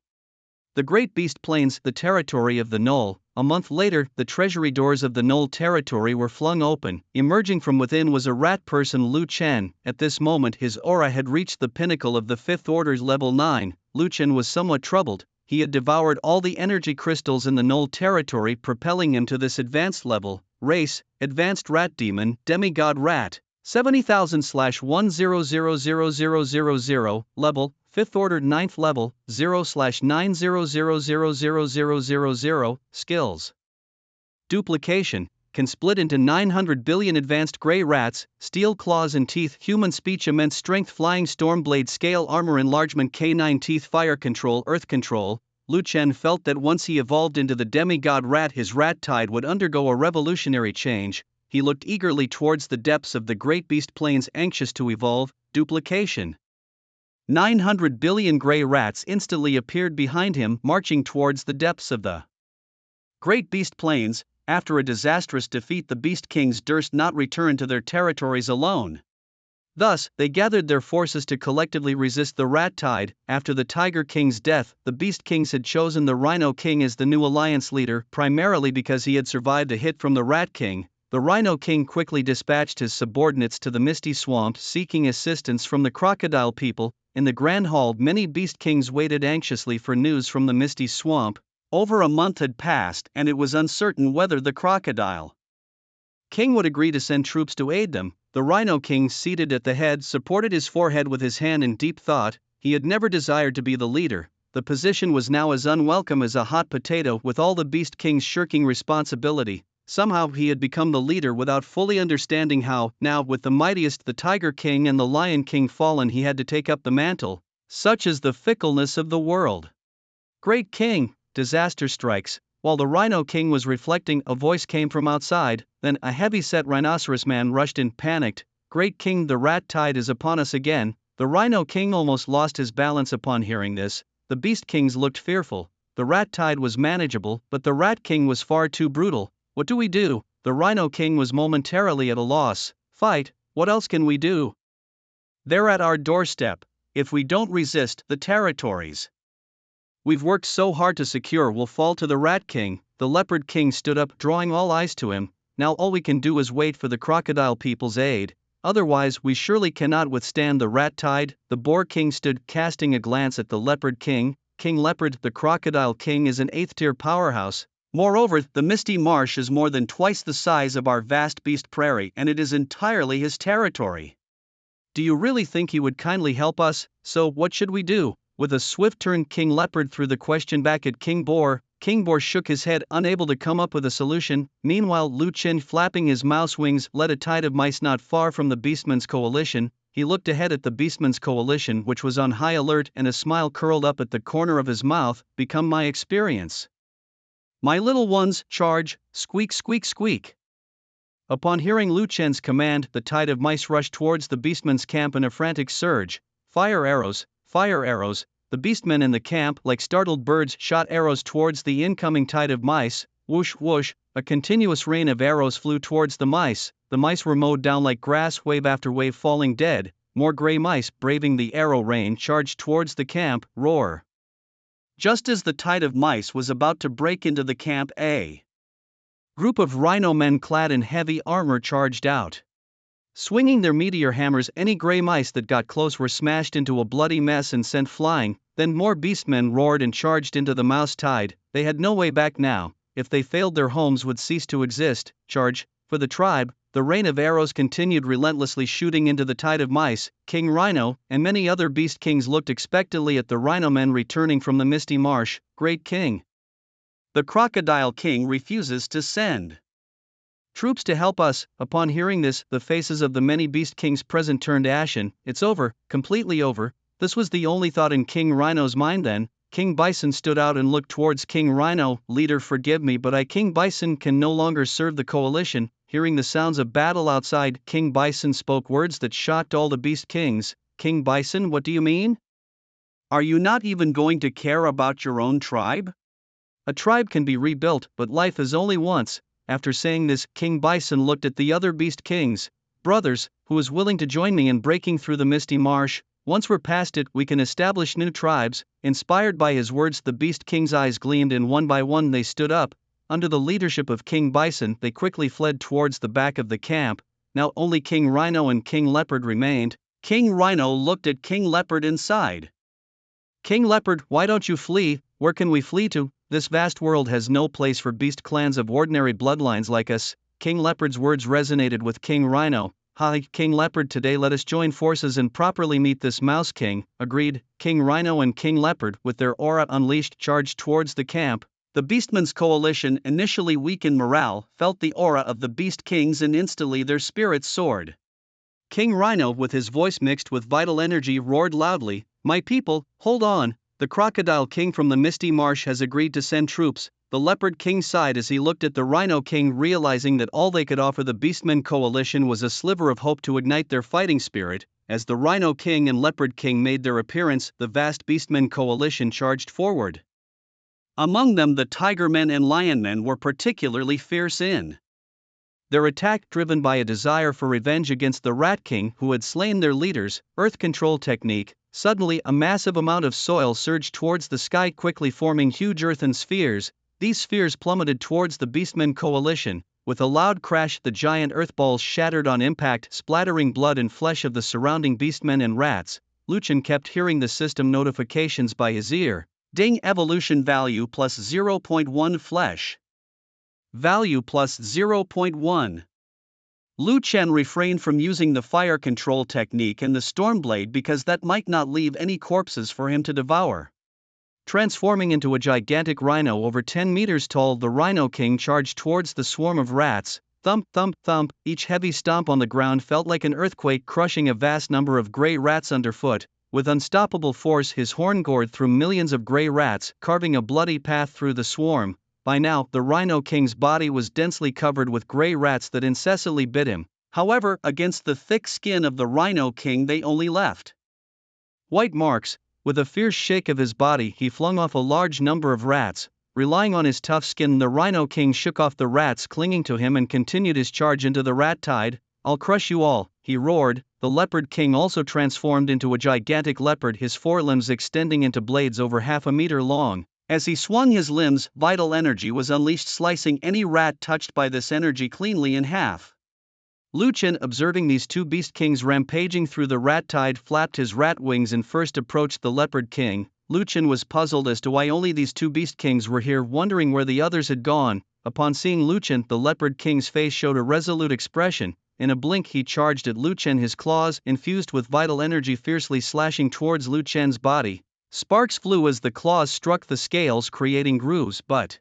The Great Beast Plains, the territory of the Knoll. A month later, the treasury doors of the Knoll territory were flung open. Emerging from within was a rat person, Lu Chen. At this moment, his aura had reached the pinnacle of the 5th Order's level 9. Lu Chen was somewhat troubled. He had devoured all the energy crystals in the Knoll territory, propelling him to this advanced level. Race: Advanced Rat Demon, Demigod Rat. 70,000/100000. Level: 5th Order 9th level, 0/900000000. Skills: Duplication, can split into 900 billion advanced grey rats, steel claws and teeth, human speech, immense strength, flying storm blade, scale armor, enlargement, K9 teeth, fire control, earth control. Lu Chen felt that once he evolved into the demigod rat, his rat tide would undergo a revolutionary change. He looked eagerly towards the depths of the Great Beast Plains, anxious to evolve. Duplication. 900 billion grey rats instantly appeared behind him, marching towards the depths of the Great Beast Plains. After a disastrous defeat, the Beast Kings durst not return to their territories alone. Thus, they gathered their forces to collectively resist the rat tide. After the Tiger King's death, the Beast Kings had chosen the Rhino King as the new alliance leader, primarily because he had survived a hit from the Rat King. The Rhino King quickly dispatched his subordinates to the Misty Swamp seeking assistance from the Crocodile people. In the Grand Hall, many Beast Kings waited anxiously for news from the Misty Swamp. Over a month had passed, and it was uncertain whether the Crocodile King would agree to send troops to aid them. The Rhino King, seated at the head, supported his forehead with his hand in deep thought. He had never desired to be the leader. The position was now as unwelcome as a hot potato, with all the Beast Kings shirking responsibility. Somehow he had become the leader without fully understanding how. Now, with the mightiest, the Tiger King, and the Lion King fallen, he had to take up the mantle. Such is the fickleness of the world. Great King, disaster strikes. While the Rhino King was reflecting, a voice came from outside. Then a heavy-set rhinoceros man rushed in, panicked. Great King, the rat tide is upon us again. The Rhino King almost lost his balance upon hearing this. The Beast Kings looked fearful. The rat tide was manageable, but the Rat King was far too brutal. What do we do? The Rhino King was momentarily at a loss. Fight, what else can we do? They're at our doorstep. If we don't resist, the territories we've worked so hard to secure will fall to the Rat King. The Leopard King stood up, drawing all eyes to him. Now all we can do is wait for the Crocodile people's aid. Otherwise we surely cannot withstand the rat tide. The Boar King stood, casting a glance at the Leopard King. King Leopard, the Crocodile King is an 8th-tier powerhouse. Moreover, the Misty Marsh is more than twice the size of our vast beast prairie, and it is entirely his territory. Do you really think he would kindly help us? So what should we do? With a swift turn, King Leopard threw the question back at King Boar. King Boar shook his head, unable to come up with a solution. Meanwhile, Lu Qin, flapping his mouse wings, led a tide of mice not far from the Beastmen's coalition. He looked ahead at the Beastmen's coalition, which was on high alert, and a smile curled up at the corner of his mouth. Become my experience. My little ones, charge! Squeak, squeak, squeak. Upon hearing Lu Qin's command, the tide of mice rushed towards the Beastmen's camp in a frantic surge. Fire arrows! Fire arrows! The beastmen in the camp, like startled birds, shot arrows towards the incoming tide of mice. Whoosh, whoosh, a continuous rain of arrows flew towards the mice. The mice were mowed down like grass, wave after wave falling dead. More gray mice, braving the arrow rain, charged towards the camp. Roar! Just as the tide of mice was about to break into the camp, a group of rhino men clad in heavy armor charged out. Swinging their meteor hammers, any gray mice that got close were smashed into a bloody mess and sent flying. Then more beastmen roared and charged into the mouse tide. They had no way back now. If they failed, their homes would cease to exist. Charge! For the tribe! The rain of arrows continued relentlessly, shooting into the tide of mice. King Rhino and many other beast kings looked expectantly at the rhino men returning from the Misty Marsh. Great King, the Crocodile King refuses to send troops to help us. Upon hearing this, the faces of the many beast kings present turned ashen. It's over, completely over. This was the only thought in King Rhino's mind then. King Bison stood out and looked towards King Rhino. Leader, forgive me, but King Bison can no longer serve the coalition. Hearing the sounds of battle outside, King Bison spoke words that shocked all the beast kings. King Bison, what do you mean? Are you not even going to care about your own tribe? A tribe can be rebuilt, but life is only once. After saying this, King Bison looked at the other beast kings. Brothers, who is willing to join me in breaking through the Misty Marsh? Once we're past it, we can establish new tribes. Inspired by his words, the beast kings' eyes gleamed, and one by one they stood up. Under the leadership of King Bison, they quickly fled towards the back of the camp. Now only King Rhino and King Leopard remained. King Rhino looked at King Leopard and sighed. King Leopard, why don't you flee? Where can we flee to? This vast world has no place for beast clans of ordinary bloodlines like us. King Leopard's words resonated with King Rhino. Hi, King Leopard, today let us join forces and properly meet this Mouse King. Agreed. King Rhino and King Leopard, with their aura unleashed, charged towards the camp. The Beastmen's coalition, initially weak in morale, felt the aura of the Beast Kings and instantly their spirits soared. King Rhino, with his voice mixed with vital energy, roared loudly, "My people, hold on! The Crocodile King from the Misty Marsh has agreed to send troops." The Leopard King sighed as he looked at the Rhino King, realizing that all they could offer the Beastmen coalition was a sliver of hope to ignite their fighting spirit. As the Rhino King and Leopard King made their appearance, the vast Beastmen coalition charged forward. Among them, the Tiger Men and Lion Men were particularly fierce in Their attack driven by a desire for revenge against the Rat King who had slain their leaders. Earth control technique. Suddenly a massive amount of soil surged towards the sky, quickly forming huge earthen spheres. These spheres plummeted towards the Beastmen coalition. With a loud crash, the giant earth balls shattered on impact, splattering blood and flesh of the surrounding beastmen and rats. Lucien kept hearing the system notifications by his ear. Ding, evolution value plus 0.1, flesh value plus 0.1. Lu Chen refrained from using the fire control technique and the Stormblade because that might not leave any corpses for him to devour. Transforming into a gigantic rhino over 10 meters tall, the Rhino King charged towards the swarm of rats. Thump, thump, thump, each heavy stomp on the ground felt like an earthquake, crushing a vast number of gray rats underfoot. With unstoppable force, his horn gored through millions of gray rats, carving a bloody path through the swarm. By now, the Rhino King's body was densely covered with gray rats that incessantly bit him. However, against the thick skin of the Rhino King, they only left white marks. With a fierce shake of his body, he flung off a large number of rats. Relying on his tough skin, the Rhino King shook off the rats clinging to him and continued his charge into the rat tide. "I'll crush you all," he roared. The Leopard King also transformed into a gigantic leopard, his forelimbs extending into blades over half a meter long. As he swung his limbs, vital energy was unleashed, slicing any rat touched by this energy cleanly in half. Lu Chen, observing these two beast kings rampaging through the rat tide, flapped his rat wings and first approached the Leopard King. Lu Chen was puzzled as to why only these two beast kings were here, wondering where the others had gone. Upon seeing Lu Chen, the Leopard King's face showed a resolute expression. In a blink he charged at Lu Chen, his claws, infused with vital energy, fiercely slashing towards Lu Chen's body. Sparks flew as the claws struck the scales, creating grooves, but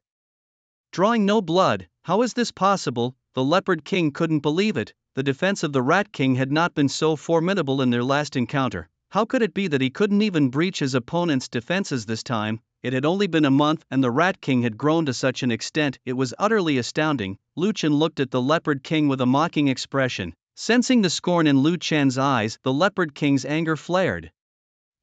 drawing no blood. How is this possible? The Leopard King couldn't believe it. The defense of the Rat King had not been so formidable in their last encounter. How could it be that he couldn't even breach his opponent's defenses this time? It had only been a month and the Rat King had grown to such an extent, it was utterly astounding. Lu Chen looked at the Leopard King with a mocking expression. Sensing the scorn in Lu Chen's eyes, the Leopard King's anger flared.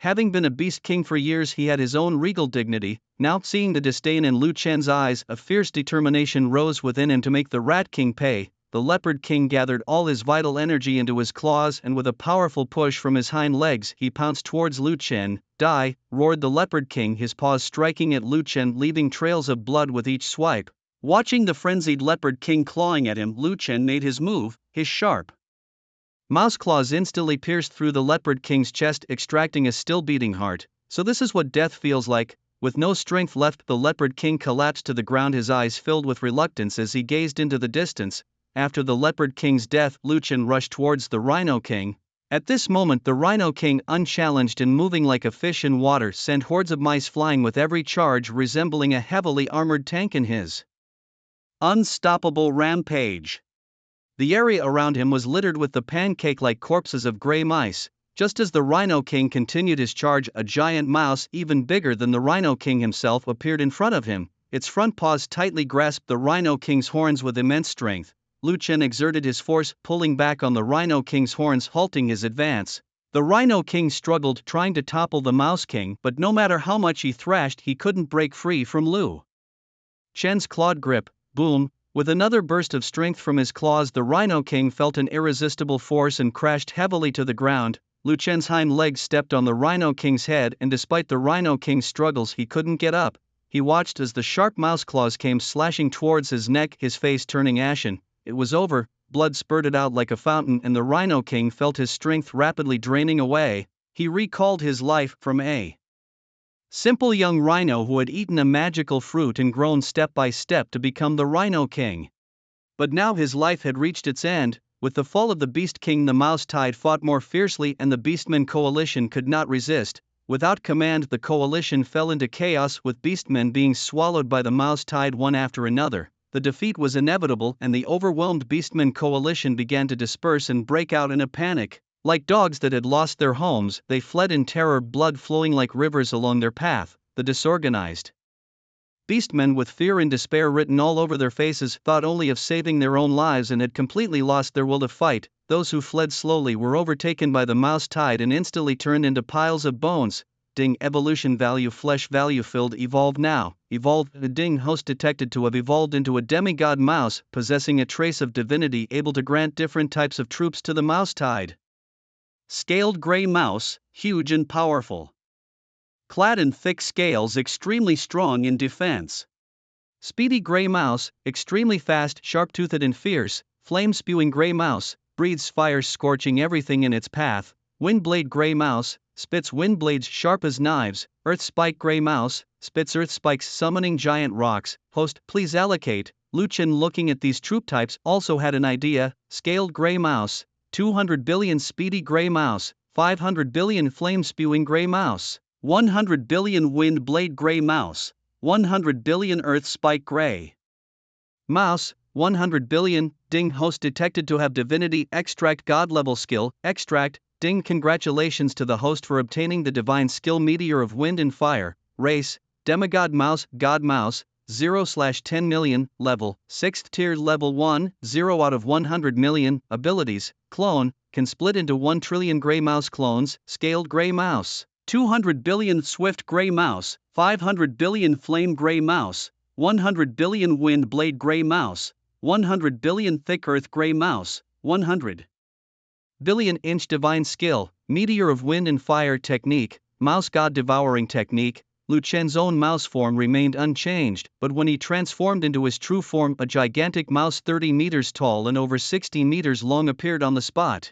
Having been a beast king for years, he had his own regal dignity. Now, seeing the disdain in Lu Chen's eyes, a fierce determination rose within him to make the Rat King pay. The Leopard King gathered all his vital energy into his claws, and with a powerful push from his hind legs, he pounced towards Lu Chen. "Die!" roared the Leopard King, his paws striking at Lu Chen, leaving trails of blood with each swipe. Watching the frenzied Leopard King clawing at him, Lu Chen made his move. His sharp mouse claws instantly pierced through the Leopard King's chest, extracting a still-beating heart. So this is what death feels like. With no strength left, the Leopard King collapsed to the ground, his eyes filled with reluctance as he gazed into the distance. After the Leopard King's death, Lu Chen rushed towards the Rhino King. At this moment, the Rhino King, unchallenged and moving like a fish in water, sent hordes of mice flying with every charge, resembling a heavily armored tank in his unstoppable rampage. The area around him was littered with the pancake-like corpses of gray mice. Just as the Rhino King continued his charge, a giant mouse, even bigger than the Rhino King himself, appeared in front of him. Its front paws tightly grasped the Rhino King's horns with immense strength. Lu Chen exerted his force, pulling back on the Rhino King's horns, halting his advance. The Rhino King struggled, trying to topple the Mouse King, but no matter how much he thrashed, he couldn't break free from Lu Chen's clawed grip. Boom! With another burst of strength from his claws, the Rhino King felt an irresistible force and crashed heavily to the ground. Lu Chen's hind legs stepped on the Rhino King's head, and despite the Rhino King's struggles, he couldn't get up. He watched as the sharp mouse claws came slashing towards his neck, his face turning ashen. It was over. Blood spurted out like a fountain, and the Rhino King felt his strength rapidly draining away. He recalled his life from a simple young rhino who had eaten a magical fruit and grown step by step to become the Rhino King. But now his life had reached its end. With the fall of the Beast King, the Mouse Tide fought more fiercely, and the Beastmen coalition could not resist. Without command, the coalition fell into chaos, with Beastmen being swallowed by the Mouse Tide one after another. The defeat was inevitable, and the overwhelmed Beastmen coalition began to disperse and break out in a panic. Like dogs that had lost their homes, they fled in terror, blood flowing like rivers along their path. The disorganized Beastmen, with fear and despair written all over their faces, thought only of saving their own lives and had completely lost their will to fight. Those who fled slowly were overtaken by the Mouse Tide and instantly turned into piles of bones. Ding evolution value flesh value filled evolve now, evolved the Ding host detected to have evolved into a demigod mouse possessing a trace of divinity able to grant different types of troops to the mouse tide. Scaled gray mouse, huge and powerful. Clad in thick scales extremely strong in defense. Speedy gray mouse, extremely fast, sharp-toothed and fierce, flame-spewing gray mouse, breathes fire scorching everything in its path. Windblade gray mouse, spits wind blades sharp as knives. Earth spike gray mouse, spits earth spikes summoning giant rocks. Host, please allocate. Lu Chen looking at these troop types also had an idea. Scaled gray mouse, 200 billion speedy gray mouse, 500 billion flame-spewing gray mouse, 100 billion wind blade gray mouse, 100 billion earth spike gray mouse, 100 billion. Ding host detected to have divinity extract god level skill. Extract. Ding congratulations to the host for obtaining the divine skill meteor of wind and fire. Race, demigod mouse, god mouse, 0/10 million. Level, 6th tier level 1, 0 out of 100 million. Abilities, clone, can split into 1 trillion gray mouse clones. Scaled gray mouse, 200 billion swift gray mouse, 500 billion flame gray mouse, 100 billion wind blade gray mouse, 100 billion thick earth gray mouse, 100 billion inch divine skill, meteor of wind and fire technique, mouse god devouring technique. Lu Chen's own mouse form remained unchanged, but when he transformed into his true form, a gigantic mouse 30 meters tall and over 60 meters long appeared on the spot.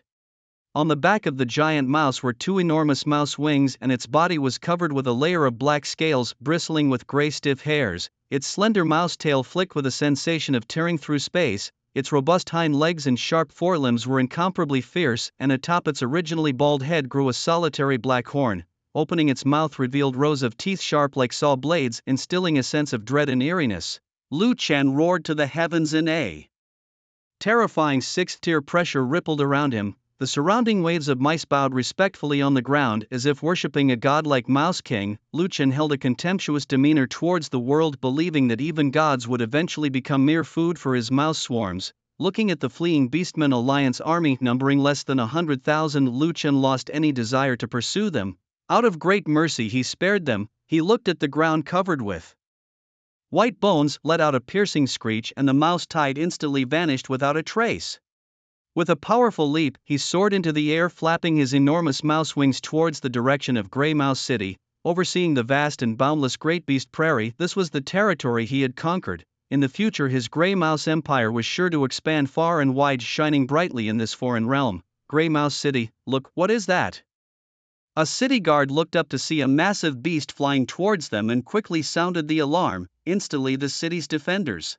On the back of the giant mouse were 2 enormous mouse wings, and its body was covered with a layer of black scales bristling with gray stiff hairs. Its slender mouse tail flicked with a sensation of tearing through space. Its robust hind legs and sharp forelimbs were incomparably fierce, and atop its originally bald head grew a solitary black horn. Opening its mouth revealed rows of teeth sharp like saw blades, instilling a sense of dread and eeriness. Lu Chen roared to the heavens in a terrifying 6th-tier pressure rippled around him. The surrounding waves of mice bowed respectfully on the ground as if worshipping a godlike mouse king. Lu Chen held a contemptuous demeanor towards the world, believing that even gods would eventually become mere food for his mouse swarms. Looking at the fleeing Beastmen Alliance army numbering less than 100,000, Lu Chen lost any desire to pursue them. Out of great mercy he spared them. He looked at the ground covered with white bones, let out a piercing screech, and the mouse tide instantly vanished without a trace. With a powerful leap, he soared into the air, flapping his enormous mouse wings towards the direction of Grey Mouse City, overseeing the vast and boundless Great Beast Prairie. This was the territory he had conquered. In the future his Grey Mouse Empire was sure to expand far and wide, shining brightly in this foreign realm. Grey Mouse City, look, what is that? A city guard looked up to see a massive beast flying towards them and quickly sounded the alarm. Instantly the city's defenders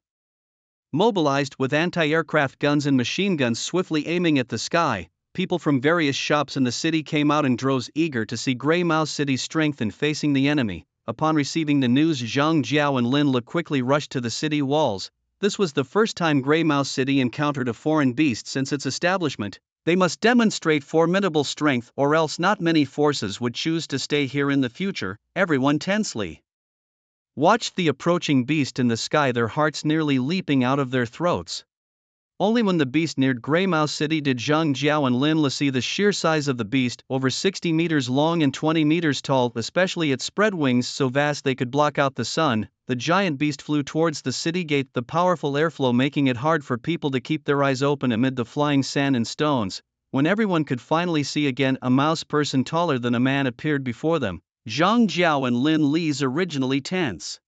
mobilized with anti-aircraft guns and machine guns swiftly aiming at the sky. People from various shops in the city came out in droves, eager to see Grey Mouse City's strength in facing the enemy. Upon receiving the news, Zhang Jiao and Lin Le quickly rushed to the city walls. This was the first time Grey Mouse City encountered a foreign beast since its establishment. They must demonstrate formidable strength, or else not many forces would choose to stay here in the future. Everyone tensely watched the approaching beast in the sky, their hearts nearly leaping out of their throats. Only when the beast neared Grey Mouse City did Zhang Jiao and Lin Le see the sheer size of the beast, over 60 meters long and 20 meters tall, especially its spread wings so vast they could block out the sun. The giant beast flew towards the city gate, the powerful airflow making it hard for people to keep their eyes open amid the flying sand and stones. When everyone could finally see again, a mouse person taller than a man appeared before them. Zhang Jiao and Lin Li's originally tense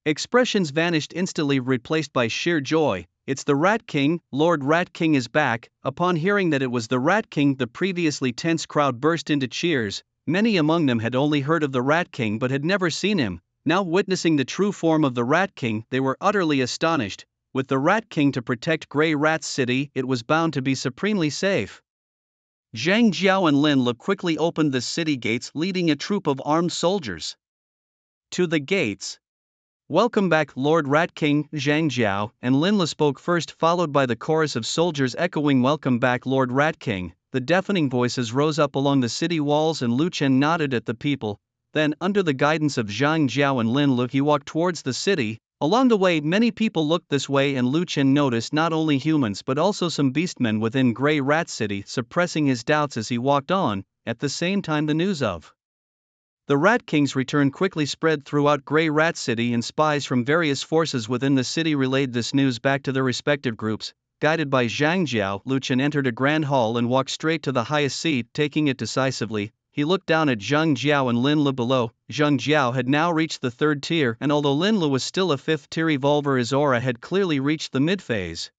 expressions vanished instantly, replaced by sheer joy. It's the Rat King, Lord Rat King is back. Upon hearing that it was the Rat King, the previously tense crowd burst into cheers. Many among them had only heard of the Rat King but had never seen him. Now witnessing the true form of the Rat King, they were utterly astonished. With the Rat King to protect Grey Rat City, it was bound to be supremely safe. Zhang Jiao and Lin Le quickly opened the city gates, leading a troop of armed soldiers to the gates. Welcome back, Lord Rat King. Zhang Jiao and Lin Le spoke first, followed by the chorus of soldiers echoing welcome back, Lord Rat King. The deafening voices rose up along the city walls and Lu Chen nodded at the people. Then, under the guidance of Zhang Jiao and Lin Le, he walked towards the city. Along the way many people looked this way, and Lu Chen noticed not only humans but also some beastmen within Grey Rat City. Suppressing his doubts as he walked on, at the same time the news of The Rat King's return quickly spread throughout Grey Rat City, and spies from various forces within the city relayed this news back to their respective groups. Guided by Zhang Jiao, Lu Chen entered a grand hall and walked straight to the highest seat, taking it decisively. He looked down at Zhang Jiao and Lin Lu below. Zhang Jiao had now reached the third tier, and although Lin Lu was still a fifth tier evolver, his aura had clearly reached the mid-phase.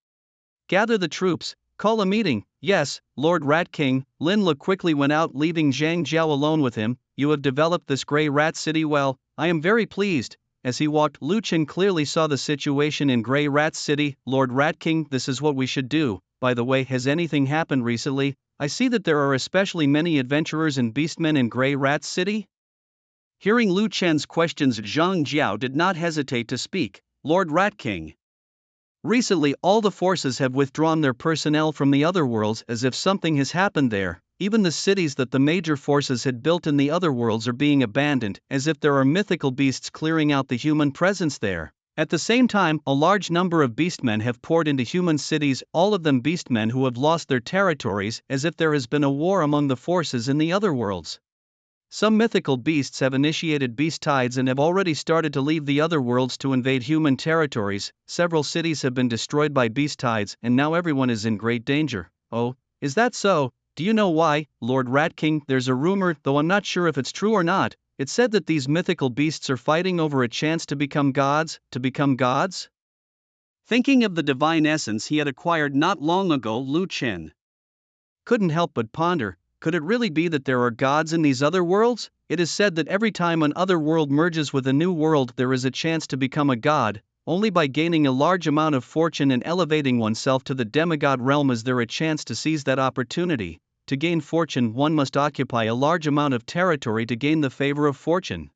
Gather the troops, call a meeting. Yes, Lord Rat King. Lin Lu quickly went out, leaving Zhang Jiao alone with him. You have developed this Grey Rat City well, I am very pleased. As he walked, Lu Chen clearly saw the situation in Grey Rat City. Lord Rat King, this is what we should do. By the way, has anything happened recently? I see that there are especially many adventurers and beastmen in Grey Rat City. Hearing Lu Chen's questions, Zhang Jiao did not hesitate to speak. Lord Rat King, recently all the forces have withdrawn their personnel from the otherworlds, as if something has happened there. Even the cities that the major forces had built in the otherworlds are being abandoned, as if there are mythical beasts clearing out the human presence there. At the same time, a large number of beastmen have poured into human cities, all of them beastmen who have lost their territories, as if there has been a war among the forces in the otherworlds. Some mythical beasts have initiated beast tides and have already started to leave the otherworlds to invade human territories. Several cities have been destroyed by beast tides, and now everyone is in great danger. Oh, is that so? Do you know why, Lord Rat King? There's a rumor, though I'm not sure if it's true or not. It said that these mythical beasts are fighting over a chance to become gods. Thinking of the divine essence he had acquired not long ago, Lu Chen couldn't help but ponder, could it really be that there are gods in these other worlds? It is said that every time an other world merges with a new world, there is a chance to become a god. Only by gaining a large amount of fortune and elevating oneself to the demigod realm is there a chance to seize that opportunity. To gain fortune, one must occupy a large amount of territory to gain the favor of fortune.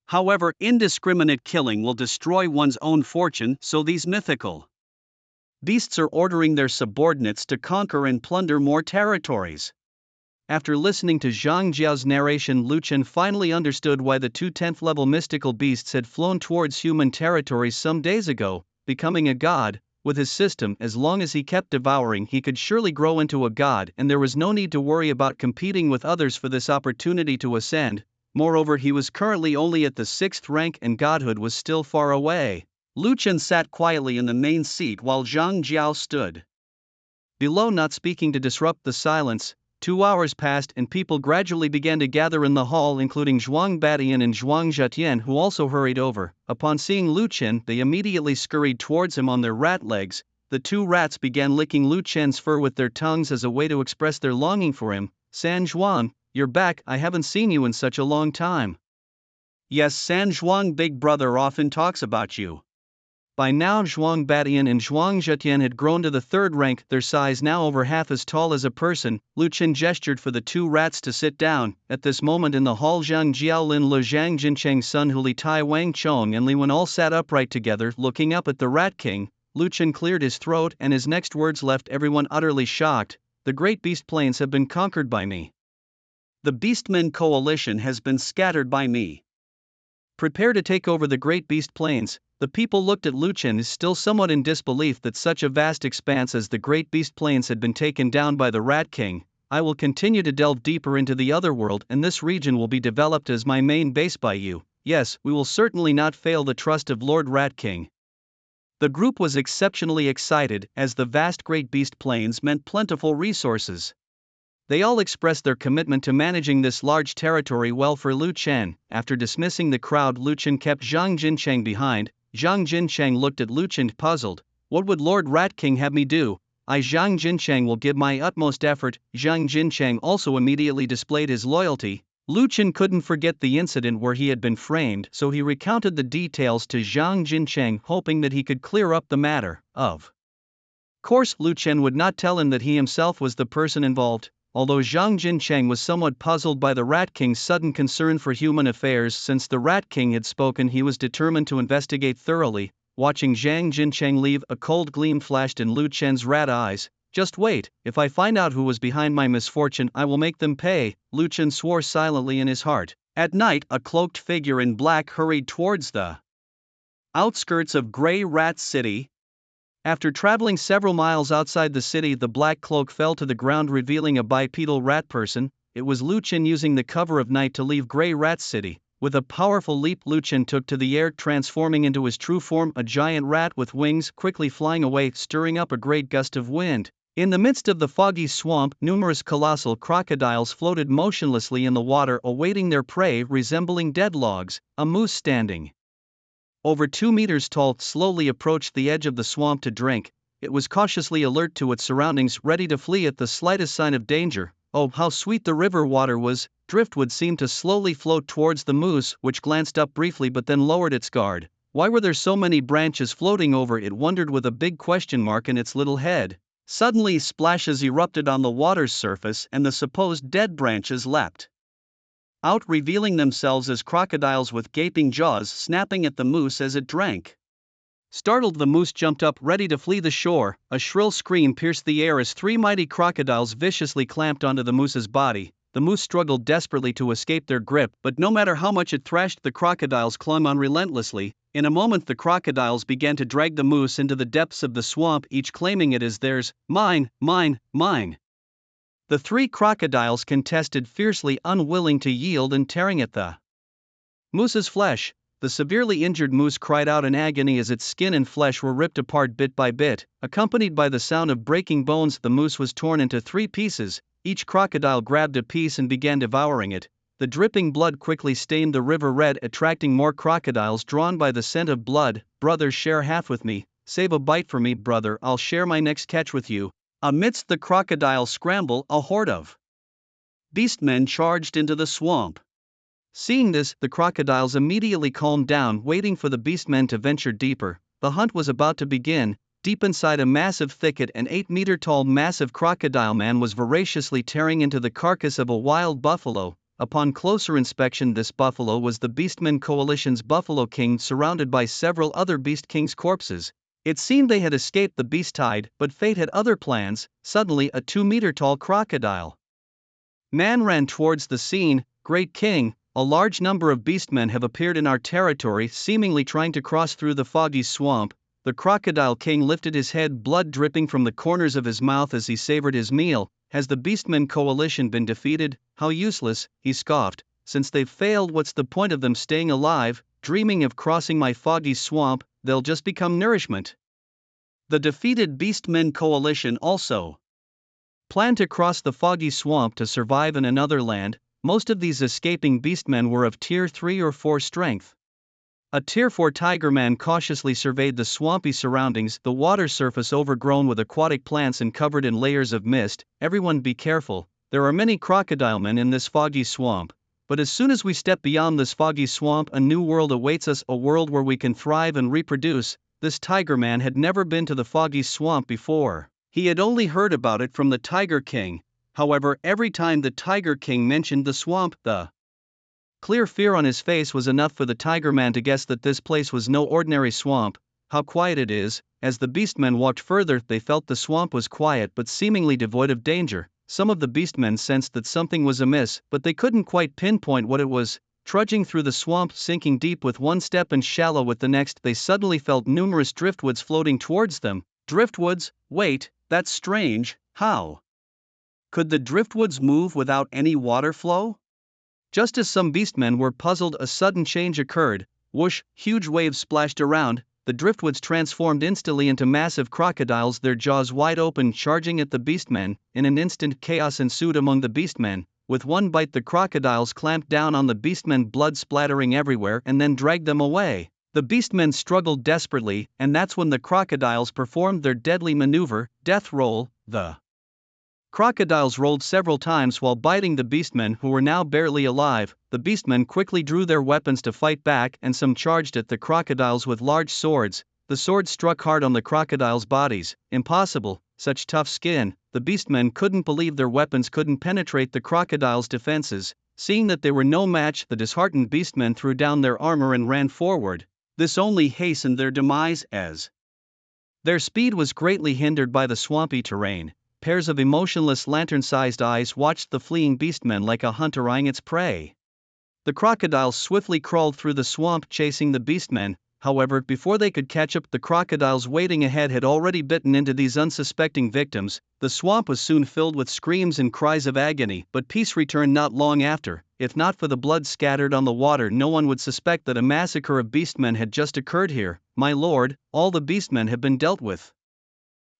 However, indiscriminate killing will destroy one's own fortune, so these mythical beasts are ordering their subordinates to conquer and plunder more territories. After listening to Zhang Jiao's narration, Lu Chen finally understood why the two 10th level mystical beasts had flown towards human territories some days ago, becoming a god. With his system, as long as he kept devouring, he could surely grow into a god, and there was no need to worry about competing with others for this opportunity to ascend. Moreover, he was currently only at the 6th rank and godhood was still far away. Lu Chen sat quietly in the main seat while Zhang Jiao stood below, not speaking to disrupt the silence. 2 hours passed and people gradually began to gather in the hall, including Zhuang Batian and Zhuang Zhetian, who also hurried over. Upon seeing Lu Chen, they immediately scurried towards him on their rat legs. The two rats began licking Lu Chen's fur with their tongues as a way to express their longing for him. San Zhuang, you're back, I haven't seen you in such a long time. Yes, San Zhuang, big brother often talks about you. By now Zhuang Batian and Zhuang Zhetian had grown to the 3rd rank, their size now over half as tall as a person. Lu Chen gestured for the two rats to sit down. At this moment in the hall, Zhang Jiaolin, Le Zhang Jincheng's son Hu Li Tai Wang Chong and Li Wen all sat upright together, looking up at the Rat King. Lu Chen cleared his throat and his next words left everyone utterly shocked. The great beast plains have been conquered by me. The Beastmen coalition has been scattered by me. Prepare to take over the great beast plains. The people looked at Lu Chen, still somewhat in disbelief that such a vast expanse as the Great Beast Plains had been taken down by the Rat King. I will continue to delve deeper into the otherworld, and this region will be developed as my main base by you. Yes, we will certainly not fail the trust of Lord Rat King. The group was exceptionally excited, as the vast Great Beast Plains meant plentiful resources. They all expressed their commitment to managing this large territory well for Lu Chen. After dismissing the crowd, Lu Chen kept Zhang Jincheng behind. Zhang Jincheng looked at Lu Chen puzzled. What would Lord Rat King have me do? Zhang Jincheng will give my utmost effort. Zhang Jincheng also immediately displayed his loyalty. Lu Chen couldn't forget the incident where he had been framed, so he recounted the details to Zhang Jincheng, hoping that he could clear up the matter. Of course, Lu Chen would not tell him that he himself was the person involved. Although Zhang Jincheng was somewhat puzzled by the Rat King's sudden concern for human affairs, since the Rat King had spoken, he was determined to investigate thoroughly. Watching Zhang Jincheng leave, a cold gleam flashed in Lu Chen's rat eyes. Just wait, if I find out who was behind my misfortune, I will make them pay. Lu Chen swore silently in his heart. At night, a cloaked figure in black hurried towards the outskirts of Grey Rat City. After traveling several miles outside the city, the black cloak fell to the ground, revealing a bipedal rat person. it was Lu Chen using the cover of night to leave Grey Rat City. With a powerful leap, Lu Chen took to the air, transforming into his true form, a giant rat with wings, quickly flying away, stirring up a great gust of wind. In the midst of the foggy swamp, numerous colossal crocodiles floated motionlessly in the water, awaiting their prey, resembling dead logs. A moose standing over 2 meters tall slowly approached the edge of the swamp to drink. It was cautiously alert to its surroundings, ready to flee at the slightest sign of danger. Oh, how sweet the river water was! Driftwood seemed to slowly float towards the moose, which glanced up briefly but then lowered its guard. Why were there so many branches floating over it, wondered with a big question mark in its little head. Suddenly splashes erupted on the water's surface and the supposed dead branches leapt out, revealing themselves as crocodiles with gaping jaws, snapping at the moose as it drank. Startled, the moose jumped up, ready to flee the shore. A shrill scream pierced the air as 3 mighty crocodiles viciously clamped onto the moose's body. The moose struggled desperately to escape their grip, but no matter how much it thrashed, the crocodiles clung on relentlessly. In a moment, the crocodiles began to drag the moose into the depths of the swamp, each claiming it as theirs. Mine, mine, mine. The 3 crocodiles contested fiercely, unwilling to yield and tearing at the moose's flesh. The severely injured moose cried out in agony as its skin and flesh were ripped apart bit by bit. Accompanied by the sound of breaking bones, the moose was torn into 3 pieces. Each crocodile grabbed a piece and began devouring it. The dripping blood quickly stained the river red, attracting more crocodiles drawn by the scent of blood. Brother, share half with me. Save a bite for me, brother. I'll share my next catch with you. Amidst the crocodile scramble, a horde of beastmen charged into the swamp. Seeing this, the crocodiles immediately calmed down, waiting for the beastmen to venture deeper. The hunt was about to begin. Deep inside a massive thicket, an 8-meter-tall massive crocodile man was voraciously tearing into the carcass of a wild buffalo. Upon closer inspection, this buffalo was the Beastmen Coalition's Buffalo King, surrounded by several other Beast King's corpses. It seemed they had escaped the beast tide, but fate had other plans. Suddenly, a 2-meter-tall crocodile man ran towards the scene. Great King, a large number of beastmen have appeared in our territory, seemingly trying to cross through the foggy swamp. The Crocodile King lifted his head, blood dripping from the corners of his mouth as he savored his meal. Has the Beastmen Coalition been defeated? How useless, he scoffed. Since they've failed, what's the point of them staying alive, dreaming of crossing my foggy swamp? They'll just become nourishment. The defeated Beastmen Coalition also planned to cross the foggy swamp to survive in another land. Most of these escaping beastmen were of Tier 3 or 4 strength. A Tier 4 tiger man cautiously surveyed the swampy surroundings, the water surface overgrown with aquatic plants and covered in layers of mist. Everyone be careful, there are many crocodile men in this foggy swamp. But as soon as we step beyond this foggy swamp, a new world awaits us, a world where we can thrive and reproduce. This tiger man had never been to the foggy swamp before. He had only heard about it from the Tiger King. However, every time the Tiger King mentioned the swamp, the clear fear on his face was enough for the tiger man to guess that this place was no ordinary swamp. How quiet it is. As the beastmen walked further, they felt the swamp was quiet but seemingly devoid of danger. Some of the beastmen sensed that something was amiss, but they couldn't quite pinpoint what it was. Trudging through the swamp, sinking deep with one step and shallow with the next, they suddenly felt numerous driftwoods floating towards them. Driftwoods? Wait, that's strange. How could the driftwoods move without any water flow? Just as some beastmen were puzzled, a sudden change occurred. Whoosh, huge waves splashed around. The driftwoods transformed instantly into massive crocodiles, their jaws wide open, charging at the beastmen. In an instant, chaos ensued among the beastmen. With one bite, the crocodiles clamped down on the beastmen, blood splattering everywhere, and then dragged them away. The beastmen struggled desperately, and that's when the crocodiles performed their deadly maneuver, death roll. The crocodiles rolled several times while biting the beastmen, who were now barely alive. The beastmen quickly drew their weapons to fight back, and some charged at the crocodiles with large swords. The swords struck hard on the crocodiles' bodies. Impossible, such tough skin. The beastmen couldn't believe their weapons couldn't penetrate the crocodiles' defenses. Seeing that they were no match, the disheartened beastmen threw down their armor and ran forward. This only hastened their demise, as their speed was greatly hindered by the swampy terrain. Pairs of emotionless lantern-sized eyes watched the fleeing beastmen like a hunter eyeing its prey. The crocodiles swiftly crawled through the swamp, chasing the beastmen. However, before they could catch up, the crocodiles waiting ahead had already bitten into these unsuspecting victims. The swamp was soon filled with screams and cries of agony, but peace returned not long after. If not for the blood scattered on the water, no one would suspect that a massacre of beastmen had just occurred here. My lord, all the beastmen have been dealt with.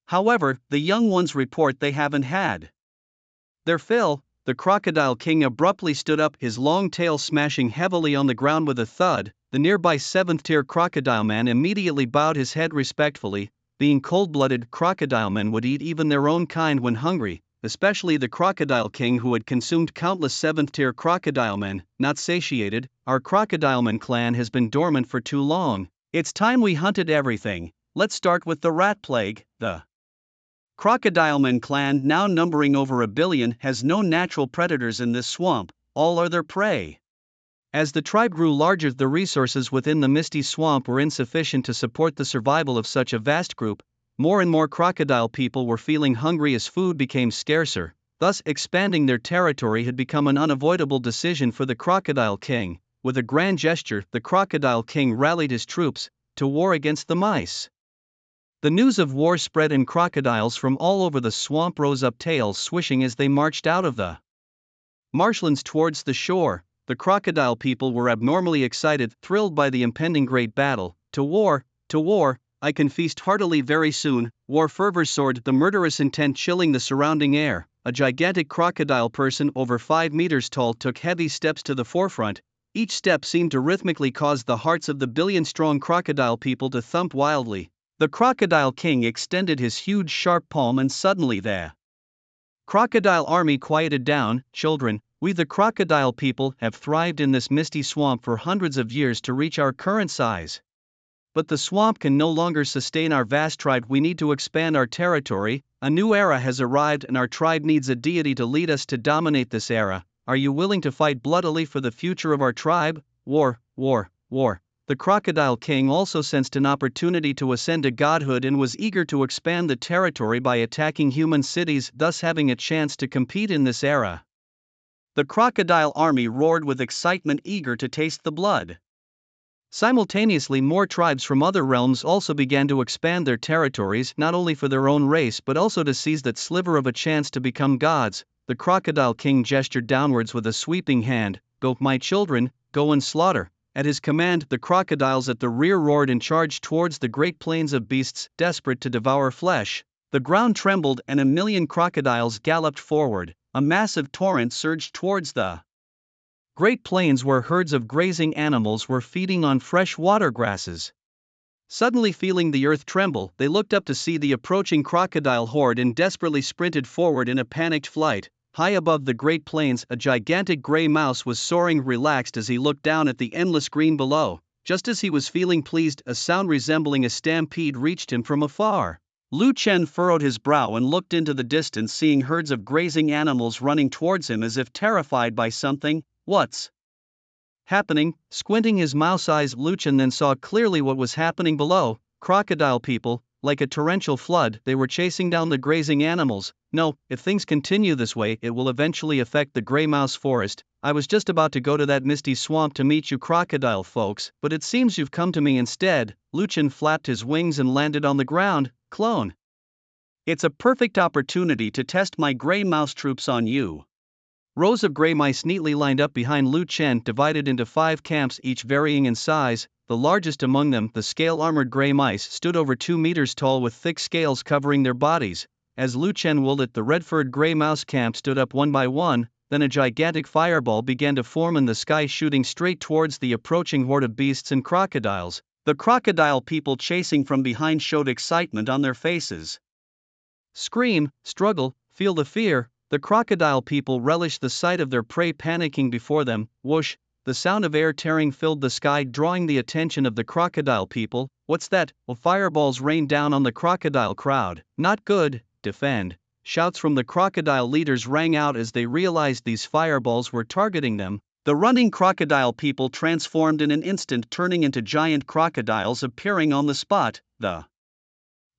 However, the young ones report they haven't had their fill. The crocodile king abruptly stood up, his long tail smashing heavily on the ground with a thud. The nearby 7th-tier crocodile man immediately bowed his head respectfully. Being cold-blooded, crocodile men would eat even their own kind when hungry, especially the crocodile king who had consumed countless 7th-tier crocodile men. Not satiated, our crocodile man clan has been dormant for too long. It's time we hunted everything. Let's start with the rat plague. The Crocodileman clan, now numbering over 1 billion, has no natural predators in this swamp, all are their prey. As the tribe grew larger, the resources within the misty swamp were insufficient to support the survival of such a vast group. More and more crocodile people were feeling hungry as food became scarcer, thus expanding their territory had become an unavoidable decision for the crocodile king. With a grand gesture, the crocodile king rallied his troops to war against the mice. The news of war spread, and crocodiles from all over the swamp rose up, tails swishing as they marched out of the marshlands towards the shore. The crocodile people were abnormally excited, thrilled by the impending great battle. To war, I can feast heartily very soon. War fervor soared, the murderous intent chilling the surrounding air. A gigantic crocodile person over 5 meters tall took heavy steps to the forefront. Each step seemed to rhythmically cause the hearts of the billion-strong crocodile people to thump wildly. The crocodile king extended his huge sharp palm, and suddenly the crocodile army quieted down. Children, we the crocodile people have thrived in this misty swamp for hundreds of years to reach our current size. But the swamp can no longer sustain our vast tribe. We need to expand our territory. A new era has arrived, and our tribe needs a deity to lead us to dominate this era. Are you willing to fight bloodily for the future of our tribe? War. The crocodile king also sensed an opportunity to ascend to godhood and was eager to expand the territory by attacking human cities, thus having a chance to compete in this era. The crocodile army roared with excitement, eager to taste the blood. Simultaneously, more tribes from other realms also began to expand their territories, not only for their own race but also to seize that sliver of a chance to become gods. The crocodile king gestured downwards with a sweeping hand. Go, my children, go and slaughter. At his command, the crocodiles at the rear roared and charged towards the great plains of beasts, desperate to devour flesh. The ground trembled, and 1 million crocodiles galloped forward. A massive torrent surged towards the great plains where herds of grazing animals were feeding on fresh water grasses. Suddenly feeling the earth tremble, they looked up to see the approaching crocodile horde and desperately sprinted forward in a panicked flight. High above the Great Plains, a gigantic gray mouse was soaring relaxed as he looked down at the endless green below. Just as he was feeling pleased, a sound resembling a stampede reached him from afar. Lu Chen furrowed his brow and looked into the distance, seeing herds of grazing animals running towards him as if terrified by something. What's happening? Squinting his mouse eyes, Lu Chen then saw clearly what was happening below. Crocodile people, like a torrential flood, they were chasing down the grazing animals. No, if things continue this way, it will eventually affect the gray mouse forest. I was just about to go to that misty swamp to meet you crocodile folks, but it seems you've come to me instead. Lu Chen flapped his wings and landed on the ground. Clone. It's a perfect opportunity to test my gray mouse troops on you. Rows of gray mice neatly lined up behind Lu Chen, divided into 5 camps, each varying in size. The largest among them, the scale-armored gray mice, stood over 2 meters tall with thick scales covering their bodies. As Lu Chen willed it, the red-furred gray mouse camp stood up one by one. Then a gigantic fireball began to form in the sky, shooting straight towards the approaching horde of beasts and crocodiles. The crocodile people chasing from behind showed excitement on their faces. Scream, struggle, feel the fear. The crocodile people relished the sight of their prey panicking before them. Whoosh! The sound of air tearing filled the sky, drawing the attention of the crocodile people. What's that? Well, fireballs rained down on the crocodile crowd. Not good, defend. Shouts from the crocodile leaders rang out as they realized these fireballs were targeting them. The running crocodile people transformed in an instant, turning into giant crocodiles appearing on the spot. The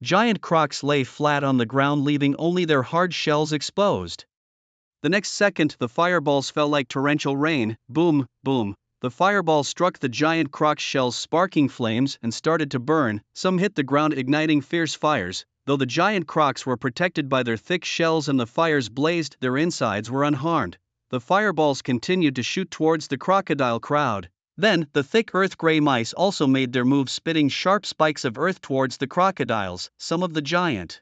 giant crocs lay flat on the ground, leaving only their hard shells exposed. The next second, the fireballs fell like torrential rain. Boom, boom. The fireball struck the giant croc's shells, sparking flames, and started to burn. Some hit the ground, igniting fierce fires. Though the giant crocs were protected by their thick shells and the fires blazed, their insides were unharmed. The fireballs continued to shoot towards the crocodile crowd. Then, the thick earth-gray mice also made their move, spitting sharp spikes of earth towards the crocodiles. Some of the giant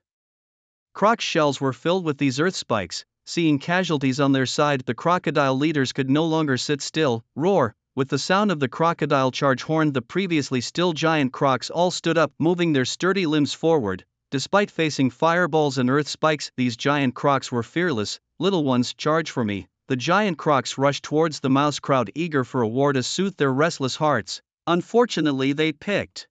croc's shells were filled with these earth spikes. Seeing casualties on their side, the crocodile leaders could no longer sit still. Roar! With the sound of the crocodile charge horn, the previously still giant crocs all stood up, moving their sturdy limbs forward. Despite facing fireballs and earth spikes, these giant crocs were fearless. Little ones, charge for me. The giant crocs rushed towards the mouse crowd, eager for a war to soothe their restless hearts. Unfortunately, they picked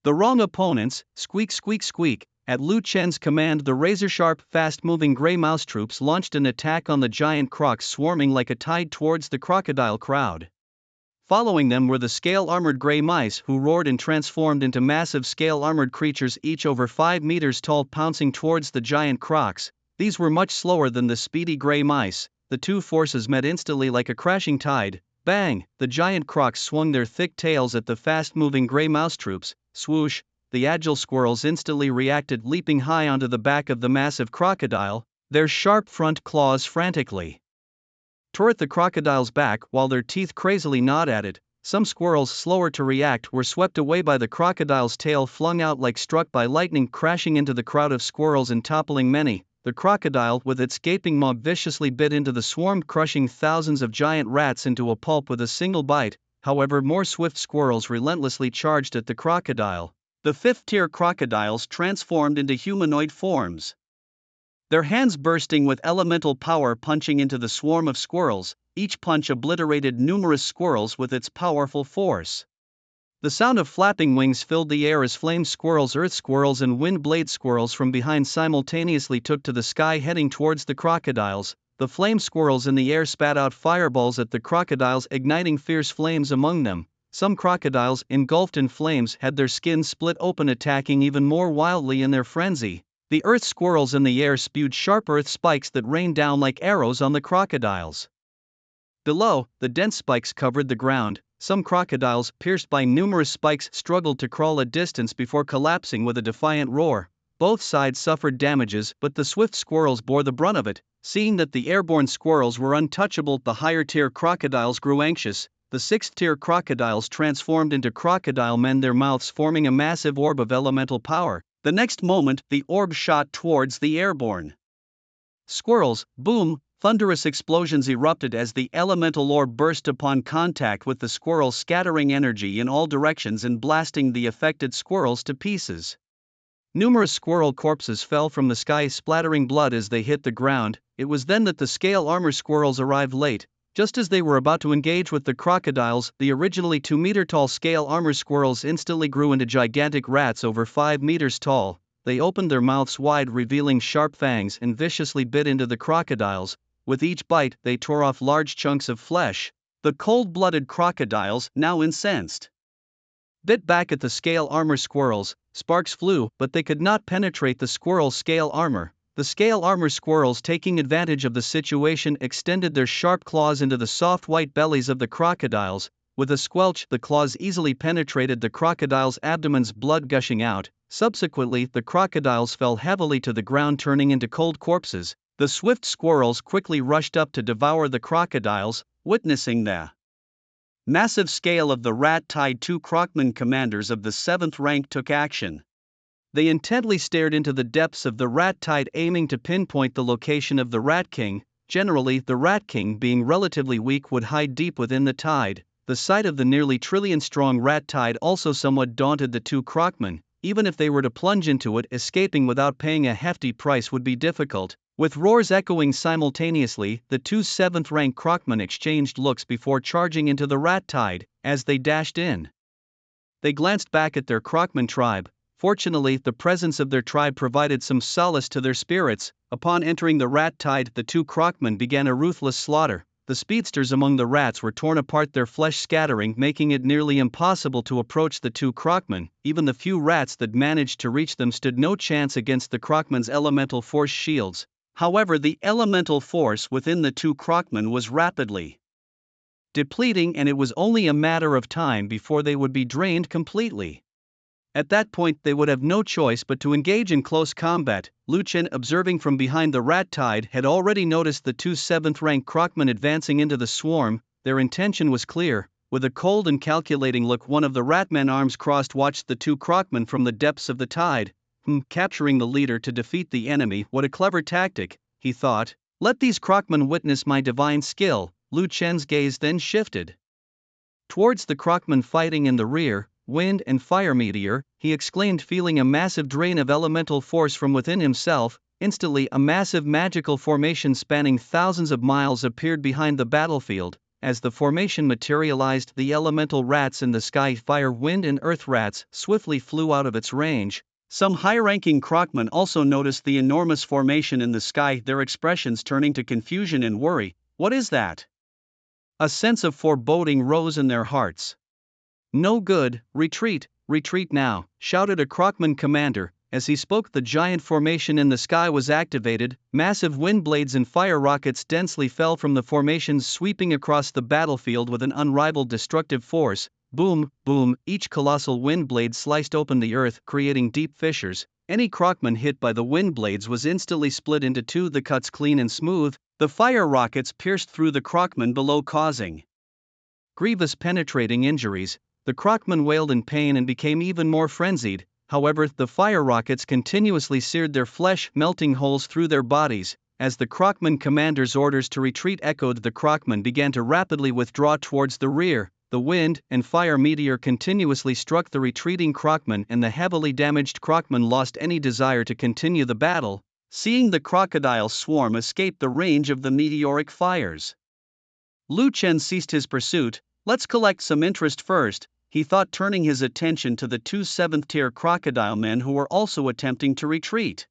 the wrong opponents. Squeak, squeak, squeak. At Lu Chen's command, the razor-sharp, fast-moving gray mouse troops launched an attack on the giant crocs, swarming like a tide towards the crocodile crowd. Following them were the scale-armored gray mice, who roared and transformed into massive scale-armored creatures, each over 5 meters tall, pouncing towards the giant crocs. These were much slower than the speedy gray mice. The two forces met instantly like a crashing tide. Bang! The giant crocs swung their thick tails at the fast-moving gray mouse troops. Swoosh! The agile squirrels instantly reacted, leaping high onto the back of the massive crocodile, their sharp front claws frantically tore at the crocodile's back while their teeth crazily gnawed at it. Some squirrels, slower to react, were swept away by the crocodile's tail, flung out like struck by lightning, crashing into the crowd of squirrels and toppling many. The crocodile, with its gaping maw, viciously bit into the swarm, crushing thousands of giant rats into a pulp with a single bite. However, more swift squirrels relentlessly charged at the crocodile. The fifth-tier crocodiles transformed into humanoid forms, their hands bursting with elemental power, punching into the swarm of squirrels. Each punch obliterated numerous squirrels with its powerful force. The sound of flapping wings filled the air as flame squirrels, earth squirrels, and wind blade squirrels from behind simultaneously took to the sky, heading towards the crocodiles. The flame squirrels in the air spat out fireballs at the crocodiles, igniting fierce flames among them. Some crocodiles, engulfed in flames, had their skins split open, attacking even more wildly in their frenzy. The earth squirrels in the air spewed sharp earth spikes that rained down like arrows on the crocodiles. Below, the dense spikes covered the ground. Some crocodiles, pierced by numerous spikes, struggled to crawl a distance before collapsing with a defiant roar. Both sides suffered damages, but the swift squirrels bore the brunt of it. Seeing that the airborne squirrels were untouchable, the higher-tier crocodiles grew anxious. The sixth-tier crocodiles transformed into crocodile men, their mouths forming a massive orb of elemental power. The next moment, the orb shot towards the airborne squirrels. Boom! Thunderous explosions erupted as the elemental orb burst upon contact with the squirrels, scattering energy in all directions and blasting the affected squirrels to pieces. Numerous squirrel corpses fell from the sky, splattering blood as they hit the ground. It was then that the scale armor squirrels arrived late. Just as they were about to engage with the crocodiles, the originally 2-meter-tall scale armor squirrels instantly grew into gigantic rats over 5 meters tall. They opened their mouths wide, revealing sharp fangs, and viciously bit into the crocodiles. With each bite, they tore off large chunks of flesh. The cold-blooded crocodiles, now incensed, bit back at the scale armor squirrels. Sparks flew, but they could not penetrate the squirrel's scale armor. The scale armor squirrels, taking advantage of the situation, extended their sharp claws into the soft white bellies of the crocodiles. With a squelch, the claws easily penetrated the crocodiles' abdomens, blood gushing out. Subsequently, the crocodiles fell heavily to the ground, turning into cold corpses. The swift squirrels quickly rushed up to devour the crocodiles. Witnessing the massive scale of the rat tide, 2 crocman commanders of the 7th rank took action. They intently stared into the depths of the rat tide, aiming to pinpoint the location of the Rat King. Generally, the Rat King, being relatively weak, would hide deep within the tide. The sight of the nearly trillion-strong rat tide also somewhat daunted the 2 crocmen. Even if they were to plunge into it, escaping without paying a hefty price would be difficult. With roars echoing simultaneously, the 2 7th-rank crocmen exchanged looks before charging into the rat tide. As they dashed in, they glanced back at their crocman tribe. Fortunately, the presence of their tribe provided some solace to their spirits. Upon entering the rat tide, the 2 crocmen began a ruthless slaughter. The speedsters among the rats were torn apart, their flesh scattering, making it nearly impossible to approach the 2 crocmen. Even the few rats that managed to reach them stood no chance against the crocmen's elemental force shields. However, the elemental force within the 2 crocmen was rapidly depleting, and it was only a matter of time before they would be drained completely. At that point, they would have no choice but to engage in close combat. Lu Chen, observing from behind the rat tide, had already noticed the two 7th-rank Krokmen advancing into the swarm. Their intention was clear. With a cold and calculating look, one of the ratmen, arms crossed, watched the two Krokmen from the depths of the tide. Capturing the leader to defeat the enemy, what a clever tactic, he thought. Let these Krokmen witness my divine skill. Lu Chen's gaze then shifted towards the Krokmen fighting in the rear. Wind and fire meteor, he exclaimed, feeling a massive drain of elemental force from within himself. Instantly, a massive magical formation spanning thousands of miles appeared behind the battlefield. As the formation materialized, the elemental rats in the sky, fire, wind, and earth rats, swiftly flew out of its range. Some high-ranking Krokmen also noticed the enormous formation in the sky, their expressions turning to confusion and worry. What is that? A sense of foreboding rose in their hearts. No good, retreat, retreat now, shouted a Krokmen commander. As he spoke, the giant formation in the sky was activated. Massive wind blades and fire rockets densely fell from the formations, sweeping across the battlefield with an unrivaled destructive force. Boom, boom, each colossal wind blade sliced open the earth, creating deep fissures. Any Krokman hit by the wind blades was instantly split into two, the cuts clean and smooth. The fire rockets pierced through the Krokman below, causing grievous penetrating injuries. The Krokmen wailed in pain and became even more frenzied. However, the fire rockets continuously seared their flesh, melting holes through their bodies. As the Krokmen commander's orders to retreat echoed, the Krokmen began to rapidly withdraw towards the rear. The wind and fire meteor continuously struck the retreating Krokmen, and the heavily damaged Krokmen lost any desire to continue the battle. Seeing the crocodile swarm escape the range of the meteoric fires, Lu Chen ceased his pursuit. Let's collect some interest first, he thought, turning his attention to the two 7th-tier crocodile men who were also attempting to retreat.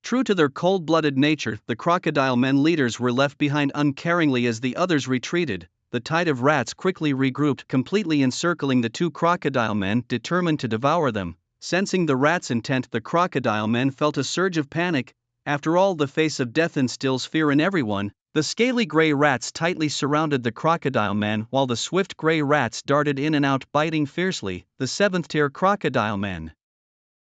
True to their cold-blooded nature, the crocodile men leaders were left behind uncaringly as the others retreated. The tide of rats quickly regrouped, completely encircling the two crocodile men, determined to devour them. Sensing the rats' intent, the crocodile men felt a surge of panic. After all, the face of death instills fear in everyone. The scaly gray rats tightly surrounded the crocodile men, while the swift gray rats darted in and out, biting fiercely. The 7th-tier crocodile men,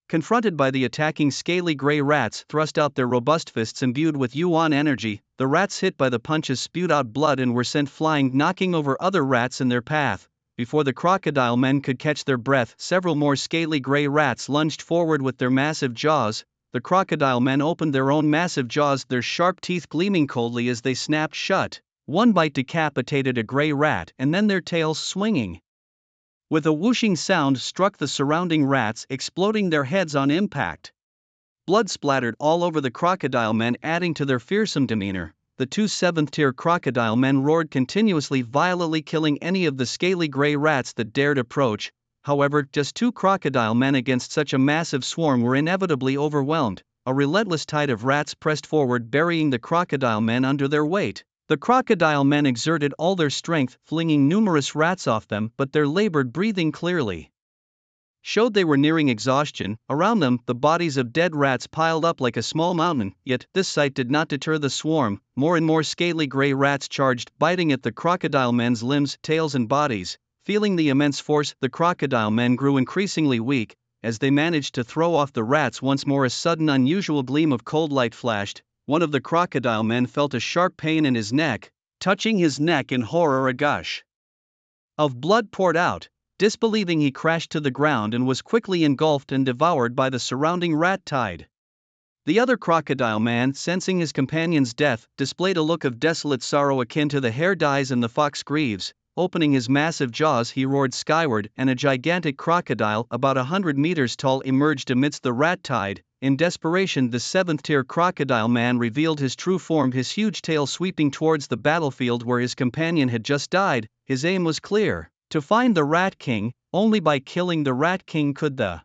confronted by the attacking scaly gray rats, thrust out their robust fists imbued with yuan energy. The rats, hit by the punches, spewed out blood and were sent flying, knocking over other rats in their path. Before the crocodile men could catch their breath, several more scaly gray rats lunged forward with their massive jaws. The crocodile men opened their own massive jaws, their sharp teeth gleaming coldly as they snapped shut. One bite decapitated a gray rat, and then their tails, swinging with a whooshing sound, struck the surrounding rats, exploding their heads on impact. Blood splattered all over the crocodile men, adding to their fearsome demeanor. The two 7th-tier crocodile men roared continuously, violently killing any of the scaly gray rats that dared approach. However, just two crocodile men against such a massive swarm were inevitably overwhelmed. A relentless tide of rats pressed forward, burying the crocodile men under their weight. The crocodile men exerted all their strength, flinging numerous rats off them, but their labored breathing clearly showed they were nearing exhaustion. Around them, the bodies of dead rats piled up like a small mountain, yet this sight did not deter the swarm. More and more scaly gray rats charged, biting at the crocodile men's limbs, tails, and bodies. Feeling the immense force, the crocodile men grew increasingly weak. As they managed to throw off the rats once more, a sudden unusual gleam of cold light flashed. One of the crocodile men felt a sharp pain in his neck. Touching his neck in horror, a gush of blood poured out. Disbelieving, he crashed to the ground and was quickly engulfed and devoured by the surrounding rat tide. The other crocodile man, sensing his companion's death, displayed a look of desolate sorrow akin to the hare dyes and the fox grieves. Opening his massive jaws, he roared skyward, and a gigantic crocodile, about 100 meters tall, emerged amidst the rat tide. In desperation, the 7th-tier crocodile man revealed his true form, his huge tail sweeping towards the battlefield where his companion had just died. His aim was clear: to find the Rat King. Only by killing the Rat King could the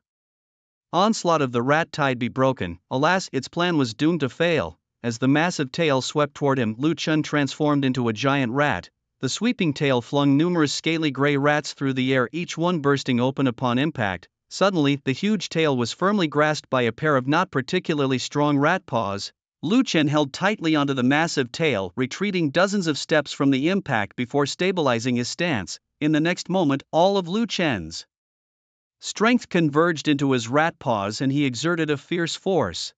onslaught of the rat tide be broken. Alas, its plan was doomed to fail. As the massive tail swept toward him, Lu Chen transformed into a giant rat. The sweeping tail flung numerous scaly gray rats through the air, each one bursting open upon impact. Suddenly, the huge tail was firmly grasped by a pair of not particularly strong rat paws. Lu Chen held tightly onto the massive tail, retreating dozens of steps from the impact before stabilizing his stance. In the next moment, all of Lu Chen's strength converged into his rat paws and he exerted a fierce force.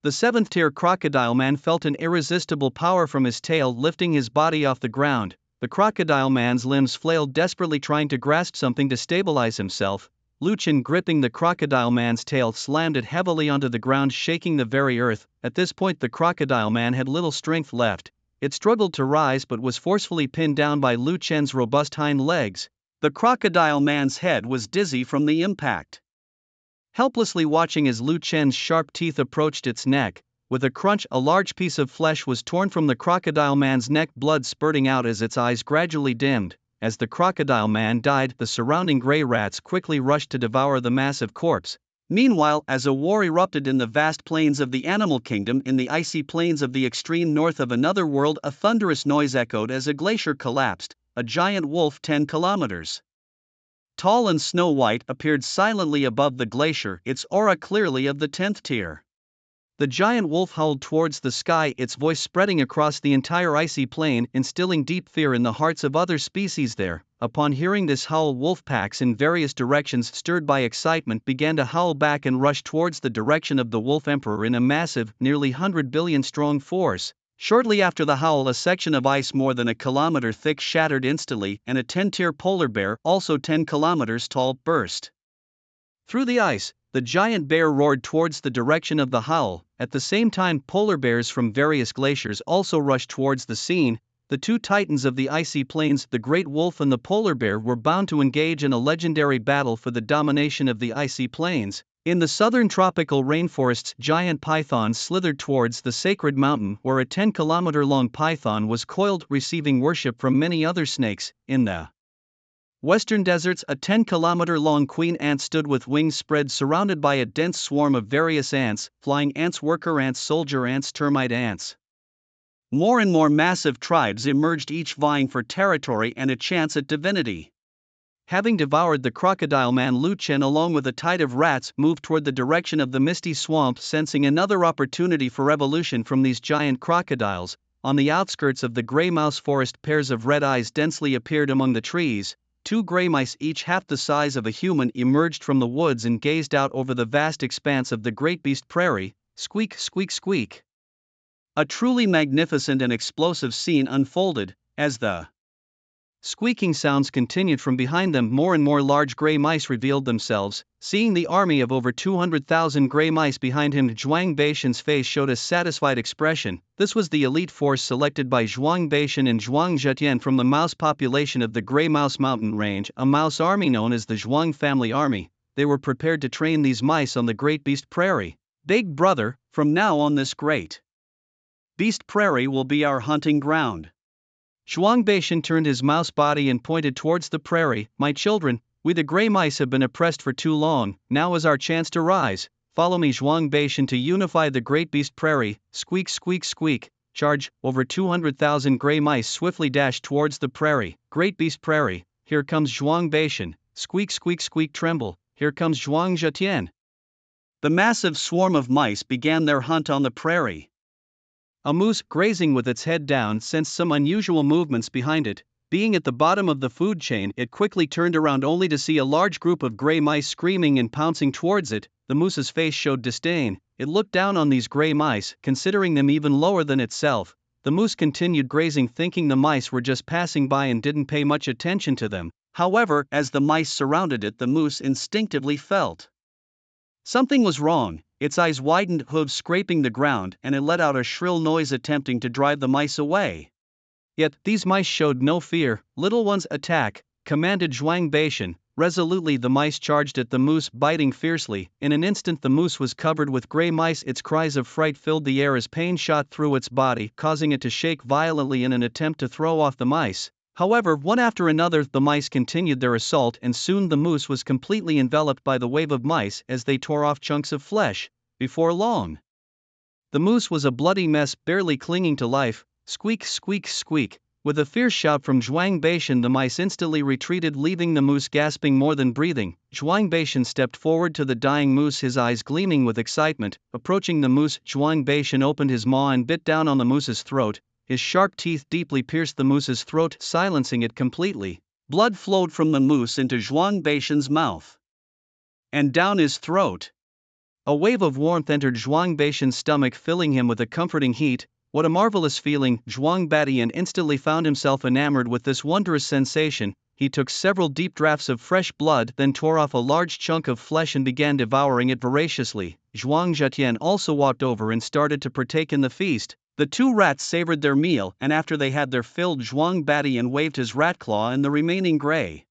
The seventh-tier crocodile man felt an irresistible power from his tail lifting his body off the ground. The crocodile man's limbs flailed desperately trying to grasp something to stabilize himself. Lu Chen, gripping the crocodile man's tail, slammed it heavily onto the ground, shaking the very earth. At this point the crocodile man had little strength left. It struggled to rise but was forcefully pinned down by Lu Chen's robust hind legs. The crocodile man's head was dizzy from the impact. Helplessly watching as Lu Chen's sharp teeth approached its neck, with a crunch a large piece of flesh was torn from the crocodile man's neck, blood spurting out as its eyes gradually dimmed. As the crocodile man died, the surrounding gray rats quickly rushed to devour the massive corpse. Meanwhile, as a war erupted in the vast plains of the animal kingdom in the icy plains of the extreme north of another world, a thunderous noise echoed as a glacier collapsed. A giant wolf 10 kilometers tall and snow-white appeared silently above the glacier, its aura clearly of the 10th tier. The giant wolf howled towards the sky, its voice spreading across the entire icy plain, instilling deep fear in the hearts of other species there. Upon hearing this howl, wolf packs in various directions, stirred by excitement, began to howl back and rush towards the direction of the wolf emperor in a massive, nearly 100 billion strong force. Shortly after the howl, a section of ice more than a kilometer thick shattered instantly, and a 10-tier polar bear, also 10 kilometers tall, burst through the ice. The giant bear roared towards the direction of the howl. At the same time, polar bears from various glaciers also rushed towards the scene. The two titans of the icy plains, the great wolf and the polar bear, were bound to engage in a legendary battle for the domination of the icy plains. In the southern tropical rainforests, giant pythons slithered towards the sacred mountain where a 10-kilometer-long python was coiled, receiving worship from many other snakes. In the western deserts, a 10-kilometer-long queen ant stood with wings spread, surrounded by a dense swarm of various ants: flying ants, worker ants, soldier ants, termite ants. More and more massive tribes emerged, each vying for territory and a chance at divinity. Having devoured the crocodile man, Lu Chen, along with a tide of rats, moved toward the direction of the misty swamp, sensing another opportunity for evolution from these giant crocodiles. On the outskirts of the gray mouse forest, pairs of red eyes densely appeared among the trees. Two gray mice, each half the size of a human, emerged from the woods and gazed out over the vast expanse of the great beast prairie. Squeak, squeak, squeak. A truly magnificent and explosive scene unfolded. As the squeaking sounds continued from behind them, more and more large gray mice revealed themselves. Seeing the army of over 200,000 gray mice behind him, Zhuang Beishan's face showed a satisfied expression. This was the elite force selected by Zhuang Beishan and Zhuang Zetian from the mouse population of the Gray Mouse Mountain Range, a mouse army known as the Zhuang Family Army. They were prepared to train these mice on the Great Beast Prairie. Big brother, from now on this Great Beast Prairie will be our hunting ground. Zhuang Beishan turned his mouse body and pointed towards the prairie. My children, we the gray mice have been oppressed for too long. Now is our chance to rise. Follow me, Zhuang Beishan, to unify the Great Beast Prairie. Squeak, squeak, squeak. Charge. Over 200,000 gray mice swiftly dashed towards the prairie. Great Beast Prairie. Here comes Zhuang Beishan. Squeak, squeak, squeak, tremble. Here comes Zhuang Zetian. The massive swarm of mice began their hunt on the prairie. A moose, grazing with its head down, sensed some unusual movements behind it. Being at the bottom of the food chain, it quickly turned around only to see a large group of gray mice screaming and pouncing towards it. The moose's face showed disdain. It looked down on these gray mice, considering them even lower than itself. The moose continued grazing, thinking the mice were just passing by and didn't pay much attention to them. However, as the mice surrounded it, the moose instinctively felt something was wrong. Its eyes widened, hooves scraping the ground, and it let out a shrill noise attempting to drive the mice away. Yet, these mice showed no fear. Little ones, attack, commanded Zhuang Beishan. Resolutely the mice charged at the moose, biting fiercely. In an instant the moose was covered with gray mice. Its cries of fright filled the air as pain shot through its body, causing it to shake violently in an attempt to throw off the mice. However, one after another, the mice continued their assault, and soon the moose was completely enveloped by the wave of mice as they tore off chunks of flesh. Before long, the moose was a bloody mess, barely clinging to life. Squeak, squeak, squeak. With a fierce shout from Zhuang Beishan, the mice instantly retreated, leaving the moose gasping more than breathing. Zhuang Beishan stepped forward to the dying moose, his eyes gleaming with excitement. Approaching the moose, Zhuang Beishan opened his maw and bit down on the moose's throat. His sharp teeth deeply pierced the moose's throat, silencing it completely. Blood flowed from the moose into Zhuang Beishan's mouth and down his throat. A wave of warmth entered Zhuang Beishan's stomach, filling him with a comforting heat. What a marvelous feeling! Zhuang Badian instantly found himself enamored with this wondrous sensation. He took several deep draughts of fresh blood, then tore off a large chunk of flesh and began devouring it voraciously. Zhuang Zhetian also walked over and started to partake in the feast. The two rats savored their meal, and after they had their fill, Zhuang Badian waved his rat claw, and the remaining gray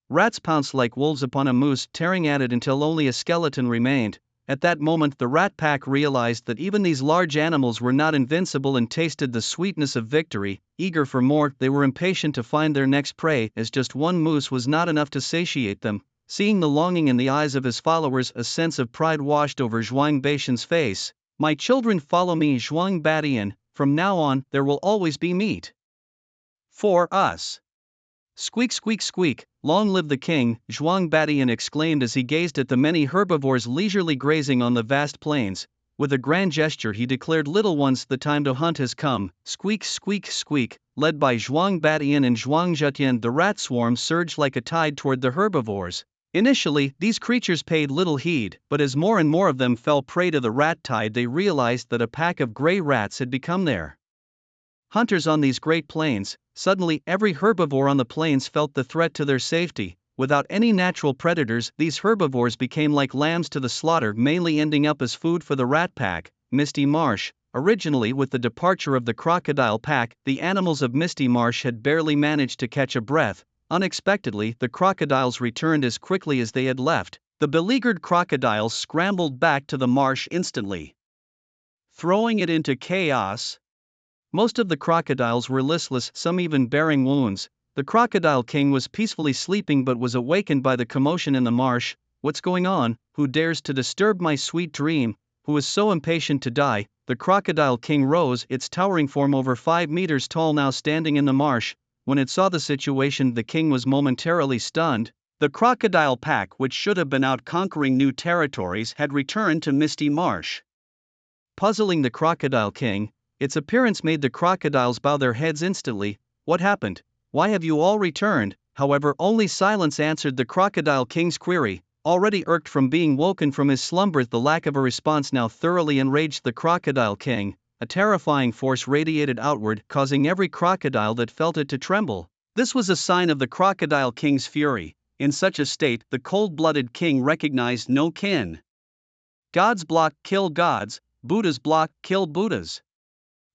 rats pounced like wolves upon a moose, tearing at it until only a skeleton remained. At that moment, the rat pack realized that even these large animals were not invincible and tasted the sweetness of victory. Eager for more, they were impatient to find their next prey, as just one moose was not enough to satiate them. Seeing the longing in the eyes of his followers, a sense of pride washed over Zhuang Beishan's face. My children, follow me, Zhuang Badian. From now on, there will always be meat for us. Squeak, squeak, squeak, long live the king, Zhuang Badian exclaimed as he gazed at the many herbivores leisurely grazing on the vast plains. With a grand gesture he declared, little ones, the time to hunt has come. Squeak, squeak, squeak, led by Zhuang Badian and Zhuang Zhetian, the rat swarm surged like a tide toward the herbivores. Initially, these creatures paid little heed, but as more and more of them fell prey to the rat tide, they realized that a pack of gray rats had become their hunters on these great plains. Suddenly, every herbivore on the plains felt the threat to their safety. Without any natural predators, these herbivores became like lambs to the slaughter, mainly ending up as food for the rat pack. Misty Marsh. Originally, with the departure of the crocodile pack, the animals of Misty Marsh had barely managed to catch a breath. Unexpectedly, the crocodiles returned as quickly as they had left. The beleaguered crocodiles scrambled back to the marsh instantly, throwing it into chaos. Most of the crocodiles were listless, some even bearing wounds. The crocodile king was peacefully sleeping but was awakened by the commotion in the marsh. What's going on? Who dares to disturb my sweet dream? Who is so impatient to die? The crocodile king rose, its towering form over 5 meters tall, now standing in the marsh. When it saw the situation, the king was momentarily stunned. The crocodile pack, which should have been out conquering new territories, had returned to Misty Marsh, puzzling the crocodile king. Its appearance made the crocodiles bow their heads instantly. What happened? Why have you all returned? However, only silence answered the crocodile king's query. Already irked from being woken from his slumber, the lack of a response now thoroughly enraged the crocodile king. A terrifying force radiated outward, causing every crocodile that felt it to tremble. This was a sign of the crocodile king's fury. In such a state, the cold-blooded king recognized no kin. Gods block, kill gods. Buddhas block, kill Buddhas.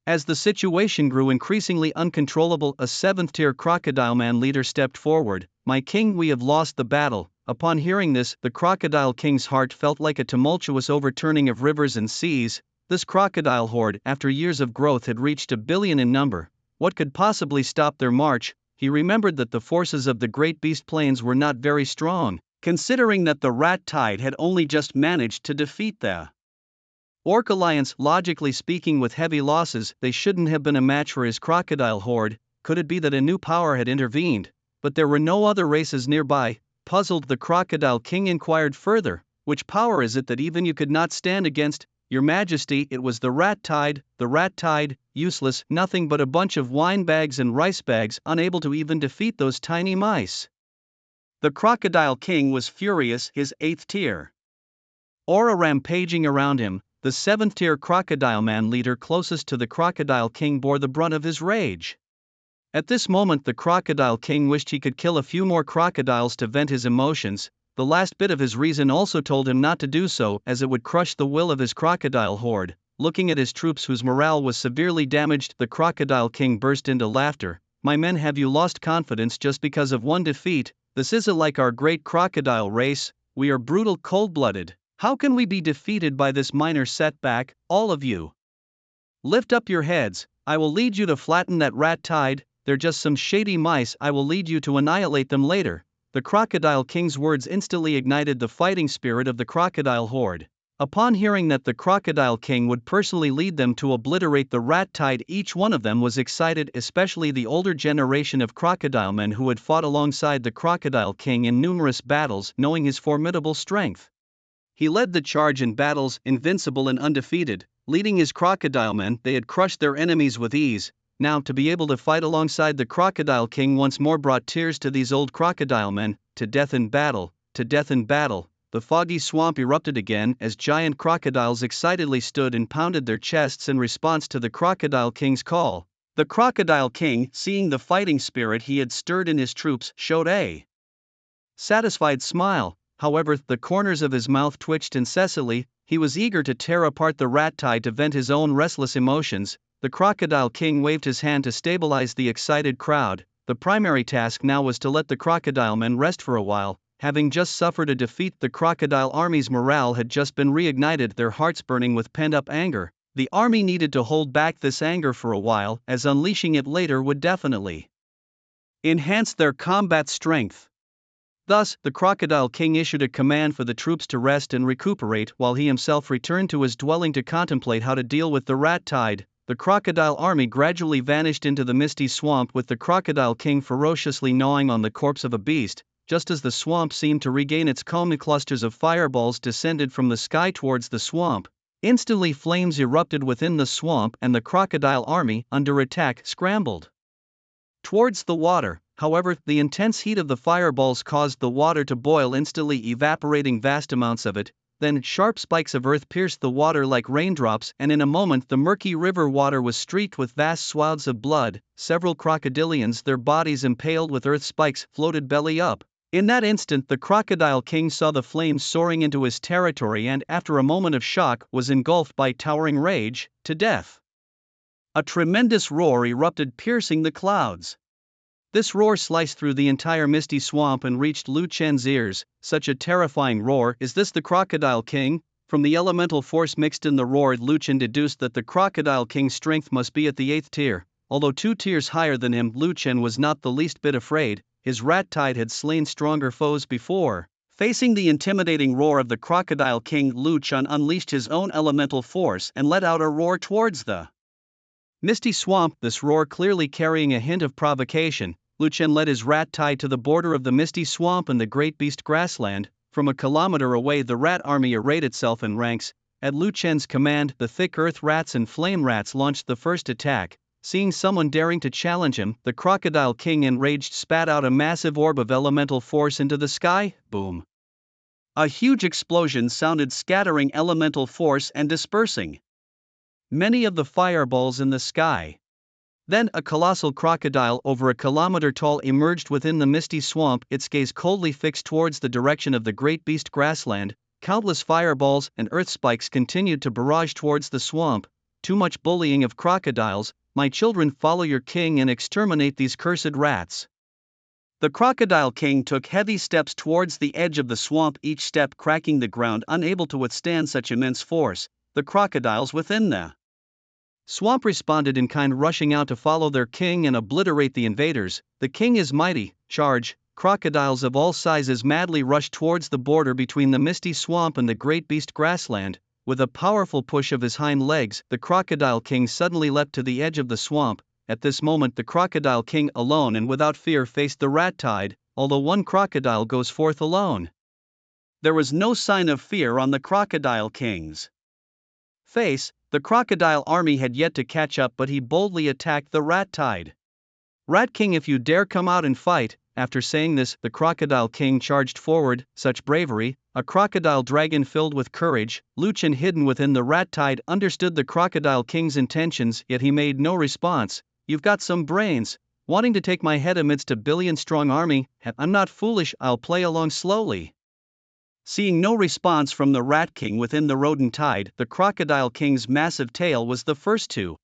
As the situation grew increasingly uncontrollable, a 7th-tier crocodile man leader stepped forward. My king, we have lost the battle. Upon hearing this, the crocodile king's heart felt like a tumultuous overturning of rivers and seas. This crocodile horde, after years of growth, had reached 1 billion in number. What could possibly stop their march? He remembered that the forces of the Great Beast Plains were not very strong, considering that the rat tide had only just managed to defeat the Orc Alliance. Logically speaking, with heavy losses, they shouldn't have been a match for his crocodile horde. Could it be that a new power had intervened? But there were no other races nearby. Puzzled, the crocodile king inquired further, which power is it that even you could not stand against? Your Majesty, it was the rat tide. The rat tide, useless, nothing but a bunch of wine bags and rice bags, unable to even defeat those tiny mice. The crocodile king was furious, his 8th tier aura rampaging around him. The 7th-tier crocodile man leader closest to the crocodile king bore the brunt of his rage. At this moment, the crocodile king wished he could kill a few more crocodiles to vent his emotions. The last bit of his reason also told him not to do so, as it would crush the will of his crocodile horde. Looking at his troops, whose morale was severely damaged, the crocodile king burst into laughter. My men, have you lost confidence just because of one defeat? This isn't like our great crocodile race. We are brutal, cold-blooded. How can we be defeated by this minor setback, all of you? Lift up your heads. I will lead you to flatten that rat tide. They're just some shady mice. I will lead you to annihilate them later. The crocodile king's words instantly ignited the fighting spirit of the crocodile horde. Upon hearing that the Crocodile King would personally lead them to obliterate the rat tide, each one of them was excited, especially the older generation of crocodile men who had fought alongside the Crocodile King in numerous battles, knowing his formidable strength. He led the charge in battles, invincible and undefeated, leading his crocodile men. They had crushed their enemies with ease. Now to be able to fight alongside the Crocodile King once more brought tears to these old crocodile men. To death in battle, to death in battle. The foggy swamp erupted again as giant crocodiles excitedly stood and pounded their chests in response to the Crocodile King's call. The Crocodile King, seeing the fighting spirit he had stirred in his troops, showed a satisfied smile. However, the corners of his mouth twitched incessantly. He was eager to tear apart the rat tide to vent his own restless emotions. The Crocodile King waved his hand to stabilize the excited crowd. The primary task now was to let the crocodile men rest for a while. Having just suffered a defeat, the crocodile army's morale had just been reignited, their hearts burning with pent-up anger. The army needed to hold back this anger for a while, as unleashing it later would definitely enhance their combat strength. Thus, the Crocodile King issued a command for the troops to rest and recuperate while he himself returned to his dwelling to contemplate how to deal with the rat tide. The crocodile army gradually vanished into the misty swamp, with the Crocodile King ferociously gnawing on the corpse of a beast. Just as the swamp seemed to regain its calm, clusters of fireballs descended from the sky towards the swamp. Instantly flames erupted within the swamp and the crocodile army, under attack, scrambled towards the water. However, the intense heat of the fireballs caused the water to boil, instantly evaporating vast amounts of it. Then sharp spikes of earth pierced the water like raindrops, and in a moment the murky river water was streaked with vast swaths of blood. Several crocodilians, their bodies impaled with earth spikes, floated belly up. In that instant the Crocodile King saw the flames soaring into his territory and, after a moment of shock, was engulfed by towering rage, to death. A tremendous roar erupted, piercing the clouds. This roar sliced through the entire misty swamp and reached Lu Chen's ears. Such a terrifying roar! Is this the Crocodile King? From the elemental force mixed in the roar, Lu Chen deduced that the Crocodile King's strength must be at the 8th tier. Although 2 tiers higher than him, Lu Chen was not the least bit afraid. His rat tide had slain stronger foes before. Facing the intimidating roar of the Crocodile King, Lu Chen unleashed his own elemental force and let out a roar towards the misty swamp, this roar clearly carrying a hint of provocation. Lu Chen led his rat tide to the border of the misty swamp and the great beast grassland. From a kilometer away, the rat army arrayed itself in ranks. At Lu Chen's command, the thick earth rats and flame rats launched the first attack. Seeing someone daring to challenge him, the Crocodile King, enraged, spat out a massive orb of elemental force into the sky. Boom! A huge explosion sounded, scattering elemental force and dispersing many of the fireballs in the sky. Then a colossal crocodile, over a kilometer tall, emerged within the misty swamp, its gaze coldly fixed towards the direction of the great beast grassland. Countless fireballs and earth spikes continued to barrage towards the swamp. Too much bullying of crocodiles. My children, follow your king and exterminate these cursed rats. The Crocodile King took heavy steps towards the edge of the swamp, each step cracking the ground, unable to withstand such immense force. The crocodiles within the swamp responded in kind, rushing out to follow their king and obliterate the invaders. The king is mighty. Charge! Crocodiles of all sizes madly rushed towards the border between the misty swamp and the great beast grassland. With a powerful push of his hind legs, the Crocodile King suddenly leapt to the edge of the swamp. At this moment the Crocodile King, alone and without fear, faced the rat tide. Although one crocodile goes forth alone, there was no sign of fear on the Crocodile King's face. The crocodile army had yet to catch up, but he boldly attacked the rat tide. Rat King, if you dare, come out and fight. After saying this, the Crocodile King charged forward. Such bravery! A crocodile dragon filled with courage. Lu Chen, hidden within the rat tide, understood the Crocodile King's intentions, yet he made no response. You've got some brains, wanting to take my head amidst a billion-strong army. I'm not foolish, I'll play along slowly. Seeing no response from the Rat King within the rodent tide, the Crocodile King's massive tail was the first to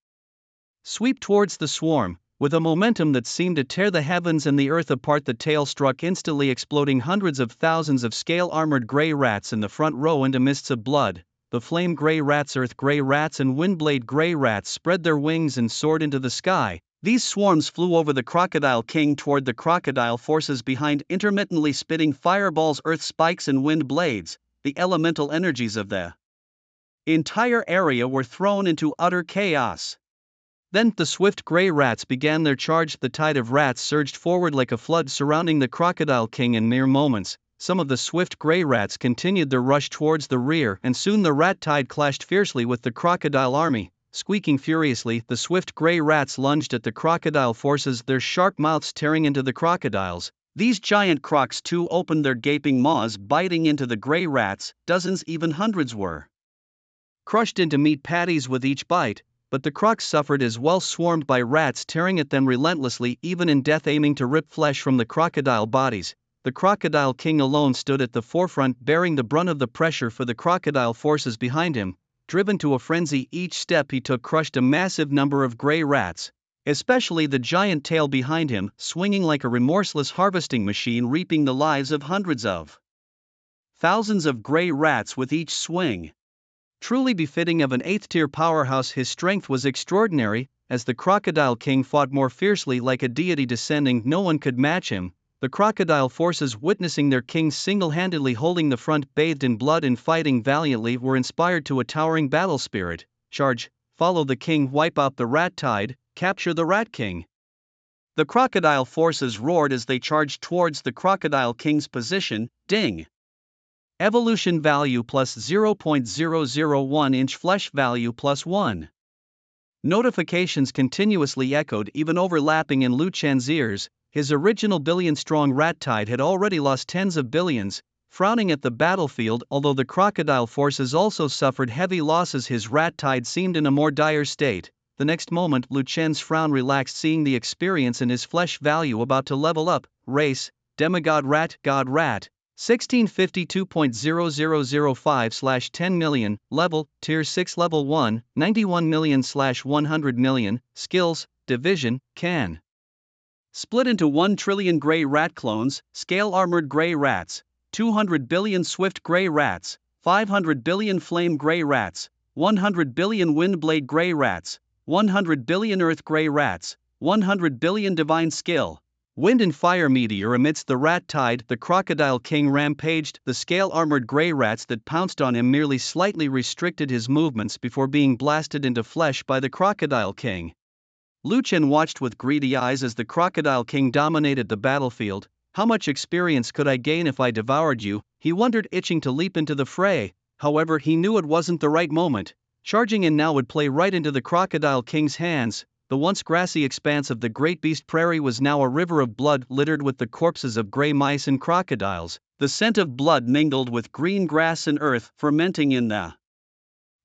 sweep towards the swarm. With a momentum that seemed to tear the heavens and the earth apart, the tail struck, instantly exploding hundreds of thousands of scale-armored gray rats in the front row into mists of blood. The flame gray rats, earth gray rats and windblade gray rats spread their wings and soared into the sky. These swarms flew over the Crocodile King toward the crocodile forces behind, intermittently spitting fireballs, earth spikes and wind blades. The elemental energies of the entire area were thrown into utter chaos. Then the swift gray rats began their charge. The tide of rats surged forward like a flood surrounding the Crocodile King in mere moments. Some of the swift gray rats continued their rush towards the rear, and soon the rat tide clashed fiercely with the crocodile army. Squeaking furiously, the swift gray rats lunged at the crocodile forces, their sharp mouths tearing into the crocodiles. These giant crocs too opened their gaping maws, biting into the gray rats. Dozens, even hundreds, were crushed into meat patties with each bite, but the crocs suffered as well, swarmed by rats tearing at them relentlessly, even in death aiming to rip flesh from the crocodile bodies. The Crocodile King alone stood at the forefront, bearing the brunt of the pressure for the crocodile forces behind him. Driven to a frenzy, each step he took crushed a massive number of gray rats, especially the giant tail behind him, swinging like a remorseless harvesting machine, reaping the lives of hundreds of thousands of gray rats with each swing. Truly befitting of an 8th-tier powerhouse, his strength was extraordinary. As the Crocodile King fought more fiercely like a deity descending, no one could match him. The crocodile forces, witnessing their king single-handedly holding the front, bathed in blood and fighting valiantly, were inspired to a towering battle spirit. Charge, follow the king, wipe out the rat tide, capture the Rat King. The crocodile forces roared as they charged towards the Crocodile King's position. Ding! Evolution value plus 0.001 inch, flesh value plus 1. Notifications continuously echoed, even overlapping in Liu Chen's ears. His original billion-strong rat tide had already lost tens of billions. Frowning at the battlefield, although the crocodile forces also suffered heavy losses, his rat tide seemed in a more dire state. The next moment, Liu Chen's frown relaxed, seeing the experience in his flesh value about to level up. Race, Demigod Rat, God Rat. 1652.0005/10 million. Level, Tier 6 Level 1, 91 million/100 million. Skills, Division, Can split into 1 trillion gray rat clones, scale armored gray rats, 200 billion swift gray rats, 500 billion flame gray rats, 100 billion windblade gray rats, 100 billion earth gray rats, 100 billion divine skill. Wind and fire meteor amidst the rat tide. The Crocodile King rampaged. The scale-armored gray rats that pounced on him merely slightly restricted his movements before being blasted into flesh by the Crocodile King. Liu Chen watched with greedy eyes as the Crocodile King dominated the battlefield. How much experience could I gain if I devoured you? He wondered, itching to leap into the fray. However, he knew it wasn't the right moment. Charging in now would play right into the Crocodile King's hands. The once grassy expanse of the great beast prairie was now a river of blood, littered with the corpses of gray mice and crocodiles. The scent of blood mingled with green grass and earth, fermenting in the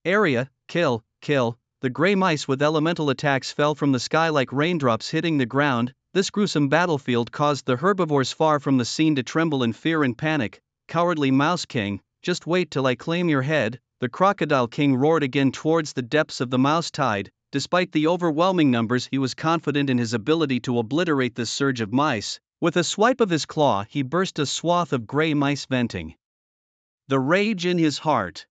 area. Kill, kill. The gray mice with elemental attacks fell from the sky like raindrops hitting the ground. This gruesome battlefield caused the herbivores far from the scene to tremble in fear and panic. Cowardly Mouse King, just wait till I claim your head. The Crocodile King roared again towards the depths of the mouse tide. Despite the overwhelming numbers, he was confident in his ability to obliterate this surge of mice. With a swipe of his claw, he burst a swath of gray mice, venting the rage in his heart.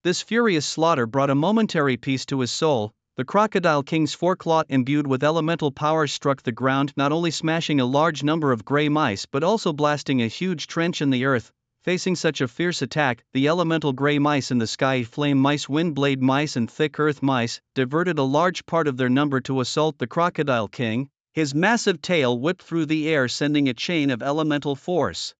This furious slaughter brought a momentary peace to his soul. The Crocodile King's foreclaw, imbued with elemental power, struck the ground, not only smashing a large number of gray mice but also blasting a huge trench in the earth. Facing such a fierce attack, the elemental gray mice in the sky, flame mice, windblade mice and thick earth mice, diverted a large part of their number to assault the Crocodile King. His massive tail whipped through the air, sending a chain of elemental force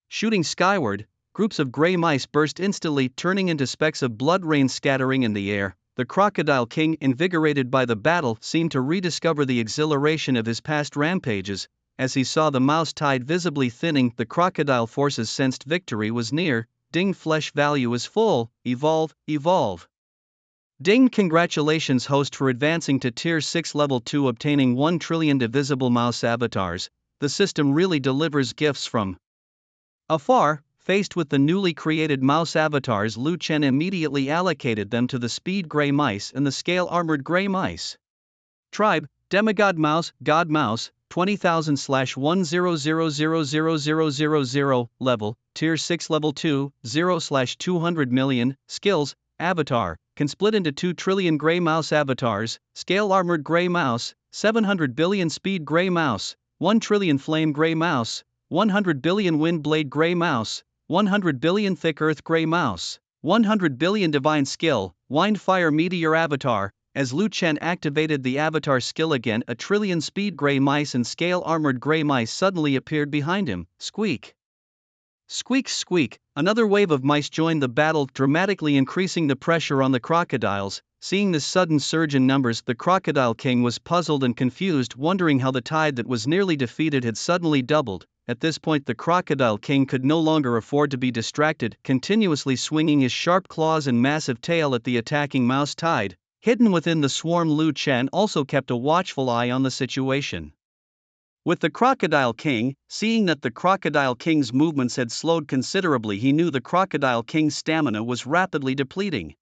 shooting skyward. Groups of gray mice burst instantly, turning into specks of blood rain scattering in the air. The Crocodile King, invigorated by the battle, seemed to rediscover the exhilaration of his past rampages. As he saw the mouse tide visibly thinning, the crocodile forces sensed victory was near. Ding, flesh value is full. Evolve, evolve. Ding, congratulations host for advancing to Tier 6 Level 2, obtaining 1 trillion divisible mouse avatars. The system really delivers gifts from afar. Faced with the newly created mouse avatars, Liu Chen immediately allocated them to the speed gray mice and the scale-armored gray mice. Tribe, Demigod Mouse, God Mouse, 20,000/100000000. Level, Tier 6 Level 2, 0/200 million. Skills, Avatar, can split into 2 trillion gray mouse avatars. Scale-armored gray mouse, 700 billion speed gray mouse, 1 trillion flame gray mouse, 100 billion windblade gray mouse, 100 billion thick earth gray mouse. 100 billion divine skill, wind fire meteor avatar. As Lu Chen activated the avatar skill again, a trillion speed gray mice and scale armored gray mice suddenly appeared behind him. Squeak. Squeak squeak, another wave of mice joined the battle, dramatically increasing the pressure on the crocodiles. Seeing this sudden surge in numbers, the Crocodile King was puzzled and confused, wondering how the tide that was nearly defeated had suddenly doubled. At this point the Crocodile King could no longer afford to be distracted, continuously swinging his sharp claws and massive tail at the attacking mouse tide. Hidden within the swarm, Lu Chen also kept a watchful eye on the situation. With the Crocodile King, seeing that the Crocodile King's movements had slowed considerably, he knew the Crocodile King's stamina was rapidly depleting.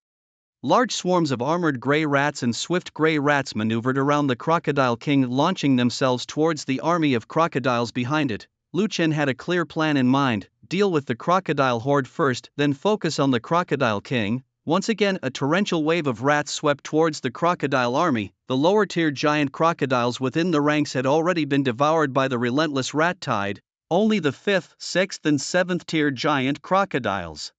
Large swarms of armored gray rats and swift gray rats maneuvered around the Crocodile King, launching themselves towards the army of crocodiles behind it. Lu Chen had a clear plan in mind: deal with the crocodile horde first, then focus on the Crocodile King. Once again, a torrential wave of rats swept towards the crocodile army. The lower-tier giant crocodiles within the ranks had already been devoured by the relentless rat tide. Only the 5th, 6th and 7th-tier giant crocodiles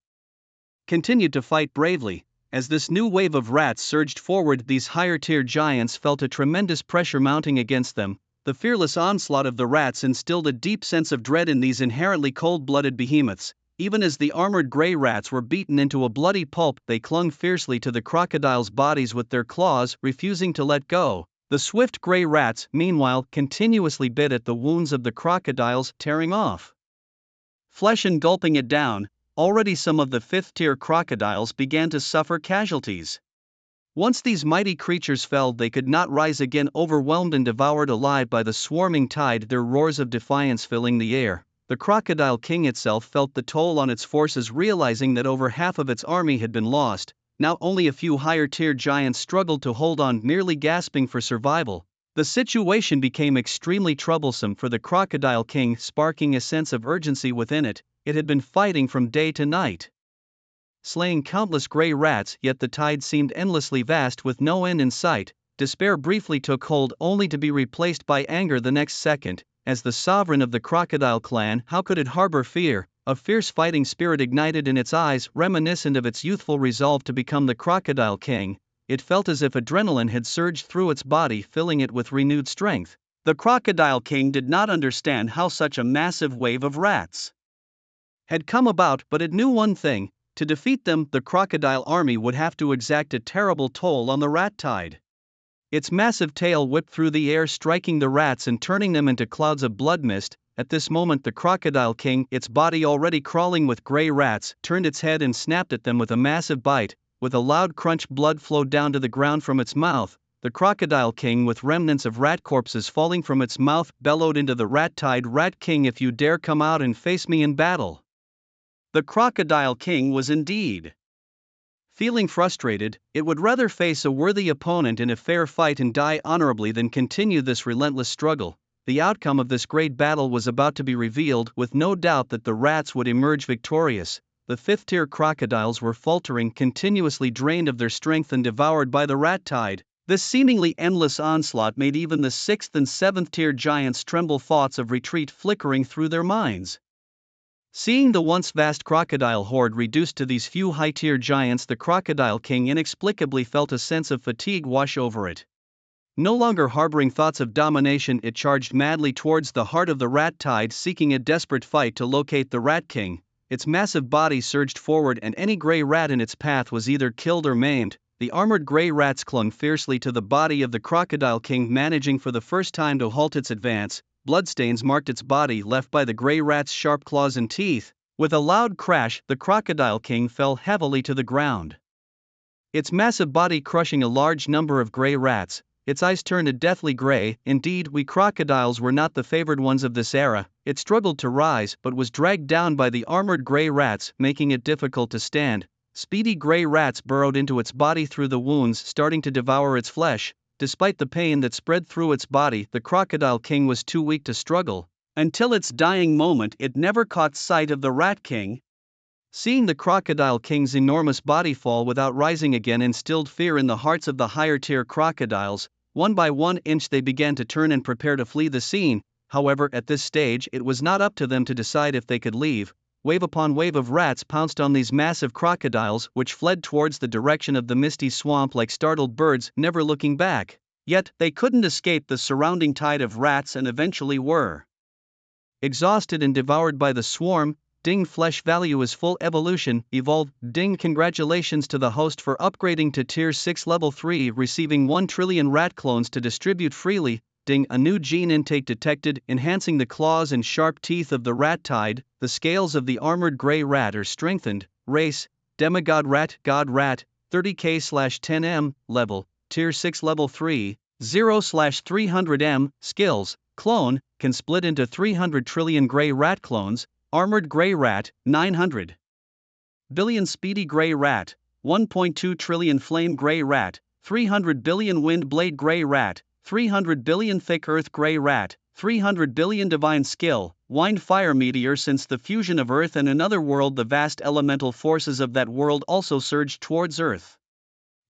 continued to fight bravely. As this new wave of rats surged forward, these higher-tier giants felt a tremendous pressure mounting against them. The fearless onslaught of the rats instilled a deep sense of dread in these inherently cold-blooded behemoths. Even as the armored gray rats were beaten into a bloody pulp, they clung fiercely to the crocodiles' bodies with their claws, refusing to let go. The swift gray rats, meanwhile, continuously bit at the wounds of the crocodiles, tearing off flesh and gulping it down. Already some of the 5th-tier crocodiles began to suffer casualties. Once these mighty creatures fell, they could not rise again, overwhelmed and devoured alive by the swarming tide, their roars of defiance filling the air. The Crocodile King itself felt the toll on its forces, realizing that over half of its army had been lost. Now only a few higher-tier giants struggled to hold on, merely gasping for survival. The situation became extremely troublesome for the Crocodile King, sparking a sense of urgency within it. It had been fighting from day to night, slaying countless gray rats, yet the tide seemed endlessly vast with no end in sight. Despair briefly took hold, only to be replaced by anger the next second. As the sovereign of the crocodile clan, how could it harbor fear? A fierce fighting spirit ignited in its eyes, reminiscent of its youthful resolve to become the Crocodile King. It felt as if adrenaline had surged through its body, filling it with renewed strength. The Crocodile King did not understand how such a massive wave of rats had come about, but it knew one thing: to defeat them, the crocodile army would have to exact a terrible toll on the rat tide. Its massive tail whipped through the air, striking the rats and turning them into clouds of blood mist. At this moment the Crocodile King, its body already crawling with gray rats, turned its head and snapped at them with a massive bite. With a loud crunch, blood flowed down to the ground from its mouth. The Crocodile King, with remnants of rat corpses falling from its mouth, bellowed into the rat tide, "Rat King, if you dare come out and face me in battle." The Crocodile King was indeed feeling frustrated. It would rather face a worthy opponent in a fair fight and die honorably than continue this relentless struggle. The outcome of this great battle was about to be revealed, with no doubt that the rats would emerge victorious. The 5th-tier crocodiles were faltering, continuously drained of their strength and devoured by the rat tide. This seemingly endless onslaught made even the 6th and 7th-tier giants tremble, thoughts of retreat flickering through their minds. Seeing the once vast crocodile horde reduced to these few high-tier giants, the Crocodile King inexplicably felt a sense of fatigue wash over it. No longer harboring thoughts of domination, it charged madly towards the heart of the rat tide, seeking a desperate fight to locate the Rat King. Its massive body surged forward, and any gray rat in its path was either killed or maimed. The armored gray rats clung fiercely to the body of the Crocodile King, managing for the first time to halt its advance. Bloodstains marked its body, left by the gray rat's sharp claws and teeth. With a loud crash, the Crocodile King fell heavily to the ground, its massive body crushing a large number of gray rats. Its eyes turned a deathly gray. Indeed, we crocodiles were not the favored ones of this era. It struggled to rise, but was dragged down by the armored gray rats, making it difficult to stand. Speedy gray rats burrowed into its body through the wounds, starting to devour its flesh. Despite the pain that spread through its body, the Crocodile King was too weak to struggle. Until its dying moment, it never caught sight of the Rat King. Seeing the Crocodile King's enormous body fall without rising again instilled fear in the hearts of the higher-tier crocodiles. One by 1 inch they began to turn and prepare to flee the scene. However, at this stage it was not up to them to decide if they could leave. wave upon wave of rats pounced on these massive crocodiles, which fled towards the direction of the misty swamp like startled birds, never looking back. Yet, they couldn't escape the surrounding tide of rats and eventually were exhausted and devoured by the swarm. Ding flesh value is full evolution, evolved. Ding congratulations to the host for upgrading to tier 6 level 3, receiving 1 trillion rat clones to distribute freely. Ding, a new gene intake detected, enhancing the claws and sharp teeth of the rat tide. The scales of the armored gray rat are strengthened. Race, demigod rat, god rat, 30k/10m, level, tier 6 level 3, 0/300m, skills, clone, can split into 300 trillion gray rat clones. Armored gray rat, 900 billion speedy gray rat, 1.2 trillion flame gray rat, 300 billion wind blade gray rat, 300 billion thick earth gray rat, 300 billion divine skill, wind fire meteor. Since the fusion of Earth and another world, the vast elemental forces of that world also surged towards Earth.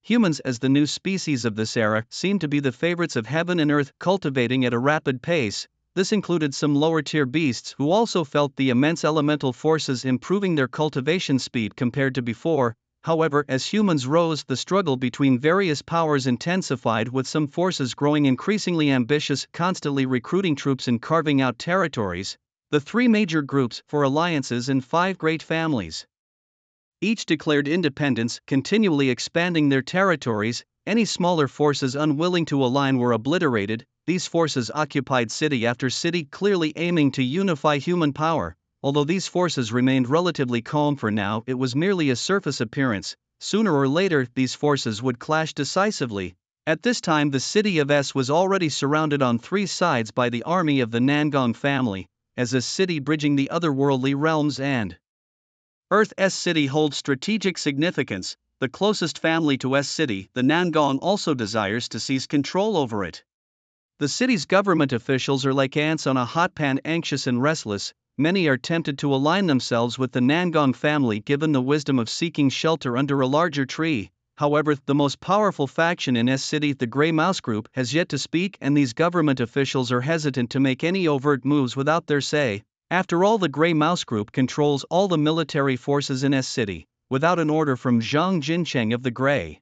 Humans, as the new species of this era, seemed to be the favorites of heaven and earth, cultivating at a rapid pace. This included some lower-tier beasts who also felt the immense elemental forces improving their cultivation speed compared to before. However, as humans rose, the struggle between various powers intensified, with some forces growing increasingly ambitious, constantly recruiting troops and carving out territories. The 3 major groups, 4 alliances and 5 great families, each declared independence, continually expanding their territories. Any smaller forces unwilling to align were obliterated. These forces occupied city after city, clearly aiming to unify human power. Although these forces remained relatively calm for now, it was merely a surface appearance. Sooner or later, these forces would clash decisively. At this time, the city of S was already surrounded on 3 sides by the army of the Nangong family, as a city bridging the otherworldly realms and Earth. S city holds strategic significance. The closest family to S city, the Nangong, also desires to seize control over it. The city's government officials are like ants on a hot pan, anxious and restless. Many are tempted to align themselves with the Nangong family, given the wisdom of seeking shelter under a larger tree. However, the most powerful faction in S city, the Grey Mouse Group, has yet to speak, and these government officials are hesitant to make any overt moves without their say. After all, the Grey Mouse Group controls all the military forces in S city. Without an order from Zhang Jincheng of the Grey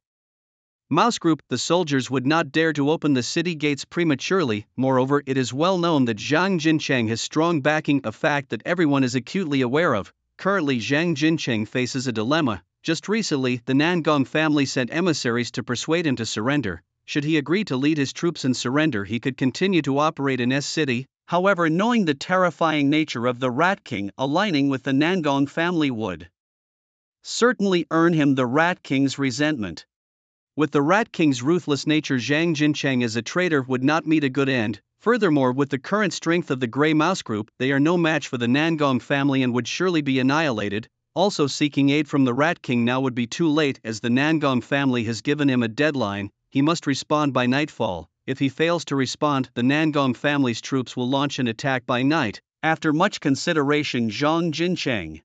Mouse Group, the soldiers would not dare to open the city gates prematurely. Moreover, it is well known that Zhang Jincheng has strong backing, a fact that everyone is acutely aware of. Currently, Zhang Jincheng faces a dilemma. Just recently, the Nangong family sent emissaries to persuade him to surrender. Should he agree to lead his troops and surrender, he could continue to operate in S city. However, knowing the terrifying nature of the Rat King, aligning with the Nangong family would certainly earn him the Rat King's resentment. With the Rat King's ruthless nature, Zhang Jincheng as a traitor would not meet a good end. Furthermore, with the current strength of the Grey Mouse Group, they are no match for the Nangong family and would surely be annihilated. Also, seeking aid from the Rat King now would be too late, as the Nangong family has given him a deadline. He must respond by nightfall. If he fails to respond, the Nangong family's troops will launch an attack by night. After much consideration, Zhang Jincheng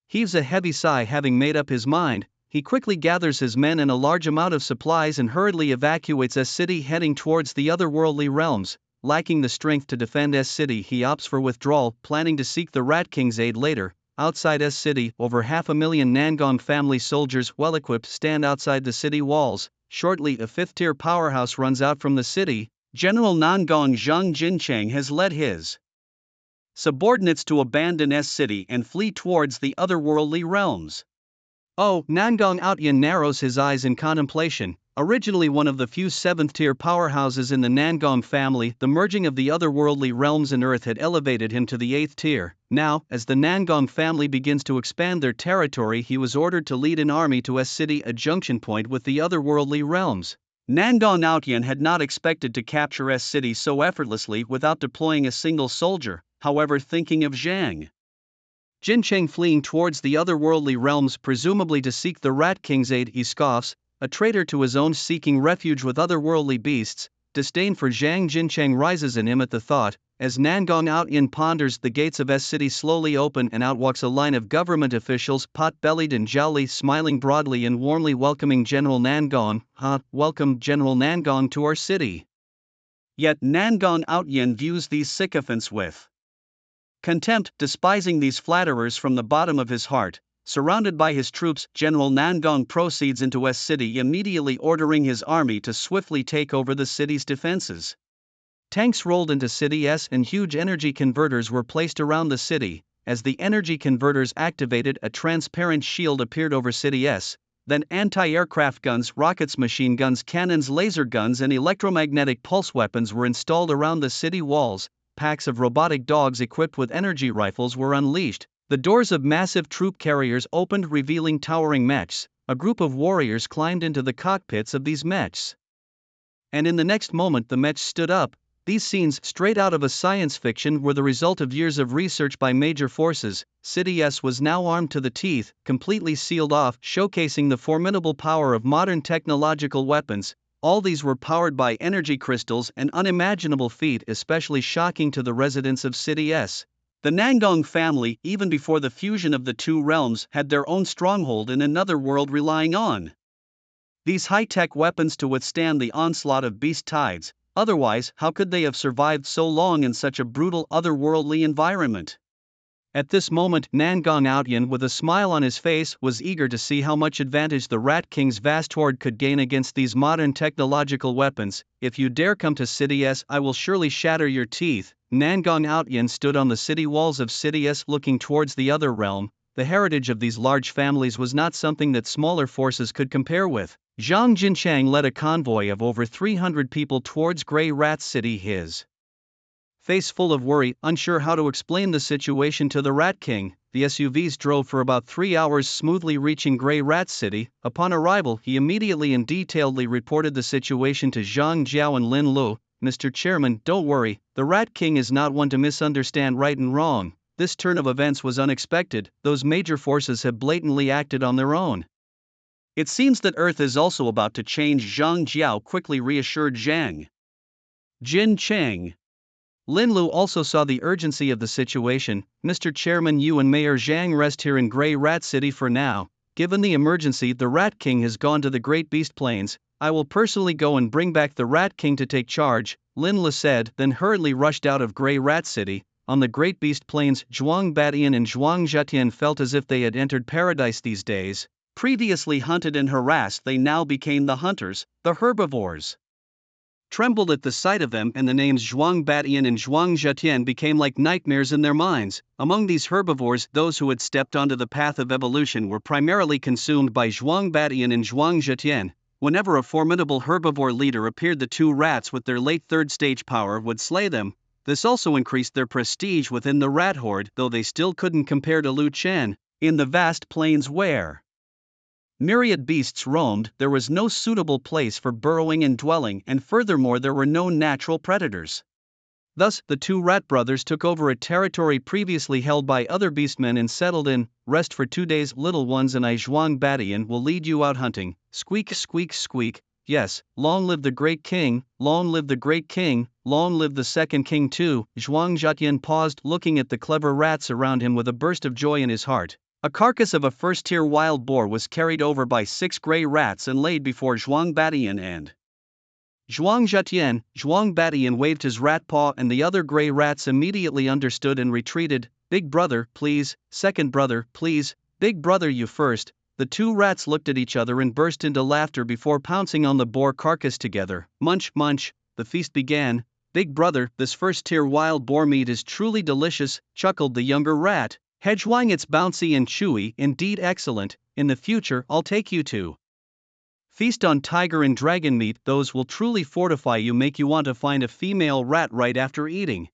heaves a heavy sigh, having made up his mind. He quickly gathers his men and a large amount of supplies and hurriedly evacuates S city, heading towards the otherworldly realms. Lacking the strength to defend S city, he opts for withdrawal, planning to seek the Rat King's aid later. Outside S city, over 500,000 Nangong family soldiers, well equipped, stand outside the city walls. Shortly, a 5th-tier powerhouse runs out from the city. General Nangong Zhang Jincheng has led his subordinates to abandon S city and flee towards the otherworldly realms. Oh, Nangong Outyan narrows his eyes in contemplation. Originally one of the few 7th-tier powerhouses in the Nangong family, the merging of the otherworldly realms and Earth had elevated him to the 8th tier. Now, as the Nangong family begins to expand their territory, he was ordered to lead an army to S city, a junction point with the otherworldly realms. Nangong Outyan had not expected to capture S city so effortlessly without deploying a single soldier. However, thinking of Zhang Jincheng fleeing towards the otherworldly realms, presumably to seek the Rat King's aid, he scoffs. A traitor to his own, seeking refuge with otherworldly beasts. Disdain for Zhang Jincheng rises in him at the thought. As Nangong Outyan ponders, the gates of S city slowly open and out walks a line of government officials, pot-bellied and jowly, smiling broadly and warmly welcoming General Nangong. Welcome, General Nangong, to our city. Yet Nangong Outyan views these sycophants with Contempt, despising these flatterers from the bottom of his heart, surrounded by his troops, General Nangong proceeds into West City, immediately ordering his army to swiftly take over the city's defenses. Tanks rolled into City S and huge energy converters were placed around the city. As the energy converters activated, a transparent shield appeared over City S. Then anti-aircraft guns, rockets, machine guns, cannons, laser guns and electromagnetic pulse weapons were installed around the city walls. Packs of robotic dogs equipped with energy rifles were unleashed. The doors of massive troop carriers opened, revealing towering mechs. A group of warriors climbed into the cockpits of these mechs. And in the next moment the mechs stood up. These scenes, straight out of a science fiction, were the result of years of research by major forces. City S was now armed to the teeth, completely sealed off, showcasing the formidable power of modern technological weapons. All these were powered by energy crystals, an unimaginable feat especially shocking to the residents of City S. The Nangong family, even before the fusion of the two realms, had their own stronghold in another world relying on these high-tech weapons to withstand the onslaught of beast tides. Otherwise, how could they have survived so long in such a brutal, otherworldly environment? At this moment, Nangong Outyan, with a smile on his face, was eager to see how much advantage the Rat King's vast horde could gain against these modern technological weapons. If you dare come to City S, I will surely shatter your teeth. Nangong Outyan stood on the city walls of City S looking towards the other realm. The heritage of these large families was not something that smaller forces could compare with. Zhang Jinchang led a convoy of over 300 people towards Grey Rat City, his face full of worry, unsure how to explain the situation to the Rat King. The SUVs drove for about 3 hours, smoothly reaching Grey Rat City. Upon arrival, he immediately and detailedly reported the situation to Zhang Jiao and Lin Lu. Mr. Chairman, don't worry, the Rat King is not one to misunderstand right and wrong. This turn of events was unexpected. Those major forces have blatantly acted on their own. It seems that Earth is also about to change, Zhang Jiao quickly reassured Zhang Jincheng. Lin Lu also saw the urgency of the situation. Mr. Chairman, you and Mayor Zhang rest here in Grey Rat City for now. Given the emergency, the Rat King has gone to the Great Beast Plains. I will personally go and bring back the Rat King to take charge, Lin Lu said, then hurriedly rushed out of Grey Rat City. On the Great Beast Plains, Zhuang Batian and Zhuang Zhetian felt as if they had entered paradise these days. Previously hunted and harassed, they now became the hunters, the herbivores. Trembled at the sight of them, and the names Zhuang Batian and Zhuang Zhetian became like nightmares in their minds. Among these herbivores, those who had stepped onto the path of evolution were primarily consumed by Zhuang Batian and Zhuang Zhetian. Whenever a formidable herbivore leader appeared, the two rats with their late third stage power would slay them. This also increased their prestige within the rat horde, though they still couldn't compare to Lu Chen. In the vast plains where myriad beasts roamed, there was no suitable place for burrowing and dwelling, and furthermore there were no natural predators. Thus, the two rat brothers took over a territory previously held by other beastmen and settled in. Rest for 2 days, little ones, and I, Zhuang Batian, will lead you out hunting. Squeak, squeak, squeak. Yes, long live the great king, long live the great king, long live the second king too. Zhuang Zhetian paused, looking at the clever rats around him with a burst of joy in his heart. A carcass of a first-tier wild boar was carried over by 6 grey rats and laid before Zhuang Batian and Zhuang Zhetian. Zhuang Batian waved his rat paw and the other grey rats immediately understood and retreated. Big brother, please, second brother, please, big brother, you first. The two rats looked at each other and burst into laughter before pouncing on the boar carcass together. Munch, munch, the feast began. Big brother, this first-tier wild boar meat is truly delicious, chuckled the younger rat. Hedgewang, it's bouncy and chewy, indeed excellent. In the future, I'll take you to feast on tiger and dragon meat. Those will truly fortify you, make you want to find a female rat right after eating.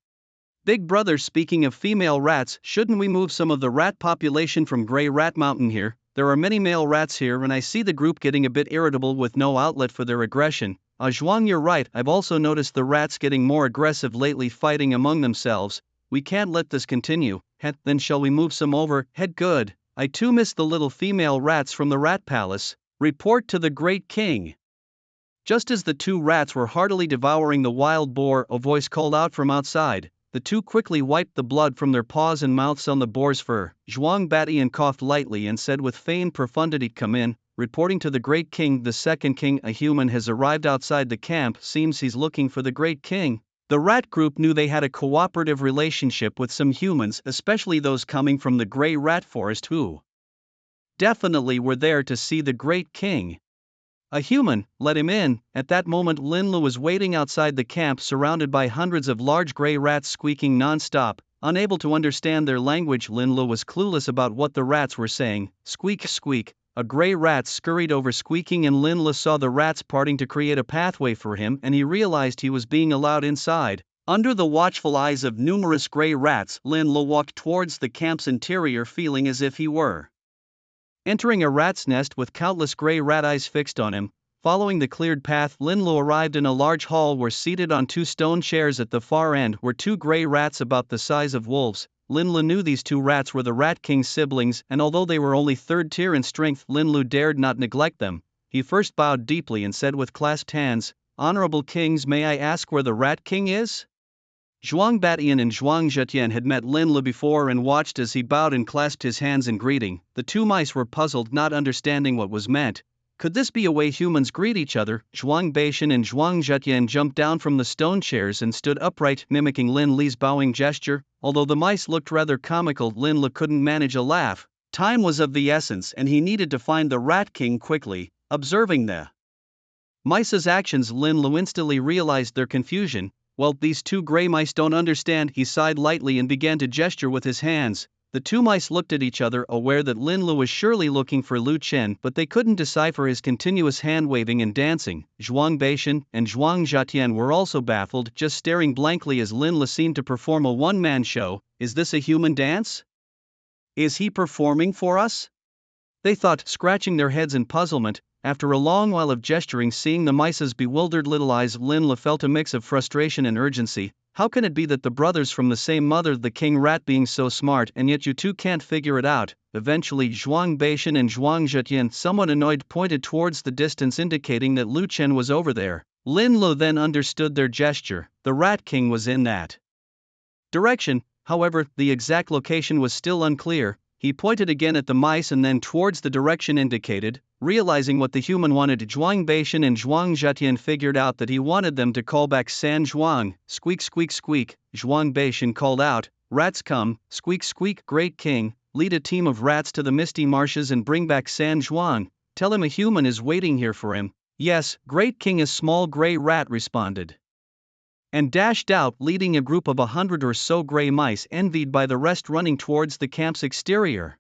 Big brother, speaking of female rats, shouldn't we move some of the rat population from Grey Rat Mountain here? There are many male rats here and I see the group getting a bit irritable with no outlet for their aggression. Zhuang, you're right, I've also noticed the rats getting more aggressive lately, fighting among themselves. We can't let this continue. Then shall we move some over? Head, good. I too miss the little female rats from the rat palace. Report to the great king. Just as the two rats were heartily devouring the wild boar, a voice called out from outside. The two quickly wiped the blood from their paws and mouths on the boar's fur. Zhuang Batian coughed lightly and said with feigned profundity, come in. Reporting to the great king, the second king, a human has arrived outside the camp, seems he's looking for the great king. The rat group knew they had a cooperative relationship with some humans, especially those coming from the Grey Rat Forest who definitely were there to see the great king. A human, let him in. At that moment Linlu was waiting outside the camp surrounded by hundreds of large grey rats squeaking non-stop. Unable to understand their language, Linlu was clueless about what the rats were saying. Squeak squeak. A grey rat scurried over squeaking and Linlu saw the rats parting to create a pathway for him and he realized he was being allowed inside. Under the watchful eyes of numerous grey rats, Linlu walked towards the camp's interior feeling as if he were entering a rat's nest with countless grey rat eyes fixed on him. Following the cleared path, Linlu arrived in a large hall where seated on two stone chairs at the far end were two grey rats about the size of wolves. Linlu knew these two rats were the Rat King's siblings, and although they were only third tier in strength, Linlu dared not neglect them. He first bowed deeply and said with clasped hands, "Honorable kings, may I ask where the Rat King is?" Zhuang Batian and Zhuang Zhetian had met Linlu before and watched as he bowed and clasped his hands in greeting. The two mice were puzzled, not understanding what was meant. Could this be a way humans greet each other? Zhuang Batian and Zhuang Zhetian jumped down from the stone chairs and stood upright, mimicking Lin Li's bowing gesture. Although the mice looked rather comical, Linlu couldn't manage a laugh. Time was of the essence and he needed to find the Rat King quickly. Observing the mice's actions, Linlu instantly realized their confusion. "Well, these two grey mice don't understand," he sighed lightly and began to gesture with his hands. The two mice looked at each other, aware that Linlu was surely looking for Lu Chen, but they couldn't decipher his continuous hand-waving and dancing. Zhuang Batian and Zhuang Zhatian were also baffled, just staring blankly as Linlu seemed to perform a one-man show. "Is this a human dance? Is he performing for us?" they thought, scratching their heads in puzzlement. After a long while of gesturing, seeing the mice's bewildered little eyes, Linlu felt a mix of frustration and urgency. How can it be that the brothers from the same mother, the king rat, being so smart, and yet you two can't figure it out? Eventually Zhuang Batian and Zhuang Zhetian, somewhat annoyed, pointed towards the distance indicating that Lu Chen was over there. Linlu then understood their gesture. The Rat King was in that direction. However, the exact location was still unclear. He pointed again at the mice and then towards the direction indicated. Realizing what the human wanted, Zhuang Batian and Zhuang Zhetian figured out that he wanted them to call back San Zhuang. Squeak squeak squeak. Zhuang Batian called out, "Rats come." Squeak squeak. "Great king, lead a team of rats to the misty marshes and bring back San Zhuang. Tell him a human is waiting here for him." "Yes, great king," a small grey rat responded and dashed out, leading a group of 100 or so grey mice, envied by the rest, running towards the camp's exterior.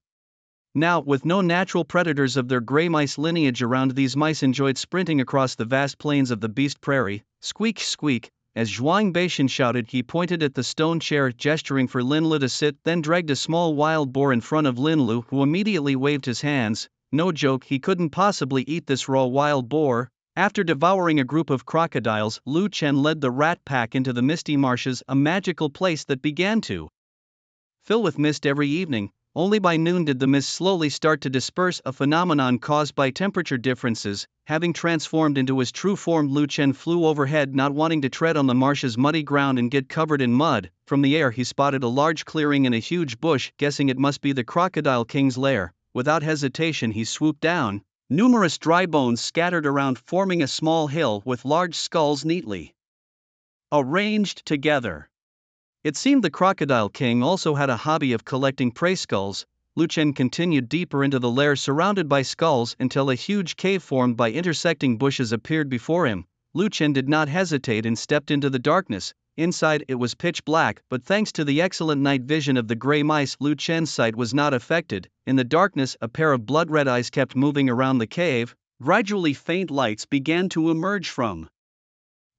Now, with no natural predators of their grey mice lineage around, these mice enjoyed sprinting across the vast plains of the beast prairie. Squeak squeak. As Zhuang Batian shouted, he pointed at the stone chair, gesturing for Linlu to sit, then dragged a small wild boar in front of Linlu, who immediately waved his hands. No joke, he couldn't possibly eat this raw wild boar. After devouring a group of crocodiles, Lu Chen led the rat pack into the misty marshes, a magical place that began to fill with mist every evening. Only by noon did the mist slowly start to disperse, a phenomenon caused by temperature differences. Having transformed into his true form, Lu Chen flew overhead, not wanting to tread on the marsh's muddy ground and get covered in mud. From the air he spotted a large clearing and a huge bush, guessing it must be the Crocodile King's lair. Without hesitation he swooped down. Numerous dry bones scattered around, forming a small hill with large skulls neatly arranged together. It seemed the Crocodile King also had a hobby of collecting prey skulls. Lu Chen continued deeper into the lair surrounded by skulls until a huge cave formed by intersecting bushes appeared before him. Lu Chen did not hesitate and stepped into the darkness. Inside it was pitch black, but thanks to the excellent night vision of the grey mice, Lu Chen's sight was not affected. In the darkness, a pair of blood-red eyes kept moving around the cave. Gradually faint lights began to emerge from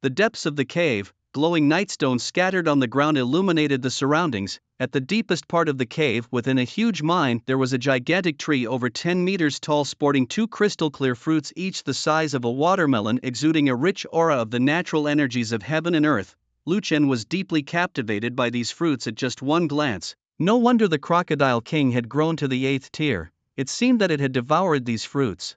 the depths of the cave. Glowing nightstones scattered on the ground illuminated the surroundings. At the deepest part of the cave, within a huge mine, there was a gigantic tree over 10 meters tall, sporting two crystal-clear fruits, each the size of a watermelon, exuding a rich aura of the natural energies of heaven and earth. Lu Chen was deeply captivated by these fruits at just one glance. No wonder the Crocodile King had grown to the 8th tier. It seemed that it had devoured these fruits.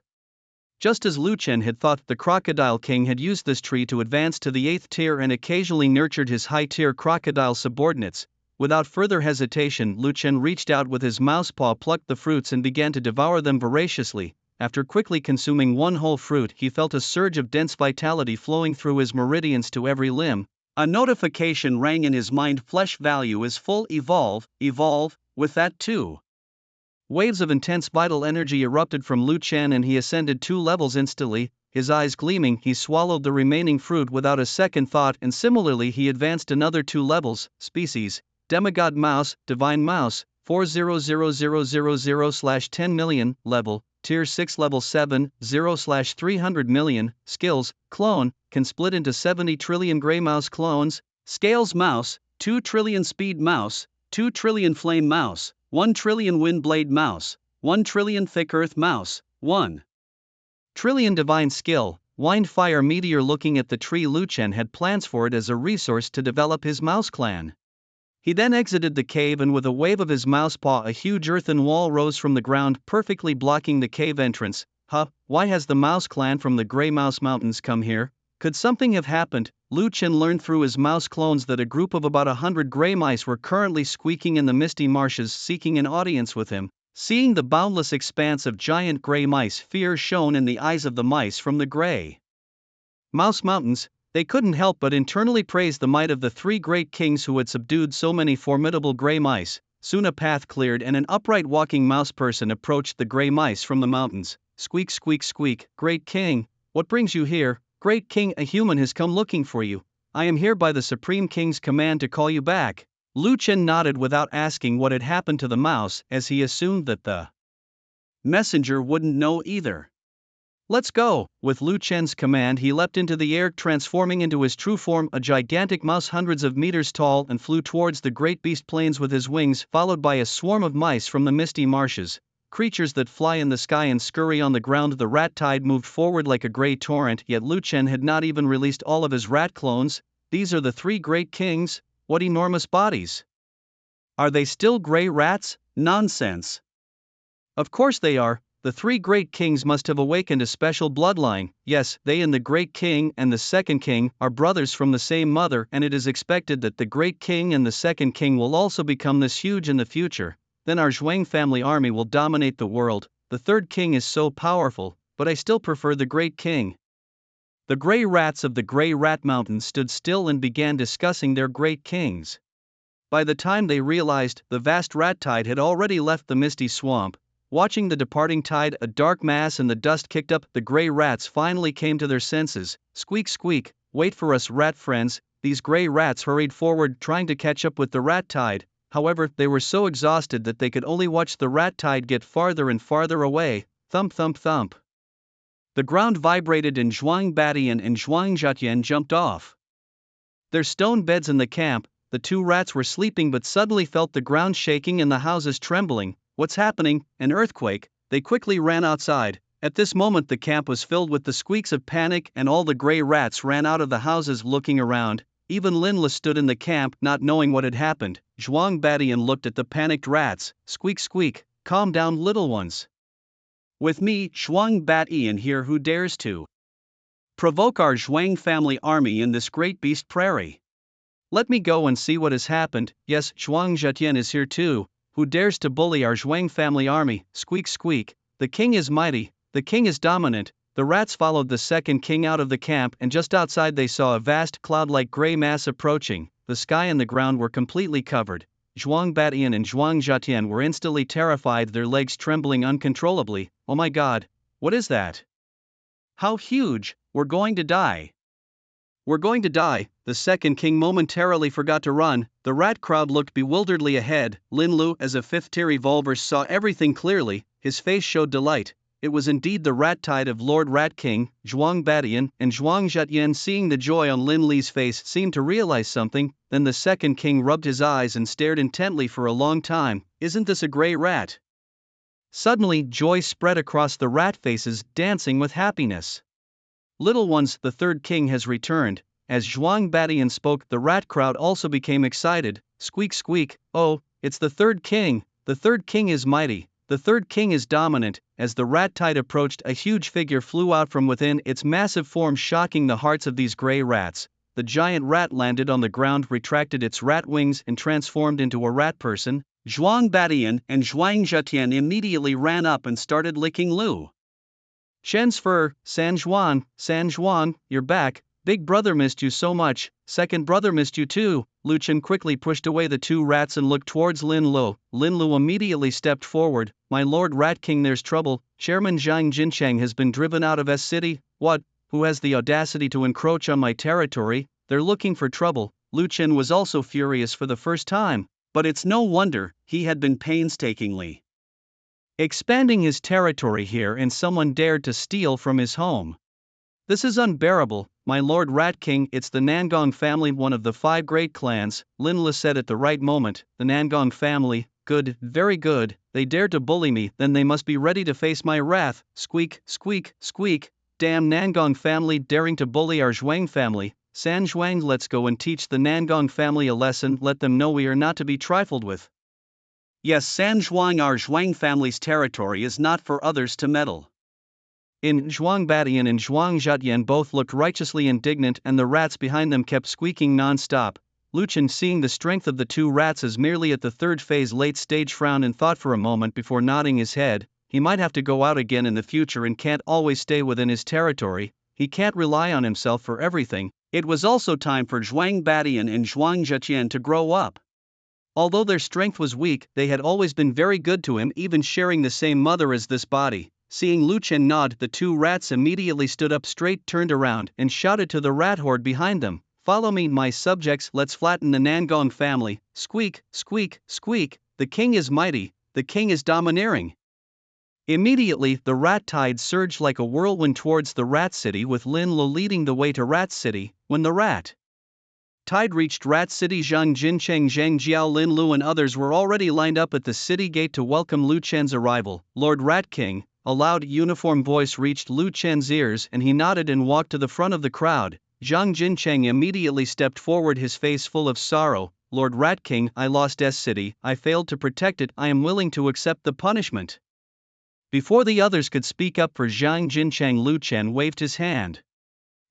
Just as Lu Chen had thought, the Crocodile King had used this tree to advance to the 8th tier and occasionally nurtured his high-tier crocodile subordinates. Without further hesitation, Lu Chen reached out with his mouse paw, plucked the fruits and began to devour them voraciously. After quickly consuming one whole fruit, he felt a surge of dense vitality flowing through his meridians to every limb. A notification rang in his mind. Flesh value is full. Evolve, evolve, with that too. Waves of intense vital energy erupted from Lu Chen and he ascended 2 levels instantly, his eyes gleaming. He swallowed the remaining fruit without a second thought, and similarly he advanced another 2 levels. Species: Demigod Mouse, Divine Mouse, 400000/10 million, level, Tier 6 level 7, 0/300 million, skills, clone, can split into 70 trillion gray mouse clones, scales mouse, 2 trillion speed mouse, 2 trillion flame mouse, 1 trillion wind blade mouse, 1 trillion thick earth mouse, 1 trillion divine skill, wind fire meteor. Looking at the tree, Lu Chen had plans for it as a resource to develop his mouse clan. He then exited the cave and with a wave of his mouse paw a huge earthen wall rose from the ground, perfectly blocking the cave entrance. Why has the mouse clan from the Grey Mouse Mountains come here? Could something have happened? Lu Chen learned through his mouse clones that a group of about 100 gray mice were currently squeaking in the misty marshes seeking an audience with him. Seeing the boundless expanse of giant gray mice, fear shone in the eyes of the mice from the Grey Mouse Mountains. They couldn't help but internally praise the might of the 3 great kings who had subdued so many formidable gray mice. Soon a path cleared and an upright walking mouse person approached the gray mice from the mountains. Squeak, squeak, squeak. Great king, what brings you here? Great king, a human has come looking for you. I am here by the Supreme King's command to call you back. Lu Chen nodded without asking what had happened to the mouse, as he assumed that the messenger wouldn't know either. Let's go! With Lu Chen's command he leapt into the air, transforming into his true form, a gigantic mouse hundreds of meters tall, and flew towards the great beast plains with his wings, followed by a swarm of mice from the misty marshes. Creatures that fly in the sky and scurry on the ground. The rat tide moved forward like a grey torrent, yet Lu Chen had not even released all of his rat clones. These are the 3 great kings? What enormous bodies! Are they still grey rats? Nonsense! Of course they are. The 3 great kings must have awakened a special bloodline. Yes, they and the great king and the second king are brothers from the same mother, and it is expected that the great king and the second king will also become this huge in the future. Then our Zhuang family army will dominate the world. The 3rd king is so powerful, but I still prefer the great king. The gray rats of the Grey Rat Mountains stood still and began discussing their great kings. By the time they realized, the vast rat tide had already left the misty swamp. Watching the departing tide, a dark mass and the dust kicked up, the gray rats finally came to their senses. Squeak, squeak, wait for us, rat friends. These gray rats hurried forward, trying to catch up with the rat tide. However, they were so exhausted that they could only watch the rat tide get farther and farther away. Thump, thump, thump. The ground vibrated and Zhuang Batian and Zhuang Zhatian jumped off their stone beds in the camp. The 2 rats were sleeping but suddenly felt the ground shaking and the houses trembling. What's happening? An earthquake? They quickly ran outside. At this moment the camp was filled with the squeaks of panic and all the gray rats ran out of the houses looking around. Even Linla stood in the camp not knowing what had happened. Zhuang Batian looked at the panicked rats. Squeak, squeak, calm down, little ones. With me, Zhuang Batian here, who dares to provoke our Zhuang family army in this great beast prairie? Let me go and see what has happened. Yes, Zhuang Zhatian is here too. Who dares to bully our Zhuang family army? Squeak, squeak. The king is mighty, the king is dominant. The rats followed the second king out of the camp, and just outside they saw a vast cloud-like gray mass approaching. The sky and the ground were completely covered. Zhuang Batian and Zhuang Zhatian were instantly terrified, their legs trembling uncontrollably. Oh my god, what is that? How huge! We're going to die. We're going to die. The second king momentarily forgot to run. The rat crowd looked bewilderedly ahead. Lin Lu, as a 5th-tier evolver, saw everything clearly. His face showed delight. It was indeed the rat tide of Lord Rat King. Zhuang Batian and Zhuang Zhatian, seeing the joy on Lin Li's face, seemed to realize something. Then the second king rubbed his eyes and stared intently for a long time. Isn't this a gray rat? Suddenly joy spread across the rat faces, dancing with happiness. Little ones, the 3rd king has returned. As Zhuang Batian spoke, the rat crowd also became excited. Squeak, squeak, oh, it's the 3rd king. The 3rd king is mighty. The 3rd king is dominant. As the rat tide approached, a huge figure flew out from within, its massive form shocking the hearts of these gray rats. The giant rat landed on the ground, retracted its rat wings, and transformed into a rat person. Zhuang Batian and Zhuang Zhatian immediately ran up and started licking Lu Chen's fur. San Juan, you're back. Big brother missed you so much, second brother missed you too. Lu Chen quickly pushed away the two rats and looked towards Lin Lu. Lin Lu immediately stepped forward. My lord Rat King, there's trouble. Chairman Zhang Jincheng has been driven out of S City. What? Who has the audacity to encroach on my territory? They're looking for trouble. Lu Chen was also furious for the first time, but it's no wonder, he had been painstakingly expanding his territory here and someone dared to steal from his home. This is unbearable, my lord Rat King. It's the Nangong family, one of the 5 great clans, Lin Lu said at the right moment. The Nangong family, good, very good, they dare to bully me, then they must be ready to face my wrath. Squeak, squeak, squeak, damn Nangong family daring to bully our Zhuang family. San Zhuang, let's go and teach the Nangong family a lesson, let them know we are not to be trifled with. Yes, San Zhuang, our Zhuang family's territory is not for others to meddle. In Zhuang Badian and Zhuang Zhatian both looked righteously indignant, and the rats behind them kept squeaking non-stop. Lu Chen, seeing the strength of the two rats as merely at the third phase late stage, frowned and thought for a moment before nodding his head. He might have to go out again in the future and can't always stay within his territory. He can't rely on himself for everything. It was also time for Zhuang Badian and Zhuang Zhatian to grow up. Although their strength was weak, they had always been very good to him, even sharing the same mother as this body. Seeing Lu Chen nod, the two rats immediately stood up straight, turned around, and shouted to the rat horde behind them, "Follow me, my subjects, let's flatten the Nangong family." Squeak, squeak, squeak, the king is mighty, the king is domineering. Immediately, the rat tide surged like a whirlwind towards the rat city, with Lin Lu leading the way to Rat City. When the rat tide reached Rat City, Zhang Jincheng, Zhang Jiao, Lin Lu and others were already lined up at the city gate to welcome Lu Chen's arrival. Lord Rat King, a loud uniform voice reached Lu Chen's ears, and he nodded and walked to the front of the crowd. Zhang Jincheng immediately stepped forward, his face full of sorrow. Lord Rat King, I lost S City, I failed to protect it, I am willing to accept the punishment. Before the others could speak up for Zhang Jincheng, Lu Chen waved his hand.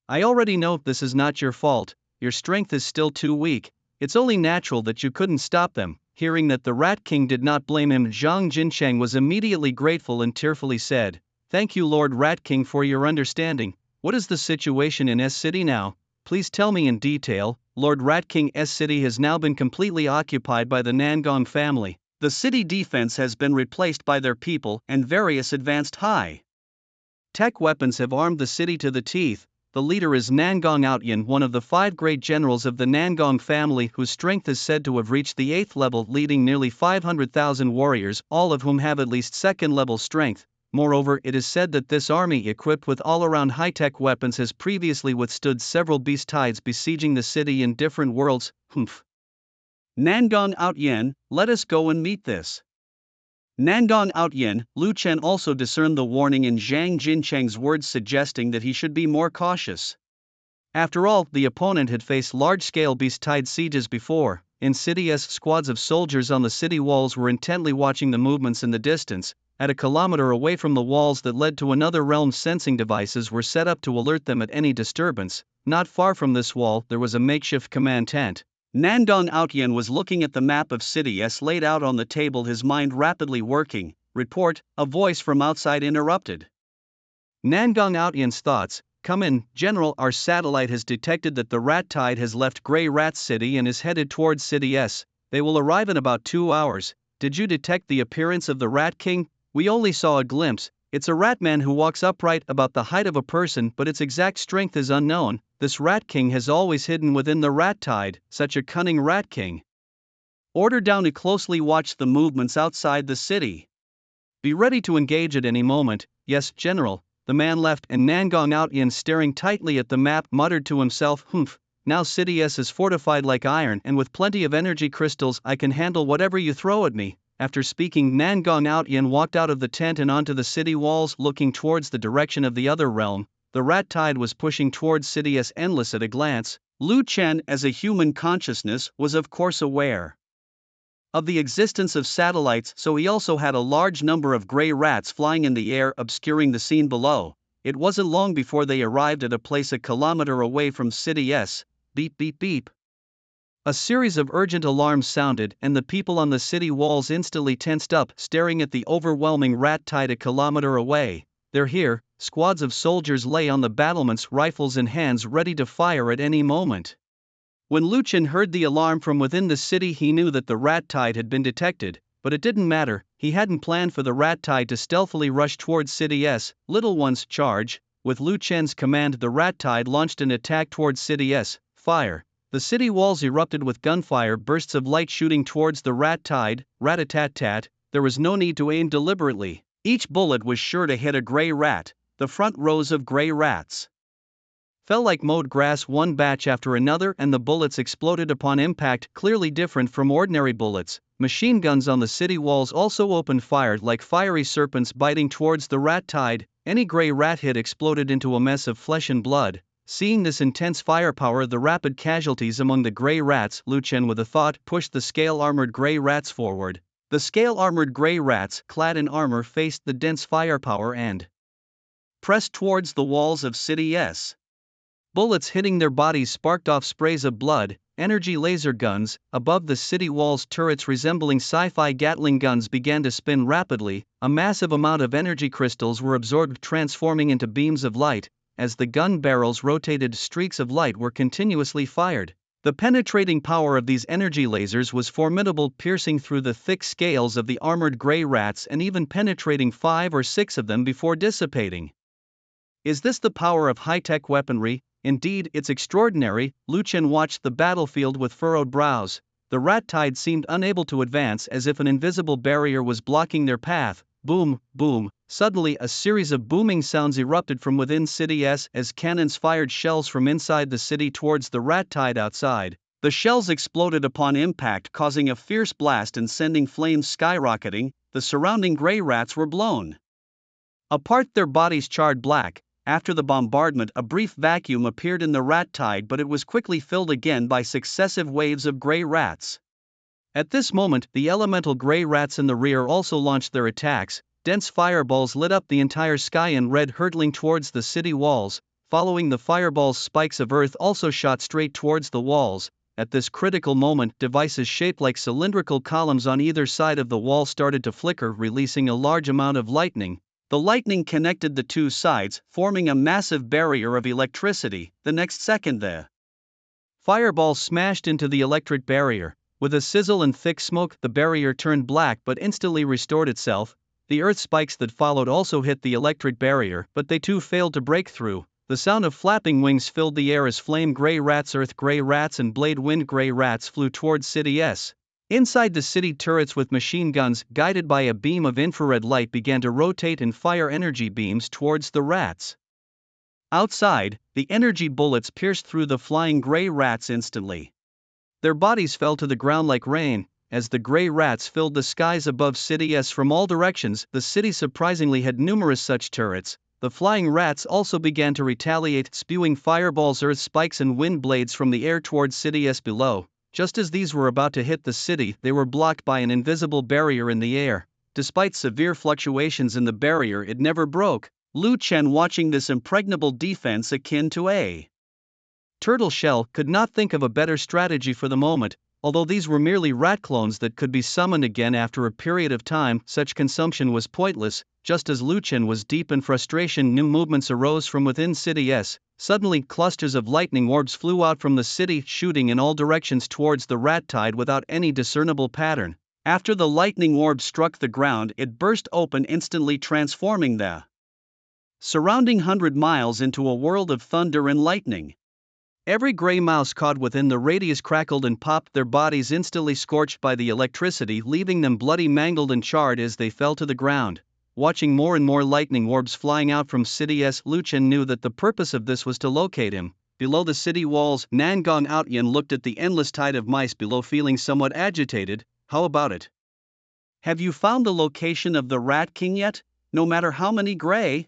I already know this is not your fault. Your strength is still too weak, it's only natural that you couldn't stop them. Hearing that the Rat King did not blame him, Zhang Jincheng was immediately grateful and tearfully said, "Thank you, Lord Rat King, for your understanding. What is the situation in S City now? Please tell me in detail." Lord Rat King, S City has now been completely occupied by the Nangong family. The city defense has been replaced by their people, and various advanced high-tech weapons have armed the city to the teeth. The leader is Nangong Outyan, one of the 5 great generals of the Nangong family, whose strength is said to have reached the 8th level, leading nearly 500,000 warriors, all of whom have at least 2nd level strength. Moreover, it is said that this army, equipped with all-around high-tech weapons, has previously withstood several beast tides besieging the city in different worlds. Nangong Outyan, let us go and meet this Nangong Outyan. Lu Chen also discerned the warning in Zhang Jincheng's words, suggesting that he should be more cautious. After all, the opponent had faced large-scale beast-tide sieges before. Insidious squads of soldiers on the city walls were intently watching the movements in the distance. At a kilometer away from the walls that led to another realm, sensing devices were set up to alert them at any disturbance. Not far from this wall, there was a makeshift command tent. Nangong Outyan was looking at the map of City S laid out on the table, his mind rapidly working. Report, a voice from outside interrupted Nangong Outyan's thoughts. Come in, General, our satellite has detected that the rat tide has left Grey Rat City and is headed towards City S. They will arrive in about 2 hours. Did you detect the appearance of the Rat King? We only saw a glimpse. It's a rat man who walks upright, about the height of a person, but its exact strength is unknown. This Rat King has always hidden within the rat tide, such a cunning Rat King. Order down to closely watch the movements outside the city. Be ready to engage at any moment. Yes, General. The man left, and Nangong Outyan, staring tightly at the map, muttered to himself, now City S is fortified like iron, and with plenty of energy crystals I can handle whatever you throw at me. After speaking, Nangong Outyan walked out of the tent and onto the city walls, looking towards the direction of the other realm. The rat tide was pushing towards City S endless at a glance. Lu Chen, as a human consciousness, was of course aware of the existence of satellites, so he also had a large number of grey rats flying in the air, obscuring the scene below. It wasn't long before they arrived at a place a kilometer away from City S. Beep beep beep. A series of urgent alarms sounded, and the people on the city walls instantly tensed up, staring at the overwhelming rat tide a kilometer away. They're here, squads of soldiers lay on the battlements, rifles in hands ready to fire at any moment. When Lu Chen heard the alarm from within the city, he knew that the rat tide had been detected, but it didn't matter. He hadn't planned for the rat tide to stealthily rush towards City S. Little ones, charge! With Lu Chen's command, the rat tide launched an attack towards City S. Fire! The city walls erupted with gunfire, bursts of light shooting towards the rat tide. Rat-a-tat-tat! There was no need to aim deliberately. Each bullet was sure to hit a gray rat. The front rows of gray rats fell like mowed grass, one batch after another, and the bullets exploded upon impact, clearly different from ordinary bullets. Machine guns on the city walls also opened fire like fiery serpents biting towards the rat tide. Any gray rat hit exploded into a mess of flesh and blood. Seeing this intense firepower, the rapid casualties among the gray rats, Lu Chen with a thought pushed the scale-armored gray rats forward. The scale-armored gray rats, clad in armor, faced the dense firepower and pressed towards the walls of City S. Bullets hitting their bodies sparked off sprays of blood. Energy laser guns above the city walls, turrets resembling sci-fi Gatling guns began to spin rapidly. A massive amount of energy crystals were absorbed, transforming into beams of light. As the gun barrels rotated, streaks of light were continuously fired. The penetrating power of these energy lasers was formidable, piercing through the thick scales of the armored gray rats and even penetrating 5 or 6 of them before dissipating. Is this the power of high-tech weaponry? Indeed, it's extraordinary. Lu Chen watched the battlefield with furrowed brows. The rat tide seemed unable to advance, as if an invisible barrier was blocking their path. Boom, boom. Suddenly, a series of booming sounds erupted from within City S as cannons fired shells from inside the city towards the rat tide outside. The shells exploded upon impact, causing a fierce blast and sending flames skyrocketing. The surrounding gray rats were blown apart, their bodies charred black. After the bombardment, a brief vacuum appeared in the rat tide, but it was quickly filled again by successive waves of gray rats. At this moment, the elemental gray rats in the rear also launched their attacks. Dense fireballs lit up the entire sky in red, hurtling towards the city walls. Following the fireballs, spikes of earth also shot straight towards the walls. At this critical moment, devices shaped like cylindrical columns on either side of the wall started to flicker, releasing a large amount of lightning. The lightning connected the two sides, forming a massive barrier of electricity. The next second, the fireball smashed into the electric barrier. With a sizzle and thick smoke, the barrier turned black but instantly restored itself. The earth spikes that followed also hit the electric barrier, but they too failed to break through. The sound of flapping wings filled the air as flame gray rats, earth gray rats, and blade wind gray rats flew towards City S. Inside the city, turrets with machine guns, guided by a beam of infrared light, began to rotate and fire energy beams towards the rats. Outside, the energy bullets pierced through the flying gray rats instantly. Their bodies fell to the ground like rain. As the gray rats filled the skies above City S from all directions, the city surprisingly had numerous such turrets. The flying rats also began to retaliate, spewing fireballs, earth spikes, and wind blades from the air towards City S below. Just as these were about to hit the city, they were blocked by an invisible barrier in the air. Despite severe fluctuations in the barrier, it never broke. Lu Chen, watching this impregnable defense akin to a turtle shell, could not think of a better strategy for the moment. Although these were merely rat clones that could be summoned again after a period of time, such consumption was pointless. Just as Lu Chen was deep in frustration, new movements arose from within City S. Suddenly, clusters of lightning orbs flew out from the city, shooting in all directions towards the rat tide without any discernible pattern. After the lightning orb struck the ground, it burst open, instantly transforming the surrounding 100 miles into a world of thunder and lightning. Every gray mouse caught within the radius crackled and popped, their bodies instantly scorched by the electricity, leaving them bloody, mangled, and charred as they fell to the ground. Watching more and more lightning orbs flying out from City S, Lu Chen knew that the purpose of this was to locate him. Below the city walls, Nangong Outyan looked at the endless tide of mice below, feeling somewhat agitated. How about it? Have you found the location of the Rat King yet? No matter how many gray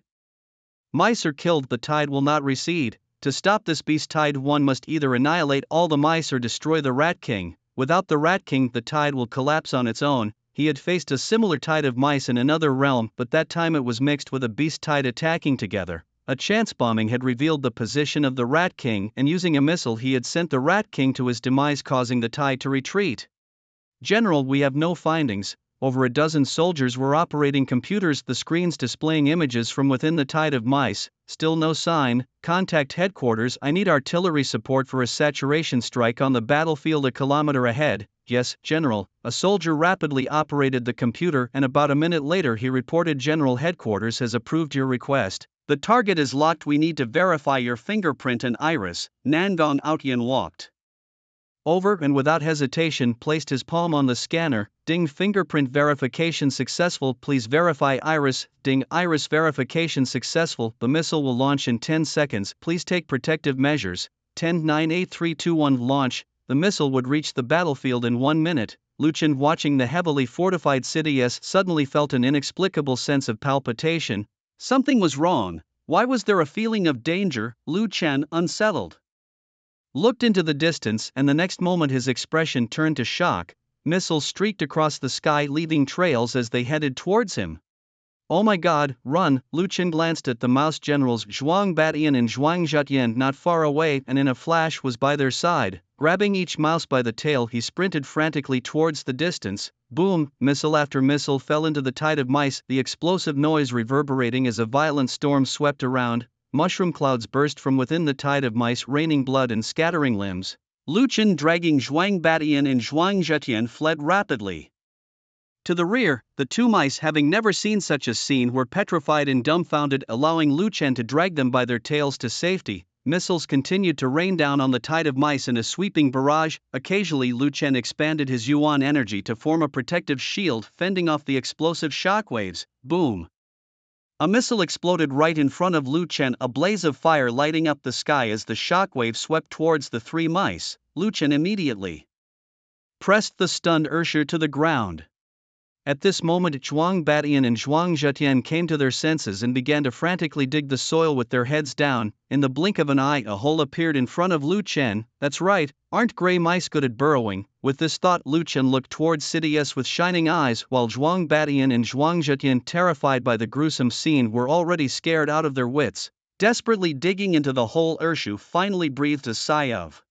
mice are killed, the tide will not recede. To stop this beast tide, one must either annihilate all the mice or destroy the Rat King. Without the Rat King, the tide will collapse on its own. He had faced a similar tide of mice in another realm, but that time it was mixed with a beast tide attacking together. A chance bombing had revealed the position of the Rat King, and using a missile he had sent the Rat King to his demise, causing the tide to retreat. General, we have no findings. over a dozen soldiers were operating computers, the screens displaying images from within the tide of mice. Still no sign. Contact headquarters, I need artillery support for a saturation strike on the battlefield a kilometer ahead. Yes, General. A soldier rapidly operated the computer, and about a minute later he reported, General Headquarters has approved your request. The target is locked, we need to verify your fingerprint and iris. Nangong Outyan walked over and without hesitation placed his palm on the scanner. Ding, fingerprint verification successful, please verify iris. Ding, iris verification successful, the missile will launch in 10 seconds, please take protective measures. 10, 9, 8, 3, 2, 1 launch. The missile would reach the battlefield in 1 minute. Lucien, watching the heavily fortified city, suddenly felt an inexplicable sense of palpitation. Something was wrong. Why was there a feeling of danger? Lu Chen, unsettled, looked into the distance, and the next moment his expression turned to shock. Missiles streaked across the sky, leaving trails as they headed towards him. Oh my god, run! Lu Chen glanced at the mouse generals Zhuang Batian and Zhuang Zhetian not far away, and in a flash was by their side. Grabbing each mouse by the tail, he sprinted frantically towards the distance. Boom! Missile after missile fell into the tide of mice, the explosive noise reverberating as a violent storm swept around. Mushroom clouds burst from within the tide of mice, raining blood and scattering limbs. Lu Chen, dragging Zhuang Batian and Zhuang Zhetian, fled rapidly. To the rear, the two mice, having never seen such a scene, were petrified and dumbfounded, allowing Lu Chen to drag them by their tails to safety. Missiles continued to rain down on the tide of mice in a sweeping barrage. Occasionally Lu Chen expanded his yuan energy to form a protective shield, fending off the explosive shockwaves. Boom! A missile exploded right in front of Lu Chen, a blaze of fire lighting up the sky as the shockwave swept towards the three mice. Lu Chen immediately pressed the stunned Ursher to the ground. At this moment Zhuang Batian and Zhuang Zhetian came to their senses and began to frantically dig the soil with their heads down. In the blink of an eye a hole appeared in front of Lu Chen. That's right, aren't gray mice good at burrowing? With this thought Lu Chen looked towards City S with shining eyes, while Zhuang Batian and Zhuang Zhetian, terrified by the gruesome scene, were already scared out of their wits. Desperately digging into the hole, Urshu finally breathed a sigh of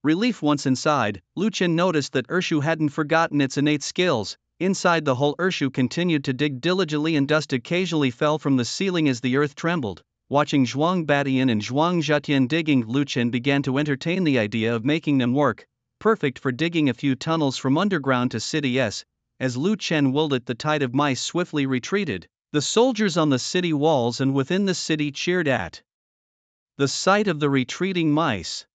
relief. Once inside, Lu Chen noticed that Urshu hadn't forgotten its innate skills. Inside the hole Urshu continued to dig diligently, and dust occasionally fell from the ceiling as the earth trembled. Watching Zhuang Batian and Zhuang Zhetian digging, Lu Chen began to entertain the idea of making them work. Perfect for digging a few tunnels from underground to City S. As Lu Chen willed it, the tide of mice swiftly retreated. The soldiers on the city walls and within the city cheered at the sight of the retreating mice.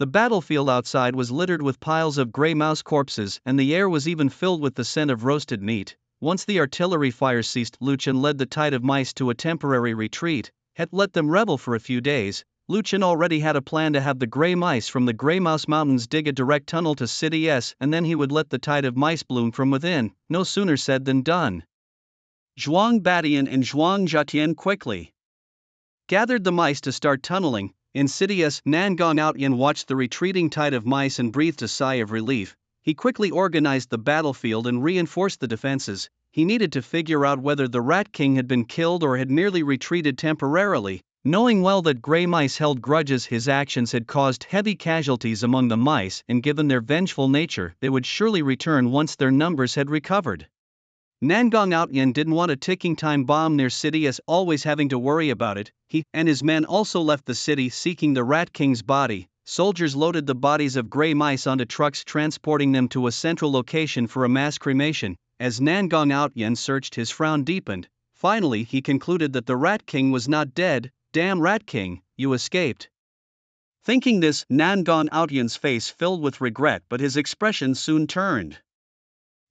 The battlefield outside was littered with piles of gray mouse corpses, and the air was even filled with the scent of roasted meat. Once the artillery fire ceased, Lu Chen led the tide of mice to a temporary retreat. Had let them revel for a few days. Lu Chen already had a plan to have the gray mice from the Gray Mouse Mountains dig a direct tunnel to City S, and then he would let the tide of mice bloom from within. No sooner said than done. Zhuang Batian and Zhuang Zhetian quickly gathered the mice to start tunneling. In City S, Nangong Outyan watched the retreating tide of mice and breathed a sigh of relief. He quickly organized the battlefield and reinforced the defenses. He needed to figure out whether the Rat King had been killed or had merely retreated temporarily. Knowing well that gray mice held grudges, his actions had caused heavy casualties among the mice, and given their vengeful nature, they would surely return once their numbers had recovered. Nangong Outyan didn't want a ticking time bomb near City S, always having to worry about it. He and his men also left the city seeking the Rat King's body. Soldiers loaded the bodies of gray mice onto trucks, transporting them to a central location for a mass cremation. As Nangong Outyan searched, his frown deepened. Finally he concluded that the Rat King was not dead. Damn Rat King, you escaped. Thinking this, Nangong Outyan's face filled with regret, but his expression soon turned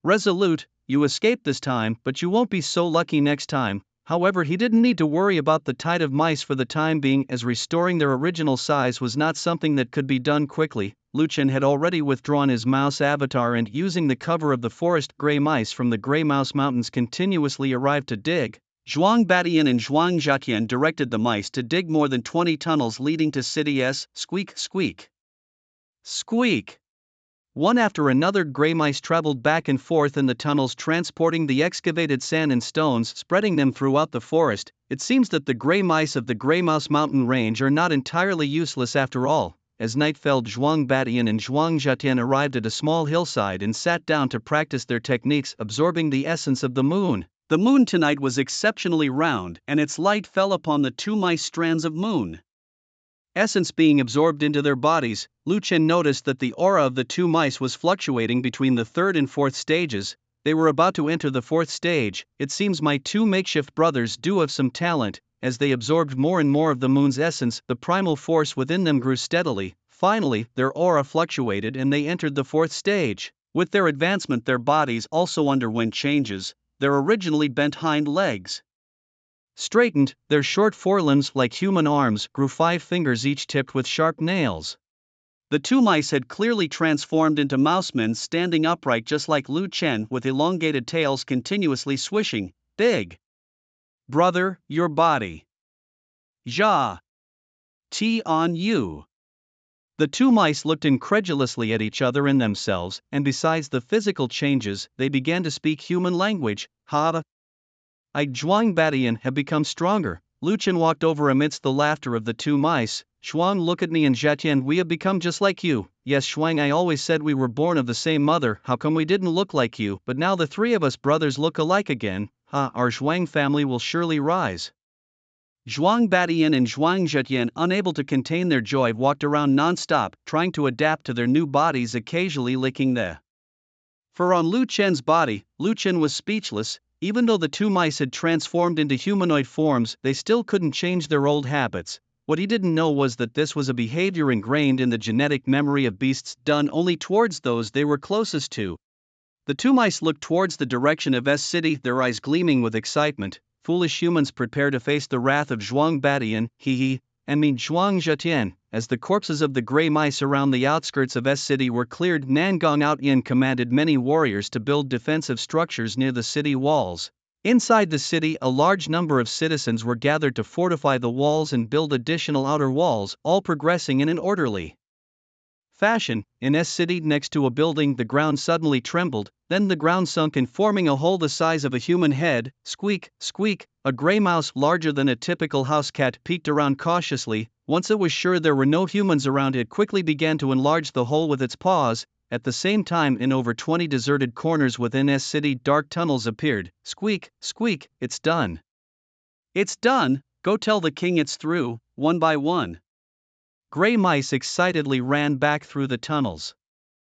resolute. You escaped this time, but you won't be so lucky next time. However, he didn't need to worry about the tide of mice for the time being, as restoring their original size was not something that could be done quickly. Lu Chen had already withdrawn his mouse avatar, and using the cover of the forest, gray mice from the Gray Mouse Mountains continuously arrived to dig. Zhuang Batian and Zhuang Zhetian directed the mice to dig more than 20 tunnels leading to City S. Squeak, squeak, squeak. One after another, gray mice traveled back and forth in the tunnels, transporting the excavated sand and stones, spreading them throughout the forest. It seems that the gray mice of the Gray Mouse Mountain range are not entirely useless after all. as night fell, Zhuang Batian and Zhuang Zhetian arrived at a small hillside and sat down to practice their techniques, absorbing the essence of the moon. The moon tonight was exceptionally round, and its light fell upon the two mice strands of moon essence being absorbed into their bodies. Lu Chen noticed that the aura of the two mice was fluctuating between the third and fourth stages. They were about to enter the fourth stage. It seems my two makeshift brothers do have some talent. As they absorbed more and more of the moon's essence, the primal force within them grew steadily. Finally, their aura fluctuated and they entered the fourth stage. With their advancement, their bodies also underwent changes. Their originally bent hind legs straightened, their short forelimbs, like human arms, grew 5 fingers each tipped with sharp nails. The two mice had clearly transformed into mousemen, standing upright just like Lu Chen, with elongated tails continuously swishing. Big brother, your body. Ja. T on you. The two mice looked incredulously at each other and themselves, and besides the physical changes, they began to speak human language. Ha. I, Zhuang Batian, have become stronger. Lu Chen walked over amidst the laughter of the two mice. Zhuang, look at me, and Zhetian, we have become just like you. Yes, Zhuang, I always said we were born of the same mother. How come we didn't look like you? But now the three of us brothers look alike again. Ha, our Zhuang family will surely rise. Zhuang Batian and Zhuang Zhetian, unable to contain their joy, walked around non-stop, trying to adapt to their new bodies, occasionally licking the fur on Lu Chen's body. Lu Chen was speechless. Even though the two mice had transformed into humanoid forms, they still couldn't change their old habits. What he didn't know was that this was a behavior ingrained in the genetic memory of beasts, done only towards those they were closest to. The two mice looked towards the direction of S City, their eyes gleaming with excitement. Foolish humans, prepare to face the wrath of Zhuang Batian, and me, Zhuang Zhetian. As the corpses of the gray mice around the outskirts of S City were cleared, Nangong Outyan commanded many warriors to build defensive structures near the city walls. Inside the city, a large number of citizens were gathered to fortify the walls and build additional outer walls, all progressing in an orderly fashion. In S City, next to a building, the ground suddenly trembled, then the ground sunk in, forming a hole the size of a human head. Squeak, squeak, a gray mouse larger than a typical house cat peeked around cautiously. Once it was sure there were no humans around, it quickly began to enlarge the hole with its paws. At the same time, in over 20 deserted corners within S City, dark tunnels appeared. Squeak, squeak, it's done. It's done, go tell the king it's through. One by one, gray mice excitedly ran back through the tunnels.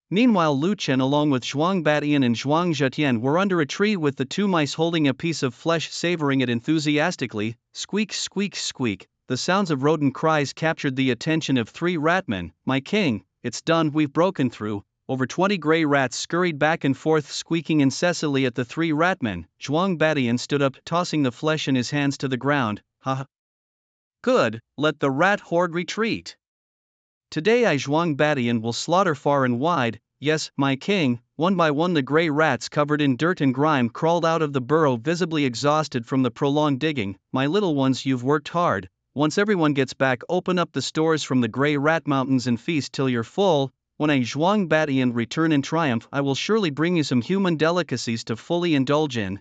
Meanwhile, Lu Chen along with Zhuang Batian and Zhuang Zhetian were under a tree with the two mice holding a piece of flesh, savoring it enthusiastically. Squeak, squeak, squeak. The sounds of rodent cries captured the attention of 3 ratmen. My king, it's done, we've broken through. Over 20 gray rats scurried back and forth, squeaking incessantly at the 3 ratmen. Zhuang Batian stood up, tossing the flesh in his hands to the ground. Ha! Good, let the rat horde retreat. Today I, Zhuang Batian, will slaughter far and wide. Yes, my king. One by one the gray rats covered in dirt and grime crawled out of the burrow, visibly exhausted from the prolonged digging. My little ones, you've worked hard. Once everyone gets back, open up the stores from the gray rat mountains and feast till you're full. When I, Zhuang Batian, return in triumph, I will surely bring you some human delicacies to fully indulge in.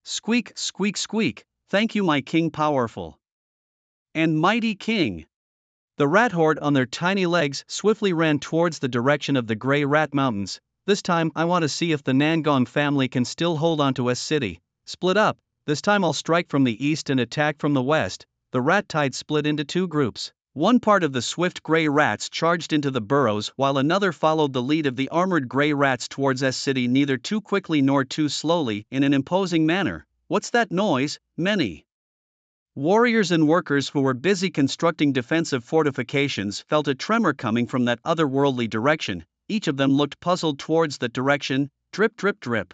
Squeak, squeak, squeak. Thank you, my king, powerful and mighty king. The rat horde, on their tiny legs, swiftly ran towards the direction of the gray rat mountains. This time, I want to see if the Nangong family can still hold on to S City. Split up. This time I'll strike from the east and attack from the west. The rat tide split into 2 groups. One part of the swift gray rats charged into the burrows, while another followed the lead of the armored gray rats towards S City, neither too quickly nor too slowly, in an imposing manner. What's that noise? Many warriors and workers who were busy constructing defensive fortifications felt a tremor coming from that otherworldly direction. Each of them looked puzzled towards that direction. Drip, drip, drip.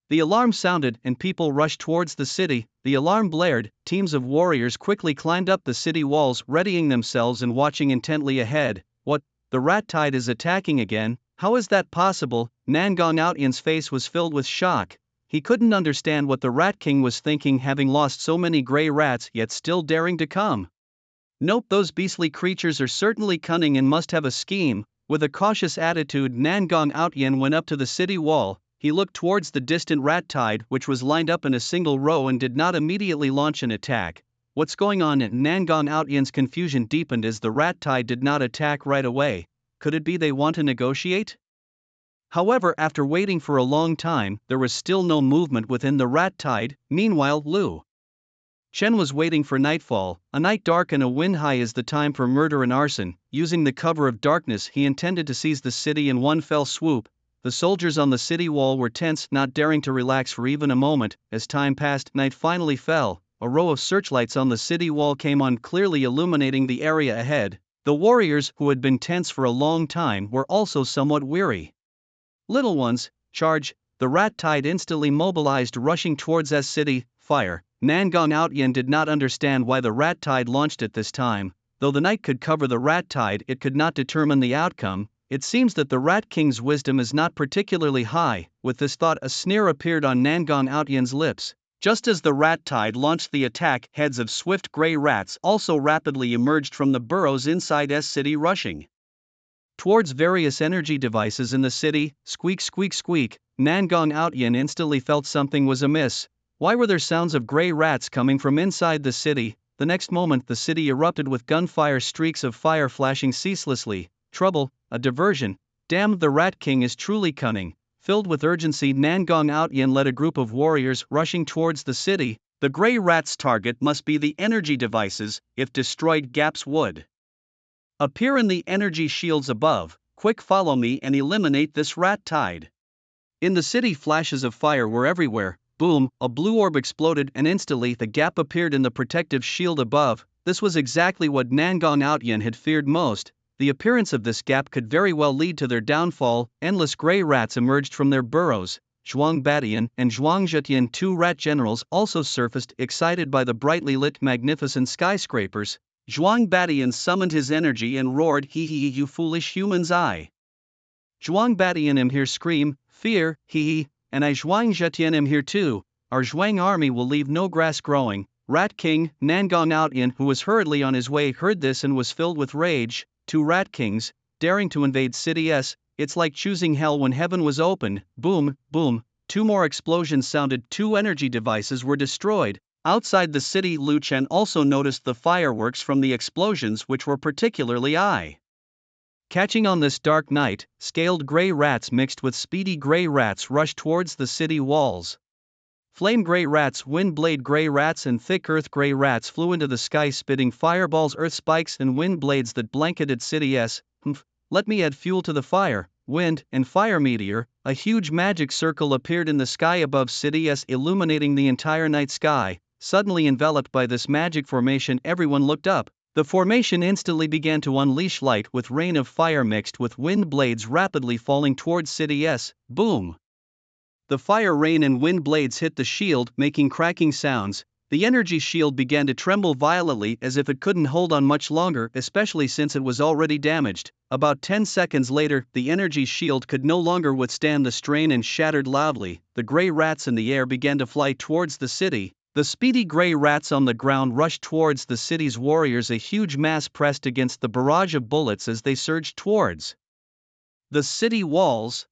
The alarm sounded and people rushed towards the city. The alarm blared. Teams of warriors quickly climbed up the city walls, readying themselves and watching intently ahead. What? The rat tide is attacking again? How is that possible? Nangong Outyan's face was filled with shock. He couldn't understand what the Rat King was thinking, having lost so many gray rats yet still daring to come. Nope, those beastly creatures are certainly cunning and must have a scheme. With a cautious attitude, Nangong Outyan went up to the city wall. He looked towards the distant rat tide, which was lined up in a single row, and did not immediately launch an attack. What's going on? Nangang Outyan's confusion deepened as the rat tide did not attack right away. Could it be they want to negotiate? However, after waiting for a long time, there was still no movement within the rat tide. Meanwhile, Lu Chen was waiting for nightfall. A night dark and a wind high is the time for murder and arson. Using the cover of darkness, he intended to seize the city in one fell swoop. The soldiers on the city wall were tense, not daring to relax for even a moment. As time passed, night finally fell. A row of searchlights on the city wall came on, clearly illuminating the area ahead. The warriors, who had been tense for a long time, were also somewhat weary. Little ones, charge! The rat tide instantly mobilized, rushing towards S city. Fire! Nangang Outyan did not understand why the rat tide launched at this time. Though the night could cover the rat tide, it could not determine the outcome. It seems that the Rat King's wisdom is not particularly high. With this thought, a sneer appeared on Nangang Outyan's lips. Just as the rat tide launched the attack, heads of swift gray rats also rapidly emerged from the burrows inside S city, rushing towards various energy devices in the city. Squeak, squeak, squeak. Nangang Outyan instantly felt something was amiss. Why were there sounds of gray rats coming from inside the city? The next moment, the city erupted with gunfire, streaks of fire flashing ceaselessly. Trouble, a diversion. Damn, the Rat King is truly cunning. Filled with urgency, Nangang Outyan led a group of warriors rushing towards the city. The gray rat's target must be the energy devices. If destroyed, gaps would appear in the energy shields above. Quick, follow me and eliminate this rat tide. In the city, flashes of fire were everywhere. Boom, a blue orb exploded and instantly the gap appeared in the protective shield above. This was exactly what Nangang Outyan had feared most. The appearance of this gap could very well lead to their downfall. Endless gray rats emerged from their burrows. Zhuang Badian and Zhuang Zhetian, two rat generals, also surfaced, excited by the brightly lit, magnificent skyscrapers. Zhuang Badian summoned his energy and roared, "Hee hee, you foolish humans! I, Zhuang Badian, am here. Scream, fear, hee hee. And I, Zhuang Zhetian, am here too. Our Zhuang army will leave no grass growing." Rat King Nangang Outyan, who was hurriedly on his way, heard this and was filled with rage. Two Rat Kings, daring to invade City S, it's like choosing hell when heaven was opened. Boom, boom, two more explosions sounded, two energy devices were destroyed. Outside the city, Lu Chen also noticed the fireworks from the explosions, which were particularly eye-catching on this dark night. Scaled gray rats mixed with speedy gray rats rushed towards the city walls. Flame gray rats, wind blade gray rats, and thick earth gray rats flew into the sky, spitting fireballs, earth spikes, and wind blades that blanketed City S. Let me add fuel to the fire. Wind and fire meteor. A huge magic circle appeared in the sky above City S, illuminating the entire night sky. Suddenly enveloped by this magic formation, everyone looked up. The formation instantly began to unleash light, with rain of fire mixed with wind blades rapidly falling towards City S. Boom! The fire rain and wind blades hit the shield, making cracking sounds. The energy shield began to tremble violently, as if it couldn't hold on much longer, especially since it was already damaged. About 10 seconds later, the energy shield could no longer withstand the strain and shattered loudly. The gray rats in the air began to fly towards the city. The speedy gray rats on the ground rushed towards the city's warriors. A huge mass pressed against the barrage of bullets as they surged towards the city walls.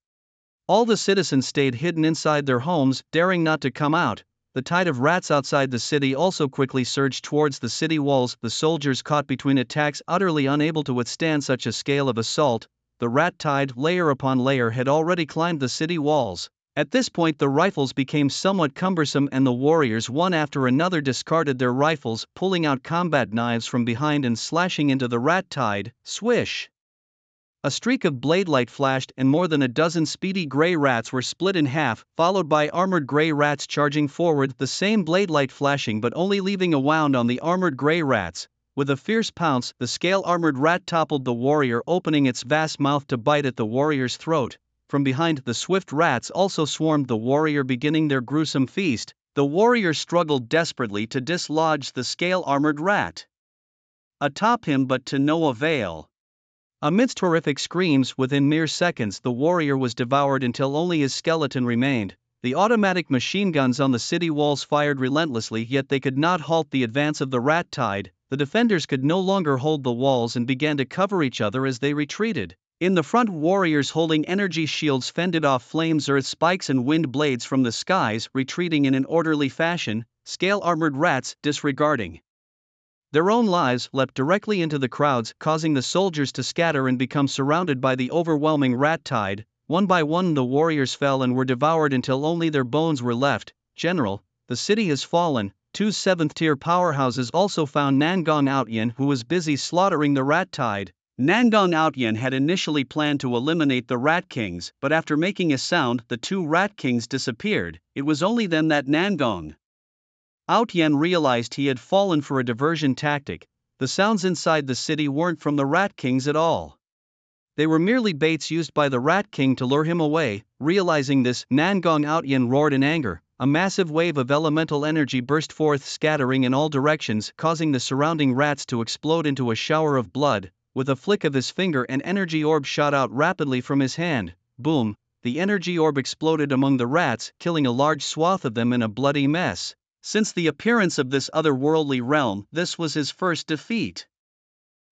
All the citizens stayed hidden inside their homes, daring not to come out. The tide of rats outside the city also quickly surged towards the city walls. The soldiers, caught between attacks, utterly unable to withstand such a scale of assault. The rat tide, layer upon layer, had already climbed the city walls. At this point, the rifles became somewhat cumbersome, and the warriors, one after another, discarded their rifles, pulling out combat knives from behind and slashing into the rat tide. Swish! A streak of blade light flashed, and more than a dozen speedy gray rats were split in half, followed by armored gray rats charging forward, the same blade light flashing but only leaving a wound on the armored gray rats. With a fierce pounce, the scale-armored rat toppled the warrior, opening its vast mouth to bite at the warrior's throat. From behind, the swift rats also swarmed the warrior, beginning their gruesome feast. The warrior struggled desperately to dislodge the scale-armored rat atop him, but to no avail. Amidst horrific screams, within mere seconds the warrior was devoured until only his skeleton remained. The automatic machine guns on the city walls fired relentlessly, yet they could not halt the advance of the rat tide. The defenders could no longer hold the walls and began to cover each other as they retreated. In the front, warriors holding energy shields fended off flames, earth spikes, and wind blades from the skies, retreating in an orderly fashion. Scale-armored rats, disregarding Their own lives leapt directly into the crowds, causing the soldiers to scatter and become surrounded by the overwhelming rat tide. One by one the warriors fell and were devoured until only their bones were left. General, the city has fallen. Two 7th-tier powerhouses also found Nangong Outyen, who was busy slaughtering the rat tide. Nangong Outyen had initially planned to eliminate the Rat Kings, but after making a sound, the two Rat Kings disappeared. It was only then that Nangong Outyen realized he had fallen for a diversion tactic. The sounds inside the city weren't from the Rat Kings at all. They were merely baits used by the Rat King to lure him away. Realizing this, Nangong Outyen roared in anger. A massive wave of elemental energy burst forth, scattering in all directions, causing the surrounding rats to explode into a shower of blood. With a flick of his finger, an energy orb shot out rapidly from his hand. Boom! The energy orb exploded among the rats, killing a large swath of them in a bloody mess. Since the appearance of this otherworldly realm, this was his first defeat.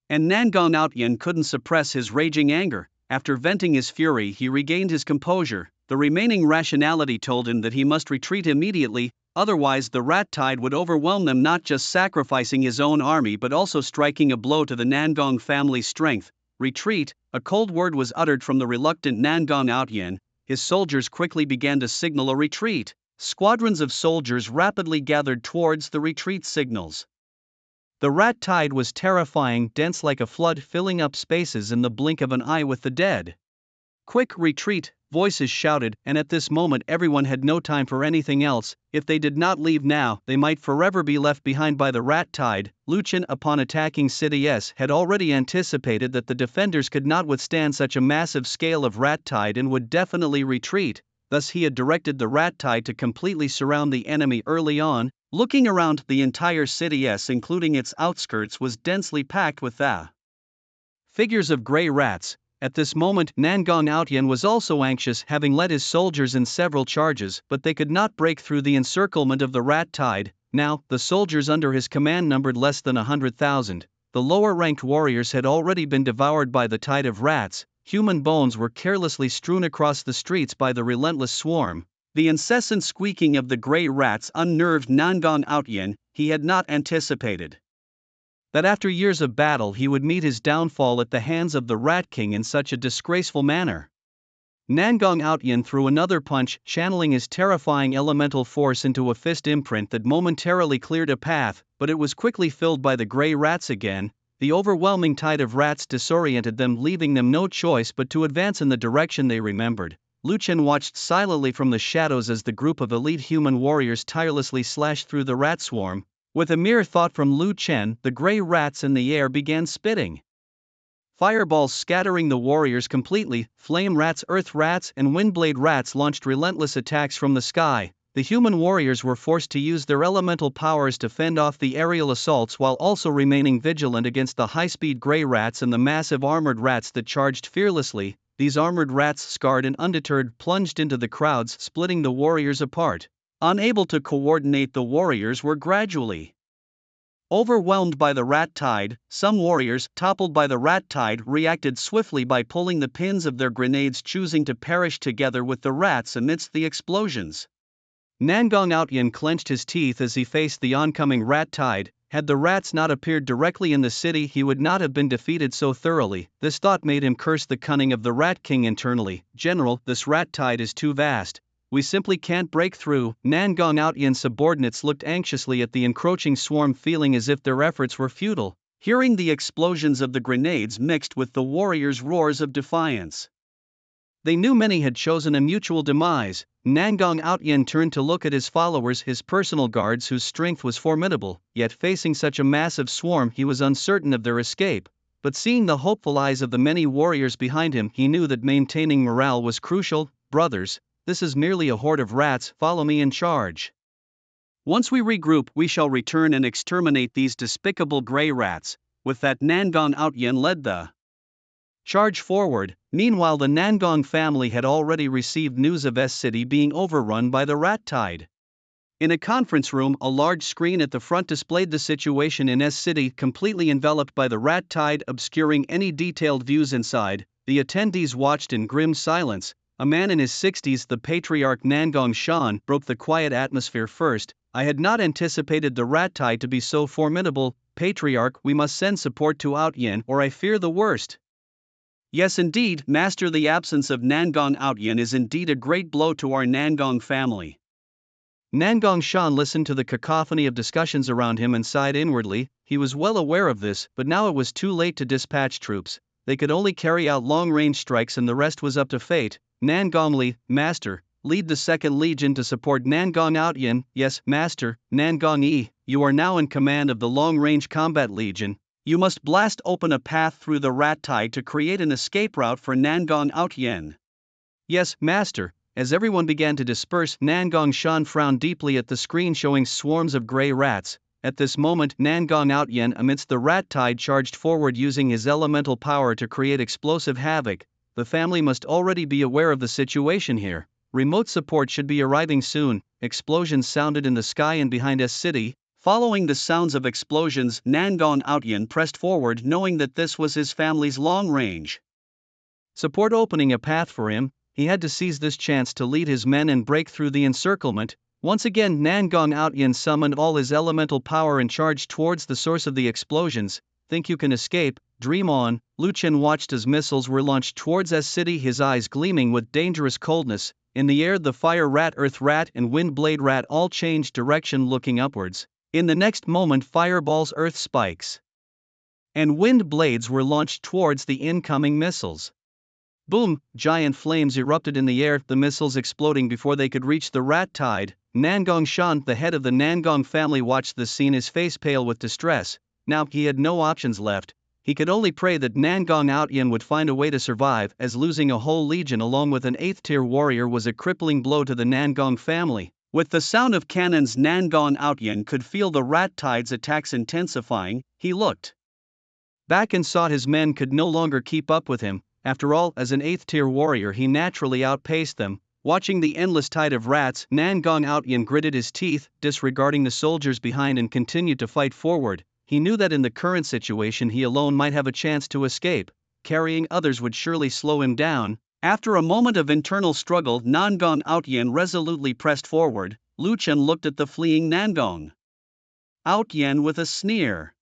And Nangong Outyen couldn't suppress his raging anger. After venting his fury, he regained his composure. The remaining rationality told him that he must retreat immediately, otherwise the rat tide would overwhelm them, not just sacrificing his own army but also striking a blow to the Nangong family's strength. Retreat, a cold word was uttered from the reluctant Nangong Outyen. His soldiers quickly began to signal a retreat. Squadrons of soldiers rapidly gathered towards the retreat signals. The rat tide was terrifying, dense like a flood, filling up spaces in the blink of an eye with the dead. Quick retreat, voices shouted, and at this moment everyone had no time for anything else. If they did not leave now, they might forever be left behind by the rat tide. Lu Chen, upon attacking City S, had already anticipated that the defenders could not withstand such a massive scale of rat tide and would definitely retreat. Thus he had directed the rat tide to completely surround the enemy early on. Looking around, the entire City S, including its outskirts, was densely packed with the figures of grey rats. At this moment, Nangong Outyen was also anxious, having led his soldiers in several charges, but they could not break through the encirclement of the rat tide. Now, the soldiers under his command numbered less than 100,000. The lower-ranked warriors had already been devoured by the tide of rats. Human bones were carelessly strewn across the streets by the relentless swarm. The incessant squeaking of the grey rats unnerved Nangong Outyen. He had not anticipated that after years of battle he would meet his downfall at the hands of the Rat King in such a disgraceful manner. Nangong Outyen threw another punch, channeling his terrifying elemental force into a fist imprint that momentarily cleared a path, but it was quickly filled by the grey rats again. The overwhelming tide of rats disoriented them, leaving them no choice but to advance in the direction they remembered. Lu Chen watched silently from the shadows as the group of elite human warriors tirelessly slashed through the rat swarm. With a mere thought from Lu Chen, the grey rats in the air began spitting fireballs, scattering the warriors completely. Flame rats, earth rats, and windblade rats launched relentless attacks from the sky. The human warriors were forced to use their elemental powers to fend off the aerial assaults while also remaining vigilant against the high-speed grey rats and the massive armored rats that charged fearlessly. These armored rats, scarred and undeterred, plunged into the crowds, splitting the warriors apart. Unable to coordinate, the warriors were gradually overwhelmed by the rat tide. Some warriors, toppled by the rat tide, reacted swiftly by pulling the pins of their grenades, choosing to perish together with the rats amidst the explosions. Nangong Outyen clenched his teeth as he faced the oncoming rat tide. Had the rats not appeared directly in the city, he would not have been defeated so thoroughly. This thought made him curse the cunning of the Rat King internally. General, this rat tide is too vast. We simply can't break through. Nangong Outyen's subordinates looked anxiously at the encroaching swarm, feeling as if their efforts were futile. Hearing the explosions of the grenades mixed with the warriors' roars of defiance, they knew many had chosen a mutual demise. Nangong Outyen turned to look at his followers, his personal guards, whose strength was formidable, yet facing such a massive swarm he was uncertain of their escape. But seeing the hopeful eyes of the many warriors behind him, he knew that maintaining morale was crucial. Brothers, this is merely a horde of rats, follow me in charge. Once we regroup, we shall return and exterminate these despicable grey rats. With that, Nangong Outyen led the charge forward. Meanwhile, the Nangong family had already received news of S City being overrun by the rat tide. In a conference room, a large screen at the front displayed the situation in S City, completely enveloped by the rat tide, obscuring any detailed views inside. The attendees watched in grim silence. A man in his 60s, the patriarch Nangong Shan, broke the quiet atmosphere first. I had not anticipated the rat tide to be so formidable. Patriarch, we must send support to Outyin, or I fear the worst. Yes, indeed, Master, the absence of Nangong Outyin is indeed a great blow to our Nangong family. Nangong Shan listened to the cacophony of discussions around him and sighed inwardly. He was well aware of this, but now it was too late to dispatch troops. They could only carry out long-range strikes and the rest was up to fate. Nangong Li, Master, lead the 2nd Legion to support Nangong Outyin. Yes, Master. Nangong Yi, you are now in command of the long-range combat legion. You must blast open a path through the rat tide to create an escape route for Nangong Outyin. Yes, Master. As everyone began to disperse, Nangong Shan frowned deeply at the screen showing swarms of grey rats. At this moment, Nangong Outyin amidst the rat tide charged forward using his elemental power to create explosive havoc. The family must already be aware of the situation here. Remote support should be arriving soon. Explosions sounded in the sky and behind S City. Following the sounds of explosions, Nangong Outyin pressed forward knowing that this was his family's long-range support opening a path for him. He had to seize this chance to lead his men and break through the encirclement. Once again, Nangong Outyin summoned all his elemental power and charged towards the source of the explosions. Think you can escape? Dream on. Lu Chen watched as missiles were launched towards S City, his eyes gleaming with dangerous coldness. In the air, the fire rat, earth rat, and wind blade rat all changed direction, looking upwards. In the next moment, fireballs, earth spikes, and wind blades were launched towards the incoming missiles. Boom! Giant flames erupted in the air, the missiles exploding before they could reach the rat tide. Nangong Shan, the head of the Nangong family, watched this scene, his face pale with distress. Now, he had no options left. He could only pray that Nangong Outyin would find a way to survive, as losing a whole legion along with an 8th-tier warrior was a crippling blow to the Nangong family. With the sound of cannons, Nangong Outyin could feel the rat tide's attacks intensifying. He looked back and saw his men could no longer keep up with him. After all, as an 8th-tier warrior, he naturally outpaced them. Watching the endless tide of rats, Nangong Outyin gritted his teeth, disregarding the soldiers behind, and continued to fight forward. He knew that in the current situation he alone might have a chance to escape. Carrying others would surely slow him down. After a moment of internal struggle, Nangong Outyin resolutely pressed forward. Lu Chen looked at the fleeing Nangong Outyin with a sneer.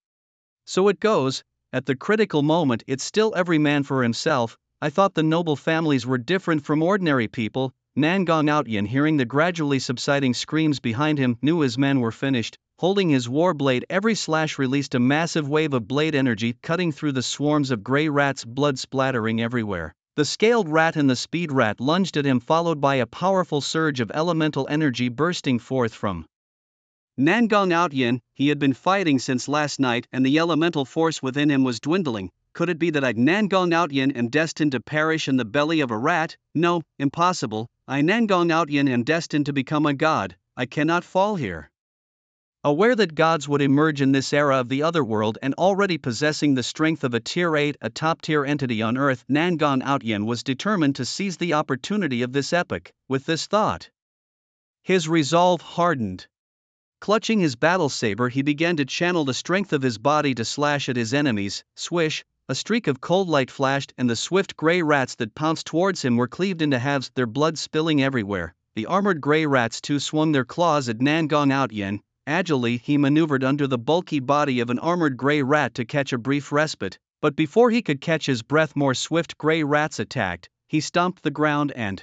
So it goes. At the critical moment, it's still every man for himself. I thought the noble families were different from ordinary people. Nangong Outyin, hearing the gradually subsiding screams behind him, knew his men were finished. Holding his war blade, every slash released a massive wave of blade energy, cutting through the swarms of grey rats, blood splattering everywhere. The scaled rat and the speed rat lunged at him, followed by a powerful surge of elemental energy bursting forth from Nangong Outyin. He had been fighting since last night, and the elemental force within him was dwindling. Could it be that I, Nangong Outyin, am destined to perish in the belly of a rat? No, impossible. I, Nangong Outyin, am destined to become a god. I cannot fall here. Aware that gods would emerge in this era of the otherworld and already possessing the strength of a Tier 8, a top-tier entity on Earth, Nangong Outyin was determined to seize the opportunity of this epoch. With this thought, his resolve hardened. Clutching his battle saber, he began to channel the strength of his body to slash at his enemies. Swish! A streak of cold light flashed, and the swift grey rats that pounced towards him were cleaved into halves, their blood spilling everywhere. The armored grey rats too swung their claws at Nangong Outyin. Agilely, he maneuvered under the bulky body of an armored grey rat to catch a brief respite, but before he could catch his breath, more swift grey rats attacked. He stomped the ground and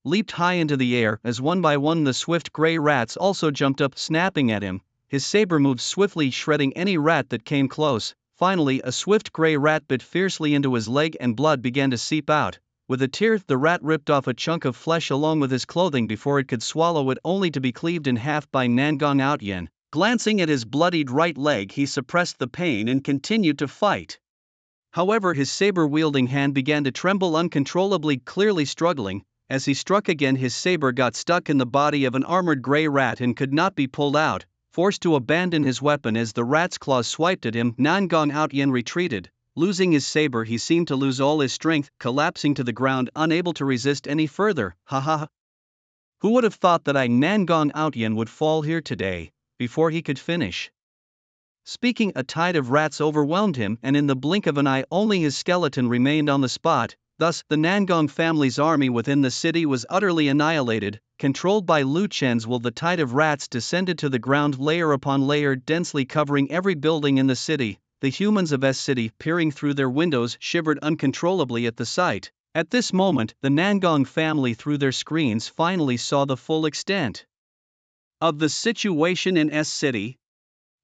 leaped high into the air. As one by one the swift grey rats also jumped up, snapping at him. His saber moved swiftly, shredding any rat that came close. Finally, a swift grey rat bit fiercely into his leg and blood began to seep out. With a tear, the rat ripped off a chunk of flesh along with his clothing before it could swallow it, only to be cleaved in half by Nangong Outyin. Glancing at his bloodied right leg, he suppressed the pain and continued to fight. However, his saber-wielding hand began to tremble uncontrollably, clearly struggling. As he struck again, his saber got stuck in the body of an armored grey rat and could not be pulled out. Forced to abandon his weapon as the rat's claws swiped at him, Nangong Outyin retreated. Losing his saber, he seemed to lose all his strength, collapsing to the ground, unable to resist any further. Ha ha! Who would have thought that I, Nangong Outyin, would fall here today? Before he could finish speaking, a tide of rats overwhelmed him, and in the blink of an eye only his skeleton remained on the spot. Thus, the Nangong family's army within the city was utterly annihilated. Controlled by Lu Chen's will, the tide of rats descended to the ground layer upon layer, densely covering every building in the city. The humans of S City, peering through their windows, shivered uncontrollably at the sight. At this moment, the Nangong family through their screens finally saw the full extent of the situation in S City.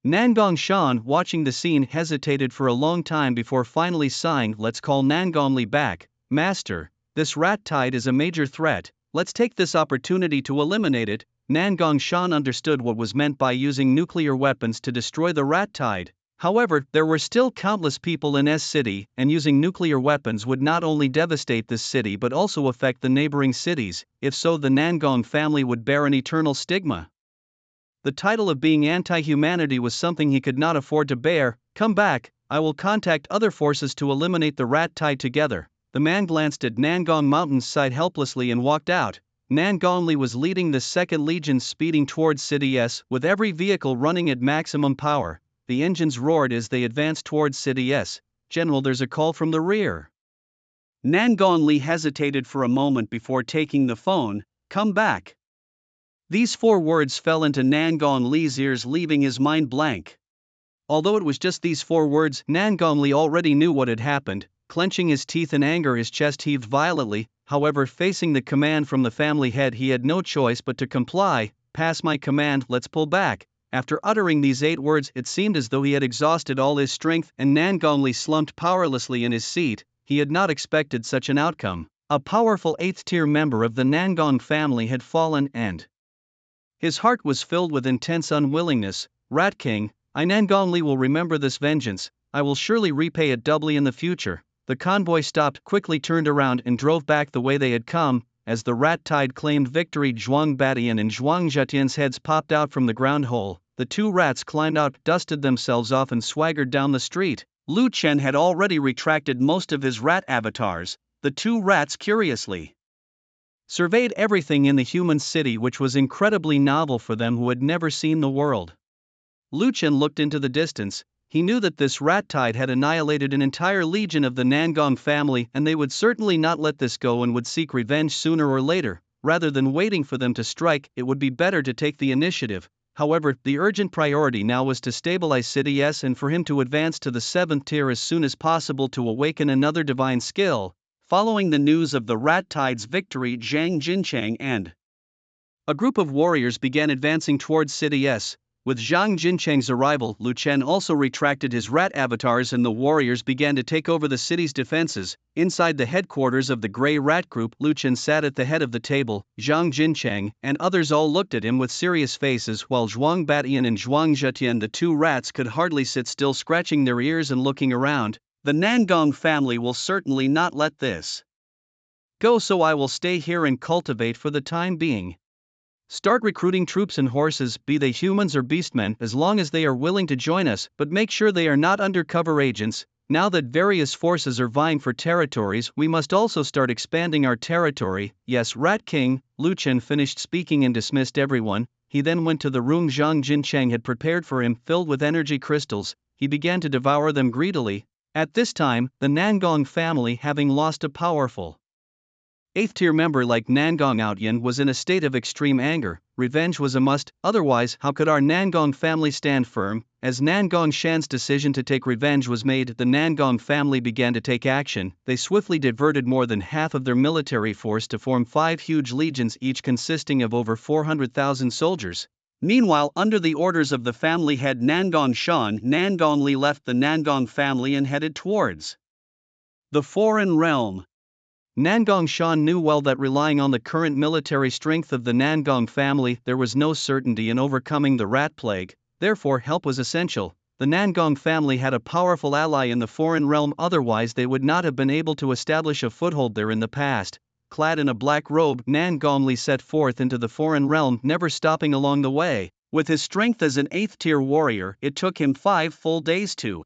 Nangong Shan, watching the scene, hesitated for a long time before finally sighing, "Let's call Nangongli back, Master. This rat tide is a major threat. Let's take this opportunity to eliminate it." Nangong Shan understood what was meant by using nuclear weapons to destroy the rat tide. However, there were still countless people in S City, and using nuclear weapons would not only devastate this city but also affect the neighboring cities. If so, the Nangong family would bear an eternal stigma. The title of being anti-humanity was something he could not afford to bear. "Come back, I will contact other forces to eliminate the rat tide together." The man glanced at Nangong Mountain's side helplessly and walked out. Nangongli was leading the 2nd Legion, speeding towards City S, with every vehicle running at maximum power. The engines roared as they advanced towards City S. "General, there's a call from the rear." Nangongli hesitated for a moment before taking the phone. "Come back." These 4 words fell into Nangongli's ears, leaving his mind blank. Although it was just these 4 words, Nangongli already knew what had happened. Clenching his teeth in anger, his chest heaved violently. However, facing the command from the family head, he had no choice but to comply. "Pass my command, let's pull back." After uttering these 8 words, it seemed as though he had exhausted all his strength, and Nangongli slumped powerlessly in his seat. He had not expected such an outcome. A powerful 8th-tier member of the Nangong family had fallen, and his heart was filled with intense unwillingness. "Rat King, I Nangongli will remember this vengeance. I will surely repay it doubly in the future." The convoy stopped, quickly turned around, and drove back the way they had come. As the rat tide claimed victory, Zhuang Batian and Zhuang Zhetian's heads popped out from the ground hole. The 2 rats climbed out, dusted themselves off, and swaggered down the street. Lu Chen had already retracted most of his rat avatars. The 2 rats curiously surveyed everything in the human city, which was incredibly novel for them who had never seen the world. Lu Chen looked into the distance. He knew that this rat tide had annihilated an entire legion of the Nangong family, and they would certainly not let this go and would seek revenge sooner or later. Rather than waiting for them to strike, it would be better to take the initiative. However, the urgent priority now was to stabilize City S and for him to advance to the 7th tier as soon as possible to awaken another divine skill. Following the news of the rat tide's victory, Zhang Jinchang and a group of warriors began advancing towards City S. With Zhang Jinchang's arrival, Lu Chen also retracted his rat avatars and the warriors began to take over the city's defenses. Inside the headquarters of the Grey Rat Group, Lu Chen sat at the head of the table. Zhang Jinchang and others all looked at him with serious faces, while Zhuang Batian and Zhuang Zhetian, the 2 rats, could hardly sit still, scratching their ears and looking around. The Nangong family will certainly not let this go, so I will stay here and cultivate for the time being. Start recruiting troops and horses, be they humans or beastmen, as long as they are willing to join us, but make sure they are not undercover agents. Now that various forces are vying for territories, we must also start expanding our territory. Yes, Rat King." Lu Chen finished speaking and dismissed everyone. He then went to the room Zhang Jinchang had prepared for him, filled with energy crystals. He began to devour them greedily. At this time, the Nangong family, having lost a powerful 8th-tier member like Nangong Outyan, was in a state of extreme anger. Revenge was a must, otherwise how could our Nangong family stand firm? As Nangong Shan's decision to take revenge was made, the Nangong family began to take action. They swiftly diverted more than half of their military force to form 5 huge legions, each consisting of over 400,000 soldiers. Meanwhile, under the orders of the family head Nangong Shan, Nangongli left the Nangong family and headed towards the foreign realm. Nangong Shan knew well that relying on the current military strength of the Nangong family, there was no certainty in overcoming the rat plague. Therefore, help was essential. The Nangong family had a powerful ally in the foreign realm, otherwise they would not have been able to establish a foothold there in the past. Clad in a black robe, Nangongli set forth into the foreign realm, never stopping along the way. With his strength as an 8th-tier warrior, it took him 5 full days to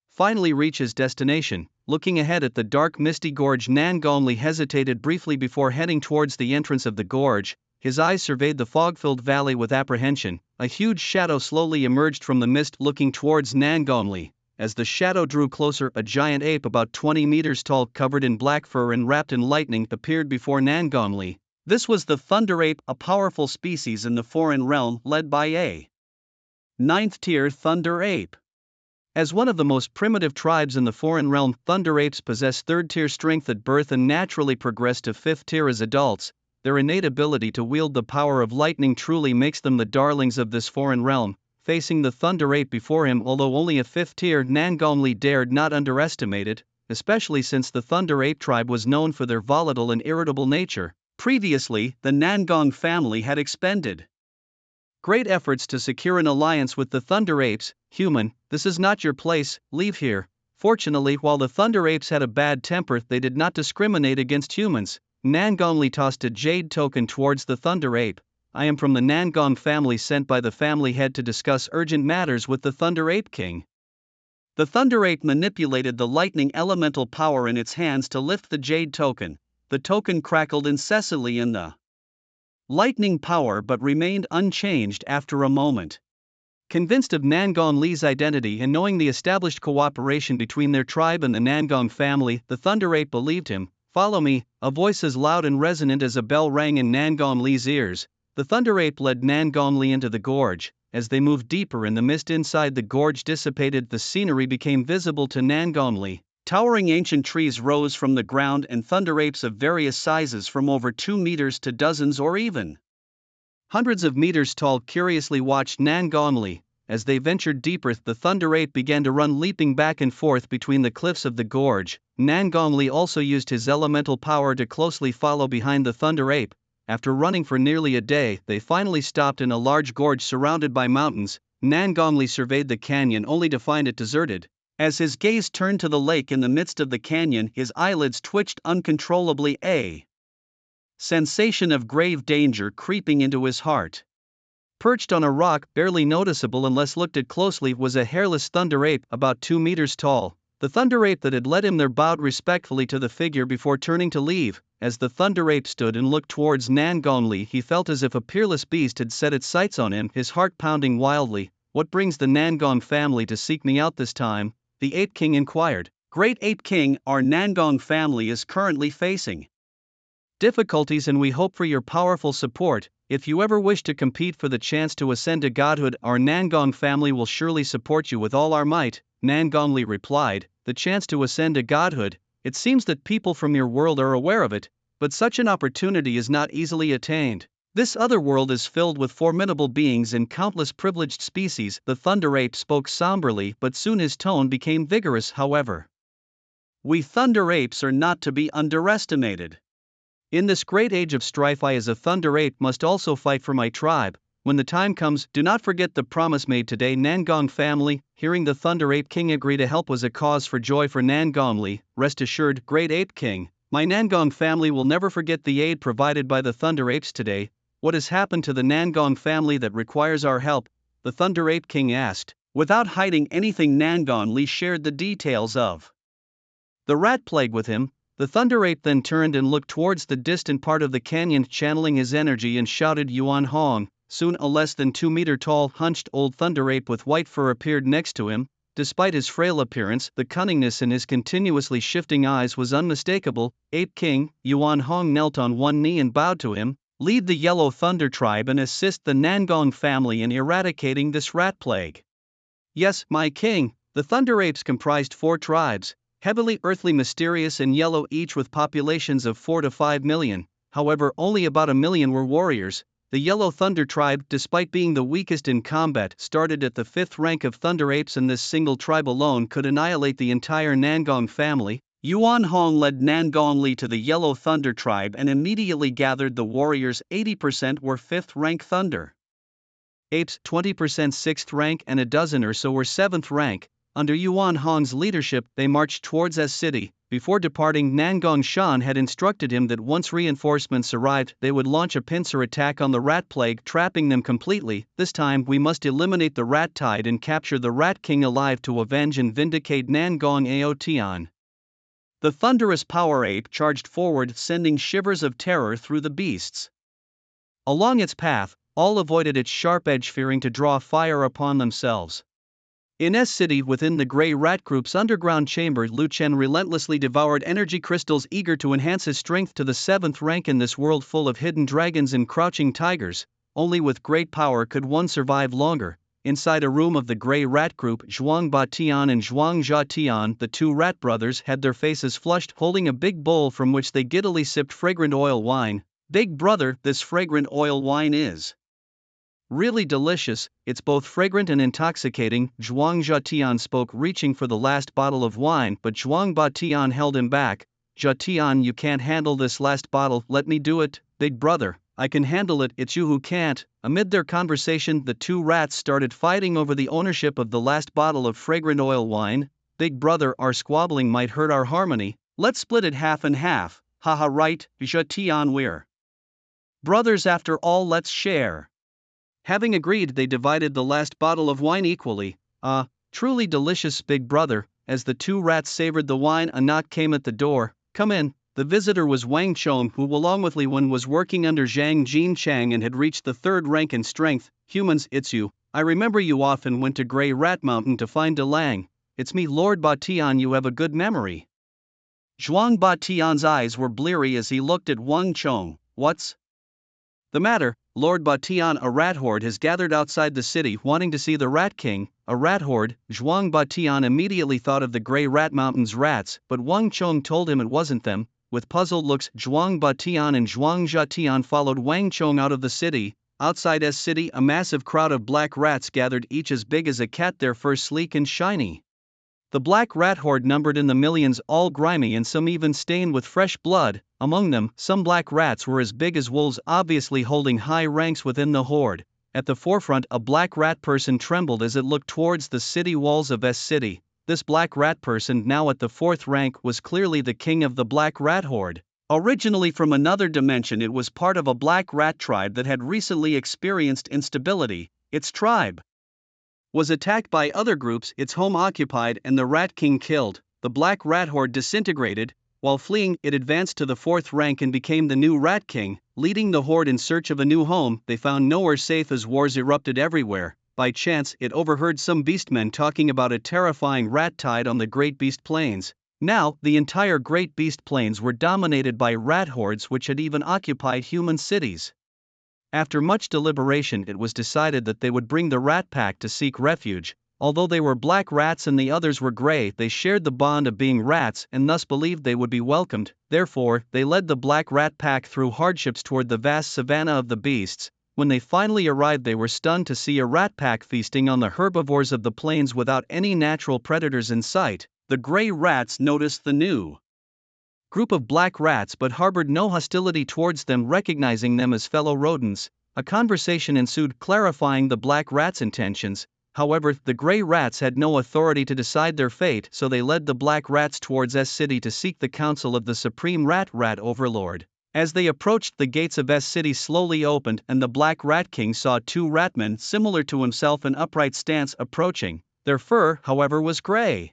finally reach his destination. Looking ahead at the dark, misty gorge, Nangongli hesitated briefly before heading towards the entrance of the gorge. His eyes surveyed the fog-filled valley with apprehension. A huge shadow slowly emerged from the mist, looking towards Nangongli. As the shadow drew closer, a giant ape about 20 meters tall, covered in black fur and wrapped in lightning, appeared before Nangongli. This was the thunder ape, a powerful species in the foreign realm led by a ninth-tier thunder ape. As one of the most primitive tribes in the foreign realm, thunder apes possess third-tier strength at birth and naturally progress to fifth tier as adults. Their innate ability to wield the power of lightning truly makes them the darlings of this foreign realm. Facing the thunder ape before him, although only a fifth tier, Nangongli dared not underestimate it, especially since the thunder ape tribe was known for their volatile and irritable nature. Previously, the Nangong family had expended great efforts to secure an alliance with the thunder apes. Human, this is not your place, leave here. Fortunately, while the thunder apes had a bad temper, they did not discriminate against humans. Nangongli tossed a jade token towards the thunder ape. I am from the Nangong family, sent by the family head to discuss urgent matters with the Thunder Ape King. The Thunder Ape manipulated the lightning elemental power in its hands to lift the jade token. The token crackled incessantly in the lightning power but remained unchanged after a moment. Convinced of Nangongli's identity and knowing the established cooperation between their tribe and the Nangong family, the Thunder Ape believed him. Follow me, a voice as loud and resonant as a bell rang in Nangongli's ears. The thunder ape led Nangongli into the gorge. As they moved deeper and the mist inside the gorge dissipated, the scenery became visible to Nangongli. Towering ancient trees rose from the ground, and thunder apes of various sizes from over 2 meters to dozens or even hundreds of meters tall curiously watched Nangongli. As they ventured deeper, the thunder ape began to run, leaping back and forth between the cliffs of the gorge. Nangongli also used his elemental power to closely follow behind the thunder ape. After running for nearly a day, they finally stopped in a large gorge surrounded by mountains. Nangongli surveyed the canyon only to find it deserted. As his gaze turned to the lake in the midst of the canyon, his eyelids twitched uncontrollably, a sensation of grave danger creeping into his heart. Perched on a rock, barely noticeable unless looked at closely, was a hairless thunder ape about 2 meters tall. The thunder ape that had led him there bowed respectfully to the figure before turning to leave. As the thunder ape stood and looked towards Nangongli, he felt as if a peerless beast had set its sights on him, his heart pounding wildly. What brings the Nangong family to seek me out this time? The Ape King inquired. Great Ape King, our Nangong family is currently facing difficulties and we hope for your powerful support. If you ever wish to compete for the chance to ascend to godhood, our Nangong family will surely support you with all our might. Nangongli replied, the chance to ascend to godhood? It seems that people from your world are aware of it, but such an opportunity is not easily attained. This other world is filled with formidable beings and countless privileged species. The thunder ape spoke somberly, but soon his tone became vigorous. However, we thunder apes are not to be underestimated. In this great age of strife, I as a thunder ape must also fight for my tribe. When the time comes, do not forget the promise made today. Nangong family, hearing the Thunder Ape King agree to help was a cause for joy for Nangongli. Rest assured, Great Ape King, my Nangong family will never forget the aid provided by the Thunder Apes today. What has happened to the Nangong family that requires our help? The Thunder Ape King asked. Without hiding anything, Nangongli shared the details of the rat plague with him. The thunder ape then turned and looked towards the distant part of the canyon, channeling his energy, and shouted, Yuan Hong. Soon a less than 2 meter tall, hunched old thunder ape with white fur appeared next to him. Despite his frail appearance, the cunningness in his continuously shifting eyes was unmistakable. Ape King, Yuan Hong knelt on one knee and bowed to him. Lead the Yellow Thunder tribe and assist the Nangong family in eradicating this rat plague. Yes, my king. The thunder apes comprised 4 tribes. Heavily earthly, mysterious, and yellow, each with populations of 4 to 5 million. However, only about 1 million were warriors. The Yellow Thunder tribe, despite being the weakest in combat, started at the 5th rank of thunder apes, and this single tribe alone could annihilate the entire Nangong family. Yuan Hong led Nangongli to the Yellow Thunder tribe and immediately gathered the warriors. 80% were 5th rank thunder apes, 20% 6th rank, and a dozen or so were 7th rank. Under Yuan Hong's leadership, they marched towards S City. Before departing, Nangong Shan had instructed him that once reinforcements arrived, they would launch a pincer attack on the rat plague, trapping them completely. This time, we must eliminate the rat tide and capture the Rat King alive to avenge and vindicate Nangong Aotian. The thunderous power ape charged forward, sending shivers of terror through the beasts. Along its path, all avoided its sharp edge, fearing to draw fire upon themselves. In S City, within the Grey Rat Group's underground chamber, Liu Chen relentlessly devoured energy crystals, eager to enhance his strength to the 7th rank in this world full of hidden dragons and crouching tigers. Only with great power could one survive longer. Inside a room of the Grey Rat Group, Zhuang Batian and Zhuang Zhatian, the two rat brothers, had their faces flushed, holding a big bowl from which they giddily sipped fragrant oil wine. Big brother, this fragrant oil wine is really delicious. It's both fragrant and intoxicating, Zhuang Zhatian spoke, reaching for the last bottle of wine, but Zhuang Batian held him back. Zhatian, you can't handle this last bottle, let me do it. Big brother, I can handle it, it's you who can't. Amid their conversation, the two rats started fighting over the ownership of the last bottle of fragrant oil wine. Big brother, our squabbling might hurt our harmony, let's split it half and half. Haha, right, Zhatian, we're brothers after all, let's share. Having agreed, they divided the last bottle of wine equally. Ah, truly delicious, big brother. As the two rats savored the wine, a knock came at the door. Come in. The visitor was Wang Chong, who along with Li Wen was working under Zhang Jin Chang and had reached the 3rd rank in strength. Humans, it's you. I remember you often went to Grey Rat Mountain to find De Lang. It's me, Lord Batian, you have a good memory. Zhuang Batian's eyes were bleary as he looked at Wang Chong. What's the matter, Lord Batian? A rat horde has gathered outside the city wanting to see the Rat King. A rat horde? Zhuang Batian immediately thought of the Grey Rat Mountain's rats, but Wang Chong told him it wasn't them. With puzzled looks, Zhuang Batian and Zhuang Zhatian followed Wang Chong out of the city. Outside S City, a massive crowd of black rats gathered, each as big as a cat, their fur sleek and shiny. The black rat horde numbered in the millions, all grimy and some even stained with fresh blood. Among them, some black rats were as big as wolves, obviously holding high ranks within the horde. At the forefront, a black rat person trembled as it looked towards the city walls of S City. This black rat person, now at the 4th rank, was clearly the king of the black rat horde. Originally from another dimension, it was part of a black rat tribe that had recently experienced instability. Its tribe was attacked by other groups, its home occupied, and the Rat King killed. The black rat horde disintegrated. While fleeing, it advanced to the 4th rank and became the new Rat King. Leading the horde in search of a new home, they found nowhere safe as wars erupted everywhere. By chance, it overheard some beastmen talking about a terrifying rat tide on the Great Beast Plains. Now, the entire Great Beast Plains were dominated by rat hordes which had even occupied human cities. After much deliberation, it was decided that they would bring the Rat Pack to seek refuge. Although they were black rats and the others were gray, they shared the bond of being rats and thus believed they would be welcomed. Therefore, they led the Black Rat Pack through hardships toward the vast savanna of the beasts. When they finally arrived, they were stunned to see a rat pack feasting on the herbivores of the plains without any natural predators in sight. The gray rats noticed the new group of black rats but harbored no hostility towards them, recognizing them as fellow rodents. A conversation ensued clarifying the black rats' intentions. However, the gray rats had no authority to decide their fate, so they led the black rats towards S City to seek the counsel of the supreme rat overlord. As they approached, the gates of S City slowly opened and the Black Rat King saw two ratmen similar to himself in upright stance approaching. Their fur, however, was gray.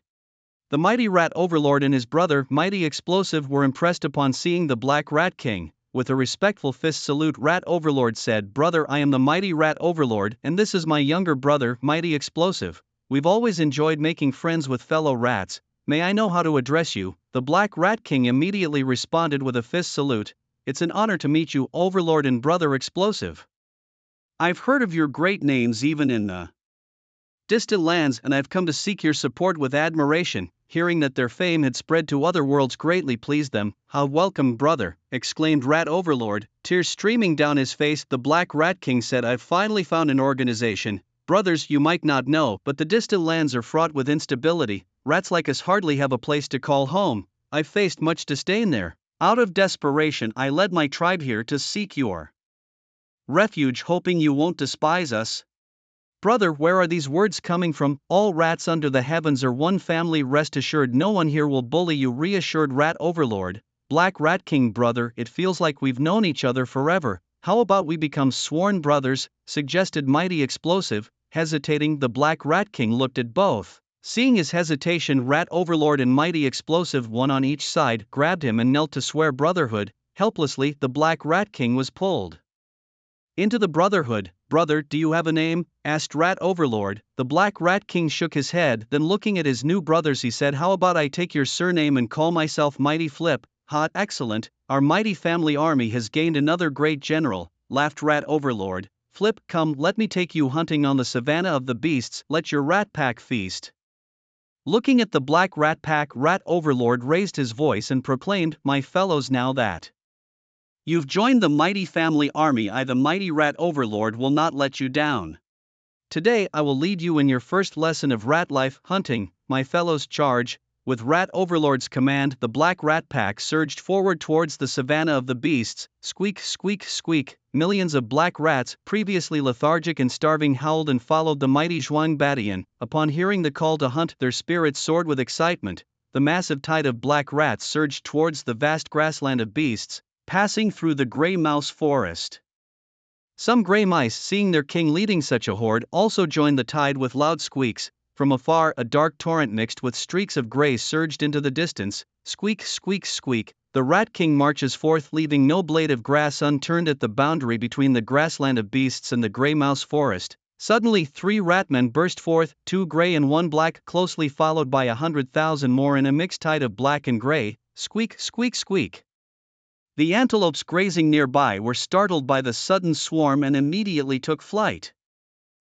The mighty rat overlord and his brother, Mighty Explosive, were impressed upon seeing the Black Rat King. With a respectful fist salute, Rat Overlord said, "Brother, I am the mighty rat overlord, and this is my younger brother, Mighty Explosive. We've always enjoyed making friends with fellow rats. May I know how to address you?" The Black Rat King immediately responded with a fist salute. "It's an honor to meet you, Overlord and Brother Explosive. I've heard of your great names even in the distant lands, and I've come to seek your support with admiration." Hearing that their fame had spread to other worlds greatly pleased them. "How welcome, brother!" exclaimed Rat Overlord, tears streaming down his face. The Black Rat King said, "I've finally found an organization. Brothers, you might not know, but the distant lands are fraught with instability. Rats like us hardly have a place to call home. I've faced much disdain there. Out of desperation, I led my tribe here to seek your refuge, hoping you won't despise us." "Brother, where are these words coming from? All rats under the heavens are one family. Rest assured, no one here will bully you," reassured Rat Overlord. "Black Rat King, brother, it feels like we've known each other forever. How about we become sworn brothers?" suggested Mighty Explosive. Hesitating, the Black Rat King looked at both. Seeing his hesitation, Rat Overlord and Mighty Explosive, one on each side, grabbed him and knelt to swear brotherhood. Helplessly, the Black Rat King was pulled into the brotherhood. "Brother, do you have a name?" asked Rat Overlord. The Black Rat King shook his head, then looking at his new brothers he said, "How about I take your surname and call myself Mighty Flip?" "Ha, excellent, our mighty family army has gained another great general," laughed Rat Overlord. "Flip, come, let me take you hunting on the savannah of the beasts, let your rat pack feast." Looking at the Black Rat Pack, Rat Overlord raised his voice and proclaimed, "My fellows, now that you've joined the mighty family army, I, the mighty Rat Overlord, will not let you down. Today I will lead you in your first lesson of rat life, hunting. My fellows, charge!" With Rat Overlord's command, the Black Rat Pack surged forward towards the savannah of the beasts. Squeak, squeak, squeak. Millions of black rats, previously lethargic and starving, howled and followed the mighty Zhuang Badian. Upon hearing the call to hunt, their spirits soared with excitement. The massive tide of black rats surged towards the vast grassland of beasts, passing through the gray mouse forest. Some gray mice, seeing their king leading such a horde, also joined the tide with loud squeaks. From afar, a dark torrent mixed with streaks of gray surged into the distance. Squeak, squeak, squeak. The Rat King marches forth, leaving no blade of grass unturned at the boundary between the grassland of beasts and the gray mouse forest. Suddenly 3 ratmen burst forth, 2 gray and 1 black, closely followed by 100,000 more in a mixed tide of black and gray. Squeak, squeak, squeak. The antelopes grazing nearby were startled by the sudden swarm and immediately took flight.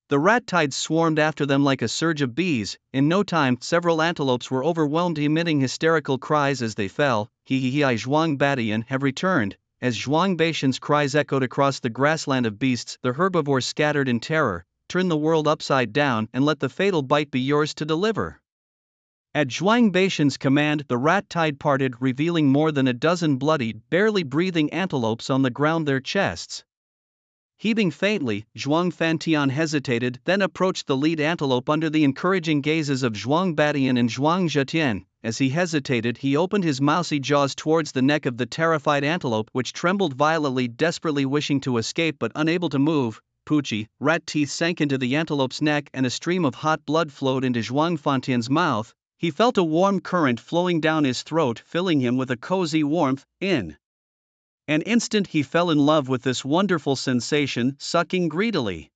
The rat tide swarmed after them like a surge of bees. In no time, several antelopes were overwhelmed, emitting hysterical cries as they fell. I Zhuang Badian have returned. As Zhuang Baishan's cries echoed across the grassland of beasts, the herbivores scattered in terror. Turn the world upside down and let the fatal bite be yours to deliver. At Zhuang Baishan's command, the rat tide parted, revealing more than a dozen bloodied, barely breathing antelopes on the ground, their chests heaving faintly. Zhuang Fantian hesitated, then approached the lead antelope under the encouraging gazes of Zhuang Badian and Zhuang Zhetian. As he hesitated, he opened his mousy jaws towards the neck of the terrified antelope, which trembled violently, desperately wishing to escape but unable to move. Poochie, rat teeth sank into the antelope's neck and a stream of hot blood flowed into Zhuang Fantian's mouth. He felt a warm current flowing down his throat, filling him with a cozy warmth. In an instant he fell in love with this wonderful sensation, sucking greedily.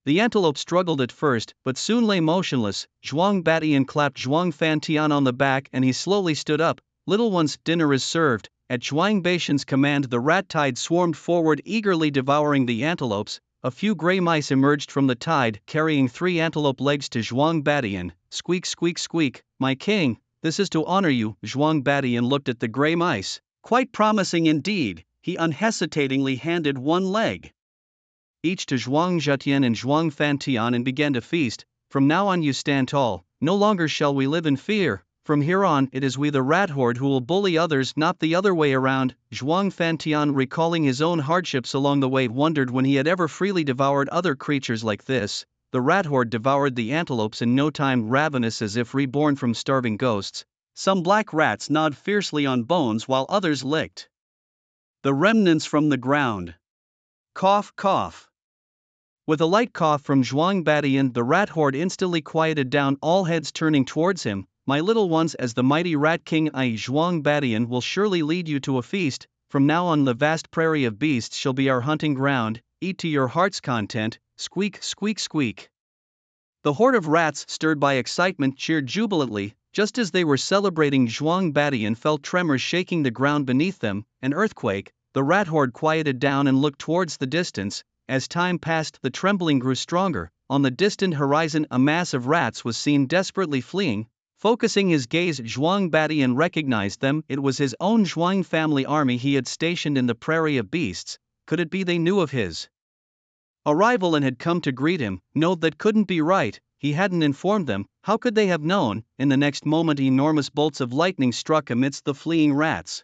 The antelope struggled at first, but soon lay motionless. Zhuang Badian clapped Zhuang Fantian on the back and he slowly stood up. "Little ones, dinner is served." At Zhuang Baishan's command, the rat tide swarmed forward, eagerly devouring the antelopes. A few gray mice emerged from the tide, carrying 3 antelope legs to Zhuang Badian. "Squeak, squeak, squeak. My king, this is to honor you." Zhuang Badian looked at the gray mice. Quite promising indeed. He unhesitatingly handed 1 leg each to Zhuang Zhetian and Zhuang Fantian and began to feast. "From now on you stand tall, no longer shall we live in fear. From here on, it is we the rat horde who will bully others, not the other way around." Zhuang Fantian, recalling his own hardships along the way, wondered when he had ever freely devoured other creatures like this. The rat horde devoured the antelopes in no time, ravenous as if reborn from starving ghosts. Some black rats gnawed fiercely on bones while others licked the remnants from the ground. Cough, cough. With a light cough from Zhuang Badian, the rat horde instantly quieted down, all heads turning towards him. "My little ones, as the mighty Rat King, I, Zhuang Badian, will surely lead you to a feast. From now on the vast prairie of beasts shall be our hunting ground. Eat to your heart's content." Squeak, squeak, squeak. The horde of rats, stirred by excitement, cheered jubilantly. Just as they were celebrating, Zhuang Badian felt tremors shaking the ground beneath them. An earthquake. The rat horde quieted down and looked towards the distance. As time passed, the trembling grew stronger. On the distant horizon, a mass of rats was seen desperately fleeing. Focusing his gaze, Zhuang Badian recognized them. It was his own Zhuang family army he had stationed in the prairie of beasts. Could it be they knew of his arrival and had come to greet him? No, that couldn't be right. He hadn't informed them. How could they have known? In the next moment, enormous bolts of lightning struck amidst the fleeing rats.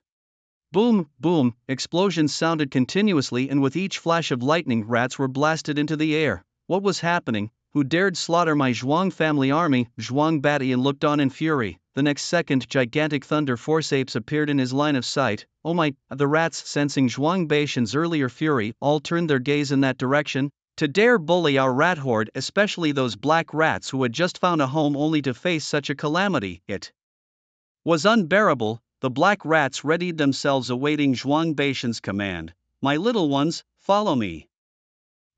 Boom, boom, explosions sounded continuously, and with each flash of lightning, rats were blasted into the air. What was happening? Who dared slaughter my Zhuang family army? Zhuang Badian looked on in fury. The next second, gigantic thunder force apes appeared in his line of sight. Oh my! The rats, sensing Zhuang Baishan's earlier fury, all turned their gaze in that direction. To dare bully our rat horde, especially those black rats who had just found a home only to face such a calamity, it was unbearable. The black rats readied themselves, awaiting Zhuang Baishan's command. "My little ones, follow me."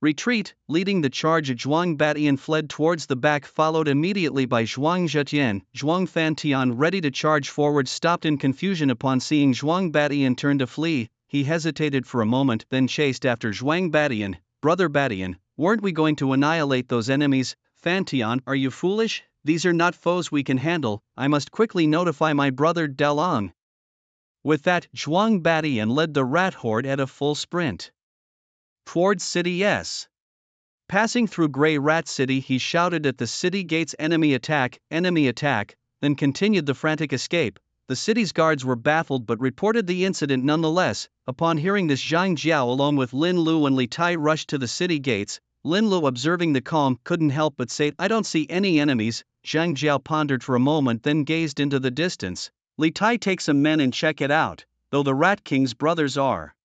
Retreat, leading the charge. Zhuang Batian fled towards the back, followed immediately by Zhuang Zhetian. Zhuang Fantian, ready to charge forward, stopped in confusion upon seeing Zhuang Batian turn to flee. He hesitated for a moment, then chased after Zhuang Batian. Brother Batian, weren't we going to annihilate those enemies? Fantian, are you foolish? These are not foes we can handle. I must quickly notify my brother Dalong. With that, Zhuang Batian led the rat horde at a full sprint towards City S. Passing through Grey Rat City, he shouted at the city gates, enemy attack, then continued the frantic escape. The city's guards were baffled but reported the incident nonetheless. Upon hearing this, Zhang Jiao along with Lin Lu and Li Tai rushed to the city gates. Lin Lu, observing the calm, couldn't help but say, "I don't see any enemies." Zhang Jiao pondered for a moment, then gazed into the distance. "Li Tai, take some men and check it out. Though the Rat King's brothers are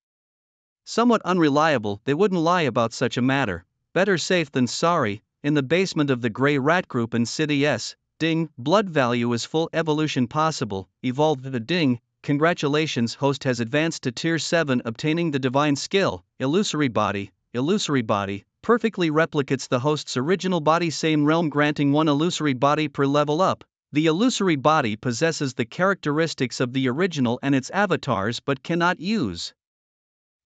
somewhat unreliable, they wouldn't lie about such a matter. Better safe than sorry." In the basement of the Grey Rat Group in City S. Ding, blood value is full, evolution possible, evolved. The Ding, congratulations, host has advanced to tier 7, obtaining the divine skill, illusory body, perfectly replicates the host's original body, same realm, granting 1 illusory body per level up. The illusory body possesses the characteristics of the original and its avatars but cannot use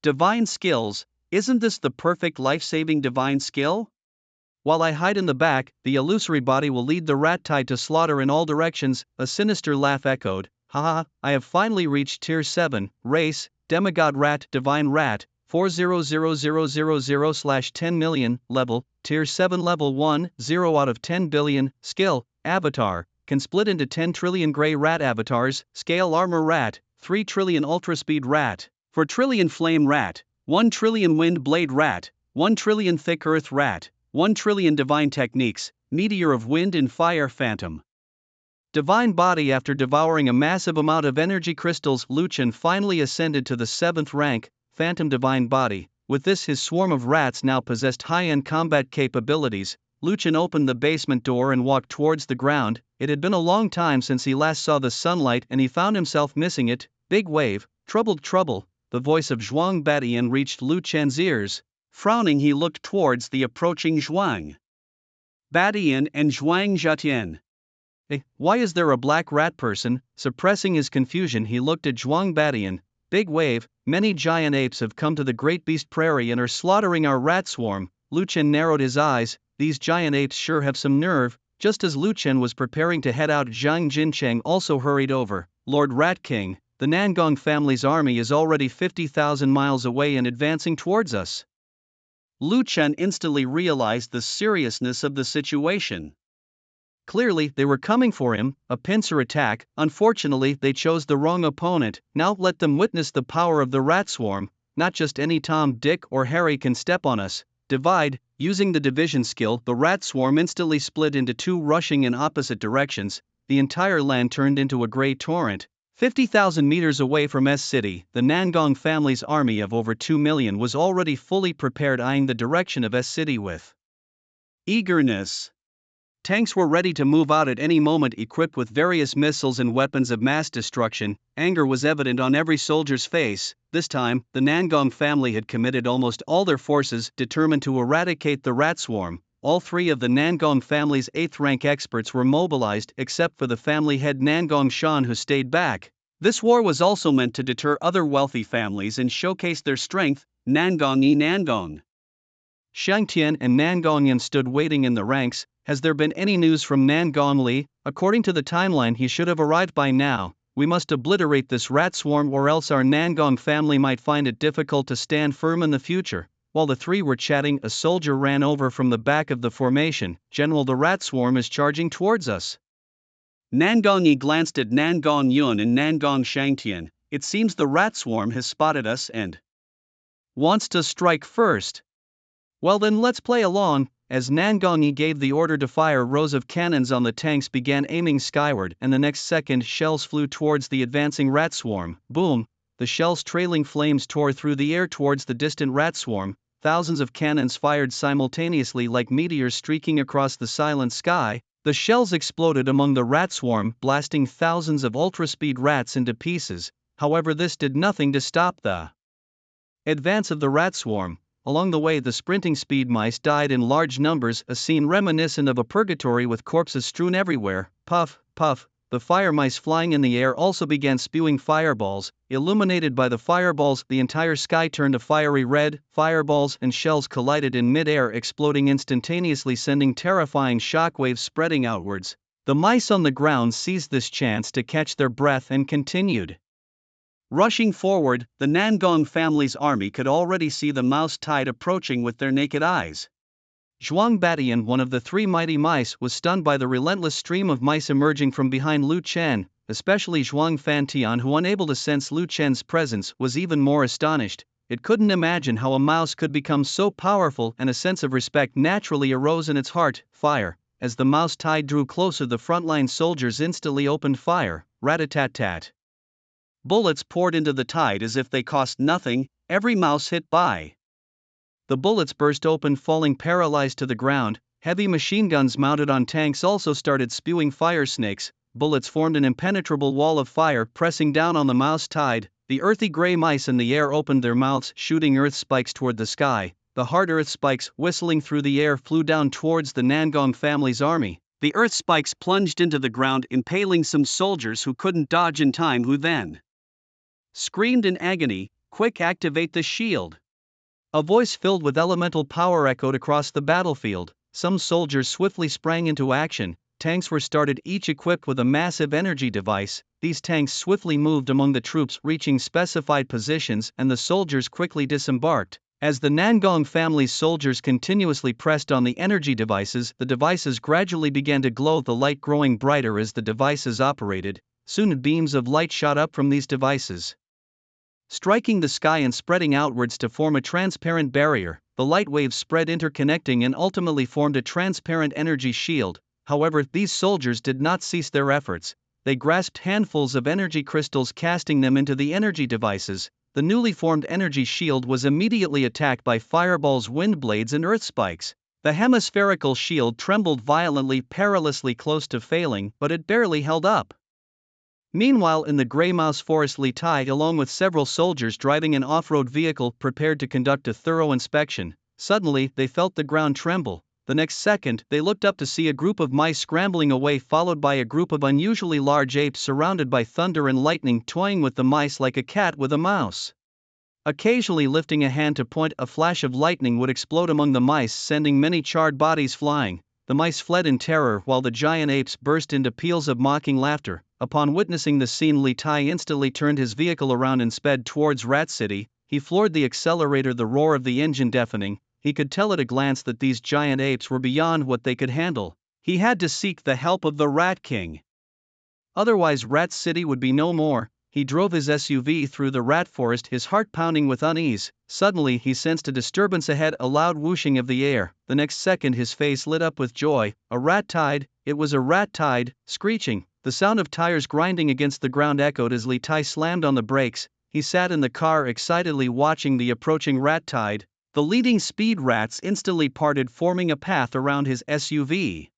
divine skills. Isn't this the perfect life-saving divine skill? While I hide in the back, the illusory body will lead the rat tide to slaughter in all directions. A sinister laugh echoed. Haha, I have finally reached tier 7, race, demigod rat, divine rat, 400000/10 million, level, tier 7, level 1, 0 out of 10 billion, skill, avatar, can split into 10 trillion grey rat avatars, scale armor rat, 3 trillion ultra speed rat, 4 trillion flame rat, 1 trillion wind blade rat, 1 trillion thick earth rat, 1 trillion divine techniques, meteor of wind and fire phantom. Divine body. After devouring a massive amount of energy crystals, Lu Chen finally ascended to the 7th rank, phantom divine body. With this, his swarm of rats now possessed high-end combat capabilities. Lu Chen opened the basement door and walked towards the ground. It had been a long time since he last saw the sunlight and he found himself missing it. Big wave, trouble. The voice of Zhuang Batian reached Lu Chen's ears. Frowning, he looked towards the approaching Zhuang Batian and Zhuang Zhetian. Why is there a black rat person? Suppressing his confusion, he looked at Zhuang Batian. Big wave, many giant apes have come to the Great Beast Prairie and are slaughtering our rat swarm. Lu Chen narrowed his eyes. These giant apes sure have some nerve. Just as Lu Chen was preparing to head out, Zhang Jincheng also hurried over. Lord Rat King, the Nangong family's army is already 50,000 miles away and advancing towards us. Lu Chen instantly realized the seriousness of the situation. Clearly, they were coming for him, a pincer attack. Unfortunately, they chose the wrong opponent. Now let them witness the power of the rat swarm. Not just any Tom, Dick, or Harry can step on us. Divide. Using the division skill, the rat swarm instantly split into 2, rushing in opposite directions. The entire land turned into a grey torrent. 50,000 meters away from S City, the Nangong family's army of over 2 million was already fully prepared, eyeing the direction of S City with eagerness. Tanks were ready to move out at any moment, equipped with various missiles and weapons of mass destruction. Anger was evident on every soldier's face. This time, the Nangong family had committed almost all their forces, determined to eradicate the rat swarm. All 3 of the Nangong family's 8th rank experts were mobilized, except for the family head Nangong Shan, who stayed back. This war was also meant to deter other wealthy families and showcase their strength. Nangong Shangtian and Nangongyan stood waiting in the ranks. Has there been any news from Nangong Li? According to the timeline, he should have arrived by now. We must obliterate this rat swarm, or else our Nangong family might find it difficult to stand firm in the future. While the 3 were chatting, a soldier ran over from the back of the formation. General, the rat swarm is charging towards us. Nangong Yi glanced at Nangong Yun and Nangong Shangtian. It seems the rat swarm has spotted us and wants to strike first. Well then, let's play along. As Nangong Yi gave the order to fire, rows of cannons on the tanks began aiming skyward, and the next second shells flew towards the advancing rat swarm. Boom! The shells trailing flames tore through the air towards the distant rat swarm. Thousands of cannons fired simultaneously like meteors streaking across the silent sky. The shells exploded among the rat swarm, blasting thousands of ultra-speed rats into pieces. However, this did nothing to stop the advance of the rat swarm. Along the way, the sprinting speed mice died in large numbers, a scene reminiscent of a purgatory with corpses strewn everywhere. Puff, puff, the fire mice flying in the air also began spewing fireballs. Illuminated by the fireballs, the entire sky turned a fiery red. Fireballs and shells collided in mid-air, exploding instantaneously, sending terrifying shockwaves spreading outwards. The mice on the ground seized this chance to catch their breath and continued rushing forward. The Nangong family's army could already see the mouse tide approaching with their naked eyes. Zhuang Batian, one of the three mighty mice, was stunned by the relentless stream of mice emerging from behind Lu Chen, especially Zhuang Fantian, who, unable to sense Lu Chen's presence, was even more astonished. It couldn't imagine how a mouse could become so powerful, and a sense of respect naturally arose in its heart. Fire. As the mouse tide drew closer, the frontline soldiers instantly opened fire. Rat-a-tat-tat. Bullets poured into the tide as if they cost nothing. Every mouse hit by the bullets burst open, falling paralyzed to the ground. Heavy machine guns mounted on tanks also started spewing fire snakes. Bullets formed an impenetrable wall of fire, pressing down on the mouse tide. The earthy gray mice in the air opened their mouths, shooting earth spikes toward the sky. The hard earth spikes, whistling through the air, flew down towards the Nangong family's army. The earth spikes plunged into the ground, impaling some soldiers who couldn't dodge in time, who then screamed in agony, "Quick, activate the shield!" A voice filled with elemental power echoed across the battlefield. Some soldiers swiftly sprang into action. Tanks were started, each equipped with a massive energy device. These tanks swiftly moved among the troops, reaching specified positions, and the soldiers quickly disembarked. As the Nangong family's soldiers continuously pressed on the energy devices, the devices gradually began to glow, the light growing brighter as the devices operated. Soon beams of light shot up from these devices, striking the sky and spreading outwards to form a transparent barrier. The light waves spread, interconnecting, and ultimately formed a transparent energy shield. However, these soldiers did not cease their efforts. They grasped handfuls of energy crystals, casting them into the energy devices. The newly formed energy shield was immediately attacked by fireballs, wind blades, and earth spikes. The hemispherical shield trembled violently, perilously close to failing, but it barely held up. Meanwhile, in the Grey Mouse Forest, Li Tai, along with several soldiers driving an off-road vehicle, prepared to conduct a thorough inspection. Suddenly, they felt the ground tremble. The next second, they looked up to see a group of mice scrambling away, followed by a group of unusually large apes surrounded by thunder and lightning, toying with the mice like a cat with a mouse. Occasionally lifting a hand to point, a flash of lightning would explode among the mice, sending many charred bodies flying. The mice fled in terror, while the giant apes burst into peals of mocking laughter. Upon witnessing the scene, Li Tai instantly turned his vehicle around and sped towards Rat City. He floored the accelerator, the roar of the engine deafening. He could tell at a glance that these giant apes were beyond what they could handle. He had to seek the help of the Rat King. Otherwise, Rat City would be no more. He drove his SUV through the rat forest, his heart pounding with unease. Suddenly, he sensed a disturbance ahead, a loud whooshing of the air. The next second, his face lit up with joy. A rat tide! It was a rat tide! Screeching, the sound of tires grinding against the ground echoed as Li Tai slammed on the brakes. He sat in the car, excitedly watching the approaching rat tide. The leading speed rats instantly parted, forming a path around his SUV.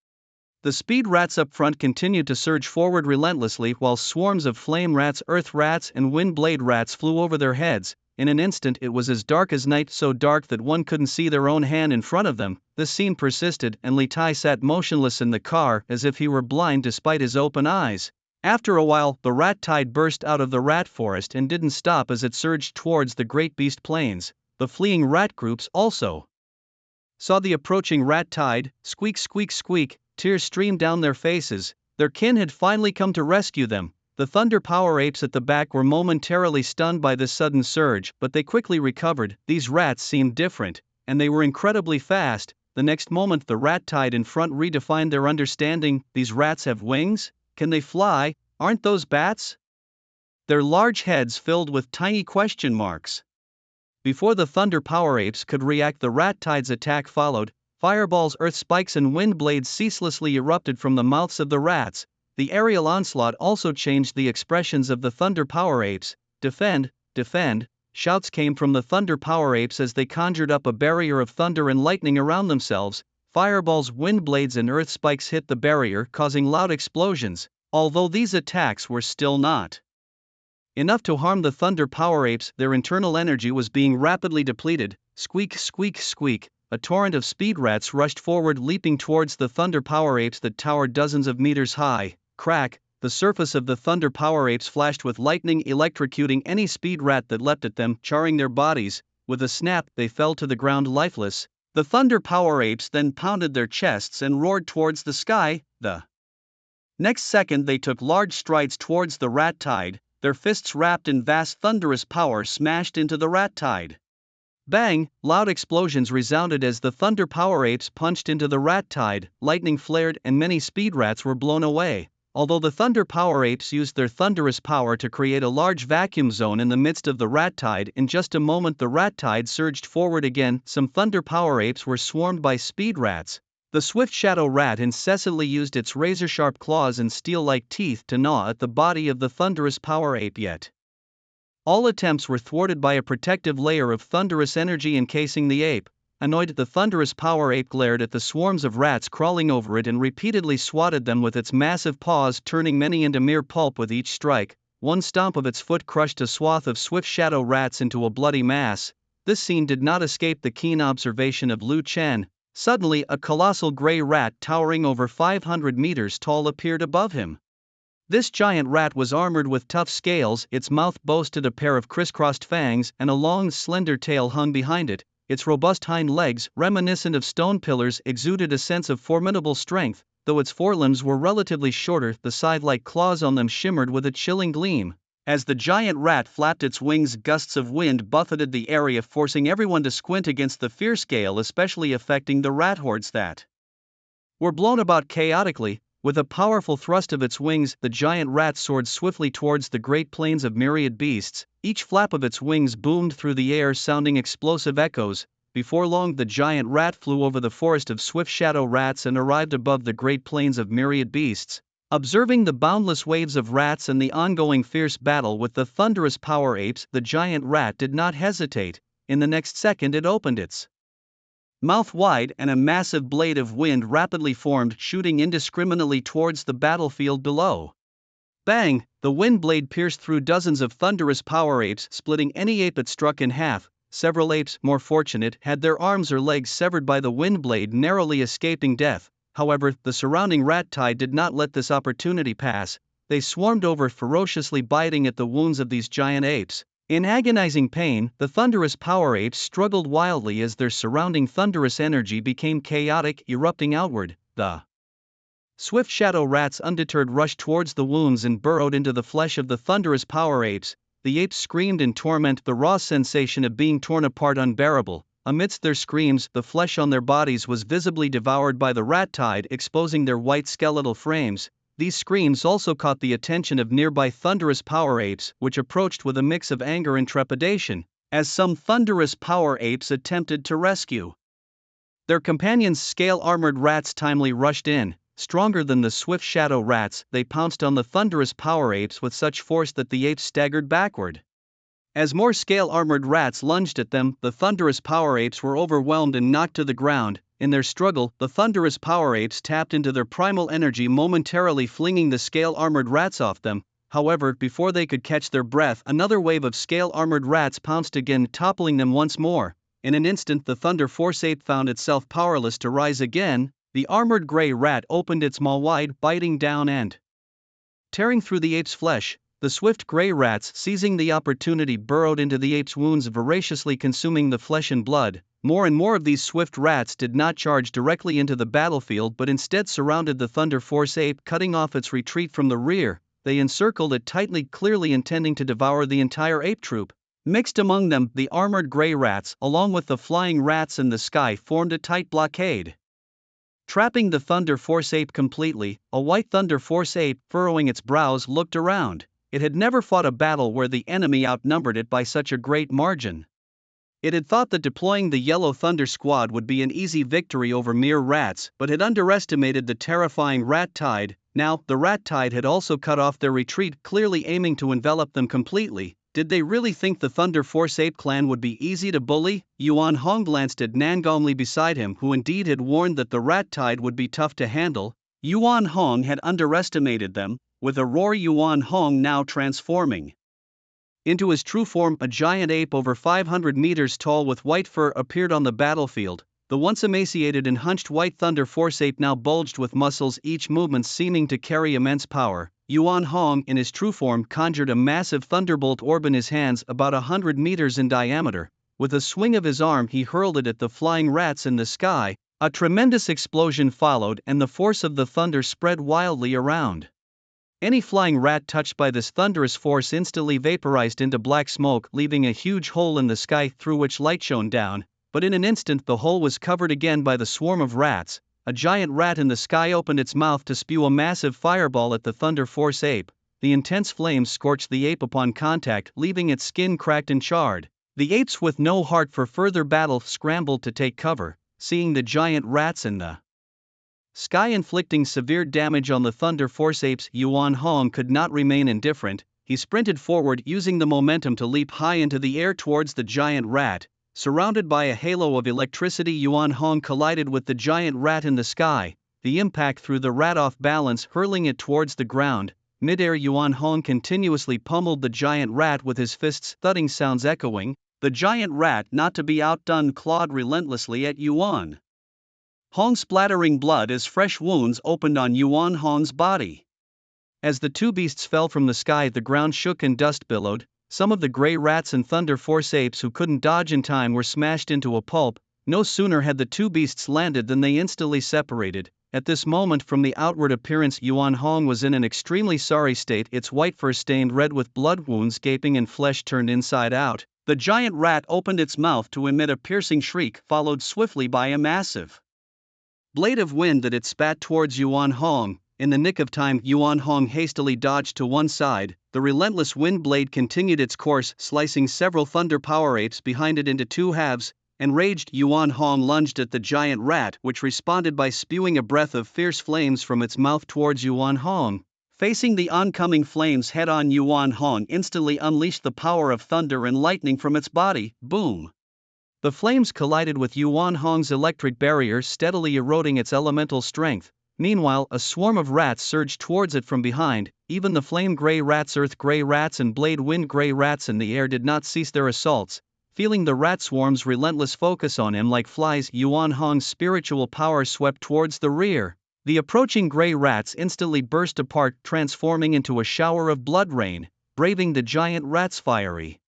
The speed rats up front continued to surge forward relentlessly, while swarms of flame rats, earth rats, and wind blade rats flew over their heads. In an instant, it was as dark as night, so dark that one couldn't see their own hand in front of them. The scene persisted, and Li Tai sat motionless in the car, as if he were blind despite his open eyes. After a while, the rat tide burst out of the rat forest and didn't stop as it surged towards the great beast plains. The fleeing rat groups also saw the approaching rat tide. Squeak, squeak, squeak. Tears streamed down their faces. Their kin had finally come to rescue them. The Thunder Power apes at the back were momentarily stunned by this sudden surge, but they quickly recovered. These rats seemed different, and they were incredibly fast. The next moment, the rat tide in front redefined their understanding. These rats have wings? Can they fly? Aren't those bats? Their large heads filled with tiny question marks. Before the Thunder Power apes could react, the rat tide's attack followed. Fireballs, earth spikes, and wind blades ceaselessly erupted from the mouths of the rats. The aerial onslaught also changed the expressions of the Thunder Power apes. Defend, defend! Shouts came from the Thunder Power apes as they conjured up a barrier of thunder and lightning around themselves. Fireballs, wind blades, and earth spikes hit the barrier, causing loud explosions. Although these attacks were still not enough to harm the Thunder Power apes, their internal energy was being rapidly depleted. Squeak, squeak, squeak, a torrent of speed rats rushed forward, leaping towards the Thunder Power Apes that towered dozens of meters high. Crack, the surface of the Thunder Power Apes flashed with lightning, electrocuting any speed rat that leapt at them, charring their bodies. With a snap, they fell to the ground lifeless. The Thunder Power Apes then pounded their chests and roared towards the sky. The next second, they took large strides towards the rat tide, their fists wrapped in vast thunderous power smashed into the rat tide. Bang! Loud explosions resounded as the Thunder Power Apes punched into the rat tide, lightning flared and many speed rats were blown away. Although the Thunder Power Apes used their thunderous power to create a large vacuum zone in the midst of the rat tide, in just a moment the rat tide surged forward again. Some Thunder Power Apes were swarmed by speed rats. The swift shadow rat incessantly used its razor-sharp claws and steel-like teeth to gnaw at the body of the thunderous power ape, yet all attempts were thwarted by a protective layer of thunderous energy encasing the ape. Annoyed, the thunderous power ape glared at the swarms of rats crawling over it and repeatedly swatted them with its massive paws, turning many into mere pulp with each strike. One stomp of its foot crushed a swath of swift shadow rats into a bloody mass. This scene did not escape the keen observation of Liu Chen. Suddenly, a colossal gray rat towering over 500 meters tall appeared above him. This giant rat was armored with tough scales, its mouth boasted a pair of crisscrossed fangs, and a long, slender tail hung behind it. Its robust hind legs, reminiscent of stone pillars, exuded a sense of formidable strength. Though its forelimbs were relatively shorter, the scythe-like claws on them shimmered with a chilling gleam. As the giant rat flapped its wings, gusts of wind buffeted the area, forcing everyone to squint against the fierce gale, especially affecting the rat hordes that were blown about chaotically. With a powerful thrust of its wings, the giant rat soared swiftly towards the great plains of myriad beasts. Each flap of its wings boomed through the air, sounding explosive echoes. Before long, the giant rat flew over the forest of swift shadow rats and arrived above the great plains of myriad beasts. Observing the boundless waves of rats and the ongoing fierce battle with the thunderous power apes, the giant rat did not hesitate. In the next second, it opened its mouth wide, and a massive blade of wind rapidly formed, shooting indiscriminately towards the battlefield below. Bang! The wind blade pierced through dozens of thunderous power apes, splitting any ape it struck in half. Several apes, more fortunate, had their arms or legs severed by the wind blade, narrowly escaping death. However, the surrounding rat tide did not let this opportunity pass. They swarmed over, ferociously biting at the wounds of these giant apes. In agonizing pain, the thunderous power apes struggled wildly as their surrounding thunderous energy became chaotic, erupting outward. The swift shadow rats, undeterred, rushed towards the wounds and burrowed into the flesh of the thunderous power apes. The apes screamed in torment, the raw sensation of being torn apart unbearable. Amidst their screams, the flesh on their bodies was visibly devoured by the rat tide, exposing their white skeletal frames. These screams also caught the attention of nearby thunderous power apes, which approached with a mix of anger and trepidation, as some thunderous power apes attempted to rescue their companions. Scale-armored rats timely rushed in. Stronger than the swift shadow rats, they pounced on the thunderous power apes with such force that the apes staggered backward. As more scale-armored rats lunged at them, the thunderous power apes were overwhelmed and knocked to the ground. In their struggle, the thunderous power apes tapped into their primal energy, momentarily flinging the scale-armored rats off them. However, before they could catch their breath, another wave of scale-armored rats pounced again, toppling them once more. In an instant, the Thunder Force ape found itself powerless to rise again. The armored gray rat opened its maw wide, biting down and tearing through the ape's flesh. The swift gray rats, seizing the opportunity, burrowed into the ape's wounds, voraciously consuming the flesh and blood. More and more of these swift rats did not charge directly into the battlefield, but instead surrounded the Thunder Force ape, cutting off its retreat from the rear. They encircled it tightly, clearly intending to devour the entire ape troop. Mixed among them, the armored gray rats, along with the flying rats in the sky, formed a tight blockade, trapping the Thunder Force ape completely. A white Thunder Force ape, furrowing its brows, looked around. It had never fought a battle where the enemy outnumbered it by such a great margin. It had thought that deploying the Yellow Thunder Squad would be an easy victory over mere rats, but had underestimated the terrifying rat tide. Now, the rat tide had also cut off their retreat, clearly aiming to envelop them completely. Did they really think the Thunder Force ape clan would be easy to bully? Yuan Hong glanced at Nangongli beside him, who indeed had warned that the rat tide would be tough to handle. Yuan Hong had underestimated them. With a roar, Yuan Hong, now transforming Into his true form, a giant ape over 500 meters tall with white fur appeared on the battlefield. The once emaciated and hunched white Thunder Force ape now bulged with muscles, each movement seeming to carry immense power. Yuan Hong, in his true form, conjured a massive thunderbolt orb in his hands about 100 meters in diameter. With a swing of his arm, he hurled it at the flying rats in the sky. A tremendous explosion followed, and the force of the thunder spread wildly around. Any flying rat touched by this thunderous force instantly vaporized into black smoke, leaving a huge hole in the sky through which light shone down. But in an instant the hole was covered again by the swarm of rats. A giant rat in the sky opened its mouth to spew a massive fireball at the Thunder Force ape. The intense flames scorched the ape upon contact, leaving its skin cracked and charred. The apes, with no heart for further battle, scrambled to take cover. Seeing the giant rats in the sky inflicting severe damage on the Thunder Force apes, Yuan Hong could not remain indifferent. He sprinted forward, using the momentum to leap high into the air towards the giant rat. Surrounded by a halo of electricity, Yuan Hong collided with the giant rat in the sky. The impact threw the rat off balance, hurling it towards the ground. Mid-air, Yuan Hong continuously pummeled the giant rat with his fists, thudding sounds echoing. The giant rat, not to be outdone, clawed relentlessly at Yuan Hong, splattering blood as fresh wounds opened on Yuan Hong's body. As the two beasts fell from the sky, the ground shook and dust billowed. Some of the gray rats and Thunder Force apes who couldn't dodge in time were smashed into a pulp. No sooner had the two beasts landed than they instantly separated. At this moment, from the outward appearance, Yuan Hong was in an extremely sorry state, its white fur stained red with blood, wounds gaping and flesh turned inside out. The giant rat opened its mouth to emit a piercing shriek, followed swiftly by a massive blade of wind that it spat towards Yuan Hong. In the nick of time, Yuan Hong hastily dodged to one side. The relentless wind blade continued its course, slicing several Thunder Power apes behind it into two halves. Enraged, Yuan Hong lunged at the giant rat, which responded by spewing a breath of fierce flames from its mouth towards Yuan Hong. Facing the oncoming flames head-on, Yuan Hong instantly unleashed the power of thunder and lightning from its body. Boom! The flames collided with Yuan Hong's electric barrier, steadily eroding its elemental strength. Meanwhile, a swarm of rats surged towards it from behind. Even the flame gray rats, earth gray rats, and blade wind gray rats in the air did not cease their assaults. Feeling the rat swarm's relentless focus on him like flies, Yuan Hong's spiritual power swept towards the rear. The approaching gray rats instantly burst apart, transforming into a shower of blood rain. Braving the giant rat's fiery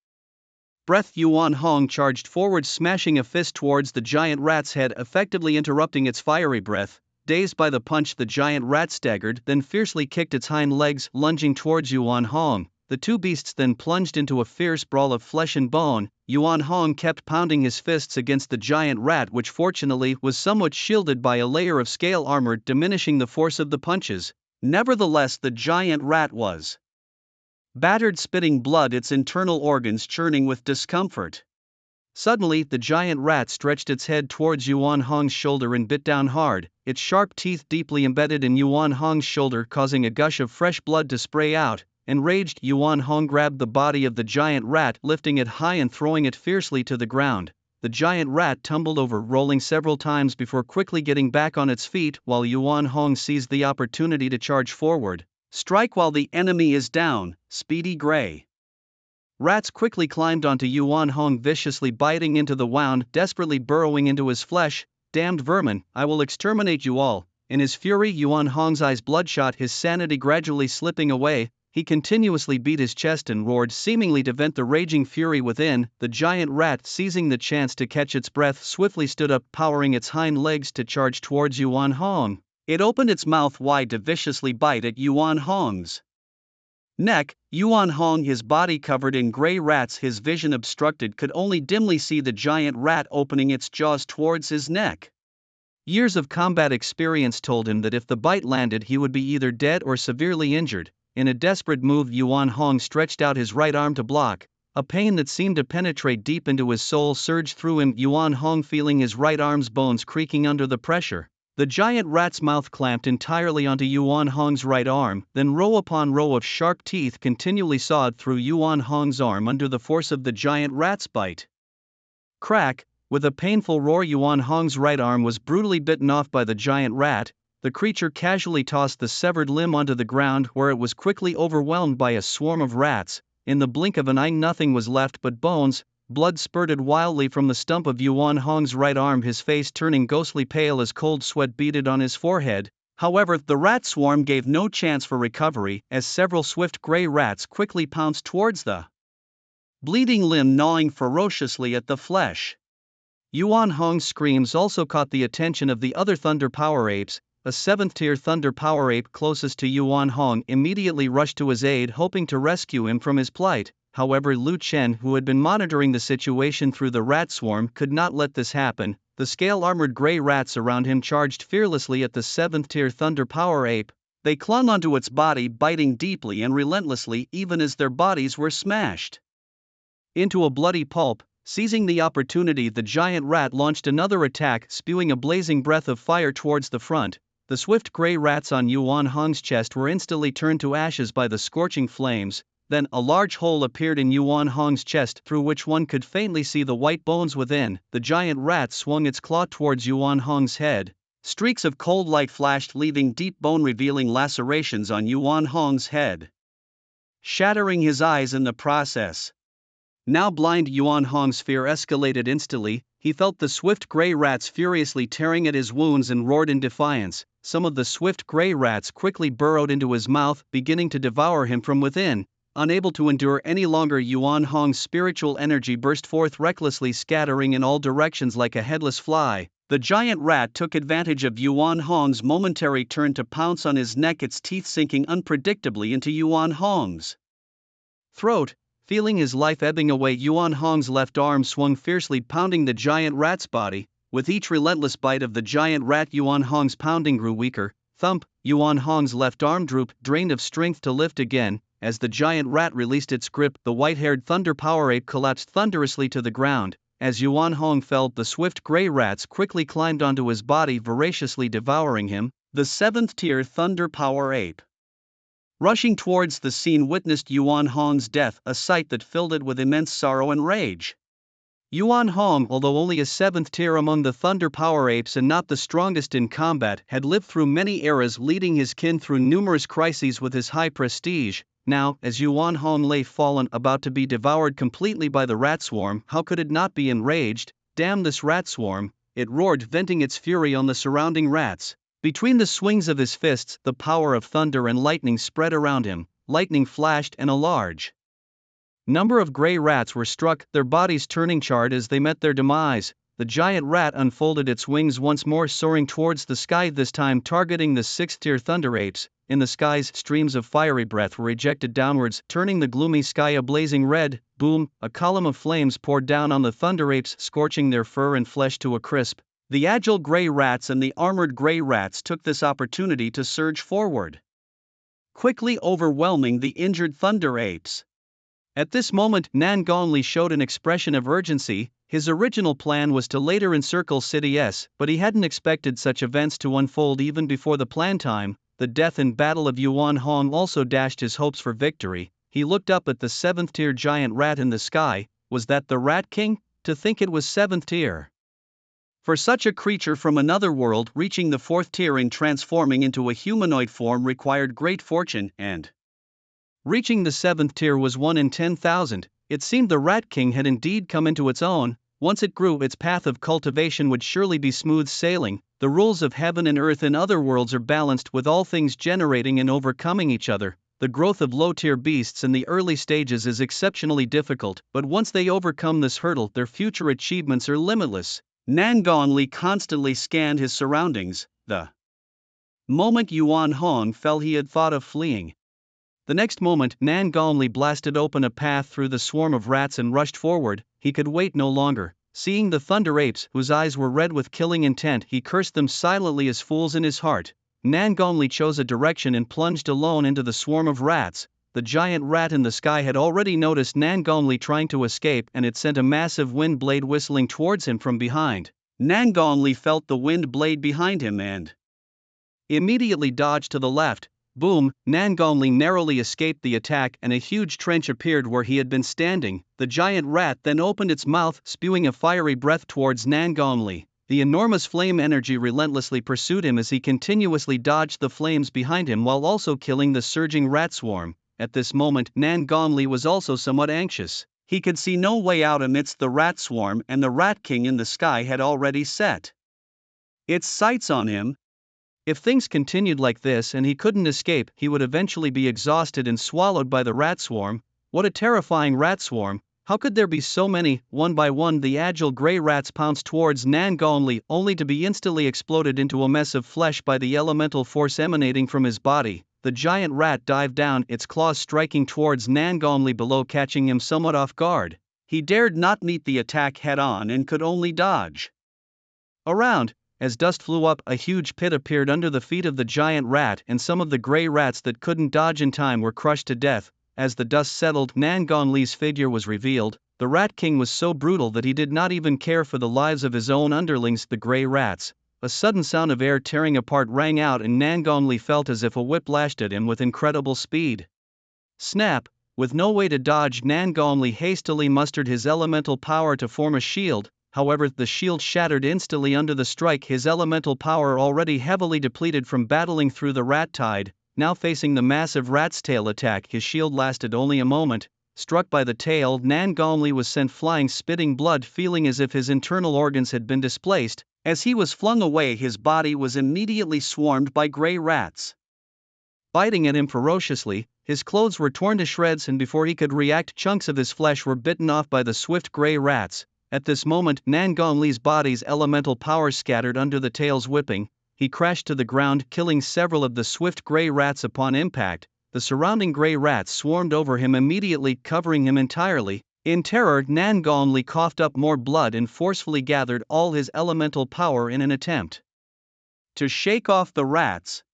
breath, Yuan Hong charged forward, smashing a fist towards the giant rat's head, effectively interrupting its fiery breath. Dazed by the punch, the giant rat staggered, then fiercely kicked its hind legs, lunging towards Yuan Hong. The two beasts then plunged into a fierce brawl of flesh and bone. Yuan Hong kept pounding his fists against the giant rat, which fortunately was somewhat shielded by a layer of scale armor, diminishing the force of the punches. Nevertheless, the giant rat was battered, spitting blood, its internal organs churning with discomfort. Suddenly, the giant rat stretched its head towards Yuan Hong's shoulder and bit down hard, its sharp teeth deeply embedded in Yuan Hong's shoulder, causing a gush of fresh blood to spray out. Enraged, Yuan Hong grabbed the body of the giant rat, lifting it high and throwing it fiercely to the ground. The giant rat tumbled over, rolling several times before quickly getting back on its feet, while Yuan Hong seized the opportunity to charge forward. Strike while the enemy is down, Speedy Gray. Rats quickly climbed onto Yuan Hong, viciously biting into the wound, desperately burrowing into his flesh. Damned vermin, I will exterminate you all. In his fury, Yuan Hong's eyes bloodshot, his sanity gradually slipping away. He continuously beat his chest and roared, seemingly to vent the raging fury within. The giant rat, seizing the chance to catch its breath, swiftly stood up, powering its hind legs to charge towards Yuan Hong. It opened its mouth wide to viciously bite at Yuan Hong's neck. Yuan Hong, his body covered in gray rats, his vision obstructed, could only dimly see the giant rat opening its jaws towards his neck. Years of combat experience told him that if the bite landed, he would be either dead or severely injured. In a desperate move, Yuan Hong stretched out his right arm to block. A pain that seemed to penetrate deep into his soul surged through him, Yuan Hong feeling his right arm's bones creaking under the pressure. The giant rat's mouth clamped entirely onto Yuan Hong's right arm, then row upon row of sharp teeth continually sawed through Yuan Hong's arm under the force of the giant rat's bite. Crack! With a painful roar, Yuan Hong's right arm was brutally bitten off by the giant rat. The creature casually tossed the severed limb onto the ground, where it was quickly overwhelmed by a swarm of rats. in the blink of an eye nothing was left but bones. Blood spurted wildly from the stump of Yuan Hong's right arm, his face turning ghostly pale as cold sweat beaded on his forehead. However, the rat swarm gave no chance for recovery, as several swift gray rats quickly pounced towards the bleeding limb, gnawing ferociously at the flesh. Yuan Hong's screams also caught the attention of the other Thunder Power Apes. A 7th-tier Thunder Power Ape closest to Yuan Hong immediately rushed to his aid, hoping to rescue him from his plight. However, Lu Chen, who had been monitoring the situation through the rat swarm, could not let this happen. The scale-armored gray rats around him charged fearlessly at the 7th-tier Thunder Power Ape. They clung onto its body, biting deeply and relentlessly, even as their bodies were smashed into a bloody pulp. Seizing the opportunity, the giant rat launched another attack, spewing a blazing breath of fire towards the front. The swift gray rats on Yuan Hong's chest were instantly turned to ashes by the scorching flames. Then, a large hole appeared in Yuan Hong's chest, through which one could faintly see the white bones within. The giant rat swung its claw towards Yuan Hong's head. Streaks of cold light flashed, leaving deep bone-revealing lacerations on Yuan Hong's head, shattering his eyes in the process. Now blind, Yuan Hong's fear escalated instantly. He felt the swift gray rats furiously tearing at his wounds and roared in defiance. Some of the swift gray rats quickly burrowed into his mouth, beginning to devour him from within. Unable to endure any longer, Yuan Hong's spiritual energy burst forth recklessly, scattering in all directions like a headless fly. The giant rat took advantage of Yuan Hong's momentary turn to pounce on his neck, its teeth sinking unpredictably into Yuan Hong's throat. Feeling his life ebbing away, Yuan Hong's left arm swung fiercely, pounding the giant rat's body. With each relentless bite of the giant rat, Yuan Hong's pounding grew weaker. Thump! Yuan Hong's left arm drooped, drained of strength to lift again. As the giant rat released its grip, the white-haired Thunder Power Ape collapsed thunderously to the ground. As Yuan Hong fell, the swift gray rats quickly climbed onto his body, voraciously devouring him. The 7th-tier Thunder Power Ape, rushing towards the scene, witnessed Yuan Hong's death, a sight that filled it with immense sorrow and rage. Yuan Hong, although only a 7th tier among the Thunder Power Apes and not the strongest in combat, had lived through many eras, leading his kin through numerous crises with his high prestige. Now, as Yuan Hong lay fallen, about to be devoured completely by the rat swarm, how could it not be enraged? Damn this rat swarm, it roared, venting its fury on the surrounding rats. Between the swings of his fists, the power of thunder and lightning spread around him. Lightning flashed and a large number of gray rats were struck, their bodies turning charred as they met their demise. The giant rat unfolded its wings once more, soaring towards the sky, this time targeting the 6th-tier Thunder Apes. In the skies, streams of fiery breath were ejected downwards, turning the gloomy sky a blazing red. Boom! A column of flames poured down on the Thunder Apes, scorching their fur and flesh to a crisp. The agile gray rats and the armored gray rats took this opportunity to surge forward, quickly overwhelming the injured Thunder Apes. At this moment, Nan Gongli showed an expression of urgency. His original plan was to later encircle City S, but he hadn't expected such events to unfold even before the planned time. The death and battle of Yuan Hong also dashed his hopes for victory. He looked up at the 7th-tier giant rat in the sky. Was that the Rat King? To think it was 7th tier. For such a creature from another world, reaching the 4th tier and transforming into a humanoid form required great fortune, and reaching the 7th tier was 1 in 10,000. It seemed the Rat King had indeed come into its own. Once it grew, its path of cultivation would surely be smooth sailing. The rules of heaven and earth in other worlds are balanced, with all things generating and overcoming each other. The growth of low-tier beasts in the early stages is exceptionally difficult, but once they overcome this hurdle, their future achievements are limitless. Nan Gongli constantly scanned his surroundings. The moment Yuan Hong fell, he had thought of fleeing. The next moment, Nan Gongli blasted open a path through the swarm of rats and rushed forward. He could wait no longer. Seeing the Thunder Apes, whose eyes were red with killing intent, he cursed them silently as fools in his heart. Nan Gongli chose a direction and plunged alone into the swarm of rats. The giant rat in the sky had already noticed Nan Gongli trying to escape, and it sent a massive wind blade whistling towards him from behind. Nan Gongli felt the wind blade behind him and immediately dodged to the left. Boom! Nan Gongli narrowly escaped the attack, and a huge trench appeared where he had been standing. The giant rat then opened its mouth, spewing a fiery breath towards Nan Gongli. The enormous flame energy relentlessly pursued him as he continuously dodged the flames behind him while also killing the surging rat swarm. At this moment, Nan Gongli was also somewhat anxious. He could see no way out amidst the rat swarm, and the Rat King in the sky had already set its sights on him. If things continued like this and he couldn't escape, he would eventually be exhausted and swallowed by the rat swarm. What a terrifying rat swarm! How could there be so many? One by one, the agile grey rats pounced towards Nan Gongli, only to be instantly exploded into a mess of flesh by the elemental force emanating from his body. The giant rat dived down, its claws striking towards Nan Gongli below, catching him somewhat off guard. He dared not meet the attack head on and could only dodge around. As dust flew up, a huge pit appeared under the feet of the giant rat, and some of the grey rats that couldn't dodge in time were crushed to death. As the dust settled, Nan Gongli's figure was revealed. The Rat King was so brutal that he did not even care for the lives of his own underlings, the grey rats. A sudden sound of air tearing apart rang out, and Nan Gongli felt as if a whip lashed at him with incredible speed. Snap! With no way to dodge, Nan Gongli hastily mustered his elemental power to form a shield. However, the shield shattered instantly under the strike, his elemental power already heavily depleted from battling through the rat tide. Now facing the massive rat's tail attack, his shield lasted only a moment. Struck by the tail, Nan Gongli was sent flying, spitting blood, feeling as if his internal organs had been displaced. As he was flung away, his body was immediately swarmed by grey rats, biting at him ferociously. His clothes were torn to shreds, and before he could react, chunks of his flesh were bitten off by the swift grey rats. At this moment, Nan Gongli's body's elemental power scattered under the tail's whipping. He crashed to the ground, killing several of the swift grey rats upon impact. The surrounding grey rats swarmed over him immediately, covering him entirely. In terror, Nan Gongli coughed up more blood and forcefully gathered all his elemental power in an attempt to shake off the rats.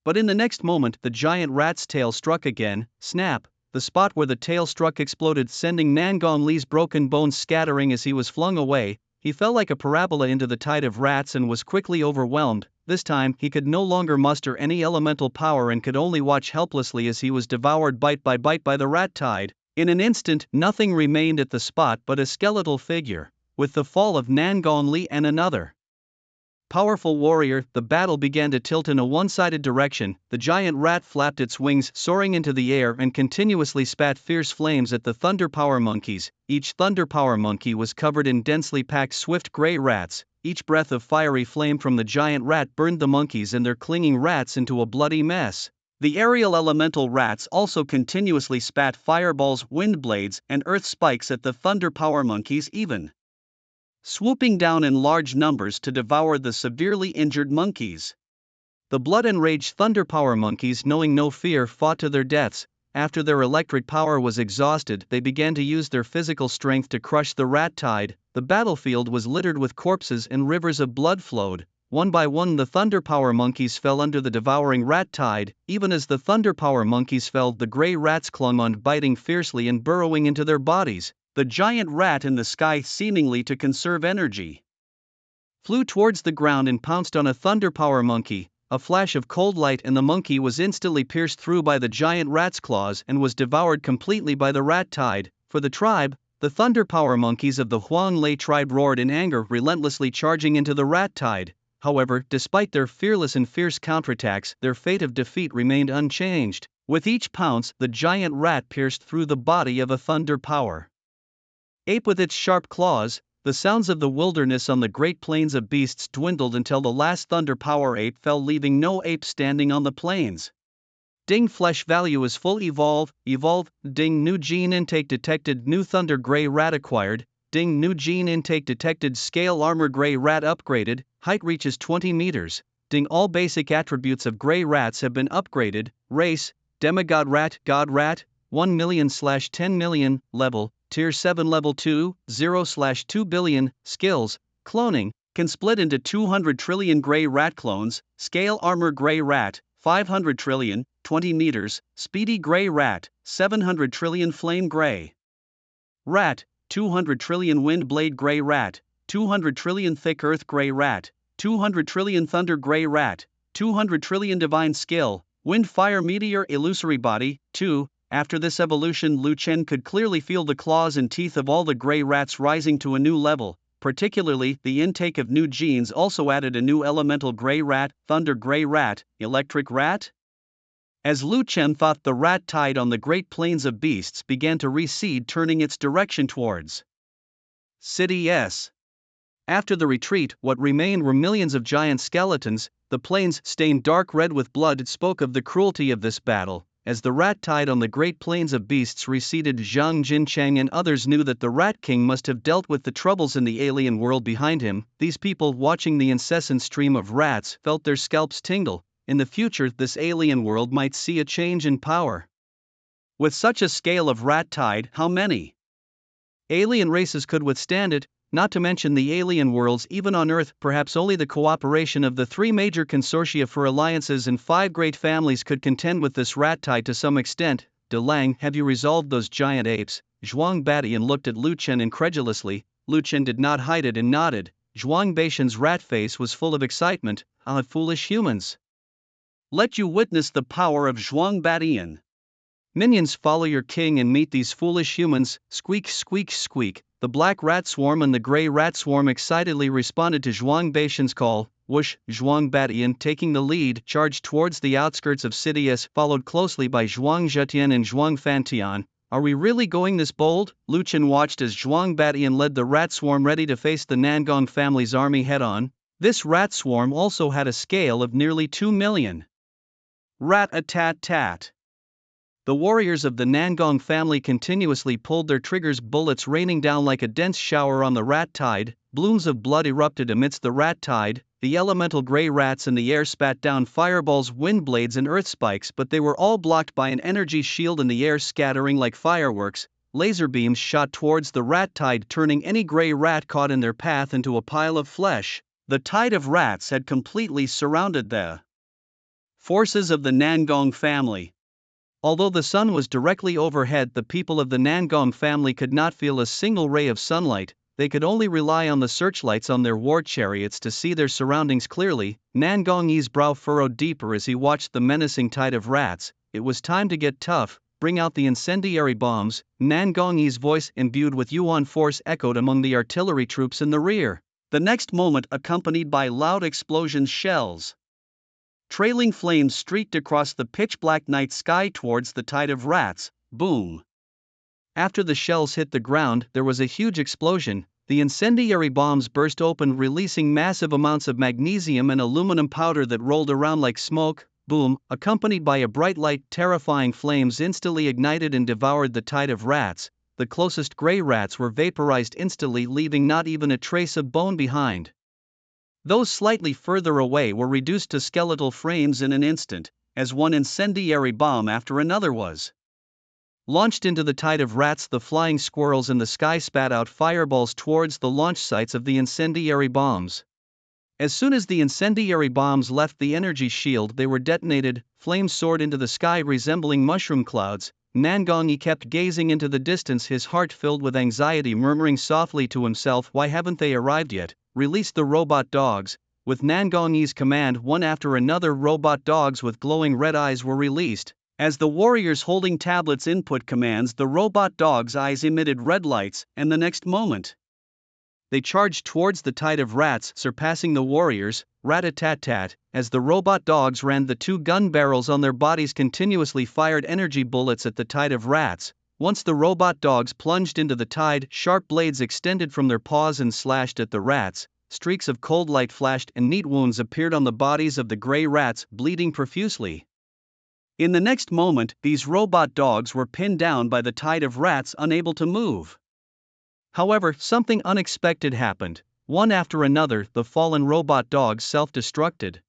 But in the next moment, the giant rat's tail struck again. Snap! The spot where the tail struck exploded, sending Nan Gongli's broken bones scattering as he was flung away. He fell like a parabola into the tide of rats and was quickly overwhelmed. This time, he could no longer muster any elemental power and could only watch helplessly as he was devoured bite by bite by the rat tide. In an instant, nothing remained at the spot but a skeletal figure. With the fall of Nan Gongli and another powerful warrior, the battle began to tilt in a one-sided direction. The giant rat flapped its wings, soaring into the air, and continuously spat fierce flames at the Thunder Power monkeys. Each Thunder Power monkey was covered in densely packed swift grey rats. Each breath of fiery flame from the giant rat burned the monkeys and their clinging rats into a bloody mess. The aerial elemental rats also continuously spat fireballs, wind blades, and earth spikes at the Thunder Power monkeys, even swooping down in large numbers to devour the severely injured monkeys. The blood-enraged Thunder Power monkeys, knowing no fear, fought to their deaths. After their electric power was exhausted, they began to use their physical strength to crush the rat tide. The battlefield was littered with corpses and rivers of blood flowed. One by one, the Thunder Power monkeys fell under the devouring rat tide. Even as the Thunder Power monkeys fell, the grey rats clung on, biting fiercely and burrowing into their bodies. The giant rat in the sky, seemingly to conserve energy, flew towards the ground and pounced on a Thunder Power monkey. A flash of cold light, and the monkey was instantly pierced through by the giant rat's claws and was devoured completely by the rat tide. For the tribe, the Thunder Power monkeys of the Huang Lei tribe roared in anger, relentlessly charging into the rat tide. However, despite their fearless and fierce counterattacks, their fate of defeat remained unchanged. With each pounce, the giant rat pierced through the body of a Thunder Power ape with its sharp claws. The sounds of the wilderness on the Great Plains of Beasts dwindled until the last Thunder Power ape fell, leaving no ape standing on the plains. Ding, flesh value is full. Evolve. Ding, new gene intake detected. New Thunder Grey Rat acquired. Ding, new gene intake detected. Scale armor Grey Rat upgraded. Height reaches 20 meters. Ding, all basic attributes of Grey Rats have been upgraded. Race, Demigod Rat, God Rat, 1 million/10 million. Level, Tier 7 Level 2, 0/2 billion. Skills, cloning, can split into 200 trillion Grey Rat clones. Scale armor Grey Rat, 500 trillion, 20 meters. Speedy Grey Rat, 700 trillion. Flame Grey Rat, 200 trillion. Wind Blade Grey Rat, 200 trillion. Thick Earth Grey Rat, 200 trillion. Thunder Grey Rat, 200 trillion. Divine Skill, Wind Fire Meteor. Illusory Body, 2. After this evolution, Lu Chen could clearly feel the claws and teeth of all the grey rats rising to a new level. Particularly, the intake of new genes also added a new elemental grey rat, Thunder Grey Rat, Electric Rat, As Lu Chen thought, the rat tide on the great plains of beasts began to recede, turning its direction towards City S. After the retreat, what remained were millions of giant skeletons. The plains, stained dark red with blood, spoke of the cruelty of this battle. As the rat tide on the great plains of beasts receded, Zhang Jincheng and others knew that the Rat King must have dealt with the troubles in the alien world behind him. These people, watching the incessant stream of rats, felt their scalps tingle. In the future, this alien world might see a change in power. With such a scale of rat tide, how many alien races could withstand it? Not to mention the alien worlds even on Earth. Perhaps only the cooperation of the 3 major consortia for alliances and 5 great families could contend with this rat tide to some extent. De Lang, have you resolved those giant apes? Zhuang Batian looked at Lu Chen incredulously. Lu Chen did not hide it and nodded. Zhuang Batian's rat face was full of excitement. Ah, foolish humans! Let you witness the power of Zhuang Batian. Minions, follow your king and meet these foolish humans. Squeak, squeak, squeak. The black rat swarm and the gray rat swarm excitedly responded to Zhuang Batian's call. Whoosh! Zhuang Batian, taking the lead, charged towards the outskirts of City S, followed closely by Zhuang Zhetian and Zhuang Fantian. Are we really going this bold? Lu Chen watched as Zhuang Batian led the rat swarm ready to face the Nangong family's army head-on. This rat swarm also had a scale of nearly 2 million. Rat-a-tat-tat. The warriors of the Nangong family continuously pulled their triggers, bullets raining down like a dense shower on the rat tide. Blooms of blood erupted amidst the rat tide. The elemental gray rats in the air spat down fireballs, wind blades and earth spikes, but they were all blocked by an energy shield in the air, scattering like fireworks. Laser beams shot towards the rat tide, turning any gray rat caught in their path into a pile of flesh. The tide of rats had completely surrounded the forces of the Nangong family. Although the sun was directly overhead, the people of the Nangong family could not feel a single ray of sunlight. They could only rely on the searchlights on their war chariots to see their surroundings clearly. Nangong Yi's brow furrowed deeper as he watched the menacing tide of rats. It was time to get tough. Bring out the incendiary bombs. Nangong Yi's voice, imbued with Yuan force, echoed among the artillery troops in the rear. The next moment, accompanied by loud explosions, shells trailing flames streaked across the pitch-black night sky towards the tide of rats. Boom! After the shells hit the ground, there was a huge explosion. The incendiary bombs burst open, releasing massive amounts of magnesium and aluminum powder that rolled around like smoke. Boom! Accompanied by a bright light, terrifying flames instantly ignited and devoured the tide of rats. The closest gray rats were vaporized instantly, leaving not even a trace of bone behind. Those slightly further away were reduced to skeletal frames in an instant, as one incendiary bomb after another was launched into the tide of rats. The flying squirrels in the sky spat out fireballs towards the launch sites of the incendiary bombs. As soon as the incendiary bombs left the energy shield, they were detonated. Flames soared into the sky, resembling mushroom clouds. Nangong Yi kept gazing into the distance, his heart filled with anxiety, murmuring softly to himself, why haven't they arrived yet? Release the robot dogs. With Nangong Yi's command, one after another robot dogs with glowing red eyes were released. As the warriors holding tablets input commands, the robot dogs' eyes emitted red lights, and the next moment they charged towards the tide of rats, surpassing the warriors. Rat-a-tat-tat. As the robot dogs ran, the 2 gun barrels on their bodies continuously fired energy bullets at the tide of rats. Once the robot dogs plunged into the tide, sharp blades extended from their paws and slashed at the rats. Streaks of cold light flashed and neat wounds appeared on the bodies of the gray rats, bleeding profusely. In the next moment, these robot dogs were pinned down by the tide of rats, unable to move. However, something unexpected happened. One after another, the fallen robot dogs self-destructed.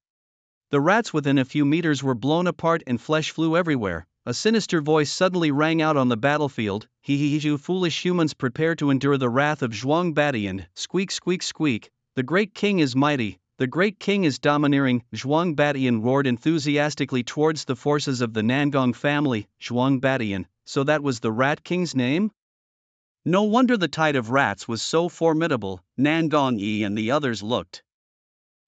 The rats within a few meters were blown apart and flesh flew everywhere. A sinister voice suddenly rang out on the battlefield. You foolish humans, prepare to endure the wrath of Zhuang Batian. Squeak, squeak, squeak. The great king is mighty. The great king is domineering. Zhuang Batian roared enthusiastically towards the forces of the Nangong family. Zhuang Batian, so that was the Rat King's name? No wonder the tide of rats was so formidable. Nangong Yi and the others looked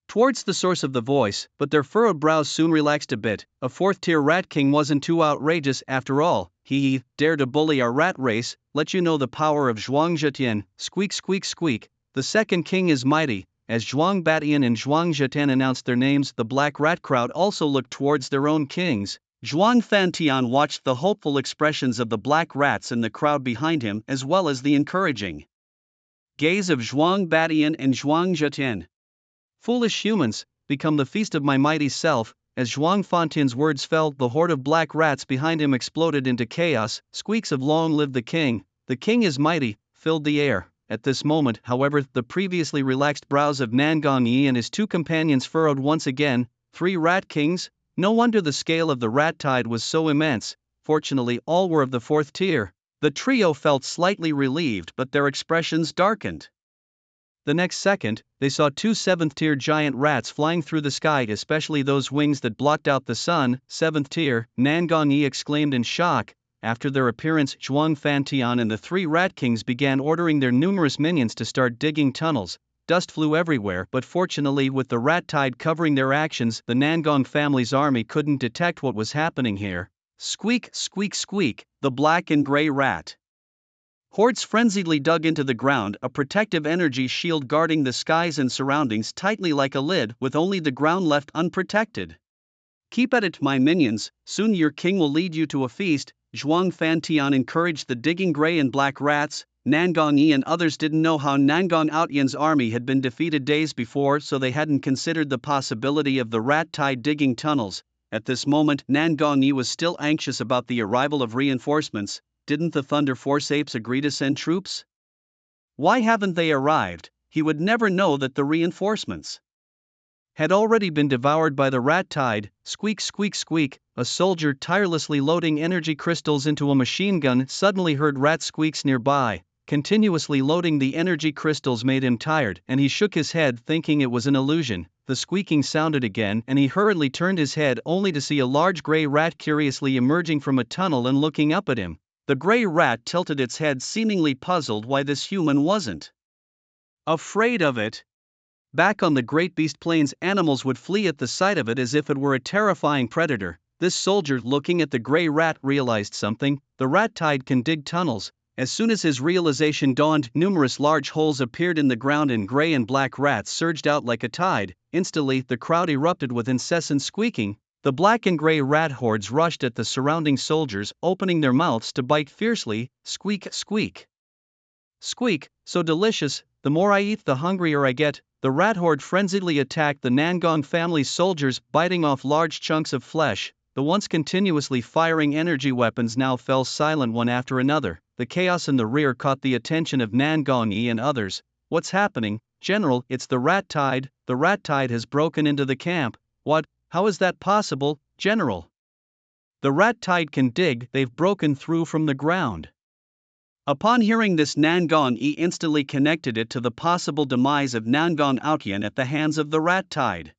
towards the source of the voice, but their furrowed brows soon relaxed a bit. A 4th-tier rat king wasn't too outrageous after all. He dared to bully our rat race. Let you know the power of Zhuang Zhetian. Squeak, squeak, squeak. The second king is mighty. As Zhuang Batian and Zhuang Zhetian announced their names, the black rat crowd also looked towards their own kings. Zhuang Fantian watched the hopeful expressions of the black rats in the crowd behind him as well as the encouraging gaze of Zhuang Batian and Zhuang Zhetian. Foolish humans, become the feast of my mighty self. As Zhuang Fantian's words fell, the horde of black rats behind him exploded into chaos. Squeaks of "Long live the king is mighty," filled the air. At this moment, however, the previously relaxed brows of Nangong Yi and his two companions furrowed once again. 3 rat kings? No wonder the scale of the rat tide was so immense. Fortunately, all were of the 4th tier. The trio felt slightly relieved, but their expressions darkened. The next second, they saw 2 7th-tier giant rats flying through the sky, especially those wings that blocked out the sun. 7th tier, Nangong Yi exclaimed in shock. After their appearance, Zhuang Fantian and the 3 rat kings began ordering their numerous minions to start digging tunnels. Dust flew everywhere, but fortunately, with the rat tide covering their actions, the Nangong family's army couldn't detect what was happening here. Squeak, squeak, squeak, the black and gray rat hordes frenziedly dug into the ground, a protective energy shield guarding the skies and surroundings tightly like a lid, with only the ground left unprotected. Keep at it, my minions, soon your king will lead you to a feast. Zhuang Fantian encouraged the digging gray and black rats. Nangong Yi and others didn't know how Nangong Outyan's army had been defeated days before, so they hadn't considered the possibility of the rat tide digging tunnels. At this moment, Nangong Yi was still anxious about the arrival of reinforcements. Didn't the Thunder Force apes agree to send troops? Why haven't they arrived? He would never know that the reinforcements had already been devoured by the rat tide. Squeak, squeak, squeak. A soldier tirelessly loading energy crystals into a machine gun suddenly heard rat squeaks nearby. Continuously loading the energy crystals made him tired, and he shook his head thinking it was an illusion. The squeaking sounded again, and he hurriedly turned his head only to see a large gray rat curiously emerging from a tunnel and looking up at him. The gray rat tilted its head, seemingly puzzled why this human wasn't afraid of it. Back on the Great Beast Plains, animals would flee at the sight of it as if it were a terrifying predator. This soldier, looking at the gray rat, realized something. The rat tide can dig tunnels. As soon as his realization dawned, numerous large holes appeared in the ground and gray and black rats surged out like a tide. Instantly, the crowd erupted with incessant squeaking. The black and gray rat hordes rushed at the surrounding soldiers, opening their mouths to bite fiercely. Squeak, squeak. Squeak, so delicious, the more I eat the hungrier I get. The rat horde frenziedly attacked the Nangong family's soldiers, biting off large chunks of flesh. The once continuously firing energy weapons now fell silent one after another. The chaos in the rear caught the attention of Nangong Yi and others. What's happening, General? It's the rat tide. The rat tide has broken into the camp. What? How is that possible, General? The rat tide can dig, they've broken through from the ground. Upon hearing this, Nangong Yi instantly connected it to the possible demise of Nangong Outyan at the hands of the rat tide.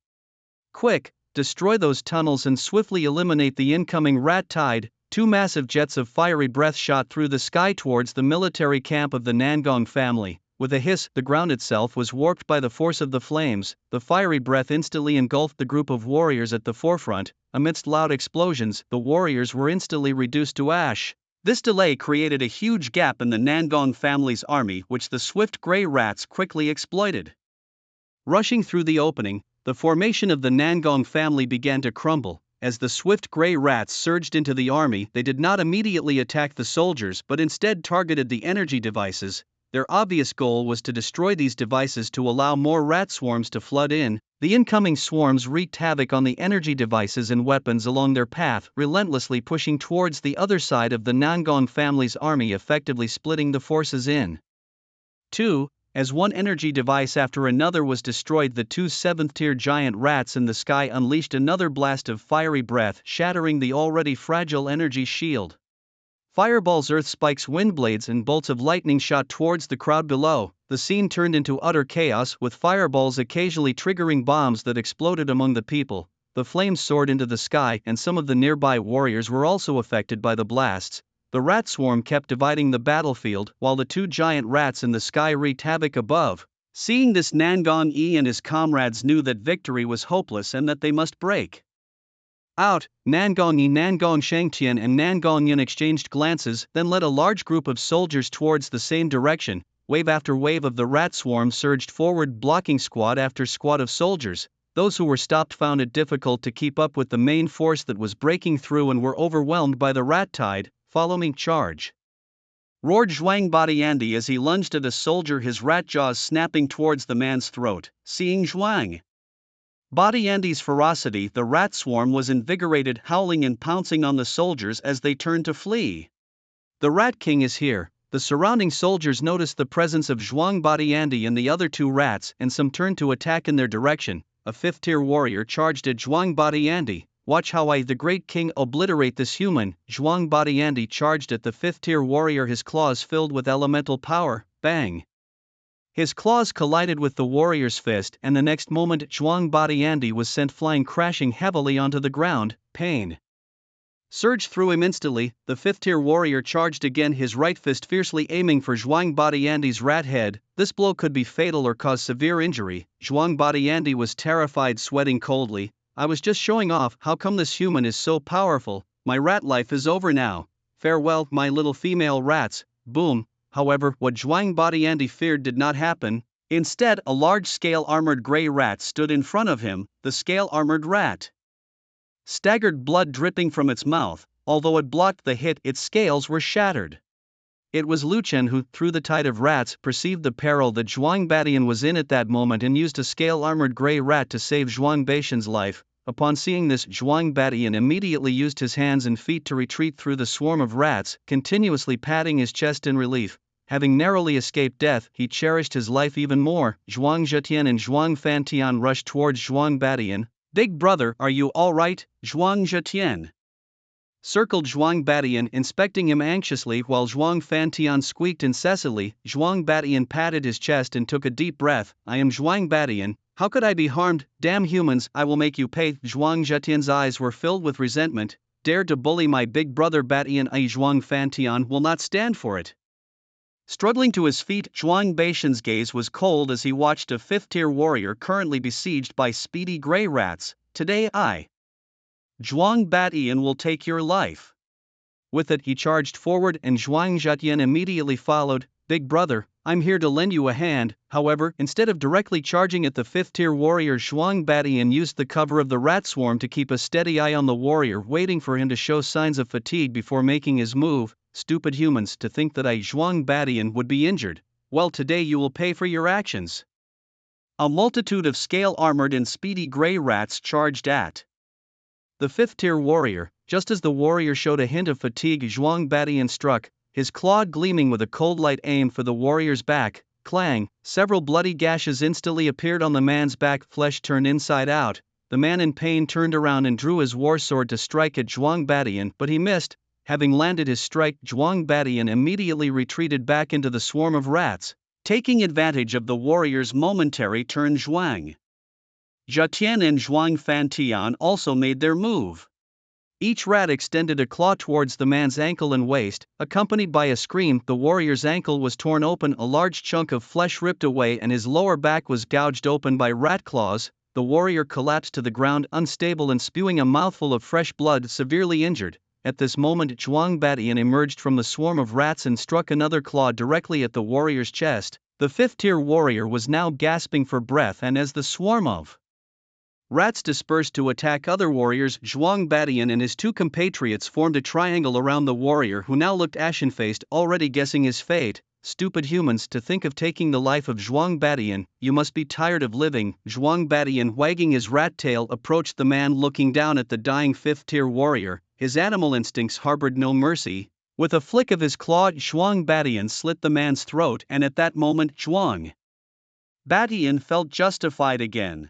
Quick, destroy those tunnels and swiftly eliminate the incoming rat tide. 2 massive jets of fiery breath shot through the sky towards the military camp of the Nangong family. With a hiss, the ground itself was warped by the force of the flames. The fiery breath instantly engulfed the group of warriors at the forefront. Amidst loud explosions, the warriors were instantly reduced to ash. This delay created a huge gap in the Nangong family's army, which the swift gray rats quickly exploited. Rushing through the opening, the formation of the Nangong family began to crumble. As the swift gray rats surged into the army, they did not immediately attack the soldiers but instead targeted the energy devices. Their obvious goal was to destroy these devices to allow more rat swarms to flood in. The incoming swarms wreaked havoc on the energy devices and weapons along their path, relentlessly pushing towards the other side of the Nangong family's army, effectively splitting the forces in two. As one energy device after another was destroyed, the 2 7th-tier giant rats in the sky unleashed another blast of fiery breath, shattering the already fragile energy shield. Fireballs, earth spikes, wind blades, and bolts of lightning shot towards the crowd below. The scene turned into utter chaos, with fireballs occasionally triggering bombs that exploded among the people. The flames soared into the sky, and some of the nearby warriors were also affected by the blasts. The rat swarm kept dividing the battlefield, while the 2 giant rats in the sky wreaked havoc above. Seeing this, Nangong Yi and his comrades knew that victory was hopeless and that they must break out. Nangong Yi, Nangong Shangtian, and Nangong Yin exchanged glances, then led a large group of soldiers towards the same direction. Wave after wave of the rat swarm surged forward, blocking squad after squad of soldiers. those who were stopped found it difficult to keep up with the main force that was breaking through and were overwhelmed by the rat tide. Following charge, roared Zhuang Badiandi as he lunged at a soldier, his rat jaws snapping towards the man's throat. Seeing Zhuang Badiandi's ferocity, the rat swarm was invigorated, howling and pouncing on the soldiers as they turned to flee. The Rat King is here. The surrounding soldiers noticed the presence of Zhuang Badiandi and the other two rats, and some turned to attack in their direction. A fifth-tier warrior charged at Zhuang Badiandi. Watch how I, the great king, obliterate this human. Zhuang Badiandi charged at the fifth-tier warrior, his claws filled with elemental power. Bang! His claws collided with the warrior's fist, and the next moment Zhuang Badiandi was sent flying, crashing heavily onto the ground. Pain surged through him instantly. The fifth-tier warrior charged again, his right fist fiercely aiming for Zhuang Badiandi's rat head. This blow could be fatal or cause severe injury. Zhuang Badiandi was terrified, sweating coldly. I was just showing off. How come this human is so powerful? My rat life is over now. Farewell, my little female rats. Boom. However, what Zhuang Badiandi feared did not happen. Instead, a large-scale armored grey rat stood in front of him. The scale-armored rat staggered, blood dripping from its mouth. Although it blocked the hit, its scales were shattered. It was Lu Chen who, through the tide of rats, perceived the peril that Zhuang Badian was in at that moment and used a scale-armored grey rat to save Zhuang Badian's life. Upon seeing this, Zhuang Badian immediately used his hands and feet to retreat through the swarm of rats, continuously patting his chest in relief. Having narrowly escaped death, he cherished his life even more. Zhuang Zhetian and Zhuang Fantian rushed towards Zhuang Badian. Big brother, are you alright? Zhuang Zhetian circled Zhuang Badian, inspecting him anxiously while Zhuang Fantian squeaked incessantly. Zhuang Badian patted his chest and took a deep breath. I am Zhuang Badian. How could I be harmed? Damn humans, I will make you pay. Zhuang Zhetian's eyes were filled with resentment. Dare to bully my big brother Badian? I, Zhuang Fantian, will not stand for it. Struggling to his feet, Zhuang Badian's gaze was cold as he watched a fifth-tier warrior currently besieged by speedy grey rats. Today I, Zhuang Badian, will take your life. With it, he charged forward and Zhuang Zhetian immediately followed. Big brother, I'm here to lend you a hand. However, instead of directly charging at the fifth-tier warrior, Zhuang Badian used the cover of the rat swarm to keep a steady eye on the warrior, waiting for him to show signs of fatigue before making his move. Stupid humans, to think that I, Zhuang Badian, would be injured. Well, today you will pay for your actions. A multitude of scale-armored and speedy grey rats charged at the fifth-tier warrior. Just as the warrior showed a hint of fatigue, Zhuang Badian struck, his claw gleaming with a cold light aimed for the warrior's back. Clang! Several bloody gashes instantly appeared on the man's back, flesh turned inside out. The man in pain turned around and drew his war sword to strike at Zhuang Badian, but he missed. Having landed his strike, Zhuang Badian immediately retreated back into the swarm of rats. Taking advantage of the warrior's momentary turn, Zhuang Zhetian and Zhuang Fantian also made their move. Each rat extended a claw towards the man's ankle and waist. Accompanied by a scream, the warrior's ankle was torn open, a large chunk of flesh ripped away, and his lower back was gouged open by rat claws. The warrior collapsed to the ground, unstable and spewing a mouthful of fresh blood, severely injured. At this moment, Zhuang Badian emerged from the swarm of rats and struck another claw directly at the warrior's chest. The fifth-tier warrior was now gasping for breath, and as the swarm of rats dispersed to attack other warriors, Zhuang Badian and his two compatriots formed a triangle around the warrior, who now looked ashen-faced, already guessing his fate. Stupid humans, to think of taking the life of Zhuang Badian. You must be tired of living. Zhuang Badian, wagging his rat tail, approached the man, looking down at the dying fifth-tier warrior. His animal instincts harbored no mercy. With a flick of his claw, Zhuang Badian slit the man's throat, and at that moment Zhuang Badian felt justified again.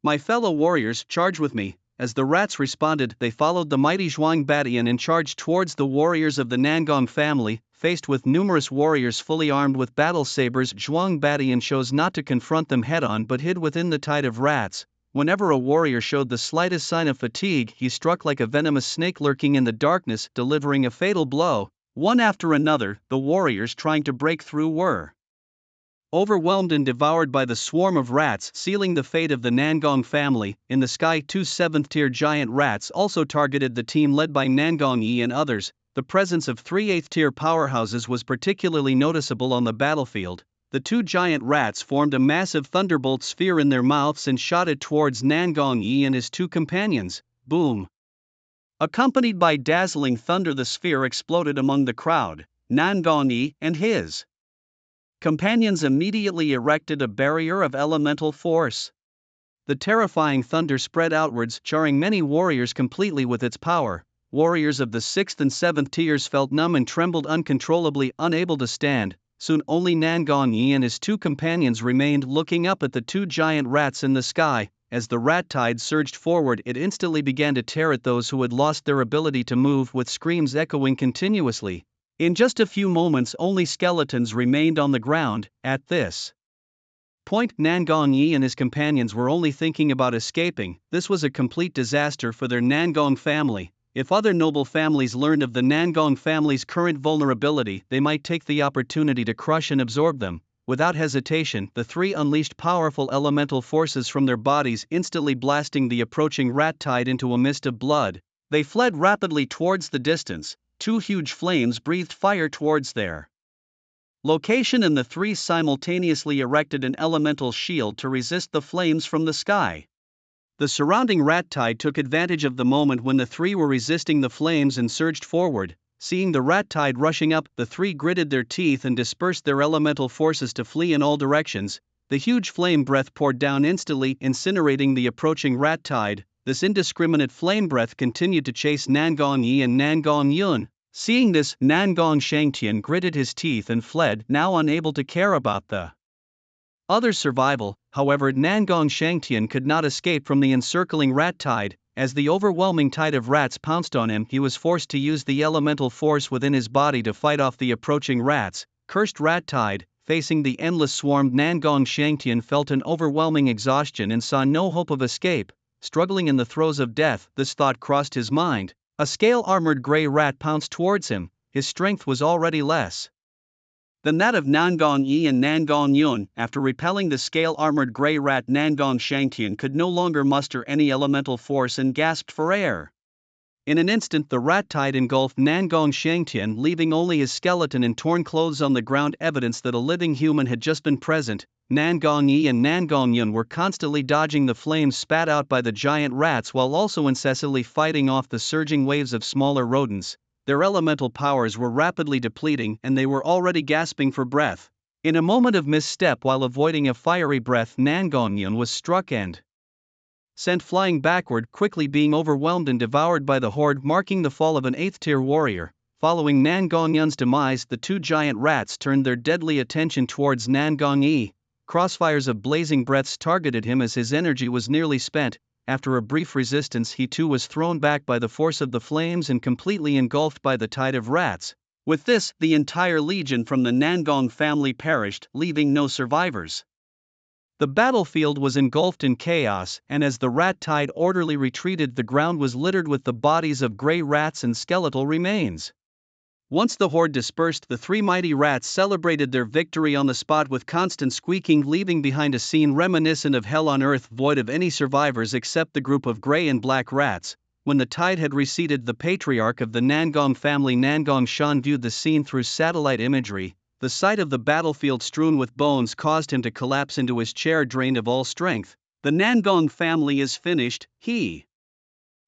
My fellow warriors, charge with me. As the rats responded, they followed the mighty Zhuang Badian and charged towards the warriors of the Nangong family. Faced with numerous warriors fully armed with battle sabers, Zhuang Badian chose not to confront them head-on but hid within the tide of rats. Whenever a warrior showed the slightest sign of fatigue, he struck like a venomous snake lurking in the darkness, delivering a fatal blow. One after another, the warriors trying to break through were overwhelmed and devoured by the swarm of rats, sealing the fate of the Nangong family. In the sky, two seventh-tier giant rats also targeted the team led by Nangong Yi and others. The presence of three eighth-tier powerhouses was particularly noticeable on the battlefield. the two giant rats formed a massive thunderbolt sphere in their mouths and shot it towards Nangong Yi and his two companions. Boom! Accompanied by dazzling thunder, the sphere exploded among the crowd. Nangong Yi and his companions immediately erected a barrier of elemental force. The terrifying thunder spread outwards, jarring many warriors completely with its power. Warriors of the 6th and 7th tiers felt numb and trembled uncontrollably, unable to stand. Soon only Nangong Yi and his two companions remained, looking up at the two giant rats in the sky. As the rat tide surged forward, it instantly began to tear at those who had lost their ability to move, with screams echoing continuously. In just a few moments only skeletons remained on the ground. At this point, Nangong Yi and his companions were only thinking about escaping. This was a complete disaster for their Nangong family. If other noble families learned of the Nangong family's current vulnerability, they might take the opportunity to crush and absorb them. Without hesitation, the three unleashed powerful elemental forces from their bodies, instantly blasting the approaching rat tide into a mist of blood. They fled rapidly towards the distance. Two huge flames breathed fire towards their location, and the three simultaneously erected an elemental shield to resist the flames from the sky. The surrounding rat tide took advantage of the moment when the three were resisting the flames and surged forward. Seeing the rat tide rushing up, the three gritted their teeth and dispersed their elemental forces to flee in all directions. The huge flame breath poured down, instantly incinerating the approaching rat tide. This indiscriminate flame breath continued to chase Nangong Yi and Nangong Yun. Seeing this, Nangong Shangtian gritted his teeth and fled, now unable to care about the others' survival. However, Nangong Shangtian could not escape from the encircling rat tide. As the overwhelming tide of rats pounced on him, he was forced to use the elemental force within his body to fight off the approaching rats. Cursed rat tide! Facing the endless swarm, Nangong Shangtian felt an overwhelming exhaustion and saw no hope of escape. Struggling in the throes of death, this thought crossed his mind. A scale-armored grey rat pounced towards him. His strength was already less than that of Nangong Yi and Nangong Yun. After repelling the scale-armored grey rat, Nangong Shangtian could no longer muster any elemental force and gasped for air. In an instant, the rat tide engulfed Nangong Shangtian, leaving only his skeleton and torn clothes on the ground, evidence that a living human had just been present. Nangong Yi and Nangong Yun were constantly dodging the flames spat out by the giant rats, while also incessantly fighting off the surging waves of smaller rodents. Their elemental powers were rapidly depleting, and they were already gasping for breath. In a moment of misstep while avoiding a fiery breath, Nangong Yun was struck and sent flying backward, quickly being overwhelmed and devoured by the horde, marking the fall of an 8th-tier warrior. Following Nangong Yun's demise, the two giant rats turned their deadly attention towards Nangong Yi. Crossfires of blazing breaths targeted him as his energy was nearly spent. After a brief resistance, he too was thrown back by the force of the flames and completely engulfed by the tide of rats. With this, the entire legion from the Nangong family perished, leaving no survivors. The battlefield was engulfed in chaos, and as the rat tide orderly retreated, the ground was littered with the bodies of grey rats and skeletal remains. Once the horde dispersed, the three mighty rats celebrated their victory on the spot with constant squeaking, leaving behind a scene reminiscent of hell on earth, void of any survivors except the group of grey and black rats. When the tide had receded, the patriarch of the Nangong family, Nangong Shan, viewed the scene through satellite imagery. The sight of the battlefield strewn with bones caused him to collapse into his chair, drained of all strength. The Nangong family is finished, he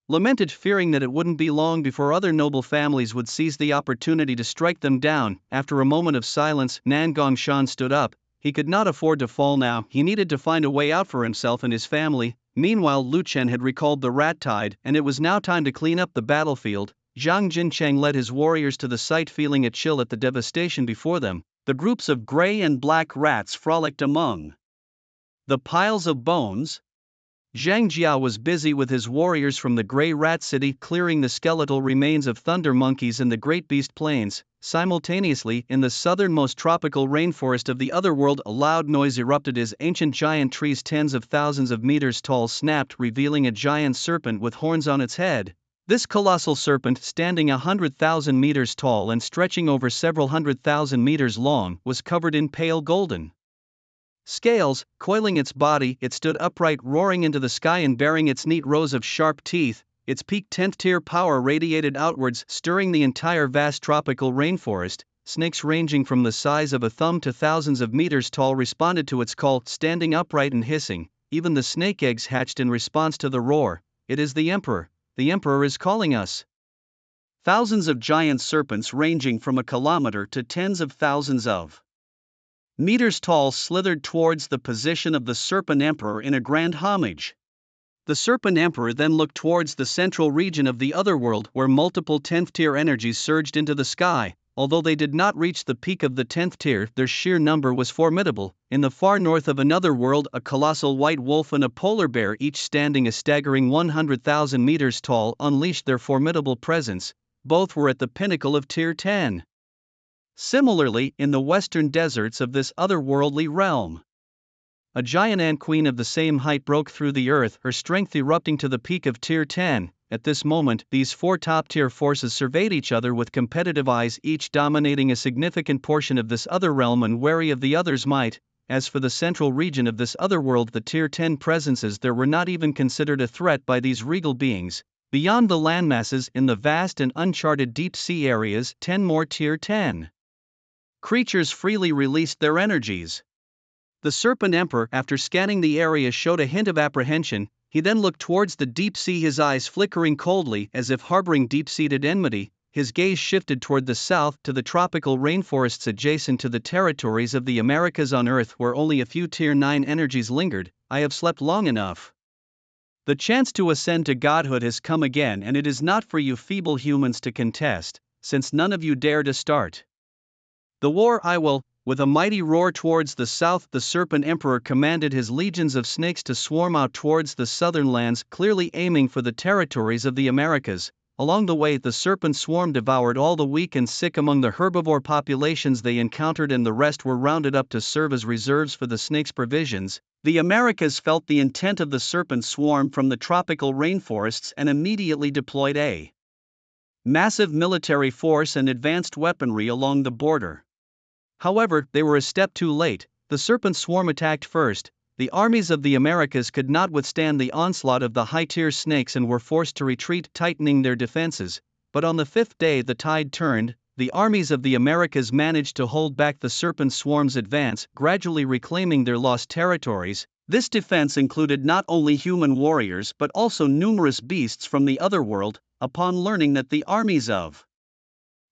lamented, fearing that it wouldn't be long before other noble families would seize the opportunity to strike them down. After a moment of silence, Nangong Shan stood up. He could not afford to fall now. He needed to find a way out for himself and his family. Meanwhile, Lu Chen had recalled the rat tide, and it was now time to clean up the battlefield. Zhang Jincheng led his warriors to the site, feeling a chill at the devastation before them. The groups of grey and black rats frolicked among the piles of bones. Zhang Jia was busy with his warriors from the Grey Rat City, clearing the skeletal remains of thunder monkeys in the Great Beast Plains. Simultaneously, in the southernmost tropical rainforest of the otherworld, a loud noise erupted as ancient giant trees tens of thousands of meters tall snapped, revealing a giant serpent with horns on its head. This colossal serpent, standing 100,000 meters tall and stretching over several 100,000 meters long, was covered in pale golden scales. Coiling its body, it stood upright, roaring into the sky and bearing its neat rows of sharp teeth. Its peak 10th-tier power radiated outwards, stirring the entire vast tropical rainforest. snakes ranging from the size of a thumb to thousands of meters tall responded to its call, standing upright and hissing. Even the snake eggs hatched in response to the roar. It is the Emperor. The Emperor is calling us. Thousands of giant serpents ranging from a kilometer to tens of thousands of meters tall slithered towards the position of the Serpent Emperor in a grand homage. The Serpent Emperor then looked towards the central region of the otherworld where multiple 10th tier energies surged into the sky. Although they did not reach the peak of the 10th tier, their sheer number was formidable. In the far north of another world, a colossal white wolf and a polar bear, each standing a staggering 100,000 meters tall, unleashed their formidable presence. Both were at the pinnacle of Tier 10. Similarly, in the western deserts of this otherworldly realm, a giant ant queen of the same height broke through the earth, her strength erupting to the peak of Tier 10. At this moment, these four top-tier forces surveyed each other with competitive eyes, each dominating a significant portion of this other realm and wary of the other's might. As for the central region of this otherworld, the Tier 10 presences there were not even considered a threat by these regal beings. Beyond the landmasses in the vast and uncharted deep-sea areas, 10 more Tier 10 creatures freely released their energies. The Serpent Emperor, after scanning the area, showed a hint of apprehension. He then looked towards the deep sea, his eyes flickering coldly as if harboring deep-seated enmity. His gaze shifted toward the south to the tropical rainforests adjacent to the territories of the Americas on Earth, where only a few Tier 9 energies lingered. I have slept long enough. The chance to ascend to godhood has come again, and it is not for you feeble humans to contest, since none of you dare to start the war. I will. With a mighty roar towards the south, the Serpent Emperor commanded his legions of snakes to swarm out towards the southern lands, clearly aiming for the territories of the Americas. Along the way, the serpent swarm devoured all the weak and sick among the herbivore populations they encountered, and the rest were rounded up to serve as reserves for the snakes' provisions. The Americas felt the intent of the serpent swarm from the tropical rainforests and immediately deployed a massive military force and advanced weaponry along the border. However, they were a step too late. The serpent swarm attacked first. The armies of the Americas could not withstand the onslaught of the high-tier snakes and were forced to retreat, tightening their defenses. But on the fifth day the tide turned. The armies of the Americas managed to hold back the serpent swarm's advance, gradually reclaiming their lost territories. This defense included not only human warriors but also numerous beasts from the otherworld. Upon learning that the armies of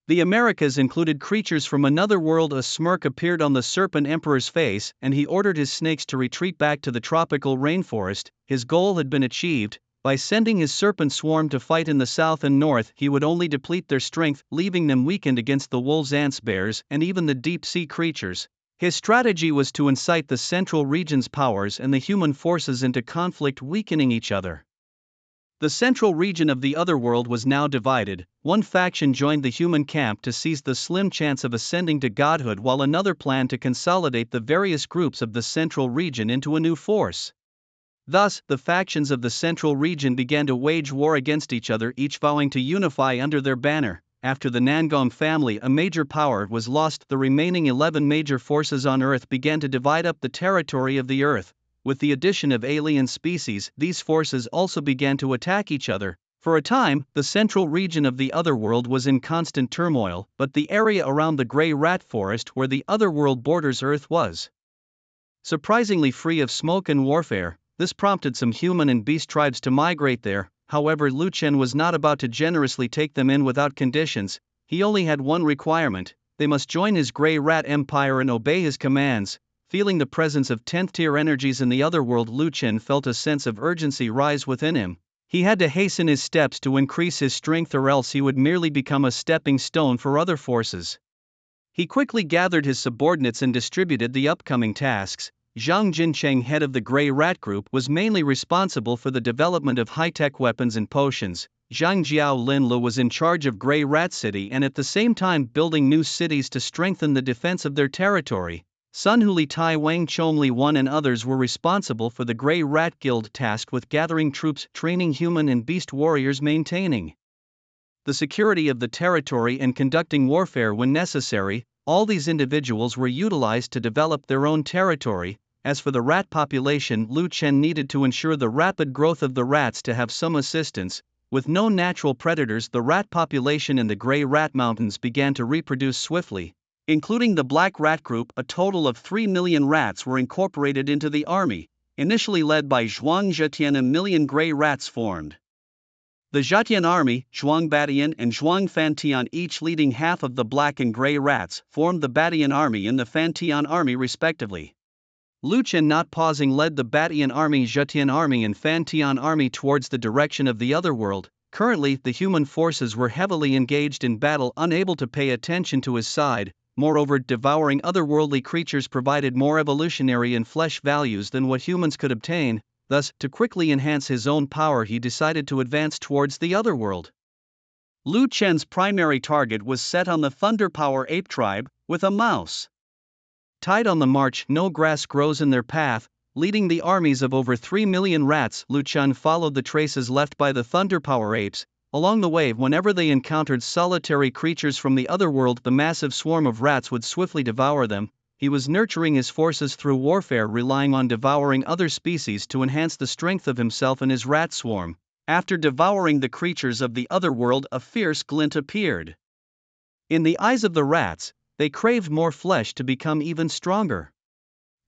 the Americas included creatures from another world, a smirk appeared on the Serpent Emperor's face, and he ordered his snakes to retreat back to the tropical rainforest. His goal had been achieved. By sending his serpent swarm to fight in the south and north, he would only deplete their strength, leaving them weakened against the wolves, ants, bears, and even the deep-sea creatures. His strategy was to incite the central region's powers and the human forces into conflict, weakening each other. The central region of the otherworld was now divided. One faction joined the human camp to seize the slim chance of ascending to godhood, while another planned to consolidate the various groups of the central region into a new force. Thus, the factions of the central region began to wage war against each other, each vowing to unify under their banner. After the Nangong family, a major power, was lost, the remaining 11 major forces on Earth began to divide up the territory of the Earth. With the addition of alien species, these forces also began to attack each other. For a time, the central region of the otherworld was in constant turmoil, but the area around the Grey Rat Forest, where the otherworld borders Earth, was surprisingly free of smoke and warfare. This prompted some human and beast tribes to migrate there. However, Lu Chen was not about to generously take them in without conditions. He only had one requirement: they must join his Grey Rat Empire and obey his commands. Feeling the presence of 10th tier energies in the otherworld, Lu Chen felt a sense of urgency rise within him. He had to hasten his steps to increase his strength, or else he would merely become a stepping stone for other forces. He quickly gathered his subordinates and distributed the upcoming tasks. Zhang Jincheng, head of the Grey Rat Group, was mainly responsible for the development of high-tech weapons and potions. Zhang Jiao Linlu was in charge of Grey Rat City and at the same time building new cities to strengthen the defense of their territory. Sun Huli, Tai Wang, Chomli Wan and others were responsible for the Grey Rat Guild, tasked with gathering troops, training human and beast warriors, maintaining the security of the territory and conducting warfare when necessary. All these individuals were utilized to develop their own territory. As for the rat population, Lu Chen needed to ensure the rapid growth of the rats to have some assistance. With no natural predators, the rat population in the Grey Rat Mountains began to reproduce swiftly. Including the Black Rat Group, a total of 3 million rats were incorporated into the army, initially led by Zhuang Zhetian. A million gray rats formed the Zhetian army. Zhuang Batian and Zhuang Fantian, each leading half of the black and gray rats, formed the Batian army and the Fantian army respectively. Lu Chen, not pausing, led the Batian army, Zhetian army and Fantian army towards the direction of the otherworld. Currently, the human forces were heavily engaged in battle, unable to pay attention to his side. Moreover, devouring otherworldly creatures provided more evolutionary and flesh values than what humans could obtain. Thus, to quickly enhance his own power, he decided to advance towards the otherworld. Lu Chen's primary target was set on the Thunder Power Ape tribe, with a mouse tied on the march. No grass grows in their path. Leading the armies of over 3 million rats, Lu Chen followed the traces left by the Thunder Power Apes. Along the way, whenever they encountered solitary creatures from the otherworld, the massive swarm of rats would swiftly devour them. He was nurturing his forces through warfare, relying on devouring other species to enhance the strength of himself and his rat swarm. After devouring the creatures of the otherworld, a fierce glint appeared in the eyes of the rats. They craved more flesh to become even stronger.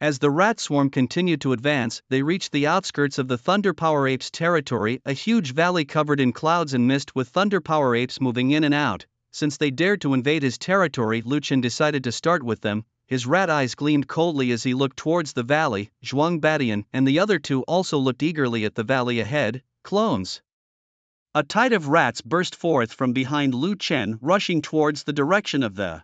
As the rat swarm continued to advance, they reached the outskirts of the Thunder Power Apes' territory, a huge valley covered in clouds and mist with Thunder Power Apes moving in and out. Since they dared to invade his territory, Lu Chen decided to start with them. His rat eyes gleamed coldly as he looked towards the valley. Zhuang Batian and the other two also looked eagerly at the valley ahead. Clones. A tide of rats burst forth from behind Lu Chen, rushing towards the direction of the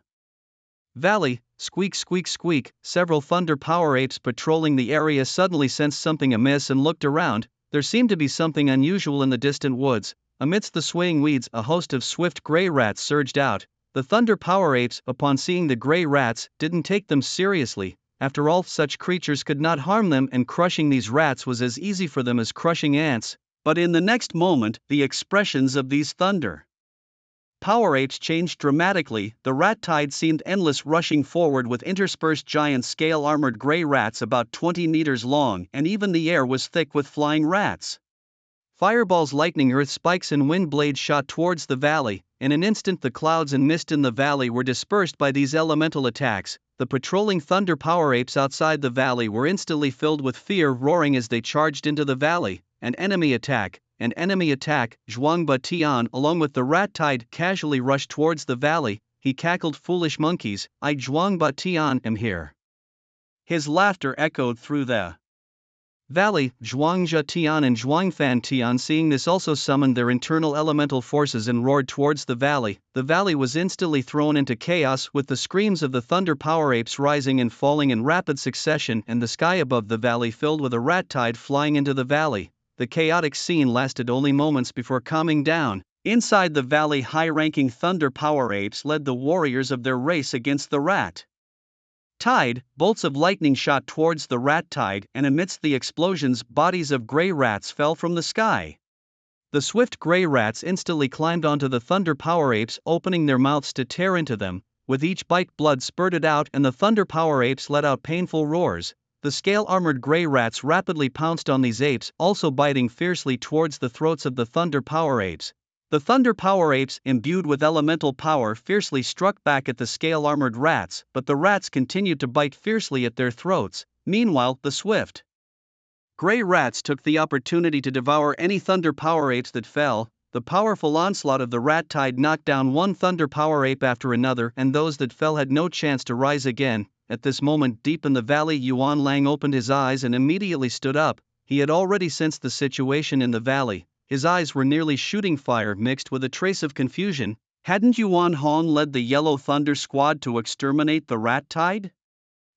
valley. Squeak, squeak, squeak. Several Thunder Power Apes patrolling the area suddenly sensed something amiss and looked around. There seemed to be something unusual in the distant woods. Amidst the swaying weeds, a host of swift gray rats surged out. The Thunder Power Apes, upon seeing the gray rats, didn't take them seriously. After all, such creatures could not harm them, and crushing these rats was as easy for them as crushing ants. But in the next moment, the expressions of these Thunder Power Apes changed dramatically. The rat tide seemed endless, rushing forward with interspersed giant scale-armored gray rats about 20 meters long, and even the air was thick with flying rats. Fireballs, lightning, earth spikes and wind blades shot towards the valley. In an instant, the clouds and mist in the valley were dispersed by these elemental attacks. The patrolling Thunder Power Apes outside the valley were instantly filled with fear, roaring as they charged into the valley. An enemy attack! An enemy attack! Zhuang Batian, along with the rat tide, casually rushed towards the valley. He cackled, "Foolish monkeys, I, Zhuang Batian, am here." His laughter echoed through the valley. Zhuang Zhetian and Zhuang Fantian, seeing this, also summoned their internal elemental forces and roared towards the valley. The valley was instantly thrown into chaos, with the screams of the Thunder Power Apes rising and falling in rapid succession, and the sky above the valley filled with a rat tide flying into the valley. The chaotic scene lasted only moments before calming down. Inside the valley, high-ranking Thunder Power Apes led the warriors of their race against the rat tide. Bolts of lightning shot towards the rat tide, and amidst the explosions, bodies of gray rats fell from the sky. The swift gray rats instantly climbed onto the Thunder Power Apes, opening their mouths to tear into them. With each bite, blood spurted out, and the Thunder Power Apes let out painful roars. The scale-armored gray rats rapidly pounced on these apes, also biting fiercely towards the throats of the Thunder Power Apes. The Thunder Power Apes, imbued with elemental power, fiercely struck back at the scale-armored rats, but the rats continued to bite fiercely at their throats. Meanwhile, the swift gray rats took the opportunity to devour any Thunder Power Apes that fell. The powerful onslaught of the rat tide knocked down one Thunder Power Ape after another, and those that fell had no chance to rise again. At this moment, deep in the valley, Yuan Lang opened his eyes and immediately stood up. He had already sensed the situation in the valley. His eyes were nearly shooting fire mixed with a trace of confusion. Hadn't Yuan Hong led the Yellow Thunder Squad to exterminate the rat tide?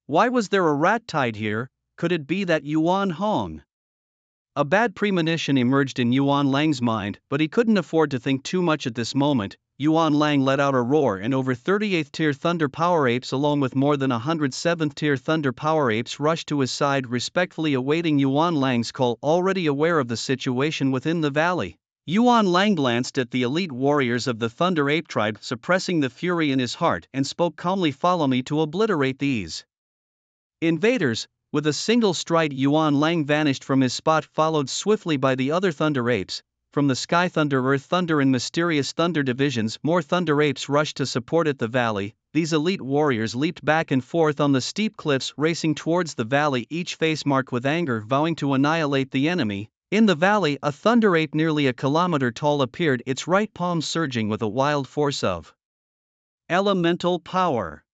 Why was there a rat tide here? Could it be that Yuan Hong? A bad premonition emerged in Yuan Lang's mind, but he couldn't afford to think too much at this moment. Yuan Lang let out a roar, and over 38th tier Thunder Power Apes along with more than 107th tier Thunder Power Apes rushed to his side, respectfully awaiting Yuan Lang's call, already aware of the situation within the valley. Yuan Lang glanced at the elite warriors of the Thunder Ape tribe, suppressing the fury in his heart, and spoke calmly, "Follow me to obliterate these invaders." With a single stride, Yuan Lang vanished from his spot, followed swiftly by the other Thunder Apes. from the sky thunder, earth thunder, and mysterious thunder divisions. More thunder apes rushed to support at the valley. These elite warriors leaped back and forth on the steep cliffs, racing towards the valley, each face marked with anger, vowing to annihilate the enemy. In the valley, a thunder ape nearly a kilometer tall appeared, its right palm surging with a wild force of elemental power.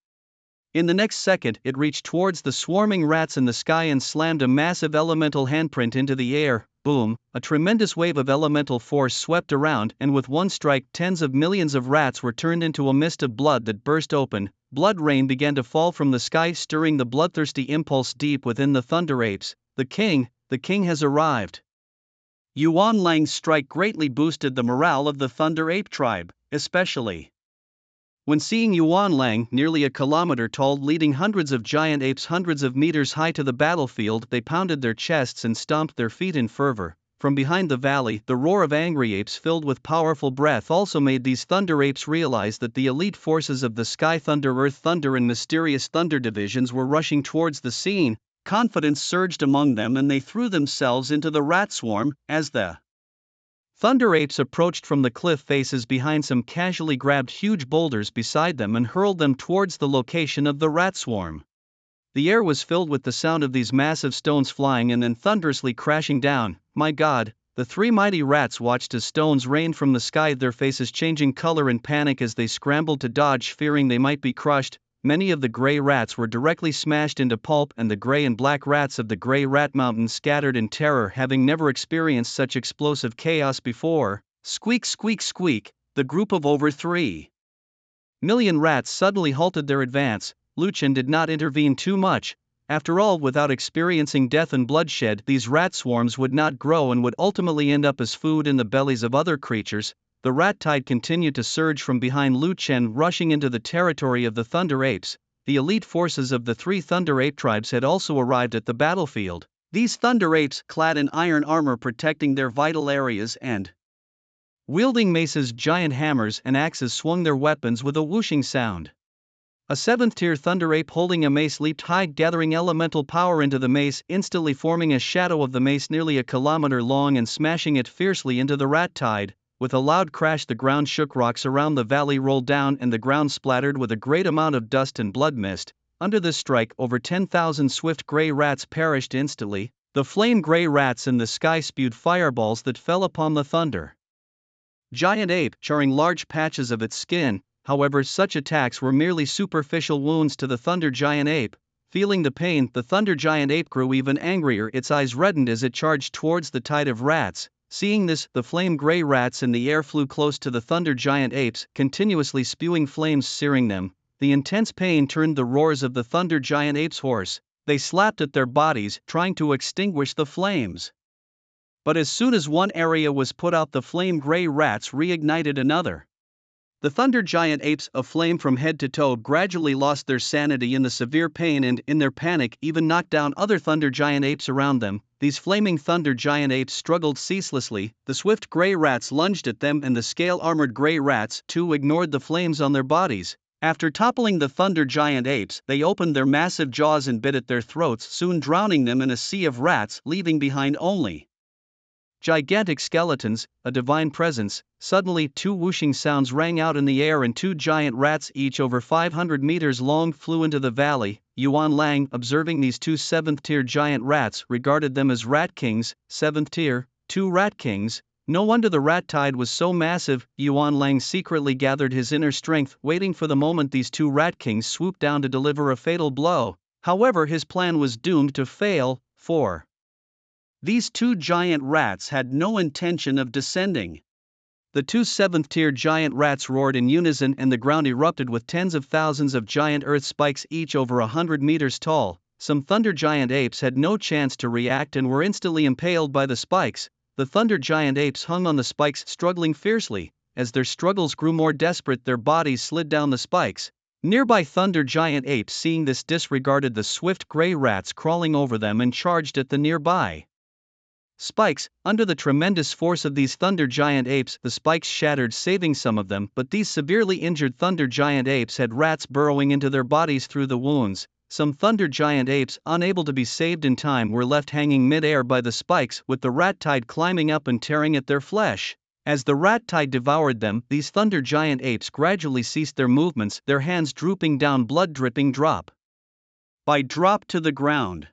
In the next second, it reached towards the swarming rats in the sky and slammed a massive elemental handprint into the air. Boom! A tremendous wave of elemental force swept around, and with one strike, tens of millions of rats were turned into a mist of blood that burst open. Blood rain began to fall from the sky, stirring the bloodthirsty impulse deep within the thunder apes. The king has arrived. Yuan Lang's strike greatly boosted the morale of the thunder ape tribe, especially when seeing Yuan Lang, nearly a kilometer tall, leading hundreds of giant apes hundreds of meters high to the battlefield. They pounded their chests and stomped their feet in fervor. From behind the valley, the roar of angry apes filled with powerful breath also made these thunder apes realize that the elite forces of the sky thunder, earth thunder, and mysterious thunder divisions were rushing towards the scene. Confidence surged among them, and they threw themselves into the rat swarm. As the thunder apes approached from the cliff faces behind, some casually grabbed huge boulders beside them and hurled them towards the location of the rat swarm. The air was filled with the sound of these massive stones flying and then thunderously crashing down. My God! The three mighty rats watched as stones rained from the sky, their faces changing color in panic as they scrambled to dodge, fearing they might be crushed. Many of the gray rats were directly smashed into pulp, and the gray and black rats of the Gray Rat Mountain scattered in terror, having never experienced such explosive chaos before. Squeak, squeak, squeak! The group of over 3,000,000 rats suddenly halted their advance. Lu Chen did not intervene too much. After all, without experiencing death and bloodshed, these rat swarms would not grow and would ultimately end up as food in the bellies of other creatures. The rat tide continued to surge from behind Lu Chen, rushing into the territory of the thunder apes. The elite forces of the three thunder ape tribes had also arrived at the battlefield. These thunder apes, clad in iron armor protecting their vital areas and wielding maces, giant hammers, and axes, swung their weapons with a whooshing sound. A 7th-tier thunder ape holding a mace leaped high, gathering elemental power into the mace, instantly forming a shadow of the mace nearly a kilometer long and smashing it fiercely into the rat tide. With a loud crash, the ground shook, rocks around the valley rolled down, and the ground splattered with a great amount of dust and blood mist. Under this strike, over 10,000 swift gray rats perished instantly. The flame gray rats in the sky spewed fireballs that fell upon the thunder giant ape, charring large patches of its skin. However, such attacks were merely superficial wounds to the thunder giant ape. Feeling the pain, the thunder giant ape grew even angrier, its eyes reddened as it charged towards the tide of rats. Seeing this, the flame gray rats in the air flew close to the thunder giant apes, continuously spewing flames, searing them. The intense pain turned the roars of the thunder giant apes hoarse. They slapped at their bodies, trying to extinguish the flames. But as soon as one area was put out, the flame gray rats reignited another. The thunder giant apes, aflame from head to toe, gradually lost their sanity in the severe pain and, in their panic, even knocked down other thunder giant apes around them. These flaming thunder giant apes struggled ceaselessly. The swift gray rats lunged at them, and the scale-armored gray rats, too, ignored the flames on their bodies. After toppling the thunder giant apes, they opened their massive jaws and bit at their throats, soon drowning them in a sea of rats, leaving behind only gigantic skeletons, a divine presence. Suddenly, two whooshing sounds rang out in the air, and two giant rats, each over 500 meters long, flew into the valley. Yuan Lang, observing these two 7th-tier giant rats, regarded them as rat kings. 7th tier, two rat kings. No wonder the rat tide was so massive. Yuan Lang secretly gathered his inner strength, waiting for the moment these two rat kings swooped down to deliver a fatal blow. However, his plan was doomed to fail, for these two giant rats had no intention of descending. The two 7th-tier giant rats roared in unison, and the ground erupted with tens of thousands of giant earth spikes, each over 100 meters tall. Some thunder giant apes had no chance to react and were instantly impaled by the spikes. The thunder giant apes hung on the spikes, struggling fiercely. As their struggles grew more desperate, their bodies slid down the spikes. Nearby thunder giant apes, seeing this, disregarded the swift gray rats crawling over them and charged at the nearby spikes. Under the tremendous force of these thunder giant apes, the spikes shattered, saving some of them, but these severely injured thunder giant apes had rats burrowing into their bodies through the wounds. Some thunder giant apes, unable to be saved in time, were left hanging mid-air by the spikes, with the rat tide climbing up and tearing at their flesh. As the rat tide devoured them, these thunder giant apes gradually ceased their movements, their hands drooping down, blood dripping drop by drop to the ground.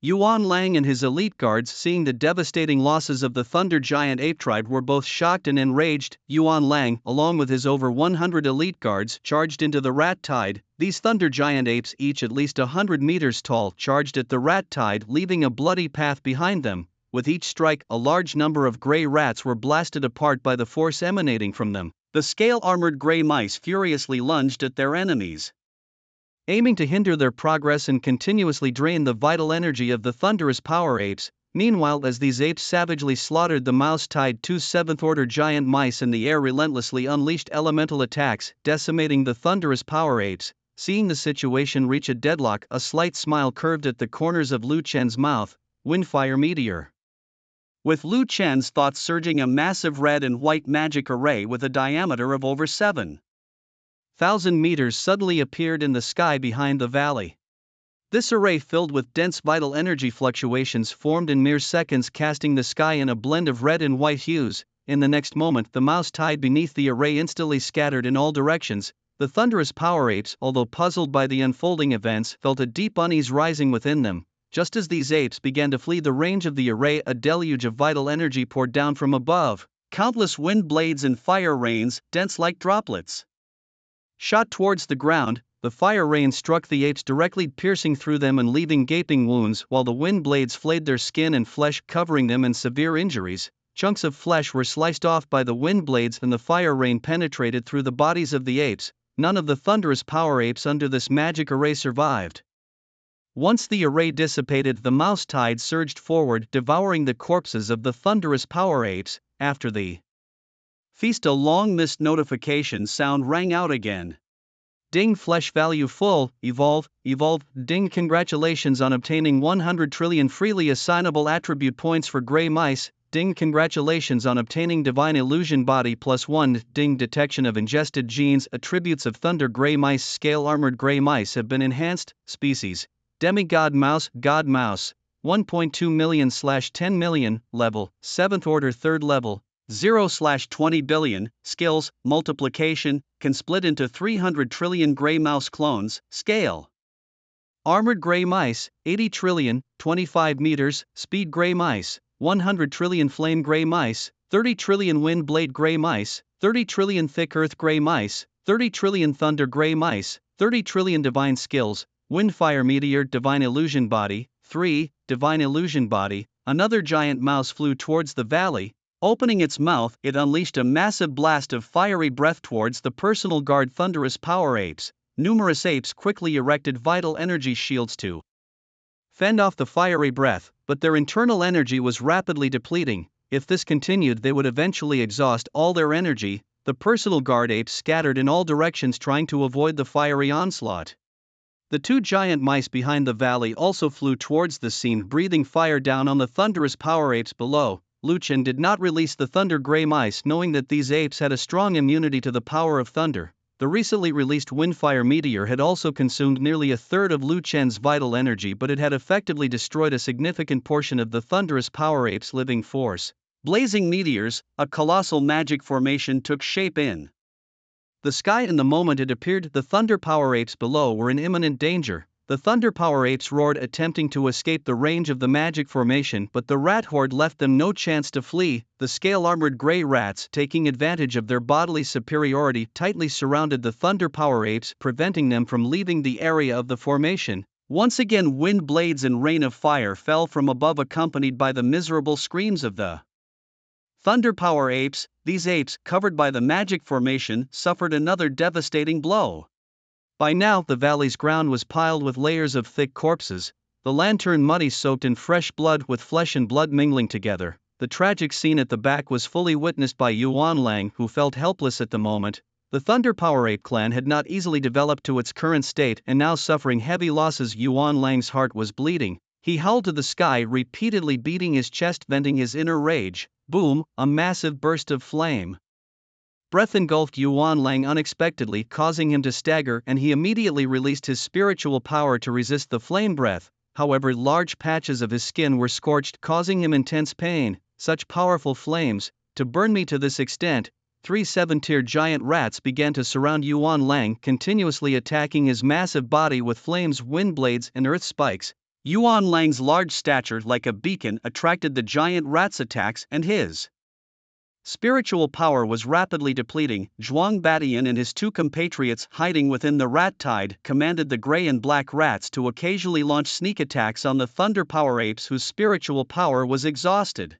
Yuan Lang and his elite guards, seeing the devastating losses of the thunder giant ape tribe, were both shocked and enraged. Yuan Lang, along with his over 100 elite guards, charged into the rat tide. These thunder giant apes, each at least 100 meters tall, charged at the rat tide, leaving a bloody path behind them. With each strike, a large number of gray rats were blasted apart by the force emanating from them. The scale-armored gray mice furiously lunged at their enemies, aiming to hinder their progress and continuously drain the vital energy of the thunderous power apes. Meanwhile, as these apes savagely slaughtered the mouse-tide, two seventh-order giant mice in the air relentlessly unleashed elemental attacks, decimating the thunderous power apes. Seeing the situation reach a deadlock, a slight smile curved at the corners of Lu Chen's mouth. Windfire meteor. With Lu Chen's thoughts surging, a massive red and white magic array with a diameter of over 7,000 meters suddenly appeared in the sky behind the valley. This array, filled with dense vital energy fluctuations, formed in mere seconds, casting the sky in a blend of red and white hues. In the next moment, the mouse tide beneath the array instantly scattered in all directions. The thunderous power apes, although puzzled by the unfolding events, felt a deep unease rising within them. Just as these apes began to flee the range of the array, a deluge of vital energy poured down from above. Countless wind blades and fire rains, dense like droplets, shot towards the ground. The fire rain struck the apes directly, piercing through them and leaving gaping wounds, while the wind blades flayed their skin and flesh, covering them in severe injuries. Chunks of flesh were sliced off by the wind blades, and the fire rain penetrated through the bodies of the apes. None of the thunderous power apes under this magic array survived. Once the array dissipated, the mouse tide surged forward, devouring the corpses of the thunderous power apes. After the feast, a long-missed notification sound rang out again. Ding, flesh value full, evolve. Ding, congratulations on obtaining 100 trillion freely assignable attribute points for gray mice. Ding, congratulations on obtaining divine illusion body +1. Ding, detection of ingested genes. Attributes of thunder gray mice. Scale armored gray mice have been enhanced. Species: demigod mouse, god mouse. 1.2 million/10 million. Level: 7th order, 3rd level. 0/20 billion. Skills: multiplication, can split into 300 trillion gray mouse clones. Scale: armored gray mice, 80 trillion, 25 meters. Speed gray mice, 100 trillion. Flame gray mice, 30 trillion. Wind blade gray mice, 30 trillion. Thick earth gray mice, 30 trillion. Thunder gray mice, 30 trillion. Divine skills: windfire meteor. Divine illusion body, 3. Divine illusion body. Another giant mouse flew towards the valley. Opening its mouth, it unleashed a massive blast of fiery breath towards the personal guard thunderous power apes. Numerous apes quickly erected vital energy shields to fend off the fiery breath, but their internal energy was rapidly depleting. If this continued, they would eventually exhaust all their energy. The personal guard apes scattered in all directions, trying to avoid the fiery onslaught. The two giant mice behind the valley also flew towards the scene, breathing fire down on the thunderous power apes below. Lu Chen did not release the thunder gray mice, knowing that these apes had a strong immunity to the power of thunder. The recently released windfire meteor had also consumed nearly a third of Lu Chen's vital energy, but it had effectively destroyed a significant portion of the thunderous power apes' living force. Blazing meteors, a colossal magic formation took shape in the sky, and the moment it appeared, the thunder power apes below were in imminent danger. The thunder power apes roared, attempting to escape the range of the magic formation, but the rat horde left them no chance to flee. The scale-armored gray rats, taking advantage of their bodily superiority, tightly surrounded the thunder power apes, preventing them from leaving the area of the formation. Once again, wind blades and rain of fire fell from above, accompanied by the miserable screams of the thunder power apes. These apes, covered by the magic formation, suffered another devastating blow. By now, the valley's ground was piled with layers of thick corpses, the lantern muddy, soaked in fresh blood, with flesh and blood mingling together. The tragic scene at the back was fully witnessed by Yuan Lang, who felt helpless at the moment. The Thunder Power Ape clan had not easily developed to its current state, and now suffering heavy losses, Yuan Lang's heart was bleeding. He howled to the sky, repeatedly beating his chest, venting his inner rage. Boom! A massive burst of flame Breath engulfed Yuan Lang unexpectedly, causing him to stagger, and he immediately released his spiritual power to resist the flame breath. However, large patches of his skin were scorched, causing him intense pain. Such powerful flames, to burn me to this extent. 3 seven-tier giant rats began to surround Yuan Lang, continuously attacking his massive body with flames, wind blades, and earth spikes. Yuan Lang's large stature, like a beacon, attracted the giant rats' attacks, and his spiritual power was rapidly depleting. Zhuang Batian and his 2 compatriots, hiding within the rat tide, commanded the gray and black rats to occasionally launch sneak attacks on the thunder power apes whose spiritual power was exhausted.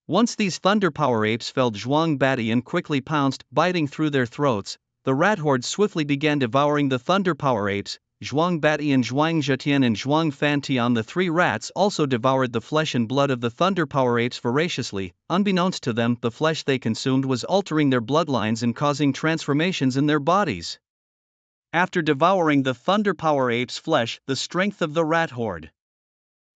Once these thunder power apes fell, Zhuang Batian quickly pounced, biting through their throats. The rat horde swiftly began devouring the thunder power apes. Zhuang Batian, Zhuang Zhetian, and Zhuang Fantian, the 3 rats, also devoured the flesh and blood of the thunder power apes voraciously. Unbeknownst to them, the flesh they consumed was altering their bloodlines and causing transformations in their bodies. After devouring the thunder power apes' flesh, the strength of the rat horde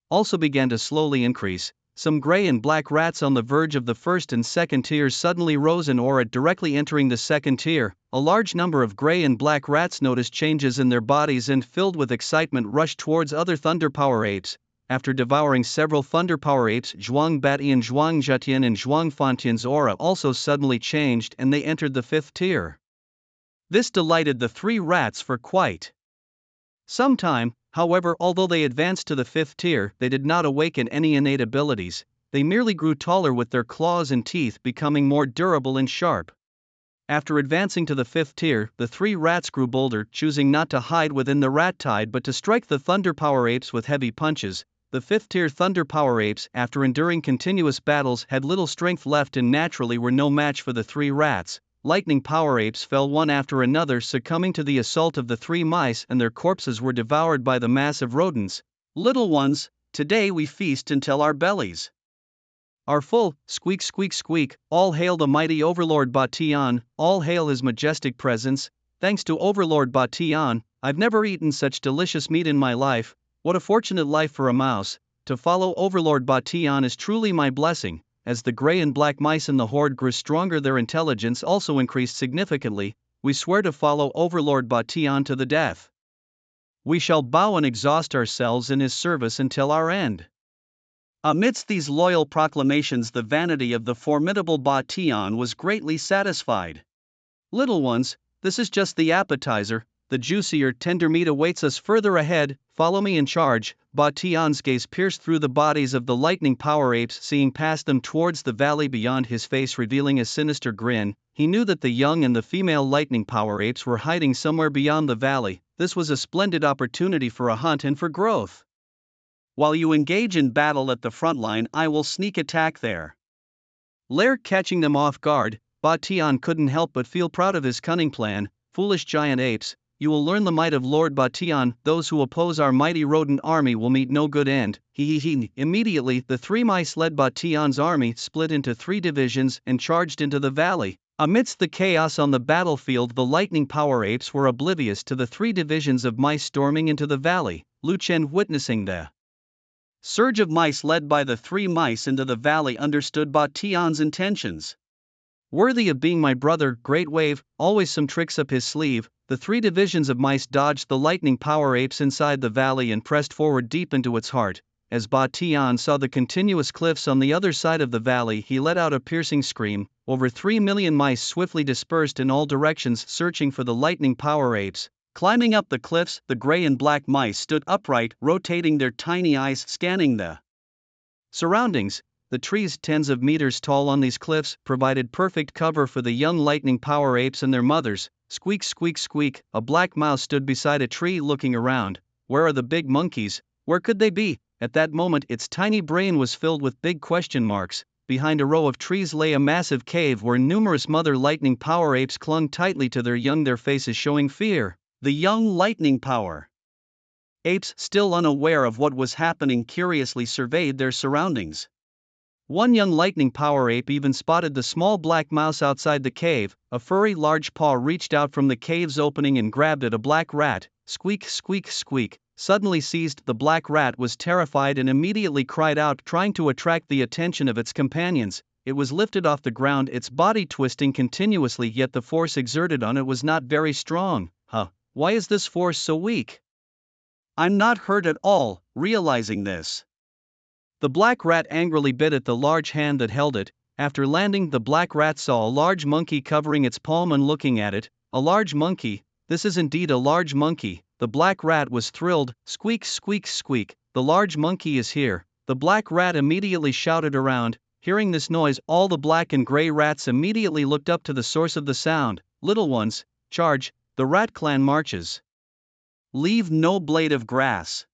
also began to slowly increase. Some gray and black rats on the verge of the first and second tiers suddenly rose in aura, directly entering the second tier. A large number of gray and black rats noticed changes in their bodies and, filled with excitement, rushed towards other thunder power apes. After devouring several thunder power apes, Zhuang Batian, Zhuang Zhetian, and Zhuang Fantian's aura also suddenly changed, and they entered the 5th tier. This delighted the 3 rats for quite some time. However, although they advanced to the 5th tier, they did not awaken any innate abilities. They merely grew taller, with their claws and teeth becoming more durable and sharp. After advancing to the 5th tier, the 3 rats grew bolder, choosing not to hide within the rat tide but to strike the thunder power apes with heavy punches. The 5th tier thunder power apes, after enduring continuous battles, had little strength left and naturally were no match for the 3 rats. Lightning power apes fell one after another, succumbing to the assault of the 3 mice, and their corpses were devoured by the massive rodents. Little ones, today we feast until our bellies are full. Squeak, squeak, squeak. All hail the mighty Overlord Batian, all hail his majestic presence. Thanks to Overlord Batian, I've never eaten such delicious meat in my life. What a fortunate life for a mouse. To follow Overlord Batian is truly my blessing. As the gray and black mice in the horde grew stronger, their intelligence also increased significantly. We swear to follow Overlord Batian to the death. We shall bow and exhaust ourselves in his service until our end. Amidst these loyal proclamations, the vanity of the formidable Batian was greatly satisfied. Little ones, this is just the appetizer. The juicier, tender meat awaits us further ahead. Follow me in charge. Batian's gaze pierced through the bodies of the lightning power apes, seeing past them towards the valley beyond, his face revealing a sinister grin. He knew that the young and the female lightning power apes were hiding somewhere beyond the valley. This was a splendid opportunity for a hunt and for growth. While you engage in battle at the front line, I will sneak attack there. Lair, catching them off guard, Batian couldn't help but feel proud of his cunning plan. Foolish giant apes, you will learn the might of Lord Batian. Those who oppose our mighty rodent army will meet no good end. He. Immediately, the 3 mice led Batian's army split into 3 divisions and charged into the valley. Amidst the chaos on the battlefield, the lightning power apes were oblivious to the 3 divisions of mice storming into the valley. Lu Chen, witnessing the surge of mice led by the 3 mice into the valley, understood Batian's intentions. Worthy of being my brother, Great Wave, always some tricks up his sleeve. The 3 divisions of mice dodged the lightning power apes inside the valley and pressed forward deep into its heart. As Batian saw the continuous cliffs on the other side of the valley, he let out a piercing scream. Over 3 million mice swiftly dispersed in all directions, searching for the lightning power apes. Climbing up the cliffs, the gray and black mice stood upright, rotating their tiny eyes, scanning the surroundings. The trees, tens of meters tall on these cliffs, provided perfect cover for the young lightning power apes and their mothers. Squeak, squeak, squeak. A black mouse stood beside a tree, looking around. Where are the big monkeys? Where could they be? At that moment, its tiny brain was filled with big question marks. Behind a row of trees lay a massive cave where numerous mother lightning power apes clung tightly to their young, their faces showing fear. The young lightning power apes, still unaware of what was happening, curiously surveyed their surroundings. One young lightning power ape even spotted the small black mouse outside the cave. A furry large paw reached out from the cave's opening and grabbed at a black rat. Squeak, squeak, squeak. Suddenly seized, the black rat was terrified and immediately cried out, trying to attract the attention of its companions. it was lifted off the ground, its body twisting continuously, yet the force exerted on it was not very strong. Why is this force so weak? I'm not hurt at all. Realizing this, the black rat angrily bit at the large hand that held it. After landing, the black rat saw a large monkey covering its palm and looking at it. A large monkey? This is indeed a large monkey. The black rat was thrilled. Squeak, squeak, squeak. The large monkey is here. The black rat immediately shouted around. Hearing this noise, all the black and gray rats immediately looked up to the source of the sound. Little ones, charge. The rat clan marches. Leave no blade of grass.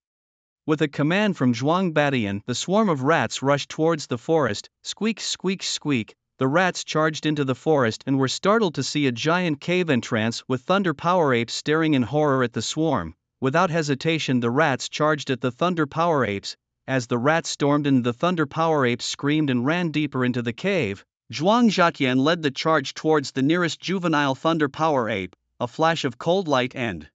With a command from Zhuang Badian, the swarm of rats rushed towards the forest. Squeak, squeak, squeak. The rats charged into the forest and were startled to see a giant cave entrance with Thunder Power Apes staring in horror at the swarm. Without hesitation, the rats charged at the Thunder Power Apes. As the rats stormed in, the Thunder Power Apes screamed and ran deeper into the cave. Zhuang Zhatian led the charge towards the nearest juvenile Thunder Power Ape. A flash of cold light and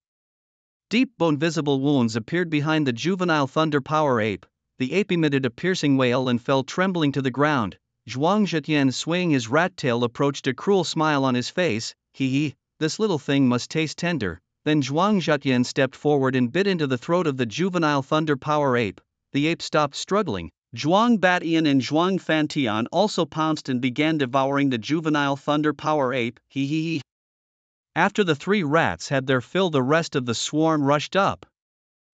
deep bone visible wounds appeared behind the juvenile Thunder Power Ape. The ape emitted a piercing wail and fell trembling to the ground. Zhuang Zhetian, swaying his rat tail, approached, a cruel smile on his face. Hee, this little thing must taste tender. Then Zhuang Zhetian stepped forward and bit into the throat of the juvenile Thunder Power Ape. The ape stopped struggling. Zhuang Batian and Zhuang Fantian also pounced and began devouring the juvenile Thunder Power Ape. Hee. After the three rats had their fill, the rest of the swarm rushed up.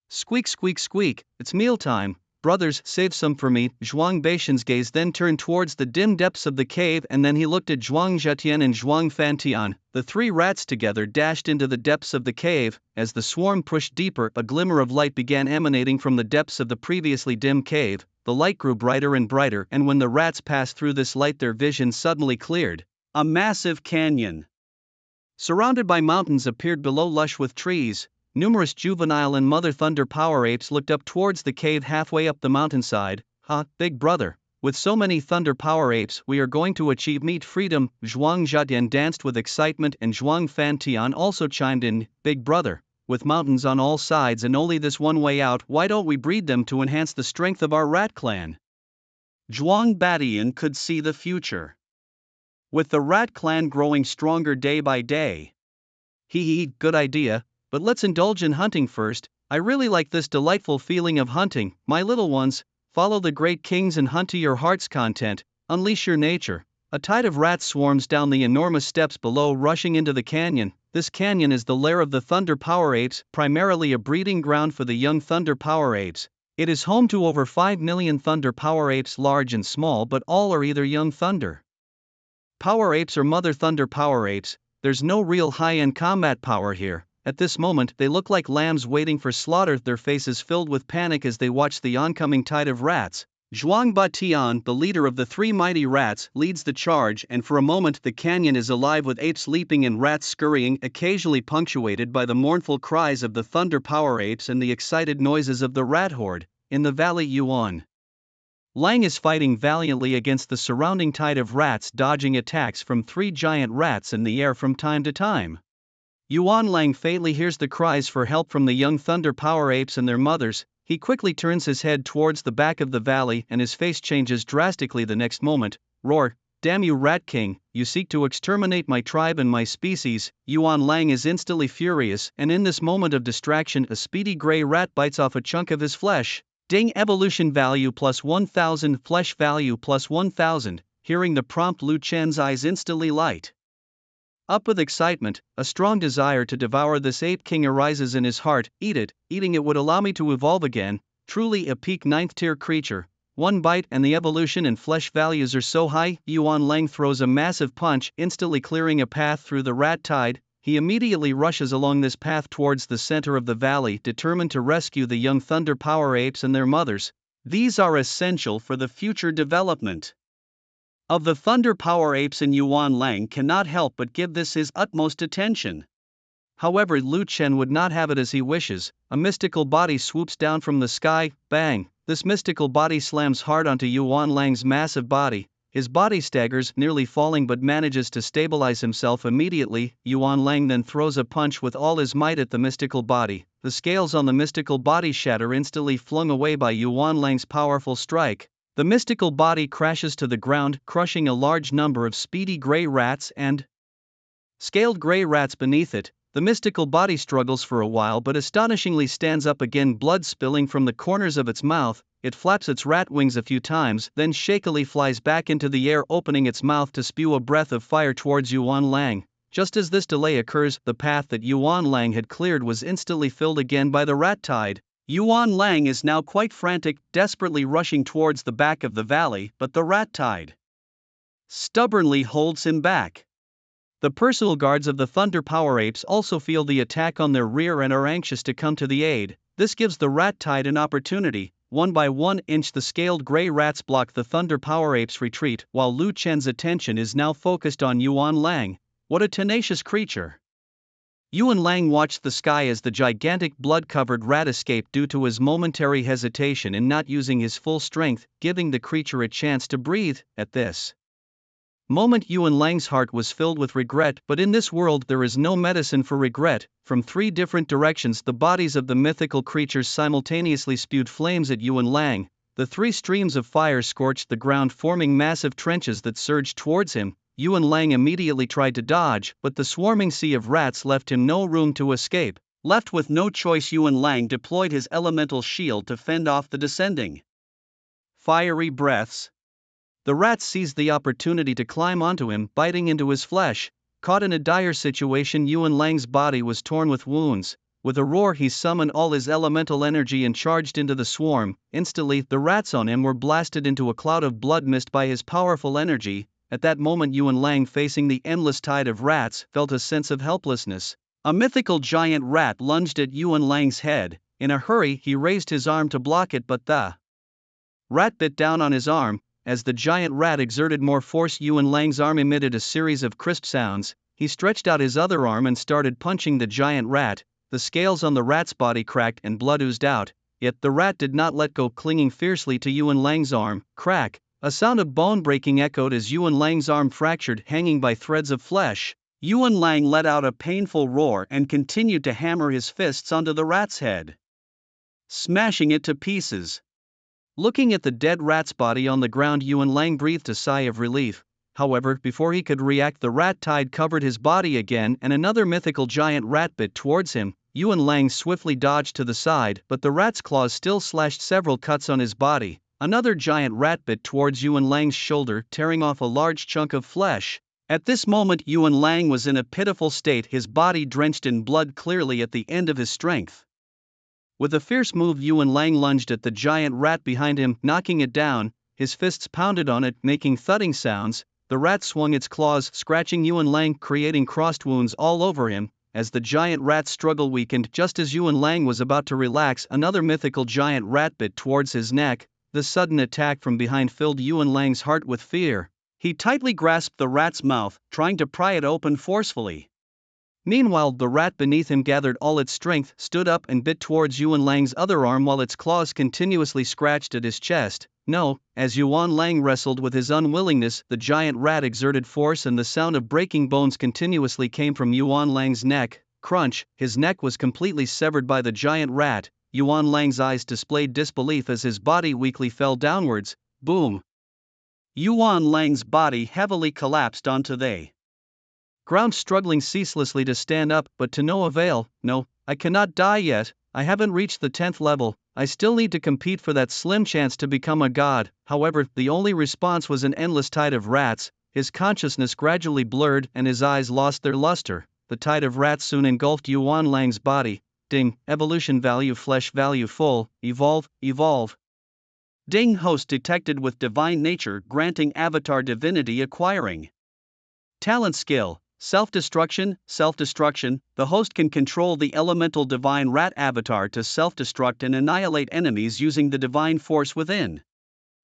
Squeak, squeak, squeak. It's mealtime. Brothers, save some for me. Zhuang Batian's gaze then turned towards the dim depths of the cave, and then he looked at Zhuang Zhetian and Zhuang Fantian. The three rats together dashed into the depths of the cave. As the swarm pushed deeper, a glimmer of light began emanating from the depths of the previously dim cave. The light grew brighter and brighter, and when the rats passed through this light, their vision suddenly cleared. A massive canyon, surrounded by mountains, appeared below, lush with trees. Numerous juvenile and mother Thunder Power Apes looked up towards the cave halfway up the mountainside. Big brother, with so many Thunder Power Apes, we are going to achieve meat freedom. Zhuang Zhatian danced with excitement, and Zhuang Fantian also chimed in. Big brother, with mountains on all sides and only this one way out, why don't we breed them to enhance the strength of our rat clan? Zhuang Batian could see the future, with the rat clan growing stronger day by day. Good idea, but let's indulge in hunting first. I really like this delightful feeling of hunting. My little ones, follow the great kings and hunt to your heart's content. Unleash your nature. A tide of rats swarms down the enormous steps below, rushing into the canyon. This canyon is the lair of the Thunder Power Apes, primarily a breeding ground for the young Thunder Power Apes. It is home to over 5 million Thunder Power Apes, large and small, but all are either young Thunder Power Apes or mother Thunder Power Apes. There's no real high-end combat power here. At this moment, they look like lambs waiting for slaughter, their faces filled with panic as they watch the oncoming tide of rats. Zhuang Batian, the leader of the three mighty rats, leads the charge, and for a moment the canyon is alive with apes leaping and rats scurrying, occasionally punctuated by the mournful cries of the Thunder Power Apes and the excited noises of the rat horde. In the valley, Yuan Lang is fighting valiantly against the surrounding tide of rats, dodging attacks from three giant rats in the air from time to time. Yuan Lang faintly hears the cries for help from the young Thunder Power Apes and their mothers. He quickly turns his head towards the back of the valley, and his face changes drastically the next moment. Roar, damn you, Rat King, you seek to exterminate my tribe and my species. Yuan Lang is instantly furious, and in this moment of distraction, a speedy gray rat bites off a chunk of his flesh. Ding, evolution value plus 1000, flesh value plus 1000. Hearing the prompt, Lu Chen's eyes instantly light up with excitement. A strong desire to devour this ape king arises in his heart. Eat it. Eating it would allow me to evolve again. Truly a peak 9th tier creature. One bite and the evolution and flesh values are so high. Yuan Lang throws a massive punch, instantly clearing a path through the rat tide. He immediately rushes along this path towards the center of the valley, determined to rescue the young Thunder Power Apes and their mothers. These are essential for the future development of the Thunder Power Apes, and Yuan Lang cannot help but give this his utmost attention. However, Lu Chen would not have it as he wishes. A mystical body swoops down from the sky. Bang! This mystical body slams hard onto Yuan Lang's massive body. His body staggers, nearly falling, but manages to stabilize himself immediately. Yuan Lang then throws a punch with all his might at the mystical body. The scales on the mystical body shatter, instantly flung away by Yuan Lang's powerful strike. The mystical body crashes to the ground, crushing a large number of speedy gray rats and scaled gray rats beneath it. The mystical body struggles for a while but astonishingly stands up again, blood spilling from the corners of its mouth. It flaps its rat wings a few times, then shakily flies back into the air, opening its mouth to spew a breath of fire towards Yuan Lang. Just as this delay occurs, the path that Yuan Lang had cleared was instantly filled again by the rat tide. Yuan Lang is now quite frantic, desperately rushing towards the back of the valley, but the rat tide stubbornly holds him back. The personal guards of the Thunder Power Apes also feel the attack on their rear and are anxious to come to the aid. This gives the rat tide an opportunity. 1 by 1 inch the scaled gray rats block the Thunder Power Apes' retreat, while Lu Chen's attention is now focused on Yuan Lang. What a tenacious creature! Yuan Lang watched the sky as the gigantic blood-covered rat escaped due to his momentary hesitation in not using his full strength, giving the creature a chance to breathe. At this moment Yuan Lang's heart was filled with regret, but in this world there is no medicine for regret. From 3 different directions the bodies of the mythical creatures simultaneously spewed flames at Yuan Lang. The 3 streams of fire scorched the ground, forming massive trenches that surged towards him. Yuan Lang immediately tried to dodge, but the swarming sea of rats left him no room to escape. Left with no choice, Yuan Lang deployed his elemental shield to fend off the descending fiery breaths. The rats seized the opportunity to climb onto him, biting into his flesh. Caught in a dire situation, Yuan Lang's body was torn with wounds. With a roar he summoned all his elemental energy and charged into the swarm. Instantly, the rats on him were blasted into a cloud of blood mist by his powerful energy. At that moment Yuan Lang, facing the endless tide of rats, felt a sense of helplessness. A mythical giant rat lunged at Yuan Lang's head. In a hurry he raised his arm to block it, but the rat bit down on his arm. As the giant rat exerted more force, Yuan Lang's arm emitted a series of crisp sounds. He stretched out his other arm and started punching the giant rat. The scales on the rat's body cracked and blood oozed out, yet the rat did not let go, clinging fiercely to Yuan Lang's arm. Crack! A sound of bone breaking echoed as Yuan Lang's arm fractured, hanging by threads of flesh. Yuan Lang let out a painful roar and continued to hammer his fists onto the rat's head, smashing it to pieces. Looking at the dead rat's body on the ground, Yuan Lang breathed a sigh of relief. However, before he could react, the rat tide covered his body again and another mythical giant rat bit towards him. Yuan Lang swiftly dodged to the side, but the rat's claws still slashed several cuts on his body. Another giant rat bit towards Yuan Lang's shoulder, tearing off a large chunk of flesh. At this moment Yuan Lang was in a pitiful state, his body drenched in blood, clearly at the end of his strength. With a fierce move, Yuan Lang lunged at the giant rat behind him, knocking it down. His fists pounded on it, making thudding sounds. The rat swung its claws, scratching Yuan Lang, creating crossed wounds all over him. As the giant rat's struggle weakened, just as Yuan Lang was about to relax, another mythical giant rat bit towards his neck. The sudden attack from behind filled Yuan Lang's heart with fear. He tightly grasped the rat's mouth, trying to pry it open forcefully. Meanwhile, the rat beneath him gathered all its strength, stood up and bit towards Yuan Lang's other arm while its claws continuously scratched at his chest. No, as Yuan Lang wrestled with his unwillingness, the giant rat exerted force and the sound of breaking bones continuously came from Yuan Lang's neck. Crunch! His neck was completely severed by the giant rat. Yuan Lang's eyes displayed disbelief as his body weakly fell downwards. Boom! Yuan Lang's body heavily collapsed onto the ground, struggling ceaselessly to stand up, but to no avail. No, I cannot die yet. I haven't reached the 10th level. I still need to compete for that slim chance to become a god. However, the only response was an endless tide of rats. His consciousness gradually blurred and his eyes lost their luster. The tide of rats soon engulfed Yuan Lang's body. Ding, evolution value, flesh value full, evolve, evolve. Ding, host detected with divine nature, granting avatar divinity, acquiring talent skill, self-destruction, self-destruction. The host can control the elemental divine rat avatar to self-destruct and annihilate enemies using the divine force within.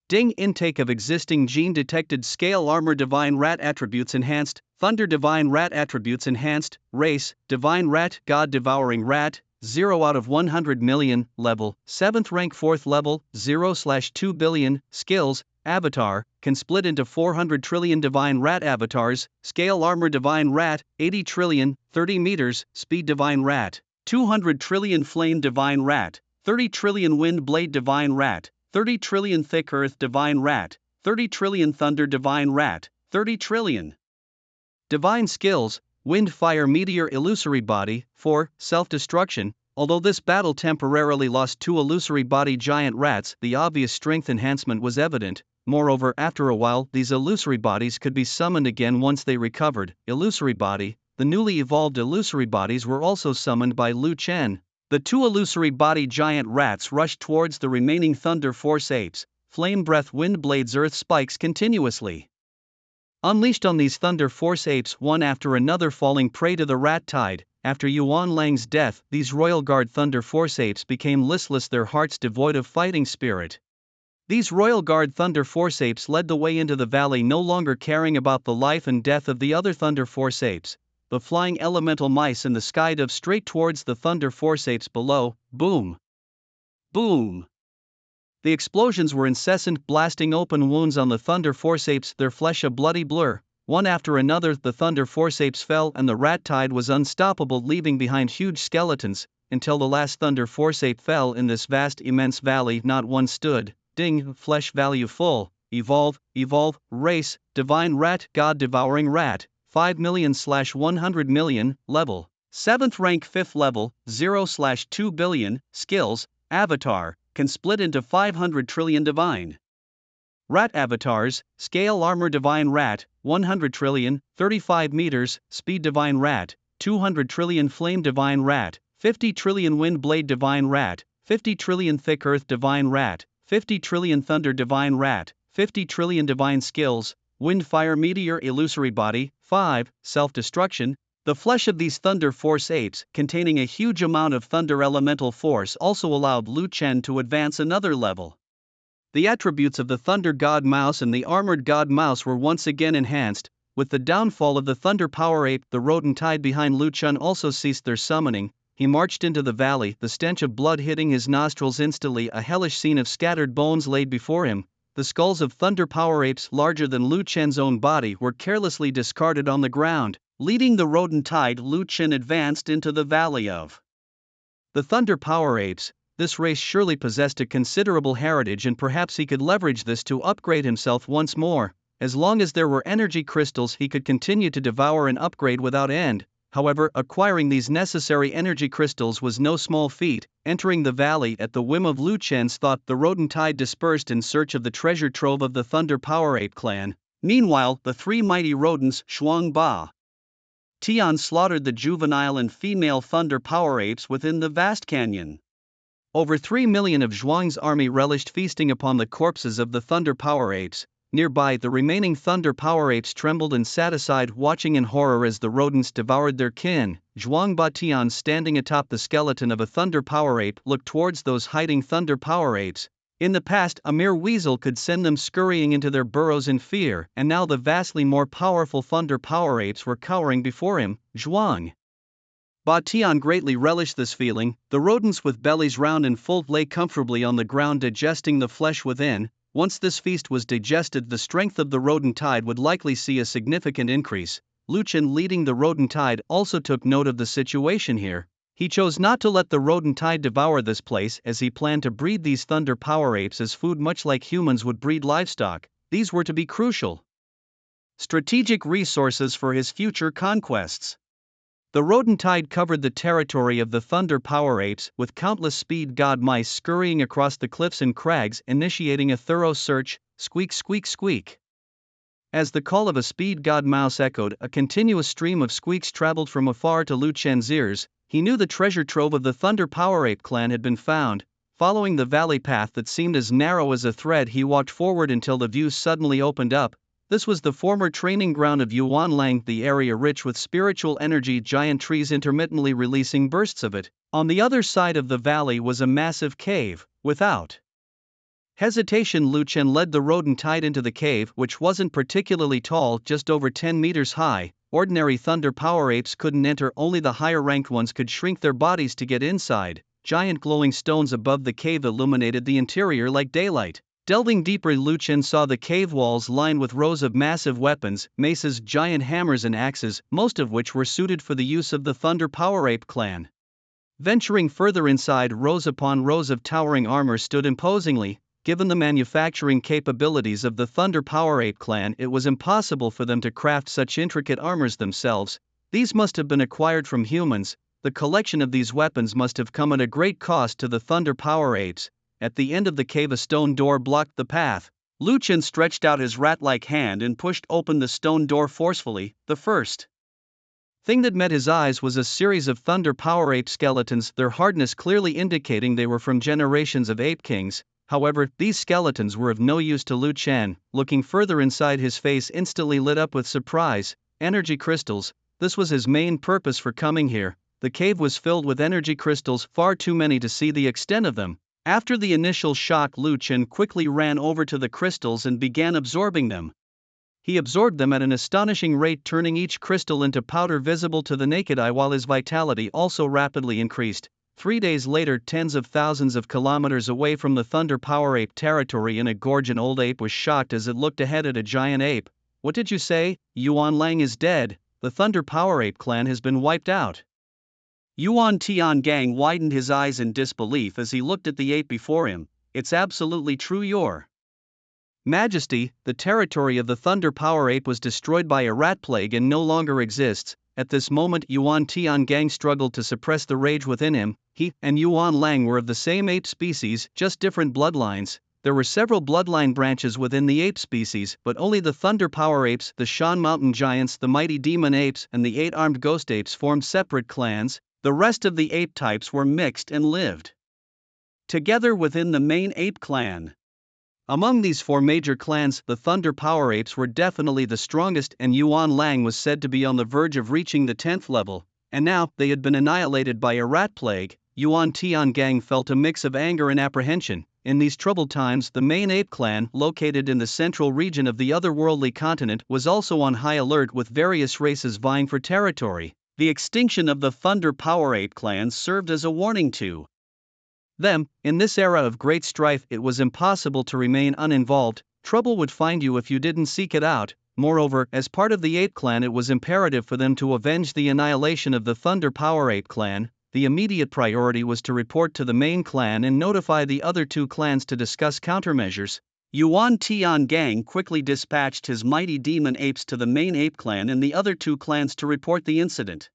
Ding, intake of existing gene detected, scale armor divine rat attributes enhanced, thunder divine rat attributes enhanced, race, divine rat, god devouring rat, 0 out of 100 million, level, 7th rank 4th level, 0/2 billion, skills, avatar, can split into 400 trillion divine rat avatars, scale armor divine rat, 80 trillion, 30 meters, speed divine rat, 200 trillion flame divine rat, 30 trillion wind blade divine rat, 30 trillion thick earth divine rat, 30 trillion thunder divine rat, 30 trillion. Divine skills, wind fire meteor illusory body, 4, self-destruction. Although this battle temporarily lost 2 illusory body giant rats, the obvious strength enhancement was evident. Moreover, after a while, these illusory bodies could be summoned again once they recovered. Illusory body. The newly evolved illusory bodies were also summoned by Lu Chen. The 2 illusory body giant rats rushed towards the remaining Thunder Force apes, flame breath wind blades earth spikes continuously. Unleashed on these Thunder Force apes, one after another falling prey to the rat tide. After Yuan Lang's death, these Royal Guard Thunder Force apes became listless, their hearts devoid of fighting spirit. These Royal Guard Thunder Force apes led the way into the valley, no longer caring about the life and death of the other Thunder Force apes. The flying elemental mice in the sky dove straight towards the Thunder Force apes below. Boom! Boom! The explosions were incessant, blasting open wounds on the Thunder Force apes, their flesh a bloody blur. One after another, the Thunder Force apes fell, and the rat tide was unstoppable, leaving behind huge skeletons, until the last Thunder Force ape fell in this vast, immense valley. Not one stood. Ding, flesh value full. Evolve, race, divine rat, god devouring rat, 5 million/100 million, level, 7th rank 5th level, 0/2 billion, skills, avatar, can split into 500 trillion divine rat avatars, scale armor divine rat, 100 trillion, 35 meters, speed divine rat, 200 trillion flame divine rat, 50 trillion wind blade divine rat, 50 trillion thick earth divine rat, 50 trillion thunder divine rat, 50 trillion divine skills, wind fire meteor illusory body, 5, self-destruction. The flesh of these Thunder Force apes, containing a huge amount of thunder elemental force, also allowed Lu Chen to advance another level. The attributes of the Thunder God Mouse and the Armored God Mouse were once again enhanced. With the downfall of the Thunder Power Ape, the rodent tide behind Lu Chen also ceased their summoning. He marched into the valley, the stench of blood hitting his nostrils instantly. A hellish scene of scattered bones laid before him. The skulls of Thunder Power Apes, larger than Lu Chen's own body, were carelessly discarded on the ground. Leading the rodent tide, Lu Chen advanced into the valley of the Thunder Power Apes. This race surely possessed a considerable heritage, and perhaps he could leverage this to upgrade himself once more. As long as there were energy crystals, he could continue to devour and upgrade without end. However, acquiring these necessary energy crystals was no small feat. Entering the valley at the whim of Lu Chen's thought, the rodent tide dispersed in search of the treasure trove of the Thunder Power Ape clan. Meanwhile, the 3 mighty rodents, Shuang Ba Tian, slaughtered the juvenile and female Thunder Power Apes within the vast canyon. Over 3 million of Zhuang's army relished feasting upon the corpses of the Thunder Power Apes. Nearby, the remaining Thunder Power Apes trembled and sat aside, watching in horror as the rodents devoured their kin. Zhuang Batian, standing atop the skeleton of a Thunder Power Ape, looked towards those hiding Thunder Power Apes. In the past, a mere weasel could send them scurrying into their burrows in fear, and now the vastly more powerful Thunder Power Apes were cowering before him. Zhuang Batian greatly relished this feeling. The rodents with bellies round and full lay comfortably on the ground, digesting the flesh within. Once this feast was digested, the strength of the rodent tide would likely see a significant increase. Lu Chen, leading the rodent tide, also took note of the situation here. He chose not to let the rodent tide devour this place, as he planned to breed these Thunder Power Apes as food, much like humans would breed livestock. These were to be crucial strategic resources for his future conquests. The rodent tide covered the territory of the Thunder Power Apes, with countless speed god mice scurrying across the cliffs and crags, initiating a thorough search. Squeak, squeak, squeak. As the call of a speed god mouse echoed, a continuous stream of squeaks traveled from afar to Lu Chen's ears. He knew the treasure trove of the Thunder Power Ape clan had been found. Following the valley path that seemed as narrow as a thread, he walked forward until the view suddenly opened up. This was the former training ground of Yuan Lang, the area rich with spiritual energy, giant trees intermittently releasing bursts of it. On the other side of the valley was a massive cave. Without hesitation, Lu Chen led the rodent tide into the cave, which wasn't particularly tall, just over 10 meters high. Ordinary Thunder Power Apes couldn't enter, only the higher-ranked ones could shrink their bodies to get inside. Giant glowing stones above the cave illuminated the interior like daylight. Delving deeper, Lu Chen saw the cave walls lined with rows of massive weapons, maces, giant hammers and axes, most of which were suited for the use of the Thunder Power Ape clan. Venturing further inside, rows upon rows of towering armor stood imposingly. given the manufacturing capabilities of the Thunder Power Ape clan, it was impossible for them to craft such intricate armors themselves. These must have been acquired from humans. The collection of these weapons must have come at a great cost to the Thunder Power Apes. At the end of the cave, a stone door blocked the path. Lu Chen stretched out his rat-like hand and pushed open the stone door forcefully. The first thing that met his eyes was a series of Thunder Power Ape skeletons, their hardness clearly indicating they were from generations of ape kings. However, these skeletons were of no use to Lu Chen. Looking further inside, his face instantly lit up with surprise. Energy crystals. This was his main purpose for coming here. The cave was filled with energy crystals, far too many to see the extent of them. After the initial shock, Lu Chen quickly ran over to the crystals and began absorbing them. He absorbed them at an astonishing rate, turning each crystal into powder visible to the naked eye, while his vitality also rapidly increased. 3 days later, tens of thousands of kilometers away from the Thunder Power Ape territory, in a gorge, an old ape was shocked as it looked ahead at a giant ape. "What did you say? Yuan Lang is dead. The Thunder Power Ape clan has been wiped out." Yuan Tiangang widened his eyes in disbelief as he looked at the ape before him. "It's absolutely true, Your Majesty. The territory of the Thunder Power Ape was destroyed by a rat plague and no longer exists." At this moment, Yuan Tiangang struggled to suppress the rage within him. He and Yuan Lang were of the same ape species, just different bloodlines. There were several bloodline branches within the ape species, but only the Thunder Power Apes, the Shan Mountain Giants, the Mighty Demon Apes, and the 8-armed Ghost Apes formed separate clans. The rest of the ape types were mixed and lived together within the main ape clan. Among these 4 major clans, the Thunder Power Apes were definitely the strongest, and Yuan Lang was said to be on the verge of reaching the 10th level. And now, they had been annihilated by a rat plague. Yuan Tiangang felt a mix of anger and apprehension. In these troubled times, the main ape clan, located in the central region of the otherworldly continent, was also on high alert, with various races vying for territory. The extinction of the Thunder Power Ape clan served as a warning to them. In this era of great strife, it was impossible to remain uninvolved. Trouble would find you if you didn't seek it out. Moreover, as part of the ape clan, it was imperative for them to avenge the annihilation of the Thunder Power Ape clan. The immediate priority was to report to the main clan and notify the other 2 clans to discuss countermeasures. Yuan Tiangang quickly dispatched his Mighty Demon Apes to the main ape clan and the other 2 clans to report the incident.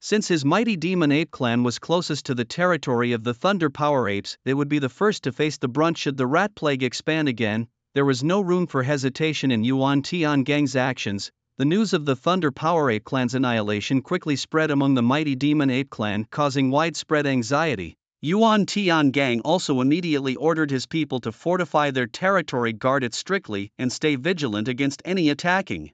Since his Mighty Demon Ape clan was closest to the territory of the Thunder Power Apes, they would be the first to face the brunt should the rat plague expand again. There was no room for hesitation in Yuan Tiangang's actions. The news of the Thunder Power Ape clan's annihilation quickly spread among the Mighty Demon Ape clan, causing widespread anxiety. Yuan Tiangang also immediately ordered his people to fortify their territory, guard it strictly, and stay vigilant against any attacking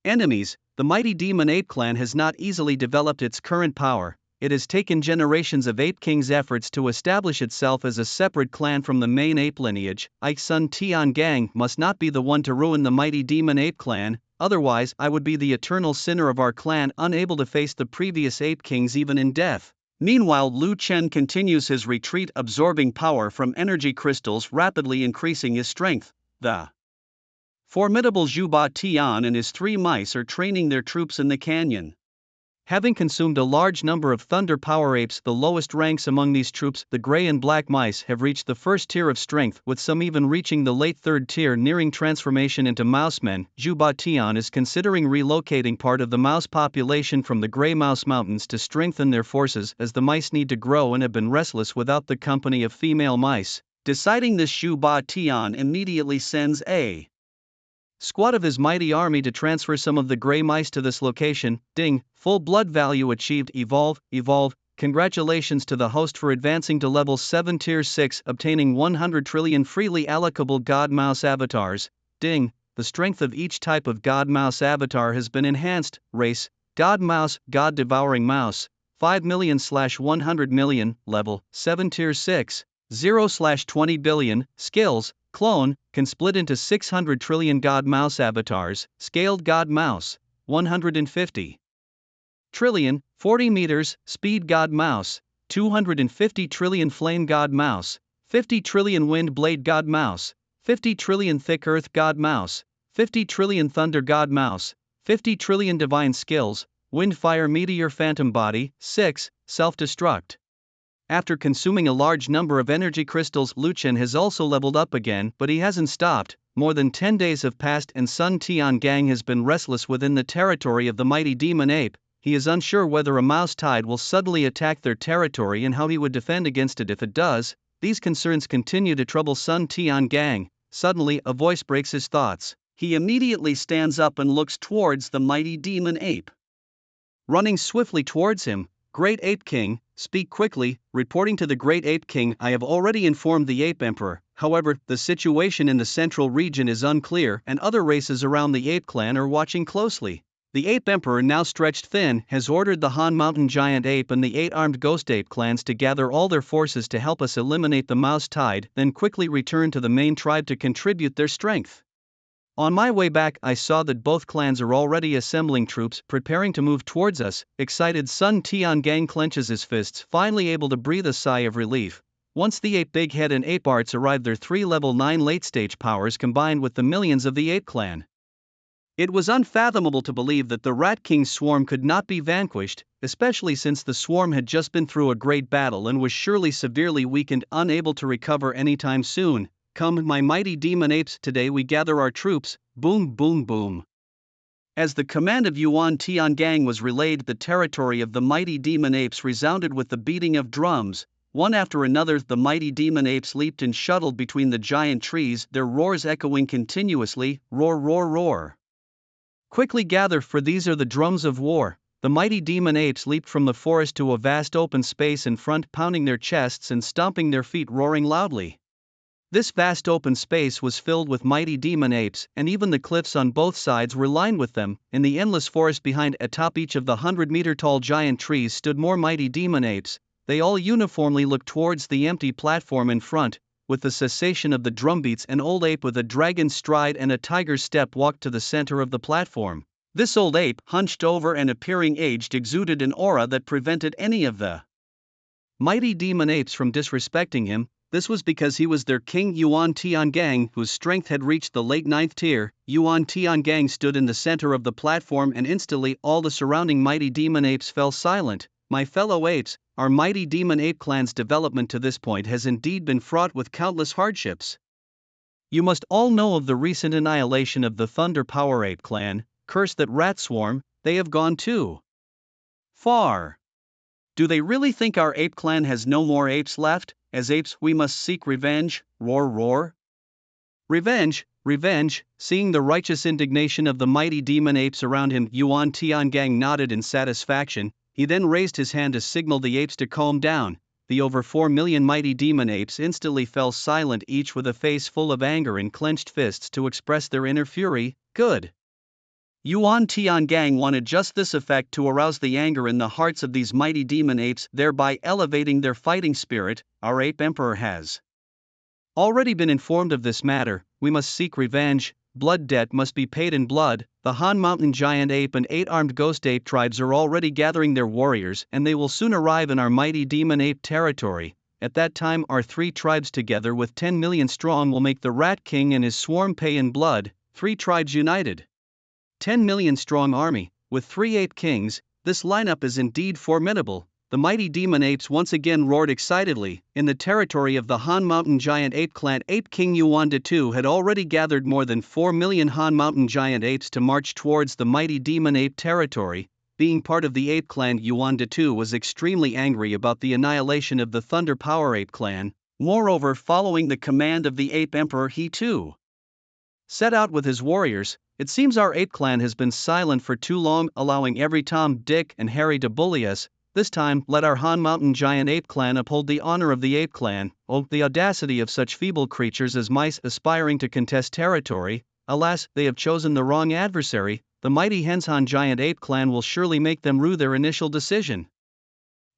enemies. The Mighty Demon Ape clan has not easily developed its current power. It has taken generations of Ape King's efforts to establish itself as a separate clan from the main ape lineage. Ike's son Tiangang must not be the one to ruin the Mighty Demon Ape clan, otherwise I would be the eternal sinner of our clan, unable to face the previous Ape Kings even in death. Meanwhile, Lu Chen continues his retreat, absorbing power from energy crystals, rapidly increasing his strength. The formidable Zhuba Tian and his 3 mice are training their troops in the canyon. Having consumed a large number of Thunder Power Apes, the lowest ranks among these troops, the gray and black mice, have reached the first tier of strength, with some even reaching the late 3rd tier, nearing transformation into mousemen. Zhuba Tian is considering relocating part of the mouse population from the Gray Mouse Mountains to strengthen their forces, as the mice need to grow and have been restless without the company of female mice. Deciding this, Zhuba Tian immediately sends a squad of his mighty army to transfer some of the gray mice to this location. Ding, full blood value achieved. Evolve. Congratulations to the host for advancing to level 7 tier 6, obtaining 100 trillion freely allocable god mouse avatars. Ding, the strength of each type of god mouse avatar has been enhanced. Race, god mouse, god devouring mouse, 5 million/100 million, level 7 tier 6, 0/20 billion. Skills, clone, can split into 600 trillion god mouse avatars. Scaled god mouse, 150 trillion, 40 meters. Speed god mouse, 250 trillion. Flame god mouse, 50 trillion. Wind blade god mouse, 50 trillion. Thick earth god mouse, 50 trillion. Thunder god mouse, 50 trillion. Divine skills, wind fire meteor phantom body, 6, self-destruct. After consuming a large number of energy crystals, Luchen has also leveled up again, but he hasn't stopped. More than 10 days have passed and Sun Tiangang has been restless within the territory of the mighty demon ape. He is unsure whether a mouse tide will suddenly attack their territory and how he would defend against it if it does. These concerns continue to trouble Sun Tiangang. Suddenly, a voice breaks his thoughts. He immediately stands up and looks towards the mighty demon ape. Running swiftly towards him, Great Ape King, speak quickly. Reporting to the Great Ape King, I have already informed the Ape Emperor. However, the situation in the central region is unclear and other races around the Ape Clan are watching closely. The Ape Emperor, now stretched thin, has ordered the Han Mountain Giant Ape and the 8 armed Ghost Ape clans to gather all their forces to help us eliminate the Mouse Tide, then quickly return to the main tribe to contribute their strength. On my way back, I saw that both clans are already assembling troops, preparing to move towards us. Excited, Sun Tiangang clenches his fists, finally able to breathe a sigh of relief. Once the Ape Big Head and Ape Arts arrived, their 3 level 9 late-stage powers combined with the millions of the Ape Clan. It was unfathomable to believe that the Rat King's swarm could not be vanquished, especially since the swarm had just been through a great battle and was surely severely weakened, unable to recover anytime soon. Come, my mighty demon apes, today we gather our troops. Boom, boom, boom. As the command of Yuan Tiangang was relayed, the territory of the mighty demon apes resounded with the beating of drums. One after another, the mighty demon apes leaped and shuttled between the giant trees, their roars echoing continuously. Roar, roar, roar. Quickly gather, for these are the drums of war. The mighty demon apes leaped from the forest to a vast open space in front, pounding their chests and stomping their feet, roaring loudly. This vast open space was filled with mighty demon apes, and even the cliffs on both sides were lined with them. In the endless forest behind, atop each of the 100-meter-tall giant trees, stood more mighty demon apes. They all uniformly looked towards the empty platform in front. With the cessation of the drumbeats, an old ape with a dragon's stride and a tiger's step walked to the center of the platform. This old ape, hunched over and appearing aged, exuded an aura that prevented any of the mighty demon apes from disrespecting him. This was because he was their king, Yuan Tiangang, whose strength had reached the late 9th tier. Yuan Tiangang stood in the center of the platform, and instantly all the surrounding mighty demon apes fell silent. My fellow apes, our mighty demon ape clan's development to this point has indeed been fraught with countless hardships. You must all know of the recent annihilation of the Thunder Power Ape clan. Curse that rat swarm, they have gone too far. Do they really think our ape clan has no more apes left? As apes, we must seek revenge. Roar, roar. Revenge, revenge. Seeing the righteous indignation of the mighty demon apes around him, Yuan Tiangang nodded in satisfaction. He then raised his hand to signal the apes to calm down. The over 4 million mighty demon apes instantly fell silent, each with a face full of anger and clenched fists to express their inner fury. Good. Yuan Tiangang wanted just this effect to arouse the anger in the hearts of these mighty demon apes, thereby elevating their fighting spirit. Our ape emperor has already been informed of this matter. We must seek revenge. Blood debt must be paid in blood. The Han Mountain Giant Ape and 8 armed Ghost Ape tribes are already gathering their warriors, and they will soon arrive in our mighty demon ape territory. At that time, our 3 tribes together with 10 million strong will make the Rat King and his swarm pay in blood. 3 tribes united. 10 million strong army, with 3 ape kings. This lineup is indeed formidable. The mighty demon apes once again roared excitedly. In the territory of the Han Mountain Giant Ape clan, Ape King Yuan II had already gathered more than 4 million Han Mountain Giant apes to march towards the mighty demon ape territory. Being part of the ape clan, Yuan II was extremely angry about the annihilation of the Thunder Power Ape clan. Moreover, following the command of the ape emperor, he too set out with his warriors. It seems our ape clan has been silent for too long, allowing every Tom, Dick, and Harry to bully us. This time, let our Han Mountain Giant Ape clan uphold the honor of the ape clan. Oh, the audacity of such feeble creatures as mice aspiring to contest territory. Alas, they have chosen the wrong adversary. The mighty Henshan Giant Ape clan will surely make them rue their initial decision.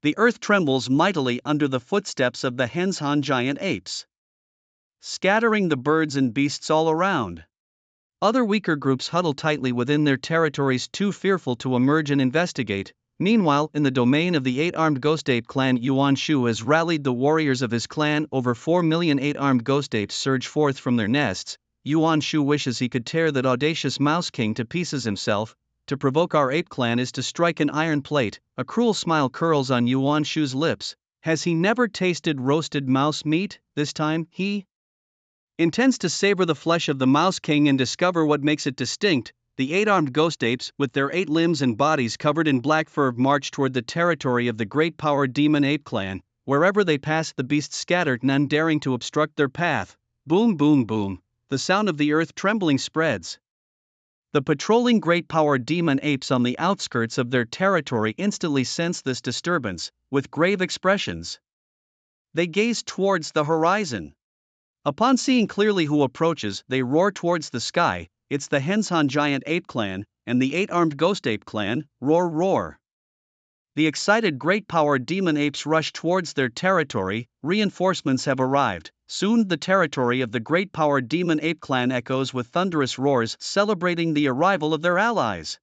The earth trembles mightily under the footsteps of the Henshan Giant Apes, scattering the birds and beasts all around. Other weaker groups huddle tightly within their territories, too fearful to emerge and investigate. Meanwhile, in the domain of the 8 armed Ghost Ape clan, Yuan Shu has rallied the warriors of his clan. Over 4 million 8 armed Ghost Apes surge forth from their nests. Yuan Shu wishes he could tear that audacious Mouse King to pieces himself. To provoke our ape clan is to strike an iron plate. A cruel smile curls on Yuan Shu's lips. Has he never tasted roasted mouse meat? This time, he intends to savor the flesh of the Mouse King and discover what makes it distinct. The 8-armed ghost apes, with their 8 limbs and bodies covered in black fur, march toward the territory of the great power demon ape clan. Wherever they pass, the beasts scatter, none daring to obstruct their path. Boom, boom, boom. The sound of the earth trembling spreads. The patrolling great power demon apes on the outskirts of their territory instantly sense this disturbance. With grave expressions, they gaze towards the horizon. Upon seeing clearly who approaches, they roar towards the sky. It's the Henshan giant ape clan and the 8-armed ghost ape clan. Roar, roar. The excited great power demon apes rush towards their territory. Reinforcements have arrived. Soon the territory of the great power demon ape clan echoes with thunderous roars, celebrating the arrival of their allies.